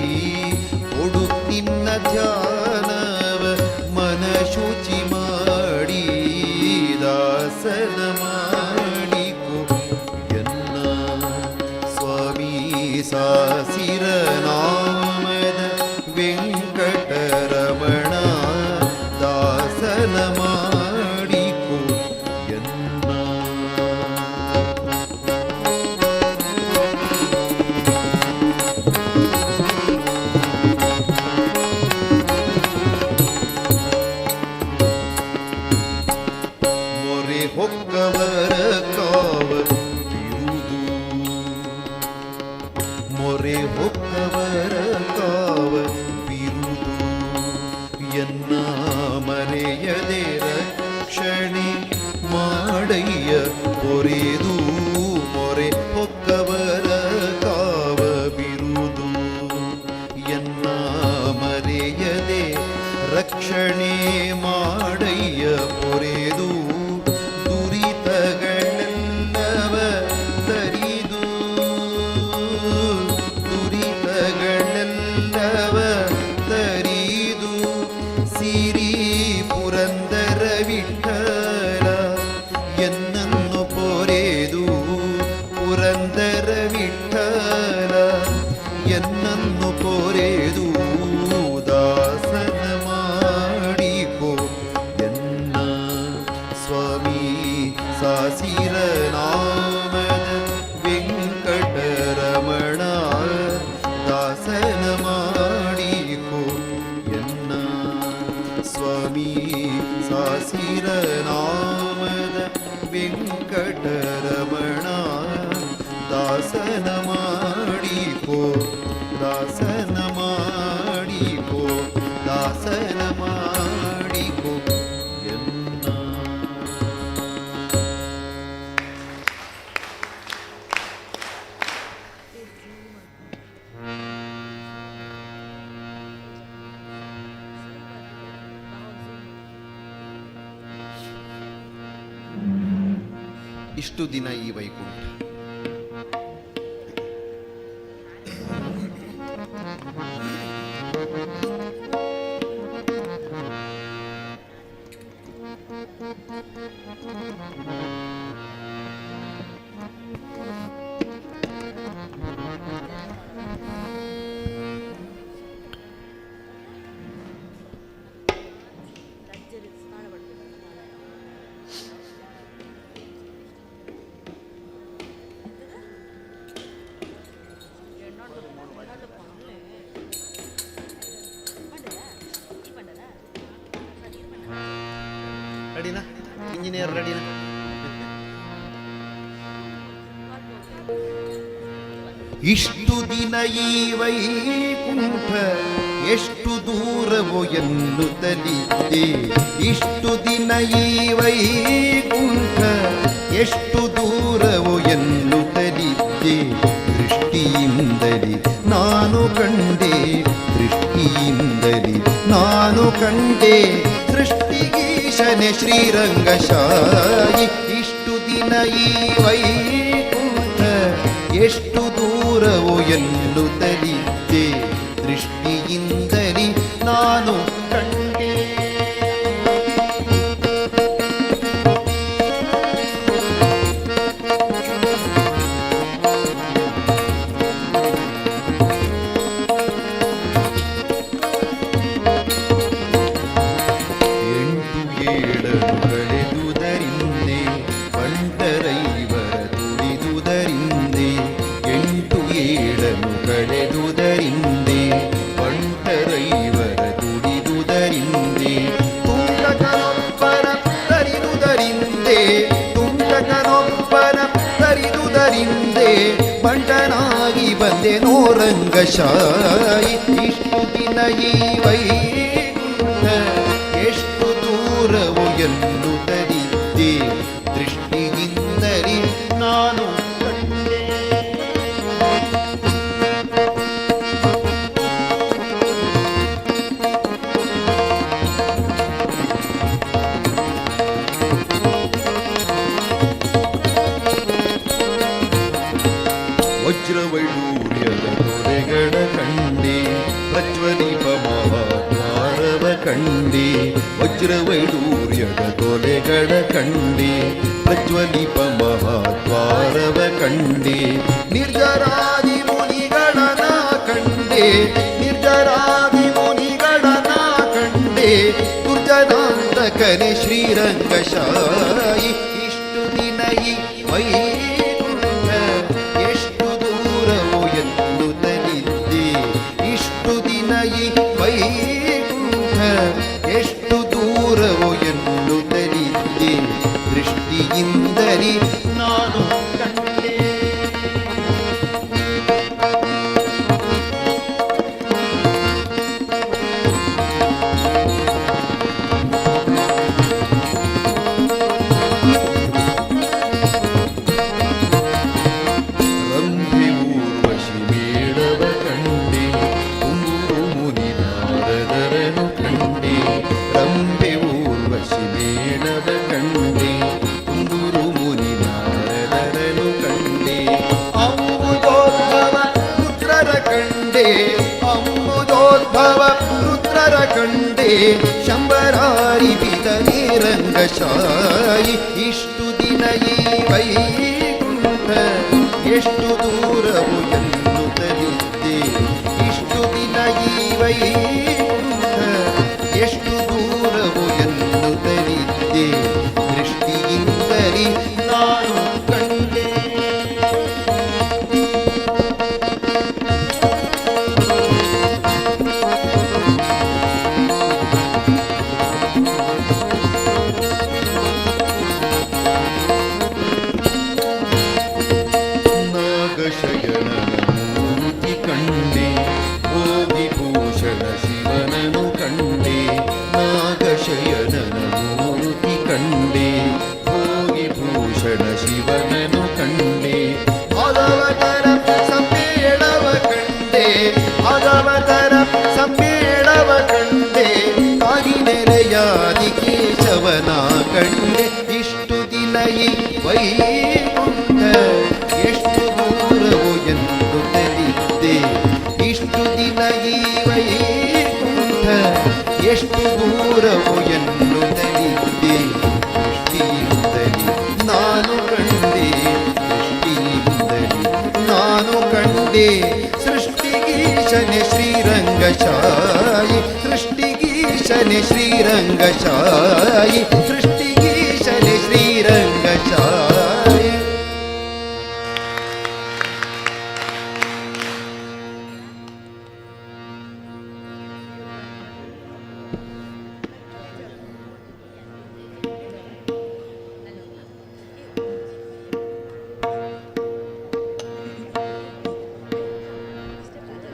ಕೊಡು ನಿನ್ನ ಧ್ಯಾನವ ಮನ ಶುಚಿ ಮಾಡಿ ದಾಸನ ಮಾಡಿಕೊ ಎನ್ನ ಸ್ವಾಮಿ ಸಾಸಿರ ನಾಮದ ವೆಂಕಟರಮಣ ದಾಸನ ಮಾಡಿಕೊ ಎನ್ನ ಮೊರೆ ಹೊಕ್ಕವರ ಕಾವ ಬಿರುದು ಮೊರೆ ಹೊಕ್ಕವರ ಕಾವ ಬಿರುದು ಎನ್ನ ಮರೆಯದೆ ರಕ್ಷಣೆ ಮಾಡಯ್ಯ ಪೊರೆದು ಮೊರೆ ಹೊಕ್ಕವರ ಕಾವ ಬಿರುದು ಎನ್ನ ಮರೆಯದೆ ರಕ್ಷಣೆ ಮಾಡಯ್ಯ ಪೊರೆದು ದುರಿತಗಳೆಲ್ಲವ ತರಿದು ದುರಿತಗಳೆಲ್ಲವ ತರಿದು ಸಿರಿ ಪುರಂದರ ವಿಠಲ ಎನ್ನನ್ನು ಪೊರೆದು ಪುರಂದರ ವಿಠಲ ಎನ್ನನ್ನು ಪೊರೆದು ದಾಸನ ಮಾಡಿಕೊ ಎನ್ನ ಸ್ವಾಮಿ ಸಾಸಿರ ನಾಮದ ವೆಂಕಟರಮಣ ದಾಸನ ಮಾಡಿಕೊ ಎನ್ನ ಸ್ವಾಮಿ ಸಾಸಿರ ನಾಮದ ವೆಂಕಟರಮಣ ದಾಸನ ಮಾಡಿಕೊ ದಾಸನ ಮಾಡಿಕೊ ದಾಸನ ಮಾಡಿಕೊ ಎನ್ನ ಇಷ್ಟು ದಿನ ಈ ವೈಕುಂಠ ರೆಡಿನಾ ಇಂಜಿನಿಯರ್ ರೆಡಿನಾ ಇಷ್ಟು ದಿನ ಈ ವೈಕುಂಠ ಎಷ್ಟು ದೂರವೋ ಎನ್ನುತ್ತಲಿದ್ದೆ ಇಷ್ಟು ದಿನ ಈ ವೈಕುಂಠ ಎಷ್ಟು ದೂರವೋ ಎನ್ನುತ್ತಲಿದ್ದೆ ದೃಷ್ಟಿಯಿಂದಲೇ ನಾನು ಕಂಡೆ ದೃಷ್ಟಿಯಿಂದಲೇ ನಾನು ಕಂಡೆ ಸೃಷ್ಟಿಗೀಶನೆ ಶ್ರೀರಂಗಶಾಯಿ ಇಷ್ಟು ದಿನ ಈ ವೈಕುಂಠ ಎಷ್ಟು ದೂರವೋ ಎನ್ನುತ್ತಲಿದ್ದೆ ದೃಷ್ಟಿಯಿಂದಲೇ ನಾನು ಕಂಡೆ ಕಳೆದುದರಿಂದೆ ಬಂಟರೈವರ ತುಳಿದುದರಿಂದೆ ಎಂಟು ಏಳನು ಕಳೆದುದರಿಂದೆ ಬಂಟರೈವರ ತುಳಿದುದರಿಂದೆ ತುಂಟಕನೊಬ್ಬನ ತರಿದುದರಿಂದೆ ತುಂಟಕನೊಬ್ಬನ ತರಿದುದರಿಂದೆ ಬಂಟನಾಗಿ ಬಂದೆ ನೋರಂಗಶಾಯಿ ಇಷ್ಟು ದಿನ ಈ ವೈಕುಂಠ ಎಷ್ಟು ದೂರವು ಎನ್ನುತ್ತಲಿದ್ದೆ ದೃಷ್ಟಿಯಿಂದಲೇ ನಾನು ಕಂಡೆ ಉಗ್ರವೈಡೂರ್ಯದ ತೊಲೆಗಳ ಕಂಡೆ ಪ್ರಜ್ವಲಿಪ ಮಹಾದ್ವಾರವ ಕಂಡೆ ನಿರ್ಜರಾದಿ ಮುನಿಗಳನ ಕಂಡೆ ನಿರ್ಜರಾದಿ ಮುನಿಗಳನ ಕಂಡೆ ದುರ್ಜನಾಂತಕನೆ ಶ್ರೀರಂಗಶಾಯಿ ಇಷ್ಟು ದಿನ ಈ ವೈಕುಂಠ ಎಷ್ಟು ದೂರವು ಎನ್ನುತ್ತಲಿದ್ದೆ ಇಷ್ಟು ದಿನ ಈ ವೈಕುಂಠ ಎಷ್ಟು ದೂರವು ಎನ್ನುತ್ತಲಿದ್ದೆ ದೃಷ್ಟಿಯಿಂದಲೇ ನಾನು ಕಂಡೆ ರಂಭೆ ಊರ್ವಶಿ ಮೇಳವ ಕಂಡೆ ಕುಂಬು ಮುನಿ ನಾರದರನು ಕಂಡೆ ರಂಭೆ ಊರ್ವಶಿ ಮೇಳವ ಕಂಡೆ ಕುಂದೂರು ಮುನಿ ನಾರದರನು ಕಂಡೆ ಅಂಬುದೋದ್ಭವ ರುದ್ರರ ಕಂಡೆ ಅಂಬುದೋದ್ಭವ ರುದ್ರರ ಕಂಡೆ ಶಂಬರಾರಿ ಬಿದನೆ ರಂಗಶಾಯಿ ಇಷ್ಟು ದಿನ ಈ ವೈಕುಂಠ ಎಷ್ಟು ದೂರವು ಎನ್ನುತ್ತಲಿದ್ದೆ ಇಷ್ಟು ದಿನ ಈ ವೈಕುಂಠ ಎಷ್ಟು ದೂರವು ಎನ್ನುತ್ತಲಿದ್ದೆ ದೃಷ್ಟಿಯಿಂದಲೇ ನಾನು ಕಂಡೆ ನಾಗಶಯನನ ಮೂರ್ತಿ ಕಂಡೆ ಭೋಗಿಭೂಷಣ ಶಿವನನು ಕಂಡೆ ನಾಗಶಯನನ ಮೂರ್ತಿ ಕಂಡೆ ಭೋಗಿಭೂಷಣ ಶಿವನನು ಕಂಡೆ ಭಗವತರ ಸಮ್ಮೇಳವ ಕಂಡೆ ಭಗವತರ ಸಮ್ಮೇಳವ ಕಂಡೆ ಕಾಗಿನೆಲೆಯಾದಿ ಕೇಶವನ ಕಂಡೆ ಇಷ್ಟು ದಿನ ಈ ವೈಕುಂಠ ಎಷ್ಟು ದೂರವು ಎನ್ನುತ್ತಲಿದ್ದೆ ಇಷ್ಟು ದಿನ ಈ ವೈಕುಂಠ ಎಷ್ಟು ದೂರವು ಎನ್ನುತ್ತಲಿದ್ದೆ ದೃಷ್ಟಿಯಿಂದಲೇ ನಾನು ಕಂಡೆ ದೃಷ್ಟಿಯಿಂದಲೇ ನಾನು ಕಂಡೆ ಸೃಷ್ಟಿಗೀಶನೆ ಶ್ರೀರಂಗಶಾಯಿ ಸೃಷ್ಟಿಗೀಶನೆ ಶ್ರೀರಂಗಶಾಯಿ ಸೃಷ್ಟಿಗೀಶನೆ ಶ್ರೀರಂಗಶಾಯಿ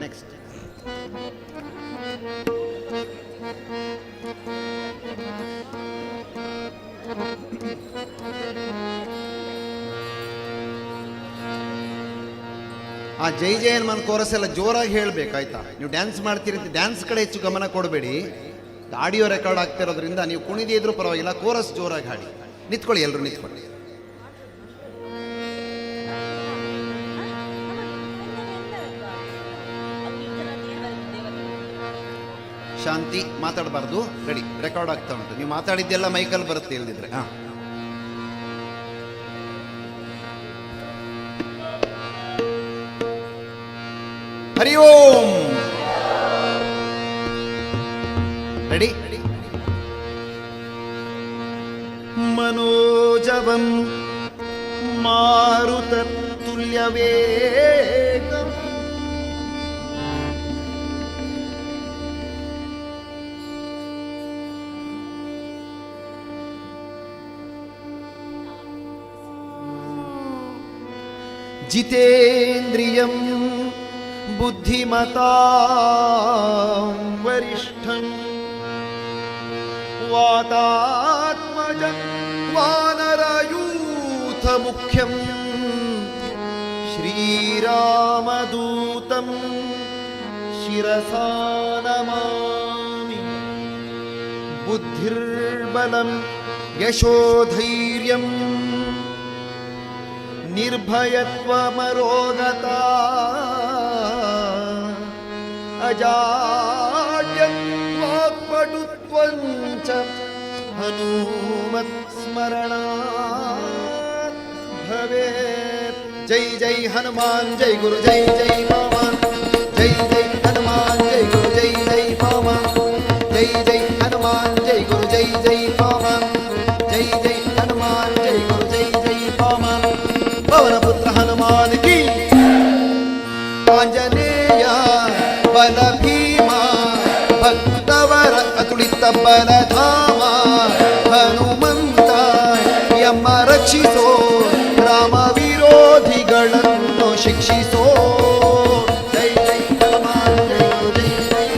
ನೆಕ್ಸ್ಟ್ ಆ ಜೈ ಜೈ ಹನುಮಾನ್ ಕೋರಸ್ ಎಲ್ಲ ಜೋರಾಗಿ ಹೇಳ್ಬೇಕಾಯ್ತಾ ನೀವು ಡ್ಯಾನ್ಸ್ ಮಾಡ್ತೀರಿ ಅಂತ ಡ್ಯಾನ್ಸ್ ಕಡೆ ಹೆಚ್ಚು ಗಮನ ಕೊಡಬೇಡಿ ಆಡಿಯೋ ರೆಕಾರ್ಡ್ ಆಗ್ತಿರೋದ್ರಿಂದ ನೀವು ಕುಣಿದೇ ಇದ್ರೂ ಪರವಾಗಿಲ್ಲ ಕೋರಸ್ ಜೋರಾಗಿ ಹಾಡಿ ನಿಂತ್ಕೊಳ್ಳಿ ಎಲ್ಲರೂ ನಿಂತ್ಕೊಳ್ಳಿ ಶಾಂತಿ ಮಾತಾಡಬಾರ್ದು ರೆಡಿ ರೆಕಾರ್ಡ್ ಆಗ್ತಾ ಉಂಟು ನೀವು ಮಾತಾಡಿದ್ದೆಲ್ಲ ಮೈಕಲ್ಲಿ ಬರುತ್ತೆ ಇಲ್ದಿದ್ರೆ ಹಾ ಹರಿ ಓಂ ರೆಡಿ ಮನೋಜವಂ ಮಾರುತ ತುಲ್ಯವೇಗಂ ಜಿತೇಂದ್ರಿಯಂ बुद्धिमतां वरिष्ठं वातात्मजं वानरयूथमुख्यं श्रीरामदूतं शिरसा नमामि बुद्धिर्बलं यशोधैर्यं निर्भयत्वमरोगता अजाड्यं वाक्पटुत्वं च
ಹನುಮತ್ ಸ್ಮರಣ ಭವೇ. ಜೈ ಜೈ ಹನುಮಾನ್ ಜೈ ಗುರು ಜೈ ಜೈ ಪವನ್. ಜೈ ಜೈ ಹನುಮಾನ್ ಜೈ ಗುರು ಜೈ ಜೈ ಪವನ್. ಜೈ ಜೈ ಹನುಮಾನ್ ಜೈ ಗುರು ಜೈ ಜೈ ಪವನ್. ಜೈ ಜೈ ಹನುಮಾನ್ ಜೈ ಗುರು ಜೈ ಜೈ ಪವನ್. ಪವನ ಪುತ್ರ ಹನುಮಾನ್ ಕಿ. ಆಂಜನೇಯ ಬಲ ಭೀಮ ಭಕ್ತವರ ಅತುಳಿತ ಬಲಧಾಮ. ಹನುಮಂತ ಯಮ ರಕ್ಷಿಸೋ ರಾಮ ವಿರೋಧಿಗಳನ್ನು ಶಿಕ್ಷಿಸೋ. ಜೈ ಜೈ ಹನುಮಾನ್ ಜೈ ಗುರು ಜೈ ಜೈ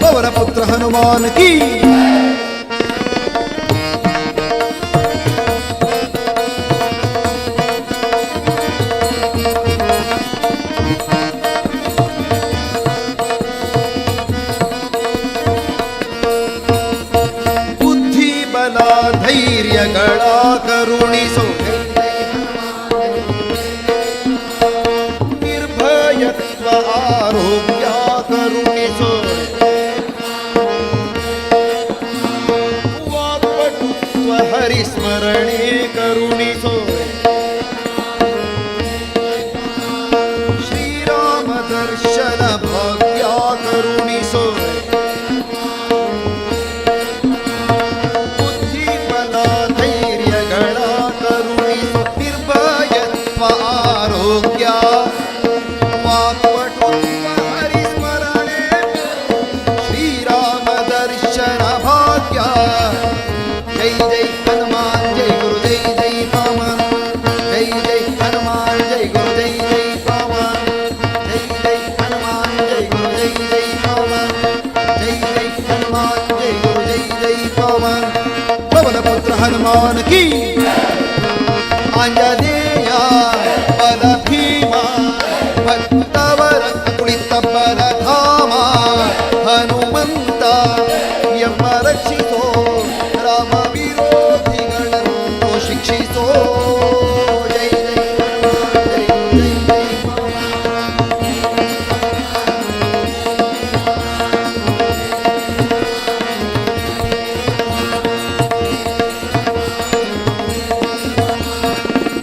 ಪವನ ಪುತ್ರ ಹನುಮಾನ್ ಕಿ. ಬುದ್ಧಿ ಬಲ ಧೈರ್ಯಗಳ ಕರುಣಿಸೋ. ನಿರ್ಭಯತ್ವ ಆರೋಗ್ಯ ಕರುಣಿಸೋ. ವಾಕ್ಪಟುತ್ವ ಹರಿಸ್ಮರಣೆ ಕರುಣಿಸೋ. ಶ್ರೀರಾಮ ದರ್ಶನ ಭಾಗ್ಯ ಕರುಣಿಸೋ. ಬುದ್ಧಿ ಬಲ ಧೈರ್ಯಗಳ ಕರುಣಿಸೋ. ನಿರ್ಭಯತ್ವ ಆರೋಗ್ಯ ವಾಕ್ಪಟುತ್ವ ಹರಿಸ್ಮರಣೆ. ಶ್ರೀರಾಮ ದರ್ಶನ ಭಾಗ್ಯ. ಜೈ ಜೈ ಹನುಮಾನ್ ಜೈ ಗುರು ಜೈ ಜೈ ಪವನ್. ಜೈ ಜೈ ಹನುಮಾನ್ ಜೈ ಗುರು ಜೈ ಜೈ ಪವನ್. ಜೈ ಜೈ ಹನುಮಾನ್ ಜೈ ಗುರು ಜೈ ಜೈ ಪವನ್. ಜೈ ಜೈ ಹನುಮಾನ್ ಜೈ ಗುರು ಜೈ ಜೈ ಪವನ್. ಪವನ ಪುತ್ರ ಹನುಮಾನ್ ಕಿ. ಆಂಜನೇಯ ಬಲ ಭೀಮ ಭಕ್ತವರ ಕುಳಿತ ಬಲಧಾಮ. ಹನುಮಂತ ಯಮ ರಕ್ಷಿಸೋ ರಾಮ ವಿರೋಧಿಗಳನ್ನು ಶಿಕ್ಷಿಸೋ. ಜೈ ಜೈ ಹನುಮಾನ್ ಜೈ ಜೈ ಜೈ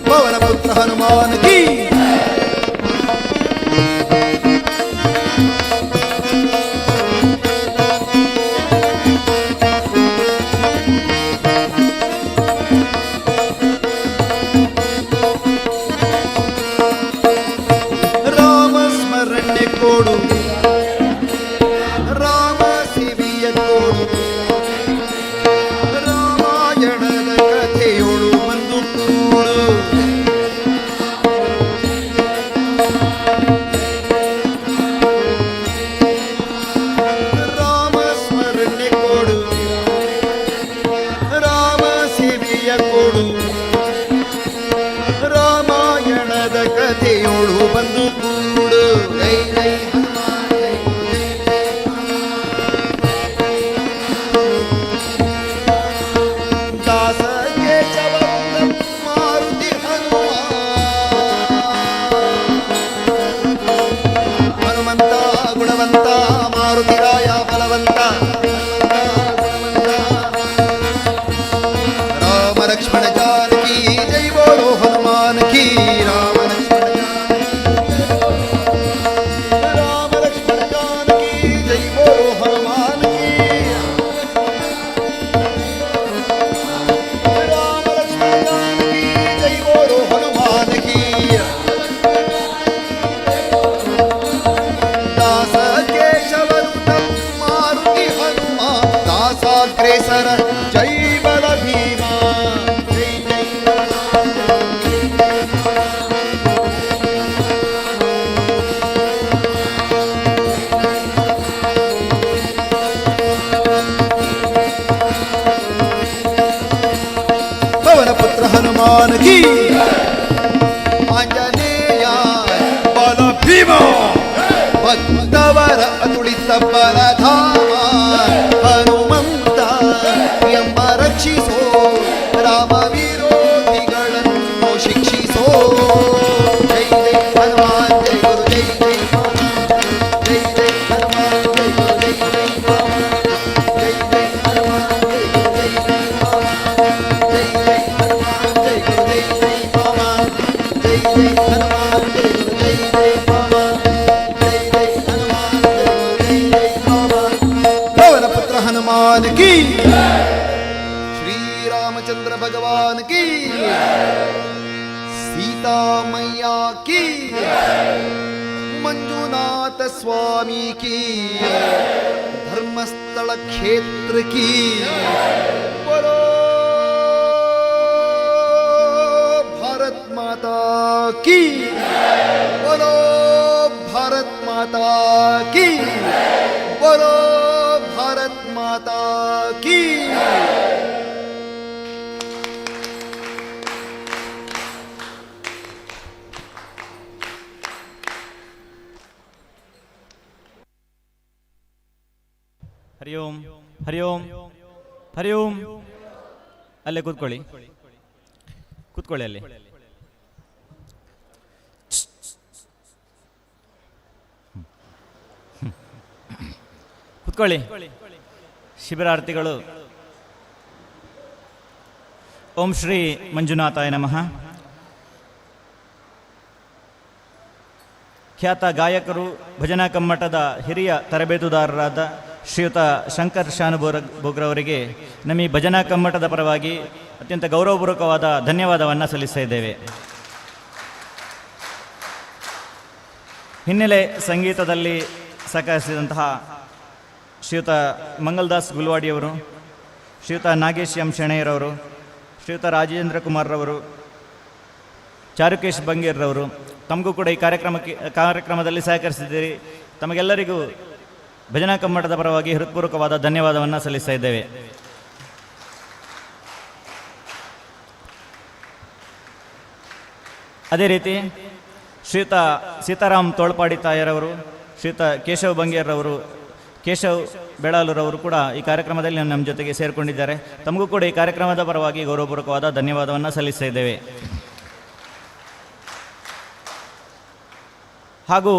ಪವನ ಪುತ್ರ ಹನುಮಾನ್ ಕಿ. ರಾಮ ಸ್ಮರಣೆ ಕೊಡು. ರಾಮ ಸೇವೆಯ ಕೊಡು. ರಾಮಾಯಣದ ಕಥೆಯೋಳು ಬಂದು ಕೂಡು. ರಾಮ ಸ್ಮರಣೆ ಕೊಡು. ರಾಮ ಸೇವೆಯ ಕೊಡು. ರಾಮಾಯಣದ ಕಥೆಯೋಳು ಬಂದು ಕೂಡು. ಜೈ ಜೈ ಹನುಮಾನ್ ಜೈ ಗುರು ಜೈ ಜೈ ಪವನ್. ದಾಸ ಕೇಶವ ಮಾರುತಿ ಹನುಮಂತ ಗುಣವಂತ ಮಾರುತಿರಾಯ ಬಲವಂತ. ರಾಮ ಲಕ್ಷ್ಮಣ ಜಾನಕಿ ಜೈ ಬೋಲೋ ಹನುಮಾನ್ ಕಿ. ರಾಮ ಲಕ್ಷ್ಮಣ ರಾಮ ಲಕ್ಷ್ಮಣ ಜಾನಕಿ ಜೈ ಬೋಲೋ ಹನುಮಾನ್ ಕಿ. ರಾಮ ಲಕ್ಷ್ಮಣ ಜಾನಕಿ ಜೈ ಬೋಲೋ ಹನುಮಾನ್ ಕಿ. ದಾಸ ಕೇಶವನುತ ಮಾರುತಿ ಹನುಮ. ದಾಸಾಗ್ರೇಸರ ಜೈ ಬಲ ಭೀಮ. ಜೈ ಜೈ ಪವನ ಪುತ್ರ ಹನುಮಾನ್ ಕಿ. ಆಂಜನೇಯ ಬಲ ಭೀಮ ಭಕ್ತವರ ಅತುಳಿತ ಬಲಧಾಮ. ಹನುಮಂತ ಯಮ ರಕ್ಷಿಸೋ ರಾಮ ವಿರೋಧಿಗಳನ್ನು
हनुमान की, श्री रामचंद्र भगवान की, सीता मैया की, मंजुनाथ स्वामी की, धर्मस्थल क्षेत्र की, बोलो भारत माता की, बोलो भारत माता की, बोलो भारत माता की।
ಹರಿ ಓಂ ಹರಿ ಓಂ ಹರಿ ಓಂ. ಅಲ್ಲೇ ಕೂತ್ಕೊಳ್ಳಿ, ಕೂತ್ಕೊಳ್ಳಿ ಅಲ್ಲಿ. ಕೂತ್ಕೊಳ್ಳಿ. ಶಿಬಿರಾರ್ಥಿಗಳು ಓಂ ಶ್ರೀ ಮಂಜುನಾಥಾಯ ನಮಃ. ಖ್ಯಾತ ಗಾಯಕರು, ಭಜನಾ ಕಮ್ಮಟದ ಹಿರಿಯ ತರಬೇತುದಾರರಾದ ಶ್ರೀಯುತ ಶಂಕರ್ ಶಾನುಭೋಗ್ರವರಿಗೆ ನಮ್ಮ ಈ ಭಜನಾ ಕಮ್ಮಟದ ಪರವಾಗಿ ಅತ್ಯಂತ ಗೌರವಪೂರ್ವಕವಾದ ಧನ್ಯವಾದವನ್ನು ಸಲ್ಲಿಸ್ತಾ ಇದ್ದೇವೆ. ಹಿನ್ನೆಲೆ ಸಂಗೀತದಲ್ಲಿ ಸಹಕರಿಸಿದಂತಹ ಶ್ರೀಯುತ ಮಂಗಲ್ದಾಸ್ ಗುಲ್ವಾಡಿಯವರು, ಶ್ರೀಯುತ ನಾಗೇಶ್ ಎಂ ಶೆಣೆಯರವರು, ಶ್ರೀಯುತ ರಾಜೇಂದ್ರ ಕುಮಾರ್ರವರು, ಚಾರುಕೇಶ್ ಬಂಗೇರ್ರವರು, ತಮಗೂ ಕೂಡ ಈ ಕಾರ್ಯಕ್ರಮದಲ್ಲಿ ಸಹಕರಿಸಿದ್ದೀರಿ. ತಮಗೆಲ್ಲರಿಗೂ ಭಜನಾ ಕಮ್ಮಟದ ಪರವಾಗಿ ಹೃತ್ಪೂರ್ವಕವಾದ ಧನ್ಯವಾದವನ್ನು ಸಲ್ಲಿಸ್ತಾ ಇದ್ದೇವೆ. ಅದೇ ರೀತಿ ಶ್ರೀಯುತ ಸೀತಾರಾಮ್ ತೋಳ್ಪಾಡಿ ತಾಯರವರು, ಶ್ರೀಯುತ ಕೇಶವ್ ಬಂಗೇರ್ರವರು, ಕೇಶವ್ ಬೆಳಾಲೂರವರು ಕೂಡ ಈ ಕಾರ್ಯಕ್ರಮದಲ್ಲಿ ನಮ್ಮ ಜೊತೆಗೆ ಸೇರಿಕೊಂಡಿದ್ದಾರೆ. ತಮಗೂ ಕೂಡ ಈ ಕಾರ್ಯಕ್ರಮದ ಪರವಾಗಿ ಗೌರವಪೂರ್ವಕವಾದ ಧನ್ಯವಾದವನ್ನು ಸಲ್ಲಿಸ್ತಾ ಇದ್ದೇವೆ. ಹಾಗೂ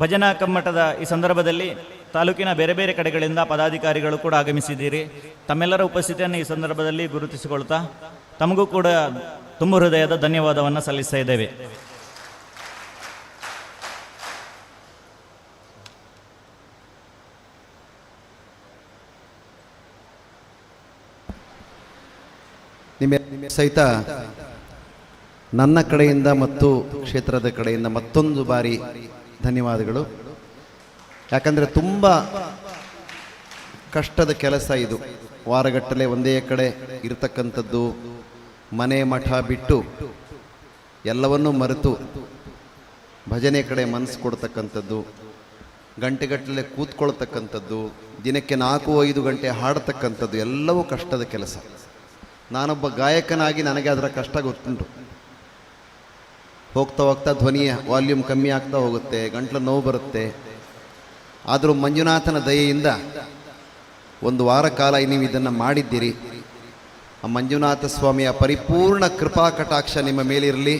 ಭಜನಾ ಕಮ್ಮಟದ ಈ ಸಂದರ್ಭದಲ್ಲಿ ತಾಲೂಕಿನ ಬೇರೆ ಬೇರೆ ಕಡೆಗಳಿಂದ ಪದಾಧಿಕಾರಿಗಳು ಕೂಡ ಆಗಮಿಸಿದ್ದೀರಿ. ತಮ್ಮೆಲ್ಲರ ಉಪಸ್ಥಿತಿಯನ್ನು ಈ ಸಂದರ್ಭದಲ್ಲಿ ಗುರುತಿಸಿಕೊಳ್ತಾ ತಮಗೂ ಕೂಡ ತುಂಬ ಹೃದಯದ ಧನ್ಯವಾದವನ್ನು ಸಲ್ಲಿಸ್ತಾ ಇದ್ದೇವೆ.
ನಿಮ್ಮ ಸಹಿತ ನನ್ನ ಕಡೆಯಿಂದ ಮತ್ತು ಕ್ಷೇತ್ರದ ಕಡೆಯಿಂದ ಮತ್ತೊಂದು ಬಾರಿ ಧನ್ಯವಾದಗಳು. ಯಾಕಂದರೆ ತುಂಬ ಕಷ್ಟದ ಕೆಲಸ ಇದು. ವಾರಗಟ್ಟಲೆ ಒಂದೇ ಕಡೆ ಇರತಕ್ಕಂಥದ್ದು, ಮನೆ ಮಠ ಬಿಟ್ಟು ಎಲ್ಲವನ್ನೂ ಮರೆತು ಭಜನೆ ಕಡೆ ಮನಸ್ಸು ಕೊಡ್ತಕ್ಕಂಥದ್ದು, ಗಂಟೆಗಟ್ಟಲೆ ಕೂತ್ಕೊಳ್ತಕ್ಕಂಥದ್ದು, ದಿನಕ್ಕೆ 4-5 ಗಂಟೆ ಹಾಡ್ತಕ್ಕಂಥದ್ದು ಎಲ್ಲವೂ ಕಷ್ಟದ ಕೆಲಸ. ನಾನೊಬ್ಬ ಗಾಯಕನಾಗಿ ನನಗೆ ಅದರ ಕಷ್ಟ ಗೊತ್ತುಂಟು. ಹೋಗ್ತಾ ಹೋಗ್ತಾ ಧ್ವನಿಯ ವಾಲ್ಯೂಮ್ ಕಮ್ಮಿ ಆಗ್ತಾ ಹೋಗುತ್ತೆ, ಗಂಟ್ಲು ನೋವು ಬರುತ್ತೆ. ಆದರೂ ಮಂಜುನಾಥನ ದಯೆಯಿಂದ ಒಂದು ವಾರ ಕಾಲ ನೀವು ಇದನ್ನು ಮಾಡಿದ್ದೀರಿ. ಆ ಮಂಜುನಾಥ ಸ್ವಾಮಿಯ ಪರಿಪೂರ್ಣ ಕೃಪಾ ಕಟಾಕ್ಷ ನಿಮ್ಮ ಮೇಲಿರಲಿ.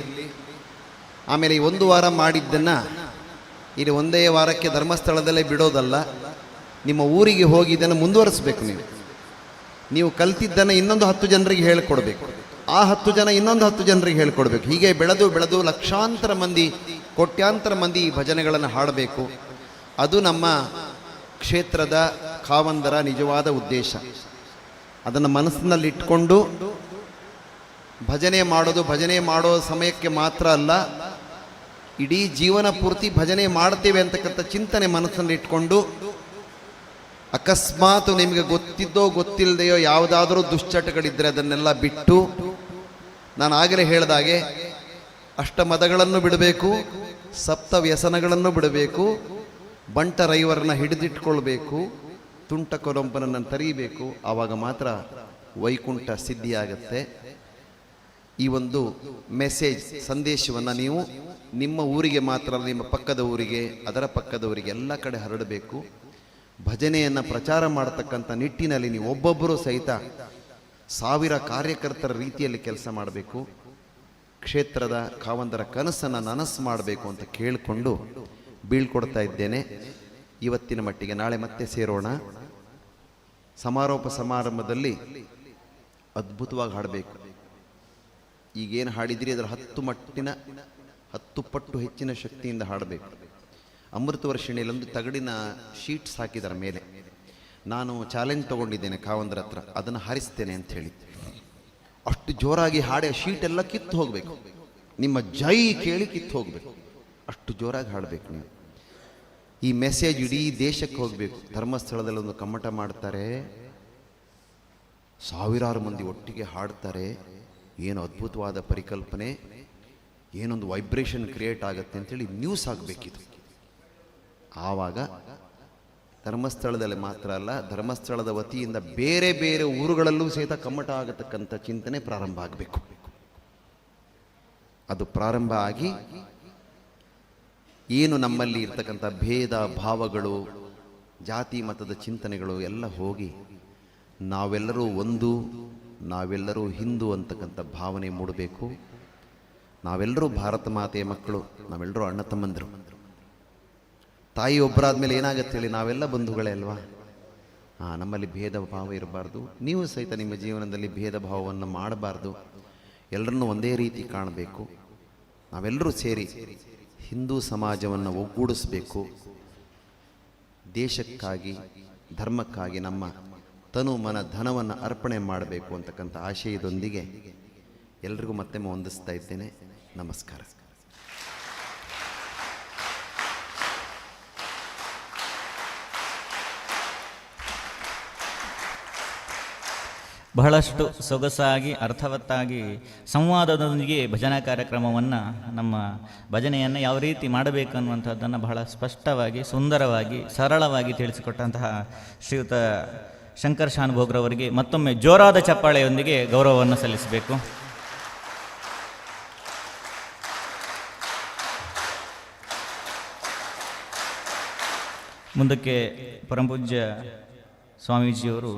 ಆಮೇಲೆ ಈ ಒಂದು ವಾರ ಮಾಡಿದ್ದನ್ನು ಇಲ್ಲಿ ಒಂದೇ ವಾರಕ್ಕೆ ಧರ್ಮಸ್ಥಳದಲ್ಲೇ ಬಿಡೋದಲ್ಲ, ನಿಮ್ಮ ಊರಿಗೆ ಹೋಗಿ ಇದನ್ನು ಮುಂದುವರಿಸಬೇಕು. ನೀವು ಕಲ್ತಿದ್ದನ್ನು ಇನ್ನೊಂದು 10 ಜನರಿಗೆ ಹೇಳಿಕೊಡ್ಬೇಕು, ಆ 10 ಜನ ಇನ್ನೊಂದು 10 ಜನರಿಗೆ ಹೇಳಿಕೊಡ್ಬೇಕು. ಹೀಗೆ ಬೆಳೆದು ಬೆಳೆದು ಲಕ್ಷಾಂತರ ಮಂದಿ, ಕೋಟ್ಯಾಂತರ ಮಂದಿ ಈ ಭಜನೆಗಳನ್ನು ಹಾಡಬೇಕು. ಅದು ನಮ್ಮ ಕ್ಷೇತ್ರದ ಖಾವಂದರ ನಿಜವಾದ ಉದ್ದೇಶ. ಅದನ್ನು ಮನಸ್ಸಿನಲ್ಲಿಟ್ಕೊಂಡು ಭಜನೆ ಮಾಡೋದು, ಭಜನೆ ಮಾಡೋ ಸಮಯಕ್ಕೆ ಮಾತ್ರ ಅಲ್ಲ, ಇಡೀ ಜೀವನ ಪೂರ್ತಿ ಭಜನೆ ಮಾಡ್ತೇವೆ ಅಂತಕ್ಕಂಥ ಚಿಂತನೆ ಮನಸ್ಸಲ್ಲಿ ಇಟ್ಕೊಂಡು, ಅಕಸ್ಮಾತ್ ನಿಮಗೆ ಗೊತ್ತಿದ್ದೋ ಗೊತ್ತಿಲ್ಲದೆಯೋ ಯಾವುದಾದ್ರೂ ದುಶ್ಚಟಗಳಿದ್ದರೆ ಅದನ್ನೆಲ್ಲ ಬಿಟ್ಟು, ನಾನು ಆಗಲೇ ಹೇಳಿದಾಗೆ ಅಷ್ಟಮದಗಳನ್ನು ಬಿಡಬೇಕು, ಸಪ್ತ ವ್ಯಸನಗಳನ್ನು ಬಿಡಬೇಕು, ಬಂಟ ರೈವರನ್ನ ಹಿಡಿದಿಟ್ಕೊಳ್ಬೇಕು, ತುಂಟ ಕೊರಂಪನನ್ನು ತರೀಬೇಕು. ಆವಾಗ ಮಾತ್ರ ವೈಕುಂಠ ಸಿದ್ಧಿಯಾಗತ್ತೆ. ಈ ಒಂದು ಮೆಸೇಜ್, ಸಂದೇಶವನ್ನು ನೀವು ನಿಮ್ಮ ಊರಿಗೆ ಮಾತ್ರ ಅಲ್ಲ, ನಿಮ್ಮ ಪಕ್ಕದ ಊರಿಗೆ, ಅದರ ಪಕ್ಕದ ಊರಿಗೆ ಎಲ್ಲ ಕಡೆ ಹರಡಬೇಕು. ಭಜನೆಯನ್ನು ಪ್ರಚಾರ ಮಾಡತಕ್ಕಂಥ ನಿಟ್ಟಿನಲ್ಲಿ ನೀವು ಒಬ್ಬೊಬ್ಬರೂ ಸಹಿತ 1000 ಕಾರ್ಯಕರ್ತರ ರೀತಿಯಲ್ಲಿ ಕೆಲಸ ಮಾಡಬೇಕು. ಕ್ಷೇತ್ರದ ಖಾವಂದರ ಕನಸನ್ನು ನನಸು ಮಾಡಬೇಕು ಅಂತ ಕೇಳಿಕೊಂಡು ಬೀಳ್ಕೊಡ್ತಾ ಇದ್ದೇನೆ. ಇವತ್ತಿನ ಮಟ್ಟಿಗೆ ನಾಳೆ ಮತ್ತೆ ಸೇರೋಣ. ಸಮಾರೋಪ ಸಮಾರಂಭದಲ್ಲಿ ಅದ್ಭುತವಾಗಿ ಹಾಡಬೇಕು. ಈಗೇನು ಹಾಡಿದ್ರಿ ಅದರ 10 ಪಟ್ಟು ಹೆಚ್ಚಿನ ಶಕ್ತಿಯಿಂದ ಹಾಡಬೇಕು. ಅಮೃತ ವರ್ಷಿಣಿಯಲ್ಲೊಂದು ತಗಡಿನ ಶೀಟ್ಸ್ ಹಾಕಿದರ ಮೇಲೆ ನಾನು ಚಾಲೆಂಜ್ ತೊಗೊಂಡಿದ್ದೇನೆ ಕಾವಂದ್ರ ಹತ್ರ, ಅದನ್ನು ಹಾರಿಸ್ತೇನೆ ಅಂಥೇಳಿ. ಅಷ್ಟು ಜೋರಾಗಿ ಹಾಡಿ ಶೀಟೆಲ್ಲ ಕಿತ್ತು ಹೋಗಬೇಕು, ನಿಮ್ಮ ಜೈ ಕೇಳಿ ಕಿತ್ತು ಹೋಗಬೇಕು, ಅಷ್ಟು ಜೋರಾಗಿ ಹಾಡಬೇಕು ನೀವು. ಈ ಮೆಸೇಜ್ ಇಡೀ ದೇಶಕ್ಕೆ ಹೋಗಬೇಕು. ಧರ್ಮಸ್ಥಳದಲ್ಲಿ ಒಂದು ಕಮ್ಮಟ ಮಾಡ್ತಾರೆ, ಸಾವಿರಾರು ಮಂದಿ ಒಟ್ಟಿಗೆ ಹಾಡ್ತಾರೆ. ಏನು ಅದ್ಭುತವಾದ ಪರಿಕಲ್ಪನೆ, ಏನೊಂದು ವೈಬ್ರೇಷನ್ ಕ್ರಿಯೇಟ್ ಆಗುತ್ತೆ ಅಂಥೇಳಿ ನ್ಯೂಸ್ ಆಗಬೇಕಿದು. ಆವಾಗ ಧರ್ಮಸ್ಥಳದಲ್ಲಿ ಮಾತ್ರ ಅಲ್ಲ, ಧರ್ಮಸ್ಥಳದ ವತಿಯಿಂದ ಬೇರೆ ಬೇರೆ ಊರುಗಳಲ್ಲೂ ಸಹಿತ ಕಮ್ಮಟ ಆಗತಕ್ಕಂಥ ಚಿಂತನೆ ಪ್ರಾರಂಭ ಆಗಬೇಕು. ಅದು ಪ್ರಾರಂಭ ಆಗಿ ಏನು ನಮ್ಮಲ್ಲಿ ಇರ್ತಕ್ಕಂಥ ಭೇದ ಭಾವಗಳು, ಜಾತಿ ಮತದ ಚಿಂತನೆಗಳು ಎಲ್ಲ ಹೋಗಿ ನಾವೆಲ್ಲರೂ ಒಂದು, ನಾವೆಲ್ಲರೂ ಹಿಂದೂ ಅಂತಕ್ಕಂಥ ಭಾವನೆ ಮೂಡಬೇಕು. ನಾವೆಲ್ಲರೂ ಭಾರತ ಮಾತೆಯ ಮಕ್ಕಳು, ನಾವೆಲ್ಲರೂ ಅಣ್ಣ ತಮ್ಮಂದರು. ತಾಯಿ ಒಬ್ಬರಾದ ಮೇಲೆ ಏನಾಗತ್ತೆ ಹೇಳಿ, ನಾವೆಲ್ಲ ಬಂಧುಗಳೇ ಅಲ್ವಾ? ನಮ್ಮಲ್ಲಿ ಭೇದ ಭಾವ ಇರಬಾರ್ದು. ನೀವು ಸಹಿತ ನಿಮ್ಮ ಜೀವನದಲ್ಲಿ ಭೇದ ಭಾವವನ್ನು ಮಾಡಬಾರ್ದು. ಎಲ್ಲರನ್ನೂ ಒಂದೇ ರೀತಿ ಕಾಣಬೇಕು. ನಾವೆಲ್ಲರೂ ಸೇರಿ ಹಿಂದೂ ಸಮಾಜವನ್ನು ಒಗ್ಗೂಡಿಸಬೇಕು. ದೇಶಕ್ಕಾಗಿ, ಧರ್ಮಕ್ಕಾಗಿ ನಮ್ಮ ತನು ಮನ ಧನವನ್ನು ಅರ್ಪಣೆ ಮಾಡಬೇಕು ಅಂತಕ್ಕಂಥ ಆಶಯದೊಂದಿಗೆ ಎಲ್ರಿಗೂ ಮತ್ತೆ ವಂದಿಸ್ತಾ ಇದ್ದೇನೆ. ನಮಸ್ಕಾರ.
ಬಹಳಷ್ಟು ಸೊಗಸಾಗಿ ಅರ್ಥವತ್ತಾಗಿ ಸಂವಾದದೊಂದಿಗೆ ಭಜನಾ ಕಾರ್ಯಕ್ರಮವನ್ನು, ನಮ್ಮ ಭಜನೆಯನ್ನು ಯಾವ ರೀತಿ ಮಾಡಬೇಕು ಅನ್ನುವಂಥದ್ದನ್ನು ಬಹಳ ಸ್ಪಷ್ಟವಾಗಿ, ಸುಂದರವಾಗಿ, ಸರಳವಾಗಿ ತಿಳಿಸಿಕೊಟ್ಟಂತಹ ಶ್ರೀಯುತ ಶಂಕರ್ ಶಾನುಭೋಗ್ರವರಿಗೆ ಮತ್ತೊಮ್ಮೆ ಜೋರಾದ ಚಪ್ಪಾಳೆಯೊಂದಿಗೆ ಗೌರವವನ್ನು ಸಲ್ಲಿಸಬೇಕು. ಮುಂದಕ್ಕೆ ಪರಮಪೂಜ್ಯ ಸ್ವಾಮೀಜಿಯವರು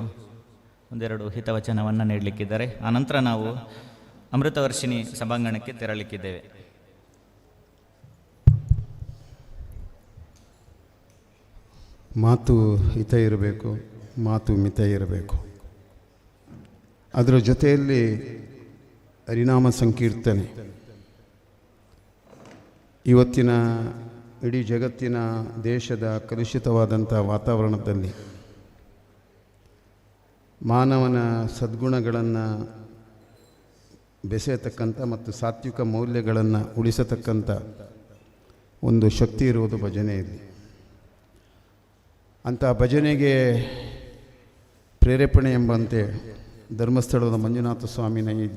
ಒಂದೆರಡು ಹಿತವಚನವನ್ನು ನೀಡಲಿಕ್ಕಿದ್ದಾರೆ. ಆನಂತರ ನಾವು ಅಮೃತವರ್ಷಿಣಿ ಸಭಾಂಗಣಕ್ಕೆ ತೆರಳಲಿಕ್ಕಿದ್ದೇವೆ.
ಮಾತು ಹಿತ ಇರಬೇಕು, ಮಾತು ಮಿತ ಇರಬೇಕು. ಅದರ ಜೊತೆಯಲ್ಲಿ ಹರಿನಾಮ ಸಂಕೀರ್ತನೆ. ಇವತ್ತಿನ ಇಡೀ ಜಗತ್ತಿನ ದೇಶದ ಕಲುಷಿತವಾದಂಥ ವಾತಾವರಣದಲ್ಲಿ ಮಾನವನ ಸದ್ಗುಣಗಳನ್ನು ಬೆಸೆಯತಕ್ಕಂಥ ಮತ್ತು ಸಾತ್ವಿಕ ಮೌಲ್ಯಗಳನ್ನು ಉಳಿಸತಕ್ಕಂಥ ಒಂದು ಶಕ್ತಿ ಇರುವುದು ಭಜನೆಯಲ್ಲಿ. ಅಂಥ ಭಜನೆಗೆ ಪ್ರೇರೇಪಣೆ ಎಂಬಂತೆ ಧರ್ಮಸ್ಥಳದ ಮಂಜುನಾಥ ಸ್ವಾಮಿನ ಈ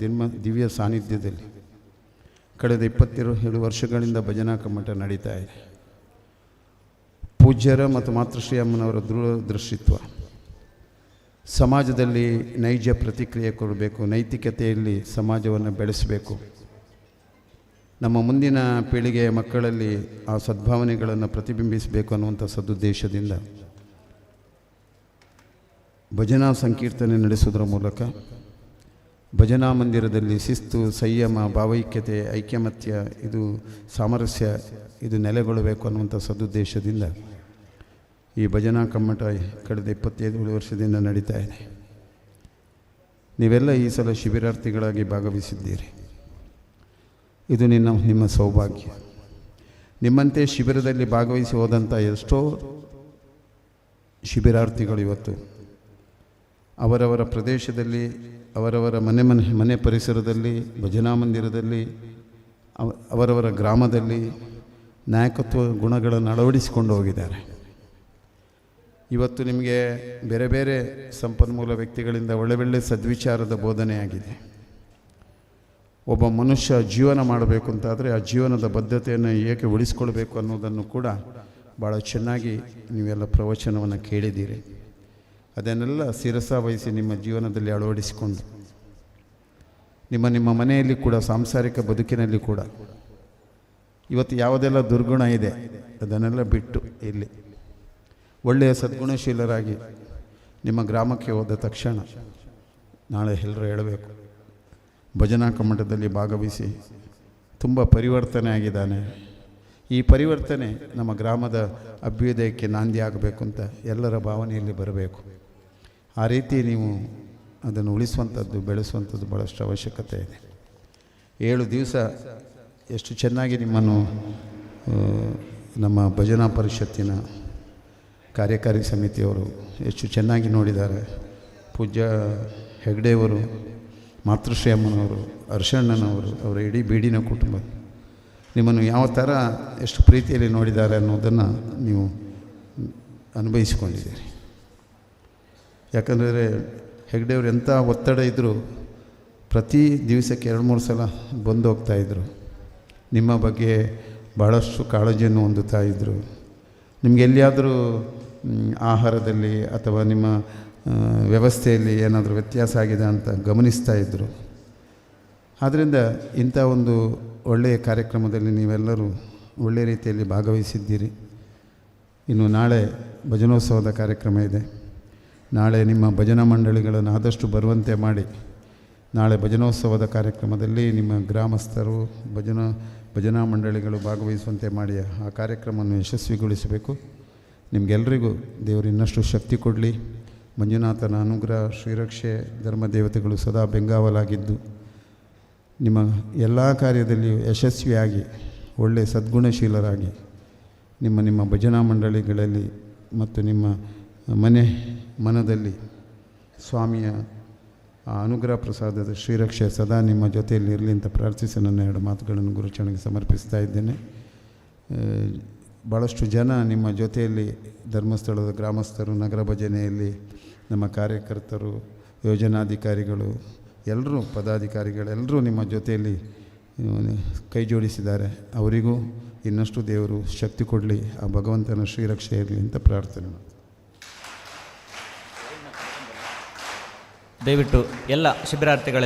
ದಿವ್ಯ ಸಾನ್ನಿಧ್ಯದಲ್ಲಿ ಕಳೆದ 27 ವರ್ಷಗಳಿಂದ ಭಜನಾ ಕಮ್ಮಟ ನಡೀತಾ ಇದೆ. ಪೂಜ್ಯರ ಮತ್ತು ಮಾತೃಶ್ರೀ ಅಮ್ಮನವರ ದೂರದೃಷ್ಟಿತ್ವ, ಸಮಾಜದಲ್ಲಿ ನೈಜ ಪ್ರತಿಕ್ರಿಯೆ ಕೊಡಬೇಕು, ನೈತಿಕತೆಯಲ್ಲಿ ಸಮಾಜವನ್ನು ಬೆಳೆಸಬೇಕು, ನಮ್ಮ ಮುಂದಿನ ಪೀಳಿಗೆಯ ಮಕ್ಕಳಲ್ಲಿ ಆ ಸದ್ಭಾವನೆಗಳನ್ನು ಪ್ರತಿಬಿಂಬಿಸಬೇಕು ಅನ್ನುವಂಥ ಸದುದ್ದೇಶದಿಂದ ಭಜನಾ ಸಂಕೀರ್ತನೆ ನಡೆಸುವುದರ ಮೂಲಕ ಭಜನಾ ಮಂದಿರದಲ್ಲಿ ಶಿಸ್ತು, ಸಂಯಮ, ಭಾವೈಕ್ಯತೆ, ಐಕ್ಯಮತ್ಯ, ಇದು ಸಾಮರಸ್ಯ ಇದು ನೆಲೆಗೊಳ್ಳಬೇಕು ಅನ್ನುವಂಥ ಸದುದ್ದೇಶದಿಂದ ಈ ಭಜನಾ ಕಮ್ಮಟ ಕಳೆದ 25 ವರ್ಷದಿಂದ ನಡೀತಾ ಇದೆ. ನೀವೆಲ್ಲ ಈ ಸಲ ಶಿಬಿರಾರ್ಥಿಗಳಾಗಿ ಭಾಗವಹಿಸಿದ್ದೀರಿ. ಇದು ನಿಮ್ಮ ಸೌಭಾಗ್ಯ. ನಿಮ್ಮಂತೆ ಶಿಬಿರದಲ್ಲಿ ಭಾಗವಹಿಸಿ ಹೋದಂಥ ಎಷ್ಟೋ ಶಿಬಿರಾರ್ಥಿಗಳು ಇವತ್ತು ಅವರವರ ಪ್ರದೇಶದಲ್ಲಿ, ಅವರವರ ಮನೆ ಪರಿಸರದಲ್ಲಿ, ಭಜನಾ ಮಂದಿರದಲ್ಲಿ, ಅವರವರ ಗ್ರಾಮದಲ್ಲಿ ನಾಯಕತ್ವ ಗುಣಗಳನ್ನು ಅಳವಡಿಸಿಕೊಂಡು ಹೋಗಿದ್ದಾರೆ. ಇವತ್ತು ನಿಮಗೆ ಬೇರೆ ಬೇರೆ ಸಂಪನ್ಮೂಲ ವ್ಯಕ್ತಿಗಳಿಂದ ಒಳ್ಳೆ ಸದ್ವಿಚಾರದ ಬೋಧನೆಯಾಗಿದೆ. ಒಬ್ಬ ಮನುಷ್ಯ ಜೀವನ ಮಾಡಬೇಕು ಅಂತಾದರೆ ಆ ಜೀವನದ ಬದ್ಧತೆಯನ್ನು ಏಕೆ ಉಳಿಸ್ಕೊಳ್ಬೇಕು ಅನ್ನೋದನ್ನು ಕೂಡ ಭಾಳ ಚೆನ್ನಾಗಿ ನೀವೆಲ್ಲ ಪ್ರವಚನವನ್ನು ಕೇಳಿದ್ದೀರಿ. ಅದನ್ನೆಲ್ಲ ಶಿರಸಾವಹಿಸಿ ನಿಮ್ಮ ಜೀವನದಲ್ಲಿ ಅಳವಡಿಸಿಕೊಂಡು ನಿಮ್ಮ ಮನೆಯಲ್ಲಿ ಕೂಡ, ಸಾಂಸಾರಿಕ ಬದುಕಿನಲ್ಲಿ ಕೂಡ ಇವತ್ತು ಯಾವುದೆಲ್ಲ ದುರ್ಗುಣ ಇದೆ ಅದನ್ನೆಲ್ಲ ಬಿಟ್ಟು ಇಲ್ಲಿ ಒಳ್ಳೆಯ ಸದ್ಗುಣಶೀಲರಾಗಿ ನಿಮ್ಮ ಗ್ರಾಮಕ್ಕೆ ಹೋದ ತಕ್ಷಣ ನಾಳೆ ಎಲ್ಲರೂ ಹೇಳಬೇಕು, ಭಜನಾ ಕಮ್ಮಟದಲ್ಲಿ ಭಾಗವಹಿಸಿ ತುಂಬ ಪರಿವರ್ತನೆ ಆಗಿದ್ದಾನೆ. ಈ ಪರಿವರ್ತನೆ ನಮ್ಮ ಗ್ರಾಮದ ಅಭ್ಯುದಯಕ್ಕೆ ನಾಂದಿ ಆಗಬೇಕು ಅಂತ ಎಲ್ಲರ ಭಾವನೆಯಲ್ಲಿ ಬರಬೇಕು. ಆ ರೀತಿ ನೀವು ಅದನ್ನು ಉಳಿಸುವಂಥದ್ದು, ಬೆಳೆಸುವಂಥದ್ದು ಭಾಳಷ್ಟು ಅವಶ್ಯಕತೆ ಇದೆ. 7 ದಿವಸ ಎಷ್ಟು ಚೆನ್ನಾಗಿ ನಿಮ್ಮನ್ನು ನಮ್ಮ ಭಜನಾ ಪರಿಷತ್ತಿನ ಕಾರ್ಯಕಾರಿ ಸಮಿತಿಯವರು ಎಷ್ಟು ಚೆನ್ನಾಗಿ ನೋಡಿದ್ದಾರೆ. ಪೂಜ್ಯ ಹೆಗ್ಡೆಯವರು, ಮಾತೃಶ್ರೀ ಅಮ್ಮನವರು, ಹರ್ಷಣ್ಣನವರು, ಅವರ ಇಡೀ ಬೀಡಿನ ಕುಟುಂಬ ನಿಮ್ಮನ್ನು ಯಾವ ಥರ ಎಷ್ಟು ಪ್ರೀತಿಯಲ್ಲಿ ನೋಡಿದ್ದಾರೆ ಅನ್ನೋದನ್ನು ನೀವು ಅನುಭವಿಸಿಕೊಂಡಿದ್ದೀರಿ. ಯಾಕಂದರೆ ಹೆಗ್ಡೆಯವರು ಎಂಥ ಒತ್ತಡ ಇದ್ದರೂ ಪ್ರತಿ ದಿವಸಕ್ಕೆ 2-3 ಸಲ ಬಂದು ಹೋಗ್ತಾಯಿದ್ರು. ನಿಮ್ಮ ಬಗ್ಗೆ ಭಾಳಷ್ಟು ಕಾಳಜಿಯನ್ನು ಹೊಂದುತ್ತಾ ಇದ್ದರು. ನಿಮಗೆ ಎಲ್ಲಿಯಾದರೂ ಆಹಾರದಲ್ಲಿ ಅಥವಾ ನಿಮ್ಮ ವ್ಯವಸ್ಥೆಯಲ್ಲಿ ಏನಾದರೂ ವ್ಯತ್ಯಾಸ ಆಗಿದೆ ಅಂತ ಗಮನಿಸ್ತಾ ಇದ್ದರು. ಆದ್ದರಿಂದ ಇಂಥ ಒಂದು ಒಳ್ಳೆಯ ಕಾರ್ಯಕ್ರಮದಲ್ಲಿ ನೀವೆಲ್ಲರೂ ಒಳ್ಳೆಯ ರೀತಿಯಲ್ಲಿ ಭಾಗವಹಿಸಿದ್ದೀರಿ. ಇನ್ನು ನಾಳೆ ಭಜನೋತ್ಸವದ ಕಾರ್ಯಕ್ರಮ ಇದೆ. ನಾಳೆ ನಿಮ್ಮ ಭಜನಾ ಮಂಡಳಿಗಳನ್ನು ಆದಷ್ಟು ಬರುವಂತೆ ಮಾಡಿ ನಾಳೆ ಭಜನೋತ್ಸವದ ಕಾರ್ಯಕ್ರಮದಲ್ಲಿ ನಿಮ್ಮ ಗ್ರಾಮಸ್ಥರು ಭಜನಾ ಮಂಡಳಿಗಳು ಭಾಗವಹಿಸುವಂತೆ ಮಾಡಿ ಆ ಕಾರ್ಯಕ್ರಮವನ್ನು ಯಶಸ್ವಿಗೊಳಿಸಬೇಕು. ನಿಮಗೆಲ್ಲರಿಗೂ ದೇವರು ಇನ್ನಷ್ಟು ಶಕ್ತಿ ಕೊಡಲಿ. ಮಂಜುನಾಥನ ಅನುಗ್ರಹ, ಶ್ರೀರಕ್ಷೆ, ಧರ್ಮದೇವತೆಗಳು ಸದಾ ಬೆಂಗಾವಲಾಗಿದ್ದು ನಿಮ್ಮ ಎಲ್ಲ ಕಾರ್ಯದಲ್ಲಿಯೂ ಯಶಸ್ವಿಯಾಗಿ ಒಳ್ಳೆಯ ಸದ್ಗುಣಶೀಲರಾಗಿ ನಿಮ್ಮ ಭಜನಾ ಮಂಡಳಿಗಳಲ್ಲಿ ಮತ್ತು ನಿಮ್ಮ ಮನದಲ್ಲಿ ಸ್ವಾಮಿಯ ಆ ಅನುಗ್ರಹ ಪ್ರಸಾದದ ಶ್ರೀರಕ್ಷೆ ಸದಾ ನಿಮ್ಮ ಜೊತೆಯಲ್ಲಿ ಇರಲಿ ಅಂತ ಪ್ರಾರ್ಥಿಸಿ ನನ್ನ 2 ಮಾತುಗಳನ್ನು ಗುರುಚರಣೆಗೆ ಸಮರ್ಪಿಸ್ತಾ ಇದ್ದೇನೆ. ಭಾಳಷ್ಟು ಜನ ನಿಮ್ಮ ಜೊತೆಯಲ್ಲಿ ಧರ್ಮಸ್ಥಳದ ಗ್ರಾಮಸ್ಥರು, ನಗರ ಭಜನೆಯಲ್ಲಿ ನಮ್ಮ ಕಾರ್ಯಕರ್ತರು, ಯೋಜನಾಧಿಕಾರಿಗಳು ಎಲ್ಲರೂ, ಪದಾಧಿಕಾರಿಗಳೆಲ್ಲರೂ ನಿಮ್ಮ ಜೊತೆಯಲ್ಲಿ ಕೈ ಜೋಡಿಸಿದ್ದಾರೆ. ಅವರಿಗೂ ಇನ್ನಷ್ಟು ದೇವರು ಶಕ್ತಿ ಕೊಡಲಿ, ಆ ಭಗವಂತನ ಶ್ರೀರಕ್ಷೆ ಇರಲಿ ಅಂತ ಪ್ರಾರ್ಥನೆ ಮಾಡ್ತೀನಿ.
ದಯವಿಟ್ಟು ಎಲ್ಲ ಶಿಬಿರಾರ್ಥಿಗಳ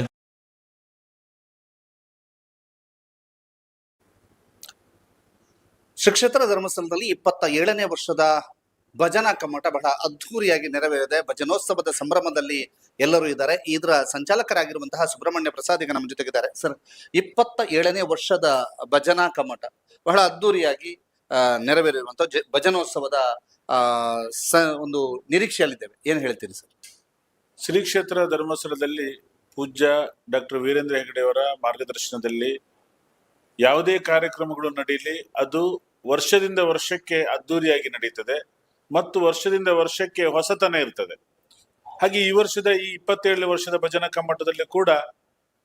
ಶ್ರೀ ಕ್ಷೇತ್ರ ಧರ್ಮಸ್ಥಳದಲ್ಲಿ 27ನೇ ವರ್ಷದ ಭಜನಾ ಕಮ್ಮಟ ಬಹಳ ಅದ್ಧೂರಿಯಾಗಿ ನೆರವೇರಿದೆ. ಭಜನೋತ್ಸವದ ಸಂಭ್ರಮದಲ್ಲಿ ಎಲ್ಲರೂ ಇದ್ದಾರೆ. ಇದರ ಸಂಚಾಲಕರಾಗಿರುವಂತಹ ಸುಬ್ರಹ್ಮಣ್ಯ ಪ್ರಸಾದ್ ಈಗ ನಮ್ಮ ಜೊತೆಗಿದ್ದಾರೆ. ಸರ್, 27ನೇ ವರ್ಷದ ಭಜನಾ ಕಮ್ಮಟ ಬಹಳ ಅದ್ಧೂರಿಯಾಗಿ ನೆರವೇರಿರುವಂತಹ ಭಜನೋತ್ಸವದ ಒಂದು ನಿರೀಕ್ಷೆಯಲ್ಲಿದ್ದೇವೆ. ಏನು ಹೇಳ್ತೀರಿ ಸರ್?
ಶ್ರೀ ಕ್ಷೇತ್ರ ಧರ್ಮಸ್ಥಳದಲ್ಲಿ ಪೂಜ್ಯ ಡಾಕ್ಟರ್ ವೀರೇಂದ್ರ ಹೆಗಡೆಯವರ ಮಾರ್ಗದರ್ಶನದಲ್ಲಿ ಯಾವುದೇ ಕಾರ್ಯಕ್ರಮಗಳು ನಡೆಯಲಿ ಅದು ವರ್ಷದಿಂದ ವರ್ಷಕ್ಕೆ ಅದ್ದೂರಿಯಾಗಿ ನಡೀತದೆ ಮತ್ತು ವರ್ಷದಿಂದ ವರ್ಷಕ್ಕೆ ಹೊಸತನ ಇರ್ತದೆ. ಹಾಗೆ ಈ ವರ್ಷದ ಈ 27ನೇ ವರ್ಷದ ಭಜನಾ ಕಮ್ಮಟದಲ್ಲಿ ಕೂಡ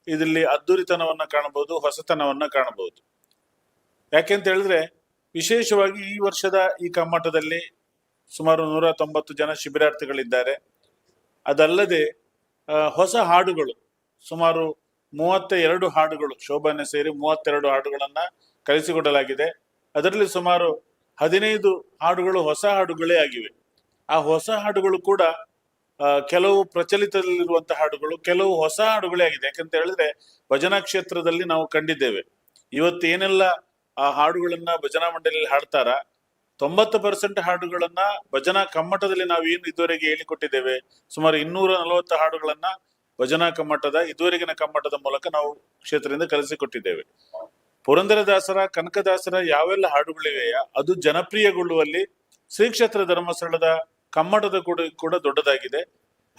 ಇದರಲ್ಲಿ ಅದ್ದೂರಿತನವನ್ನ ಕಾಣಬಹುದು, ಹೊಸತನವನ್ನ ಕಾಣಬಹುದು. ಯಾಕೆಂತ ಹೇಳಿದ್ರೆ ವಿಶೇಷವಾಗಿ ಈ ವರ್ಷದ ಈ ಕಮ್ಮಟದಲ್ಲಿ ಸುಮಾರು 190 ಜನ ಶಿಬಿರಾರ್ಥಿಗಳಿದ್ದಾರೆ. ಅದಲ್ಲದೆ ಹೊಸ ಹಾಡುಗಳು ಸುಮಾರು 32 ಹಾಡುಗಳು, ಶೋಭಾನೆ ಸೇರಿ 32 ಹಾಡುಗಳನ್ನ ಕಲಿಸಿಕೊಡಲಾಗಿದೆ. ಅದರಲ್ಲಿ ಸುಮಾರು 15 ಹಾಡುಗಳು ಹೊಸ ಹಾಡುಗಳೇ ಆಗಿವೆ. ಆ ಹೊಸ ಹಾಡುಗಳು ಕೂಡ ಕೆಲವು ಪ್ರಚಲಿತದಲ್ಲಿರುವಂತಹ ಹಾಡುಗಳು, ಕೆಲವು ಹೊಸ ಹಾಡುಗಳೇ ಆಗಿದೆ. ಯಾಕಂತ ಹೇಳಿದ್ರೆ ಭಜನಾ ಕ್ಷೇತ್ರದಲ್ಲಿ ನಾವು ಕಂಡಿದ್ದೇವೆ, ಇವತ್ತು ಏನೆಲ್ಲ ಆ ಹಾಡುಗಳನ್ನ ಭಜನಾ ಮಂಡಳಿಯಲ್ಲಿ ಹಾಡ್ತಾರ, 90% ಹಾಡುಗಳನ್ನ ಭಜನಾ ಕಮ್ಮಟದಲ್ಲಿ ನಾವು ಏನು ಇದುವರೆಗೆ ಹೇಳಿಕೊಟ್ಟಿದ್ದೇವೆ, ಸುಮಾರು 240 ಹಾಡುಗಳನ್ನ ಭಜನಾ ಕಮ್ಮಟದ ಇದುವರೆಗಿನ ಕಮ್ಮಟದ ಮೂಲಕ ನಾವು ಕ್ಷೇತ್ರದಿಂದ ಕಲಿಸಿಕೊಟ್ಟಿದ್ದೇವೆ. ಪುರಂದರದಾಸರ, ಕನಕದಾಸರ ಯಾವೆಲ್ಲ ಹಾಡುಗಳಿವೆಯಾ ಅದು ಜನಪ್ರಿಯಗೊಳ್ಳುವಲ್ಲಿ ಶ್ರೀ ಕ್ಷೇತ್ರ ಧರ್ಮಸ್ಥಳದ ಕಮ್ಮಟದ ಕೂಡ ದೊಡ್ಡದಾಗಿದೆ.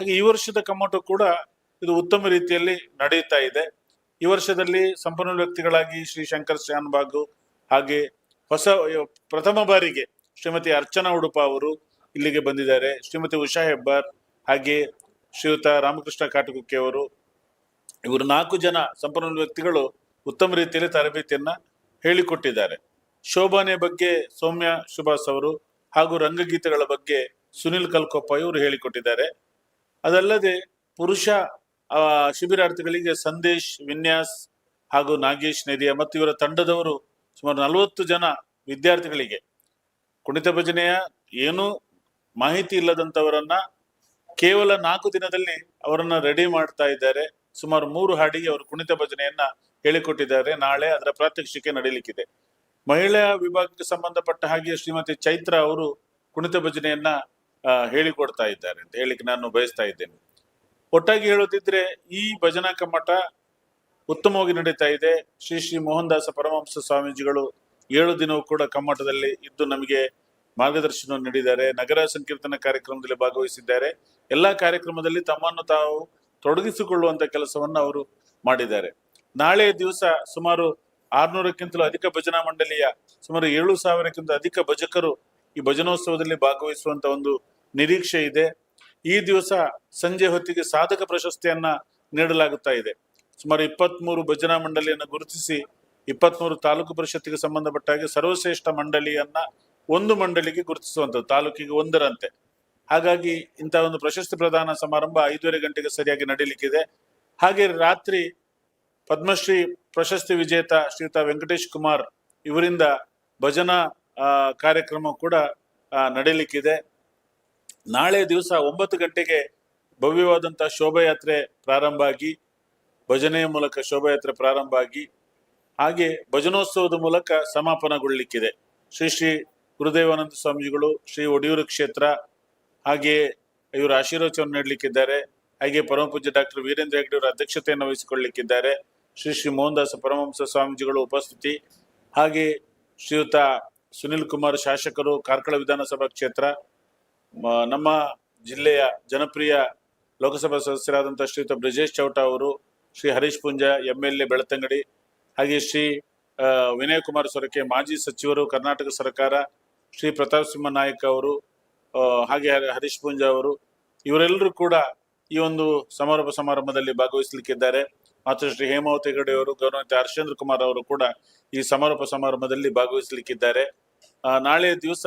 ಹಾಗೆ ಈ ವರ್ಷದ ಕಮ್ಮಟ ಕೂಡ ಇದು ಉತ್ತಮ ರೀತಿಯಲ್ಲಿ ನಡೆಯುತ್ತಾ ಇದೆ. ಈ ವರ್ಷದಲ್ಲಿ ಸಂಪನ್ಮೂಲ ವ್ಯಕ್ತಿಗಳಾಗಿ ಶ್ರೀ ಶಂಕರ್ ಶಾನ್ಭಾಗ್, ಹಾಗೆ ಪ್ರಥಮ ಬಾರಿಗೆ ಶ್ರೀಮತಿ ಅರ್ಚನಾ ಉಡುಪ ಅವರು ಇಲ್ಲಿಗೆ ಬಂದಿದ್ದಾರೆ, ಶ್ರೀಮತಿ ಉಷಾ ಹೆಬ್ಬಾರ್, ಹಾಗೆ ಶ್ರೀಯುತ ರಾಮಕೃಷ್ಣ ಕಾಟುಕುಕ್ಕೆ ಅವರು. ಇವರು 4 ಜನ ಸಂಪನ್ಮೂಲ ವ್ಯಕ್ತಿಗಳು ಉತ್ತಮ ರೀತಿಯಲ್ಲಿ ತರಬೇತಿಯನ್ನ ಹೇಳಿಕೊಟ್ಟಿದ್ದಾರೆ. ಶೋಭಾನೆ ಬಗ್ಗೆ ಸೌಮ್ಯ ಸುಭಾಸ್ ಅವರು ಹಾಗೂ ರಂಗಗೀತೆಗಳ ಬಗ್ಗೆ ಸುನಿಲ್ ಕಲ್ಕೊಪ್ಪ ಇವರು ಹೇಳಿಕೊಟ್ಟಿದ್ದಾರೆ. ಅದಲ್ಲದೆ ಪುರುಷ ಶಿಬಿರಾರ್ಥಿಗಳಿಗೆ ಸಂದೇಶ್ ವಿನ್ಯಾಸ್ ಹಾಗೂ ನಾಗೇಶ್ ನೆರಿಯ ಮತ್ತು ಇವರ ತಂಡದವರು ಸುಮಾರು 40 ಜನ ವಿದ್ಯಾರ್ಥಿಗಳಿಗೆ ಕುಣಿತ ಭಜನೆಯ ಏನು ಮಾಹಿತಿ ಇಲ್ಲದಂತವರನ್ನ ಕೇವಲ 4 ದಿನದಲ್ಲಿ ಅವರನ್ನ ರೆಡಿ ಮಾಡ್ತಾ ಇದ್ದಾರೆ. ಸುಮಾರು 3 ಹಾಡಿಗೆ ಅವರು ಕುಣಿತ ಭಜನೆಯನ್ನ ಹೇಳಿಕೊಟ್ಟಿದ್ದಾರೆ. ನಾಳೆ ಅದರ ಪ್ರಾತ್ಯಕ್ಷಿಕೆ ನಡೆಯಲಿಕ್ಕಿದೆ. ಮಹಿಳಾ ವಿಭಾಗಕ್ಕೆ ಸಂಬಂಧಪಟ್ಟ ಹಾಗೆ ಶ್ರೀಮತಿ ಚೈತ್ರ ಅವರು ಕುಣಿತ ಭಜನೆಯನ್ನ ಹೇಳಿಕೊಡ್ತಾ ಇದ್ದಾರೆ ಅಂತ ಹೇಳಿಕ್ಕೆ ನಾನು ಬಯಸ್ತಾ ಇದ್ದೇನೆ. ಒಟ್ಟಾಗಿ ಹೇಳೋದಿದ್ರೆ ಈ ಭಜನಾ ಕಮ್ಮಟ ಉತ್ತಮವಾಗಿ ನಡೀತಾ ಇದೆ. ಶ್ರೀ ಶ್ರೀ ಮೋಹನ್ ದಾಸ ಪರಮಹಂಸ ಸ್ವಾಮೀಜಿಗಳು 7 ದಿನವೂ ಕೂಡ ಕಮ್ಮಟದಲ್ಲಿ ಇದ್ದು ನಮಗೆ ಮಾರ್ಗದರ್ಶನ ನೀಡಿದ್ದಾರೆ. ನಗರ ಸಂಕೀರ್ತನ ಕಾರ್ಯಕ್ರಮದಲ್ಲಿ ಭಾಗವಹಿಸಿದ್ದಾರೆ. ಎಲ್ಲಾ ಕಾರ್ಯಕ್ರಮದಲ್ಲಿ ತಮ್ಮನ್ನು ತಾವು ತೊಡಗಿಸಿಕೊಳ್ಳುವಂತ ಕೆಲಸವನ್ನು ಅವರು ಮಾಡಿದ್ದಾರೆ. ನಾಳೆಯ ದಿವಸ ಸುಮಾರು 600ಕ್ಕಿಂತಲೂ ಅಧಿಕ ಭಜನಾ ಮಂಡಳಿಯ ಸುಮಾರು 7,000ಕ್ಕಿಂತ ಅಧಿಕ ಭಜಕರು ಈ ಭಜನೋತ್ಸವದಲ್ಲಿ ಭಾಗವಹಿಸುವಂತ ಒಂದು ನಿರೀಕ್ಷೆ ಇದೆ. ಈ ದಿವಸ ಸಂಜೆ ಹೊತ್ತಿಗೆ ಸಾಧಕ ಪ್ರಶಸ್ತಿಯನ್ನ ನೀಡಲಾಗುತ್ತಾ ಇದೆ. ಸುಮಾರು 23 ಭಜನಾ ಮಂಡಳಿಯನ್ನು ಗುರುತಿಸಿ 23 ತಾಲೂಕು ಪರಿಷತ್ತಿಗೆ ಸಂಬಂಧಪಟ್ಟ ಹಾಗೆ ಸರ್ವಶ್ರೇಷ್ಠ ಮಂಡಳಿಯನ್ನ ಒಂದು ಮಂಡಳಿಗೆ ಗುರುತಿಸುವಂಥದ್ದು, ತಾಲೂಕಿಗೆ ಒಂದರಂತೆ. ಹಾಗಾಗಿ ಇಂತಹ ಒಂದು ಪ್ರಶಸ್ತಿ ಪ್ರದಾನ ಸಮಾರಂಭ 5:30 ಗಂಟೆಗೆ ಸರಿಯಾಗಿ ನಡೀಲಿಕ್ಕಿದೆ. ಹಾಗೆ ರಾತ್ರಿ ಪದ್ಮಶ್ರೀ ಪ್ರಶಸ್ತಿ ವಿಜೇತ ಶ್ರೀಯುತ ವೆಂಕಟೇಶ್ ಕುಮಾರ್ ಇವರಿಂದ ಭಜನಾ ಕಾರ್ಯಕ್ರಮ ಕೂಡ ನಡೀಲಿಕ್ಕಿದೆ. ನಾಳೆ ದಿವಸ 9 ಗಂಟೆಗೆ ಭವ್ಯವಾದಂತಹ ಶೋಭಾಯಾತ್ರೆ ಪ್ರಾರಂಭ ಆಗಿ, ಭಜನೆಯ ಮೂಲಕ ಶೋಭಾಯಾತ್ರೆ ಪ್ರಾರಂಭ ಆಗಿ, ಹಾಗೆ ಭಜನೋತ್ಸವದ ಮೂಲಕ ಸಮಾಪನಗೊಳ್ಳಲಿಕ್ಕಿದೆ. ಶ್ರೀ ಶ್ರೀ ಗುರುದೇವಾನಂದ ಸ್ವಾಮೀಜಿಗಳು ಶ್ರೀ ಒಡಿಯೂರು ಕ್ಷೇತ್ರ ಹಾಗೆ ಇವರು ಆಶೀರ್ವಚನ ನೀಡಲಿಕ್ಕಿದ್ದಾರೆ. ಹಾಗೆ ಪರಮ ಪೂಜ್ಯ ಡಾಕ್ಟರ್ ವೀರೇಂದ್ರ ಹೆಗ್ಗಡೆ ಅವರ ಅಧ್ಯಕ್ಷತೆಯನ್ನು ವಹಿಸಿಕೊಳ್ಳಲಿಕ್ಕಿದ್ದಾರೆ. ಶ್ರೀ ಶ್ರೀ ಮೋಹನದಾಸ ಪರಮಹಂಸ ಸ್ವಾಮೀಜಿಗಳು ಉಪಸ್ಥಿತಿ, ಹಾಗೆ ಶ್ರೀಯುತ ಸುನಿಲ್ ಕುಮಾರ್ ಶಾಸಕರು ಕಾರ್ಕಳ ವಿಧಾನಸಭಾ ಕ್ಷೇತ್ರ, ನಮ್ಮ ಜಿಲ್ಲೆಯ ಜನಪ್ರಿಯ ಲೋಕಸಭಾ ಸದಸ್ಯರಾದಂತಹ ಶ್ರೀಯುತ ಬ್ರಿಜೇಶ್ ಚೌಟ ಅವರು, ಶ್ರೀ ಹರೀಶ್ ಪುಂಜ MLA ಬೆಳತಂಗಡಿ, ಹಾಗೆ ಶ್ರೀ ವಿನಯ್ ಕುಮಾರ್ ಸೊರಕೆ ಮಾಜಿ ಸಚಿವರು ಕರ್ನಾಟಕ ಸರ್ಕಾರ, ಶ್ರೀ ಪ್ರತಾಪ್ ಸಿಂಹ ನಾಯಕ್ ಅವರು, ಹಾಗೆ ಹರೀಶ್ ಪುಂಜ ಅವರು, ಇವರೆಲ್ಲರೂ ಕೂಡ ಈ ಒಂದು ಸಮಾರೋಪ ಸಮಾರಂಭದಲ್ಲಿ ಭಾಗವಹಿಸಲಿಕ್ಕಿದ್ದಾರೆ. ಮತ್ತು ಶ್ರೀ ಹೇಮಾವತಿ ಹೆಗಡೆ ಅವರು, ಗೌರವಾನ್ವಿತ ಹರ್ಷೇಂದ್ರ ಕುಮಾರ್ ಅವರು ಕೂಡ ಈ ಸಮಾರೋಪ ಸಮಾರಂಭದಲ್ಲಿ ಭಾಗವಹಿಸಲಿಕ್ಕಿದ್ದಾರೆ. ನಾಳೆ ದಿವಸ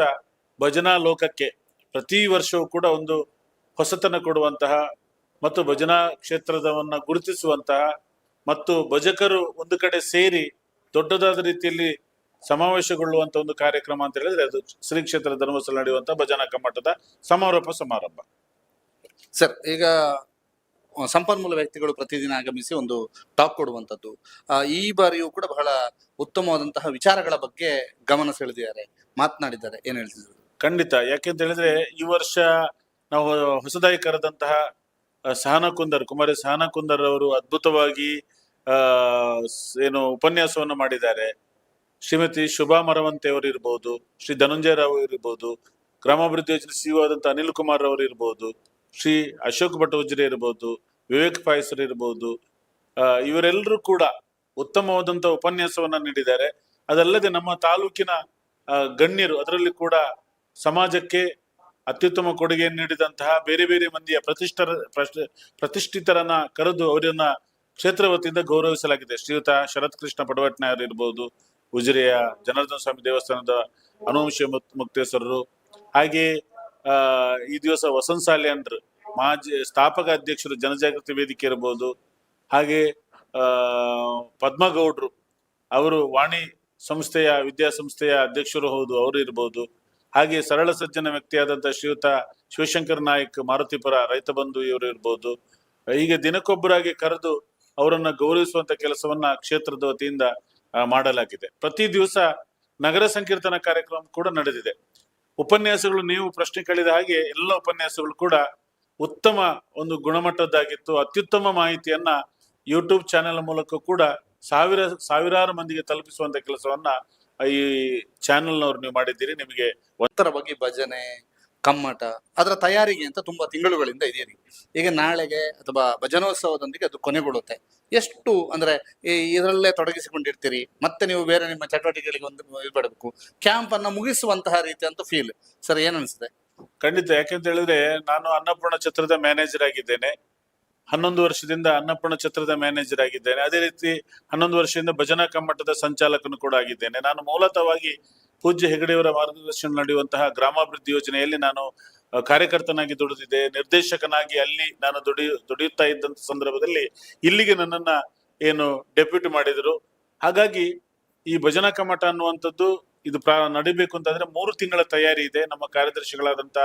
ಭಜನಾ ಲೋಕಕ್ಕೆ ಪ್ರತಿ ವರ್ಷವೂ ಕೂಡ ಒಂದು ಹೊಸತನ ಕೊಡುವಂತಹ ಮತ್ತು ಭಜನಾ ಕ್ಷೇತ್ರದವನ್ನ ಗುರುತಿಸುವಂತಹ ಮತ್ತು ಭಜಕರು ಒಂದು ಕಡೆ ಸೇರಿ ದೊಡ್ಡದಾದ ರೀತಿಯಲ್ಲಿ ಸಮಾವೇಶಗೊಳ್ಳುವಂತ ಒಂದು ಕಾರ್ಯಕ್ರಮ ಅಂತ ಹೇಳಿದ್ರೆ ಅದು ಶ್ರೀ ಕ್ಷೇತ್ರ ಧರ್ಮಸ್ಥಳ ನಡೆಯುವಂತಹ ಭಜನಾ ಕಮ್ಮಟದ ಸಮಾರೋಪ ಸಮಾರಂಭ.
ಸರ್, ಈಗ ಸಂಪನ್ಮೂಲ ವ್ಯಕ್ತಿಗಳು ಪ್ರತಿದಿನ ಆಗಮಿಸಿ ಒಂದು ಟಾಕ್ ಕೊಡುವಂಥದ್ದು, ಈ ಬಾರಿಯೂ ಕೂಡ ಬಹಳ ಉತ್ತಮವಾದಂತಹ ವಿಚಾರಗಳ ಬಗ್ಗೆ ಗಮನ ಸೆಳೆದಿದ್ದಾರೆ, ಮಾತನಾಡಿದ್ದಾರೆ. ಏನ್ ಹೇಳ್ತಿದ್ರು?
ಖಂಡಿತ. ಯಾಕೆಂತ ಹೇಳಿದ್ರೆ ಈ ವರ್ಷ ನಾವು ಹೊಸದಾಗಿ ಕರೆದಂತಹ ಕುಮಾರಿ ಸಹನಾ ಕುಂದರ್ ಅವರು ಅದ್ಭುತವಾಗಿ ಏನು ಉಪನ್ಯಾಸವನ್ನು ಮಾಡಿದ್ದಾರೆ. ಶ್ರೀಮತಿ ಶುಭಾ ಮರವಂತೆ ಅವರು ಇರ್ಬೋದು, ಶ್ರೀ ಧನಂಜಯ ರಾವ್ ಇರ್ಬೋದು, ಗ್ರಾಮಾಭಿವೃದ್ಧಿ ಯೋಜನೆ CEO ಆದಂತಹ ಅನಿಲ್ ಕುಮಾರ್ ಅವರು ಇರ್ಬೋದು, ಶ್ರೀ ಅಶೋಕ್ ಭಟ್ ಉಜ್ರೆ ಇರ್ಬೋದು, ವಿವೇಕ್ ಪಾಯಸರ್ ಇರ್ಬೋದು, ಇವರೆಲ್ಲರೂ ಕೂಡ ಉತ್ತಮವಾದಂತಹ ಉಪನ್ಯಾಸವನ್ನ ನೀಡಿದ್ದಾರೆ. ಅದಲ್ಲದೆ ನಮ್ಮ ತಾಲೂಕಿನ ಗಣ್ಯರು, ಅದರಲ್ಲಿ ಕೂಡ ಸಮಾಜಕ್ಕೆ ಅತ್ಯುತ್ತಮ ಕೊಡುಗೆಯನ್ನು ನೀಡಿದಂತಹ ಬೇರೆ ಬೇರೆ ಮಂದಿಯ ಪ್ರತಿಷ್ಠಿತರನ್ನ ಕರೆದು ಅವರನ್ನ ಕ್ಷೇತ್ರ ವತಿಯಿಂದ ಗೌರವಿಸಲಾಗಿದೆ. ಶ್ರೀಯುತ ಶರತ್ ಕೃಷ್ಣ ಪಡವಟ್ನಾಯರ್ ಇರ್ಬೋದು, ಉಜಿರೆಯ ಜನಾರ್ದನ ಸ್ವಾಮಿ ದೇವಸ್ಥಾನದ ಅನುವಂಶ ಮುಕ್ತೇಶ್ವರರು, ಹಾಗೆ ಈ ದಿವಸ ವಸಂತ ಸಾಲ್ಯಾನ್ರು ಮಾಜಿ ಸ್ಥಾಪಕ ಅಧ್ಯಕ್ಷರು ಜನಜಾಗೃತಿ ವೇದಿಕೆ ಇರ್ಬೋದು, ಹಾಗೆ ಪದ್ಮಗೌಡ್ರು ಅವರು ವಾಣಿ ಸಂಸ್ಥೆಯ ವಿದ್ಯಾಸಂಸ್ಥೆಯ ಅಧ್ಯಕ್ಷರು ಹೌದು, ಅವರು ಇರ್ಬೋದು, ಹಾಗೆ ಸರಳ ಸಜ್ಜನ ವ್ಯಕ್ತಿಯಾದಂತಹ ಶ್ರೀಯುತ ಶಿವಶಂಕರ್ ನಾಯಕ್ ಮಾರುತಿಪುರ ರೈತ ಬಂಧು ಇವರು ಇರ್ಬೋದು. ಹೀಗೆ ದಿನಕ್ಕೊಬ್ಬರಾಗಿ ಕರೆದು ಅವರನ್ನ ಗೌರವಿಸುವಂತ ಕೆಲಸವನ್ನ ಕ್ಷೇತ್ರದ ವತಿಯಿಂದ ಮಾಡಲಾಗಿದೆ. ಪ್ರತಿ ದಿವಸ ನಗರ ಸಂಕೀರ್ತನ ಕಾರ್ಯಕ್ರಮ ಕೂಡ ನಡೆದಿದೆ. ಉಪನ್ಯಾಸಗಳು ನೀವು ಪ್ರಶ್ನೆ ಕೇಳಿದ ಹಾಗೆ ಎಲ್ಲ ಉಪನ್ಯಾಸಗಳು ಕೂಡ ಉತ್ತಮ ಒಂದು ಗುಣಮಟ್ಟದ್ದಾಗಿತ್ತು. ಅತ್ಯುತ್ತಮ ಮಾಹಿತಿಯನ್ನ ಯೂಟ್ಯೂಬ್ ಚಾನೆಲ್ ಮೂಲಕ ಕೂಡ ಸಾವಿರಾರು ಮಂದಿಗೆ ತಲುಪಿಸುವಂತ ಕೆಲಸವನ್ನ ಈ ಚಾನೆಲ್ನವ್ರು ನೀವು ಮಾಡಿದ್ದೀರಿ. ನಿಮಗೆ
ಒಂದರ ಬಗ್ಗೆ ಭಜನೆ ಕಮ್ಮಟ ಅದರ ತಯಾರಿಗೆ ಅಂತ ತುಂಬಾ ತಿಂಗಳುಗಳಿಂದ ಇದೀರಿ. ಈಗ ನಾಳೆಗೆ ಅಥವಾ ಭಜನೋತ್ಸವದೊಂದಿಗೆ ಅದು ಕೊನೆಗೊಳ್ಳುತ್ತೆ. ಎಷ್ಟು ಅಂದ್ರೆ ಇದರಲ್ಲೇ ತೊಡಗಿಸಿಕೊಂಡಿರ್ತೀರಿ, ಮತ್ತೆ ನೀವು ಬೇರೆ ನಿಮ್ಮ ಚಟುವಟಿಕೆಗಳಿಗೆ ಒಂದು ಬಿಡಬೇಕು, ಕ್ಯಾಂಪ್ ಅನ್ನ ಮುಗಿಸುವಂತಹ ರೀತಿ ಅಂತ ಫೀಲ್. ಸರ್, ಏನ್ ಅನ್ಸುತ್ತೆ?
ಖಂಡಿತ. ಯಾಕೆಂತ ಹೇಳಿದ್ರೆ ನಾನು ಅನ್ನಪೂರ್ಣ ಛತ್ರದ ಮ್ಯಾನೇಜರ್ ಆಗಿದ್ದೇನೆ. 11 ವರ್ಷದಿಂದ ಅನ್ನಪೂರ್ಣ ಛತ್ರದ ಮ್ಯಾನೇಜರ್ ಆಗಿದ್ದೇನೆ. ಅದೇ ರೀತಿ 11 ವರ್ಷದಿಂದ ಭಜನಾ ಕಮ್ಮಟದ ಸಂಚಾಲಕನು ಕೂಡ ಆಗಿದ್ದೇನೆ. ನಾನು ಮೂಲತಃವಾಗಿ ಪೂಜ್ಯ ಹೆಗಡೆಯವರ ಮಾರ್ಗದರ್ಶನ ನಡೆಯುವಂತಹ ಗ್ರಾಮಾಭಿವೃದ್ಧಿ ಯೋಜನೆಯಲ್ಲಿ ನಾನು ಕಾರ್ಯಕರ್ತನಾಗಿ ದುಡಿದಿದ್ದೆ. ನಿರ್ದೇಶಕನಾಗಿ ಅಲ್ಲಿ ನಾನು ದುಡಿಯುತ್ತಾ ಇದ್ದಂತ ಸಂದರ್ಭದಲ್ಲಿ ಇಲ್ಲಿಗೆ ನನ್ನನ್ನ ಡೆಪ್ಯೂಟಿ ಮಾಡಿದರು. ಹಾಗಾಗಿ ಈ ಭಜನಾ ಕಮ್ಮಟ ಅನ್ನುವಂಥದ್ದು ಇದು ನಡಿಬೇಕು ಅಂತಂದ್ರೆ 3 ತಿಂಗಳ ತಯಾರಿ ಇದೆ. ನಮ್ಮ ಕಾರ್ಯದರ್ಶಿಗಳಾದಂತ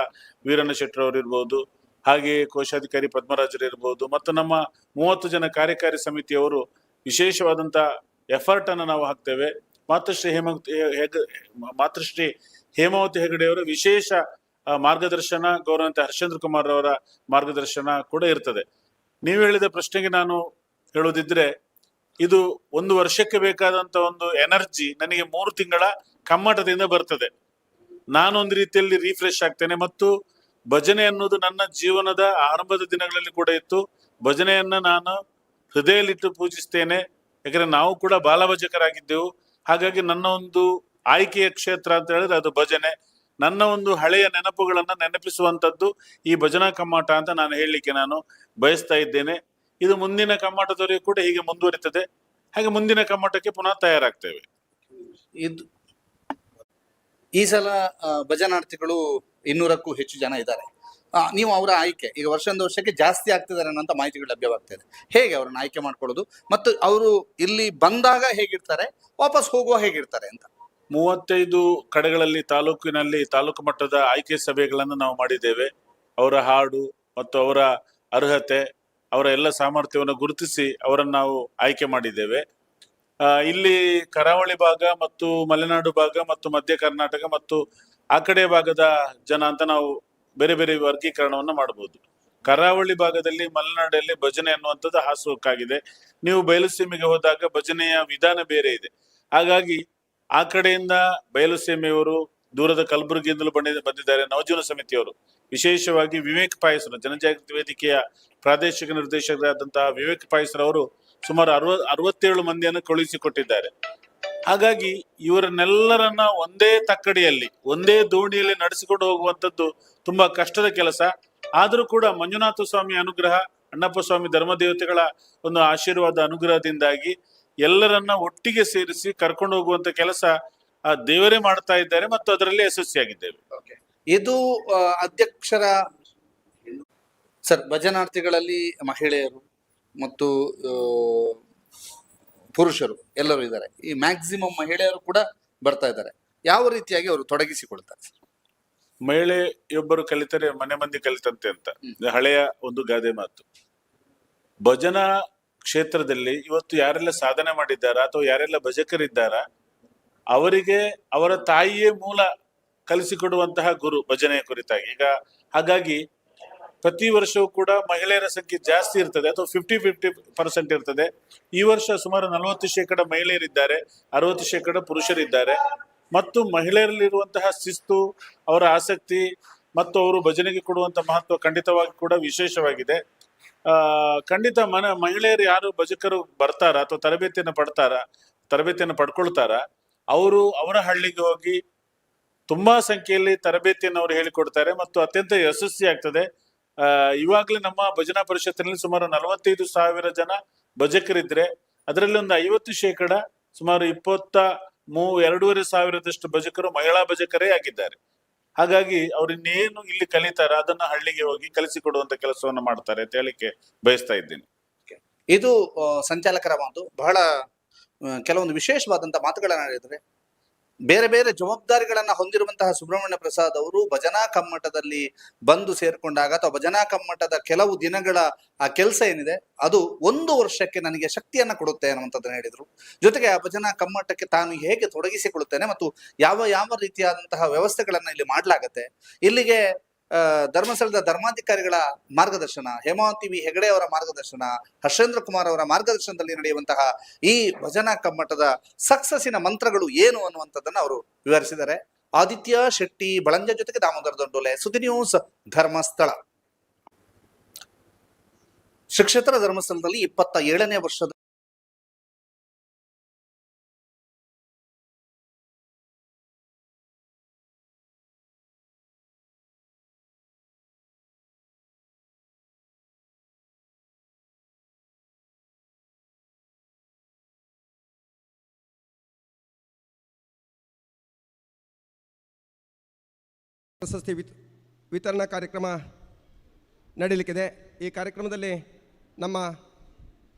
ವೀರಣ್ಣ ಶೆಟ್ಟರ್ ಅವರು ಇರ್ಬೋದು, ಹಾಗೆ ಕೋಶಾಧಿಕಾರಿ ಪದ್ಮರಾಜರು ಇರ್ಬೋದು, ಮತ್ತು ನಮ್ಮ 30 ಜನ ಕಾರ್ಯಕಾರಿ ಸಮಿತಿಯವರು ವಿಶೇಷವಾದಂತ ಎಫರ್ಟ್ ಅನ್ನು ನಾವು ಹಾಕ್ತೇವೆ. ಮಾತೃಶ್ರೀ ಹೇಮಾವತಿ ಹೆಗಡೆಯವರ ವಿಶೇಷ ಮಾರ್ಗದರ್ಶನ, ಗೌರವಾನ್ವಿತ ಹರ್ಷೇಂದ್ರ ಕುಮಾರ್ ಅವರ ಮಾರ್ಗದರ್ಶನ ಕೂಡ ಇರ್ತದೆ. ನೀವು ಹೇಳಿದ ಪ್ರಶ್ನೆಗೆ ನಾನು ಹೇಳೋದಿದ್ರೆ, ಇದು 1 ವರ್ಷಕ್ಕೆ ಬೇಕಾದಂತ ಒಂದು ಎನರ್ಜಿ ನನಗೆ 3 ತಿಂಗಳ ಕಮ್ಮಟದಿಂದ ಬರ್ತದೆ. ನಾನೊಂದು ರೀತಿಯಲ್ಲಿ ರಿಫ್ರೆಶ್ ಆಗ್ತೇನೆ. ಮತ್ತು ಭಜನೆ ಅನ್ನೋದು ನನ್ನ ಜೀವನದ ಆರಂಭದ ದಿನಗಳಲ್ಲಿ ಕೂಡ ಇತ್ತು. ಭಜನೆಯನ್ನ ನಾನು ಹೃದಯದಲ್ಲಿಟ್ಟು ಪೂಜಿಸ್ತೇನೆ. ಯಾಕಂದ್ರೆ ನಾವು ಕೂಡ ಬಾಲಭಜಕರಾಗಿದ್ದೆವು. ಹಾಗಾಗಿ ನನ್ನ ಒಂದು ಆಯ್ಕೆಯ ಕ್ಷೇತ್ರ ಅಂತ ಹೇಳಿದ್ರೆ ಅದು ಭಜನೆ. ನನ್ನ ಒಂದು ಹಳೆಯ ನೆನಪುಗಳನ್ನು ನೆನಪಿಸುವಂಥದ್ದು ಈ ಭಜನಾ ಕಮ್ಮಾಟ ಅಂತ ನಾನು ಹೇಳಲಿಕ್ಕೆ ನಾನು ಬಯಸ್ತಾ ಇದ್ದೇನೆ. ಇದು ಮುಂದಿನ ಕಮ್ಮಾಟದವರೆಗೂ ಕೂಡ ಹೀಗೆ ಮುಂದುವರಿತದೆ. ಹಾಗೆ ಮುಂದಿನ ಕಮ್ಮಾಟಕ್ಕೆ ಪುನಃ ತಯಾರಾಗ್ತೇವೆ.
ಇದು ಈ ಸಲ ಭಜನಾರ್ಥಿಗಳು 200ಕ್ಕೂ ಹೆಚ್ಚು ಜನ ಇದ್ದಾರೆ. ನೀವು ಅವರ ಆಯ್ಕೆ ಈಗ ವರ್ಷದಿಂದ ವರ್ಷಕ್ಕೆ ಜಾಸ್ತಿ ಆಗ್ತಿದ್ದಾರೆ ಅನ್ನೋಂಥ ಮಾಹಿತಿಗಳು ಲಭ್ಯವಾಗ್ತದೆ. ಹೇಗೆ ಅವರನ್ನು ಆಯ್ಕೆ ಮಾಡ್ಕೊಳ್ಳೋದು ಮತ್ತು ಅವರು ಇಲ್ಲಿ ಬಂದಾಗ ಹೇಗಿರ್ತಾರೆ, ವಾಪಸ್ ಹೋಗುವ ಹೇಗಿರ್ತಾರೆ ಅಂತ?
35 ಕಡೆಗಳಲ್ಲಿ ತಾಲೂಕು ಮಟ್ಟದ ಆಯ್ಕೆ ಸಭೆಗಳನ್ನು ನಾವು ಮಾಡಿದ್ದೇವೆ. ಅವರ ಹಾಡು ಮತ್ತು ಅವರ ಅರ್ಹತೆ, ಅವರ ಎಲ್ಲ ಸಾಮರ್ಥ್ಯವನ್ನು ಗುರುತಿಸಿ ಅವರನ್ನು ನಾವು ಆಯ್ಕೆ ಮಾಡಿದ್ದೇವೆ. ಇಲ್ಲಿ ಕರಾವಳಿ ಭಾಗ ಮತ್ತು ಮಲೆನಾಡು ಭಾಗ ಮತ್ತು ಮಧ್ಯ ಕರ್ನಾಟಕ ಮತ್ತು ಆ ಕಡೆ ಭಾಗದ ಜನ ಅಂತ ನಾವು ಬೇರೆ ಬೇರೆ ವರ್ಗೀಕರಣವನ್ನು ಮಾಡಬಹುದು. ಕರಾವಳಿ ಭಾಗದಲ್ಲಿ, ಮಲೆನಾಡಲ್ಲಿ ಭಜನೆ ಅನ್ನುವಂಥದ್ದು ಹಾಸುಹೊಕ್ಕಾಗಿದೆ. ನೀವು ಬಯಲುಸೀಮೆಗೆ ಹೋದಾಗ ಭಜನೆಯ ವಿಧಾನ ಬೇರೆ ಇದೆ. ಹಾಗಾಗಿ ಆ ಕಡೆಯಿಂದ ಬಯಲುಸೀಮೆಯವರು, ದೂರದ ಕಲಬುರಗಿಯಿಂದಲೂ ಬಂದಿದ್ದಾರೆ. ನವಜೀವನ ಸಮಿತಿಯವರು, ವಿಶೇಷವಾಗಿ ವಿವೇಕ್ ಪಾಯಸರು, ಜನಜಾಗೃತಿ ವೇದಿಕೆಯ ಪ್ರಾದೇಶಿಕ ನಿರ್ದೇಶಕರಾದಂತಹ ವಿವೇಕ್ ಪಾಯಸರವರು ಸುಮಾರು 67 ಮಂದಿಯನ್ನು ಕಳುಹಿಸಿಕೊಟ್ಟಿದ್ದಾರೆ. ಹಾಗಾಗಿ ಇವರನ್ನೆಲ್ಲರನ್ನ ಒಂದೇ ತಕ್ಕಡಿಯಲ್ಲಿ, ಒಂದೇ ದೋಣಿಯಲ್ಲಿ ನಡೆಸಿಕೊಂಡು ಹೋಗುವಂಥದ್ದು ತುಂಬಾ ಕಷ್ಟದ ಕೆಲಸ. ಆದರೂ ಕೂಡ ಮಂಜುನಾಥ ಸ್ವಾಮಿ ಅನುಗ್ರಹ, ಅಣ್ಣಪ್ಪ ಸ್ವಾಮಿ ಧರ್ಮದೇವತೆಗಳ ಒಂದು ಆಶೀರ್ವಾದ ಅನುಗ್ರಹದಿಂದಾಗಿ ಎಲ್ಲರನ್ನ ಒಟ್ಟಿಗೆ ಸೇರಿಸಿ ಕರ್ಕೊಂಡು ಹೋಗುವಂತ ಕೆಲಸ ಆ ದೇವರೇ ಮಾಡ್ತಾ ಇದ್ದಾರೆ ಮತ್ತು ಅದರಲ್ಲಿ ಯಶಸ್ವಿಯಾಗಿದ್ದೇವೆ.
ಇದು ಅಧ್ಯಕ್ಷರ ಸರ್, ಭಜನಾರ್ಥಿಗಳಲ್ಲಿ ಮಹಿಳೆಯರು ಮತ್ತು ಪುರುಷರು ಎಲ್ಲರೂ ಇದ್ದಾರೆ. ಈ ಮ್ಯಾಕ್ಸಿಮಮ್ ಮಹಿಳೆಯರು ಕೂಡ ಬರ್ತಾ ಇದ್ದಾರೆ. ಯಾವ ರೀತಿಯಾಗಿ ಅವರು ತೊಡಗಿಸಿಕೊಳ್ತಾರೆ ಸರ್?
ಮಹಿಳೆಯೊಬ್ಬರು ಕಲಿತರೆ ಮನೆ ಮಂದಿ ಕಲಿತಂತೆ ಅಂತ ಹಳೆಯ ಒಂದು ಗಾದೆ ಮಾತು. ಭಜನಾ ಕ್ಷೇತ್ರದಲ್ಲಿ ಇವತ್ತು ಯಾರೆಲ್ಲ ಸಾಧನೆ ಮಾಡಿದ್ದಾರ ಅಥವಾ ಯಾರೆಲ್ಲ ಭಜಕರಿದ್ದಾರ ಅವರಿಗೆ ಅವರ ತಾಯಿಯೇ ಮೂಲ ಕಲಿಸಿಕೊಡುವಂತಹ ಗುರು ಭಜನೆಯ ಕುರಿತಾಗಿ. ಈಗ ಹಾಗಾಗಿ ಪ್ರತಿ ವರ್ಷವೂ ಕೂಡ ಮಹಿಳೆಯರ ಸಂಖ್ಯೆ ಜಾಸ್ತಿ ಇರ್ತದೆ, ಅಥವಾ 50-50% ಇರ್ತದೆ. ಈ ವರ್ಷ ಸುಮಾರು 40% ಮಹಿಳೆಯರಿದ್ದಾರೆ, 60% ಪುರುಷರಿದ್ದಾರೆ. ಮತ್ತು ಮಹಿಳೆಯರಲ್ಲಿರುವಂತಹ ಶಿಸ್ತು, ಅವರ ಆಸಕ್ತಿ ಮತ್ತು ಅವರು ಭಜನೆಗೆ ಕೊಡುವಂತಹ ಮಹತ್ವ ಖಂಡಿತವಾಗಿ ಕೂಡ ವಿಶೇಷವಾಗಿದೆ. ಖಂಡಿತ ಮಹಿಳೆಯರು ಯಾರು ಭಜಕರು ಬರ್ತಾರ ಅಥವಾ ತರಬೇತಿಯನ್ನು ಪಡ್ಕೊಳ್ತಾರ, ಅವರು ಅವರ ಹಳ್ಳಿಗೆ ಹೋಗಿ ತುಂಬಾ ಸಂಖ್ಯೆಯಲ್ಲಿ ತರಬೇತಿಯನ್ನು ಅವರು ಹೇಳಿಕೊಡ್ತಾರೆ ಮತ್ತು ಅತ್ಯಂತ ಯಶಸ್ವಿ ಆಗ್ತದೆ. ಇವಾಗಲೇ ನಮ್ಮ ಭಜನಾ ಪರಿಷತ್ತಿನಲ್ಲಿ ಸುಮಾರು 45,000 ಜನ ಭಜಕರಿದ್ರೆ ಅದರಲ್ಲಿ ಒಂದು 50% ಸುಮಾರು 2,500 ಭಜಕರು ಮಹಿಳಾ ಭಜಕರೇ ಆಗಿದ್ದಾರೆ. ಹಾಗಾಗಿ ಅವ್ರು ಇನ್ನೇನು ಇಲ್ಲಿ ಕಲಿತಾರ ಅದನ್ನ ಹಳ್ಳಿಗೆ ಹೋಗಿ ಕಲಿಸಿಕೊಡುವಂತ ಕೆಲಸವನ್ನು ಮಾಡ್ತಾರೆ ಅಂತ ಹೇಳಿಕ್ಕೆ ಬಯಸ್ತಾ ಇದ್ದೀನಿ.
ಇದು ಸಂಚಾಲಕರ ಮಾತು. ಬಹಳ ಕೆಲವೊಂದು ವಿಶೇಷವಾದಂತಹ ಮಾತುಗಳನ್ನ ಹೇಳಿದ್ರೆ, ಬೇರೆ ಬೇರೆ ಜವಾಬ್ದಾರಿಗಳನ್ನ ಹೊಂದಿರುವಂತಹ ಸುಬ್ರಹ್ಮಣ್ಯ ಪ್ರಸಾದ್ ಅವರು ಭಜನಾ ಕಮ್ಮಟದಲ್ಲಿ ಬಂದು ಸೇರ್ಕೊಂಡಾಗ ಅಥವಾ ಭಜನಾ ಕಮ್ಮಟದ ಕೆಲವು ದಿನಗಳ ಆ ಕೆಲಸ ಏನಿದೆ ಅದು 1 ವರ್ಷಕ್ಕೆ ನನಗೆ ಶಕ್ತಿಯನ್ನ ಕೊಡುತ್ತೆ ಅನ್ನುವಂಥದ್ದನ್ನ ಹೇಳಿದ್ರು. ಜೊತೆಗೆ ಆ ಭಜನಾ ಕಮ್ಮಟಕ್ಕೆ ತಾನು ಹೇಗೆ ತೊಡಗಿಸಿಕೊಳ್ಳುತ್ತೇನೆ ಮತ್ತು ಯಾವ ಯಾವ ರೀತಿಯಾದಂತಹ ವ್ಯವಸ್ಥೆಗಳನ್ನ ಇಲ್ಲಿ ಮಾಡ್ಲಾಗತ್ತೆ. ಇಲ್ಲಿಗೆ ಧರ್ಮಸ್ಥಳದ ಧರ್ಮಾಧಿಕಾರಿಗಳ ಮಾರ್ಗದರ್ಶನ, ಹೇಮಾವತಿ ವಿ ಹೆಗಡೆ ಅವರ ಮಾರ್ಗದರ್ಶನ, ಹರ್ಷೇಂದ್ರ ಕುಮಾರ್ ಅವರ ಮಾರ್ಗದರ್ಶನದಲ್ಲಿ ನಡೆಯುವಂತಹ ಈ ಭಜನಾ ಕಮ್ಮಟದ ಸಕ್ಸಸ್ಸಿನ ಮಂತ್ರಗಳು ಏನು ಅನ್ನುವಂಥದ್ದನ್ನ ಅವರು ವಿವರಿಸಿದ್ದಾರೆ. ಆದಿತ್ಯ ಶೆಟ್ಟಿ ಬಳಂಜ ಜೊತೆಗೆ ದಾಮೋದರ ದೊಂಡೋಲೆ, ಸುದ್ದಿ ನ್ಯೂಸ್, ಧರ್ಮಸ್ಥಳ. ಶ್ರೀ ಕ್ಷೇತ್ರ ಧರ್ಮಸ್ಥಳದಲ್ಲಿ 27ನೇ ವರ್ಷದ
ಪ್ರಶಸ್ತಿ ವಿತರಣಾ ಕಾರ್ಯಕ್ರಮ ನಡೆಯಲಿಕ್ಕಿದೆ. ಈ ಕಾರ್ಯಕ್ರಮದಲ್ಲಿ ನಮ್ಮ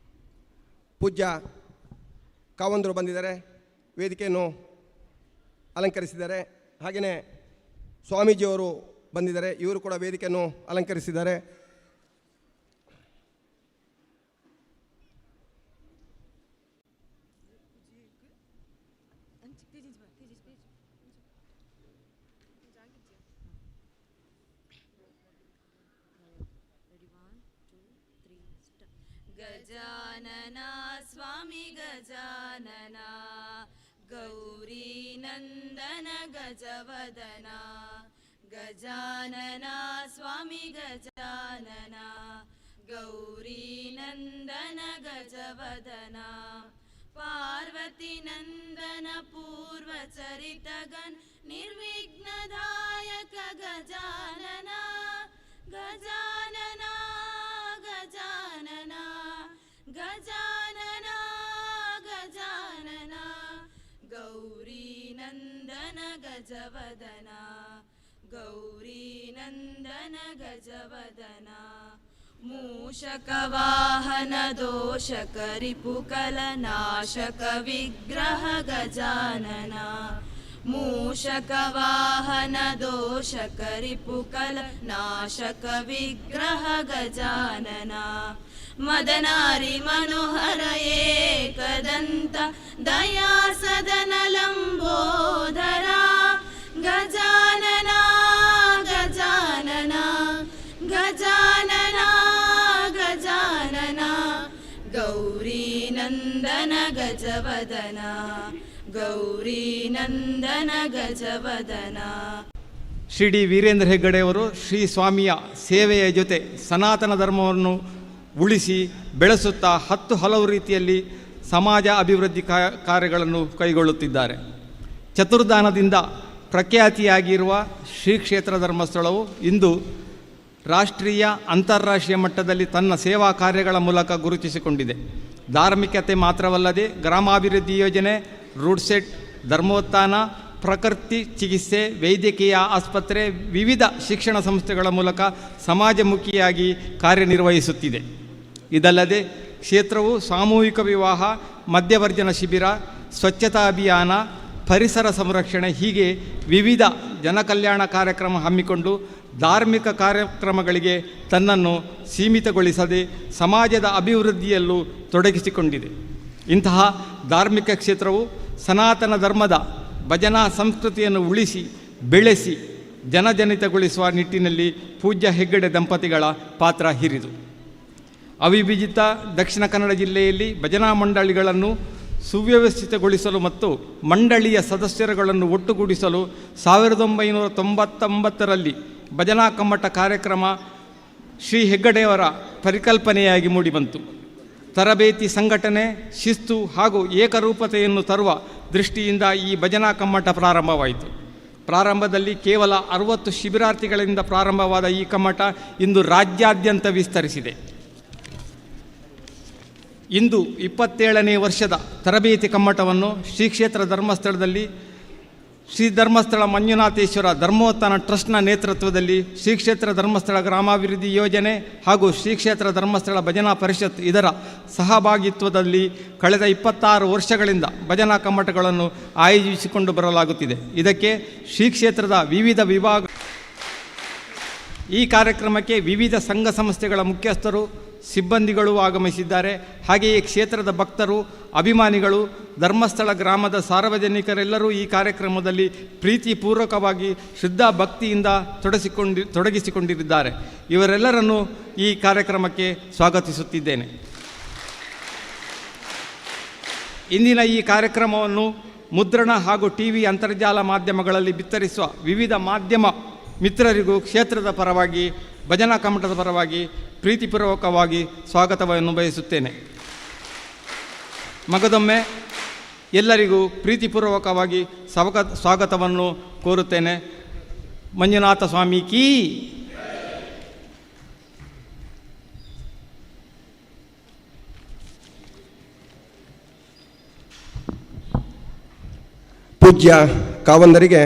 ಪೂಜ್ಯ ಕಾವಂದರು ಬಂದಿದ್ದಾರೆ, ವೇದಿಕೆಯನ್ನು ಅಲಂಕರಿಸಿದ್ದಾರೆ. ಹಾಗೆಯೇ ಸ್ವಾಮೀಜಿಯವರು ಬಂದಿದ್ದಾರೆ, ಇವರು ಕೂಡ ವೇದಿಕೆಯನ್ನು ಅಲಂಕರಿಸಿದ್ದಾರೆ.
ಗಜಾನನ ಸ್ವಾಮಿ ಗಜಾನನ, ಗೌರಿ ನಂದನ ಗಜವದನ. ಗಜಾನನ ಸ್ವಾಮಿ ಗಜಾನನ, ಗೌರಿ ನಂದನ ಗಜವದನ. ಪಾರ್ವತಿ ನಂದನ ಪೂರ್ವ ಚರಿತ ಗನ್ ನಿರ್ವಿಘ್ನದಾಯಕ ಗಜಾನನ ಗಜಾನನ ಗಜಾನನ ಗಜಾನನ ಗಜಾನನ ಗೌರಿ ನಂದನ ಗಜವದನ ಗೌರಿ ನಂದನ ಗಜವದನ ಮೂಷಕ ವಾಹನ ದೋಷಕ ರಿಪುಕಲ ನಾಶಕ ವಿಗ್ರಹ ಗಜಾನನ ಮೂಷಕ ವಾಹನ ದೋಷಕ ರಿಪುಕಲ ನಾಶಕ ವಿಗ್ರಹ ಗಜಾನನ ಮದನಾರಿ ಮನೋಹರ ಏಕದಂತ ದಯಾ ಸದನ ಲಂಬೋದರ ಗಜಾನನ ಗಜಾನನ ಗಜಾನನ ಗಜಾನನ ಗೌರಿ ನಂದನ ಗಜವದನ ಗೌರಿ ನಂದನ ಗಜವದನ.
ಶ್ರೀ ಡಿ ವೀರೇಂದ್ರ ಹೆಗ್ಗಡೆಯವರು ಶ್ರೀ ಸ್ವಾಮಿಯ ಸೇವೆಯ ಜೊತೆ ಸನಾತನ ಧರ್ಮವನ್ನು ಉಳಿಸಿ ಬೆಳೆಸುತ್ತಾ ಹಲವು ರೀತಿಯಲ್ಲಿ ಸಮಾಜ ಅಭಿವೃದ್ಧಿ ಕಾರ್ಯಗಳನ್ನು ಕೈಗೊಳ್ಳುತ್ತಿದ್ದಾರೆ. ಚತುರ್ದಾನದಿಂದ ಪ್ರಖ್ಯಾತಿಯಾಗಿರುವ ಶ್ರೀ ಕ್ಷೇತ್ರ ಧರ್ಮಸ್ಥಳವು ಇಂದು ರಾಷ್ಟ್ರೀಯ ಅಂತಾರಾಷ್ಟ್ರೀಯ ಮಟ್ಟದಲ್ಲಿ ತನ್ನ ಸೇವಾ ಕಾರ್ಯಗಳ ಮೂಲಕ ಗುರುತಿಸಿಕೊಂಡಿದೆ. ಧಾರ್ಮಿಕತೆ ಮಾತ್ರವಲ್ಲದೆ ಗ್ರಾಮಾಭಿವೃದ್ಧಿ ಯೋಜನೆ, ರೂಟ್ ಸೆಟ್, ಧರ್ಮೋತ್ಥಾನ, ಪ್ರಕೃತಿ ಚಿಕಿತ್ಸೆ, ವೈದ್ಯಕೀಯ ಆಸ್ಪತ್ರೆ, ವಿವಿಧ ಶಿಕ್ಷಣ ಸಂಸ್ಥೆಗಳ ಮೂಲಕ ಸಮಾಜಮುಖಿಯಾಗಿ ಕಾರ್ಯನಿರ್ವಹಿಸುತ್ತಿದೆ. ಇದಲ್ಲದೆ ಕ್ಷೇತ್ರವು ಸಾಮೂಹಿಕ ವಿವಾಹ, ಮದ್ಯವರ್ಜನ ಶಿಬಿರ, ಸ್ವಚ್ಛತಾ ಅಭಿಯಾನ, ಪರಿಸರ ಸಂರಕ್ಷಣೆ ಹೀಗೆ ವಿವಿಧ ಜನಕಲ್ಯಾಣ ಕಾರ್ಯಕ್ರಮ ಹಮ್ಮಿಕೊಂಡು ಧಾರ್ಮಿಕ ಕಾರ್ಯಕ್ರಮಗಳಿಗೆ ತನ್ನನ್ನು ಸೀಮಿತಗೊಳಿಸದೆ ಸಮಾಜದ ಅಭಿವೃದ್ಧಿಯಲ್ಲೂ ತೊಡಗಿಸಿಕೊಂಡಿದೆ. ಇಂತಹ ಧಾರ್ಮಿಕ ಕ್ಷೇತ್ರವು ಸನಾತನ ಧರ್ಮದ ಭಜನಾ ಸಂಸ್ಕೃತಿಯನ್ನು ಉಳಿಸಿ ಬೆಳೆಸಿ ಜನಜನಿತಗೊಳಿಸುವ ನಿಟ್ಟಿನಲ್ಲಿ ಪೂಜ್ಯ ಹೆಗ್ಗಡೆ ದಂಪತಿಗಳ ಪಾತ್ರ ಹಿರಿದು. ಅವಿಭಜಿತ ದಕ್ಷಿಣ ಕನ್ನಡ ಜಿಲ್ಲೆಯಲ್ಲಿ ಭಜನಾ ಮಂಡಳಿಗಳನ್ನು ಸುವ್ಯವಸ್ಥಿತಗೊಳಿಸಲು ಮತ್ತು ಮಂಡಳಿಯ ಸದಸ್ಯರುಗಳನ್ನು ಒಟ್ಟುಗೂಡಿಸಲು 1999ರಲ್ಲಿ ಭಜನಾ ಕಮ್ಮಟ ಕಾರ್ಯಕ್ರಮ ಶ್ರೀ ಹೆಗ್ಗಡೆಯವರ ಪರಿಕಲ್ಪನೆಯಾಗಿ ಮೂಡಿಬಂತು. ತರಬೇತಿ, ಸಂಘಟನೆ, ಶಿಸ್ತು ಹಾಗೂ ಏಕರೂಪತೆಯನ್ನು ತರುವ ದೃಷ್ಟಿಯಿಂದ ಈ ಭಜನಾ ಕಮ್ಮಟ ಪ್ರಾರಂಭವಾಯಿತು. ಪ್ರಾರಂಭದಲ್ಲಿ ಕೇವಲ 60 ಶಿಬಿರಾರ್ಥಿಗಳಿಂದ ಪ್ರಾರಂಭವಾದ ಈ ಕಮ್ಮಟ ಇಂದು ರಾಜ್ಯಾದ್ಯಂತ ವಿಸ್ತರಿಸಿದೆ. ಇಂದು 27ನೇ ವರ್ಷದ ತರಬೇತಿ ಕಮ್ಮಟವನ್ನು ಶ್ರೀ ಕ್ಷೇತ್ರ ಧರ್ಮಸ್ಥಳದಲ್ಲಿ ಶ್ರೀ ಧರ್ಮಸ್ಥಳ ಮಂಜುನಾಥೇಶ್ವರ ಧರ್ಮೋತ್ಥಾನ ಟ್ರಸ್ಟ್ನ ನೇತೃತ್ವದಲ್ಲಿ ಶ್ರೀ ಕ್ಷೇತ್ರ ಧರ್ಮಸ್ಥಳ ಗ್ರಾಮಾಭಿವೃದ್ಧಿ ಯೋಜನೆ ಹಾಗೂ ಶ್ರೀ ಕ್ಷೇತ್ರ ಧರ್ಮಸ್ಥಳ ಭಜನಾ ಪರಿಷತ್ ಇದರ ಸಹಭಾಗಿತ್ವದಲ್ಲಿ ಕಳೆದ 26 ವರ್ಷಗಳಿಂದ ಭಜನಾ ಕಮ್ಮಟಗಳನ್ನು ಆಯೋಜಿಸಿಕೊಂಡು ಬರಲಾಗುತ್ತಿದೆ. ಇದಕ್ಕೆ ಶ್ರೀ ಕ್ಷೇತ್ರದ ವಿವಿಧ ವಿಭಾಗ ಈ ಕಾರ್ಯಕ್ರಮಕ್ಕೆ ವಿವಿಧ ಸಂಘ ಸಂಸ್ಥೆಗಳ ಮುಖ್ಯಸ್ಥರು, ಸಿಬ್ಬಂದಿಗಳು ಆಗಮಿಸಿದ್ದಾರೆ. ಹಾಗೆಯೇ ಕ್ಷೇತ್ರದ ಭಕ್ತರು, ಅಭಿಮಾನಿಗಳು, ಧರ್ಮಸ್ಥಳ ಗ್ರಾಮದ ಸಾರ್ವಜನಿಕರೆಲ್ಲರೂ ಈ ಕಾರ್ಯಕ್ರಮದಲ್ಲಿ ಪ್ರೀತಿಪೂರ್ವಕವಾಗಿ ಶ್ರದ್ಧಾ ಭಕ್ತಿಯಿಂದ ತೊಡಗಿಸಿಕೊಂಡಿದ್ದಾರೆ. ಇವರೆಲ್ಲರನ್ನು ಈ ಕಾರ್ಯಕ್ರಮಕ್ಕೆ ಸ್ವಾಗತಿಸುತ್ತಿದ್ದೇನೆ. ಇಂದಿನ ಈ ಕಾರ್ಯಕ್ರಮವನ್ನು ಮುದ್ರಣ ಹಾಗೂ ಟಿವಿ ಅಂತರ್ಜಾಲ ಮಾಧ್ಯಮಗಳಲ್ಲಿ ಬಿತ್ತರಿಸುವ ವಿವಿಧ ಮಾಧ್ಯಮ ಮಿತ್ರರಿಗೂ ಕ್ಷೇತ್ರದ ಪರವಾಗಿ, ಭಜನಾ ಕಮ್ಮಟದ ಪರವಾಗಿ ಪ್ರೀತಿಪೂರ್ವಕವಾಗಿ ಸ್ವಾಗತವನ್ನು ಬಯಸುತ್ತೇನೆ. ಮಗದೊಮ್ಮೆ ಎಲ್ಲರಿಗೂ ಪ್ರೀತಿಪೂರ್ವಕವಾಗಿ ಸ್ವಾಗತವನ್ನು ಕೋರುತ್ತೇನೆ. ಮಂಜುನಾಥ ಸ್ವಾಮಿ ಕೀ.
ಪೂಜ್ಯ ಕಾವಂದರಿಗೆ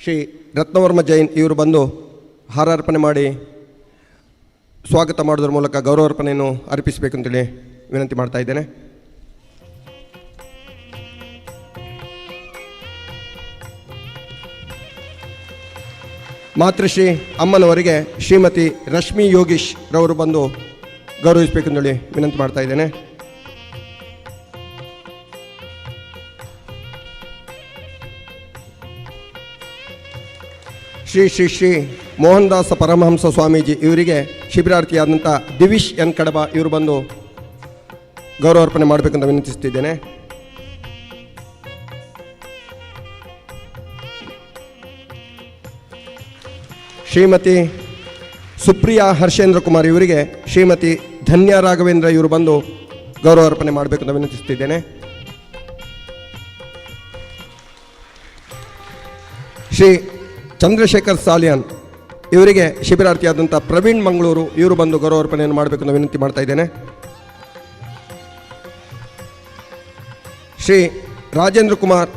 ಶ್ರೀ ರತ್ನವರ್ಮ ಜೈನ್ ಇವರು ಬಂದು ಹಾರಾರ್ಪಣೆ ಮಾಡಿ ಸ್ವಾಗತ ಮಾಡೋದ್ರ ಮೂಲಕ ಗೌರವಾರ್ಪಣೆಯನ್ನು ಅರ್ಪಿಸಬೇಕಂತೇಳಿ ವಿನಂತಿ ಮಾಡ್ತಾ ಇದ್ದೇನೆ. ಮಾತೃಶ್ರೀ ಅಮ್ಮನವರಿಗೆ ಶ್ರೀಮತಿ ರಶ್ಮಿ ಯೋಗೀಶ್ ರವರು ಬಂದು ಗೌರವಿಸಬೇಕಂತೇಳಿ ವಿನಂತಿ ಮಾಡ್ತಾ ಇದ್ದೇನೆ. ಶ್ರೀ ಶ್ರೀ ಶ್ರೀ ಮೋಹನದಾಸ ಪರಮಹಂಸ ಸ್ವಾಮೀಜಿ ಇವರಿಗೆ ಶಿಬಿರಾರ್ಥಿಯಾದಂಥ ದಿವಿಶ್ ಎನ್ ಕಡಬ ಇವರು ಬಂದು ಗೌರವಾರ್ಪಣೆ ಮಾಡಬೇಕಂತ ವಿನಂತಿಸ್ತಿದ್ದೇನೆ. ಶ್ರೀಮತಿ ಸುಪ್ರಿಯಾ ಹರ್ಷೇಂದ್ರ ಕುಮಾರ್ ಇವರಿಗೆ ಶ್ರೀಮತಿ ಧನ್ಯ ರಾಘವೇಂದ್ರ ಇವರು ಬಂದು ಗೌರವಾರ್ಪಣೆ ಮಾಡಬೇಕಂತ ವಿನಂತಿಸ್ತಿದ್ದೇನೆ. ಶ್ರೀ ಚಂದ್ರಶೇಖರ್ ಸಾಲಿಯಾನ್ ಇವರಿಗೆ ಶಿಬಿರಾರ್ಥಿಯಾದಂಥ ಪ್ರವೀಣ್ ಮಂಗಳೂರು ಇವರು ಬಂದು ಗೌರವಾರ್ಪಣೆಯನ್ನು ಮಾಡಬೇಕು ಅಂತ ವಿನಂತಿ ಮಾಡ್ತಾ ಇದ್ದೇನೆ. ಶ್ರೀ ರಾಜೇಂದ್ರ ಕುಮಾರ್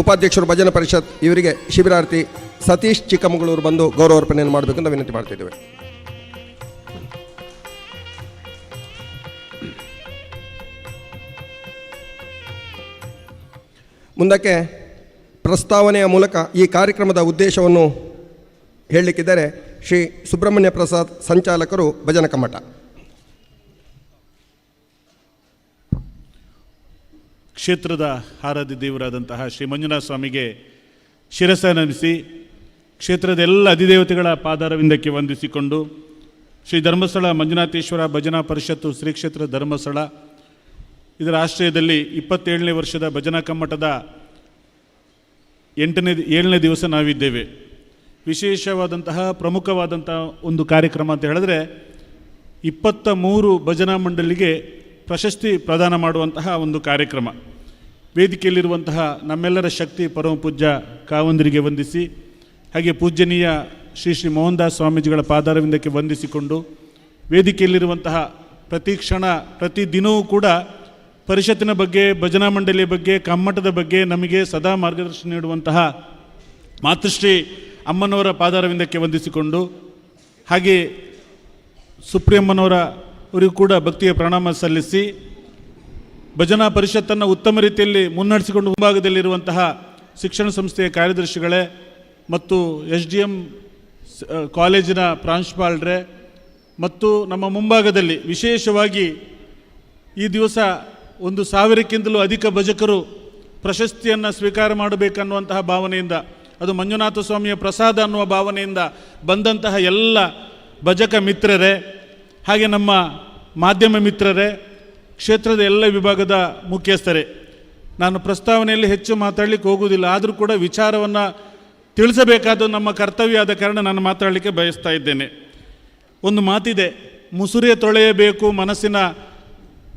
ಉಪಾಧ್ಯಕ್ಷರು ಭಜನಾ ಪರಿಷತ್ ಇವರಿಗೆ ಶಿಬಿರಾರ್ಥಿ ಸತೀಶ್ ಚಿಕ್ಕಮಗಳೂರು ಬಂದು ಗೌರವಾರ್ಪಣೆಯನ್ನು ಮಾಡಬೇಕು ಅಂತ ವಿನಂತಿ ಮಾಡ್ತಿದ್ದೇವೆ. ಮುಂದಕ್ಕೆ ಪ್ರಸ್ತಾವನೆಯ ಮೂಲಕ ಈ ಕಾರ್ಯಕ್ರಮದ ಉದ್ದೇಶವನ್ನು ಹೇಳಲಿಕ್ಕಿದ್ದಾರೆ ಶ್ರೀ ಸುಬ್ರಹ್ಮಣ್ಯ ಪ್ರಸಾದ್, ಸಂಚಾಲಕರು ಭಜನ ಕಮ್ಮಟ.
ಕ್ಷೇತ್ರದ ಆರಾಧ್ಯ ದೇವರಾದಂತಹ ಶ್ರೀ ಮಂಜುನಾಥ ಸ್ವಾಮಿಗೆ ಶಿರಸ ನಮಿಸಿ ಕ್ಷೇತ್ರದ ಎಲ್ಲ ಅಧಿದೇವತೆಗಳ ಪಾದಾರವಿಂದಕ್ಕೆ ವಂದಿಸಿಕೊಂಡು ಶ್ರೀ ಧರ್ಮಸ್ಥಳ ಮಂಜುನಾಥೇಶ್ವರ ಭಜನಾ ಪರಿಷತ್ತು ಶ್ರೀ ಕ್ಷೇತ್ರ ಧರ್ಮಸ್ಥಳ ಇದರ ಆಶ್ರಯದಲ್ಲಿ 27ನೇ ವರ್ಷದ ಭಜನಾ ಕಮ್ಮಟದ 7ನೇ ದಿವಸ ನಾವಿದ್ದೇವೆ. ವಿಶೇಷವಾದಂತಹ ಪ್ರಮುಖವಾದಂತಹ ಒಂದು ಕಾರ್ಯಕ್ರಮ ಅಂತ ಹೇಳಿದ್ರೆ 23 ಭಜನಾ ಮಂಡಳಿಗೆ ಪ್ರಶಸ್ತಿ ಪ್ರದಾನ ಮಾಡುವಂತಹ ಒಂದು ಕಾರ್ಯಕ್ರಮ. ವೇದಿಕೆಯಲ್ಲಿರುವಂತಹ ನಮ್ಮೆಲ್ಲರ ಶಕ್ತಿ ಪರಮ ಪೂಜ್ಯ ಕಾವಂದರಿಗೆ ವಂದಿಸಿ, ಹಾಗೆ ಪೂಜ್ಯನೀಯ ಶ್ರೀ ಶ್ರೀ ಮೋಹನ್ ದಾಸ್ ಸ್ವಾಮೀಜಿಗಳ ಪಾದಾರವಿಂದಕ್ಕೆ ವಂದಿಸಿಕೊಂಡು, ವೇದಿಕೆಯಲ್ಲಿರುವಂತಹ ಪ್ರತಿ ಕ್ಷಣ ಪ್ರತಿ ದಿನವೂ ಕೂಡ ಪರಿಷತ್ತಿನ ಬಗ್ಗೆ, ಭಜನಾ ಮಂಡಳಿಯ ಬಗ್ಗೆ, ಕಮ್ಮಟದ ಬಗ್ಗೆ ನಮಗೆ ಸದಾ ಮಾರ್ಗದರ್ಶನ ನೀಡುವಂತಹ ಮಾತೃಶ್ರೀ ಅಮ್ಮನವರ ಪಾದಾರವಿಂದಕ್ಕೆ ವಂದಿಸಿಕೊಂಡು, ಹಾಗೆ ಸುಪ್ರಿಯಮ್ಮನವರಿಗೂ ಕೂಡ ಭಕ್ತಿಯ ಪ್ರಣಾಮ ಸಲ್ಲಿಸಿ, ಭಜನಾ ಪರಿಷತ್ತನ್ನು ಉತ್ತಮ ರೀತಿಯಲ್ಲಿ ಮುನ್ನಡೆಸಿಕೊಂಡು ಮುಂಭಾಗದಲ್ಲಿರುವಂತಹ ಶಿಕ್ಷಣ ಸಂಸ್ಥೆಯ ಕಾರ್ಯದರ್ಶಿಗಳೇ ಮತ್ತು SDM ಕಾಲೇಜಿನ ಪ್ರಾಂಶುಪಾಲರೇ ಮತ್ತು ನಮ್ಮ ಮುಂಭಾಗದಲ್ಲಿ ವಿಶೇಷವಾಗಿ ಈ ದಿವಸ 1,000ಕ್ಕಿಂತಲೂ ಅಧಿಕ ಭಜಕರು ಪ್ರಶಸ್ತಿಯನ್ನು ಸ್ವೀಕಾರ ಮಾಡಬೇಕನ್ನುವಂತಹ ಭಾವನೆಯಿಂದ, ಅದು ಮಂಜುನಾಥ ಸ್ವಾಮಿಯ ಪ್ರಸಾದ ಅನ್ನುವ ಭಾವನೆಯಿಂದ ಬಂದಂತಹ ಎಲ್ಲ ಭಜಕ ಮಿತ್ರರೇ, ಹಾಗೆ ನಮ್ಮ ಮಾಧ್ಯಮ ಮಿತ್ರರೇ, ಕ್ಷೇತ್ರದ ಎಲ್ಲ ವಿಭಾಗದ ಮುಖ್ಯಸ್ಥರೇ, ನಾನು ಪ್ರಸ್ತಾವನೆಯಲ್ಲಿ ಹೆಚ್ಚು ಮಾತಾಡಲಿಕ್ಕೆ ಹೋಗುವುದಿಲ್ಲ. ಆದರೂ ಕೂಡ ವಿಚಾರವನ್ನು ತಿಳಿಸಬೇಕಾದ ನಮ್ಮ ಕರ್ತವ್ಯ ಆದ ಕಾರಣ ನಾನು ಮಾತಾಡಲಿಕ್ಕೆ ಬಯಸ್ತಾ ಇದ್ದೇನೆ. ಒಂದು ಮಾತಿದೆ, ಮುಸುರೆ ತೊಳೆಯಬೇಕು ಮನಸ್ಸಿನ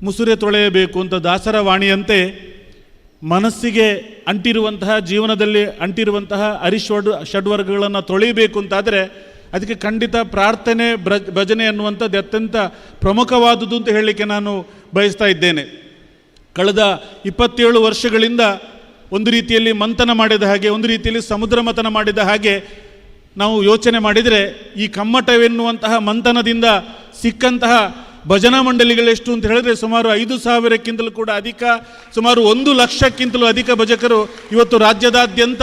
ಮುಸುರೆ ತೊಳೆಯಬೇಕು ಅಂತ. ದಾಸರ ವಾಣಿಯಂತೆ ಮನಸ್ಸಿಗೆ ಅಂಟಿರುವಂತಹ, ಜೀವನದಲ್ಲಿ ಅಂಟಿರುವಂತಹ ಷಡ್ವರ್ಗಗಳನ್ನು ತೊಳೆಯಬೇಕು ಅಂತಾದರೆ ಅದಕ್ಕೆ ಖಂಡಿತ ಪ್ರಾರ್ಥನೆ, ಭಜನೆ ಅನ್ನುವಂಥದ್ದು ಅತ್ಯಂತ ಪ್ರಮುಖವಾದುದು ಅಂತ ಹೇಳಲಿಕ್ಕೆ ನಾನು ಬಯಸ್ತಾ ಇದ್ದೇನೆ. ಕಳೆದ 27 ವರ್ಷಗಳಿಂದ ಒಂದು ರೀತಿಯಲ್ಲಿ ಮಂಥನ ಮಾಡಿದ ಹಾಗೆ, ಒಂದು ರೀತಿಯಲ್ಲಿ ಸಮುದ್ರ ಮಥನ ಮಾಡಿದ ಹಾಗೆ ನಾವು ಯೋಚನೆ ಮಾಡಿದರೆ, ಈ ಕಮ್ಮಟವೆನ್ನುವಂತಹ ಮಂಥನದಿಂದ ಸಿಕ್ಕಂತಹ ಭಜನಾ ಮಂಡಳಿಗಳೆಷ್ಟು ಅಂತ ಹೇಳಿದ್ರೆ ಸುಮಾರು 5,000ಕ್ಕಿಂತಲೂ ಕೂಡ ಅಧಿಕ, ಸುಮಾರು 1 ಲಕ್ಷಕ್ಕಿಂತಲೂ ಅಧಿಕ ಭಜಕರು ಇವತ್ತು ರಾಜ್ಯದಾದ್ಯಂತ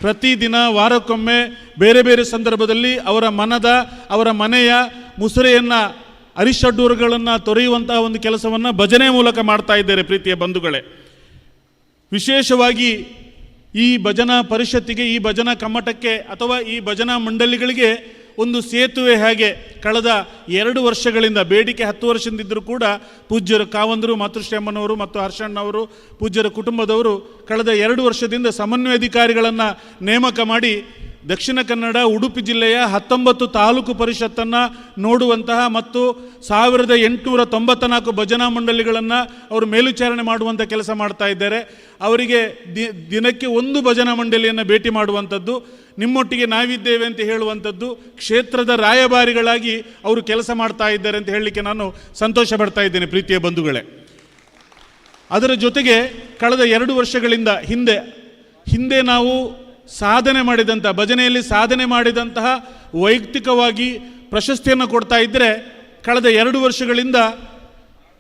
ಪ್ರತಿದಿನ, ವಾರಕ್ಕೊಮ್ಮೆ, ಬೇರೆ ಬೇರೆ ಸಂದರ್ಭದಲ್ಲಿ ಅವರ ಮನೆಯ ಮುಸುರೆಯನ್ನು, ಅರಿಷಡ್ವರ್ಗಗಳನ್ನು ತೊರೆಯುವಂತಹ ಒಂದು ಕೆಲಸವನ್ನು ಭಜನೆ ಮೂಲಕ ಮಾಡ್ತಾ ಇದ್ದಾರೆ. ಪ್ರೀತಿಯ ಬಂಧುಗಳೇ, ವಿಶೇಷವಾಗಿ ಈ ಭಜನಾ ಪರಿಷತ್ತಿಗೆ, ಈ ಭಜನಾ ಕಮ್ಮಟಕ್ಕೆ ಅಥವಾ ಈ ಭಜನಾ ಮಂಡಳಿಗಳಿಗೆ ಒಂದು ಸೇತುವೆ ಹಾಗೆ ಕಳೆದ 2 ವರ್ಷಗಳಿಂದ, ಬೇಡಿಕೆ 10 ವರ್ಷದಿಂದಿದ್ದರೂ ಕೂಡ ಪೂಜ್ಯರು ಕಾವಂದರು, ಮಾತೃಶ್ರೀ ಅಮ್ಮನವರು ಮತ್ತು ಹರ್ಷಣ್ಣವರು, ಪೂಜ್ಯರ ಕುಟುಂಬದವರು ಕಳೆದ 2 ವರ್ಷದಿಂದ ಸಮನ್ವಯ ಅಧಿಕಾರಿಗಳನ್ನು ನೇಮಕ ಮಾಡಿ ದಕ್ಷಿಣ ಕನ್ನಡ, ಉಡುಪಿ ಜಿಲ್ಲೆಯ 19 ತಾಲೂಕು ಪರಿಷತ್ತನ್ನು ನೋಡುವಂತಹ ಮತ್ತು 1894 ಭಜನಾ ಮಂಡಳಿಗಳನ್ನು ಅವರು ಮೇಲ್ವಿಚಾರಣೆ ಮಾಡುವಂಥ ಕೆಲಸ ಮಾಡ್ತಾ ಇದ್ದಾರೆ. ಅವರಿಗೆ ದಿನಕ್ಕೆ 1 ಭಜನಾ ಮಂಡಳಿಯನ್ನು ಭೇಟಿ ಮಾಡುವಂಥದ್ದು, ನಿಮ್ಮೊಟ್ಟಿಗೆ ನಾವಿದ್ದೇವೆ ಅಂತ ಹೇಳುವಂಥದ್ದು, ಕ್ಷೇತ್ರದ ರಾಯಭಾರಿಗಳಾಗಿ ಅವರು ಕೆಲಸ ಮಾಡ್ತಾ ಇದ್ದಾರೆ ಅಂತ ಹೇಳಲಿಕ್ಕೆ ನಾನು ಸಂತೋಷ ಪಡ್ತಾ ಇದ್ದೇನೆ. ಪ್ರೀತಿಯ ಬಂಧುಗಳೇ, ಅದರ ಜೊತೆಗೆ ಕಳೆದ 2 ವರ್ಷಗಳಿಂದ ಹಿಂದೆ ನಾವು ಸಾಧನೆ ಮಾಡಿದಂಥ, ಭಜನೆಯಲ್ಲಿ ಸಾಧನೆ ಮಾಡಿದಂತಹ ವೈಯಕ್ತಿಕವಾಗಿ ಪ್ರಶಸ್ತಿಯನ್ನು ಕೊಡ್ತಾ ಇದ್ದರೆ, ಕಳೆದ 2 ವರ್ಷಗಳಿಂದ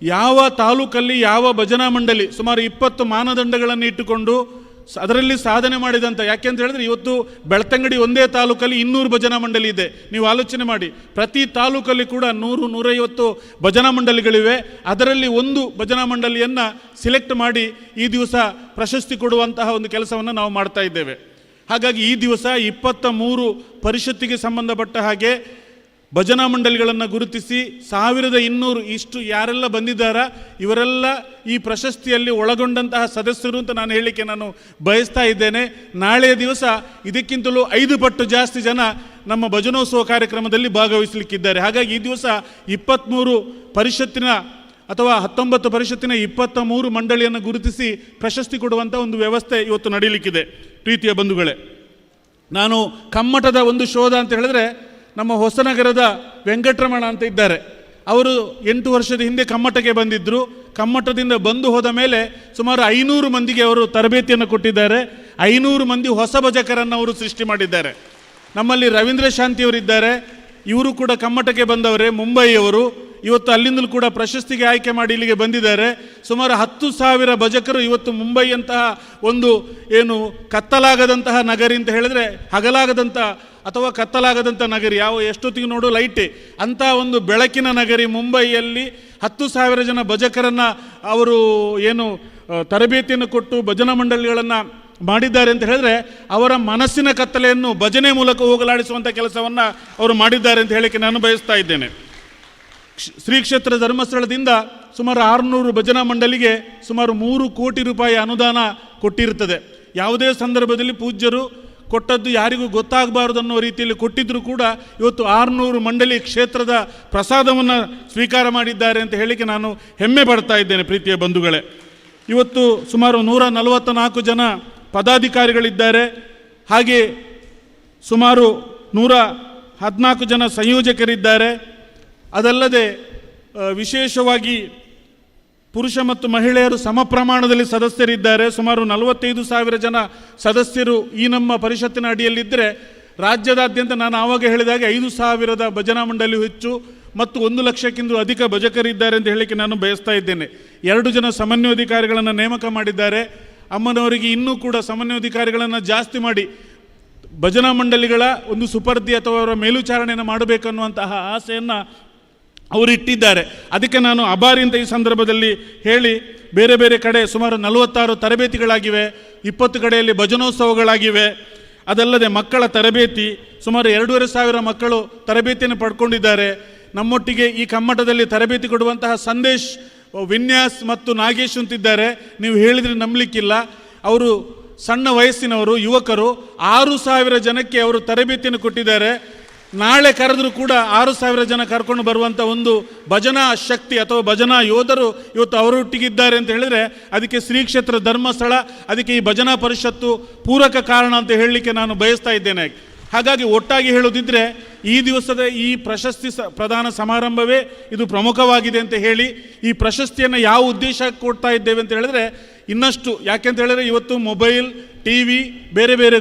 ಯಾವ ತಾಲೂಕಲ್ಲಿ ಯಾವ ಭಜನಾ ಮಂಡಳಿ ಸುಮಾರು 20 ಮಾನದಂಡಗಳನ್ನು ಇಟ್ಟುಕೊಂಡು ಅದರಲ್ಲಿ ಸಾಧನೆ ಮಾಡಿದಂಥ, ಯಾಕೆಂತ ಹೇಳಿದ್ರೆ ಇವತ್ತು ಬೆಳ್ತಂಗಡಿ ಒಂದೇ ತಾಲೂಕಲ್ಲಿ 200 ಭಜನಾ ಮಂಡಳಿ ಇದೆ. ನೀವು ಆಲೋಚನೆ ಮಾಡಿ, ಪ್ರತಿ ತಾಲೂಕಲ್ಲಿ ಕೂಡ 100-150 ಭಜನಾ ಮಂಡಳಿಗಳಿವೆ. ಅದರಲ್ಲಿ ಒಂದು ಭಜನಾ ಮಂಡಳಿಯನ್ನು ಸಿಲೆಕ್ಟ್ ಮಾಡಿ ಈ ದಿವಸ ಪ್ರಶಸ್ತಿ ಕೊಡುವಂತಹ ಒಂದು ಕೆಲಸವನ್ನು ನಾವು ಮಾಡ್ತಾ ಇದ್ದೇವೆ. ಹಾಗಾಗಿ ಈ ದಿವಸ 23 ಪರಿಷತ್ತಿಗೆ ಸಂಬಂಧಪಟ್ಟ ಹಾಗೆ ಭಜನಾ ಮಂಡಳಿಗಳನ್ನು ಗುರುತಿಸಿ 1200 ಇಷ್ಟು ಯಾರೆಲ್ಲ ಬಂದಿದ್ದಾರಾ ಇವರೆಲ್ಲ ಈ ಪ್ರಶಸ್ತಿಯಲ್ಲಿ ಒಳಗೊಂಡಂತಹ ಸದಸ್ಯರು ಅಂತ ನಾನು ಹೇಳಲಿಕ್ಕೆ ನಾನು ಬಯಸ್ತಾ ಇದ್ದೇನೆ. ನಾಳೆಯ ದಿವಸ ಇದಕ್ಕಿಂತಲೂ 5 ಪಟ್ಟು ಜಾಸ್ತಿ ಜನ ನಮ್ಮ ಭಜನೋತ್ಸವ ಕಾರ್ಯಕ್ರಮದಲ್ಲಿ ಭಾಗವಹಿಸಲಿಕ್ಕಿದ್ದಾರೆ. ಹಾಗಾಗಿ ಈ ದಿವಸ 23 ಪರಿಷತ್ತಿನ ಅಥವಾ 19 ಪರಿಷತ್ತಿನ 23 ಮಂಡಳಿಯನ್ನು ಗುರುತಿಸಿ ಪ್ರಶಸ್ತಿ ಕೊಡುವಂಥ ಒಂದು ವ್ಯವಸ್ಥೆ ಇವತ್ತು ನಡೀಲಿಕ್ಕಿದೆ. ಪ್ರೀತಿಯ ಬಂಧುಗಳೇ,
ನಾನು ಕಮ್ಮಟದ ಒಂದು ಶೋಧ ಅಂತ ಹೇಳಿದ್ರೆ, ನಮ್ಮ ಹೊಸನಗರದ ವೆಂಕಟರಮಣ ಅಂತ ಇದ್ದಾರೆ. ಅವರು 8 ವರ್ಷದ ಹಿಂದೆ ಕಮ್ಮಟಕ್ಕೆ ಬಂದಿದ್ದರು. ಕಮ್ಮಟದಿಂದ ಬಂದು ಹೋದ ಮೇಲೆ ಸುಮಾರು 500 ಮಂದಿಗೆ ಅವರು ತರಬೇತಿಯನ್ನು ಕೊಟ್ಟಿದ್ದಾರೆ. 500 ಮಂದಿ ಹೊಸ ಭಜಕರನ್ನು ಅವರು ಸೃಷ್ಟಿ ಮಾಡಿದ್ದಾರೆ. ನಮ್ಮಲ್ಲಿ ರವೀಂದ್ರ ಶಾಂತಿಯವರಿದ್ದಾರೆ. ಇವರು ಕೂಡ ಕಮ್ಮಟಕ್ಕೆ ಬಂದವರೇ, ಮುಂಬೈಯವರು. ಇವತ್ತು ಅಲ್ಲಿಂದಲೂ ಕೂಡ ಪ್ರಶಸ್ತಿಗೆ ಆಯ್ಕೆ ಮಾಡಿ ಇಲ್ಲಿಗೆ ಬಂದಿದ್ದಾರೆ. ಸುಮಾರು 10,000 ಭಜಕರು ಇವತ್ತು ಮುಂಬೈಯಂತಹ ಒಂದು ಏನು ಕತ್ತಲಾಗದಂತಹ ನಗರಿ ಅಂತ ಹೇಳಿದ್ರೆ, ಹಗಲಾಗದಂಥ ಅಥವಾ ಕತ್ತಲಾಗದಂಥ ನಗರಿ, ಎಷ್ಟೊತ್ತಿಗೆ ನೋಡು ಲೈಟೇ ಅಂಥ ಒಂದು ಬೆಳಕಿನ ನಗರಿ ಮುಂಬೈಯಲ್ಲಿ 10,000 ಜನ ಭಜಕರನ್ನು ಅವರು ಏನು ತರಬೇತಿಯನ್ನು ಕೊಟ್ಟು ಭಜನಾ ಮಂಡಳಿಗಳನ್ನು ಮಾಡಿದ್ದಾರೆ ಅಂತ ಹೇಳಿದ್ರೆ, ಅವರ ಮನಸ್ಸಿನ ಕತ್ತಲೆಯನ್ನು ಭಜನೆ ಮೂಲಕ ಹೋಗಲಾಡಿಸುವಂಥ ಕೆಲಸವನ್ನು ಅವರು ಮಾಡಿದ್ದಾರೆ ಅಂತ ಹೇಳಕ್ಕೆ ನಾನು ಬಯಸ್ತಾ ಇದ್ದೇನೆ. ಶ್ರೀ ಕ್ಷೇತ್ರ ಧರ್ಮಸ್ಥಳದಿಂದ ಸುಮಾರು 600 ಭಜನಾ ಮಂಡಳಿಗೆ ಸುಮಾರು 3 ಕೋಟಿ ರೂಪಾಯಿ ಅನುದಾನ ಕೊಟ್ಟಿರುತ್ತದೆ. ಯಾವುದೇ ಸಂದರ್ಭದಲ್ಲಿ ಪೂಜ್ಯರು ಕೊಟ್ಟದ್ದು ಯಾರಿಗೂ ಗೊತ್ತಾಗಬಾರದು ಅನ್ನೋ ರೀತಿಯಲ್ಲಿ ಕೊಟ್ಟಿದ್ದರೂ ಕೂಡ ಇವತ್ತು 600 ಮಂಡಳಿ ಕ್ಷೇತ್ರದ ಪ್ರಸಾದವನ್ನು ಸ್ವೀಕಾರ ಮಾಡಿದ್ದಾರೆ ಅಂತ ಹೇಳಿಕ್ಕೆ ನಾನು ಹೆಮ್ಮೆ ಪಡ್ತಾ ಇದ್ದೇನೆ. ಪ್ರೀತಿಯ ಬಂಧುಗಳೇ, ಇವತ್ತು ಸುಮಾರು 144 ಜನ ಪದಾಧಿಕಾರಿಗಳಿದ್ದಾರೆ. ಹಾಗೆ ಸುಮಾರು 114 ಜನ ಸಂಯೋಜಕರಿದ್ದಾರೆ. ಅದಲ್ಲದೆ ವಿಶೇಷವಾಗಿ ಪುರುಷ ಮತ್ತು ಮಹಿಳೆಯರು ಸಮ ಪ್ರಮಾಣದಲ್ಲಿ ಸದಸ್ಯರಿದ್ದಾರೆ. ಸುಮಾರು 45,000 ಜನ ಸದಸ್ಯರು ಈ ನಮ್ಮ ಪರಿಷತ್ತಿನ ಅಡಿಯಲ್ಲಿದ್ದರೆ, ರಾಜ್ಯದಾದ್ಯಂತ ನಾನು ಆವಾಗ ಹೇಳಿದಾಗ 5,000 ಭಜನಾ ಮಂಡಳಿ ಹೆಚ್ಚು ಮತ್ತು 1 ಲಕ್ಷಕ್ಕಿಂತ ಅಧಿಕ ಭಜಕರಿದ್ದಾರೆ ಅಂತ ಹೇಳಲಿಕ್ಕೆ ನಾನು ಬಯಸ್ತಾ ಇದ್ದೇನೆ. 2 ಜನ ಸಮನ್ವಯಾಧಿಕಾರಿಗಳನ್ನು ನೇಮಕ ಮಾಡಿದ್ದಾರೆ. ಅಮ್ಮನವರಿಗೆ ಇನ್ನೂ ಕೂಡ ಸಮನ್ವಯಾಧಿಕಾರಿಗಳನ್ನು ಜಾಸ್ತಿ ಮಾಡಿ ಭಜನಾ ಮಂಡಳಿಗಳ ಒಂದು ಸುಪರ್ದಿ ಅಥವಾ ಅವರ ಮೇಲ್ವಿಚಾರಣೆಯನ್ನು ಮಾಡಬೇಕನ್ನುವಂತಹ ಆಸೆಯನ್ನು ಅವರು ಇಟ್ಟಿದ್ದಾರೆ. ಅದಕ್ಕೆ ನಾನು ಆಭಾರಿ ಅಂತ ಈ ಸಂದರ್ಭದಲ್ಲಿ ಹೇಳಿ, ಬೇರೆ ಬೇರೆ ಕಡೆ ಸುಮಾರು 46 ತರಬೇತಿಗಳಾಗಿವೆ, 20 ಕಡೆಯಲ್ಲಿ ಭಜನೋತ್ಸವಗಳಾಗಿವೆ. ಅದಲ್ಲದೆ ಮಕ್ಕಳ ತರಬೇತಿ ಸುಮಾರು 2,500 ಮಕ್ಕಳು ತರಬೇತಿಯನ್ನು ಪಡ್ಕೊಂಡಿದ್ದಾರೆ. ನಮ್ಮೊಟ್ಟಿಗೆ ಈ ಕಮ್ಮಟದಲ್ಲಿ ತರಬೇತಿ ಕೊಡುವಂತಹ ಸಂದೇಶ್, ವಿನ್ಯಾಸ್ ಮತ್ತು ನಾಗೇಶ್ ಅಂತಿದ್ದಾರೆ. ನೀವು ಹೇಳಿದರೆ ನಂಬಲಿಕ್ಕಿಲ್ಲ, ಅವರು ಸಣ್ಣ ವಯಸ್ಸಿನವರು, ಯುವಕರು. 6,000 ಜನಕ್ಕೆ ಅವರು ತರಬೇತಿಯನ್ನು ಕೊಟ್ಟಿದ್ದಾರೆ. ನಾಳೆ ಕರೆದರೂ ಕೂಡ 6,000 ಜನ ಕರ್ಕೊಂಡು ಬರುವಂಥ ಒಂದು ಭಜನಾ ಶಕ್ತಿ ಅಥವಾ ಭಜನಾ ಯೋಧರು ಇವತ್ತು ಅವರೊಟ್ಟಿಗಿದ್ದಾರೆ ಅಂತ ಹೇಳಿದರೆ, ಅದಕ್ಕೆ ಶ್ರೀ ಕ್ಷೇತ್ರ ಧರ್ಮಸ್ಥಳ, ಅದಕ್ಕೆ ಈ ಭಜನಾ ಪರಿಷತ್ತು ಪೂರಕ ಕಾರಣ ಅಂತ ಹೇಳಲಿಕ್ಕೆ ನಾನು ಬಯಸ್ತಾ ಇದ್ದೇನೆ. ಹಾಗಾಗಿ ಒಟ್ಟಾಗಿ ಹೇಳೋದಿದ್ದರೆ, ಈ ದಿವಸದ ಈ ಪ್ರಶಸ್ತಿ ಪ್ರದಾನ ಸಮಾರಂಭವೇ ಇದು ಪ್ರಮುಖವಾಗಿದೆ ಅಂತ ಹೇಳಿ, ಈ ಪ್ರಶಸ್ತಿಯನ್ನು ಯಾವ ಉದ್ದೇಶಕ್ಕೆ ಕೊಡ್ತಾ ಇದ್ದೇವೆ ಅಂತ ಹೇಳಿದ್ರೆ, ಇನ್ನಷ್ಟು ಯಾಕೆಂತ ಹೇಳಿದ್ರೆ ಇವತ್ತು ಮೊಬೈಲ್, TV, ಬೇರೆ ಬೇರೆ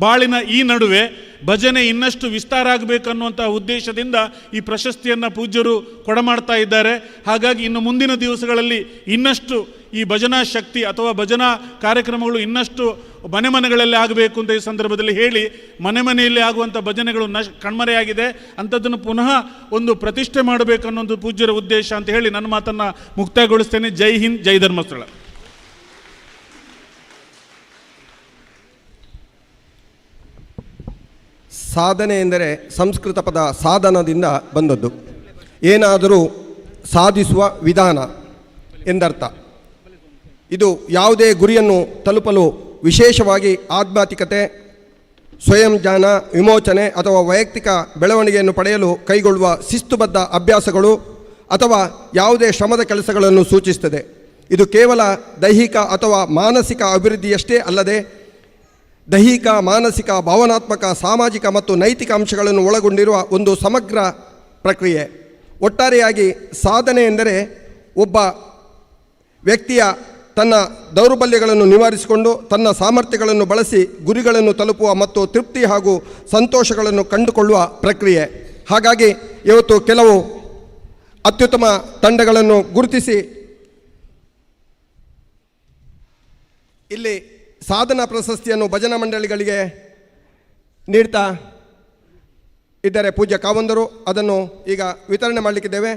ಬಾಳಿನ ಈ ನಡುವೆ ಭಜನೆ ಇನ್ನಷ್ಟು ವಿಸ್ತಾರ ಆಗಬೇಕನ್ನುವಂಥ ಉದ್ದೇಶದಿಂದ ಈ ಪ್ರಶಸ್ತಿಯನ್ನು ಪೂಜ್ಯರು ಕೊಡಮಾಡ್ತಾ ಇದ್ದಾರೆ. ಹಾಗಾಗಿ ಇನ್ನು ಮುಂದಿನ ದಿವಸಗಳಲ್ಲಿ ಇನ್ನಷ್ಟು ಈ ಭಜನಾ ಶಕ್ತಿ ಅಥವಾ ಭಜನಾ ಕಾರ್ಯಕ್ರಮಗಳು ಇನ್ನಷ್ಟು ಮನೆಗಳಲ್ಲಿ ಆಗಬೇಕು ಅಂತ ಈ ಸಂದರ್ಭದಲ್ಲಿ ಹೇಳಿ, ಮನೆಯಲ್ಲಿ ಆಗುವಂಥ ಭಜನೆಗಳು ಕಣ್ಮರೆಯಾಗಿದೆ, ಅಂಥದ್ದನ್ನು ಪುನಃ ಒಂದು ಪ್ರತಿಷ್ಠೆ ಮಾಡಬೇಕನ್ನೋದು ಪೂಜ್ಯರ ಉದ್ದೇಶ ಅಂತ ಹೇಳಿ ನನ್ನ ಮಾತನ್ನು ಮುಕ್ತಾಯಗೊಳಿಸ್ತೇನೆ. ಜೈ ಹಿಂದ್, ಜೈ ಧರ್ಮಸ್ಥಳ.
ಸಾಧನೆ ಎಂದರೆ ಸಂಸ್ಕೃತ ಪದ ಸಾಧನದಿಂದ ಬಂದದ್ದು, ಏನಾದರೂ ಸಾಧಿಸುವ ವಿಧಾನ ಎಂದರ್ಥ. ಇದು ಯಾವುದೇ ಗುರಿಯನ್ನು ತಲುಪಲು ವಿಶೇಷವಾಗಿ ಆಧ್ಯಾತ್ಮಿಕತೆ, ಸ್ವಯಂ ಜ್ಞಾನ, ವಿಮೋಚನೆ ಅಥವಾ ವೈಯಕ್ತಿಕ ಬೆಳವಣಿಗೆಯನ್ನು ಪಡೆಯಲು ಕೈಗೊಳ್ಳುವ ಶಿಸ್ತುಬದ್ಧ ಅಭ್ಯಾಸಗಳು ಅಥವಾ ಯಾವುದೇ ಶ್ರಮದ ಕೆಲಸಗಳನ್ನು ಸೂಚಿಸುತ್ತದೆ. ಇದು ಕೇವಲ ದೈಹಿಕ ಅಥವಾ ಮಾನಸಿಕ ಅಭಿವೃದ್ಧಿಯಷ್ಟೇ ಅಲ್ಲದೆ ದೈಹಿಕ, ಮಾನಸಿಕ, ಭಾವನಾತ್ಮಕ, ಸಾಮಾಜಿಕ ಮತ್ತು ನೈತಿಕ ಅಂಶಗಳನ್ನು ಒಳಗೊಂಡಿರುವ ಒಂದು ಸಮಗ್ರ ಪ್ರಕ್ರಿಯೆ. ಒಟ್ಟಾರೆಯಾಗಿ ಸಾಧನೆ ಎಂದರೆ ಒಬ್ಬ ವ್ಯಕ್ತಿಯ ತನ್ನ ದೌರ್ಬಲ್ಯಗಳನ್ನು ನಿವಾರಿಸಿಕೊಂಡು ತನ್ನ ಸಾಮರ್ಥ್ಯಗಳನ್ನು ಬಳಸಿ ಗುರಿಗಳನ್ನು ತಲುಪುವ ಮತ್ತು ತೃಪ್ತಿ ಹಾಗೂ ಸಂತೋಷಗಳನ್ನು ಕಂಡುಕೊಳ್ಳುವ ಪ್ರಕ್ರಿಯೆ. ಹಾಗಾಗಿ ಇವತ್ತು ಕೆಲವು ಅತ್ಯುತ್ತಮ ತಂಡಗಳನ್ನು ಗುರುತಿಸಿ ಇಲ್ಲಿ ಸಾಧನಾ ಪ್ರಶಸ್ತಿಯನ್ನು ಭಜನಾ ಮಂಡಳಿಗಳಿಗೆ ನೀಡ್ತಾ ಇದ್ದಾರೆ ಪೂಜ್ಯ ಕಾವಂದರು. ಅದನ್ನು ಈಗ ವಿತರಣೆ ಮಾಡಲಿಕ್ಕಿದ್ದೇವೆ.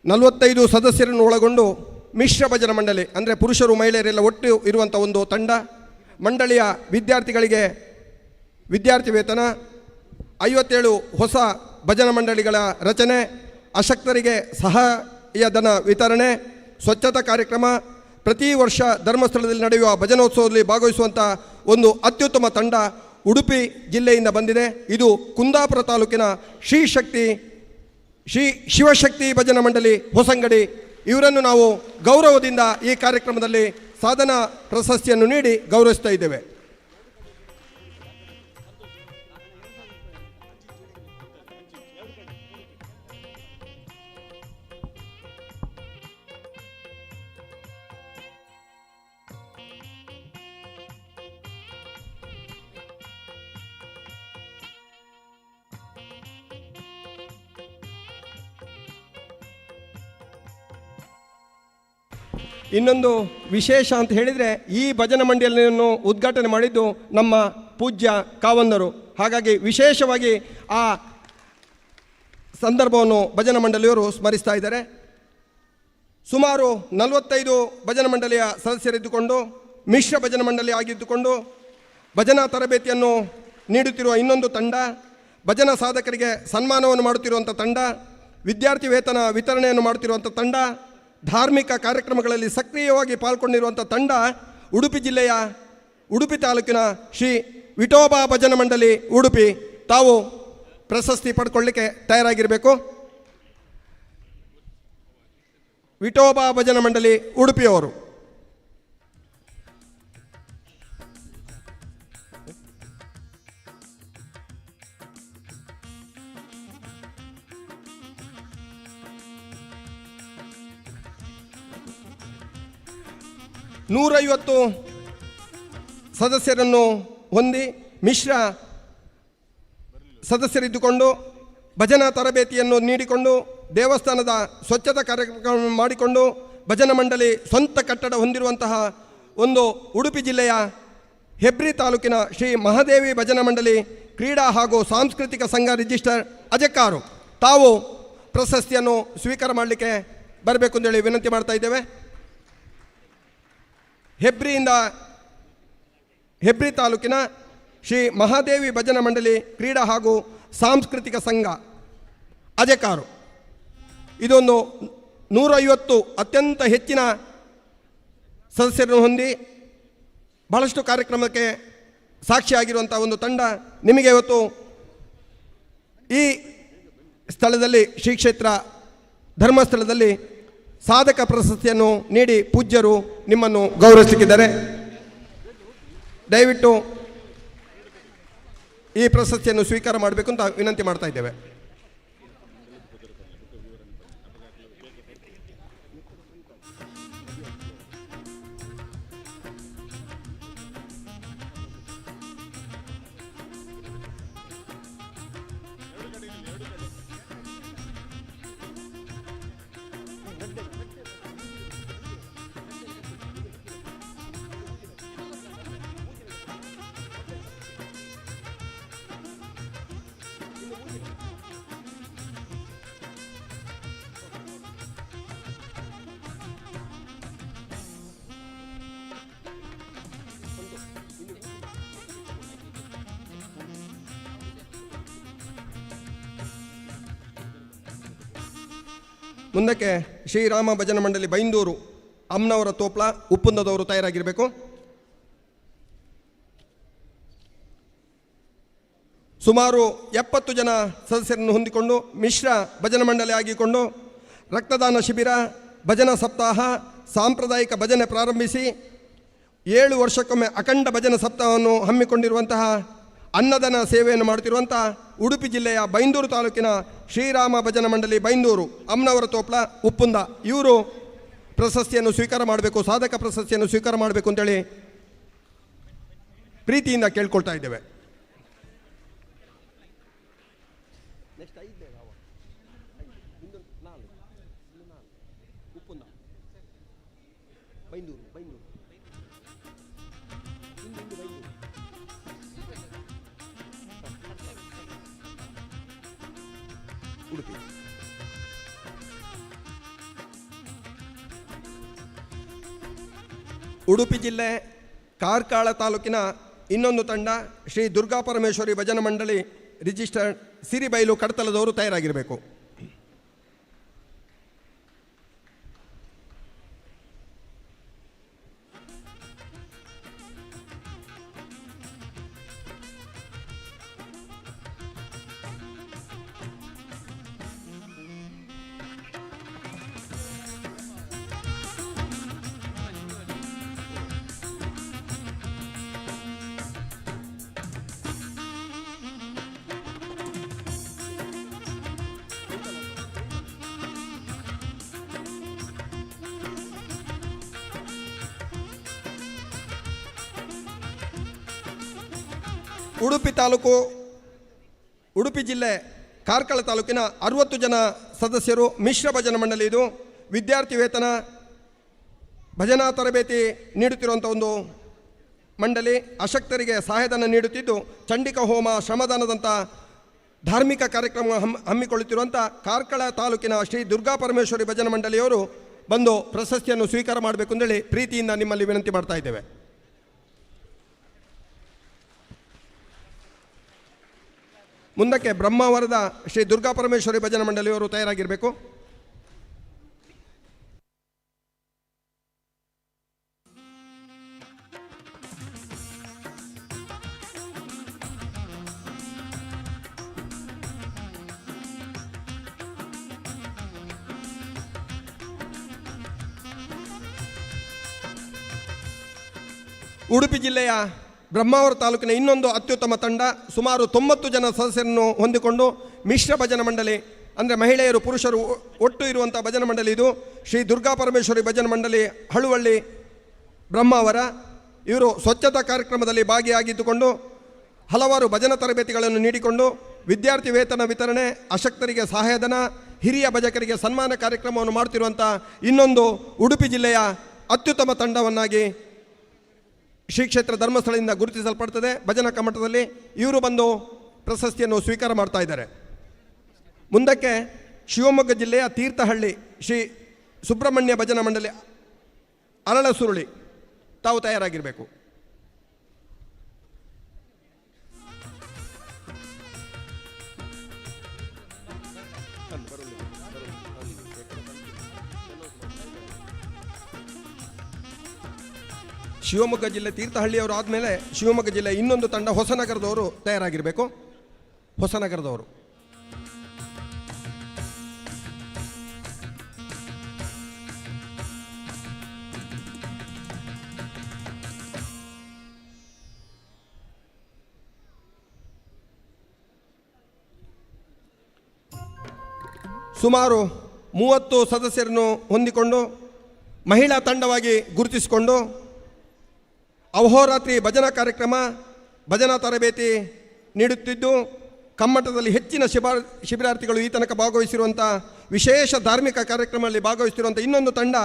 45 ಸದಸ್ಯರನ್ನು ಒಳಗೊಂಡು ಮಿಶ್ರ ಭಜನಾ ಮಂಡಳಿ, ಅಂದರೆ ಪುರುಷರು ಮಹಿಳೆಯರೆಲ್ಲ ಒಟ್ಟು ಇರುವಂಥ ಒಂದು ತಂಡ. ಮಂಡಳಿಯ ವಿದ್ಯಾರ್ಥಿಗಳಿಗೆ ವಿದ್ಯಾರ್ಥಿ ವೇತನ, 57 ಹೊಸ ಭಜನಾ ಮಂಡಳಿಗಳ ರಚನೆ, ಅಶಕ್ತರಿಗೆ ಸಹಾಯಧನ ವಿತರಣೆ, ಸ್ವಚ್ಛತಾ ಕಾರ್ಯಕ್ರಮ, ಪ್ರತಿ ವರ್ಷ ಧರ್ಮಸ್ಥಳದಲ್ಲಿ ನಡೆಯುವ ಭಜನೋತ್ಸವದಲ್ಲಿ ಭಾಗವಹಿಸುವಂಥ ಒಂದು ಅತ್ಯುತ್ತಮ ತಂಡ ಉಡುಪಿ ಜಿಲ್ಲೆಯಿಂದ ಬಂದಿದೆ. ಇದು ಕುಂದಾಪುರ ತಾಲೂಕಿನ ಶ್ರೀ ಶಿವಶಕ್ತಿ ಭಜನಾ ಮಂಡಳಿ ಹೊಸಂಗಡಿ. ಇವರನ್ನು ನಾವು ಗೌರವದಿಂದ ಈ ಕಾರ್ಯಕ್ರಮದಲ್ಲಿ ಸಾಧನಾ ಪ್ರಶಸ್ತಿಯನ್ನು ನೀಡಿ ಗೌರವಿಸ್ತಾ ಇದ್ದೇವೆ. ಇನ್ನೊಂದು ವಿಶೇಷ ಅಂತ ಹೇಳಿದರೆ ಈ ಭಜನಾ ಮಂಡಳಿಯನ್ನು ಉದ್ಘಾಟನೆ ಮಾಡಿದ್ದು ನಮ್ಮ ಪೂಜ್ಯ ಕಾವಂದರು. ಹಾಗಾಗಿ ವಿಶೇಷವಾಗಿ ಆ ಸಂದರ್ಭವನ್ನು ಭಜನಾ ಮಂಡಳಿಯವರು ಸ್ಮರಿಸ್ತಾ ಇದ್ದಾರೆ. ಸುಮಾರು 45 ಭಜನಾ ಮಂಡಳಿಯ ಸದಸ್ಯರಿದ್ದುಕೊಂಡು ಮಿಶ್ರ ಭಜನಾ ಮಂಡಳಿ ಆಗಿದ್ದುಕೊಂಡು ಭಜನಾ ತರಬೇತಿಯನ್ನು ನೀಡುತ್ತಿರುವ ಇನ್ನೊಂದು ತಂಡ, ಭಜನಾ ಸಾಧಕರಿಗೆ ಸನ್ಮಾನವನ್ನು ಮಾಡುತ್ತಿರುವಂಥ ತಂಡ, ವಿದ್ಯಾರ್ಥಿ ವೇತನ ವಿತರಣೆಯನ್ನು ಮಾಡುತ್ತಿರುವಂಥ ತಂಡ, ಧಾರ್ಮಿಕ ಕಾರ್ಯಕ್ರಮಗಳಲ್ಲಿ ಸಕ್ರಿಯವಾಗಿ ಪಾಲ್ಗೊಂಡಿರುವಂಥ ತಂಡ ಉಡುಪಿ ಜಿಲ್ಲೆಯ ಉಡುಪಿ ತಾಲೂಕಿನ ಶ್ರೀ ವಿಠೋಬಾ ಭಜನಾ ಮಂಡಳಿ ಉಡುಪಿ. ತಾವು ಪ್ರಶಸ್ತಿ ಪಡ್ಕೊಳ್ಳಿಕ್ಕೆ ತಯಾರಾಗಿರಬೇಕು. ವಿಠೋಬಾ ಭಜನಾ ಮಂಡಳಿ ಉಡುಪಿಯವರು. ನೂರೈವತ್ತು ಸದಸ್ಯರನ್ನು ಹೊಂದಿ ಮಿಶ್ರ ಸದಸ್ಯರಿದ್ದುಕೊಂಡು ಭಜನಾ ತರಬೇತಿಯನ್ನು ನೀಡಿಕೊಂಡು ದೇವಸ್ಥಾನದ ಸ್ವಚ್ಛತಾ ಕಾರ್ಯಕ್ರಮ ಮಾಡಿಕೊಂಡು ಭಜನಾ ಮಂಡಳಿ ಸ್ವಂತ ಕಟ್ಟಡ ಹೊಂದಿರುವಂತಹ ಒಂದು ಉಡುಪಿ ಜಿಲ್ಲೆಯ ಹೆಬ್ರಿ ತಾಲೂಕಿನ ಶ್ರೀ ಮಹಾದೇವಿ ಭಜನಾ ಮಂಡಳಿ ಕ್ರೀಡಾ ಹಾಗೂ ಸಾಂಸ್ಕೃತಿಕ ಸಂಘ ರಿಜಿಸ್ಟರ್ ಅಜಕ್ಕಾರು. ತಾವು ಪ್ರಶಸ್ತಿಯನ್ನು ಸ್ವೀಕಾರ ಮಾಡಲಿಕ್ಕೆ ಬರಬೇಕು ಅಂತೇಳಿ ವಿನಂತಿ ಮಾಡ್ತಾ ಇದ್ದೇವೆ. ಹೆಬ್ರಿ ತಾಲೂಕಿನ ಶ್ರೀ ಮಹಾದೇವಿ ಭಜನಾ ಮಂಡಳಿ ಕ್ರೀಡಾ ಹಾಗೂ ಸಾಂಸ್ಕೃತಿಕ ಸಂಘ ಅಜಕಾರು. ಇದೊಂದು 150 ಅತ್ಯಂತ ಹೆಚ್ಚಿನ ಸದಸ್ಯರನ್ನು ಹೊಂದಿ ಬಹಳಷ್ಟು ಕಾರ್ಯಕ್ರಮಕ್ಕೆ ಸಾಕ್ಷಿಯಾಗಿರುವಂಥ ಒಂದು ತಂಡ. ನಿಮಗೆ ಇವತ್ತು ಈ ಸ್ಥಳದಲ್ಲಿ ಶ್ರೀ ಕ್ಷೇತ್ರ ಧರ್ಮಸ್ಥಳದಲ್ಲಿ ಸಾಧಕ ಪ್ರಶಸ್ತಿಯನ್ನು ನೀಡಿ ಪೂಜ್ಯರು ನಿಮ್ಮನ್ನು ಗೌರವಿಸಲಿಕ್ಕಿದ್ದಾರೆ. ದಯವಿಟ್ಟು ಈ ಪ್ರಶಸ್ತಿಯನ್ನು ಸ್ವೀಕಾರ ಮಾಡಬೇಕು ಅಂತ ವಿನಂತಿ ಮಾಡ್ತಾ ಇದ್ದೇವೆ. ಮುಂದಕ್ಕೆ ಶ್ರೀರಾಮ ಭಜನಾ ಮಂಡಳಿ ಬೈಂದೂರು ಅಮ್ನವರ ತೋಪ್ಲ ಉಪ್ಪುಂದದವರು ತಯಾರಾಗಿರಬೇಕು. ಸುಮಾರು 70 ಜನ ಸದಸ್ಯರನ್ನು ಹೊಂದಿಕೊಂಡು ಮಿಶ್ರ ಭಜನಾ ಮಂಡಳಿ ಆಗಿಕೊಂಡು ರಕ್ತದಾನ ಶಿಬಿರ, ಭಜನಾ ಸಪ್ತಾಹ, ಸಾಂಪ್ರದಾಯಿಕ ಭಜನೆ ಪ್ರಾರಂಭಿಸಿ 7 ವರ್ಷಕ್ಕೊಮ್ಮೆ ಅಖಂಡ ಭಜನಾ ಸಪ್ತಾಹವನ್ನು ಹಮ್ಮಿಕೊಂಡಿರುವಂತಹ ಅನ್ನದಾನ ಸೇವೆಯನ್ನು ಮಾಡುತ್ತಿರುವಂಥ ಉಡುಪಿ ಜಿಲ್ಲೆಯ ಬೈಂದೂರು ತಾಲೂಕಿನ ಶ್ರೀರಾಮ ಭಜನಾ ಮಂಡಳಿ ಬೈಂದೂರು ಅಮ್ನವರ ತೋಪ್ಲ ಉಪ್ಪುಂದ ಇವರು ಪ್ರಶಸ್ತಿಯನ್ನು ಸ್ವೀಕಾರ ಮಾಡಬೇಕು, ಸಾಧಕ ಪ್ರಶಸ್ತಿಯನ್ನು ಸ್ವೀಕಾರ ಮಾಡಬೇಕು ಅಂತೇಳಿ ಪ್ರೀತಿಯಿಂದ ಕೇಳ್ಕೊಳ್ತಾ ಇದ್ದೇವೆ. ಉಡುಪಿ ಉಡುಪಿ ಜಿಲ್ಲೆ ಕಾರ್ಕಳ ತಾಲೂಕಿನ ಇನ್ನೊಂದು ತಂಡ ಶ್ರೀ ದುರ್ಗಾ ಪರಮೇಶ್ವರಿ ಭಜನಾ ಮಂಡಳಿ ರಿಜಿಸ್ಟರ್ಡ್ ಸಿರಿಬೈಲು ಕಡತಲದವರು ತಯಾರಾಗಿರಬೇಕು. ಉಡುಪಿ ತಾಲೂಕು ಉಡುಪಿ ಜಿಲ್ಲೆ ಕಾರ್ಕಳ ತಾಲೂಕಿನ 60 ಜನ ಸದಸ್ಯರು ಮಿಶ್ರ ಭಜನಾ ಮಂಡಳಿ. ಇದು ವಿದ್ಯಾರ್ಥಿ ವೇತನ ಭಜನಾ ತರಬೇತಿ ನೀಡುತ್ತಿರುವಂಥ ಒಂದು ಮಂಡಳಿ ಅಶಕ್ತರಿಗೆ ಸಹಾಯಧನ ನೀಡುತ್ತಿದ್ದು ಚಂಡಿಕಾ ಹೋಮ ಶ್ರಮದಾನದಂಥ ಧಾರ್ಮಿಕ ಕಾರ್ಯಕ್ರಮ ಹಮ್ಮಿಕೊಳ್ಳುತ್ತಿರುವಂಥ ಕಾರ್ಕಳ ತಾಲೂಕಿನ ಶ್ರೀ ದುರ್ಗಾ ಪರಮೇಶ್ವರಿ ಭಜನಾ ಮಂಡಳಿಯವರು ಬಂದು ಪ್ರಶಸ್ತಿಯನ್ನು ಸ್ವೀಕಾರ ಮಾಡಬೇಕು ಅಂತೇಳಿ ಪ್ರೀತಿಯಿಂದ ನಿಮ್ಮಲ್ಲಿ ವಿನಂತಿ ಮಾಡ್ತಾ ಇದ್ದೇವೆ. ಮುಂದಕ್ಕೆ ಬ್ರಹ್ಮಾವರದ ಶ್ರೀ ದುರ್ಗಾ ಪರಮೇಶ್ವರಿ ಭಜನಾ ಮಂಡಳಿಯವರು ತಯಾರಾಗಿರಬೇಕು. ಉಡುಪಿ ಜಿಲ್ಲೆಯ ಬ್ರಹ್ಮಾವರ ತಾಲೂಕಿನ ಇನ್ನೊಂದು ಅತ್ಯುತ್ತಮ ತಂಡ ಸುಮಾರು 90 ಜನ ಸದಸ್ಯರನ್ನು ಹೊಂದಿಕೊಂಡು ಮಿಶ್ರ ಭಜನಾ ಮಂಡಳಿ, ಅಂದರೆ ಮಹಿಳೆಯರು ಪುರುಷರು ಒಟ್ಟು ಇರುವಂಥ ಭಜನಾ ಮಂಡಳಿ ಇದು. ಶ್ರೀ ದುರ್ಗಾ ಪರಮೇಶ್ವರಿ ಭಜನಾ ಮಂಡಳಿ ಹಳುವಳ್ಳಿ ಬ್ರಹ್ಮಾವರ ಇವರು ಸ್ವಚ್ಛತಾ ಕಾರ್ಯಕ್ರಮದಲ್ಲಿ ಭಾಗಿಯಾಗಿದ್ದುಕೊಂಡು ಹಲವಾರು ಭಜನಾ ತರಬೇತಿಗಳನ್ನು ನೀಡಿಕೊಂಡು ವಿದ್ಯಾರ್ಥಿ ವೇತನ ವಿತರಣೆ, ಅಶಕ್ತರಿಗೆ ಸಹಾಯಧನ, ಹಿರಿಯ ಭಜಕರಿಗೆ ಸನ್ಮಾನ ಕಾರ್ಯಕ್ರಮವನ್ನು ಮಾಡುತ್ತಿರುವಂಥ ಇನ್ನೊಂದು ಉಡುಪಿ ಜಿಲ್ಲೆಯ ಅತ್ಯುತ್ತಮ ತಂಡವನ್ನಾಗಿ ಶ್ರೀ ಕ್ಷೇತ್ರ ಧರ್ಮಸ್ಥಳದಿಂದ ಗುರುತಿಸಲ್ಪಡ್ತದೆ. ಭಜನಾ ಕಮ್ಮಟದಲ್ಲಿ ಇವರು ಬಂದು ಪ್ರಶಸ್ತಿಯನ್ನು ಸ್ವೀಕಾರ ಮಾಡ್ತಾ ಇದ್ದಾರೆ. ಮುಂದಕ್ಕೆ ಶಿವಮೊಗ್ಗ ಜಿಲ್ಲೆಯ ತೀರ್ಥಹಳ್ಳಿ ಶ್ರೀ ಸುಬ್ರಹ್ಮಣ್ಯ ಭಜನಾ ಮಂಡಳಿ ಅರಳಸುರುಳಿ ತಾವು ತಯಾರಾಗಿರಬೇಕು. ಶಿವಮೊಗ್ಗ ಜಿಲ್ಲೆ ತೀರ್ಥಹಳ್ಳಿಯವರು ಆದಮೇಲೆ ಶಿವಮೊಗ್ಗ ಜಿಲ್ಲೆ ಇನ್ನೊಂದು ತಂಡ ಹೊಸನಗರದವರು ತಯಾರಾಗಿರಬೇಕು. ಹೊಸನಗರದವರು ಸುಮಾರು 30 ಸದಸ್ಯರನ್ನು ಹೊಂದಿಕೊಂಡು ಮಹಿಳಾ ತಂಡವಾಗಿ ಗುರುತಿಸಿಕೊಂಡು ಅಹೋರಾತ್ರಿ ಭಜನಾ ಕಾರ್ಯಕ್ರಮ, ಭಜನಾ ತರಬೇತಿ ನೀಡುತ್ತಿದ್ದು ಕಮ್ಮಟದಲ್ಲಿ ಹೆಚ್ಚಿನ ಶಿಬಿರಾರ್ಥಿಗಳು ಈ ತನಕ ಭಾಗವಹಿಸಿರುವಂಥ ವಿಶೇಷ ಧಾರ್ಮಿಕ ಕಾರ್ಯಕ್ರಮದಲ್ಲಿ ಭಾಗವಹಿಸಿರುವಂಥ ಇನ್ನೊಂದು ತಂಡ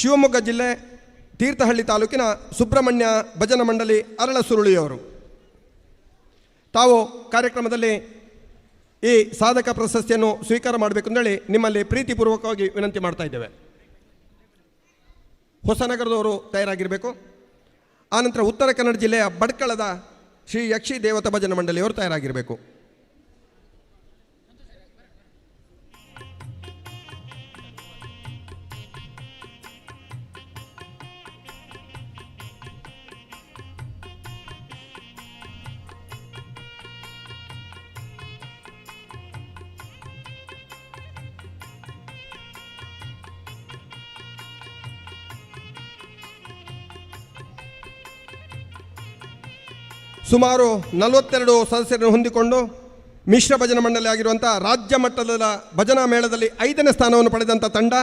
ಶಿವಮೊಗ್ಗ ಜಿಲ್ಲೆ ತೀರ್ಥಹಳ್ಳಿ ತಾಲೂಕಿನ ಸುಬ್ರಹ್ಮಣ್ಯ ಭಜನಾ ಮಂಡಳಿ ಅರಳಸುರುಳಿಯವರು. ತಾವು ಕಾರ್ಯಕ್ರಮದಲ್ಲಿ ಈ ಸಾಧಕ ಪ್ರಶಸ್ತಿಯನ್ನು ಸ್ವೀಕಾರ ಮಾಡಬೇಕು ಅಂತೇಳಿ ನಿಮ್ಮಲ್ಲಿ ಪ್ರೀತಿಪೂರ್ವಕವಾಗಿ ವಿನಂತಿ ಮಾಡ್ತಾ ಇದ್ದೇವೆ. ಹೊಸನಗರದವರು ತಯಾರಾಗಿರಬೇಕು. ಆನಂತರ ಉತ್ತರ ಕನ್ನಡ ಜಿಲ್ಲೆಯ ಬಡ್ಕಳದ ಶ್ರೀ ಯಕ್ಷಿ ದೇವತಾ ಭಜನಾ ಮಂಡಳಿಯವರು ತಯಾರಾಗಿರಬೇಕು. ಸುಮಾರು 42 ಸದಸ್ಯರನ್ನು ಹೊಂದಿಕೊಂಡು ಮಿಶ್ರ ಭಜನಾ ಮಂಡಳಿ ಆಗಿರುವಂಥ ರಾಜ್ಯ ಮಟ್ಟದ ಭಜನಾ ಮೇಳದಲ್ಲಿ 5ನೇ ಸ್ಥಾನವನ್ನು ಪಡೆದಂಥ ತಂಡ,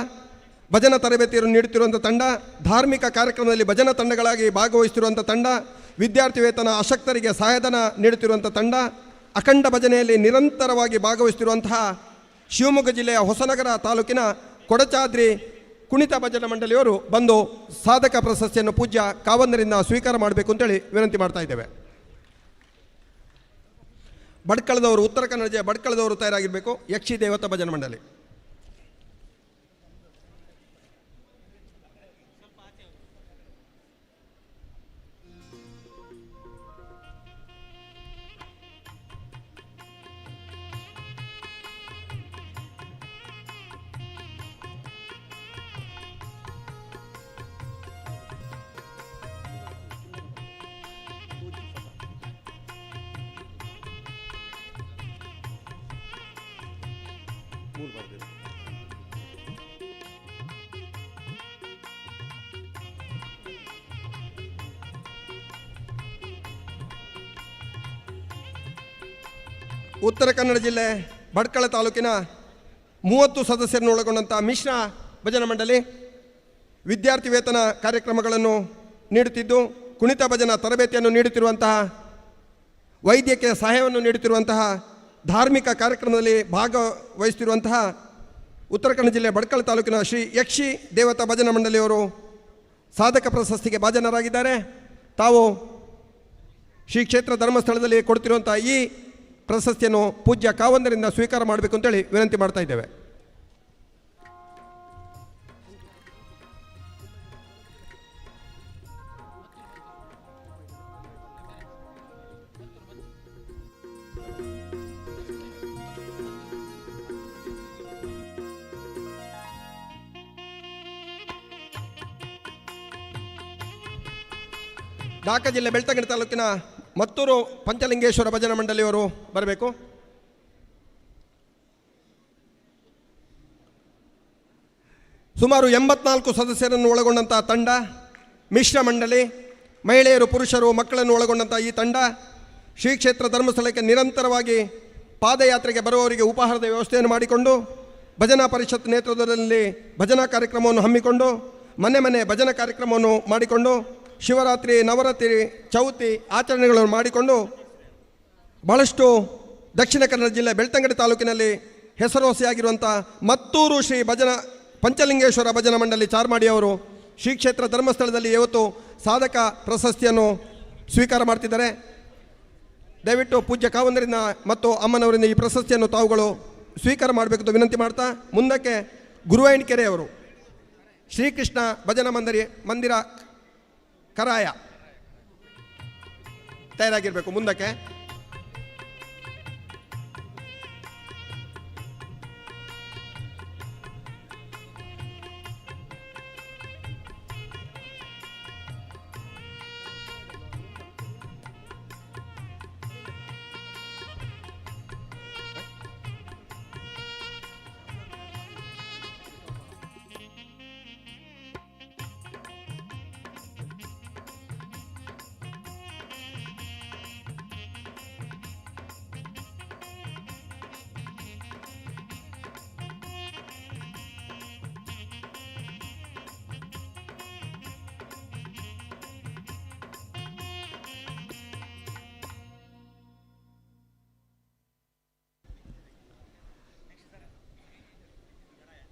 ಭಜನಾ ತರಬೇತಿಯನ್ನು ನೀಡುತ್ತಿರುವಂಥ ತಂಡ, ಧಾರ್ಮಿಕ ಕಾರ್ಯಕ್ರಮದಲ್ಲಿ ಭಜನಾ ತಂಡಗಳಾಗಿ ಭಾಗವಹಿಸುತ್ತಿರುವಂಥ ತಂಡ, ವಿದ್ಯಾರ್ಥಿ ವೇತನ, ಅಶಕ್ತರಿಗೆ ಸಹಾಯಧನ ನೀಡುತ್ತಿರುವಂಥ ತಂಡ, ಅಖಂಡ ಭಜನೆಯಲ್ಲಿ ನಿರಂತರವಾಗಿ ಭಾಗವಹಿಸುತ್ತಿರುವಂತಹ ಶಿವಮೊಗ್ಗ ಜಿಲ್ಲೆಯ ಹೊಸನಗರ ತಾಲೂಕಿನ ಕೊಡಚಾದ್ರಿ ಕುಣಿತ ಭಜನಾ ಮಂಡಳಿಯವರು ಬಂದು ಸಾಧಕ ಪ್ರಶಸ್ತಿಯನ್ನು ಪೂಜ್ಯ ಕಾವಂದರಿಂದ ಸ್ವೀಕಾರ ಮಾಡಬೇಕು ಅಂತೇಳಿ ವಿನಂತಿ ಮಾಡ್ತಾ ಇದ್ದೇವೆ. ಬಡ್ಕಳದವರು, ಉತ್ತರ ಕನ್ನಡ ಜಿಲ್ಲೆ ಬಡ್ಕಳದವರು ತಯಾರಾಗಿರಬೇಕು. ಯಕ್ಷಿ ದೇವತಾ ಭಜನಾ ಮಂಡಳಿ. ಉತ್ತರ ಕನ್ನಡ ಜಿಲ್ಲೆ ಭಟ್ಕಳ ತಾಲೂಕಿನ 30 ಸದಸ್ಯರನ್ನು ಒಳಗೊಂಡಂಥ ಮಿಶ್ರ ಭಜನಾ ಮಂಡಳಿ ವಿದ್ಯಾರ್ಥಿ ವೇತನ ಕಾರ್ಯಕ್ರಮಗಳನ್ನು ನೀಡುತ್ತಿದ್ದು ಕುಣಿತ ಭಜನಾ ತರಬೇತಿಯನ್ನು ನೀಡುತ್ತಿರುವಂತಹ, ವೈದ್ಯಕೀಯ ಸಹಾಯವನ್ನು ನೀಡುತ್ತಿರುವಂತಹ, ಧಾರ್ಮಿಕ ಕಾರ್ಯಕ್ರಮದಲ್ಲಿ ಭಾಗವಹಿಸುತ್ತಿರುವಂತಹ ಉತ್ತರ ಕನ್ನಡ ಜಿಲ್ಲೆ ಬಡ್ಕಳ ತಾಲೂಕಿನ ಶ್ರೀ ಯಕ್ಷಿ ದೇವತಾ ಭಜನಾ ಮಂಡಳಿಯವರು ಸಾಧಕ ಪ್ರಶಸ್ತಿಗೆ ಭಾಜನರಾಗಿದ್ದಾರೆ. ತಾವು ಶ್ರೀ ಕ್ಷೇತ್ರ ಧರ್ಮಸ್ಥಳದಲ್ಲಿ ಕೊಡ್ತಿರುವಂಥ ಈ ಪ್ರಶಸ್ತಿಯನ್ನು ಪೂಜ್ಯ ಕಾವಂದರಿಂದ ಸ್ವೀಕಾರ ಮಾಡಬೇಕು ಅಂತೇಳಿ ವಿನಂತಿ ಮಾಡ್ತಾ ಇದ್ದೇವೆ. ಢಾಕಾ ಜಿಲ್ಲೆ ಬೆಳ್ತಂಗಡಿ ತಾಲೂಕಿನ ಮತ್ತೂರು ಪಂಚಲಿಂಗೇಶ್ವರ ಭಜನಾ ಮಂಡಳಿಯವರು ಬರಬೇಕು. ಸುಮಾರು 84 ಸದಸ್ಯರನ್ನು ಒಳಗೊಂಡಂಥ ತಂಡ, ಮಿಶ್ರ ಮಂಡಳಿ, ಮಹಿಳೆಯರು, ಪುರುಷರು, ಮಕ್ಕಳನ್ನು ಒಳಗೊಂಡಂಥ ಈ ತಂಡ ಶ್ರೀ ಕ್ಷೇತ್ರ ಧರ್ಮಸ್ಥಳಕ್ಕೆ ನಿರಂತರವಾಗಿ ಪಾದಯಾತ್ರೆಗೆ ಬರುವವರಿಗೆ ಉಪಹಾರದ ವ್ಯವಸ್ಥೆಯನ್ನು ಮಾಡಿಕೊಂಡು, ಭಜನಾ ಪರಿಷತ್ ನೇತೃತ್ವದಲ್ಲಿ ಭಜನಾ ಕಾರ್ಯಕ್ರಮವನ್ನು ಹಮ್ಮಿಕೊಂಡು, ಮನೆ ಮನೆ ಭಜನಾ ಕಾರ್ಯಕ್ರಮವನ್ನು ಮಾಡಿಕೊಂಡು, ಶಿವರಾತ್ರಿ, ನವರಾತ್ರಿ, ಚೌತಿ ಆಚರಣೆಗಳನ್ನು ಮಾಡಿಕೊಂಡು ಬಹಳಷ್ಟು ದಕ್ಷಿಣ ಕನ್ನಡ ಜಿಲ್ಲೆ ಬೆಳ್ತಂಗಡಿ ತಾಲೂಕಿನಲ್ಲಿ ಹೆಸರುವಾಸಿಯಾಗಿರುವಂಥ ಮತ್ತೂರು ಶ್ರೀ ಭಜನಾ ಪಂಚಲಿಂಗೇಶ್ವರ ಭಜನಾ ಮಂಡಳಿ ಚಾರ್ಮಾಡಿಯವರು ಶ್ರೀ ಕ್ಷೇತ್ರ ಧರ್ಮಸ್ಥಳದಲ್ಲಿ ಇವತ್ತು ಸಾಧಕ ಪ್ರಶಸ್ತಿಯನ್ನು ಸ್ವೀಕಾರ ಮಾಡ್ತಿದ್ದಾರೆ. ದಯವಿಟ್ಟು ಪೂಜ್ಯ ಕಾವಂದರಿಂದ ಮತ್ತು ಅಮ್ಮನವರಿಂದ ಈ ಪ್ರಶಸ್ತಿಯನ್ನು ತಾವುಗಳು ಸ್ವೀಕಾರ ಮಾಡಬೇಕೆಂದು ವಿನಂತಿ ಮಾಡ್ತಾ, ಮುಂದಕ್ಕೆ ಗುರುವಾಯಣಕೆರೆಯವರು ಶ್ರೀಕೃಷ್ಣ ಭಜನಾ ಮಂದಿರ ಕರಾಯ ತಯಾರಾಗಿರಬೇಕು. ಮುಂದಕ್ಕೆ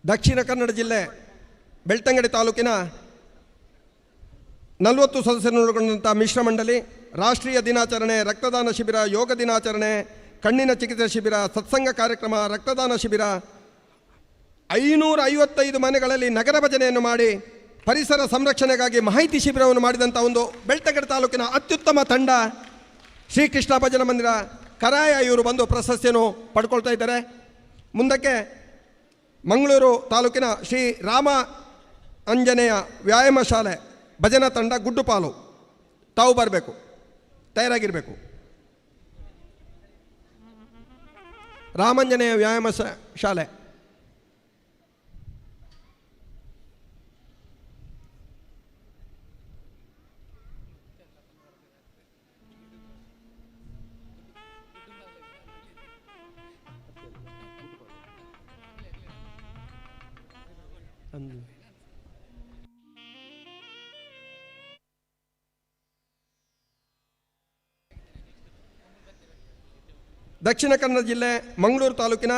ದಕ್ಷಿಣ ಕನ್ನಡ ಜಿಲ್ಲೆ ಬೆಳ್ತಂಗಡಿ ತಾಲೂಕಿನ 40 ಸದಸ್ಯರನ್ನೊಳಗೊಂಡಂಥ ಮಿಶ್ರ ಮಂಡಳಿ ರಾಷ್ಟ್ರೀಯ ದಿನಾಚರಣೆ, ರಕ್ತದಾನ ಶಿಬಿರ, ಯೋಗ ದಿನಾಚರಣೆ, ಕಣ್ಣಿನ ಚಿಕಿತ್ಸೆ ಶಿಬಿರ, ಸತ್ಸಂಗ ಕಾರ್ಯಕ್ರಮ, ರಕ್ತದಾನ ಶಿಬಿರ, 555 ಮನೆಗಳಲ್ಲಿ ನಗರ ಭಜನೆಯನ್ನು ಮಾಡಿ ಪರಿಸರ ಸಂರಕ್ಷಣೆಗಾಗಿ ಮಾಹಿತಿ ಶಿಬಿರವನ್ನು ಮಾಡಿದಂಥ ಒಂದು ಬೆಳ್ತಂಗಡಿ ತಾಲೂಕಿನ ಅತ್ಯುತ್ತಮ ತಂಡ ಶ್ರೀಕೃಷ್ಣ ಭಜನಾ ಮಂದಿರ ಕರಾಯ ಇವರು ಬಂದು ಪ್ರಶಸ್ತಿಯನ್ನು ಪಡ್ಕೊಳ್ತಾ ಇದ್ದಾರೆ. ಮುಂದಕ್ಕೆ ಮಂಗಳೂರು ತಾಲೂಕಿನ ಶ್ರೀ ರಾಮ ಆಂಜನೇಯ ವ್ಯಾಯಾಮ ಶಾಲೆ ಭಜನಾ ತಂಡ ಗುಡ್ಡುಪಾಲು ತಾವು ಬರಬೇಕು, ತಯಾರಾಗಿರಬೇಕು. ರಾಮಾಂಜನೇಯ ವ್ಯಾಯಾಮ ಶಾಲೆ ದಕ್ಷಿಣ ಕನ್ನಡ ಜಿಲ್ಲೆ ಮಂಗಳೂರು ತಾಲೂಕಿನ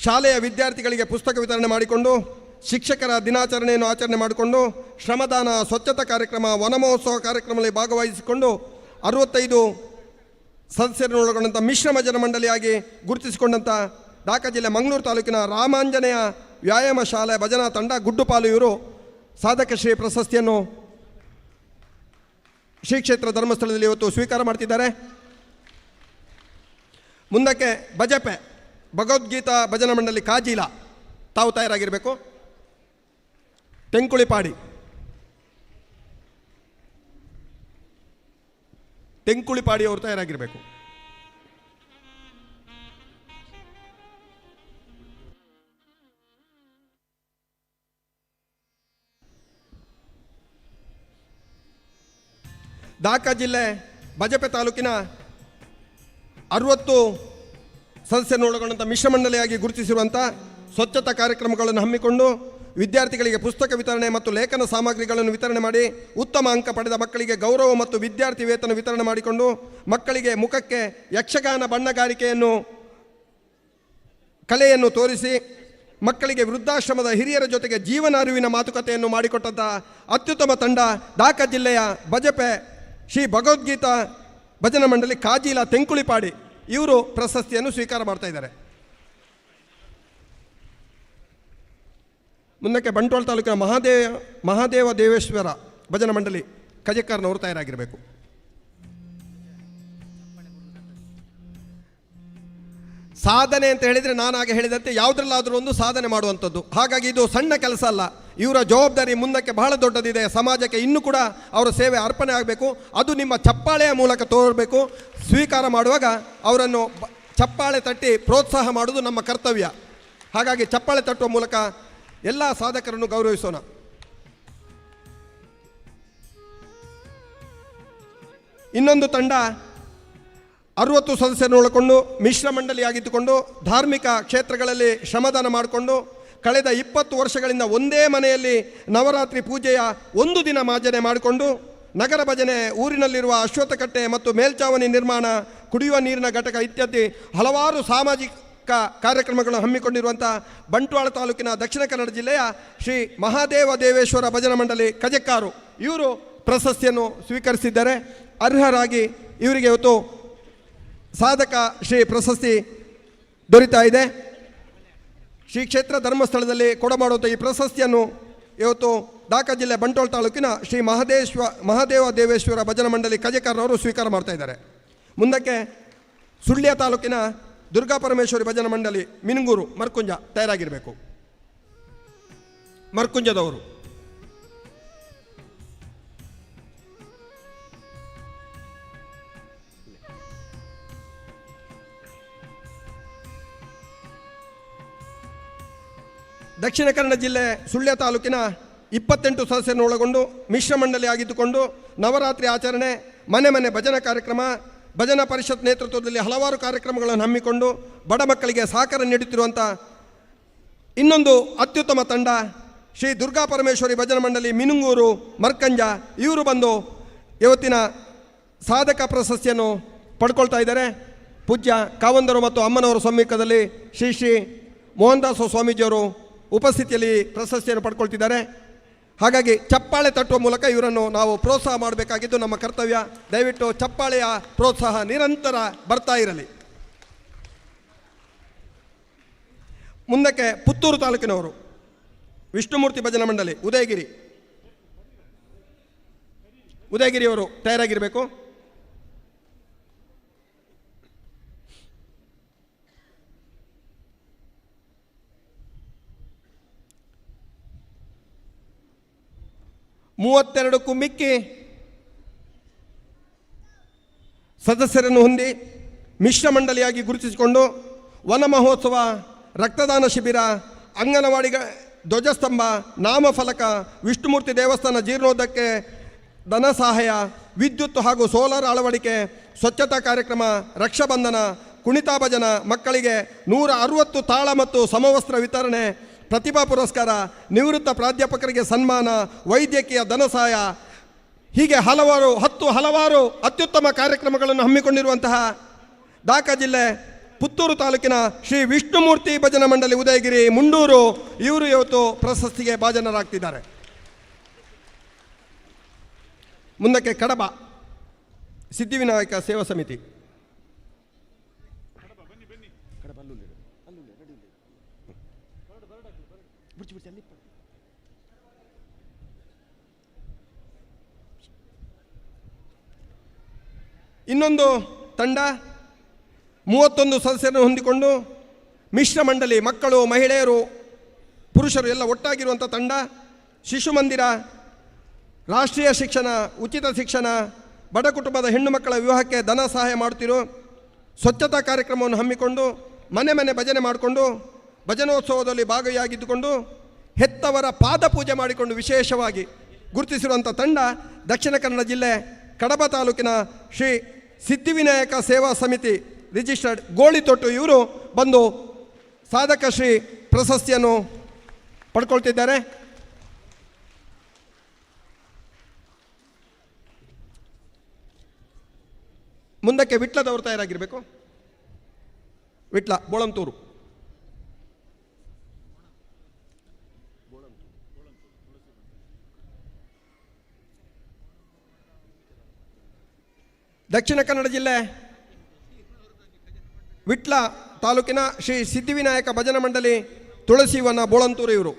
ಶಾಲೆಯ ವಿದ್ಯಾರ್ಥಿಗಳಿಗೆ ಪುಸ್ತಕ ವಿತರಣೆ ಮಾಡಿಕೊಂಡು, ಶಿಕ್ಷಕರ ದಿನಾಚರಣೆಯನ್ನು ಆಚರಣೆ ಮಾಡಿಕೊಂಡು, ಶ್ರಮದಾನ, ಸ್ವಚ್ಛತಾ ಕಾರ್ಯಕ್ರಮ, ವನ ಮಹೋತ್ಸವ ಕಾರ್ಯಕ್ರಮದಲ್ಲಿ ಭಾಗವಹಿಸಿಕೊಂಡು 65 ಸದಸ್ಯರನ್ನೊಳಗೊಂಡಂಥ ಮಿಶ್ರ ಭಜನಾ ಮಂಡಳಿಯಾಗಿ ಗುರುತಿಸಿಕೊಂಡಂಥ ಢಾಕಾ ಜಿಲ್ಲೆ ಮಂಗಳೂರು ತಾಲೂಕಿನ ರಾಮಾಂಜನೇಯ ವ್ಯಾಯಾಮ ಶಾಲೆ ಭಜನಾ ತಂಡ ಗುಡ್ಡುಪಾಲು ಇವರು ಸಾಧಕ ಶ್ರೀ ಪ್ರಶಸ್ತಿಯನ್ನು ಶ್ರೀ ಕ್ಷೇತ್ರ ಧರ್ಮಸ್ಥಳದಲ್ಲಿ ಇವತ್ತು ಸ್ವೀಕಾರ ಮಾಡ್ತಿದ್ದಾರೆ. ಮುಂದಕ್ಕೆ ಬಜಪೆ ಭಗವದ್ಗೀತಾ ಭಜನಾ ಮಂಡಳಿ ಕಾಜೀಲ ತಾವು ತಯಾರಾಗಿರಬೇಕು. ತೆಂಕುಳಿಪಾಡಿ ಅವರು ತಯಾರಾಗಿರಬೇಕು. ಢಾಕಾ ಜಿಲ್ಲೆ ಬಜಪೆ ತಾಲೂಕಿನ 60 ಸದಸ್ಯರನ್ನೊಳಗೊಂಡಂಥ ಮಿಶ್ರ ಮಂಡಳಿಯಾಗಿ ಗುರುತಿಸಿರುವಂಥ ಸ್ವಚ್ಛತಾ ಕಾರ್ಯಕ್ರಮಗಳನ್ನು ಹಮ್ಮಿಕೊಂಡು ವಿದ್ಯಾರ್ಥಿಗಳಿಗೆ ಪುಸ್ತಕ ವಿತರಣೆ ಮತ್ತು ಲೇಖನ ಸಾಮಗ್ರಿಗಳನ್ನು ವಿತರಣೆ ಮಾಡಿ ಉತ್ತಮ ಅಂಕ ಪಡೆದ ಮಕ್ಕಳಿಗೆ ಗೌರವ ಮತ್ತು ವಿದ್ಯಾರ್ಥಿ ವೇತನ ವಿತರಣೆ ಮಾಡಿಕೊಂಡು ಮಕ್ಕಳಿಗೆ ಮುಖಕ್ಕೆ ಯಕ್ಷಗಾನ ಬಣ್ಣಗಾರಿಕೆಯನ್ನು ಕಲೆಯನ್ನು ತೋರಿಸಿ ಮಕ್ಕಳಿಗೆ ವೃದ್ಧಾಶ್ರಮದ ಹಿರಿಯರ ಜೊತೆಗೆ ಜೀವನ ಅರಿವಿನ ಮಾತುಕತೆಯನ್ನು ಮಾಡಿಕೊಟ್ಟಂಥ ಅತ್ಯುತ್ತಮ ತಂಡ ದಾಕ ಜಿಲ್ಲೆಯ ಬಜಪೆ ಶ್ರೀ ಭಗವದ್ಗೀತಾ ಭಜನಾ ಮಂಡಳಿ ಕಾಜೀಲ ತೆಂಕುಳಿಪಾಡಿ ಇವರು ಪ್ರಶಸ್ತಿಯನ್ನು ಸ್ವೀಕಾರ ಮಾಡ್ತಾ ಇದ್ದಾರೆ. ಮುಂದಕ್ಕೆ ಬಂಟ್ವಾಳ ತಾಲೂಕಿನ ಮಹಾದೇವ ದೇವೇಶ್ವರ ಭಜನಾ ಮಂಡಳಿ ಕಜೆಕಾರ್ನವರು ತಯಾರಾಗಿರಬೇಕು. ಸಾಧನೆ ಅಂತ ಹೇಳಿದರೆ ನಾನು ಆಗ ಹೇಳಿದಂತೆ ಯಾವುದ್ರಲ್ಲಾದರೂ ಒಂದು ಸಾಧನೆ ಮಾಡುವಂಥದ್ದು. ಹಾಗಾಗಿ ಇದು ಸಣ್ಣ ಕೆಲಸ ಅಲ್ಲ, ಇವರ ಜವಾಬ್ದಾರಿ ಮುಂದಕ್ಕೆ ಬಹಳ ದೊಡ್ಡದಿದೆ. ಸಮಾಜಕ್ಕೆ ಇನ್ನೂ ಕೂಡ ಅವರ ಸೇವೆ ಅರ್ಪಣೆ ಆಗಬೇಕು. ಅದು ನಿಮ್ಮ ಚಪ್ಪಾಳೆಯ ಮೂಲಕ ತೋರಬೇಕು. ಸ್ವೀಕಾರ ಮಾಡುವಾಗ ಅವರನ್ನು ಚಪ್ಪಾಳೆ ತಟ್ಟಿ ಪ್ರೋತ್ಸಾಹ ಮಾಡುವುದು ನಮ್ಮ ಕರ್ತವ್ಯ. ಹಾಗಾಗಿ ಚಪ್ಪಾಳೆ ತಟ್ಟುವ ಮೂಲಕ ಎಲ್ಲ ಸಾಧಕರನ್ನು ಗೌರವಿಸೋಣ. ಇನ್ನೊಂದು ತಂಡ 60 ಸದಸ್ಯರನ್ನು ಒಳಗೊಂಡು ಮಿಶ್ರ ಮಂಡಳಿಯಾಗಿದ್ದುಕೊಂಡು ಧಾರ್ಮಿಕ ಕ್ಷೇತ್ರಗಳಲ್ಲಿ ಶ್ರಮದಾನ ಮಾಡಿಕೊಂಡು ಕಳೆದ 20 ವರ್ಷಗಳಿಂದ ಒಂದೇ ಮನೆಯಲ್ಲಿ ನವರಾತ್ರಿ ಪೂಜೆಯ ಒಂದು ದಿನ ಮಾಜನೆ ಮಾಡಿಕೊಂಡು ನಗರ ಭಜನೆ, ಊರಿನಲ್ಲಿರುವ ಅಶ್ವತ್ಥಕಟ್ಟೆ ಮತ್ತು ಮೇಲ್ಚಾವಣಿ ನಿರ್ಮಾಣ, ಕುಡಿಯುವ ನೀರಿನ ಘಟಕ ಇತ್ಯಾದಿ ಹಲವಾರು ಸಾಮಾಜಿಕ ಕಾರ್ಯಕ್ರಮಗಳನ್ನು ಹಮ್ಮಿಕೊಂಡಿರುವಂಥ ಬಂಟ್ವಾಳ ತಾಲೂಕಿನ ದಕ್ಷಿಣ ಕನ್ನಡ ಜಿಲ್ಲೆಯ ಶ್ರೀ ಮಹಾದೇವ ದೇವೇಶ್ವರ ಭಜನಾ ಮಂಡಳಿ ಕಜೆಕ್ಕಾರು ಇವರು ಪ್ರಶಸ್ತಿಯನ್ನು ಸ್ವೀಕರಿಸಿದ್ದಾರೆ. ಅರ್ಹರಾಗಿ ಇವರಿಗೆ ಇವತ್ತು ಸಾಧಕ ಶ್ರೀ ಪ್ರಶಸ್ತಿ ದೊರೀತಾ ಇದೆ. ಶ್ರೀ ಕ್ಷೇತ್ರ ಧರ್ಮಸ್ಥಳದಲ್ಲಿ ಕೊಡಮಾಡುವಂಥ ಈ ಪ್ರಶಸ್ತಿಯನ್ನು ಇವತ್ತು ದಾಕ ಜಿಲ್ಲೆ ಬಂಟ್ವಾಳ ತಾಲೂಕಿನ ಶ್ರೀ ಮಹಾದೇವ ದೇವೇಶ್ವರ ಭಜನಾ ಮಂಡಳಿ ಕಜೆಕಾರನವರು ಸ್ವೀಕಾರ ಮಾಡ್ತಾ ಇದ್ದಾರೆ. ಮುಂದಕ್ಕೆ ಸುಳ್ಯ ತಾಲೂಕಿನ ದುರ್ಗಾ ಪರಮೇಶ್ವರಿ ಭಜನಾ ಮಂಡಳಿ ಮಿನುಗೂರು ಮರ್ಕುಂಜ ತಯಾರಾಗಿರಬೇಕು. ಮರ್ಕುಂಜದವರು ದಕ್ಷಿಣ ಕನ್ನಡ ಜಿಲ್ಲೆ ಸುಳ್ಯ ತಾಲೂಕಿನ 28 ಸದಸ್ಯರನ್ನು ಒಳಗೊಂಡು ಮಿಶ್ರ ಮಂಡಳಿ ಆಗಿದ್ದುಕೊಂಡು ನವರಾತ್ರಿ ಆಚರಣೆ, ಮನೆ ಮನೆ ಭಜನಾ ಕಾರ್ಯಕ್ರಮ, ಭಜನಾ ಪರಿಷತ್ ನೇತೃತ್ವದಲ್ಲಿ ಹಲವಾರು ಕಾರ್ಯಕ್ರಮಗಳನ್ನು ಹಮ್ಮಿಕೊಂಡು ಬಡ ಮಕ್ಕಳಿಗೆ ಸಹಕಾರ ನೀಡುತ್ತಿರುವಂಥ ಇನ್ನೊಂದು ಅತ್ಯುತ್ತಮ ತಂಡ ಶ್ರೀ ದುರ್ಗಾ ಪರಮೇಶ್ವರಿ ಭಜನಾ ಮಂಡಳಿ ಮಿನುಂಗೂರು ಮರ್ಕಂಜ ಇವರು ಬಂದು ಇವತ್ತಿನ ಸಾಧಕ ಪ್ರಶಸ್ತಿಯನ್ನು ಪಡ್ಕೊಳ್ತಾ ಇದ್ದಾರೆ. ಪೂಜ್ಯ ಕಾವಂದರು ಮತ್ತು ಅಮ್ಮನವರ ಸಮ್ಮುಖದಲ್ಲಿ ಶ್ರೀ ಶ್ರೀ ಮೋಹನ್ದಾಸ ಸ್ವಾಮೀಜಿಯವರು ಉಪಸ್ಥಿತಿಯಲ್ಲಿ ಪ್ರಶಸ್ತಿಯನ್ನು ಪಡ್ಕೊಳ್ತಿದ್ದಾರೆ. ಹಾಗಾಗಿ ಚಪ್ಪಾಳೆ ತಟ್ಟುವ ಮೂಲಕ ಇವರನ್ನು ನಾವು ಪ್ರೋತ್ಸಾಹ ಮಾಡಬೇಕಾಗಿದ್ದು ನಮ್ಮ ಕರ್ತವ್ಯ. ದಯವಿಟ್ಟು ಚಪ್ಪಾಳೆಯ ಪ್ರೋತ್ಸಾಹ ನಿರಂತರ ಬರ್ತಾ ಇರಲಿ. ಮುಂದಕ್ಕೆ ಪುತ್ತೂರು ತಾಲೂಕಿನವರು ವಿಷ್ಣುಮೂರ್ತಿ ಭಜನಾ ಮಂಡಳಿ ಉದಯಗಿರಿಯವರು ತಯಾರಾಗಿರಬೇಕು. ಮೂವತ್ತೆರಡಕ್ಕೂ ಮಿಕ್ಕಿ ಸದಸ್ಯರನ್ನು ಹೊಂದಿ ಮಿಶ್ರ ಮಂಡಳಿಯಾಗಿ ಗುರುತಿಸಿಕೊಂಡು ವನ ಮಹೋತ್ಸವ, ರಕ್ತದಾನ ಶಿಬಿರ, ಅಂಗನವಾಡಿ ಧ್ವಜಸ್ತಂಭ, ನಾಮಫಲಕ, ವಿಷ್ಣುಮೂರ್ತಿ ದೇವಸ್ಥಾನ ಜೀರ್ಣೋದ್ಧಕ್ಕೆ ಧನ ಸಹಾಯ, ವಿದ್ಯುತ್ ಹಾಗೂ ಸೋಲಾರ್ ಅಳವಡಿಕೆ, ಸ್ವಚ್ಛತಾ ಕಾರ್ಯಕ್ರಮ, ರಕ್ಷಾಬಂಧನ, ಕುಣಿತಾ ಭಜನ, ಮಕ್ಕಳಿಗೆ 160 ತಾಳ ಮತ್ತು ಸಮವಸ್ತ್ರ ವಿತರಣೆ, ಪ್ರತಿಭಾ ಪುರಸ್ಕಾರ, ನಿವೃತ್ತ ಪ್ರಾಧ್ಯಾಪಕರಿಗೆ ಸನ್ಮಾನ, ವೈದ್ಯಕೀಯ ಧನ ಸಹಾಯ, ಹೀಗೆ ಹಲವಾರು ಅತ್ಯುತ್ತಮ ಕಾರ್ಯಕ್ರಮಗಳನ್ನು ಹಮ್ಮಿಕೊಂಡಿರುವಂತಹ ದಾಕ ಜಿಲ್ಲೆ ಪುತ್ತೂರು ತಾಲೂಕಿನ ಶ್ರೀ ವಿಷ್ಣುಮೂರ್ತಿ ಭಜನಾ ಮಂಡಳಿ ಉದಯಗಿರಿ ಮುಂಡೂರು ಇವರು ಇವತ್ತು ಪ್ರಶಸ್ತಿಗೆ ಭಾಜನರಾಗ್ತಿದ್ದಾರೆ. ಮುಂದಕ್ಕೆ ಕಡಬ ಸಿದ್ಧಿವಿನಾಯಕ ಸೇವಾ ಸಮಿತಿ ಇನ್ನೊಂದು ತಂಡ 31 ಸದಸ್ಯರನ್ನು ಹೊಂದಿಕೊಂಡು ಮಿಶ್ರ ಮಂಡಳಿ ಮಕ್ಕಳು, ಮಹಿಳೆಯರು, ಪುರುಷರು ಎಲ್ಲ ಒಟ್ಟಾಗಿರುವಂಥ ತಂಡ ಶಿಶು ಮಂದಿರ, ರಾಷ್ಟ್ರೀಯ ಶಿಕ್ಷಣ, ಉಚಿತ ಶಿಕ್ಷಣ, ಬಡ ಕುಟುಂಬದ ಹೆಣ್ಣು ಮಕ್ಕಳ ವಿವಾಹಕ್ಕೆ ಧನ ಸಹಾಯ ಮಾಡುತ್ತಿರೋ ಸ್ವಚ್ಛತಾ ಕಾರ್ಯಕ್ರಮವನ್ನು ಹಮ್ಮಿಕೊಂಡು ಮನೆ ಮನೆ ಭಜನೆ ಮಾಡಿಕೊಂಡು ಭಜನೋತ್ಸವದಲ್ಲಿ ಭಾಗಿಯಾಗಿದ್ದುಕೊಂಡು ಹೆತ್ತವರ ಪಾದ ಪೂಜೆ ಮಾಡಿಕೊಂಡು ವಿಶೇಷವಾಗಿ ಗುರುತಿಸಿರುವಂಥ ತಂಡ ದಕ್ಷಿಣ ಕನ್ನಡ ಜಿಲ್ಲೆ ಕಡಬ ತಾಲೂಕಿನ ಶ್ರೀ ಸಿದ್ಧಿವಿನಾಯಕ ಸೇವಾ ಸಮಿತಿ ರಿಜಿಸ್ಟರ್ಡ್ ಗೋಳಿತೊಟ್ಟು ಇವರು ಬಂದು ಸಾಧಕ ಶ್ರೀ ಪ್ರಶಸ್ತಿಯನ್ನು ಪಡ್ಕೊಳ್ತಿದ್ದಾರೆ. ಮುಂದಕ್ಕೆ ವಿಟ್ಲದವರು ತಯಾರಾಗಿರಬೇಕು. ವಿಟ್ಲ ಬೋಳಂತೂರು ದಕ್ಷಿಣ ಕನ್ನಡ ಜಿಲ್ಲೆ ವಿಟ್ಲ ತಾಲೂಕಿನ ಶ್ರೀ ಸಿದ್ಧಿವಿನಾಯಕ ಭಜನಾ ಮಂಡಳಿ ತುಳಸಿವನ ಬೋಳಂತೂರು ಇವರು.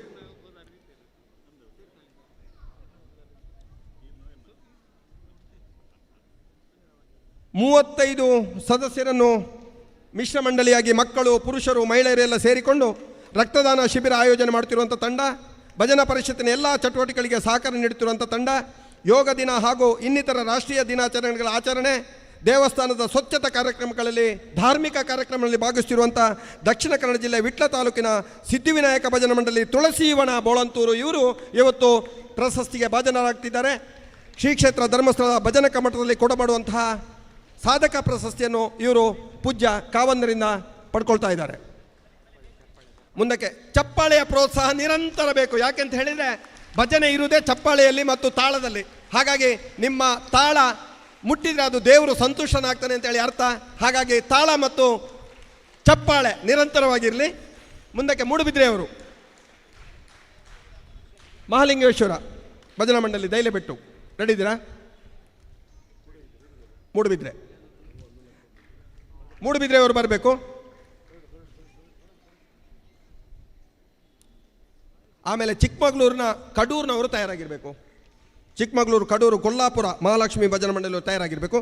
ಮೂವತ್ತೈದು ಸದಸ್ಯರನ್ನು ಮಿಶ್ರ ಮಂಡಳಿಯಾಗಿ ಮಕ್ಕಳು, ಪುರುಷರು, ಮಹಿಳೆಯರೆಲ್ಲ ಸೇರಿಕೊಂಡು ರಕ್ತದಾನ ಶಿಬಿರ ಆಯೋಜನೆ ಮಾಡುತ್ತಿರುವಂಥ ತಂಡ, ಭಜನಾ ಪರಿಷತ್ತಿನ ಎಲ್ಲ ಚಟುವಟಿಕೆಗಳಿಗೆ ಸಹಕಾರ ನೀಡುತ್ತಿರುವಂಥ ತಂಡ, ಯೋಗ ದಿನ ಹಾಗೂ ಇನ್ನಿತರ ರಾಷ್ಟ್ರೀಯ ದಿನಾಚರಣೆಗಳ ಆಚರಣೆ, ದೇವಸ್ಥಾನದ ಸ್ವಚ್ಛತಾ ಕಾರ್ಯಕ್ರಮಗಳಲ್ಲಿ, ಧಾರ್ಮಿಕ ಕಾರ್ಯಕ್ರಮಗಳಲ್ಲಿ ಭಾಗವಹಿಸುತ್ತಿರುವಂಥ ದಕ್ಷಿಣ ಕನ್ನಡ ಜಿಲ್ಲೆ ವಿಟ್ಲ ತಾಲೂಕಿನ ಸಿದ್ಧಿವಿನಾಯಕ ಭಜನಾ ಮಂಡಳಿ ತುಳಸಿವನ ಬೋಳಂತೂರು ಇವರು ಇವತ್ತು ಪ್ರಶಸ್ತಿಗೆ ಭಾಜನರಾಗ್ತಿದ್ದಾರೆ. ಶ್ರೀ ಕ್ಷೇತ್ರ ಧರ್ಮಸ್ಥಳ ಭಜನಾ ಕಮ್ಮಟದಲ್ಲಿ ಕೊಡಬಡುವಂತಹ ಸಾಧಕ ಪ್ರಶಸ್ತಿಯನ್ನು ಇವರು ಪೂಜ್ಯ ಕಾವಂದರಿಂದ ಪಡ್ಕೊಳ್ತಾ ಇದ್ದಾರೆ. ಮುಂದಕ್ಕೆ ಚಪ್ಪಾಳೆಯ ಪ್ರೋತ್ಸಾಹ ನಿರಂತರ ಬೇಕು. ಯಾಕೆಂತ ಹೇಳಿದರೆ ಭಜನೆ ಇರುವುದೇ ಚಪ್ಪಾಳೆಯಲ್ಲಿ ಮತ್ತು ತಾಳದಲ್ಲಿ. ಹಾಗಾಗಿ ನಿಮ್ಮ ತಾಳ ಮುಟ್ಟಿದರೆ ಅದು ದೇವರು ಸಂತುಷ್ಟನಾಗ್ತಾನೆ ಅಂತೇಳಿ ಅರ್ಥ. ಹಾಗಾಗಿ ತಾಳ ಮತ್ತು ಚಪ್ಪಾಳೆ ನಿರಂತರವಾಗಿರಲಿ. ಮುಂದಕ್ಕೆ ಮೂಡುಬಿದ್ರೆಯವರು ಮಹಾಲಿಂಗೇಶ್ವರ ಭಜನಾ ಮಂಡಳಿ ದೈಲೆಬೆಟ್ಟು ರೆಡಿ ಇದ್ದೀರಾ? ಮೂಡುಬಿದ್ರೆಯವರು ಬರಬೇಕು. ಆಮೇಲೆ ಚಿಕ್ಕಮಗಳೂರಿನ ಕಡೂರಿನವರು ತಯಾರಾಗಿರಬೇಕು. ಚಿಕ್ಕಮಗಳೂರು, ಕಡೂರು, ಕೊಲ್ಲಾಪುರ ಮಹಾಲಕ್ಷ್ಮಿ ಭಜನಾ ಮಂಡಳಿಯವರು ತಯಾರಾಗಿರಬೇಕು.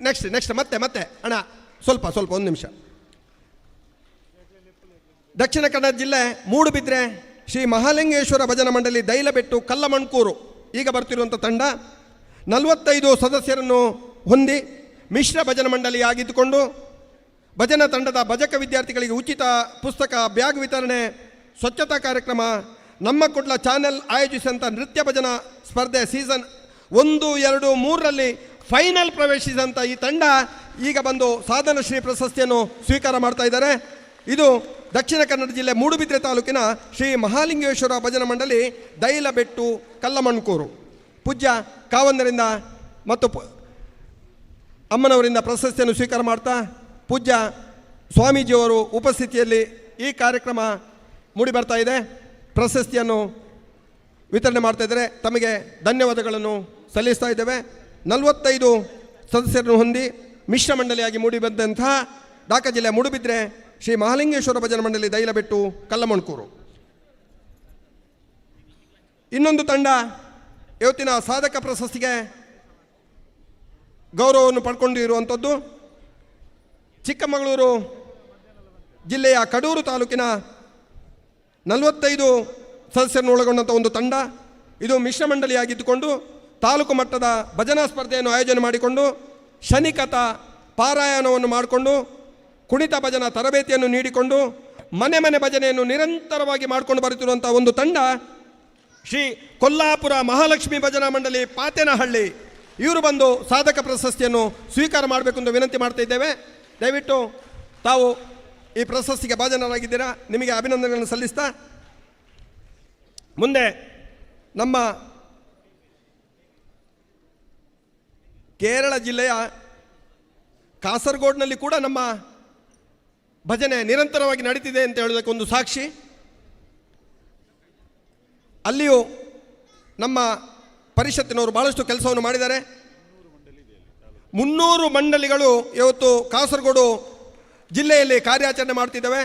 ನೆಕ್ಸ್ಟ್ ಮತ್ತೆ ಅಣ್ಣ ಸ್ವಲ್ಪ ಒಂದು ನಿಮಿಷ. ದಕ್ಷಿಣ ಕನ್ನಡ ಜಿಲ್ಲೆ ಮೂಡುಬಿದ್ರೆ ಶ್ರೀ ಮಹಾಲಿಂಗೇಶ್ವರ ಭಜನಾ ಮಂಡಳಿ ದೈಲಬೆಟ್ಟು ಕಲ್ಲಮಣ್ಕೂರು ಈಗ ಬರ್ತಿರುವಂಥ ತಂಡ 45 ಸದಸ್ಯರನ್ನು ಹೊಂದಿ ಮಿಶ್ರ ಭಜನಾ ಮಂಡಳಿ ಆಗಿದ್ದುಕೊಂಡು ಭಜನಾ ತಂಡದ ಭಜಕ ವಿದ್ಯಾರ್ಥಿಗಳಿಗೆ ಉಚಿತ ಪುಸ್ತಕ, ಬ್ಯಾಗ್ ವಿತರಣೆ, ಸ್ವಚ್ಛತಾ ಕಾರ್ಯಕ್ರಮ, ನಮ್ಮ ಕುಡ್ಲ ಚಾನೆಲ್ ಆಯೋಜಿಸಿದಂಥ ನೃತ್ಯ ಭಜನಾ ಸ್ಪರ್ಧೆ ಸೀಸನ್ 1, 2, 3ರಲ್ಲಿ ಫೈನಲ್ ಪ್ರವೇಶಿಸಿದಂಥ ಈ ತಂಡ ಈಗ ಬಂದು ಸಾಧನ ಶ್ರೀ ಪ್ರಶಸ್ತಿಯನ್ನು ಸ್ವೀಕಾರ ಮಾಡ್ತಾ ಇದ್ದಾರೆ. ಇದು ದಕ್ಷಿಣ ಕನ್ನಡ ಜಿಲ್ಲೆ ಮೂಡುಬಿದ್ರೆ ತಾಲೂಕಿನ ಶ್ರೀ ಮಹಾಲಿಂಗೇಶ್ವರ ಭಜನಾ ಮಂಡಳಿ ದೈಲಬೆಟ್ಟು ಕಲ್ಲಮಣ್ಕೂರು ಪೂಜ್ಯ ಕಾವಂದರಿಂದ ಮತ್ತು ಅಮ್ಮನವರಿಂದ ಪ್ರಶಸ್ತಿಯನ್ನು ಸ್ವೀಕಾರ ಮಾಡ್ತಾ ಪೂಜ್ಯ ಸ್ವಾಮೀಜಿಯವರು ಉಪಸ್ಥಿತಿಯಲ್ಲಿ ಈ ಕಾರ್ಯಕ್ರಮ ಮೂಡಿ ಬರ್ತಾ ಇದೆ. ಪ್ರಶಸ್ತಿಯನ್ನು ವಿತರಣೆ ಮಾಡ್ತಾ ಇದ್ದಾರೆ. ತಮಗೆ ಧನ್ಯವಾದಗಳನ್ನು ಸಲ್ಲಿಸ್ತಾ ಇದ್ದೇವೆ. 45 ಸದಸ್ಯರನ್ನು ಹೊಂದಿ ಮಿಶ್ರ ಮಂಡಳಿಯಾಗಿ ಮೂಡಿ ಬಂದಂತಹ ಢಾಕಾ ಜಿಲ್ಲೆ ಮೂಡುಬಿದ್ರೆ ಶ್ರೀ ಮಹಾಲಿಂಗೇಶ್ವರ ಭಜನಾ ಮಂಡಳಿ ದೈಲಬೆಟ್ಟು ಕಲ್ಲಮಣ್ಕೂರು. ಇನ್ನೊಂದು ತಂಡ ಇವತ್ತಿನ ಸಾಧಕ ಪ್ರಶಸ್ತಿಗೆ ಗೌರವವನ್ನು ಪಡ್ಕೊಂಡಿರುವಂಥದ್ದು ಚಿಕ್ಕಮಗಳೂರು ಜಿಲ್ಲೆಯ ಕಡೂರು ತಾಲೂಕಿನ 45 ಸದಸ್ಯರನ್ನು ಒಳಗೊಂಡಂಥ ಒಂದು ತಂಡ. ಇದು ಮಿಶ್ರ ಮಂಡಳಿಯಾಗಿದ್ದುಕೊಂಡು ತಾಲೂಕು ಮಟ್ಟದ ಭಜನಾ ಸ್ಪರ್ಧೆಯನ್ನು ಆಯೋಜನೆ ಮಾಡಿಕೊಂಡು ಶನಿಕಥ ಪಾರಾಯಣವನ್ನು ಮಾಡಿಕೊಂಡು ಕುಣಿತ ಭಜನಾ ತರಬೇತಿಯನ್ನು ನೀಡಿಕೊಂಡು ಮನೆ ಭಜನೆಯನ್ನು ನಿರಂತರವಾಗಿ ಮಾಡಿಕೊಂಡು ಬರುತ್ತಿರುವಂಥ ಒಂದು ತಂಡ ಶ್ರೀ ಕೊಲ್ಲಾಪುರ ಮಹಾಲಕ್ಷ್ಮಿ ಭಜನಾ ಮಂಡಳಿ ಪಾತೇನಹಳ್ಳಿ. ಇವರು ಬಂದು ಸಾಧಕ ಪ್ರಶಸ್ತಿಯನ್ನು ಸ್ವೀಕಾರ ಮಾಡಬೇಕು ಎಂದು ವಿನಂತಿ ಮಾಡ್ತಾ ಇದ್ದೇವೆ. ದಯವಿಟ್ಟು ತಾವು ಈ ಪ್ರಶಸ್ತಿಗೆ ಭಾಜನರಾಗಿದ್ದೀರಾ, ನಿಮಗೆ ಅಭಿನಂದನೆಗಳನ್ನು ಸಲ್ಲಿಸ್ತಾ ಮುಂದೆ ನಮ್ಮ ಕೇರಳ ಜಿಲ್ಲೆಯ ಕಾಸರಗೋಡಿನಲ್ಲಿ ಕೂಡ ನಮ್ಮ ಭಜನೆ ನಿರಂತರವಾಗಿ ನಡೀತಿದೆ ಅಂತ ಹೇಳೋದಕ್ಕೆ ಒಂದು ಸಾಕ್ಷಿ. ಅಲ್ಲಿಯೂ ನಮ್ಮ ಪರಿಷತ್ತಿನವರು ಬಹಳಷ್ಟು ಕೆಲಸವನ್ನು ಮಾಡಿದ್ದಾರೆ. 300 ಮಂಡಳಿಗಳು ಇವತ್ತು ಕಾಸರಗೋಡು ಜಿಲ್ಲೆಯಲ್ಲಿ ಕಾರ್ಯಾಚರಣೆ ಮಾಡ್ತಿದ್ದಾವೆ.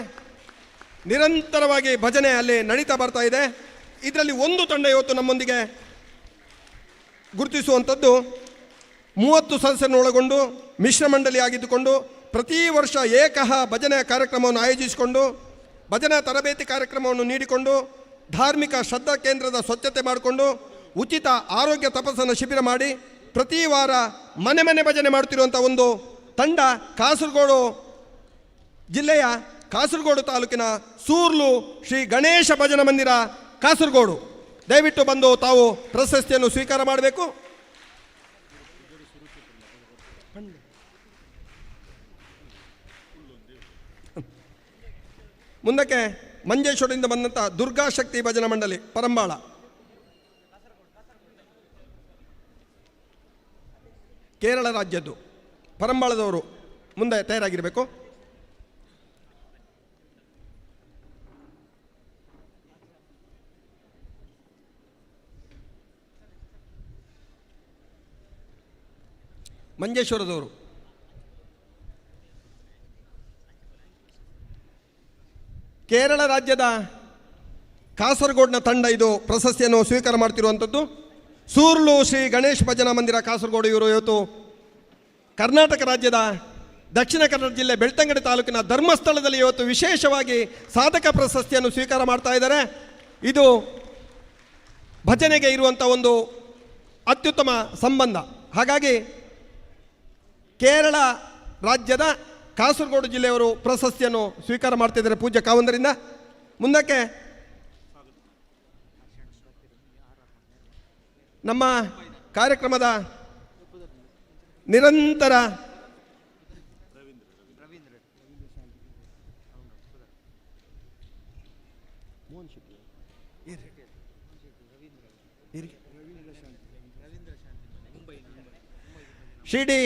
ನಿರಂತರವಾಗಿ ಭಜನೆ ಅಲ್ಲಿ ನಡೀತಾ ಬರ್ತಾ ಇದೆ. ಇದರಲ್ಲಿ ಒಂದು ತಂಡ ಇವತ್ತು ನಮ್ಮೊಂದಿಗೆ ಗುರುತಿಸುವಂಥದ್ದು 30 ಸದಸ್ಯರನ್ನು ಒಳಗೊಂಡು ಮಿಶ್ರ ಮಂಡಳಿ ಆಗಿದ್ದುಕೊಂಡು ಪ್ರತಿ ವರ್ಷ ಏಕಃ ಭಜನೆ ಕಾರ್ಯಕ್ರಮವನ್ನು ಆಯೋಜಿಸಿಕೊಂಡು ಭಜನಾ ತರಬೇತಿ ಕಾರ್ಯಕ್ರಮವನ್ನು ನೀಡಿಕೊಂಡು ಧಾರ್ಮಿಕ ಶ್ರದ್ಧಾ ಕೇಂದ್ರದ ಸ್ವಚ್ಛತೆ ಮಾಡಿಕೊಂಡು ಉಚಿತ ಆರೋಗ್ಯ ತಪಾಸಣಾ ಶಿಬಿರ ಮಾಡಿ ಪ್ರತಿ ವಾರ ಮನೆ ಭಜನೆ ಮಾಡುತ್ತಿರುವಂಥ ಒಂದು ತಂಡ ಕಾಸರಗೋಡು ಜಿಲ್ಲೆಯ ಕಾಸರಗೋಡು ತಾಲೂಕಿನ ಸೂರ್ಲು ಶ್ರೀ ಗಣೇಶ ಭಜನಾ ಮಂದಿರ ಕಾಸರಗೋಡು. ದಯವಿಟ್ಟು ಬಂದು ತಾವು ಪ್ರಶಸ್ತಿಯನ್ನು ಸ್ವೀಕಾರ ಮಾಡಬೇಕು. ಮುಂದಕ್ಕೆ ಮಂಜೇಶ್ವರದಿಂದ ಬಂದಂಥ ದುರ್ಗಾಶಕ್ತಿ ಭಜನಾ ಮಂಡಳಿ ಪರಂಬಾಳ, ಕೇರಳ ರಾಜ್ಯದ್ದು ಪರಂಬಾಳದವರು ಮುಂದೆ ತಯಾರಾಗಿರಬೇಕು. ಮಂಜೇಶ್ವರದವರು. ಕೇರಳ ರಾಜ್ಯದ ಕಾಸರಗೋಡ್ನ ತಂಡ ಇದು ಪ್ರಶಸ್ತಿಯನ್ನು ಸ್ವೀಕಾರ ಮಾಡ್ತಿರುವಂಥದ್ದು. ಸೂರ್ಲು ಶ್ರೀ ಗಣೇಶ್ ಭಜನಾ ಮಂದಿರ ಕಾಸರಗೋಡು ಇವರು ಇವತ್ತು ಕರ್ನಾಟಕ ರಾಜ್ಯದ ದಕ್ಷಿಣ ಕನ್ನಡ ಜಿಲ್ಲೆ ಬೆಳ್ತಂಗಡಿ ತಾಲೂಕಿನ ಧರ್ಮಸ್ಥಳದಲ್ಲಿ ಇವತ್ತು ವಿಶೇಷವಾಗಿ ಸಾಧಕ ಪ್ರಶಸ್ತಿಯನ್ನು ಸ್ವೀಕಾರ ಮಾಡ್ತಾ ಇದ್ದಾರೆ. ಇದು ಭಜನೆಗೆ ಇರುವಂಥ ಒಂದು ಅತ್ಯುತ್ತಮ ಸಂಬಂಧ. ಹಾಗಾಗಿ ಕೇರಳ ರಾಜ್ಯದ ಕಾಸರಗೋಡು ಜಿಲ್ಲೆಯವರು ಪ್ರಶಸ್ತಿಯನ್ನು ಸ್ವೀಕಾರ ಮಾಡ್ತಿದ್ದಾರೆ ಪೂಜ್ಯ ಕಾವಂದರಿಂದ. ಮುಂದಕ್ಕೆ ನಮ್ಮ ಕಾರ್ಯಕ್ರಮದ ನಿರಂತರ ಶ್ರೀ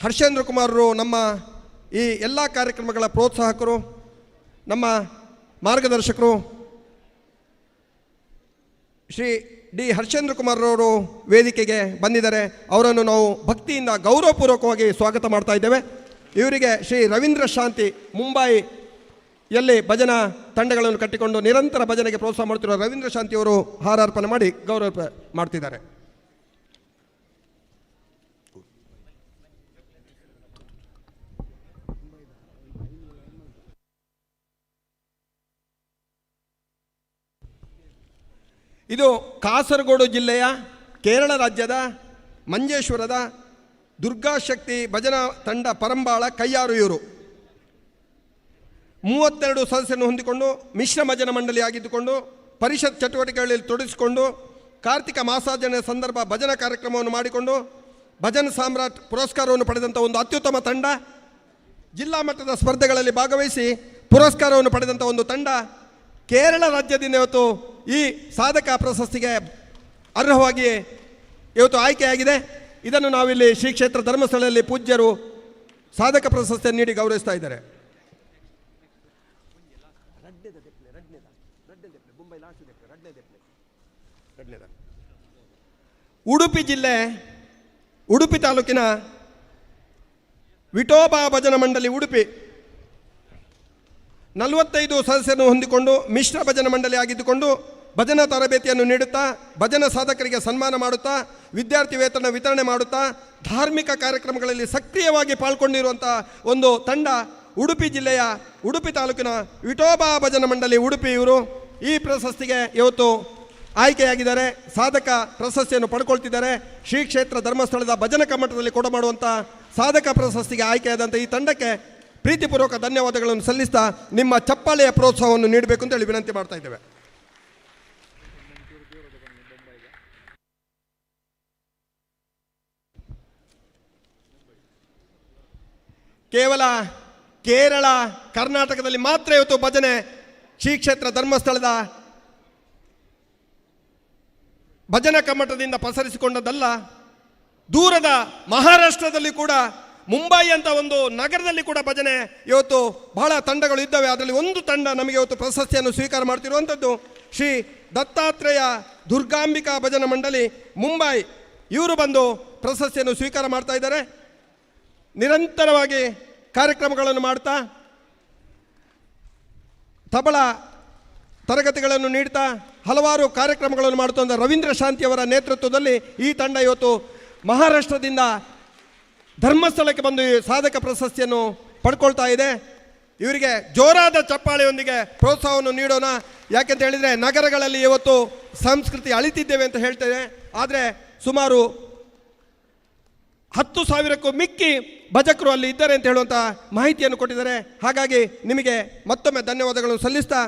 ಹರ್ಷೇಂದ್ರ ಕುಮಾರರು ನಮ್ಮ ಈ ಎಲ್ಲ ಕಾರ್ಯಕ್ರಮಗಳ ಪ್ರೋತ್ಸಾಹಕರು, ನಮ್ಮ ಮಾರ್ಗದರ್ಶಕರು. ಶ್ರೀ ಡಿ ಹರ್ಷೇಂದ್ರ ಕುಮಾರ್ರವರು ವೇದಿಕೆಗೆ ಬಂದಿದ್ದಾರೆ. ಅವರನ್ನು ನಾವು ಭಕ್ತಿಯಿಂದ ಗೌರವಪೂರ್ವಕವಾಗಿ ಸ್ವಾಗತ ಮಾಡ್ತಾ ಇದ್ದೇವೆ. ಇವರಿಗೆ ಶ್ರೀ ರವೀಂದ್ರ ಶಾಂತಿ ಮುಂಬೈಯಲ್ಲಿ ಭಜನಾ ತಂಡಗಳನ್ನು ಕಟ್ಟಿಕೊಂಡು ನಿರಂತರ ಭಜನೆಗೆ ಪ್ರೋತ್ಸಾಹ ಮಾಡ್ತಿರುವ ರವೀಂದ್ರ ಶಾಂತಿಯವರು ಹಾರಾರ್ಪಣೆ ಮಾಡಿ ಗೌರವ ಮಾಡ್ತಿದ್ದಾರೆ. ಇದು ಕಾಸರಗೋಡು ಜಿಲ್ಲೆಯ ಕೇರಳ ರಾಜ್ಯದ ಮಂಜೇಶ್ವರದ ದುರ್ಗಾಶಕ್ತಿ ಭಜನಾ ತಂಡ ಪರಂಬಾಳ ಕೈಯಾರು. ಇವರು 32 ಸದಸ್ಯರನ್ನು ಹೊಂದಿಕೊಂಡು ಮಿಶ್ರ ಭಜನಾ ಮಂಡಳಿ ಆಗಿದ್ದುಕೊಂಡು ಪರಿಷತ್ ಚಟುವಟಿಕೆಗಳಲ್ಲಿ ತೊಡಗಿಸಿಕೊಂಡು ಕಾರ್ತಿಕ ಮಾಸಾಚರಣೆ ಸಂದರ್ಭ ಭಜನಾ ಕಾರ್ಯಕ್ರಮವನ್ನು ಮಾಡಿಕೊಂಡು ಭಜನ್ ಸಾಮ್ರಾಟ್ ಪುರಸ್ಕಾರವನ್ನು ಪಡೆದಂಥ ಒಂದು ಅತ್ಯುತ್ತಮ ತಂಡ. ಜಿಲ್ಲಾ ಮಟ್ಟದ ಸ್ಪರ್ಧೆಗಳಲ್ಲಿ ಭಾಗವಹಿಸಿ ಪುರಸ್ಕಾರವನ್ನು ಪಡೆದಂಥ ಒಂದು ತಂಡ ಕೇರಳ ರಾಜ್ಯದಿಂದ ಇವತ್ತು ಈ ಸಾಧಕ ಪ್ರಶಸ್ತಿಗೆ ಅರ್ಹವಾಗಿ ಇವತ್ತು ಆಯ್ಕೆಯಾಗಿದೆ. ಇದನ್ನು ನಾವಿಲ್ಲಿ ಶ್ರೀ ಕ್ಷೇತ್ರ ಧರ್ಮಸ್ಥಳದಲ್ಲಿ ಪೂಜ್ಯರು ಸಾಧಕ ಪ್ರಶಸ್ತಿಯನ್ನು ನೀಡಿ ಗೌರವಿಸ್ತಾ ಇದ್ದಾರೆ. ಉಡುಪಿ ಜಿಲ್ಲೆ ಉಡುಪಿ ತಾಲೂಕಿನ ವಿಠೋಬಾ ಭಜನಾ ಮಂಡಳಿ ಉಡುಪಿ 45 ಸದಸ್ಯರನ್ನು ಹೊಂದಿಕೊಂಡು ಮಿಶ್ರ ಭಜನಾ ಮಂಡಳಿ ಆಗಿದ್ದುಕೊಂಡು ಭಜನಾ ತರಬೇತಿಯನ್ನು ನೀಡುತ್ತಾ ಭಜನಾ ಸಾಧಕರಿಗೆ ಸನ್ಮಾನ ಮಾಡುತ್ತಾ ವಿದ್ಯಾರ್ಥಿ ವೇತನ ವಿತರಣೆ ಮಾಡುತ್ತಾ ಧಾರ್ಮಿಕ ಕಾರ್ಯಕ್ರಮಗಳಲ್ಲಿ ಸಕ್ರಿಯವಾಗಿ ಪಾಲ್ಗೊಂಡಿರುವಂಥ ಒಂದು ತಂಡ ಉಡುಪಿ ಜಿಲ್ಲೆಯ ಉಡುಪಿ ತಾಲೂಕಿನ ವಿಠೋಬಾ ಭಜನಾ ಮಂಡಳಿ ಉಡುಪಿ. ಇವರು ಈ ಪ್ರಶಸ್ತಿಗೆ ಇವತ್ತು ಆಯ್ಕೆಯಾಗಿದ್ದಾರೆ. ಸಾಧಕ ಪ್ರಶಸ್ತಿಯನ್ನು ಪಡ್ಕೊಳ್ತಿದ್ದಾರೆ. ಶ್ರೀ ಕ್ಷೇತ್ರ ಧರ್ಮಸ್ಥಳದ ಭಜನಾ ಕಮ್ಮಟದಲ್ಲಿ ಕೊಡಮಾಡುವಂಥ ಸಾಧಕ ಪ್ರಶಸ್ತಿಗೆ ಆಯ್ಕೆಯಾದಂಥ ಈ ತಂಡಕ್ಕೆ ಪ್ರೀತಿಪೂರ್ವಕ ಧನ್ಯವಾದಗಳನ್ನು ಸಲ್ಲಿಸ್ತಾ ನಿಮ್ಮ ಚಪ್ಪಾಳೆಯ ಪ್ರೋತ್ಸಾಹವನ್ನು ನೀಡಬೇಕು ಅಂತ ಹೇಳಿ ವಿನಂತಿ ಮಾಡ್ತಾ ಇದ್ದೇವೆ. ಕೇವಲ ಕೇರಳ ಕರ್ನಾಟಕದಲ್ಲಿ ಮಾತ್ರ ಇವತ್ತು ಭಜನೆ ಶ್ರೀ ಕ್ಷೇತ್ರ ಧರ್ಮಸ್ಥಳದ ಭಜನಾ ಕಮ್ಮಟದಿಂದ ಪಸರಿಸಿಕೊಂಡದ್ದಲ್ಲ, ದೂರದ ಮಹಾರಾಷ್ಟ್ರದಲ್ಲಿ ಕೂಡ ಮುಂಬೈ ಅಂತ ಒಂದು ನಗರದಲ್ಲಿ ಕೂಡ ಭಜನೆ ಇವತ್ತು ಬಹಳ ತಂಡಗಳು ಇದ್ದಾವೆ. ಅದರಲ್ಲಿ ಒಂದು ತಂಡ ನಮಗೆ ಇವತ್ತು ಪ್ರಶಸ್ತಿಯನ್ನು ಸ್ವೀಕಾರ ಮಾಡ್ತಿರುವಂಥದ್ದು ಶ್ರೀ ದತ್ತಾತ್ರೇಯ ದುರ್ಗಾಂಬಿಕಾ ಭಜನಾ ಮಂಡಳಿ ಮುಂಬೈ. ಇವರು ಬಂದು ಪ್ರಶಸ್ತಿಯನ್ನು ಸ್ವೀಕಾರ ಮಾಡ್ತಾ ಇದ್ದಾರೆ. ನಿರಂತರವಾಗಿ ಕಾರ್ಯಕ್ರಮಗಳನ್ನು ಮಾಡ್ತಾ ತಬಲ ತರಗತಿಗಳನ್ನು ನೀಡ್ತಾ ಹಲವಾರು ಕಾರ್ಯಕ್ರಮಗಳನ್ನು ಮಾಡುತ್ತಾ ರವೀಂದ್ರ ಶಾಂತಿಯವರ ನೇತೃತ್ವದಲ್ಲಿ ಈ ತಂಡ ಇವತ್ತು ಮಹಾರಾಷ್ಟ್ರದಿಂದ ಧರ್ಮಸ್ಥಳಕ್ಕೆ ಬಂದು ಈ ಸಾಧಕ ಪ್ರಶಸ್ತಿಯನ್ನು ಪಡ್ಕೊಳ್ತಾ ಇದೆ. ಇವರಿಗೆ ಜೋರಾದ ಚಪ್ಪಾಳೆಯೊಂದಿಗೆ ಪ್ರೋತ್ಸಾಹವನ್ನು ನೀಡೋಣ. ಯಾಕೆಂತ ಹೇಳಿದರೆ ನಗರಗಳಲ್ಲಿ ಇವತ್ತು ಸಂಸ್ಕೃತಿ ಅಳಿತಿದ್ದೇವೆ ಅಂತ ಹೇಳ್ತೇವೆ. ಆದರೆ ಸುಮಾರು 10,000ಕ್ಕೂ ಮಿಕ್ಕಿ ಭಜಕರು ಅಲ್ಲಿ ಇದ್ದಾರೆ ಅಂತ ಹೇಳುವಂಥ ಮಾಹಿತಿಯನ್ನು ಕೊಟ್ಟಿದ್ದಾರೆ. ಹಾಗಾಗಿ ನಿಮಗೆ ಮತ್ತೊಮ್ಮೆ ಧನ್ಯವಾದಗಳನ್ನು ಸಲ್ಲಿಸ್ತಾ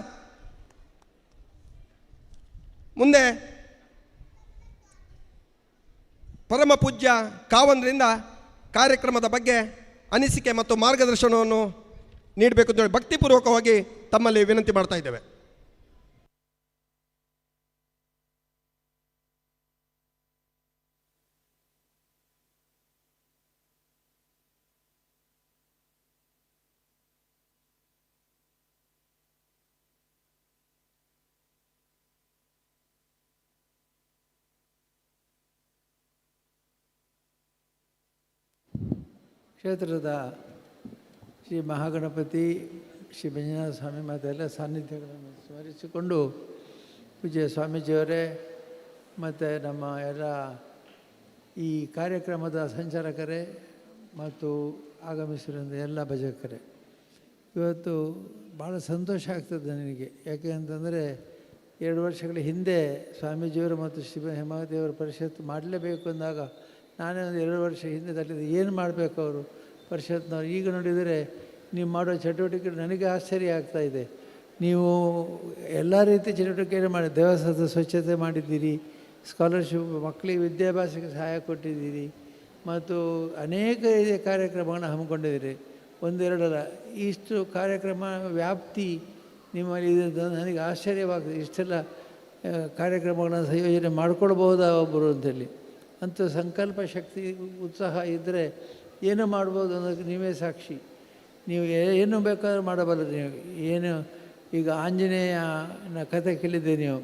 ಮುಂದೆ ಪರಮ ಪೂಜ್ಯ ಕಾವಂದ್ರಿಂದ ಕಾರ್ಯಕ್ರಮದ ಬಗ್ಗೆ ಅನಿಸಿಕೆ ಮತ್ತು ಮಾರ್ಗದರ್ಶನವನ್ನು ನೀಡಬೇಕು ಅಂತ ಹೇಳಿ ಭಕ್ತಿಪೂರ್ವಕವಾಗಿ ತಮ್ಮಲ್ಲಿ ವಿನಂತಿ ಮಾಡ್ತಾ ಇದ್ದೇವೆ.
ಕ್ಷೇತ್ರದ ಶ್ರೀ ಮಹಾಗಣಪತಿ ಶ್ರೀ ಮಂಜುನಾಥ ಸ್ವಾಮಿ ಮತ್ತು ಎಲ್ಲ ಸಾನ್ನಿಧ್ಯಗಳನ್ನು ಸ್ಮರಿಸಿಕೊಂಡು ಪೂಜ್ಯ ಸ್ವಾಮೀಜಿಯವರೇ ಮತ್ತು ನಮ್ಮ ಎಲ್ಲ ಈ ಕಾರ್ಯಕ್ರಮದ ಸಂಚಾಲಕರೇ ಮತ್ತು ಆಗಮಿಸಿರುವ ಎಲ್ಲ ಭಜಕರೇ, ಇವತ್ತು ಭಾಳ ಸಂತೋಷ ಆಗ್ತದೆ ನನಗೆ. ಯಾಕೆ ಅಂತಂದರೆ 2 ವರ್ಷಗಳ ಹಿಂದೆ ಸ್ವಾಮೀಜಿಯವರು ಮತ್ತು ಶ್ರೀ ಹೇಮಾವತಿಯವರ ಪರಿಷತ್ತು ಮಾಡಲೇಬೇಕು ಅಂದಾಗ ನಾನೇ ಒಂದು 2 ವರ್ಷ ಹಿಂದೆ ತಟ್ಟಿದ್ದೆ, ಏನು ಮಾಡಬೇಕು ಅವರು ಪರಿಷತ್ನವ್ರು. ಈಗ ನೋಡಿದರೆ ನೀವು ಮಾಡೋ ಚಟುವಟಿಕೆ ನನಗೆ ಆಶ್ಚರ್ಯ ಆಗ್ತಾಯಿದೆ. ನೀವು ಎಲ್ಲ ರೀತಿಯ ಚಟುವಟಿಕೆಯನ್ನು ಮಾಡಿ, ದೇವಸ್ಥಾನದ ಸ್ವಚ್ಛತೆ ಮಾಡಿದ್ದೀರಿ, ಸ್ಕಾಲರ್ಶಿಪ್ ಮಕ್ಕಳಿಗೆ ವಿದ್ಯಾಭ್ಯಾಸಕ್ಕೆ ಸಹಾಯ ಕೊಟ್ಟಿದ್ದೀರಿ ಮತ್ತು ಅನೇಕ ರೀತಿಯ ಕಾರ್ಯಕ್ರಮಗಳನ್ನು ಹಮ್ಮಿಕೊಂಡಿದ್ದೀರಿ. 1-2 ಅಲ್ಲ, ಇಷ್ಟು ಕಾರ್ಯಕ್ರಮ ವ್ಯಾಪ್ತಿ ನಿಮ್ಮಲ್ಲಿ ಇದೆ. ನನಗೆ ಆಶ್ಚರ್ಯವಾಗ್ತದೆ, ಇಷ್ಟೆಲ್ಲ ಕಾರ್ಯಕ್ರಮಗಳನ್ನು ಸಂಯೋಜನೆ ಮಾಡ್ಕೊಳ್ಬಹುದಾ ಒಬ್ಬರು ಅಂತೇಳಿ. ಅಂಥ ಸಂಕಲ್ಪ ಶಕ್ತಿ ಉತ್ಸಾಹ ಇದ್ದರೆ ಏನು ಮಾಡ್ಬೋದು ಅನ್ನೋದಕ್ಕೆ ನೀವೇ ಸಾಕ್ಷಿ. ನೀವು ಏನು ಬೇಕಾದ್ರೂ ಮಾಡಬಲ್ಲರು. ನೀವು ಏನು ಈಗ ಆಂಜನೇಯನ ಕಥೆ ಕೇಳಿದ್ದೆ ನೀವು.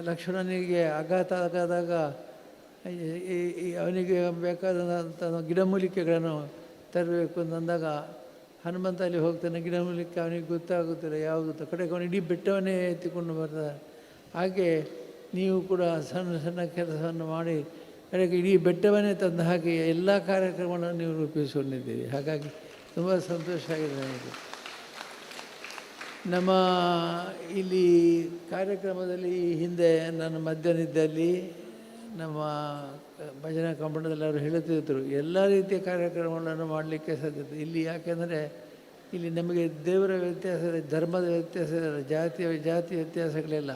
ಲಕ್ಷ್ಮಣನಿಗೆ ಆಘಾತ ಆದಾಗ ಅವನಿಗೆ ಬೇಕಾದಂಥ ಗಿಡಮೂಲಿಕೆಗಳನ್ನು ತರಬೇಕು ಅಂತಂದಾಗ ಹನುಮಂತ ಅಲ್ಲಿ ಹೋಗ್ತಾನೆ. ಗಿಡಮೂಲಿಕೆ ಅವನಿಗೆ ಗೊತ್ತಾಗುತ್ತಿಲ್ಲ ಯಾವುದು, ಕಡೆಗೆ ಅವನು ಇಡೀ ಬೆಟ್ಟವನ್ನೇ ಎತ್ತಿಕೊಂಡು ಬರ್ತಾರೆ. ಹಾಗೆ ನೀವು ಕೂಡ ಸಣ್ಣ ಸಣ್ಣ ಕೆಲಸವನ್ನು ಮಾಡಿ ಕಡೆಗೆ ಇಡೀ ಬೆಟ್ಟವನ್ನೇ ತಂದು ಹಾಕಿ ಎಲ್ಲ ಕಾರ್ಯಕ್ರಮಗಳನ್ನು ನೀವು ರೂಪಿಸಿಕೊಂಡಿದ್ದೀರಿ. ಹಾಗಾಗಿ ತುಂಬ ಸಂತೋಷ ಆಗಿದೆ ನನಗೆ. ನಮ್ಮ ಇಲ್ಲಿ ಕಾರ್ಯಕ್ರಮದಲ್ಲಿ ಹಿಂದೆ ನನ್ನ ಮಧ್ಯಾಹ್ನದಲ್ಲಿ ನಮ್ಮ ಭಜನಾ ಕಂಪಣದಲ್ಲಿ ಅವರು ಹೇಳುತ್ತಿದ್ದರು, ಎಲ್ಲ ರೀತಿಯ ಕಾರ್ಯಕ್ರಮಗಳನ್ನು ಮಾಡಲಿಕ್ಕೆ ಸಾಧ್ಯತೆ ಇಲ್ಲಿ. ಯಾಕೆಂದರೆ ಇಲ್ಲಿ ನಮಗೆ ದೇವರ ವ್ಯತ್ಯಾಸ, ಧರ್ಮದ ವ್ಯತ್ಯಾಸ, ಜಾತಿ ವ್ಯತ್ಯಾಸಗಳಿಲ್ಲ.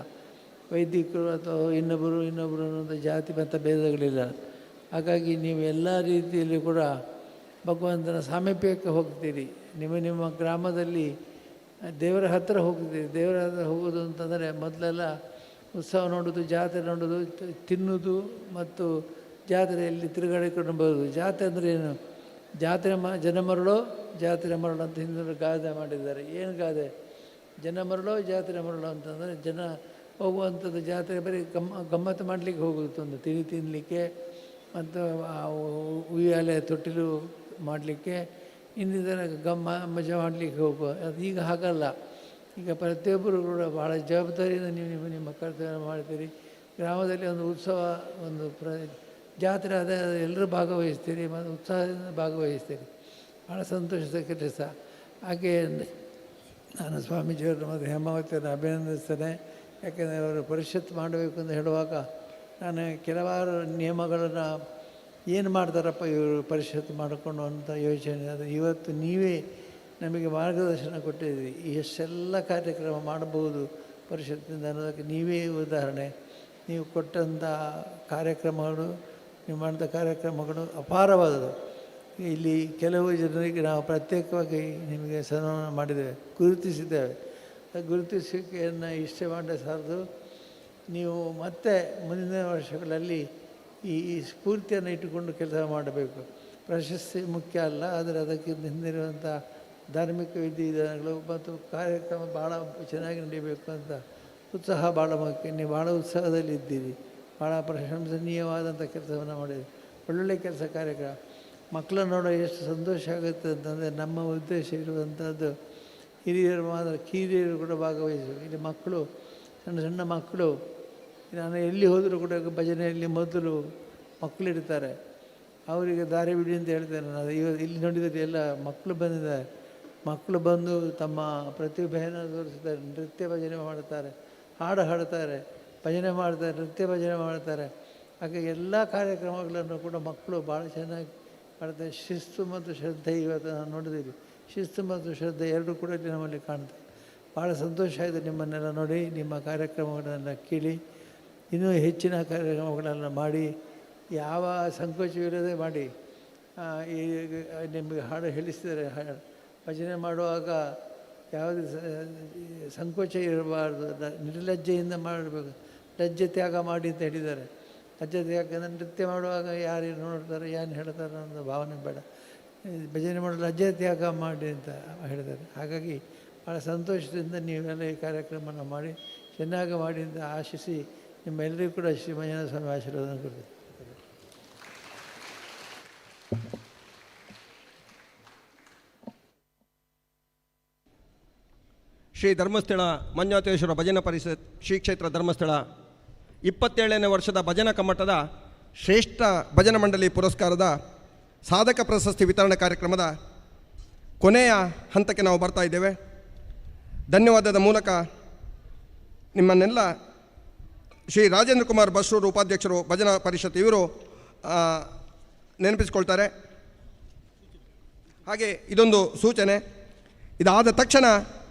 ವೈದಿಕರು ಅಥವಾ ಇನ್ನೊಬ್ಬರು ಅನ್ನೋದು ಜಾತಿ ಮತ್ತು ಭೇದಗಳಿಲ್ಲ. ಹಾಗಾಗಿ ನೀವು ಎಲ್ಲ ರೀತಿಯಲ್ಲಿ ಕೂಡ ಭಗವಂತನ ಸಾಮೀಪ್ಯಕ್ಕೆ ಹೋಗ್ತೀರಿ. ನಿಮ್ಮ ಗ್ರಾಮದಲ್ಲಿ ದೇವರ ಹತ್ತಿರ ಹೋಗ್ತೀರಿ. ದೇವರ ಹತ್ತಿರ ಹೋಗೋದು ಅಂತಂದರೆ ಮೊದಲೆಲ್ಲ ಉತ್ಸವ ನೋಡೋದು, ಜಾತ್ರೆ ನೋಡೋದು, ತಿನ್ನೋದು ಮತ್ತು ಜಾತ್ರೆಯಲ್ಲಿ ತಿರುಗಾಡಿಕೊಂಡು ಬರೋದು. ಜಾತ್ರೆ ಅಂದರೆ ಏನು? ಜಾತ್ರೆ ಜನ ಮರಳೋ ಜಾತ್ರೆ ಮರಳು ಅಂತ ಹಿಂದಿನ ಗಾದೆ ಮಾಡಿದ್ದಾರೆ. ಏನು ಗಾದೆ? ಜನ ಮರಳೋ ಜಾತ್ರೆ ಮರಳು ಅಂತಂದರೆ ಜನ ಹೋಗುವಂಥದ್ದು. ಜಾತ್ರೆ ಬರೀ ಗಮ್ಮತ್ತು ಮಾಡಲಿಕ್ಕೆ ಹೋಗೋದು, ಒಂದು ತಿನ್ನಲಿಕ್ಕೆ ಮತ್ತು ಉಯ್ಯಾಲೆ ತೊಟ್ಟಿಲು ಮಾಡಲಿಕ್ಕೆ, ಇನ್ನಿತರ ಮಜಾ ಮಾಡಲಿಕ್ಕೆ ಹೋಗುವ. ಅದು ಈಗ ಹಾಗಲ್ಲ. ಈಗ ಪ್ರತಿಯೊಬ್ಬರು ಕೂಡ ಭಾಳ ಜವಾಬ್ದಾರಿಯಿಂದ ನೀವು ನಿಮ್ಮ ಕರ್ತವ್ಯ ಮಾಡ್ತೀರಿ. ಗ್ರಾಮದಲ್ಲಿ ಒಂದು ಉತ್ಸವ, ಒಂದು ಜಾತ್ರೆ ಅದೇ ಎಲ್ಲರೂ ಭಾಗವಹಿಸ್ತೀರಿ ಮತ್ತು ಉತ್ಸಾಹದಿಂದ ಭಾಗವಹಿಸ್ತೀರಿ. ಭಾಳ ಸಂತೋಷದ ಕೆಲಸ. ಹಾಗೆ ನಾನು ಸ್ವಾಮೀಜಿಯವರು ಮತ್ತು ಹೇಮಾವತಿಯನ್ನು ಅಭಿನಂದಿಸ್ತೇನೆ. ಯಾಕೆಂದರೆ ಅವರು ಪರಿಷತ್ತು ಮಾಡಬೇಕು ಅಂತ ಹೇಳುವಾಗ ನಾನು ಕೆಲವಾರು ನಿಯಮಗಳನ್ನು ಏನು ಮಾಡ್ತಾರಪ್ಪ ಇವರು ಪರಿಷತ್ತು ಮಾಡಿಕೊಂಡು ಅಂತ ಯೋಚನೆ. ಅದು ಇವತ್ತು ನೀವೇ ನಮಗೆ ಮಾರ್ಗದರ್ಶನ ಕೊಟ್ಟಿದ್ದೀರಿ. ಎಷ್ಟೆಲ್ಲ ಕಾರ್ಯಕ್ರಮ ಮಾಡಬಹುದು ಪರಿಷತ್ತಿನಿಂದ ಅನ್ನೋದಕ್ಕೆ ನೀವೇ ಉದಾಹರಣೆ. ನೀವು ಕೊಟ್ಟಂಥ ಕಾರ್ಯಕ್ರಮಗಳು, ನೀವು ಮಾಡಿದ ಕಾರ್ಯಕ್ರಮಗಳು ಅಪಾರವಾದವು. ಇಲ್ಲಿ ಕೆಲವು ಜನರಿಗೆ ನಾವು ಪ್ರತ್ಯೇಕವಾಗಿ ನಿಮಗೆ ಸನ್ಮಾನ ಮಾಡಿದ್ದೇವೆ, ಗುರುತಿಸಿದ್ದೇವೆ. ಗುರುತಿಸುವಿಕೆಯನ್ನು ಇಷ್ಟೇ ಮಾಡದೆ ಸಾರದು, ನೀವು ಮತ್ತೆ ಮುಂದಿನ ವರ್ಷಗಳಲ್ಲಿ ಈ ಸ್ಫೂರ್ತಿಯನ್ನು ಇಟ್ಟುಕೊಂಡು ಕೆಲಸ ಮಾಡಬೇಕು. ಪ್ರಶಸ್ತಿ ಮುಖ್ಯ ಅಲ್ಲ, ಆದರೆ ಅದಕ್ಕೆ ಹಿಂದಿರುವಂಥ ಧಾರ್ಮಿಕ ವಿಧಿವಿಧಾನಗಳು ಮತ್ತು ಕಾರ್ಯಕ್ರಮ ಭಾಳ ಚೆನ್ನಾಗಿ ನಡೀಬೇಕು ಅಂತ ಉತ್ಸಾಹ ಭಾಳ ಮುಖ್ಯ. ನೀವು ಭಾಳ ಉತ್ಸಾಹದಲ್ಲಿ ಇದ್ದೀರಿ. ಭಾಳ ಪ್ರಶಂಸನೀಯವಾದಂಥ ಕೆಲಸವನ್ನು ಮಾಡಿದ್ದೀರಿ. ಒಳ್ಳೊಳ್ಳೆ ಕೆಲಸ ಕಾರ್ಯಕ್ರಮ. ಮಕ್ಕಳನ್ನು ನೋಡೋ ಎಷ್ಟು ಸಂತೋಷ ಆಗುತ್ತೆ ಅಂತಂದರೆ ನಮ್ಮ ಉದ್ದೇಶ ಇರುವಂಥದ್ದು ಹಿರಿಯರು ಮಾತ್ರ, ಕಿರಿಯರು ಕೂಡ ಭಾಗವಹಿಸಬೇಕು. ಇಲ್ಲಿ ಮಕ್ಕಳು, ಸಣ್ಣ ಸಣ್ಣ ಮಕ್ಕಳು, ನಾನು ಎಲ್ಲಿ ಹೋದರೂ ಕೂಡ ಭಜನೆಯಲ್ಲಿ ಮೊದಲು ಮಕ್ಕಳಿರ್ತಾರೆ. ಅವರಿಗೆ ದಾರಿ ಬಿಡಿ ಅಂತ ಹೇಳ್ತೇನೆ ನಾನು. ಇಲ್ಲಿ ನೋಡಿದರೆ ಎಲ್ಲ ಮಕ್ಕಳು ಬಂದಿದ್ದಾರೆ. ಮಕ್ಕಳು ಬಂದು ತಮ್ಮ ಪ್ರತಿಭೆಯನ್ನು ತೋರಿಸ್ತಾರೆ. ನೃತ್ಯ ಭಜನೆ ಮಾಡ್ತಾರೆ, ಹಾಡು ಹಾಡ್ತಾರೆ, ಭಜನೆ ಮಾಡ್ತಾರೆ, ನೃತ್ಯ ಭಜನೆ ಮಾಡ್ತಾರೆ. ಹಾಗೆ ಎಲ್ಲ ಕಾರ್ಯಕ್ರಮಗಳನ್ನು ಕೂಡ ಮಕ್ಕಳು ಭಾಳ ಚೆನ್ನಾಗಿ ಮಾಡ್ತಾರೆ. ಶಿಸ್ತು ಮತ್ತು ಶ್ರದ್ಧೆ ಇವತ್ತು ನಾನು ನೋಡಿದ್ದೀವಿ. ಶಿಸ್ತು ಮತ್ತು ಶ್ರದ್ಧೆ ಎರಡೂ ಕೂಡ ಇಲ್ಲಿ ನಮ್ಮಲ್ಲಿ ಕಾಣ್ತದೆ. ಭಾಳ ಸಂತೋಷ ಆಯಿತು ನಿಮ್ಮನ್ನೆಲ್ಲ ನೋಡಿ, ನಿಮ್ಮ ಕಾರ್ಯಕ್ರಮಗಳನ್ನು ಕೇಳಿ. ಇನ್ನೂ ಹೆಚ್ಚಿನ ಕಾರ್ಯಕ್ರಮಗಳನ್ನು ಮಾಡಿ, ಯಾವ ಸಂಕೋಚವಿಲ್ಲದೆ ಮಾಡಿ. ನಿಮಗೆ ಹಾಡು ಹೇಳಿಸಿದರೆ ಭಜನೆ ಮಾಡುವಾಗ ಯಾವುದೇ ಸಂಕೋಚ ಇರಬಾರ್ದು, ನಿರ್ಲಜ್ಜೆಯಿಂದ ಮಾಡಬೇಕು. ಲಜ್ಜೆ ತ್ಯಾಗ ಮಾಡಿ ಅಂತ ಹೇಳಿದ್ದಾರೆ. ಲಜ್ಜೆ ತ್ಯಾಗ ಅಂದರೆ ನೃತ್ಯ ಮಾಡುವಾಗ ಯಾರು ನೋಡ್ತಾರೆ, ಏನು ಹೇಳ್ತಾರೆ ಅನ್ನೋ ಭಾವನೆ ಬೇಡ. ಭಜನೆ ಮಾಡಲು ಲಜ್ಜೆ ತ್ಯಾಗ ಮಾಡಿ ಅಂತ ಹೇಳಿದ್ದಾರೆ. ಹಾಗಾಗಿ ಭಾಳ ಸಂತೋಷದಿಂದ ನೀವೆಲ್ಲ ಈ ಕಾರ್ಯಕ್ರಮವನ್ನು ಮಾಡಿ ಚೆನ್ನಾಗಿ ಮಾಡಿ ಅಂತ ಆಶಿಸಿ ನಿಮ್ಮೆಲ್ಲರಿಗೂ ಕೂಡ ಶ್ರೀ ಮಂಜುನಾಥ ಸ್ವಾಮಿ ಆಶೀರ್ವಾದ ಕೊಡ್ತೀನಿ.
ಶ್ರೀ ಧರ್ಮಸ್ಥಳ ಮಂಜುನಾಥೇಶ್ವರ ಭಜನಾ ಪರಿಷತ್ ಶ್ರೀ ಕ್ಷೇತ್ರ ಧರ್ಮಸ್ಥಳ 27ನೇ ವರ್ಷದ ಭಜನಾ ಕಮ್ಮಟದ ಶ್ರೇಷ್ಠ ಭಜನಾ ಮಂಡಳಿ ಪುರಸ್ಕಾರದ ಸಾಧಕ ಪ್ರಶಸ್ತಿ ವಿತರಣಾ ಕಾರ್ಯಕ್ರಮದ ಕೊನೆಯ ಹಂತಕ್ಕೆ ನಾವು ಬರ್ತಾ ಇದ್ದೇವೆ. ಧನ್ಯವಾದದ ಮೂಲಕ ನಿಮ್ಮನ್ನೆಲ್ಲ ಶ್ರೀ ರಾಜೇಂದ್ರ ಕುಮಾರ್ ಬಸ್ರೂರು ಉಪಾಧ್ಯಕ್ಷರು ಭಜನಾ ಪರಿಷತ್ ಇವರು ನೆನಪಿಸಿಕೊಳ್ತಾರೆ. ಹಾಗೆ ಇದೊಂದು ಸೂಚನೆ, ಇದಾದ ತಕ್ಷಣ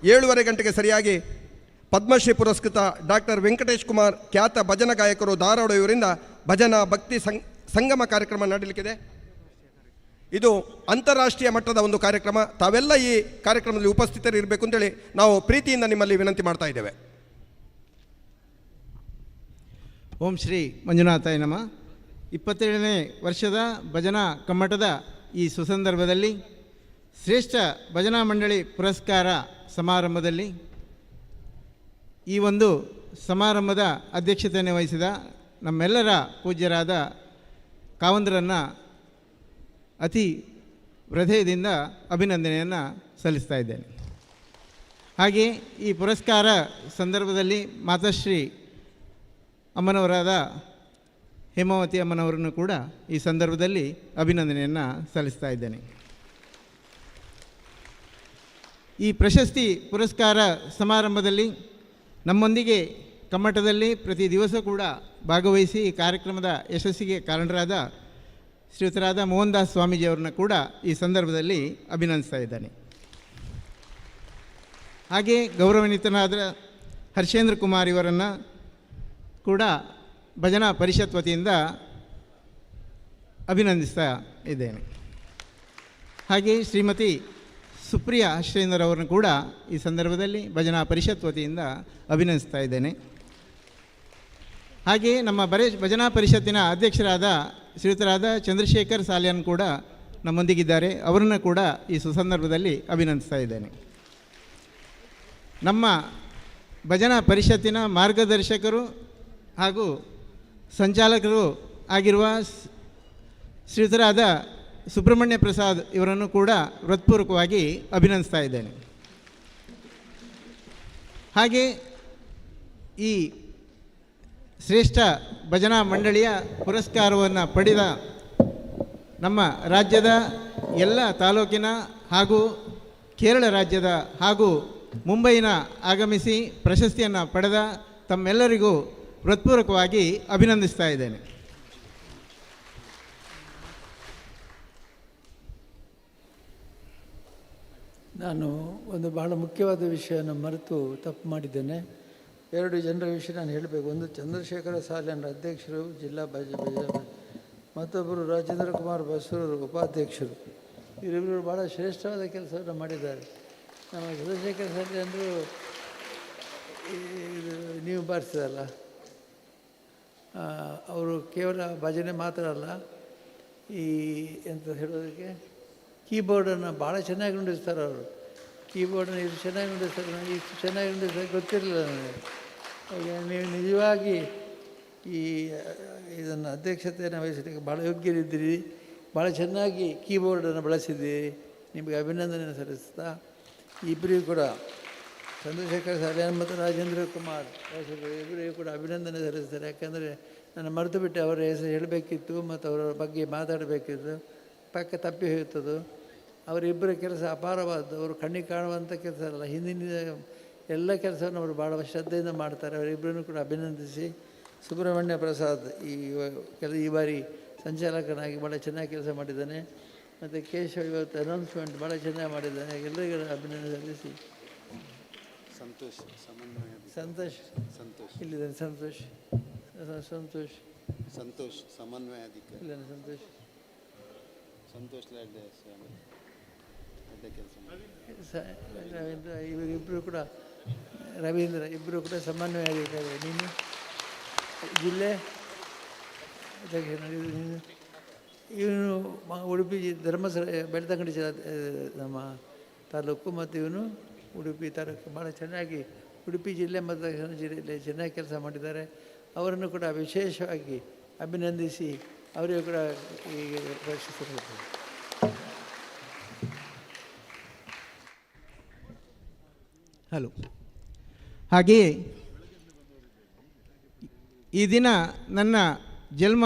7:30 ಗಂಟೆಗೆ ಸರಿಯಾಗಿ ಪದ್ಮಶ್ರೀ ಪುರಸ್ಕೃತ ಡಾಕ್ಟರ್ ವೆಂಕಟೇಶ್ ಕುಮಾರ್ ಖ್ಯಾತ ಭಜನಾ ಗಾಯಕರು ಧಾರವಾಡ ಇವರಿಂದ ಭಜನಾ ಭಕ್ತಿ ಸಂಗಮ ಕಾರ್ಯಕ್ರಮ ನಡೆಯಲಿಕ್ಕಿದೆ. ಇದು ಅಂತಾರಾಷ್ಟ್ರೀಯ ಮಟ್ಟದ ಒಂದು ಕಾರ್ಯಕ್ರಮ. ತಾವೆಲ್ಲ ಈ ಕಾರ್ಯಕ್ರಮದಲ್ಲಿ ಉಪಸ್ಥಿತರಿರಬೇಕು ಅಂತೇಳಿ ನಾವು ಪ್ರೀತಿಯಿಂದ ನಿಮ್ಮಲ್ಲಿ ವಿನಂತಿ ಮಾಡ್ತಾ ಇದ್ದೇವೆ.
ಓಂ ಶ್ರೀ ಮಂಜುನಾಥಾಯ ನಮಃ. 27ನೇ ವರ್ಷದ ಭಜನಾ ಕಮ್ಮಟದ ಈ ಸುಸಂದರ್ಭದಲ್ಲಿ ಶ್ರೇಷ್ಠ ಭಜನಾ ಮಂಡಳಿ ಪುರಸ್ಕಾರ ಸಮಾರಂಭದಲ್ಲಿ ಈ ಒಂದು ಸಮಾರಂಭದ ಅಧ್ಯಕ್ಷತೆಯನ್ನು ವಹಿಸಿದ ನಮ್ಮೆಲ್ಲರ ಪೂಜ್ಯರಾದ ಕಾವಂದ್ರನ್ನು ಅತಿ ಹೃದಯದಿಂದ ಅಭಿನಂದನೆಯನ್ನು ಸಲ್ಲಿಸ್ತಾ ಇದ್ದೇನೆ. ಹಾಗೆ ಈ ಪುರಸ್ಕಾರ ಸಂದರ್ಭದಲ್ಲಿ ಮಾತಾಶ್ರೀ ಅಮ್ಮನವರಾದ ಹೇಮಾವತಿ ಅಮ್ಮನವರನ್ನು ಕೂಡ ಈ ಸಂದರ್ಭದಲ್ಲಿ ಅಭಿನಂದನೆಯನ್ನು ಸಲ್ಲಿಸ್ತಾ ಇದ್ದೇನೆ. ಈ ಪ್ರಶಸ್ತಿ ಪುರಸ್ಕಾರ ಸಮಾರಂಭದಲ್ಲಿ ನಮ್ಮೊಂದಿಗೆ ಕಮ್ಮಟದಲ್ಲಿ ಪ್ರತಿ ದಿವಸ ಕೂಡ ಭಾಗವಹಿಸಿ ಈ ಕಾರ್ಯಕ್ರಮದ ಯಶಸ್ಸಿಗೆ ಕಾರಣರಾದ ಶ್ರೀಯುತರಾದ ಮೋಹನ್ ದಾಸ್ ಸ್ವಾಮೀಜಿಯವರನ್ನ ಕೂಡ ಈ ಸಂದರ್ಭದಲ್ಲಿ ಅಭಿನಂದಿಸ್ತಾ ಇದ್ದೇನೆ. ಹಾಗೆ ಗೌರವಾನ್ವಿತನಾದ ಹರ್ಷೇಂದ್ರ ಕುಮಾರ್ ಇವರನ್ನು ಕೂಡ ಭಜನಾ ಪರಿಷತ್ ವತಿಯಿಂದ ಅಭಿನಂದಿಸ್ತಾ ಇದ್ದೇನೆ. ಹಾಗೆ ಶ್ರೀಮತಿ ಸುಪ್ರಿಯಾ ಶ್ರೀಧರ್ ಅವರನ್ನು ಕೂಡ ಈ ಸಂದರ್ಭದಲ್ಲಿ ಭಜನಾ ಪರಿಷತ್ ವತಿಯಿಂದ ಅಭಿನಂದಿಸ್ತಾ ಇದ್ದೇನೆ. ಹಾಗೆ ನಮ್ಮ ಭಜನಾ ಪರಿಷತ್ತಿನ ಅಧ್ಯಕ್ಷರಾದ ಶ್ರೀಯುತರಾದ ಚಂದ್ರಶೇಖರ್ ಸಾಲಿಯನ್ ಕೂಡ ನಮ್ಮೊಂದಿಗಿದ್ದಾರೆ. ಅವರನ್ನು ಕೂಡ ಈ ಸುಸಂದರ್ಭದಲ್ಲಿ ಅಭಿನಂದಿಸ್ತಾ ಇದ್ದೇನೆ. ನಮ್ಮ ಭಜನಾ ಪರಿಷತ್ತಿನ ಮಾರ್ಗದರ್ಶಕರು ಹಾಗೂ ಸಂಚಾಲಕರು ಆಗಿರುವ ಶ್ರೀಯುತರಾದ ಸುಬ್ರಹ್ಮಣ್ಯ ಪ್ರಸಾದ್ ಇವರನ್ನು ಕೂಡ ಹೃತ್ಪೂರ್ವಕವಾಗಿ ಅಭಿನಂದಿಸ್ತಾ ಇದ್ದೇನೆ. ಹಾಗೆ ಈ ಶ್ರೇಷ್ಠ ಭಜನಾ ಮಂಡಳಿಯ ಪುರಸ್ಕಾರವನ್ನು ಪಡೆದ ನಮ್ಮ ರಾಜ್ಯದ ಎಲ್ಲ ತಾಲೂಕಿನ ಹಾಗೂ ಕೇರಳ ರಾಜ್ಯದ ಹಾಗೂ ಮುಂಬೈನ ಆಗಮಿಸಿ ಪ್ರಶಸ್ತಿಯನ್ನು ಪಡೆದ ತಮ್ಮೆಲ್ಲರಿಗೂ ಹೃತ್ಪೂರ್ವಕವಾಗಿ ಅಭಿನಂದಿಸ್ತಾ ಇದ್ದೇನೆ.
ನಾನು ಒಂದು ಬಹಳ ಮುಖ್ಯವಾದ ವಿಷಯವನ್ನು ಮರೆತು ತಪ್ಪು ಮಾಡಿದ್ದೇನೆ. 2 ಜನರ ವಿಷಯ ನಾನು ಹೇಳಬೇಕು. ಒಂದು ಚಂದ್ರಶೇಖರ ಸಾಲಿಯನ್ ಅಧ್ಯಕ್ಷರು ಜಿಲ್ಲಾ ಮತ್ತೊಬ್ಬರು ರಾಜೇಂದ್ರ ಕುಮಾರ್ ಬಸ್ರೂರು ಉಪಾಧ್ಯಕ್ಷರು. ಇವರಿಬ್ಬರು ಭಾಳ ಶ್ರೇಷ್ಠವಾದ ಕೆಲಸವನ್ನು ಮಾಡಿದ್ದಾರೆ. ನಮ್ಮ ಚಂದ್ರಶೇಖರ ಸಾಲಿಯನ್ರು ಇದು ನೀವು ಬಾರಿಸಿದಲ್ಲ, ಅವರು ಕೇವಲ ಭಜನೆ ಮಾತ್ರ ಅಲ್ಲ, ಈ ಎಂತ ಹೇಳೋದಕ್ಕೆ ಕೀಬೋರ್ಡನ್ನು ಭಾಳ ಚೆನ್ನಾಗಿ ನುಡಿಸ್ತಾರೆ. ಅವರು ಕೀಬೋರ್ಡನ್ನು ಇದು ಚೆನ್ನಾಗಿ ನುಡಿಸ್ತಾರೆ. ಇಷ್ಟು ಚೆನ್ನಾಗಿ ನುಡಿಸ್ತಾರೆ ಗೊತ್ತಿರಲಿಲ್ಲ ನನಗೆ. ನೀವು ನಿಜವಾಗಿ ಈ ಇದನ್ನು ಅಧ್ಯಕ್ಷತೆಯನ್ನು ವಹಿಸಲಿಕ್ಕೆ ಭಾಳ ಯೋಗ್ಯರಿದ್ದೀರಿ. ಭಾಳ ಚೆನ್ನಾಗಿ ಕೀಬೋರ್ಡನ್ನು ಬಳಸಿದ್ದೀರಿ. ನಿಮಗೆ ಅಭಿನಂದನೆ ಸಲ್ಲಿಸ್ತಾ ಇಬ್ಬರಿಗೂ ಕೂಡ ಚಂದ್ರಶೇಖರ್ ಸಾಲಿಯನ್ ಮತ್ತು ರಾಜೇಂದ್ರ ಕುಮಾರ್ ಇಬ್ಬರಿಗೂ ಕೂಡ ಅಭಿನಂದನೆ ಸಲ್ಲಿಸ್ತಾರೆ. ಯಾಕೆಂದರೆ ನಾನು ಮರೆತು ಬಿಟ್ಟೆ ಅವರ ಹೆಸರು ಹೇಳಬೇಕಿತ್ತು ಮತ್ತು ಅವರ ಬಗ್ಗೆ ಮಾತಾಡಬೇಕಿತ್ತು, ಪಕ್ಕ ತಪ್ಪಿ ಹೋಗ್ತದೆ. ಅವರಿಬ್ಬರ ಕೆಲಸ ಅಪಾರವಾದ್ದು. ಅವರು ಕಣ್ಣಿಗೆ ಕಾಣುವಂಥ ಕೆಲಸ ಅಲ್ಲ, ಹಿಂದಿನ ಎಲ್ಲ ಕೆಲಸವನ್ನು ಅವರು ಭಾಳ ಶ್ರದ್ಧೆಯಿಂದ ಮಾಡ್ತಾರೆ. ಅವರಿಬ್ಬರನ್ನು ಕೂಡ ಅಭಿನಂದಿಸಿ, ಸುಬ್ರಹ್ಮಣ್ಯ ಪ್ರಸಾದ್ ಈ ಬಾರಿ ಸಂಚಾಲಕನಾಗಿ ಭಾಳ ಚೆನ್ನಾಗಿ ಕೆಲಸ ಮಾಡಿದ್ದಾನೆ. ಮತ್ತು ಕೇಶವ್ ಇವತ್ತು ಅನೌನ್ಸ್ಮೆಂಟ್ ಭಾಳ ಚೆನ್ನಾಗಿ ಮಾಡಿದ್ದಾನೆ. ಎಲ್ಲರಿಗೂ ಅಭಿನಂದನೆ ಸಲ್ಲಿಸಿ ಸಂತೋಷ್ ಇಲ್ಲಿದ್ದಾನೆ. ಸಂತೋಷ್
ಸಮನ್ವಯಾಧಿಕಾರಿ
ಇಲ್ಲ ಸಂತೋಷ್ ಇವರಿಬ್ಬರು ಕೂಡ ರವೀಂದ್ರ ಇಬ್ಬರು ಕೂಡ ಸಮನ್ವಯಾಧಿಕಾರಿ. ನೀನು ಜಿಲ್ಲೆ ನೀನು ಇವನು ಉಡುಪಿ ಧರ್ಮಸ್ಥಳ ಬೆಳ್ತಂಗಡಿ ನಮ್ಮ ತಾಲೂಕು, ಮತ್ತು ಇವನು ಉಡುಪಿ ತಾಲೂಕು. ಭಾಳ ಚೆನ್ನಾಗಿ ಉಡುಪಿ ಜಿಲ್ಲೆ ಮತ್ತು ದಕ್ಷಿಣ ಜಿಲ್ಲೆಯಲ್ಲಿ ಚೆನ್ನಾಗಿ ಕೆಲಸ ಮಾಡಿದ್ದಾರೆ. ಅವರನ್ನು ಕೂಡ ವಿಶೇಷವಾಗಿ ಅಭಿನಂದಿಸಿ ಅವರಿಗೂ ಕೂಡ ಈಗ ಪ್ರಶಸ್ತಿರುತ್ತದೆ.
ಹಲೋ. ಹಾಗೆಯೇ ಈ ದಿನ ನನ್ನ ಜನ್ಮ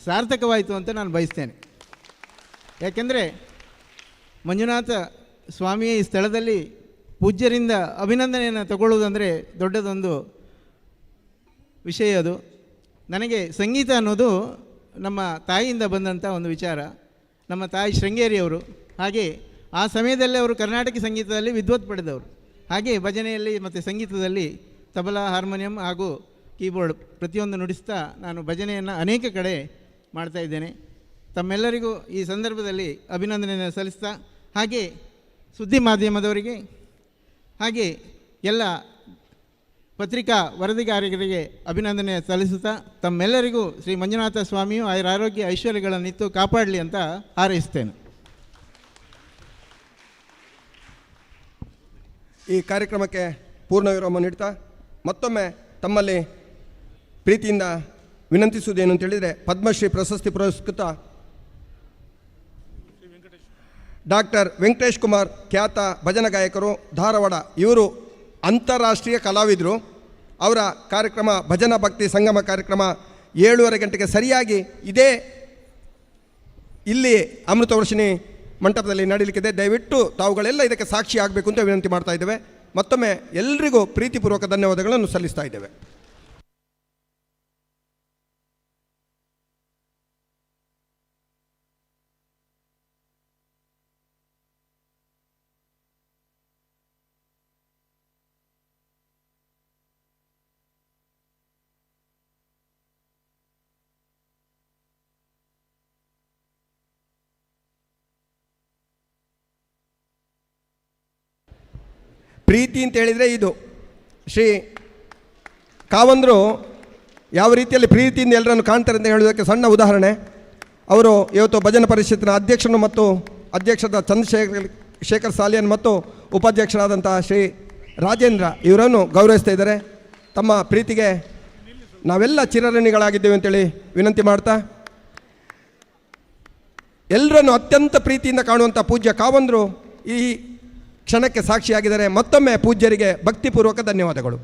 ಸಾರ್ಥಕವಾಯಿತು ಅಂತ ನಾನು ಬಯಸ್ತೇನೆ. ಯಾಕೆಂದರೆ ಮಂಜುನಾಥ ಸ್ವಾಮಿಯ ಈ ಸ್ಥಳದಲ್ಲಿ ಪೂಜ್ಯರಿಂದ ಅಭಿನಂದನೆಯನ್ನು ತಗೊಳ್ಳುವುದಂದರೆ ದೊಡ್ಡದೊಂದು ವಿಷಯ. ಅದು ನನಗೆ ಸಂಗೀತ ಅನ್ನೋದು ನಮ್ಮ ತಾಯಿಯಿಂದ ಬಂದಂಥ ಒಂದು ವಿಚಾರ. ನಮ್ಮ ತಾಯಿ ಶೃಂಗೇರಿಯವರು. ಹಾಗೆ ಆ ಸಮಯದಲ್ಲಿ ಅವರು ಕರ್ನಾಟಕ ಸಂಗೀತದಲ್ಲಿ ವಿದ್ವತ್ ಪಡೆದವರು. ಹಾಗೆ ಭಜನೆಯಲ್ಲಿ ಮತ್ತು ಸಂಗೀತದಲ್ಲಿ ತಬಲಾ, ಹಾರ್ಮೋನಿಯಂ ಹಾಗೂ ಕೀಬೋರ್ಡ್ ಪ್ರತಿಯೊಂದು ನುಡಿಸ್ತಾ ನಾನು ಭಜನೆಯನ್ನು ಅನೇಕ ಕಡೆ ಮಾಡ್ತಾಯಿದ್ದೇನೆ. ತಮ್ಮೆಲ್ಲರಿಗೂ ಈ ಸಂದರ್ಭದಲ್ಲಿ ಅಭಿನಂದನೆಯನ್ನು ಸಲ್ಲಿಸ್ತಾ, ಹಾಗೆ ಸುದ್ದಿ ಮಾಧ್ಯಮದವರಿಗೆ, ಹಾಗೆ ಎಲ್ಲ ಪತ್ರಿಕಾ ವರದಿಗಾರರಿಗೆ ಅಭಿನಂದನೆ ಸಲ್ಲಿಸುತ್ತಾ, ತಮ್ಮೆಲ್ಲರಿಗೂ ಶ್ರೀ ಮಂಜುನಾಥ ಸ್ವಾಮಿಯು ಆರೋಗ್ಯ ಐಶ್ವರ್ಯಗಳನ್ನಿತ್ತು ಕಾಪಾಡಲಿ ಅಂತ ಹಾರೈಸ್ತೇನೆ.
ಈ ಕಾರ್ಯಕ್ರಮಕ್ಕೆ ಪೂರ್ಣ ವಿರಾಮ ನೀಡ್ತಾ ಮತ್ತೊಮ್ಮೆ ತಮ್ಮಲ್ಲಿ ಪ್ರೀತಿಯಿಂದ ವಿನಂತಿಸುವುದೇನು ಅಂತೇಳಿದರೆ, ಪದ್ಮಶ್ರೀ ಪ್ರಶಸ್ತಿ ಪುರಸ್ಕೃತ ಡಾಕ್ಟರ್ ವೆಂಕಟೇಶ್ ಕುಮಾರ್, ಖ್ಯಾತ ಭಜನಾ ಗಾಯಕರು, ಧಾರವಾಡ. ಇವರು ಅಂತಾರಾಷ್ಟ್ರೀಯ ಕಲಾವಿದರು. ಅವರ ಕಾರ್ಯಕ್ರಮ ಭಜನಾ ಭಕ್ತಿ ಸಂಗಮ ಕಾರ್ಯಕ್ರಮ 7:30 ಗಂಟೆಗೆ ಸರಿಯಾಗಿ ಇದೇ ಇಲ್ಲಿ ಅಮೃತವರ್ಷಿಣಿ ಮಂಟಪದಲ್ಲಿ ನಡೀಲಿಕ್ಕಿದೆ. ದಯವಿಟ್ಟು ತಾವುಗಳೆಲ್ಲ ಇದಕ್ಕೆ ಸಾಕ್ಷಿ ಆಗಬೇಕು ಅಂತ ವಿನಂತಿ ಮಾಡ್ತಾ ಇದ್ದೇವೆ. ಮತ್ತೊಮ್ಮೆ ಎಲ್ರಿಗೂ ಪ್ರೀತಿಪೂರ್ವಕ ಧನ್ಯವಾದಗಳನ್ನು ಸಲ್ಲಿಸ್ತಾ ಇದ್ದೇವೆ. ಪ್ರೀತಿ ಅಂತ ಹೇಳಿದರೆ ಇದು ಶ್ರೀ ಕಾವಂದರು ಯಾವ ರೀತಿಯಲ್ಲಿ ಪ್ರೀತಿಯಿಂದ ಎಲ್ಲರನ್ನು ಕಾಣ್ತಾರೆ ಅಂತ ಹೇಳೋದಕ್ಕೆ ಸಣ್ಣ ಉದಾಹರಣೆ. ಅವರು ಇವತ್ತು ಭಜನಾ ಪರಿಷತ್ತಿನ ಅಧ್ಯಕ್ಷರು ಮತ್ತು ಅಧ್ಯಕ್ಷರಾದ ಚಂದ್ರಶೇಖರ್ ಸಾಲಿಯನ್ ಮತ್ತು ಉಪಾಧ್ಯಕ್ಷರಾದಂಥ ಶ್ರೀ ರಾಜೇಂದ್ರ ಇವರನ್ನು ಗೌರವಿಸ್ತಾ ಇದ್ದಾರೆ. ತಮ್ಮ ಪ್ರೀತಿಗೆ ನಾವೆಲ್ಲ ಚಿರಋಣಿಗಳಾಗಿದ್ದೇವೆ ಅಂತೇಳಿ ವಿನಂತಿ ಮಾಡ್ತಾ, ಎಲ್ಲರನ್ನು ಅತ್ಯಂತ ಪ್ರೀತಿಯಿಂದ ಕಾಣುವಂಥ ಪೂಜ್ಯ ಕಾವಂದರು ಈ ಕ್ಷಣಕ್ಕೆ ಸಾಕ್ಷಿಯಾಗಿದ್ದಾರೆ. ಮತ್ತೊಮ್ಮೆ ಪೂಜ್ಯರಿಗೆ ಭಕ್ತಿಪೂರ್ವಕ ಧನ್ಯವಾದಗಳು.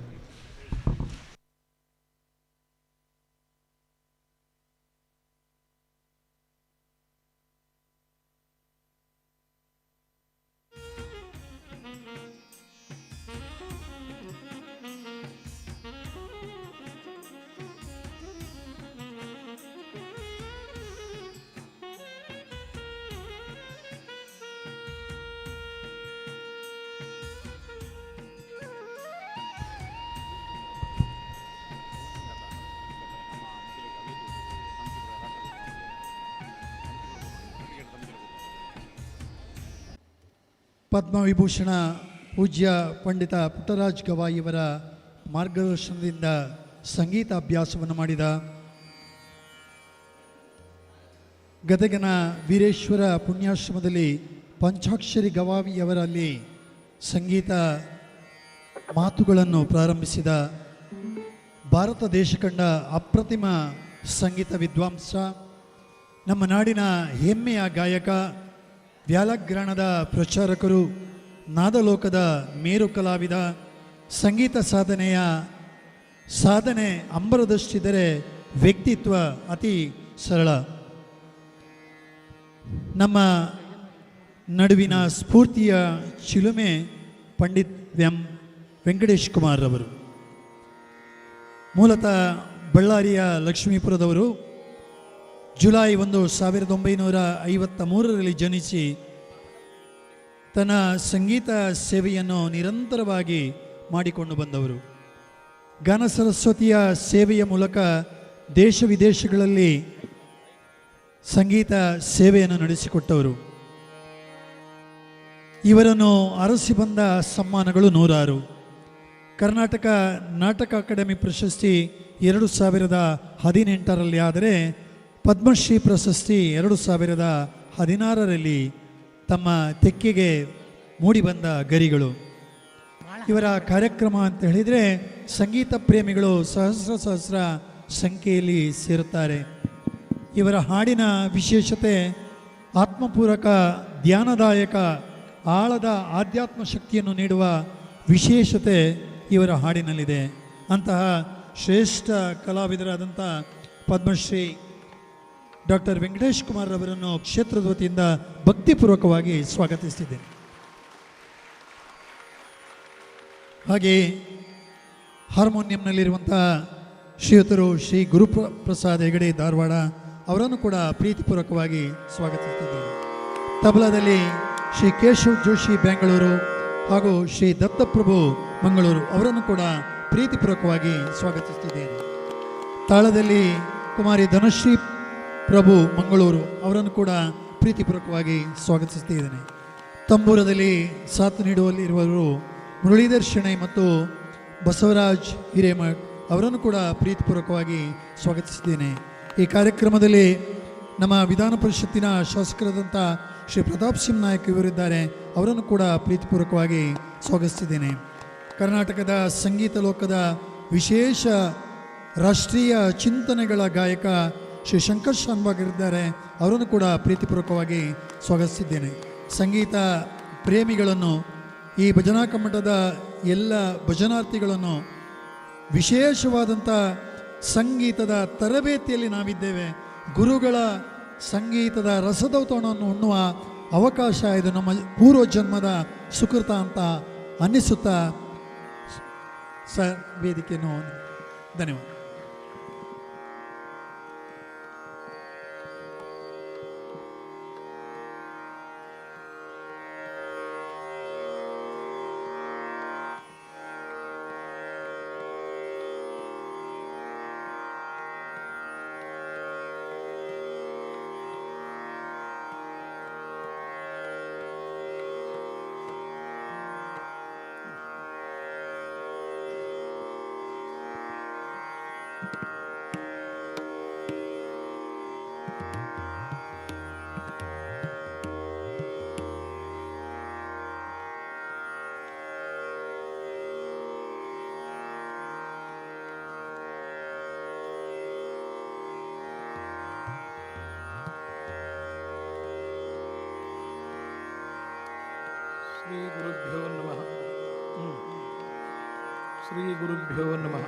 ಪದ್ಮವಿಭೂಷಣ ಪೂಜ್ಯ ಪಂಡಿತ ಪುಟ್ಟರಾಜ್ ಗವಾಯಿಯವರ ಮಾರ್ಗದರ್ಶನದಿಂದ ಸಂಗೀತ ಅಭ್ಯಾಸವನ್ನು ಮಾಡಿದ ಗದಗನ ವೀರೇಶ್ವರ ಪುಣ್ಯಾಶ್ರಮದಲ್ಲಿ ಪಂಚಾಕ್ಷರಿ ಗವಾಯಿಯವರಲ್ಲಿ ಸಂಗೀತ ಮಾತುಗಳನ್ನು ಪ್ರಾರಂಭಿಸಿದ ಭಾರತ ದೇಶ ಕಂಡ ಅಪ್ರತಿಮ ಸಂಗೀತ ವಿದ್ವಾಂಸ, ನಮ್ಮ ನಾಡಿನ ಹೆಮ್ಮೆಯ ಗಾಯಕ, ವ್ಯಾಲಗ್ರಾಣದ ಪ್ರಚಾರಕರು, ನಾದಲೋಕದ ಮೇರು ಕಲಾವಿದ, ಸಂಗೀತ ಸಾಧನೆ ಅಂಬರದಷ್ಟಿದ್ದರೆ ವ್ಯಕ್ತಿತ್ವ ಅತಿ ಸರಳ. ನಮ್ಮ ನಡುವಿನ ಸ್ಫೂರ್ತಿಯ ಚಿಲುಮೆ ಪಂಡಿತ್ ವೆಂಕಟೇಶ್ ಕುಮಾರ್ ಅವರು. ಮೂಲತಃ ಬಳ್ಳಾರಿಯ ಲಕ್ಷ್ಮೀಪುರದವರು. ಜುಲೈ 1, 1953ರಲ್ಲಿ ಜನಿಸಿ ತನ್ನ ಸಂಗೀತ ಸೇವೆಯನ್ನು ನಿರಂತರವಾಗಿ ಮಾಡಿಕೊಂಡು ಬಂದವರು. ಗಾನ ಸರಸ್ವತಿಯ ಸೇವೆಯ ಮೂಲಕ ದೇಶ ವಿದೇಶಗಳಲ್ಲಿ ಸಂಗೀತ ಸೇವೆಯನ್ನು ನಡೆಸಿಕೊಟ್ಟವರು. ಇವರನ್ನು ಅರಸಿ ಬಂದ ಸಮ್ಮಾನಗಳು 100. ಕರ್ನಾಟಕ ನಾಟಕ ಅಕಾಡೆಮಿ ಪ್ರಶಸ್ತಿ 2018ರಲ್ಲಿ, ಆದರೆ ಪದ್ಮಶ್ರೀ ಪ್ರಶಸ್ತಿ 2016ರಲ್ಲಿ ತಮ್ಮ ತೆಕ್ಕೆಗೆ ಮೂಡಿಬಂದ ಗರಿಗಳು. ಇವರ ಕಾರ್ಯಕ್ರಮ ಅಂತ ಹೇಳಿದರೆ ಸಂಗೀತ ಪ್ರೇಮಿಗಳು ಸಹಸ್ರ ಸಂಖ್ಯೆಯಲ್ಲಿ ಸೇರುತ್ತಾರೆ. ಇವರ ಹಾಡಿನ ವಿಶೇಷತೆ ಆತ್ಮಪೂರಕ, ಧ್ಯಾನದಾಯಕ, ಆಳದ ಆಧ್ಯಾತ್ಮ ಶಕ್ತಿಯನ್ನು ನೀಡುವ ವಿಶೇಷತೆ ಇವರ ಹಾಡಿನಲ್ಲಿದೆ. ಅಂತಹ ಶ್ರೇಷ್ಠ ಕಲಾವಿದರಾದಂಥ ಪದ್ಮಶ್ರೀ ಡಾಕ್ಟರ್ ವೆಂಕಟೇಶ್ ಕುಮಾರ್ ಅವರನ್ನು ಕ್ಷೇತ್ರದ ವತಿಯಿಂದ ಭಕ್ತಿಪೂರ್ವಕವಾಗಿ ಸ್ವಾಗತಿಸ್ತಿದ್ದೇನೆ. ಹಾಗೆಯೇ ಹಾರ್ಮೋನಿಯಂನಲ್ಲಿರುವಂಥ ಶ್ರೀಯುತರು ಶ್ರೀ ಗುರುಪ್ರಸಾದ್ ಹೆಗಡೆ ಧಾರವಾಡ ಅವರನ್ನು ಕೂಡ ಪ್ರೀತಿಪೂರ್ವಕವಾಗಿ ಸ್ವಾಗತಿಸುತ್ತಿದ್ದೇನೆ. ತಬಲಾದಲ್ಲಿ ಶ್ರೀ ಕೇಶವ್ ಜೋಶಿ ಬೆಂಗಳೂರು ಹಾಗೂ ಶ್ರೀ ದತ್ತಪ್ರಭು ಮಂಗಳೂರು ಅವರನ್ನು ಕೂಡ ಪ್ರೀತಿಪೂರ್ವಕವಾಗಿ ಸ್ವಾಗತಿಸುತ್ತಿದ್ದೇನೆ. ತಾಳದಲ್ಲಿ ಕುಮಾರಿ ಧನಶ್ರೀ ಪ್ರಭು ಮಂಗಳೂರು ಅವರನ್ನು ಕೂಡ ಪ್ರೀತಿಪೂರ್ವಕವಾಗಿ ಸ್ವಾಗತಿಸುತ್ತಿದ್ದೇನೆ. ತಂಬೂರದಲ್ಲಿ ಸಾಥ್ ನೀಡುವಲ್ಲಿರುವವರು ಮುರಳೀಧರ್ ಶೆಣೈ ಮತ್ತು ಬಸವರಾಜ್ ಹಿರೇಮಠ್ ಅವರನ್ನು ಕೂಡ ಪ್ರೀತಿಪೂರ್ವಕವಾಗಿ ಸ್ವಾಗತಿಸಿದ್ದೇನೆ. ಈ ಕಾರ್ಯಕ್ರಮದಲ್ಲಿ ನಮ್ಮ ವಿಧಾನ ಪರಿಷತ್ತಿನ ಶಾಸಕರಾದಂಥ ಶ್ರೀ ಪ್ರತಾಪ್ ಸಿಂಗ್ ನಾಯಕ್ ಇವರಿದ್ದಾರೆ, ಅವರನ್ನು ಕೂಡ ಪ್ರೀತಿಪೂರ್ವಕವಾಗಿ ಸ್ವಾಗತಿಸಿದ್ದೇನೆ. ಕರ್ನಾಟಕದ ಸಂಗೀತ ಲೋಕದ ವಿಶೇಷ ರಾಷ್ಟ್ರೀಯ ಚಿಂತನೆಗಳ ಗಾಯಕ ಶ್ರೀ ಶಂಕರ್ ಶಾನ್ಭಾಗ್ ಇದ್ದಾರೆ, ಅವರನ್ನು ಕೂಡ ಪ್ರೀತಿಪೂರ್ವಕವಾಗಿ ಸ್ವಾಗತಿಸಿದ್ದೇನೆ. ಸಂಗೀತ ಪ್ರೇಮಿಗಳನ್ನು, ಈ ಭಜನಾ ಕಮ್ಮಟದ ಎಲ್ಲ ಭಜನಾರ್ಥಿಗಳನ್ನು ವಿಶೇಷವಾದಂಥ ಸಂಗೀತದ ತರಬೇತಿಯಲ್ಲಿ ನಾವಿದ್ದೇವೆ. ಗುರುಗಳ ಸಂಗೀತದ ರಸದೌತಣವನ್ನು ಉಣ್ಣುವ ಅವಕಾಶ ಇದು ನಮ್ಮ ಪೂರ್ವ ಜನ್ಮದ ಸುಕೃತ ಅಂತ ಅನ್ನಿಸುತ್ತಾ ವೇದಿಕೆಯನ್ನು ಧನ್ಯವಾದ.
ಶ್ರೀ ಗುರುಭ್ಯೋ ನಮಃ. ಶ್ರೀ ಗುರುಭ್ಯೋ ನಮಃ.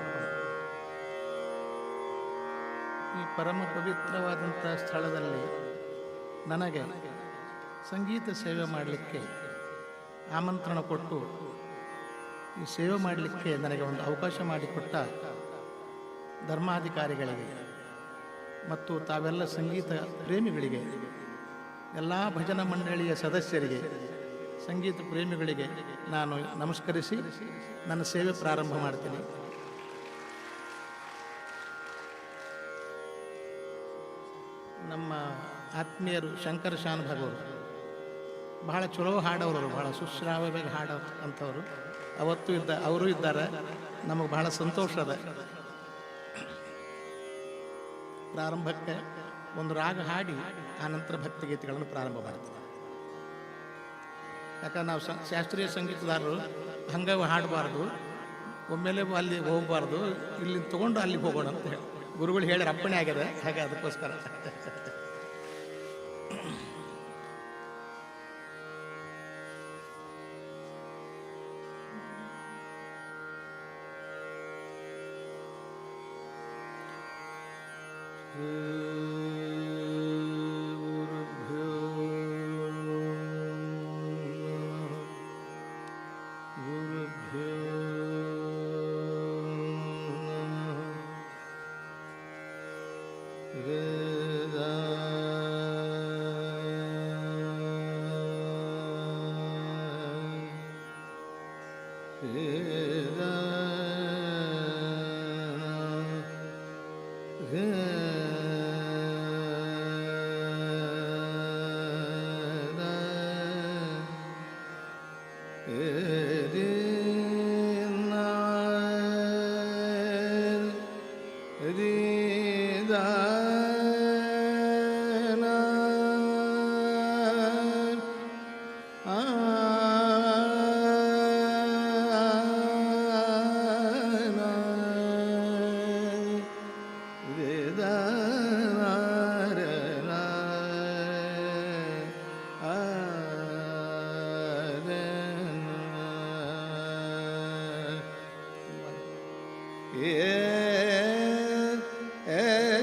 ಈ ಪರಮ ಪವಿತ್ರವಾದಂಥ ಸ್ಥಳದಲ್ಲಿ ನನಗೆ ಸಂಗೀತ ಸೇವೆ ಮಾಡಲಿಕ್ಕೆ ಆಮಂತ್ರಣ ಕೊಟ್ಟು ಈ ಸೇವೆ ಮಾಡಲಿಕ್ಕೆ ನನಗೆ ಒಂದು ಅವಕಾಶ ಮಾಡಿಕೊಟ್ಟ ಧರ್ಮಾಧಿಕಾರಿಗಳಿಗೆ ಮತ್ತು ತಾವೆಲ್ಲ ಸಂಗೀತ ಪ್ರೇಮಿಗಳಿಗೆ, ಎಲ್ಲ ಭಜನಾ ಮಂಡಳಿಯ ಸದಸ್ಯರಿಗೆ, ಸಂಗೀತ ಪ್ರೇಮಿಗಳಿಗೆ ನಾನು ನಮಸ್ಕರಿಸಿ ನನ್ನ ಸೇವೆ ಪ್ರಾರಂಭ ಮಾಡ್ತೀನಿ. ನಮ್ಮ ಆತ್ಮೀಯರು ಶಂಕರ್ ಶಾನ್ಭಾಗ್ ಅವರು ಬಹಳ ಚಲೋ ಹಾಡೋರು, ಬಹಳ ಸುಶ್ರಾವ್ಯವಾಗಿ ಹಾಡೋ ಅಂಥವರು ಅವರು ಇದ್ದಾರೆ. ನಮಗೆ ಬಹಳ ಸಂತೋಷ ಅದ. ಪ್ರಾರಂಭಕ್ಕೆ ಒಂದು ರಾಗ ಹಾಡಿ ಆನಂತರ ಭಕ್ತಿಗೀತೆಗಳನ್ನು ಪ್ರಾರಂಭ ಮಾಡ್ತೀವಿ. ಯಾಕಂದ್ರೆ ನಾವು ಶಾಸ್ತ್ರೀಯ ಸಂಗೀತದಾರರು ಹಂಗೆ ಹಾಡಬಾರ್ದು, ಒಮ್ಮೆಲೆ ಅಲ್ಲಿ ಹೋಗಬಾರ್ದು, ಇಲ್ಲಿ ತೊಗೊಂಡು ಅಲ್ಲಿಗೆ ಹೋಗೋಣ ಅಂತ ಹೇಳಿ ಗುರುಗಳು ಹೇಳಿ ಅಪ್ಪಣೆ ಆಗಿದೆ. ಹಾಗೆ ಅದಕ್ಕೋಸ್ಕರ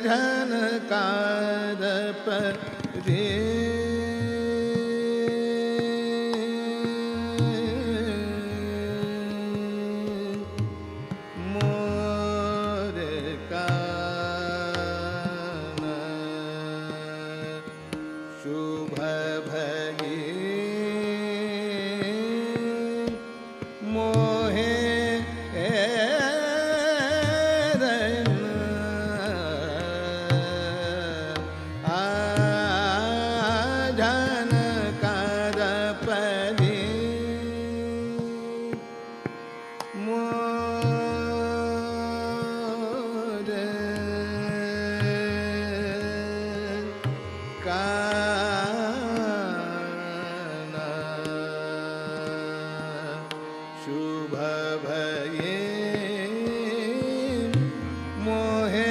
झनकार परे मोर कान शुभ भगे मोहे शुभ भये मोहे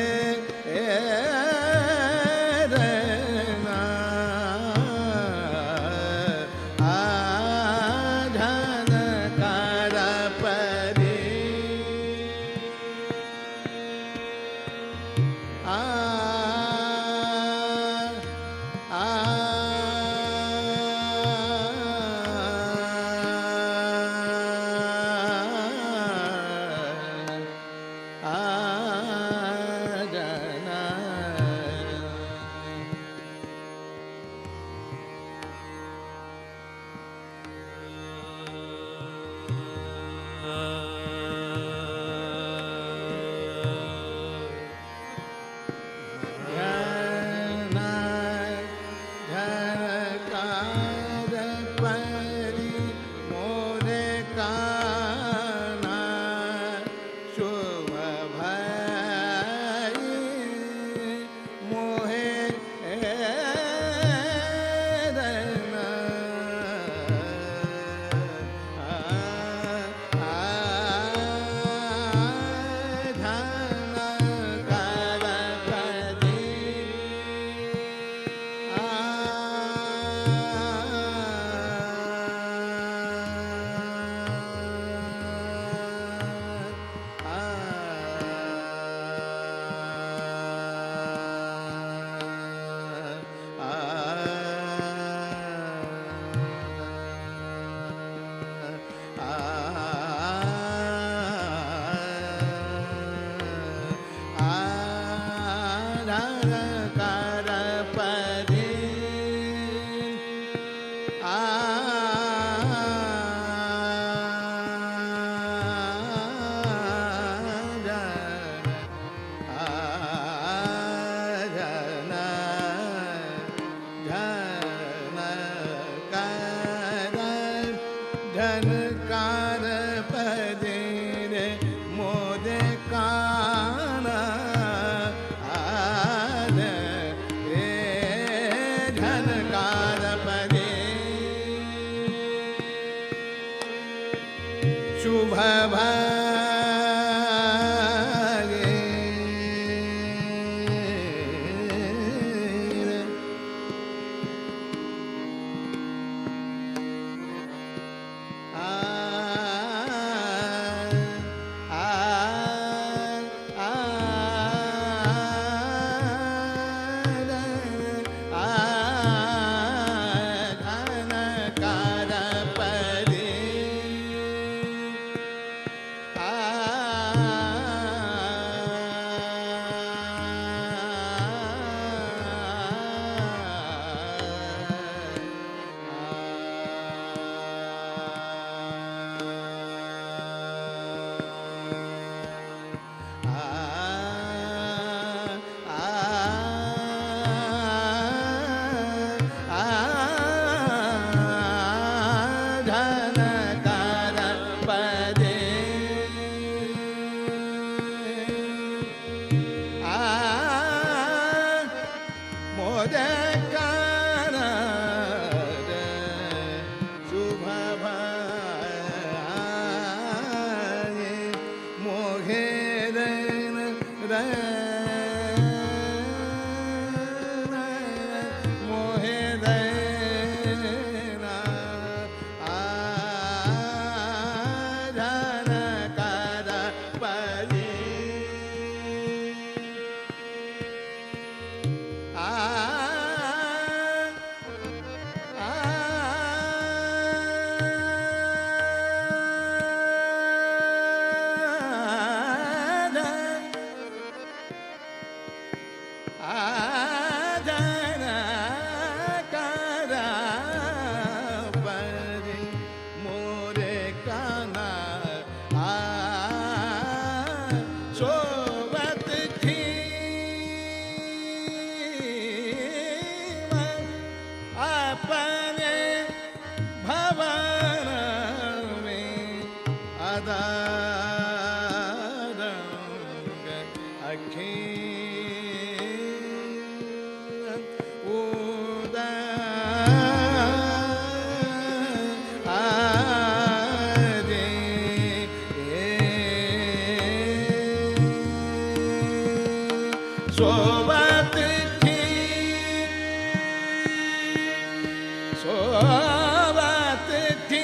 झनकार परे झनकार परे रे मोदे काना रे झनकार परे शुभ भागे परे
ಅಖಿ सोबत थी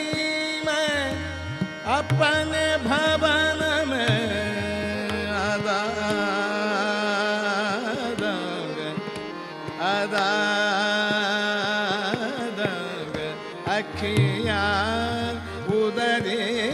मैं अपने भवन में अदादंग अखियाँ उदरे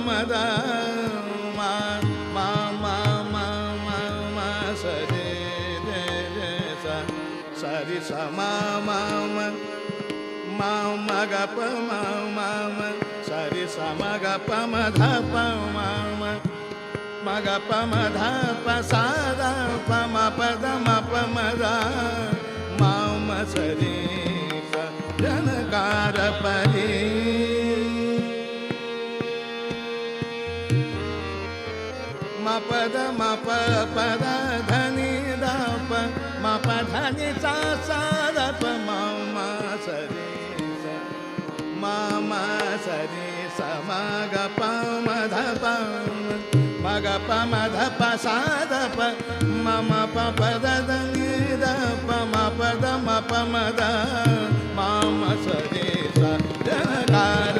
मद मा मा मा मा मा मा सरे रे रे सा सरि स मा मा मा मा ग प मा मा मा सरि स म ग प म ध प मा मा म ग प म ध प सा द प म प द म प म द मा म सरि स जनकार परि म पद म प पद धनि द प म प धनि सा सा द प म म सरि स म म सरि स म ग प म ध प म ग प म ध प सा द प म म प प द धनि द प म प द म प म द म म सरि स जनकार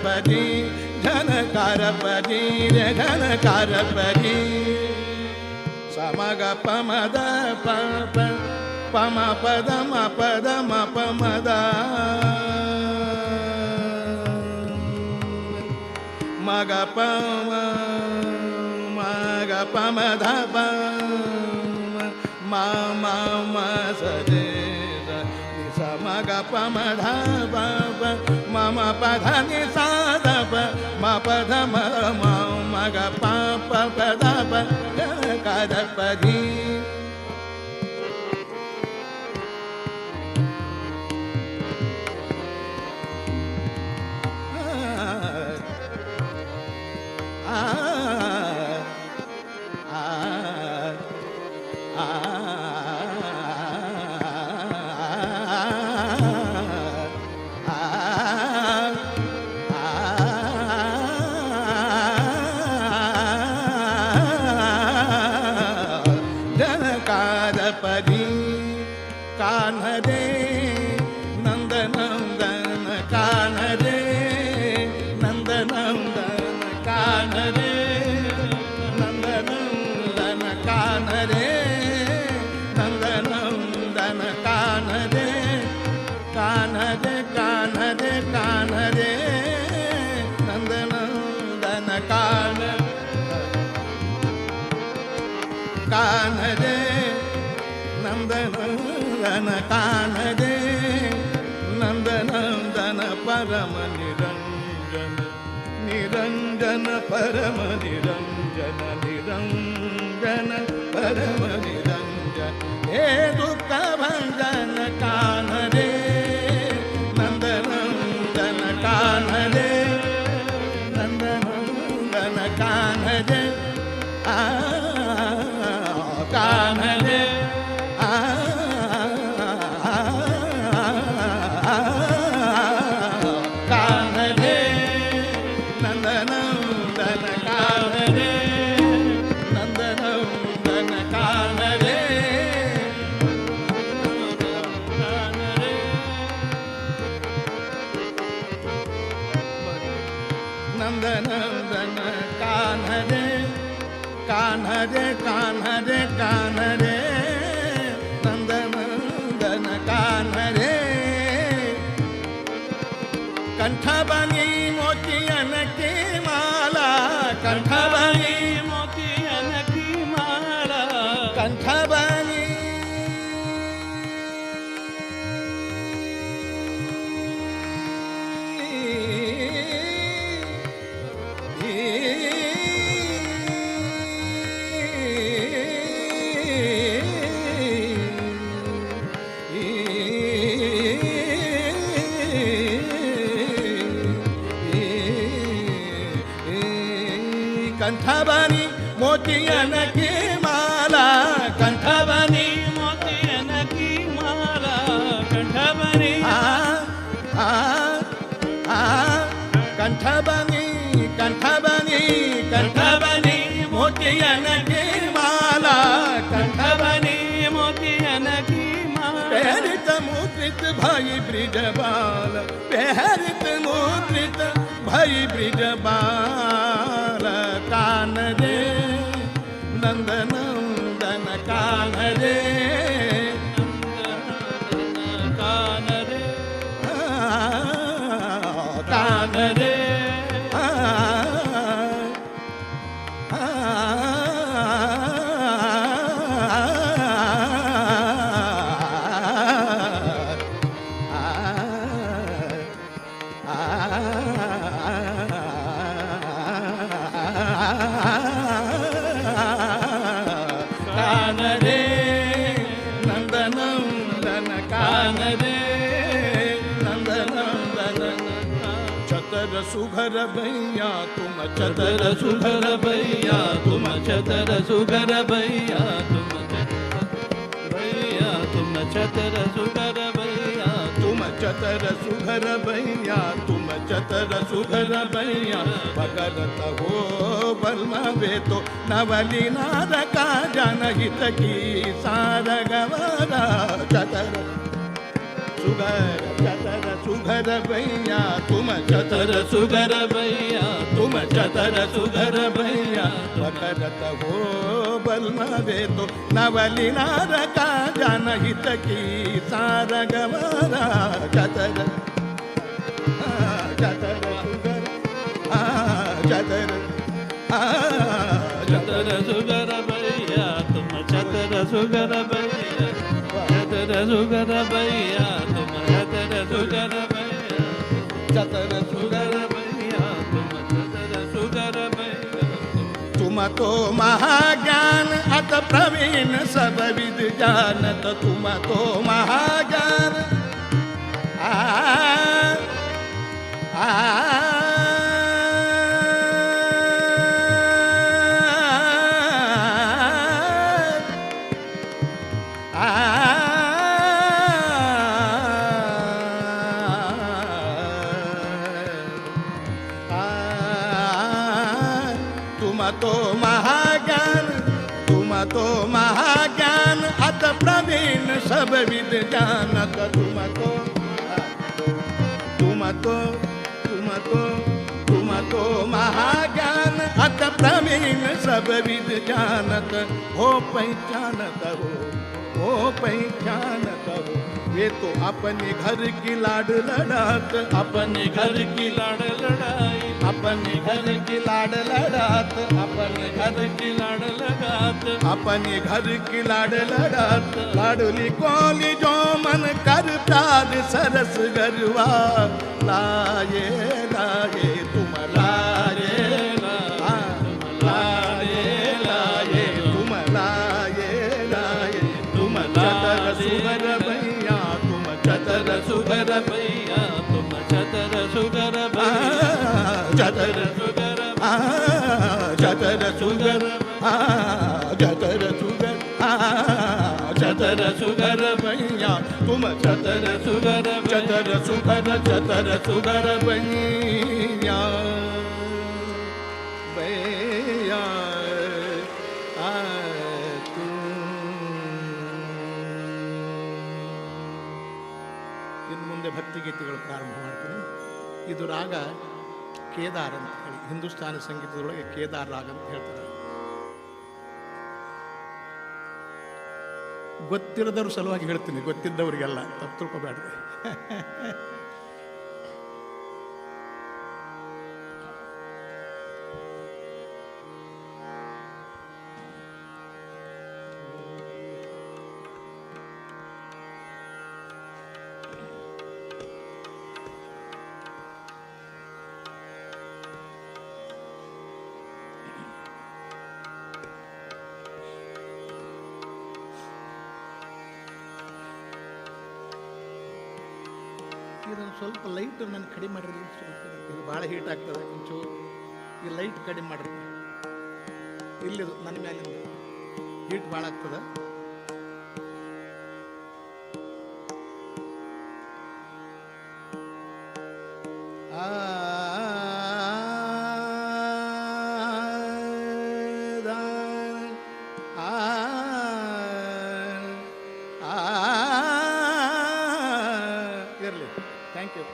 परि झनकार परि रे झनकार परि समग पमद प पम पद म पद म पमद मग पम मग पमद प म म म सरे स म
ಮಗ ಪಮಧ ಪಪ ಮಮ ಪಧ ನಿ ಸಾಧಪ ಮ ಪಧ ಮಗ ಪಾಪ ಪದ ಪದ ಪದಿ. ಪದಿ ಕಾನರೇ ನಂದನಂದನ ಕಾನರೇ ನಂದನಂದನ ಕಾನರೇ ನಂದನಂದನ ಕಾನರೇ ನಂದನಂದನ ಕಾನರೇ ಕಾನರೇ ಕಾನರೇ ಕಾನರೇ ನಂದನಂದನ ಕಾನ ಕಾನರೇ ನಂದನಂದನ ಕಾನರೇ ನಂದನಂದನ ಪರಮ ನಿರಂಜನ ನಿರಂಜನ ಪರಮ ನಿರಂಜನ ನಿರಂಜನ ಪರಮ ನಿರಂಜನ ಹೇ ದುಃಖ ಭಂಜನ ಕಾನರೇ ನಂದನಂದನ ಕಾನರೇ ನಂದನಂದನ ಕಾನರೇ ಕಾನರೇ ಕಾನರೇ ನಂದನಂದನ ಕಾನರೇ ನಂದನಂದನ ಕಾನರೇ ನಂದನಂದನ ಕಾನರೇ ಕಾನರೇ ಕಾನರೇ ಕಾನರೇ ನಂದನಂದನ ಕಾನರೇ ಕಂಠಬನಿ ಮೋತಿಯನ ಕಿ ಮಾಲಾ ಕಂಠಬನಿ ಮೋತಿಯನ ಕಿ ಮಾಲಾ ಕಂಠಬನಿ ಕಂಠಬನಿ ಮೋತಿಯನ ಕಿ ಮಾಲಾ ಕಂಠಬನಿ ಮೋತಿಯನ ಕಿ ಮಾಲಾ ಕಂಠಬನಿ ಕಂಠಬನಿ ಕಂಠಬನಿ ಕಂಠಬನಿ ಮೋತಿಯನ ಕಿ ಮಾಲಾ ಕಂಠಬನಿ ಮೋತಿಯನ ಕಿ ಮಾಲಾ ಪ್ರೇರಿತ ಮುದ್ರಿತ ಭಾಯಿ ಬ್ರಿಜ ಬಾಲ ಪ್ರೇರಿತ ಮುದ್ರಿತ ಭಾಯಿ ಬ್ರಿಜ ಬಾಲ ಕಾನರೇ ನಂದನಂದನ ಕಾನರೇ ಕಾನರೇ ಕಾನರೇ ಕಾನರೇ ನಂದನಂದನ ಕಾನರೇ ನಂದನಂದನ ಚತರ ಸುಘರ ಭೈಯಾ ತುಮ ಚತರ ಸುಘರ ಭೈಯಾ ತುಮ ಚತರ ಸುಘರ ಭೈಯಾ ತುಮ ಭೈಯಾ ತುಮ ಚತರ ಸುಘರ ಭೈಯಾ ತುಮ ಚತರ ಸುಘರ ಭೈಯಾ ತುಮ ಚತರ ಸುಘರ ಭೈಯಾ ಭಗರತ ಹೋ ಬಲ್ಮವೆ ತೋ ನವಲಿನಾದ ಕಾ ಜನಹಿತ ಕಿ ಸಾರಗವರ ಚತರ ಸುಘರ ಚತರ ಸುಘರ ಭೈಯಾ ತುಮ ಚತರ ಸುಘರ ಭೈಯಾ ತುಮ ಚತರ ಸುಘರ ಭೈಯಾ ಭಗರತ ಹೋ ಬಲ್ಮವೆ ತೋ ನವಲಿನಾದ ಕಾ ಜನಹಿತ ಕಿ ಸಾರಗವರ ಚತರ ಚತರ ಸುಘರ ಚತರ ಚತರ ಸುಘರ ಭೈಯಾ ತುಮ ಚತರ ಸುಘರ ಭೈಯಾ ಚತರ ಸುಘರ ಭೈಯಾ ತುಮ ಚತರ तो महाज्ञान अत प्रवीण सब विद जानत तुम तो महाज्ञान आ आ तो महाज्ञान अत प्रवीण सब विद जानत तुम तो महाज्ञान अत प्रवीण सब विद जानत हो पहचानत हो पहचानत हो वे तो अपने घर की लाड लड़ात अपने घर की लाड लड़ाई अपने घर की लाड लड़ात अपने घर की लाड लगात अपने घर की लाड लड़ात लाडली कोली जो मन कर प्यार सरस गरवा लाए लाए तुम लाए लाए लाए तुम लाए लाए तुम चतर सुगर भैया तुम चतर सुगर भैया तुम चतर सुगर भैया चतर सुगर चतर सुगर चतर सुगर चतर सुगर भैया तुम चतर सुगर चतर सुगर चतर सुगर भैया भैया
ಇನ್ನು ಮುಂದೆ ಭಕ್ತಿಗೀತೆಗಳು ಪ್ರಾರಂಭ ಮಾಡ್ತೀನಿ. ಇದು ರಾಗ ಕೇದಾರ್ ಅಂತ ಹೇಳಿ ಹಿಂದೂಸ್ತಾನಿ ಸಂಗೀತದೊಳಗೆ ಕೇದಾರ್ ರಾಗ ಅಂತ ಹೇಳ್ತಾರೆ. ಗೊತ್ತಿರದವ್ರ ಸಲುವಾಗಿ ಹೇಳ್ತೀನಿ, ಗೊತ್ತಿದ್ದವರಿಗೆಲ್ಲ ತಪ್ಪು ತಿಳ್ಕೊಬೇಡ್ರಿ. ಇದನ್ನು ಸ್ವಲ್ಪ ಲೈಟ್ ನಾನು ಕಡಿಮೆ ಮಾಡಿರಿ, ಸ್ವಲ್ಪ ಇದು ಭಾಳ ಹೀಟ್ ಆಗ್ತದೆ, ಒಂಚೂರು ಈ ಲೈಟ್ ಕಡಿಮೆ ಮಾಡಿರಿ. ಇಲ್ಲಿದು ನನ್ನ ಮ್ಯಾಲಿಂದ ಹೀಟ್ ಭಾಳ ಆಗ್ತದೆ. ಇರಲಿ, ಥ್ಯಾಂಕ್ ಯು.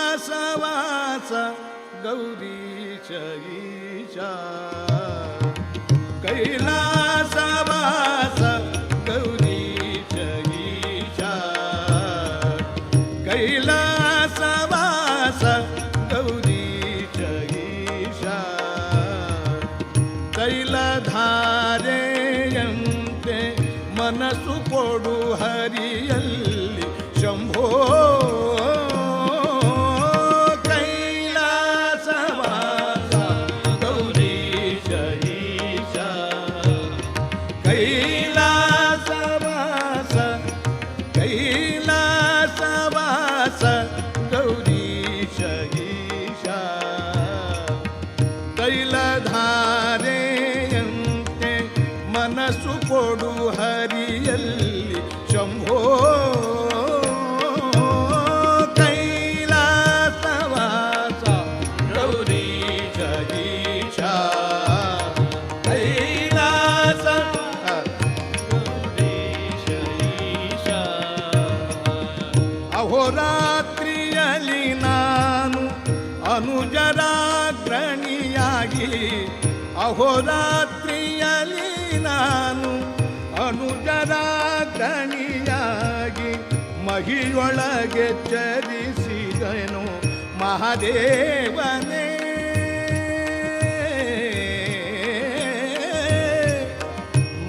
ಕೈಲಾಸವಾಸ ಗೌರೀಶ ಈಶಾ ಕೈಲಾಸವಾಸ ಗೌರೀಶ ಈಶಾ ಕೈಲಾಸವಾಸ ಗೌರೀಶ ಈಶಾ ತೈಲಧಾರೆಯಂತೆ ಮನಸ್ಸು ಕೊಡು ಹರಿಯಲ್ಲಿ ಶಂಭೋ ಕೈಲಾಸವಾಸ ಗೌರೀಶ ಈಶಾ ಕೈಲಾಸವಾಸ ಕೈಲಾಸವಾಸ ಗೌರೀಶ ಈಶಾ ತೈಲಧಾರೆಯಂತೆ ಮನಸ್ಸು ಕೊಡು ಹರಿಯಲ್ಲಿ ಶಂಭೋ ಕೈಲಾಸವಾಸ ಗೌರೀಶ ಈಶಾ ಕೈಲಾಸ ಗೌರೀಶ ಈಶಾ ಅಹೋರಾತ್ರಿಯಲ್ಲಿ ನಾನು ಅನುಜರಾಗ್ರಣಿಯಾಗಿ ಅಹೋರಾತ್ರಿಯಲ್ಲಿ ನಾನು ಅನುಜರಾಗ್ರಣಿಯಾಗಿ ಮಹಿಯೊಳಗೆ ಚರಿಸಿದನು ಮಹಾದೇವನೇ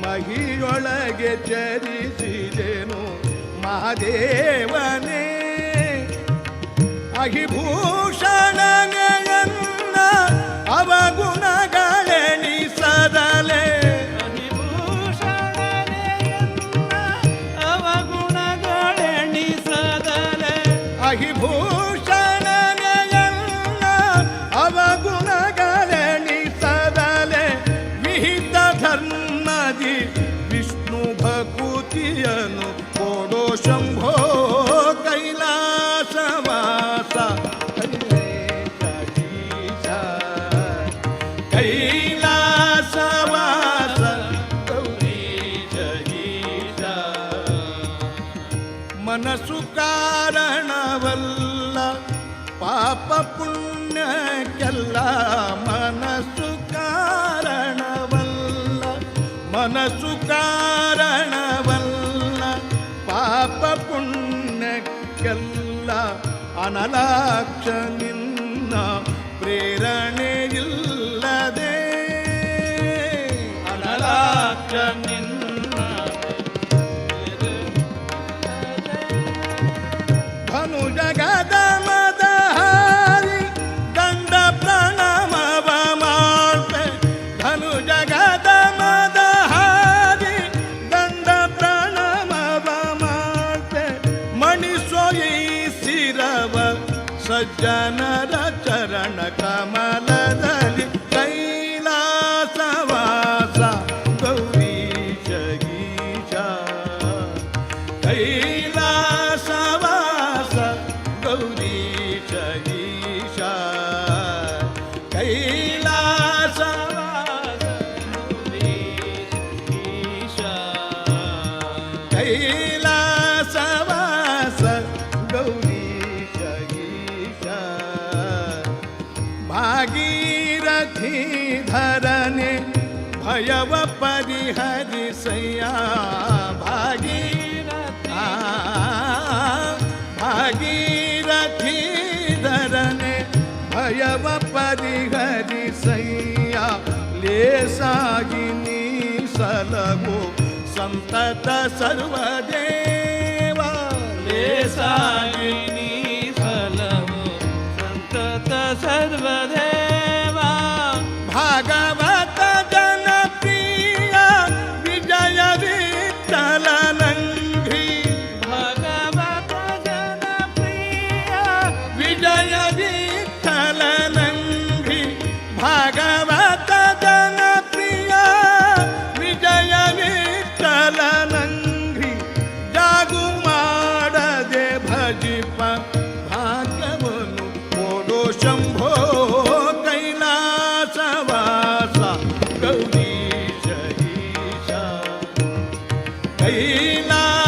ಮಹಿಯೊಳಗೆ ಚರಿಸಿದೆನು
ಮಹಾದೇವನೇ ಅಹಿಭೂಷಣನೆಯನ್ನ ಅವಗುಣಗಳೆಣಿಸದಲೆ ಅಹಿಭೂಷಣನೆಯನ್ನ ಅವಗುಣಗಳೆಣಿಸದಲೆ ವಿಹಿತ ಧರ್ಮದಿ ವಿಷ್ಣು ಭಕುತಿಯನು ಕೊಡೋ ಶಂಭೋ ಕೈಲಾಸವಾಸ ಕೈಲಾಸವಾಸ ಮನಸ್ಸು ಕಾರಣವಲ್ಲ ಪಾಪ ಪುಣ್ಯಕ್ಕೆಲ್ಲ ಮನಸ್ಸು ಕಾರಣವಲ್ಲ ಮನಸ್ಸು ಕಾರಣವಲ್ಲ ಪಾಪ ಪುಣ್ಯಕ್ಕೆಲ್ಲ ಅನಲಾಕ್ಷ ನಿನ್ನ ಪ್ರೇರಣೆಯಿಲ್ಲದೆ ಅನಲಾಕ್ಷ ನಿನ್ನ ಧನು ಜಗದ ಮದಹಾರಿ ದಂಡ ಪ್ರಣಮವ ಮಾಡ್ತೆ ಧನು ಜಗದ ಮದಹಾರಿ ದಂಡ ಪ್ರಣಮವ ಮಾಡ್ತೆ ಮಣಿಸೊಯಿಸಿರವ ಸಜ್ಜನರ ಚರಣ ಕಮಲದಲ್ಲಿ ಕೈಲಾಸವಾಸ ಗೌರೀಶ ಗೀಶ ಕೈಲಾಸವಾಸ ಗೌರೀಶ ಗೀಶ ಕೈಲಾಸವಾಸ ಗೌರೀಶ ಗೀಶ ಕೈಲಾಸವಾಸ ಗೌರೀಶ ಗೀಶ ಭಾಗೀರಥಿ ಧರನೆ ಭಯವ ಪರಿಹರಿಸಯ್ಯ ಭಾಗೀರಥಿ ಧರನೆ ಭಯವ ಪರಿಹರಿಸಯ್ಯ ಲೇಸಾಗಿ ನೀ ಸಲಗೋ ಸಂತತ ಸರ್ವದೇವ ಲೇಸಾಗಿ ನೀ ಸಲಗೋ ಸಂತತ ಸರ್ವದೇವ ಭಾಗವತ ಜನಪ್ರಿಯ ವಿಜಯ ವಿಠಲ ನಂಘ್ರಿ ಭಾಗವತ ಜನಪ್ರಿಯ ವಿಜಯ ವಿಠಲ ನಂಘ್ರಿ ಭಾಗವತ ಜನಪ್ರಿಯ ವಿಜಯ ವಿಠಲ ನಂಘ್ರಿ ಜಾಗು ಮಾಡದೆ ಭಜಿಪ ಭಾಗ್ಯವನ್ನು ಕೊಡೋ ಶಂಭೋ ಕೈಲಾಸವಾಸ ಗೌರೀಶ ಗೀಶ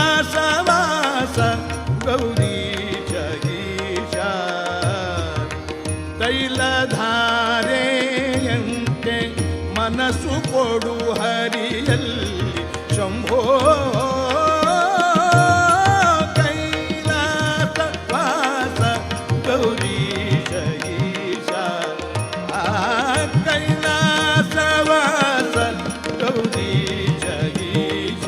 ಕೈಲಾಸವಾಸ ಗೌರೀಶ ಗೀಶ ತೈಲಧಾರೆಯಂತೆ ಮನಸ್ಸು ಕೊಡು ಹರಿಯಲ್ಲಿ ಶಂಭೋ ಕೈಲಾಸವಾಸ ಗೌರೀಶ ಗೀಶ ಕೈಲಾಸವಾಸ ಗೌರೀಶ ಗೀಶ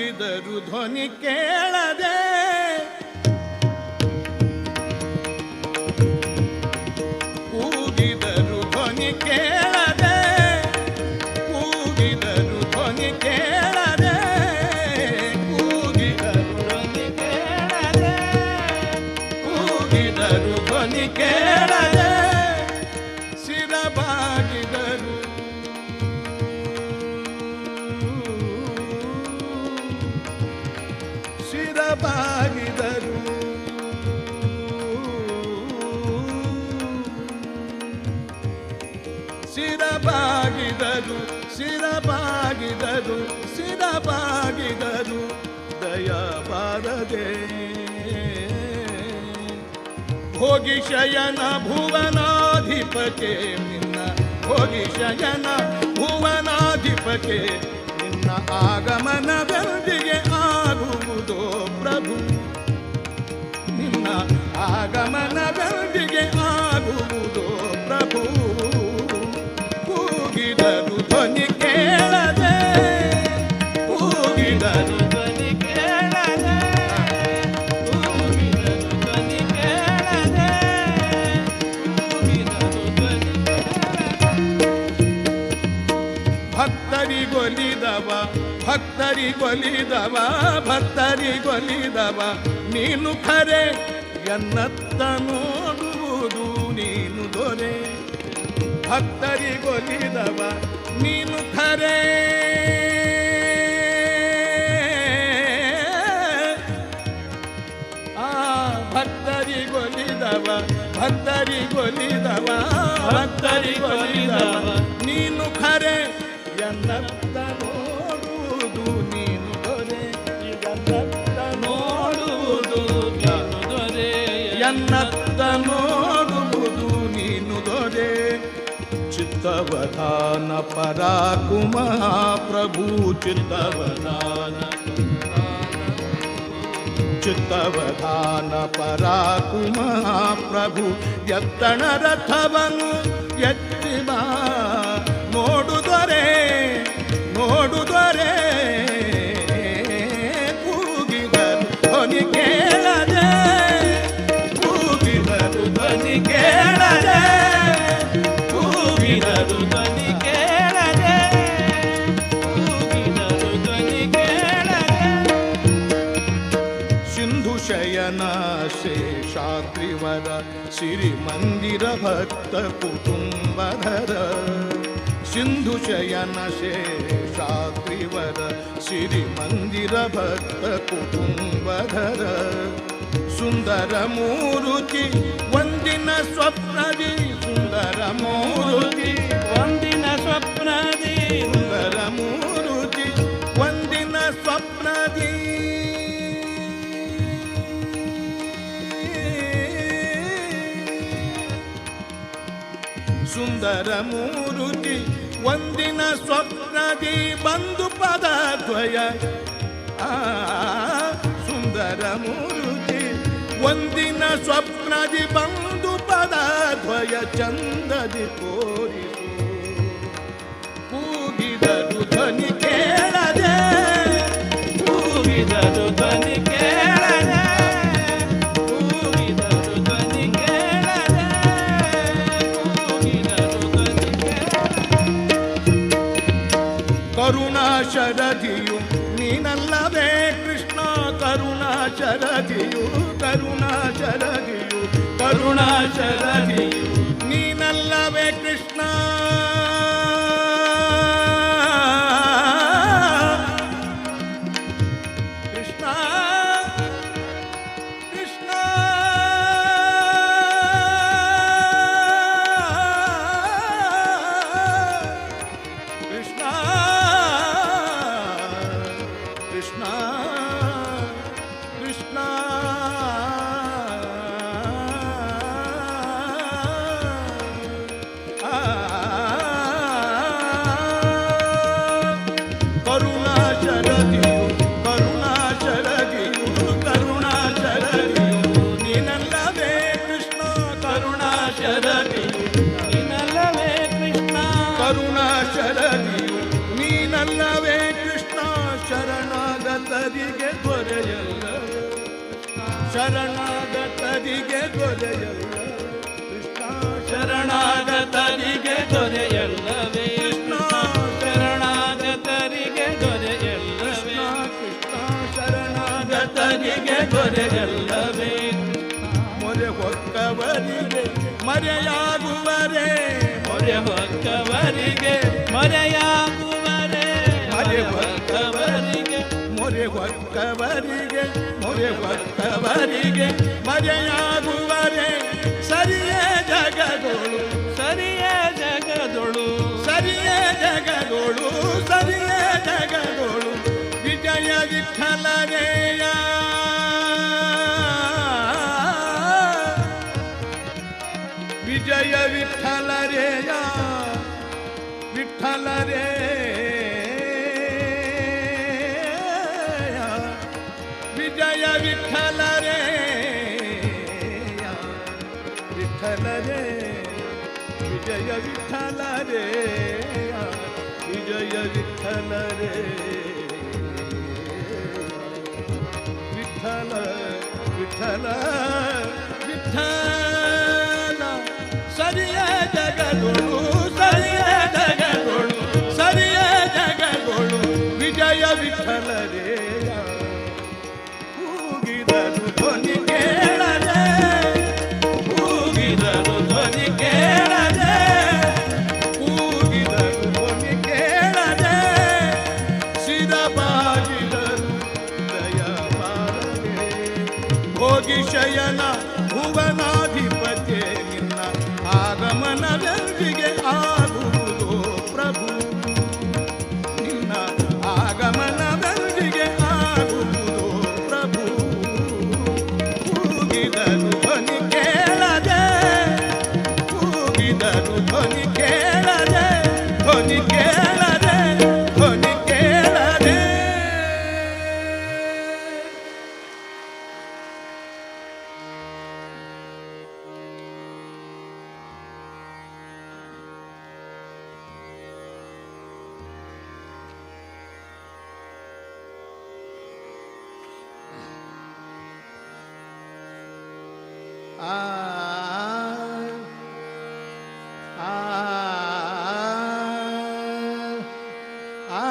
ಕೂಗಿದರು ಧ್ವನಿ ಕೇಳದೆ, ಕೂಗಿದರು ಧ್ವನಿ ಕೇಳದೆ, ಕೂಗಿದರು ಧ್ವನಿ ಕೇಳದೆ, ಕೂಗಿದರು ಧ್ವನಿ ಕೇಳದೆ, ಕೂಗಿದರು ಧ್ವನಿ ಕೇಳದೆ, ಶಿರಬಾಗಿದರು ಶಿರಬಾಗಿದರು, ಶಿರಬಾಗಿದರು, ಶಿರಬಾಗಿದರು, ಶಿರಬಾಗಿದರು, ದಯಬಾರದೆ. ಭೋಗಿ ಶಯನ ಭುವನಾಧಿಪಕೆ ನಿನ್ನ, ಭೋಗಿ ಶಯನ ಭುವನಾಧಿಪಕೆ ನಿನ್ನ ಆಗಮನದೊಂದಿಗೆ ಆಗುವುದೋ ಪ್ರಭು, ನಿನ್ನ ಆಗಮನದೊಂದಿಗೆ ಆಗುವುದೋ ಪ್ರಭು. ಕೂಗಿದರು ಧ್ವನಿ ಕೇಳದೆ, ಕೂಗಿದರು ಧ್ವನಿ ಕೇಳದೆ, ಕೂಗಿದರು ಧ್ವನಿ ಕೇಳದೆ, ಕೂಗಿದರು ಧ್ವನಿ ಕೇಳದೆ. ಭಕ್ತರಿಗೊಲಿದವ ಭಕ್ತರಿಗೊಲಿದವ ಭಕ್ತರಿಗೊಲಿದವ ನೀನು ಖರೆ, ಎನ್ನತ್ತ ನೋಡುವುದು ನೀನು ದೊರೆ. ಭಕ್ತರಿಗೊಲಿದವ ನೀನು ಖರೆ, ಭಕ್ತರಿಗೊಲಿದವ ಭಕ್ತರಿಗೊಲಿದವ ಭಕ್ತರಿಗೊಲಿದವ ನೀನು ಖರೆ, ಎನ್ನತ್ತ ನೋಡುವುದು ನೀನು ದೊರೆ. ಎನ್ನತ್ತ ನೋಡುವುದು ನೀನು ದೊರೆ, ಎನ್ನತ್ತ ನೋಡುವುದು ನೀನು ದೊರೆ. ಚಿತ್ತವಧಾನ ಪರಾಕುಮ ಪ್ರಭು, ಚಿತ್ತವಧಾನ ಚಿತ್ತವಧಾನ ಪರಾಕುಮ ಪ್ರಭು, ಎತ್ತಣ ರಥವನ್ನು ಎತ್ತಿ ಬಾ ನೋಡುದರೆ ನೋಡುದರೆ. ಕೂಗಿದರು ಧ್ವನಿ ಕೇಳದೆ, ಕೂಗಿದರು ಧ್ವನಿ ಕೇಳದೆ, ಕೂಗಿದರು ಧ್ವನಿ ಕೇಳದೆ, ಕೂಗಿದರು ಧ್ವನಿ ಕೇಳದೆ. ಸಿಂಧು ಶಯನ ಶೇಷಾದ್ರಿವರ ಸಿರಿಮಂದಿರ ಭಕ್ತ ಕುಟುಂಬಧರ, ಸಿಂಧು ಶಯನ ಶೇಷಾದ್ರಿವರ ಸಿರಿಮಂದಿರ ಭಕ್ತ ಕುಟುಂಬಧರ. ಸುಂದರ ಮೂರುತಿ ಒಂದಿನ ಸ್ವಪ್ನದಿ, ಸುಂದರ ಮೂರುತಿ ಒಂದಿನ ಸ್ವಪ್ನದಿ, ಸುಂದರ ಮೂರುತಿ ಒಂದಿನ ಸ್ವಪ್ನದಿ. ಸುಂದರ ಮೂರುತಿ ಒಂದಿನ ಸ್ವಪ್ನದಿ ಬಂದು ಪದದ್ವಯ, ಸುಂದರ ಮೂರುತಿ ಒಂದಿನ ಸ್ವಪ್ನದಿ ಬಂದು ಪದದ್ವಯ ಚಂದದಿ ತೋರಿಸು. ಕೂಗಿದರು ಧ್ವನಿ ಕೇಳದೆ, ಕೂಗಿದರು ಧ್ವನಿ ಕೇಳದೆ, ಕೂಗಿದರು ಧ್ವನಿ ಕೇಳದೆ, ಕೂಗಿದರು ಧ್ವನಿ ಕೇಳದೆ. ಕರುಣಾಶರಧಿಯು ನೀನಲ್ಲವೇ ಕೃಷ್ಣ, ಕರುಣಾಶರಧಿಯು ಕರುಣಾಶರಧಿಯು ಕರುಣಾಶರಧಿಯು ನೀನಲ್ಲವೇ ಕೃಷ್ಣ. ಕೃಷ್ಣ ಕೃಷ್ಣ ಕೃಷ್ಣ ಕೃಷ್ಣ ಕೃಷ್ಣ. ಕರುಣಾಶರಧಿಯು ಕರುಣಾಶರಧಿಯು ಕರುಣಾಶರಧಿಯು ನೀನಲ್ಲವೇ ಕೃಷ್ಣ, ಕರುಣಾಶರಧಿಯು ನೀನಲ್ಲವೇ ಕೃಷ್ಣ, ಕರುಣಾಶರಧಿಯು ನೀನಲ್ಲವೇ ಕೃಷ್ಣ. ಶರಣಾಗತ ದೊರೆಯಲ್ಲವೇ ಶರಣಾಗತರಿಗೆ ದೊರೆಯಲ್ಲ ಕೃಷ್ಣ
ಶರಣಾಗತರಿಗೆ ದೊರೆಯಲ್ಲವೇ ಕೃಷ್ಣ ಶರಣಾಗತರಿಗೆ ದೊರೆಯಲ್ಲವೇ
ಕೃಷ್ಣ
ಶರಣಾಗತರಿಗೆ ದೊರೆಯಲ್ಲವೇ
ಮೊರೆ ಹೊಕ್ಕವರಿಗೆ ಮರೆಯಾಗುವರೆ
ಮೊರೆ ಹೊಕ್ಕವರಿಗೆ ಮರೆಯಾಗುವರೆ
ಮೊರೆ ಹೊಕ್ಕವರಿಗೆ ಮೊರೆ ಹೊಕ್ಕವರಿಗೆ ಮೊರೆ ಹೊಕ್ಕವರಿಗೆ ಮರೆಯಾಗುವರೆ ಸರಿಯೇ ಜಗದೊಳು
ಸರಿಯೇ ಜಗದೊಳು
ಸರಿಯೇ ಜಗದೊಳು ಸರಿಯೇ ಜಗದೊಳು ವಿಜಯ ವಿಠಲರೇಯ ವಿಜಯ ವಿಠಲರೇಯ ವಿಠಲರೇ ವಿಜಯ ವಿಠಲರೇ ವಿಠಲರೇ ವಿಜಯ ವಿಠಲರೇ ವಿಜಯ ವಿಠಲರೇ ವಿಠಲ ವಿಠಲ ವಿಠಲ ಸರಿಯ ಜಗದೊಳು ಸರಿಯ ಜಗದೊಳು ಸರಿಯ ಜಗದೊಳು ವಿಜಯ ವಿಠಲರೇಯ ಕೂಗಿದರು ಧ್ವನಿ ಕೇಳದೆ ಕೂಗಿದರು ಧ್ವನಿ ಕೇಳದೆ ಕೂಗಿದರು ಧ್ವನಿ ಕೇಳದೆ ಸಿರಬಾಗಿದರು ದಯ ಬಾರದೆ ಭೋಗಿ ಶಯನ ಭುವನಾಧಿಪತಿ ನಿನ್ನ ಆಗಮನದೊಂದಿಗೆ ಆಗುವುದು ಪ್ರಭು ನಿನ್ನ ಆಗಮನದೊಂದಿಗೆ ಆಗುವುದು ಪ್ರಭು ಕೂಗಿದರು ಧ್ವನಿ ಕೇಳದೆ ಕೂಗಿದರು ಧ್ವನಿ ಕೇಳದೆ ಧ್ವನಿ ಕೇಳದೆ ಧ್ವನಿ ಕೇಳದೆ ಆ ಆ ಆ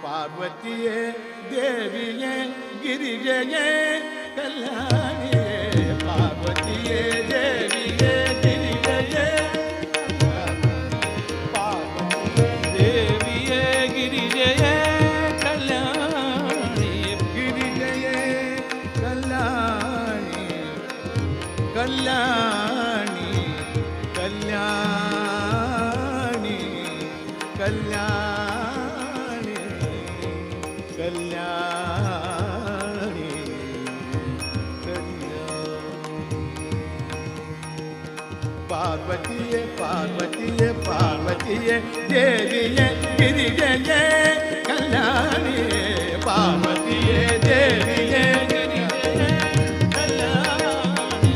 ಪಾರ್ವತಿಯೇ ದೇವಿಯೇ ಗಿರಿಜೆಯೇ ಕಲ್ಯಾಣಿಯೇ ಪಾರ್ವತಿಯೇ ದೇವಿಯೇ ಗಿರಿಜೆಯೇ
ದೇವಿಯೇ ಗಿರಿಜೆಯೇ ಕಲ್ಯಾಣಿ
ಗಿರಿಜೆಯೇ ಕಲ್ಯಾಣಿ ಕಲ್ಯಾಣಿ ಕಲ್ಯಾಣಿ ಕಲ್ಯಾಣಿ ಕಲ್ಯಾಣಿ ಪಾರ್ವತಿಯೇ ಪಾರ್ವತಿಯೇ ಪಾರ್ವತಿಯೇ ದೇವಿಯೇ ಗಿರಿಜೆಯೇ ಕಲ್ಯಾಣಿಯೇ ಪಾರ್ವತಿಯೇ ದೇವಿಯೇ ಗಿರಿಜೆಯೇ ಕಲ್ಯಾಣಿ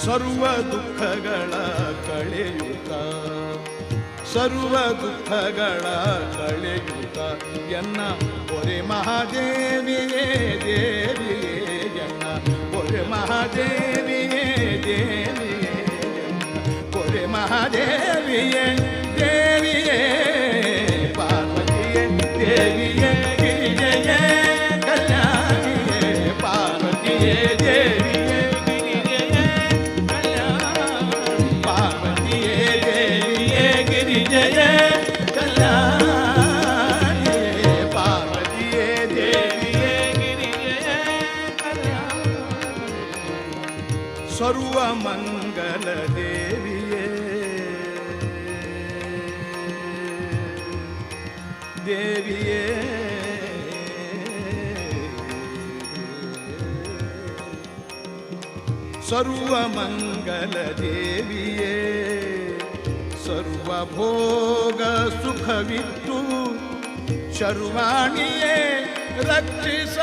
ಸರ್ವ ದುಃಖಗಳ ಕಳೆಯುತ್ತ ಸರ್ವ ದುಃಖಗಳ ಕಳೆಯುತ್ತ ಎನ್ನ ಒರೆ ಮಹಾದೇವಿಯೇ ದೇವಿಯೇ ಎನ್ನ ಒರೆ ಮಹಾದೇವಿಯೇ ದೇವಿಯೇ ಒರೆ ಮಹಾದೇವಿಯೇ ದೇವಿಯೇ ಪಾರ್ವತಿಯೇ ದೇವಿಯೇ ಗಿರಿಜೆಯೇ ಕಲ್ಯಾಣಿಯೇ ಪಾರ್ವತಿಯೇ ದೇವಿಯೇ ಗಿರಿಜೆಯೇ ಕಲ್ಯಾಣಿ ಪಾರ್ವತಿಯೇ ದೇವಿಯೇ ಗಿರಿಜೆಯೇ ಕಲ್ಯಾಣಿ ಪಾರ್ವತಿಯೇ ದೇವಿಯೇ ಗಿರಿಜೆಯೇ ಕಲ್ಯಾಣಿ ಸರ್ವ ಮಂಗಲ ದೇವಿಯೇ ದೇವಿಯೇ ಸರ್ವ ಮಂಗಲ ದೇವಿಯೇ ಸರ್ವಭೋಗ ಸುಖವಿತ್ತು ಶರ್ವಾಣಿಯೇ ರಕ್ಷಿಸ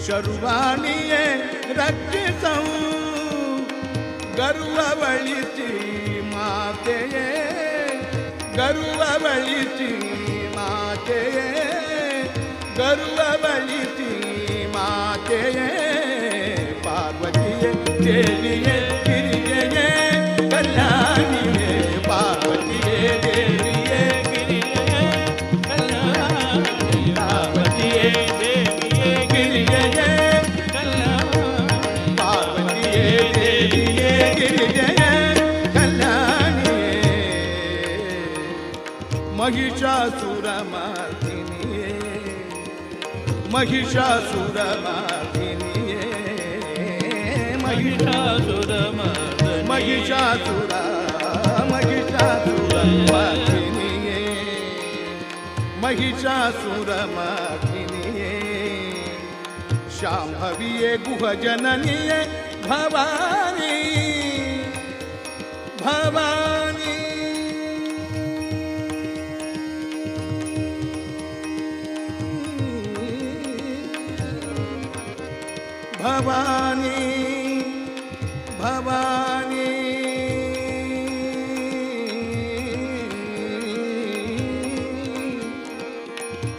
ಶರ್ವಾಣಿಯೇ ರಕ್ಷಿಸ ಗರ್ವವಳಿಸಿ ಮಾತೆಯೇ ಗರ್ವವಳಿಸಿ ಮಾತೆಯೇ ಗರ್ವವಳಿಸಿ ಮಾತೆಯೇ ಪಾರ್ವತಿಯೇ ದೇವಿಯೇ ಗಿರಿಜೆಯೇ ಕಲ್ಯಾಣಿಯೇ ಪಾರ್ವತಿಯೇ ದೇವಿಯೇ ಗಿರಿಜೆಯೇ ಕಲ್ಯಾಣಿಯೇ ಪಾರ್ವತಿಯೇ ದೇವಿಯೇ ಗಿರಿಜೆಯೇ ಕಲ್ಯಾಣಿ ಪಾರ್ವತಿಯೇ ದೇವಿಯೇ ಗಿರಿಜೆಯೇ ಕಲ್ಯಾಣಿಯೇ ಮಹಿಷಾಸುರಮರ್ದಿನಿಯೇ ಮಹಿಷಾಸುರಮರ್ದಿನಿಯೇ ಮಹಿಷಾಸುರ ಮಹಿಷಾಸುರಮರ್ದಿನಿಯೇ ಮಹಿಷಾಸುರಮರ್ದಿನಿಯೇ ಶಾಂಭವಿಯೇ ಗುಹಜನನಿಯೇ ಭವಾನಿ ಭವಾನಿ ಭವಾನಿ ಭವಾನಿ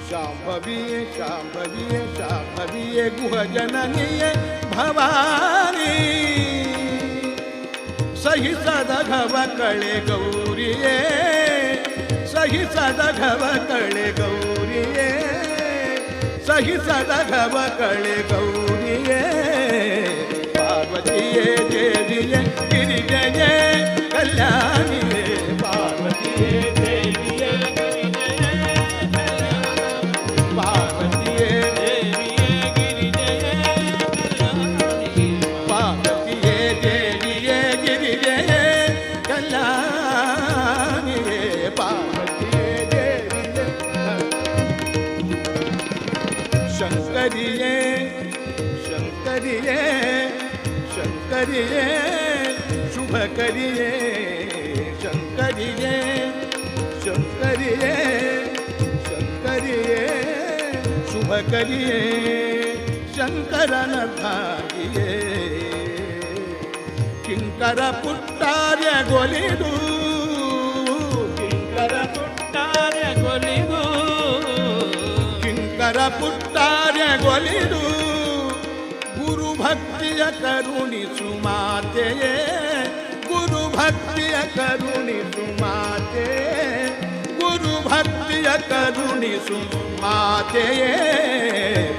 ಶಾಂಭವಿಯೇ ಶಾಂಭವಿಯೇ ಶಾಂಭವಿಯೇ ಗುಹಜನನಿಯೇ ಭವಾನಿ ಸಹಿಸದ ಘವ ಕಳೆ ಗೌರಿಯೇ ಸಹಿಸದ ಘವ ಕಳೆ ಗೌರಿಯೇ ಸಹಿಸದ ಘವ ಕಳೆ ಗೌರಿಯೇ ಪಾರ್ವತಿಯೇ ದೇವಿಯೇ ಗಿರಿಜೆಯೇ ಕಲ್ಯಾಣಿಯೇ ಪಾರ್ವತಿಯೇ ದೇವಿಯೇ ಗಿರಿಜೆಯೇ ಪಾರ್ವತಿಯೇ ದೇವಿಯೇ ಗಿರಿಜೆಯೇ ಪಾರ್ವತಿಯೇ ದೇವಿಯೇ ಗಿರಿಜೆಯೇ ಕಲ್ಯಾಣಿಯೇ ಪಾರ್ವತಿಯೇ ದೇವಿಯೇ ಶಂಕರಿಯೇ ಶಂಕರಿಯೇ ಶಂಕರಿಯೇ ಶುಭಕರಿಯೇ ಶಂಕರಿಯೇ ಶಂಕರಿಯೇ ಶಂಕರಿಯೇ ಶುಭಕರಿಯೇ ಶಂಕರನ ಭಾಗಿಯೇ ಕಿಂಕರ ಪುಟ್ಟಾರ್ಯಗೊಲಿದು ಕಿಂಕರ ಪುಟ್ಟಾರ್ಯಗೊಲಿದು ಕಿಂಕರ ಪುಟ್ಟಾರ್ಯಗೊಲಿದು ಗುರು ಭಕ್ತಿಯ ಕರುಣಿಸು ಮಾತೆಯೇ ಗುರು ಭಕ್ತಿಯ ಕರುಣಿಸು ಮಾತೆಯೇ ಗುರು ಭಕ್ತಿಯ ಕರುಣಿಸು ಮಾತೆಯೇ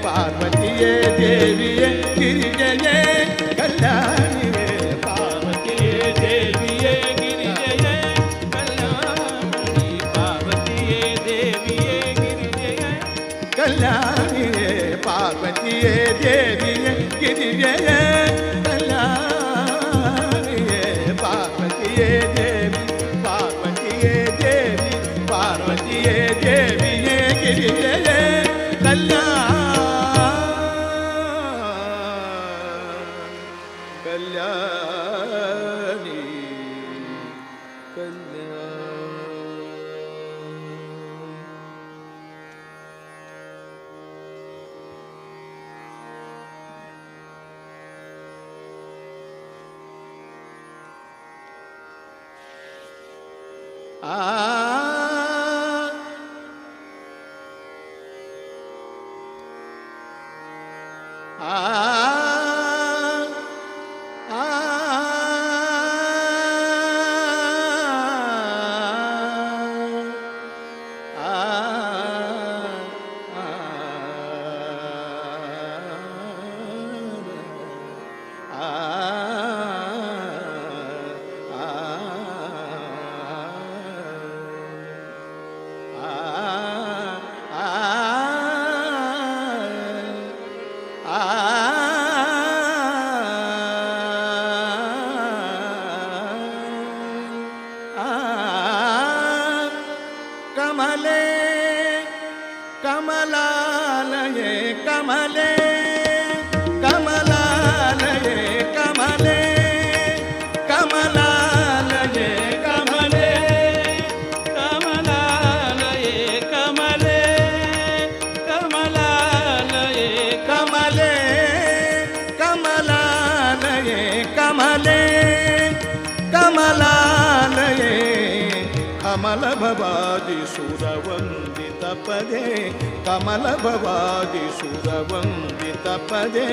ಪಾರ್ವತಿಯೇ ದೇವಿಯೇ ಗಿರಿಜೆಯೇ ಕಲ್ಯಾಣಿಯೇ ಪಾರ್ವತಿಯೇ ದೇವಿಯೇ ಗಿರಿಜೆಯೇ ಕಲ್ಯಾಣಿ ಪಾರ್ವತಿಯೇ ದೇವಿಯೇ ಗಿರಿಜೆಯೇ ಕಲ್ಯಾಣಿಯೇ ಪಾರ್ವತಿಯೇ ದೇವಿಯೇ ಗಿರಿಜೆಯೇ ಕಲ್ಯಾಣಿಯೇ ಪಾರ್ವತಿಯೇ ದೇವಿ ಪಾರ್ವತಿಯೇ ದೇವಿ ಪಾರ್ವತಿಯೇ ದೇವಿಯೇ ಗಿರಿಜೆಯೇ ಕಲ್ಯಾಣಿ ಕಮಲೆ ಕಮಲಾಲಯೇ ಕಮಲ ಭವಾದಿ ಸುರವಂದಿತ ಪದೇ ಕಮಲ ಭವಾದಿ ಸುರವಂದಿತ ಪದೇ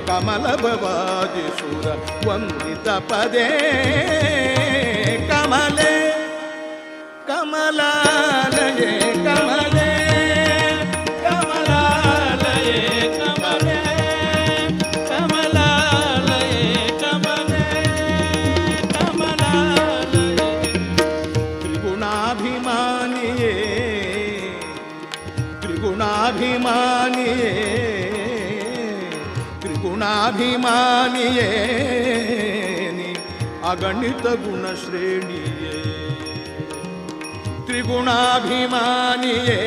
ಕಮಲ ಭವಾದಿ ಸುರವಂದಿತ ಪದೇ ಕಮಲೆ ಕಮಲಾಲಯೇ ಕಮಲೆ
ಕಮಲಾಲಯೇ ಕಮಲೆ ಕಮಲಾಲಯೇ ಕಮಲೆ ಕಮಲಾಲಯೇ
ತ್ರಿಗುಣಾಭಿಮಾನಿಯೇ ತ್ರಿಗುಣಾಭಿಮಾನಿಯೇ ತ್ರಿಗುಣಾಭಿಮಾನಿಯೇ ನೀ ಅಗಣಿತ ಗುಣ ಶ್ರೇಣಿಯೇ ತ್ರಿಗುಣಾಭಿಮಾನಿಯೇ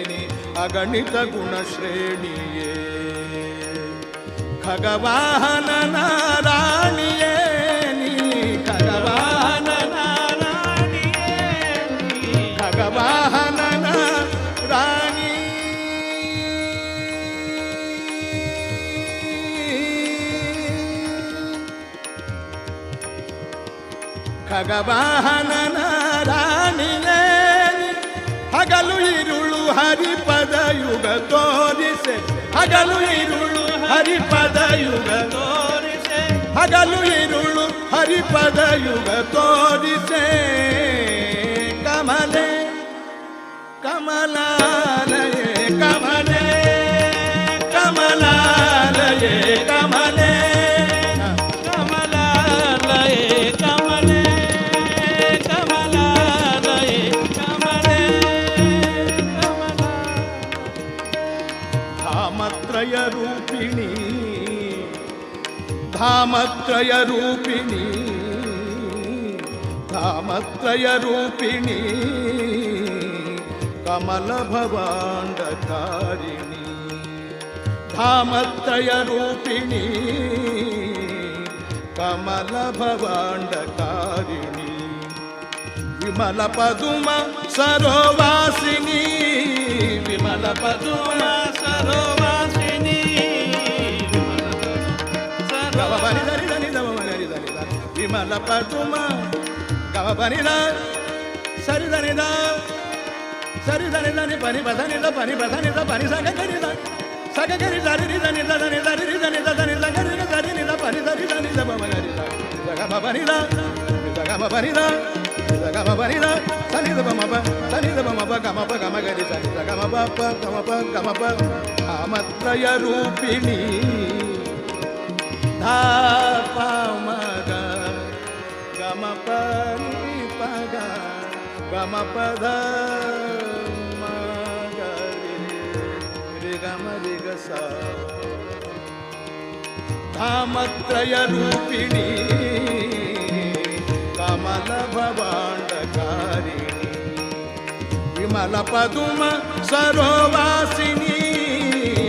ನೀ ಅಗಣಿತ ಗುಣ ಶ್ರೇಣಿಯೇ ಖಗವಾಹನ ನಾರಾಯಣಿಯೇ ನೀ ಖಗವಾಹನ ನಾರಾಯಣಿಯೇ ಖಗವಾಹನ ರಾಣಿ ಖಗವಾಹನ ರಾಣಿಯೇ ಹಗಲು ಇರುಳು ಹರಿಪದ ಯುಗ ತೋರಿಸೆ ಹಗಲು ಇರುಳು ಹರಿಪದ ಯುಗ ತೋರಿಸೆ ಹಗಲು ಇರುಳು ಹರಿಪದ ಯುಗ ತೋರಿಸೆ ಕಮಲೆ ಕಮಲಾಲಯೇ ಕಮಲೆ ಕಮಲಾಲಯೇ ಕಮಲೆ
ಕಮಲಾಲಯೇ ಕಮಲೆ ಕಮಲಾಲಯೇ ಕಮಲೆ
ಧಾಮತ್ರಯ ರೂಪಿಣಿ ಧಾಮತ್ರಯ ರೂಪಿಣಿ ಧಾಮತ್ರಯ ರೂಪಿಣಿ ಕಮಲ ಭವಾಂಡಕಾರಿಣಿ ಧಾಮತ್ರಯ ರೂಪಿಣಿ ಕಮಲ ಭವಾಂಡಕಾರಿಣಿ ವಿಮಲ ಪದುಮ ಸರೋವಾಸಿನಿ ವಿಮಲ ಪದುಮ
ಸರೋವಾಸಿನಿ
ವಿಮಲ ಪದುಮ ಗಮ ಬನಿದ ಸರಿದನಿದ ಸರಿದನಿದ ಪನಿ ಬದನಿದ ಪನಿ ಬದನಿದ ಪನಿ ಸಗ ಕರಿದ ಸಗ ಕರಿ ಸರಿ ದನಿದ ದನಿದ ರಿ ದನಿದ ದನಿದ ಕರಿದ ಸರಿನಿದ ಪನಿ ಸರಿ ದನಿದ ಬಮಗರಿದ ಗಮ ಬನಿದ ಗಮ ಬನಿದ ಗಮ ಬನಿದ ಸನಿದ ಬಮಬ ಸನಿದ ಬಮಬ ಗಮಪ ಗಮಗರಿ ಸನಿದ ಗಮಪ ಗಮಪ ಗಮಪ ಧಾಮತ್ರಯ ರೂಪಿಣಿ ಧಾಪ ಮಗ ಗಮಪ ಪಗ ಗಮಪದ ಮಗರಿ ಗಮ ರಿಗ ಸ ಧಾಮತ್ರಯ ರೂಪಿಣಿ ಕಮಲ ಭವಾಂಡಕಾರಿಣಿ ವಿಮಲ ಪದುಮ ಸರೋವಾಸಿನಿ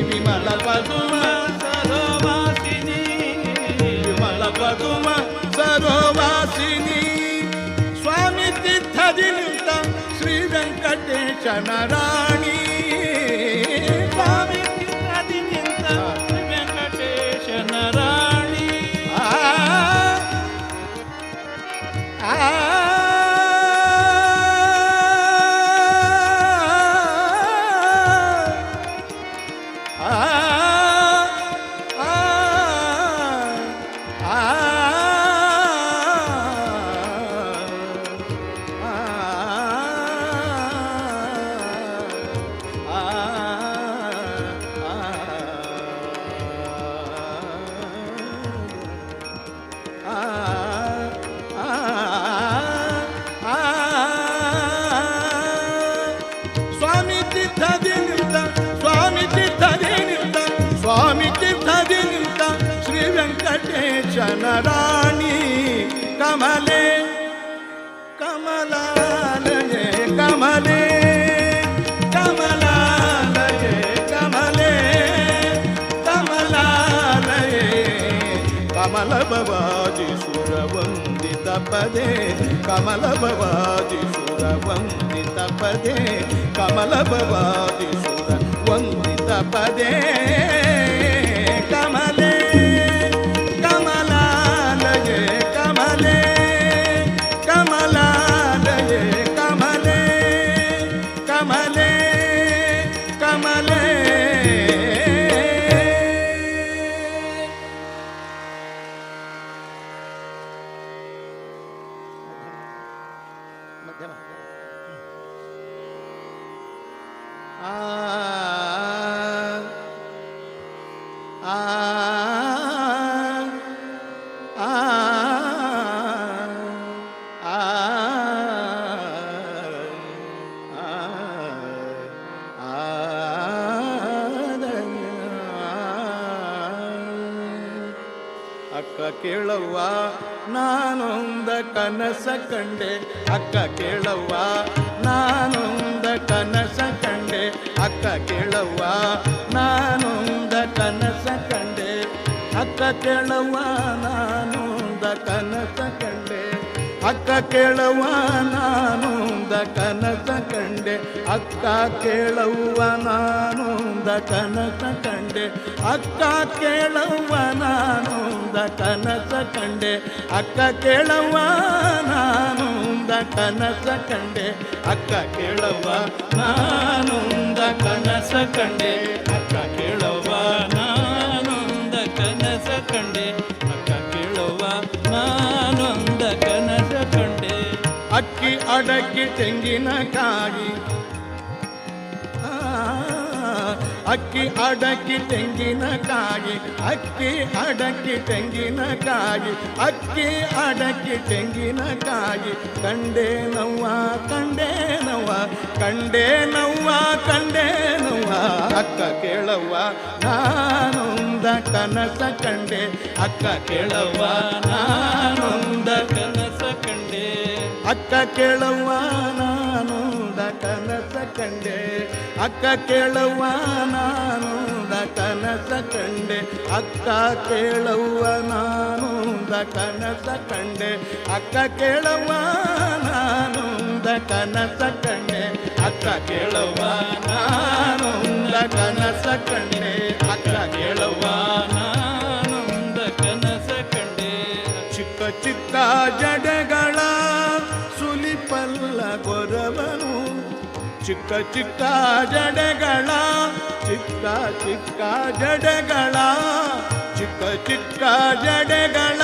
ವಿಮಲ ಪದುಮ
ಸರೋವಾಸಿನಿ
ವಿಮಲ ಪದುಮ ಸರೋವಾಸಿನಿ ಸ್ವಾಮಿ ತೀರ್ಥದಿ ನಿಂತ ಶ್ರೀ ವೆಂಕಟೇಶನ ರಾಣಿ
ಸ್ವಾಮಿ ತೀರ್ಥದಿ ನಿಂತ ಶ್ರೀ ವೆಂಕಟೇಶನ ರಾಣಿ
ಸ್ವಾಮಿ ತೀರ್ಥದಿ ನಿಂತ ಸ್ವಾಮಿ ತೀರ್ಥದಿ ನಿಂತ ಸ್ವಾಮಿ ತೀರ್ಥದಿ ನಿಂತ ಶ್ರೀ ವೆಂಕಟೇಶನ ರಾಣಿ ಕಮಲೆ ಕಮಲಾಲಯೇ ಕಮಲೆ ಕಮಲಾಲಯೇ ಕಮಲೆ ಕಮಲಾಲಯೇ ಕಮಲ ಭವಾದಿ ಸುರವಂದಿತ ಪದೇ ಕಮಲ ಭವಾದಿ ಸುರವಂದಿತ ಪದೇ ಕಮಲ ಭವಾದಿ ಸುರವಂದಿತ ಪದೇ ಕಮಲೆ ಕಮಲಾ ಅಕ್ಕ ಕೇಳವ್ವ ನಾನೊಂದ ಕನಸ ಕಂಡೆ ಅಕ್ಕ ಕೇಳವ್ವ ನಾನೊಂದ ಕನಸ ಕಂಡೆ ಅಕ್ಕ ಕೇಳವ್ವ ನಾನೊಂದ ಕನಸ ಕಂಡೆ ಅಕ್ಕ ಕೇಳವ್ವ ನಾನೊಂದ ಕನಸ ಕಂಡೆ ಅಕ್ಕ ಕೇಳವ್ವ ನಾನೊಂದ ಕನಸ ಕಂಡೆ ಅಕ್ಕ ಕೇಳವ್ವ ನಾನೊಂದ ಕನಸ ಕಂಡೆ ಅಕ್ಕ ಕೇಳವ್ವ ನಾನೊಂದ ಕನಸ ಕಂಡೆ ಅಕ್ಕ ಕೇಳವ್ವ ನಾನೊಂದ ಕನಸ ಕಂಡೆ ಅಕ್ಕ ಕೇಳವ್ವ ನಾನೊಂದ ಕನಸ ಕಂಡೆ ಅಕ್ಕ ಕೇಳವ್ವ ನಾನೊಂದ ಕನಸ ಕಂಡೆ ಅಕ್ಕ ಕೇಳವ್ವ ನಾನೊಂದ ಕನಸ ಕಂಡೆ ಅಕ್ಕಿ ಅಡಕ್ಕಿ ತೆಂಗಿನಕಾಯಿ ಅಕ್ಕಿ ಅಡಕ್ಕಿ ತೆಂಗಿನಕಾಯಿ ಅಕ್ಕಿ ಅಡಕ್ಕಿ ತೆಂಗಿನಕಾಯಿ ಅಕ್ಕಿ ಅಡಕ್ಕಿ ತೆಂಗಿನಕಾಯಿ ಕಂಡೆ ನವ್ವ ಕಂಡೆ ನವ್ವ ಕಂಡೆ ನವ್ವ ಕಂಡೆ ನವ್ವ ಅಕ್ಕ ಕೇಳವ್ವ ನಾನೊಂದ ಕನಸ ಕಂಡೆ ಅಕ್ಕ ಕೇಳವ್ವ ನಾನೊಂದ ಕನಸ ಕಂಡೆ ಅಕ್ಕ ಕೇಳವ್ವ ನಾನೊಂದ ಕನಸ ಕಂಡೆ ಅಕ್ಕ ಕೇಳವ್ವ ನಾನೊಂದ ಕನಸ ಕಂಡೆ ಅಕ್ಕ ಕೇಳವ್ವ ನಾನೊಂದ ಕನಸ ಕಂಡೆ ಅಕ್ಕ ಕೇಳವ್ವ ನಾನೊಂದ ಕನಸ ಕಂಡೆ ಅಕ್ಕ ಕೇಳವ್ವ ನಾನೊಂದ ಕನಸ ಕಂಡೆ ಅಕ್ಕ ಕೇಳವ್ವ ನಾನೊಂದ ಕನಸ ಕಂಡೆ ಚಿಕ್ಕ ಚಿಕ್ಕ ಜಡೆಗಳ ಸುಲಿಪಲ್ಲ ಗೊರವನು ಚಿಕ್ಕ ಚಿಕ್ಕ ಜಡೆಗಳ ಚಿಕ್ಕ ಚಿಕ್ಕ ಜಡೆಗಳ ಚಿಕ್ಕ ಚಿಕ್ಕ ಜಡೆಗಳ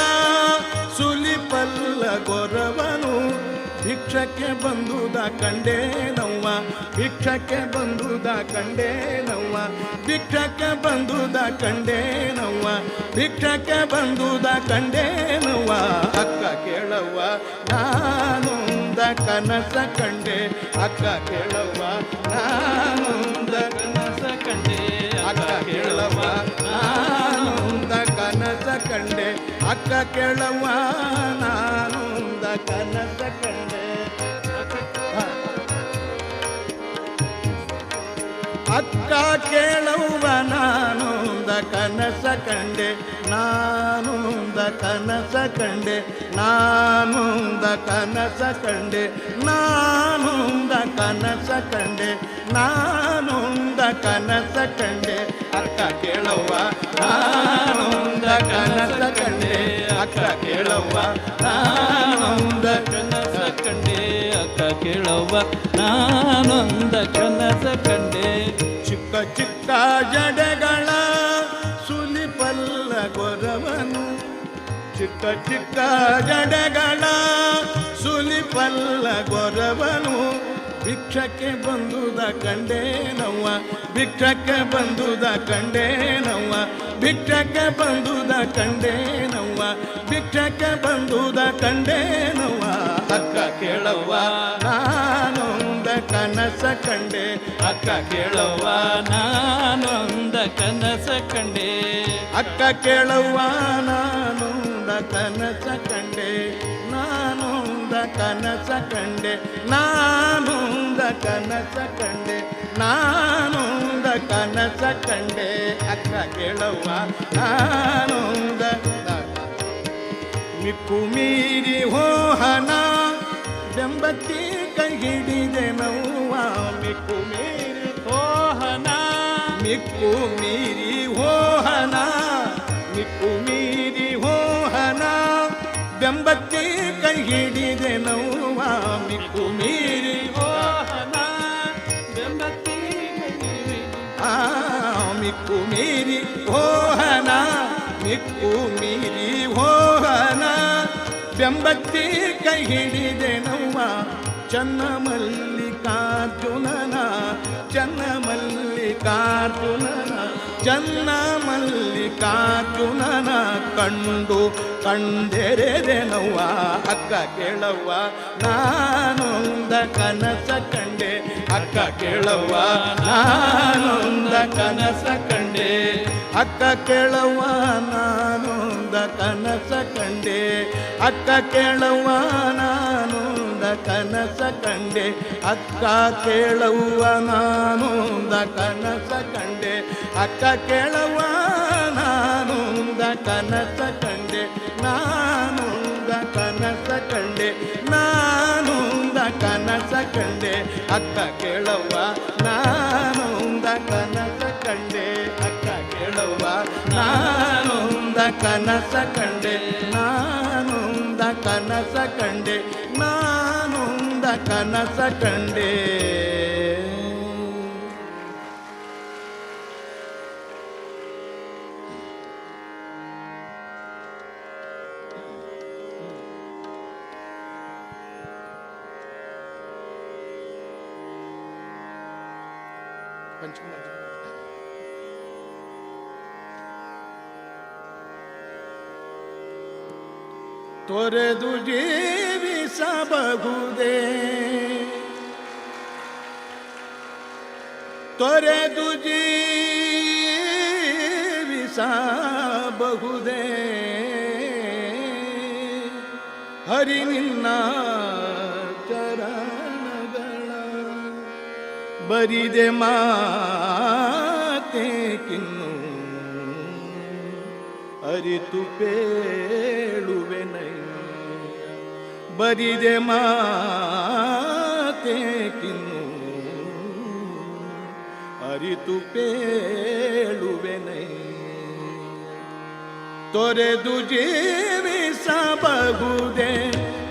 ಸುಲಿಪಲ್ಲ ಗೊರವನು ಭಿಕ್ಷಕ್ಕೆ ಬಂದುದ ಕಂಡೇ ನವ್ವ ಭಿಕ್ಷಕ್ಕೆ ಬಂದುದ ಕಂಡೇ ನವ್ವ ಭಿಕ್ಷಕ್ಕೆ ಬಂದುದ ಕಂಡೇ ನವ್ವ ಭಿಕ್ಷಕ್ಕೆ ಬಂದುದ ಕಂಡೇ ನವ್ವ ಅಕ್ಕ ಕೇಳವ್ವ ನಾನೊಂದ ಕನಸ ಕಂಡೆ ಅಕ್ಕ ಕೇಳವ್ವ ನಾನೊಂದ ಕನಸ ಕಂಡೆ ಅಕ್ಕ ಕೇಳವ್ವ ನಾನೊಂದ ಕನಸ ಕಂಡೆ ಅಕ್ಕ ಕೇಳವ್ವ ನಾನೊಂದ ಕನಸ ಕಂಡೆ ಅಕ್ಕ ಕೇಳವ್ವ ನಾನೊಂದ ಕನಸ ಕಂಡೆ ನಾನೊಂದ ಕನಸ ಕಂಡೆ ನಾನೊಂದ ಕನಸ ಕಂಡೆ ನಾನೊಂದ ಕನಸ ಕಂಡೆ ನಾನೊಂದ ಕನಸ ಕಂಡೆ ಅಕ್ಕ ಕೇಳವ್ವ ನಾನೊಂದ ಕನಸ ಕಂಡೆ ಅಕ್ಕ ಕೇಳವ್ವ ನಾನೊಂದ ಕನಸ ಕಂಡೆ ಅಕ್ಕ ಕೇಳವ್ವ ನಾನೊಂದ ಕನಸ ಕಂಡೆ ಚಿಕ್ಕ ಚಿಕ್ಕ ಜಡೆಗಳ ಸುಲಿಪಲ್ಲ ಗೊರವನು ಚಿಕ್ಕ ಚಿಕ್ಕ ಜಡೆಗಳ ಸುಲಿಪಲ್ಲ ಗೊರವನು ಭಿಕ್ಷಕ್ಕೆ ಬಂದುದ ಕಂಡೇ ನವ್ವ ಭಿಕ್ಷಕ್ಕೆ ಬಂದುದ ಕಂಡೇ ನವ್ವ ಭಿಕ್ಷಕ್ಕೆ ಬಂದುದ ಕಂಡೇ ನವ್ವ ಭಿಕ್ಷಕ್ಕೆ ಬಂದುದ ಕಂಡೇ ನವ್ವ ಅಕ್ಕ ಕೇಳವ್ವ ನಾನೊಂದ ಕನಸ ಕಂಡೆ ಅಕ್ಕ ಕೇಳವ್ವ ನಾನೊಂದ ಕನಸ ಕಂಡೆ ಅಕ್ಕ ಕೇಳವ್ವ ನಾನೊಂದ ಕನಸ ಕಂಡೆ ನಾನೊಂದ ಕನಸ ಕಂಡೆ ನಾನೊಂದ ಕನಸ ಕಂಡೆ ನಾನೊಂದ ಕನಸ ಕಂಡೆ ಅಕ್ಕ ಕೇಳವ್ವ ನಾನೊಂದ ಮಿಕ್ಕು ಮೀರಿ ಹೋಹನ ಬೆಂಬತ್ತಿ ಕೈ ಹಿಡಿದೆ ನವ್ವ ಮಿಕ್ಕು ಮೀರಿ ಹೋಹನ ಮಿಕ್ಕು ಮೀರಿ ಹೋಹನ ಮಿಕ್ಕು ಮೀರಿ ಹೋಹನ ಬೆಂಬತ್ತಿ ಕೈ ಹಿಡಿದೆ ನವ್ವ ಮಿಕ್ಕು ಮೀರಿ ಹೋಹನ ಬೆಂಬತ್ತಿ ಮಿಕ್ಕು ಮೀರಿ ಹೋಹನ ಮಿಕ್ಕು ಮೀರಿ ಹೋಹನ ಬೆಂಬತ್ತಿ ಕೈ ಹಿಡಿದೆ ನವ್ವ ಚನ್ನ ಮಲ್ಲಿಕಾರ್ಜುನನ ಚನ್ನ ಮಲ್ಲಿಕಾರ್ಜುನನ ಚನ್ನ ಮಲ್ಲಿಕಾರ್ಜುನನ ಕಂಡು ಕಂಡೆರೆದೆ ನವ್ವ ಅಕ್ಕ ಕೇಳವ್ವ ನಾನೊಂದ ಕನಸ ಕಂಡೆ ಅಕ್ಕ ಕೇಳವ್ವ ನಾನೊಂದ ಕನಸ ಕಂಡೆ ಅಕ್ಕ ಕೇಳವ್ವ ನಾನೊಂದ ಕನಸ ಕಂಡೆ ಅಕ್ಕ ಕೇಳವ್ವ ನಾನೊಂದ ಕನಸ ಕಂಡೆ ಅಕ್ಕ ಕೇಳವ್ವ ನಾನೊಂದ ಕನಸ ಕಂಡೆ ಅಕ್ಕ ಕೇಳವ್ವ ನಾನೊಂದ ಕನಸ ಕಂಡೆ ನಾನೊಂದ ಕನಸ ಕಂಡೆ ನಾನೊಂದ ಕನಸ ಕಂಡೆ ಅಕ್ಕ ಕೇಳವ್ವ ನಾನೊಂದ ಕನಸ ಕಂಡೆ ಅಕ್ಕ ಕೇಳವ್ವ ನಾನೊಂದ ಕನಸ ಕಂಡೆ ನಾನೊಂದ ಕನಸ ಕಂಡೆ ನಾನೊಂದ ಕನಸ ಕಂಡೆ. ತೊರೆದು ಜೀವಿಸಬಹುದೇ ತೊರೆದು ಜೀವಿಸಬಹುದೇ ಹರಿ ನಿನ್ನ ಚರಣಗಳ ಬರಿದೆ ಮಾತೆ ಕಿನ್ನು ಅರಿತು ಪೇಳುವೆನೈ ಬರಿದೆ ಮಾತೆ ಕಿನ್ನು ಅರಿತು ಪೇಳುವೆನೈ ತೊರೆದು ಜೀವಿಸಬಹುದೇ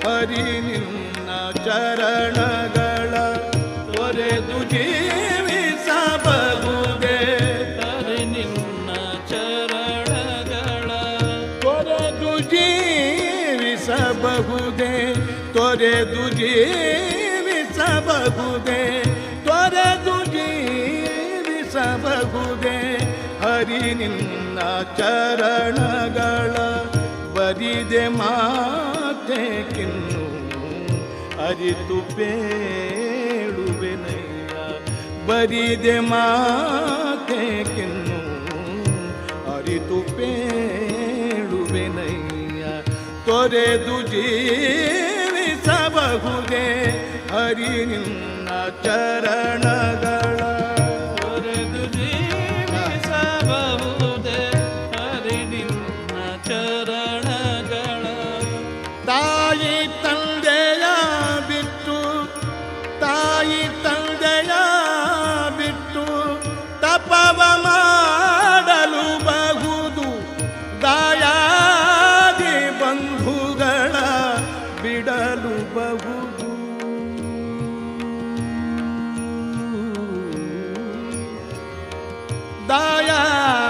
ಹರಿ ನಿನ್ನ ಚರಣಗಳ ತೊರೆದು ಜೀವಿಸಬಹುದೇ ಹರಿ ನಿನ್ನ ಚರಣಗಳ ತೊರೆದು ಜೀವಿಸಬಹುದೇ ತೊರೆದು ಜೀವಿಸಬಹುದೇ ತೊರೆದು ಜೀವಿಸಬಹುದೇ ಹರಿ ನಿನ್ನ ಚರಣಗಳ ಬರಿದೆ ಮಾತೆ ಕಿನ್ನು ಅರಿತು ಪೇಳುವೆನಯ್ಯ ಬರಿದೆ ಮಾತೆ ಕಿನ್ನು ಅರಿತು ಪೇಳುವೆನಯ್ಯ ತೊರೆದು ಜೀವಿಸಬಹುದೇ ಹರಿ ನಿನ್ನ ಚರಣಗಳ ತೊರೆದು ಜೀವಿಸಬಹುದೇ ಹರಿ ನಿನ್ನ ಚರಣಗಳ ತಾಯಿ ತಂದೆಯ ಬಿಟ್ಟು ತಾಯಿ ತಂದೆಯ ಬಿಟ್ಟು ತಪವ ಮಾಡಲು ಬಹುದು ದಾಯಾದಿ ಬಂಧುಗಳ ಬಿಡಲು ಬಹುದು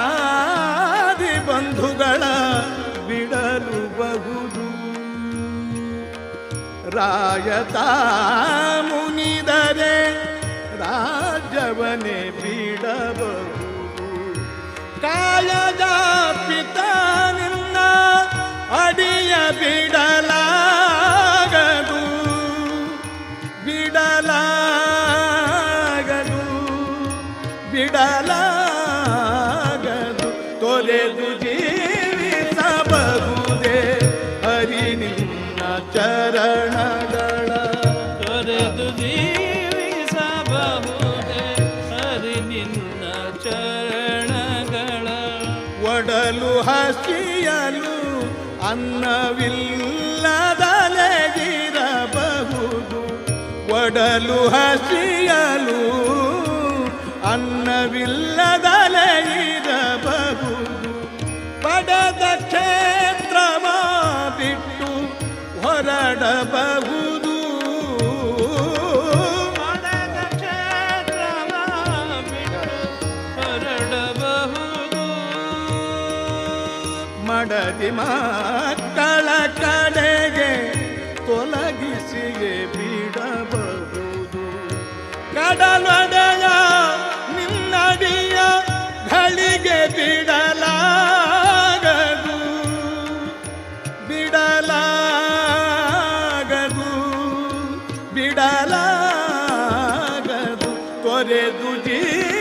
ದಾಯಾದಿ ಬಂಧುಗಳ ಬಿಡಲು ಬಹುದು ರಾಯತ ಮುನಿದರೆ ರಾಜ್ಯವನೇ ಬಿಡಬಹುದು ಕಾಯದ ಪಿತ ನಿನ್ನ ಅಡಿಯ ಬಿಡಲಾಗದು ಬಿಡಲಾಗದು ಬಿಡಲಾಗದು ತೊರೆದು ಜೀವಿಸಬಹುದೇ ಹರಿ ನಿನ್ನ ಚರಣಗಳ ತೊರೆದು ಜೀವಿಸಬಹುದೇ ಹರಿ ನಿನ್ನ ಚರಣಗಳ ಒಡಲು ಹಸಿಯಲು ಅನ್ನವಿಲ್ಲದಲೆಗಿರಬಹುದು ಒಡಲು ಹಸಿಯಲು ಅನ್ನವಿಲ್ಲದಲೆಗಿರಬಹುದು ಪಡೆದ ಕ್ಷೇತ್ರವ ಬಿಟ್ಟು ಹೊರಡಬಹುದು ಪಡೆದ ಕ್ಷೇತ್ರವ ಬಿಟ್ಟು ಹೊರಡಬಹುದು ಮಡದಿ ಮಕ್ಕಳ ಕಡೆಗೆ ತೊಲಗಿಸಿಯೇ ಬಿಡಬಹುದು ಕಡಲೊಡೆಯ ನಿನ್ನಡಿಯ ಘಳಿಗೆ ಬಿಡಲಾಗದು ಬಿಡಲಾಗದು ಬಿಡಲಾಗದು ತೊರೆದು ಜೀವಿಸಬಹುದೇ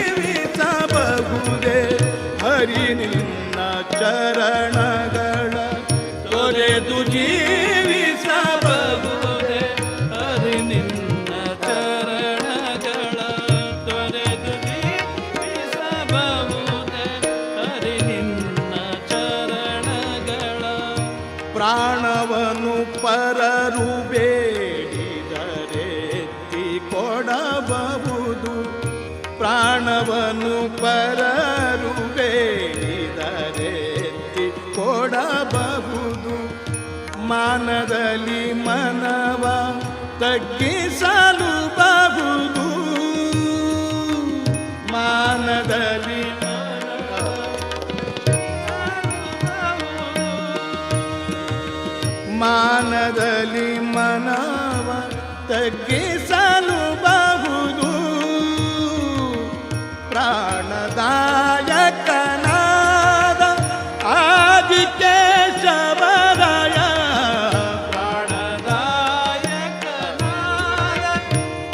ಹರಿ ನಿನ್ನ ಚರಣಗಳ ಪ್ರಾಣವನ್ನು ಪರರು ಬೇಡಿದರೆತ್ತಿ ಕೊಡಬಹುದು. ಪ್ರಾಣವನ್ನು ಪರರು ಬೇಡಿದರೆತ್ತಿ ಕೊಡಬಹುದು. ಮಾನದಲ್ಲಿ ಮನವ ತಗ್ಗಿಸಲು ಬಹುದು. ಮಾನದಲ್ಲಿ ಮಾನದಲ್ಲಿ ಮನವ ತಗ್ಗಿಸಲು ಬಹುದು. ಪ್ರಾಣದಾಯಕನಾದ ಆದಿಕೇಶವರಾಯ ಪ್ರಾಣದಾಯಕನಾದ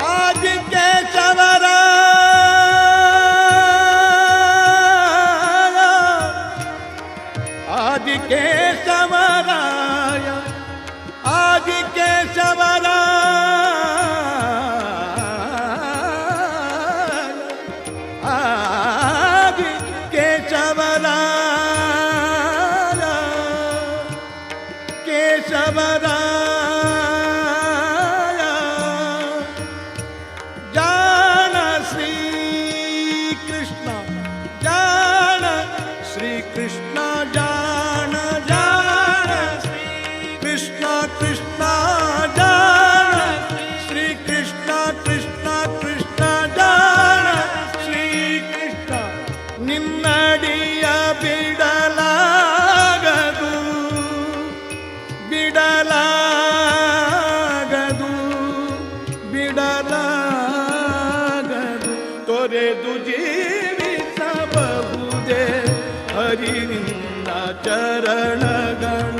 ಆದಿಕೇಶವರಾಯ ಕೇಶವರಾಯ ಜಾಣ ಶ್ರೀಕೃಷ್ಣ ಜಾಣ ಶ್ರೀಕೃಷ್ಣ ಜಾಣ ಜಾಣ ಕೃಷ್ಣ ಕೃಷ್ಣ ಜಾಣ ಶ್ರೀಕೃಷ್ಣ ಕೃಷ್ಣ ಕೃಷ್ಣ ಜಾಣ ಶ್ರೀಕೃಷ್ಣ ನಿನ್ನಡಿಯ ಬಿಡಲಾಗದು ಬಿಡಲಾಗದು ಬಿಡಲಾಗದು. ತೊರೆದು ಜೀವಿಸಬಹುದೇ ಹರಿನಿಂದ ಚರಣಗಳ.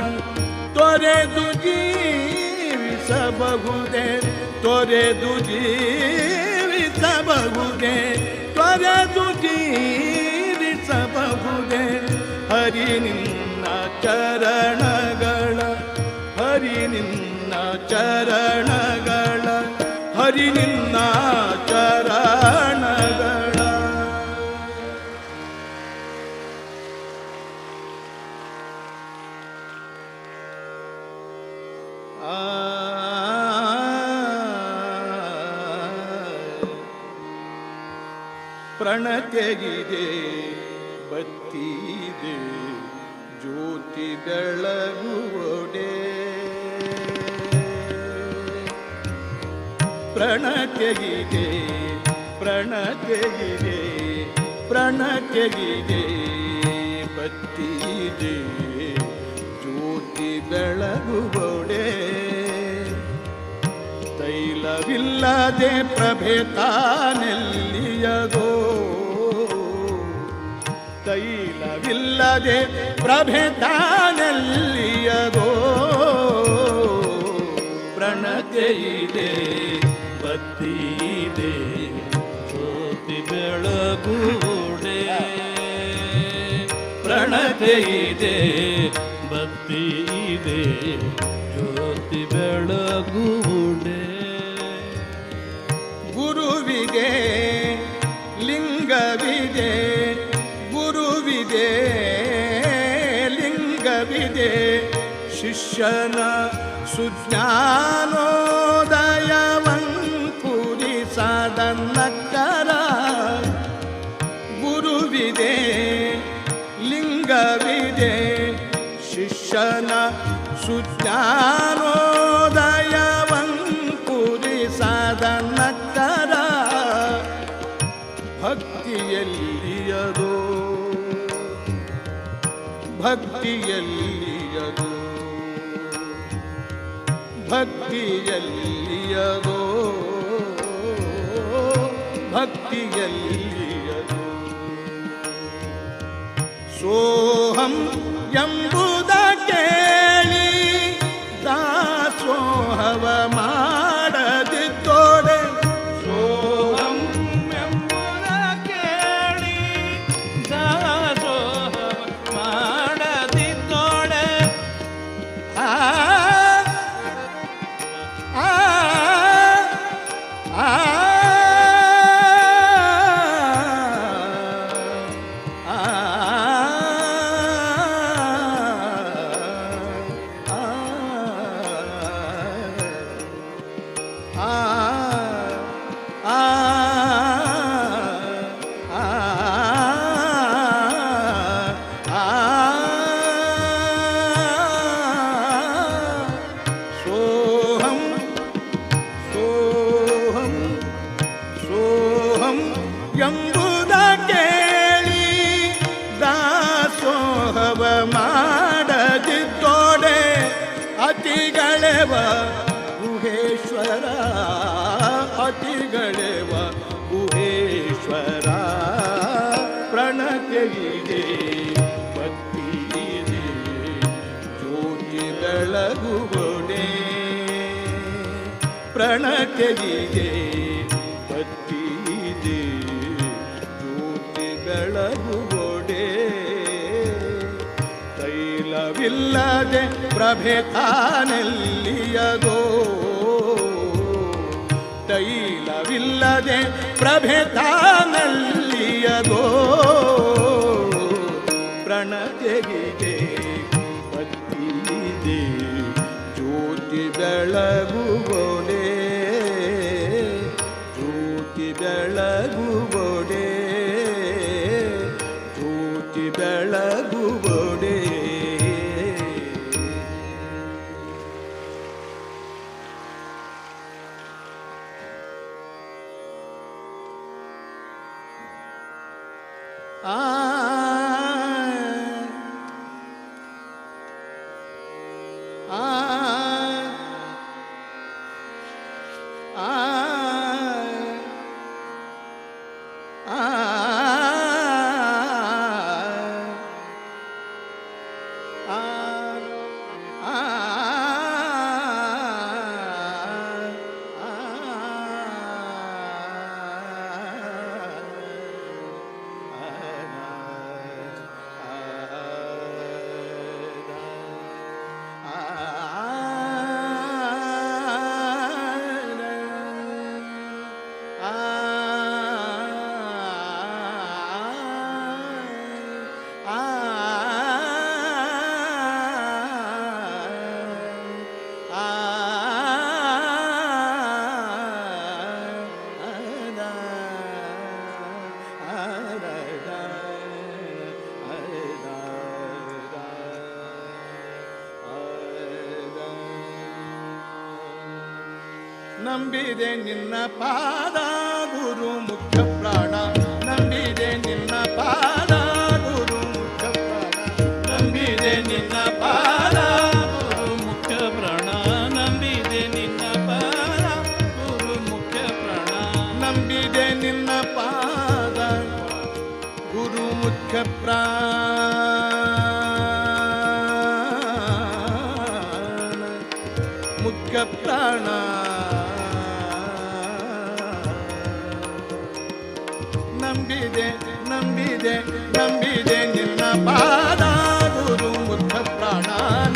ತೊರೆದು ಜೀವಿಸಬಹುದೇ ತೊರೆದು ಜೀವಿಸಬಹುದೇ ತೊರೆದು ಜೀವಿಸಬಹುದೇ ಹರಿನಿನ್ನ ಚರಣಗಳ. ಹರಿನಿನ್ನ ಚರಣಗಳ ಹರಿನಿನ್ನ ಚರಣಗಳ. ಪ್ರಣತೆಗಿದೆ ಬತ್ತಿದೆ ಜ್ಯೋತಿ ಬೆಳಗುವೊಡೆ. ಪ್ರಣತೆಗಿದೆ ಪ್ರಣತೆಗಿದೆ ಪ್ರಣತೆಗಿದೆ ಬತ್ತಿದೆ ಜ್ಯೋತಿ ಬೆಳಗುವೊಡೆ. ತೈಲವಿಲ್ಲದೆ ಪ್ರಭೆ ತಾನೆಲ್ಲಿಯದೋ. ತೈಲವಿಲ್ಲದೆ ಪ್ರಭೆ ತಾನೆಲ್ಲಿಯದೋ. ಪ್ರಣತೆಯಿದೆ ಬತ್ತಿದೆ ಜ್ಯೋತಿ ಬೆಳಗುಡೆ. ಪ್ರಣತೆಯಿದೆ ಬತ್ತಿದೆ ಜ್ಯೋತಿ ಬೆಳಗುಡೆ. ಗುರುವಿಗೆ ಲಿಂಗವಿದೆ ಗುರುವಿದೆ ಲಿಂಗವಿದೆ. ಶಿಷ್ಯನ ಸುಜ್ಞಾನೋದಯವಂಕುರಿಸದನ್ನಕ್ಕರ. ಗುರುವಿದೆ ಲಿಂಗವಿದೆ ಶಿಷ್ಯನ ಸುಜ್ಞಾನೋದಯವಂಕುರಿಸದನ್ನಕ್ಕರ. ಭಕ್ತಿಯಲ್ಲಿಯದೋ ಭಕ್ತಿಯಲ್ಲಿಯದೋ ಭಕ್ತಿಯಲ್ಲಿಯದೋ ಭಕ್ತಿಯಲ್ಲಿಯದೋ. ಸೋಹಂ ಎಂಬುದ ಕೇಳಿ ದಾಸೋಹವ ಮಾಡದಿದ್ದೋಡೆ. ಸೋಹಂ ಎಂಬುದ ಕೇಳಿ ದಾಸೋಹವ ಮಾಡದಿದ್ದೋಡೆ. ಆ ಆ ಆ ಆ ಅತಿಗಳೆವ ಗುಹೇಶ್ವರ ಅತಿಗಳೆವ ಗುಹೇಶ್ವರ ಪ್ರಣತೆಯಿದೆ ಭಕ್ತಿಯಿದೆ ಜ್ಯೋತಿ ಬೆಳಗುವುದೇ ಪ್ರಣತೆಯಿದೆ ಭಕ್ತಿಯಿದೆ ಜ್ಯೋತಿ ಬೆಳಗುವುದೇ ತೈಲವಿಲ್ಲದೆ ಪ್ರಭೆ ತಾನೆಲ್ಲಿಯದೋ ತೈಲವಿಲ್ಲದೆ ಪ್ರಭೆ ತಾನೆಲ್ಲಿಯದೋ ಪ್ರಣತೆಗಿದೆ ಭಕ್ತಿಯಿದೆ ಜ್ಯೋತಿ ಬೆಳಗುವುದೇ ಜ್ಯೋತಿ ಬೆಳಗುವುದೇ ಜ್ಯೋತಿ ಬೆಳಗುವುದೇ ನಂಬಿದೆ ನಿನ್ನ ಪಾದ ಗುರು ಮುಖ್ಯ ಪ್ರಾಣ ನಂಬಿದೆ ನಿನ್ನ ಪಾದ ಗುರು ಮುಖ್ಯ ಪ್ರಾಣ ನಂಬಿದೆ ನಿನ್ನ ಪಾದ ಗುರು ಮುಖ್ಯ ಪ್ರಾಣ ನಂಬಿದೆ ನಿನ್ನ ಪಾದ ಗುರು ಮುಖ್ಯ ಪ್ರಾಣ ನಂಬಿದೆ ನಿನ್ನ ಪಾದ ಗುರು ಮುಖ್ಯ ಪ್ರಾಣ ಮುಖ್ಯ ಪ್ರಾಣ ನಂಬಿದೆ ನಂಬಿದೆ ನಂಬಿದೆ ನಿನ್ನ ಪಾದ ಗುರು ಮುಖ್ಯ ಪ್ರಾಣ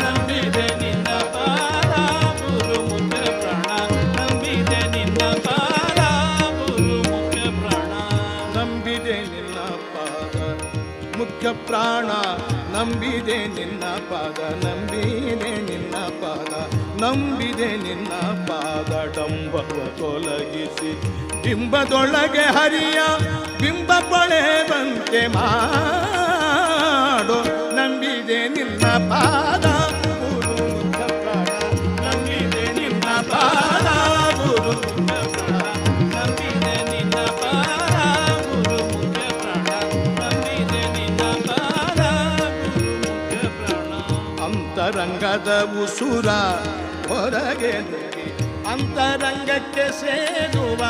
ನಂಬಿದೆ ನಿನ್ನ ಪಾದ ಗುರು ಮುಖ್ಯ ಪ್ರಾಣ ನಂಬಿದೆ ನಿನ್ನ ಪಾದ ಗುರು ಮುಖ್ಯ ಪ್ರಾಣ ನಂಬಿದೆ ನಿನ್ನ ಪಾದ ಮುಖ್ಯ ಪ್ರಾಣ ನಂಬಿದೆ ನಿನ್ನ ಪಾದ ನಂಬಿದೆ ನಿನ್ನ ಪಾದ ನಂಬಿದೆ ನಿನ್ನ ಪಾದ ಡಂಬವ ತೊಲಗಿಸಿ ಬಿಂಬದೊಳಗೆ ಹರಿಯ ಬಿಂಬ ಪೊಳೆವಂತೆ ಮಾಡೋ ನಂಬಿದೆ ನಿನ್ನ ಪಾದ ಗುರು ಮುಖ್ಯ ಪ್ರಾಣ ನಂಬಿದೆ ನಿನ್ನ ಪಾದ ಗುರು ಮುಖ್ಯ ಪ್ರಾಣ ನಂಬಿದೆ ನಿನ್ನ ಪಾದ ಗುರು ಮುಖ್ಯ ಪ್ರಾಣ ನಂಬಿದೆ ನಿನ್ನ ಪಾದ ಗುರು ಮುಖ್ಯ ಪ್ರಾಣ ಅಂತರಂಗದ ಉಸುರ ಹೊರಗೆ ನುಗ್ಗಿ ಅಂತರಂಗಕ್ಕೆ ಸೇರುವ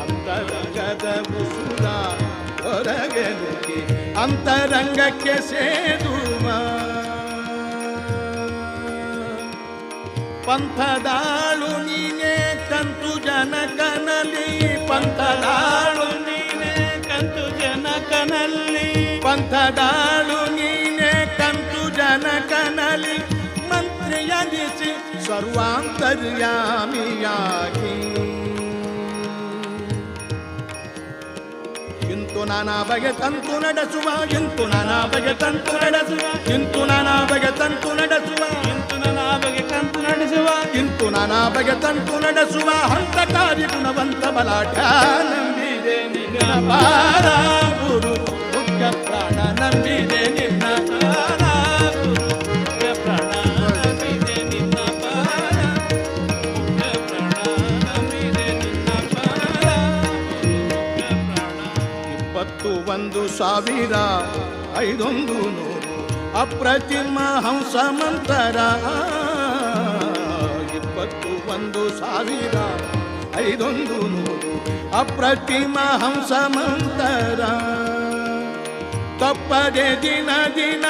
ಅಂತರಂಗದ ಉಸುರ ಹೊರಗೆ ನುಗ್ಗಿ ಅಂತರಂಗಕ್ಕೆ ಸೇರುವ ಪಂಥದಾಳು ನೀನೇ ಕಂತು ಜನಕನಲ್ಲಿ ಪಂಥದಾಳು ನೀನೇ ಕಂತು ಜನಕನಲ್ಲಿ ಪಂಥದಾಳು ನೀನೇ ಕಂತು ಜನಕನಲ್ಲಿ ಮಂತ್ರಿಯನಿಸಿ ಸರ್ವಾಂತರ್ಯಾಮಿಯಾಗಿ ಇಂತು ನಾನಾ ಬಗೆ ತಂತು ನಡೆಸುವ ಇಂತು ನಾನಾ ಬಗೆ ತಂತು ನಡೆಸುವ ಇಂತು ನಾನಾ ಬಗೆ ತಂತು ನಡೆಸುವ ಇಂತು ನಾನಾ ಬಗೆ ತಂತು ನಡೆಸುವ ಇಂತು ನಾನಾ ಬಗೆ ತಂತು ನಡೆಸುವ ಹಂತಕಾರಿ ಗುಣವಂತ ಬಲಾಢ್ಯ ನಂಬಿದೆ ನಿನ್ನ ಪಾದ ಗುರು ಮುಖ್ಯ ಪ್ರಾಣ ನಂಬಿದೆ ನಿನ್ನ ಪಾದ ಗುರು ಮುಖ್ಯ ಪ್ರಾಣ ನಂಬಿದೆ ನಿನ್ನ ಪಾದ ಮುಖ್ಯ ಪ್ರಾಣ ನಂಬಿದೆ ನಿನ್ನ ಪಾದ ಗುರು ಮುಖ್ಯ ಪ್ರಾಣ 21,000 500 ಅಪ್ರತಿಮ ಹಂಸ ಮಂತರ 21,500 ಅಪ್ರತಿಮ ಹಂಸ ಮಂತರ ತಪ್ಪದೆ ದಿನ ದಿನ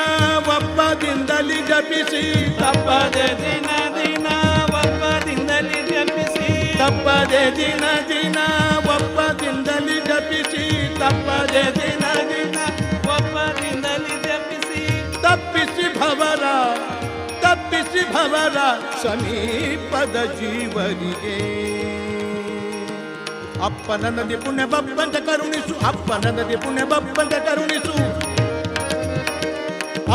ಒಪ್ಪದಿಂದಲಿ ಜಪಿಸಿ
ತಪ್ಪದೆ ದಿನ ದಿನ ಒಪ್ಪದಿಂದಲಿ ಜಪಿಸಿ
ತಪ್ಪದೆ ದಿನ ದಿನ ಒಪ್ಪದಿಂದಲಿ ಜಪಿಸಿ
ತಪ್ಪದೆ ದಿನ ದಿನ ಒಪ್ಪದಿಂದಲಿ ಜಪಿಸಿ
ತಪ್ಪಿಸಿ ಭವರ ಸಮೀಪದ ಜೀವರಿಗೆ ಅಪ್ಪನ ನದಿ ಪುಣ್ಯ ಬಪ್ಪಂತ ಕರುಣಿಸು ಅಪ್ಪನ ನದಿ ಪುಣ್ಯ ಬಪ್ಪಂತ ಕರುಣಿಸು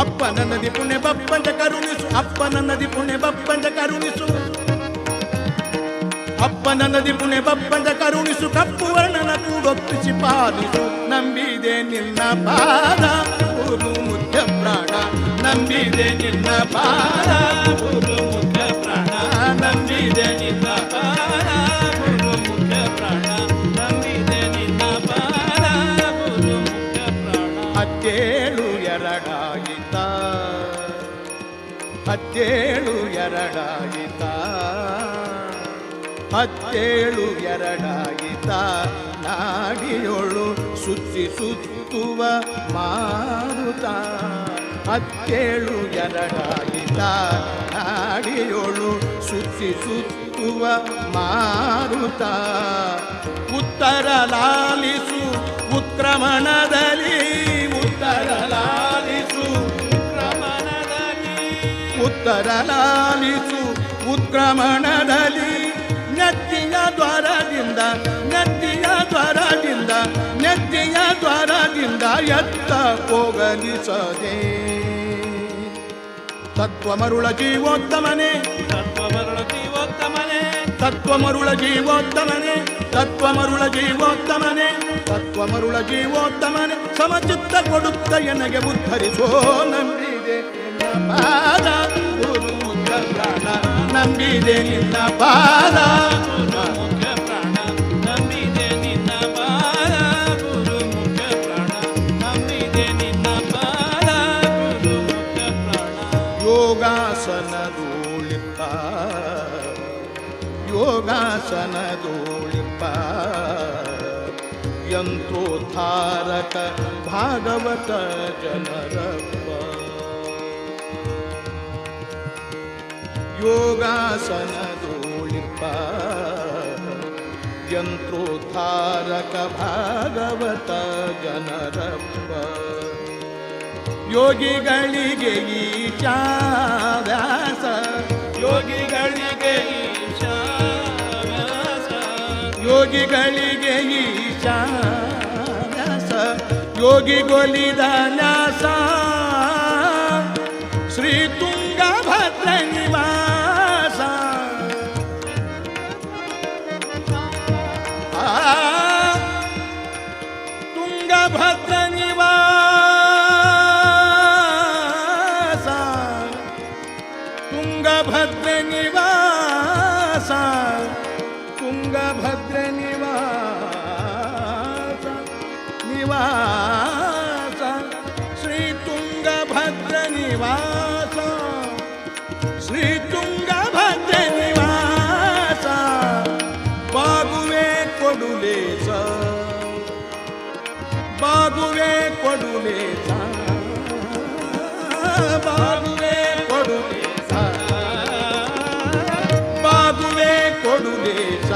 ಅಪ್ಪನ ನದಿ ಪುಣ್ಯ ಬಪ್ಪಂತ ಕರುಣಿಸು ಅಪ್ಪನ ನದಿ ಪುಣ್ಯ ಬಪ್ಪಂತ ಕರುಣಿಸು ಅಪ್ಪನ ನದಿ ಪುಣ್ಯ ಬಪ್ಪಂತ ಕರುಣಿಸು ಕಪ್ಪು ವರ್ಣನ ಕೂಡೊಪ್ಪಿಸಿ ಪಾಲಿಸು ನಂಬಿದೆ ನಿನ್ನ ಪಾದ ಗುರು ಮುಖ್ಯ ಪ್ರಾಣ ನಂಬಿದೆ ನಿನ್ನ ಪಾದ ಗುರು ಮುಖ್ಯ ಪ್ರಾಣ ನಂಬಿದೆ ನಿನ್ನ ಪಾದ ಗುರು ಮುಖ್ಯ ಪ್ರಾಣ ನಂಬಿದೆ ನಿನ್ನ ಪಾದ ಗುರು ಮುಖ್ಯ ಪ್ರಾಣ 17 ಎರಡಾಯಿತ 17 ಎರಡಾಯಿತ 17 ಎರಡಾಯಿತ ನಾಡಿಯೊಳು ಸುತ್ತಿ ಸುತ್ತುವ ಮಾರುತ 17 ಎರಡಾಯಿತ ನಾಡಿಯೊಳು ಸುತ್ತಿ ಸುತ್ತುವ ಮಾರುತ ಉತ್ತರ ಲಾಲಿಸು ಉತ್ಕ್ರಮಣದಲ್ಲಿ ಉತ್ತರ ಲಾಲಿಸು ಉತ್ತರ ಲಾಲಿಸು ಉತ್ಕ್ರಮಣದಲ್ಲಿ ನೆತ್ತಿಯ ದ್ವಾರದಿಂದ ನೆತ್ತಿಯ ದ್ವಾರದಿಂದ ನೆತ್ತಿಯ ದ್ವಾರದಿಂದ ಎತ್ತ ಹೋಗಲಿಸದೆ ತತ್ವಮರುಳ ಜೀವೋತ್ತಮನೆ
ತತ್ವಮರುಳ ಜೀವೋತ್ತಮನೆ
ತತ್ವಮರುಳ ಜೀವೋತ್ತಮನೆ ತತ್ವಮರುಳ ಜೀವೋತ್ತಮನೆ ತತ್ವಮರುಳ ಜೀವೋತ್ತಮನೆ ಸಮಚಿತ್ತ ಕೊಡುತ್ತ ಎನಗೆ ಉದ್ಧರಿಸೋ ನಂಬಿದೆ ನಿನ್ನ ಪಾದ ಗುರು ಮುಖ್ಯ ಪ್ರಾಣ ನಂಬಿದೆ ನಿನ್ನ ಪಾದ
ಗುರು ಮುಖ್ಯ ಪ್ರಾಣ ನಂಬಿದೆ ನಿನ್ನ ಪಾದ ಗುರು ಮುಖ್ಯ ಪ್ರಾಣ ನಂಬಿದೆ ನಿನ್ನ ಪಾದ ಗುರು ಮುಖ್ಯ ಪ್ರಾಣ
ಯೋಗಾಸನದೋಳಿಪ್ಪ ಯೋಗಾಸನದೋಳಿಪ್ಪ ಯಂತ್ರೋದ್ಧಾರಕ ಭಾಗವತ ಜನರಪ್ಪ ಯೋಗಾಸನದೋಳಿಪ್ಪ ಯಂತ್ರೋದ್ಧಾರಕ ಭಾಗವತ ಜನರಪ್ಪ ಯೋಗಿಗಳಿಗೆ ಈಶಾ ವ್ಯಾಸ
ಯೋಗಿಗಳಿಗೆ ಈಶಾ ವ್ಯಾಸ
ಯೋಗಿಗಳಿಗೆ ಈಶಾ ವ್ಯಾಸ ಯೋಗಿಗೊಲಿದ ನ್ಯಾಸ ಶ್ರೀ ತುಂಗಭದ್ರ ನಿವಾಸ ತುಂಗಭದ್ರ ನಿವಾಸ ತುಂಗಭದ್ರ ನಿವಾಸ ತುಂಗಭದ್ರ ನಿವಾಸ ನಿವಾಸ ಶ್ರೀ ತುಂಗಭದ್ರ ನಿವಾಸ ಶ್ರೀ ತುಂಗಭದ್ರ ನಿವಾಸ ಬಾಗುವೆ ಕೊಡುಲೇಸ ಬಾಗುವೆ ಕೊಡುಲೇಸ ಬಾಗುವೆ ಕೊಡುಲೇಸ ಬಾಗುವೆ ಕೊಡುಲೇಸ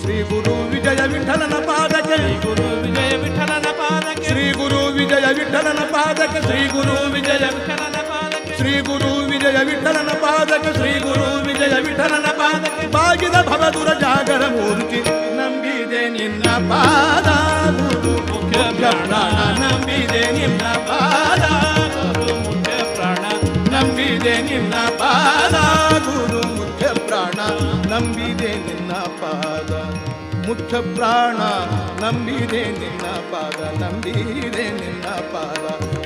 ಶ್ರೀ ಗುರು ವಿಜಯ ವಿಠಲನ ಪಾದಕ್ಕೆ
ಗುರು ವಿಜಯ ವಿಠಲನ ಪಾದಕ್ಕೆ
ಶ್ರೀ ಗುರು ವಿಜಯ ವಿಠಲನ ಪಾದಕ್ಕೆ ಶ್ರೀ ಗುರು ವಿಜಯ
ವಿಠಲನ ಪಾದಕ್ಕೆ
ಶ್ರೀ ಗುರು ವಿಜಯ ವಿಠಲನ ಪಾದಕ್ಕೆ ಶ್ರೀ ಗುರು ವಿಜಯ ವಿಠಲನ ಪಾದಕ್ಕೆ ಬಾಗಿದ ಭವದುರ ಜಾಗರ ಮೂರ್ತಿ ನಂಬಿದೆ ನಿನ್ನ ಪಾದ ಗುರು ಮುಖ್ಯ ಪ್ರಾಣ ನಂಬಿದೆ ನಿನ್ನ ಪಾದ ಗುರು ಮುಖ್ಯ ಪ್ರಾಣ ನಂಬಿದೆ ನಿನ್ನ ಪಾದ ಗುರು ಮುಖ್ಯ ಪ್ರಾಣ ನಂಬಿದೆ ನಿನ್ನ ಪಾದ ಮುಖ್ಯ ಪ್ರಾಣ ನಂಬಿದೆ ನಿನ್ನ ಪಾದ ನಂಬಿದೆ ನಿನ್ನ ಪಾದ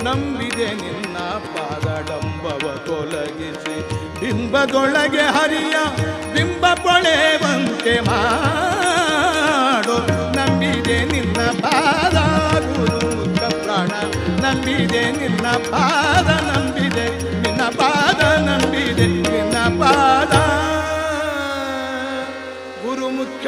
ನಂಬಿದೆ ನಿನ್ನ ಪಾದ ಡಂಬವ ತೊಲಗಿಸಿ ಬಿಂಬದೊಳಗೆ ಹರಿಯ ಬಿಂಬ ಪೊಳೆವಂತೆ ಮಾಡು ನಂಬಿದೆ ನಿನ್ನ ಪಾದ ಗುರು ಮುಖ್ಯ ಪ್ರಾಣ ನಂಬಿದೆ ನಿನ್ನ ಪಾದ ನಂಬಿದೆ ನಿನ್ನ ಪಾದ ನಂಬಿದೆ ನಿನ್ನ ಪಾದ ಗುರು ಮುಖ್ಯ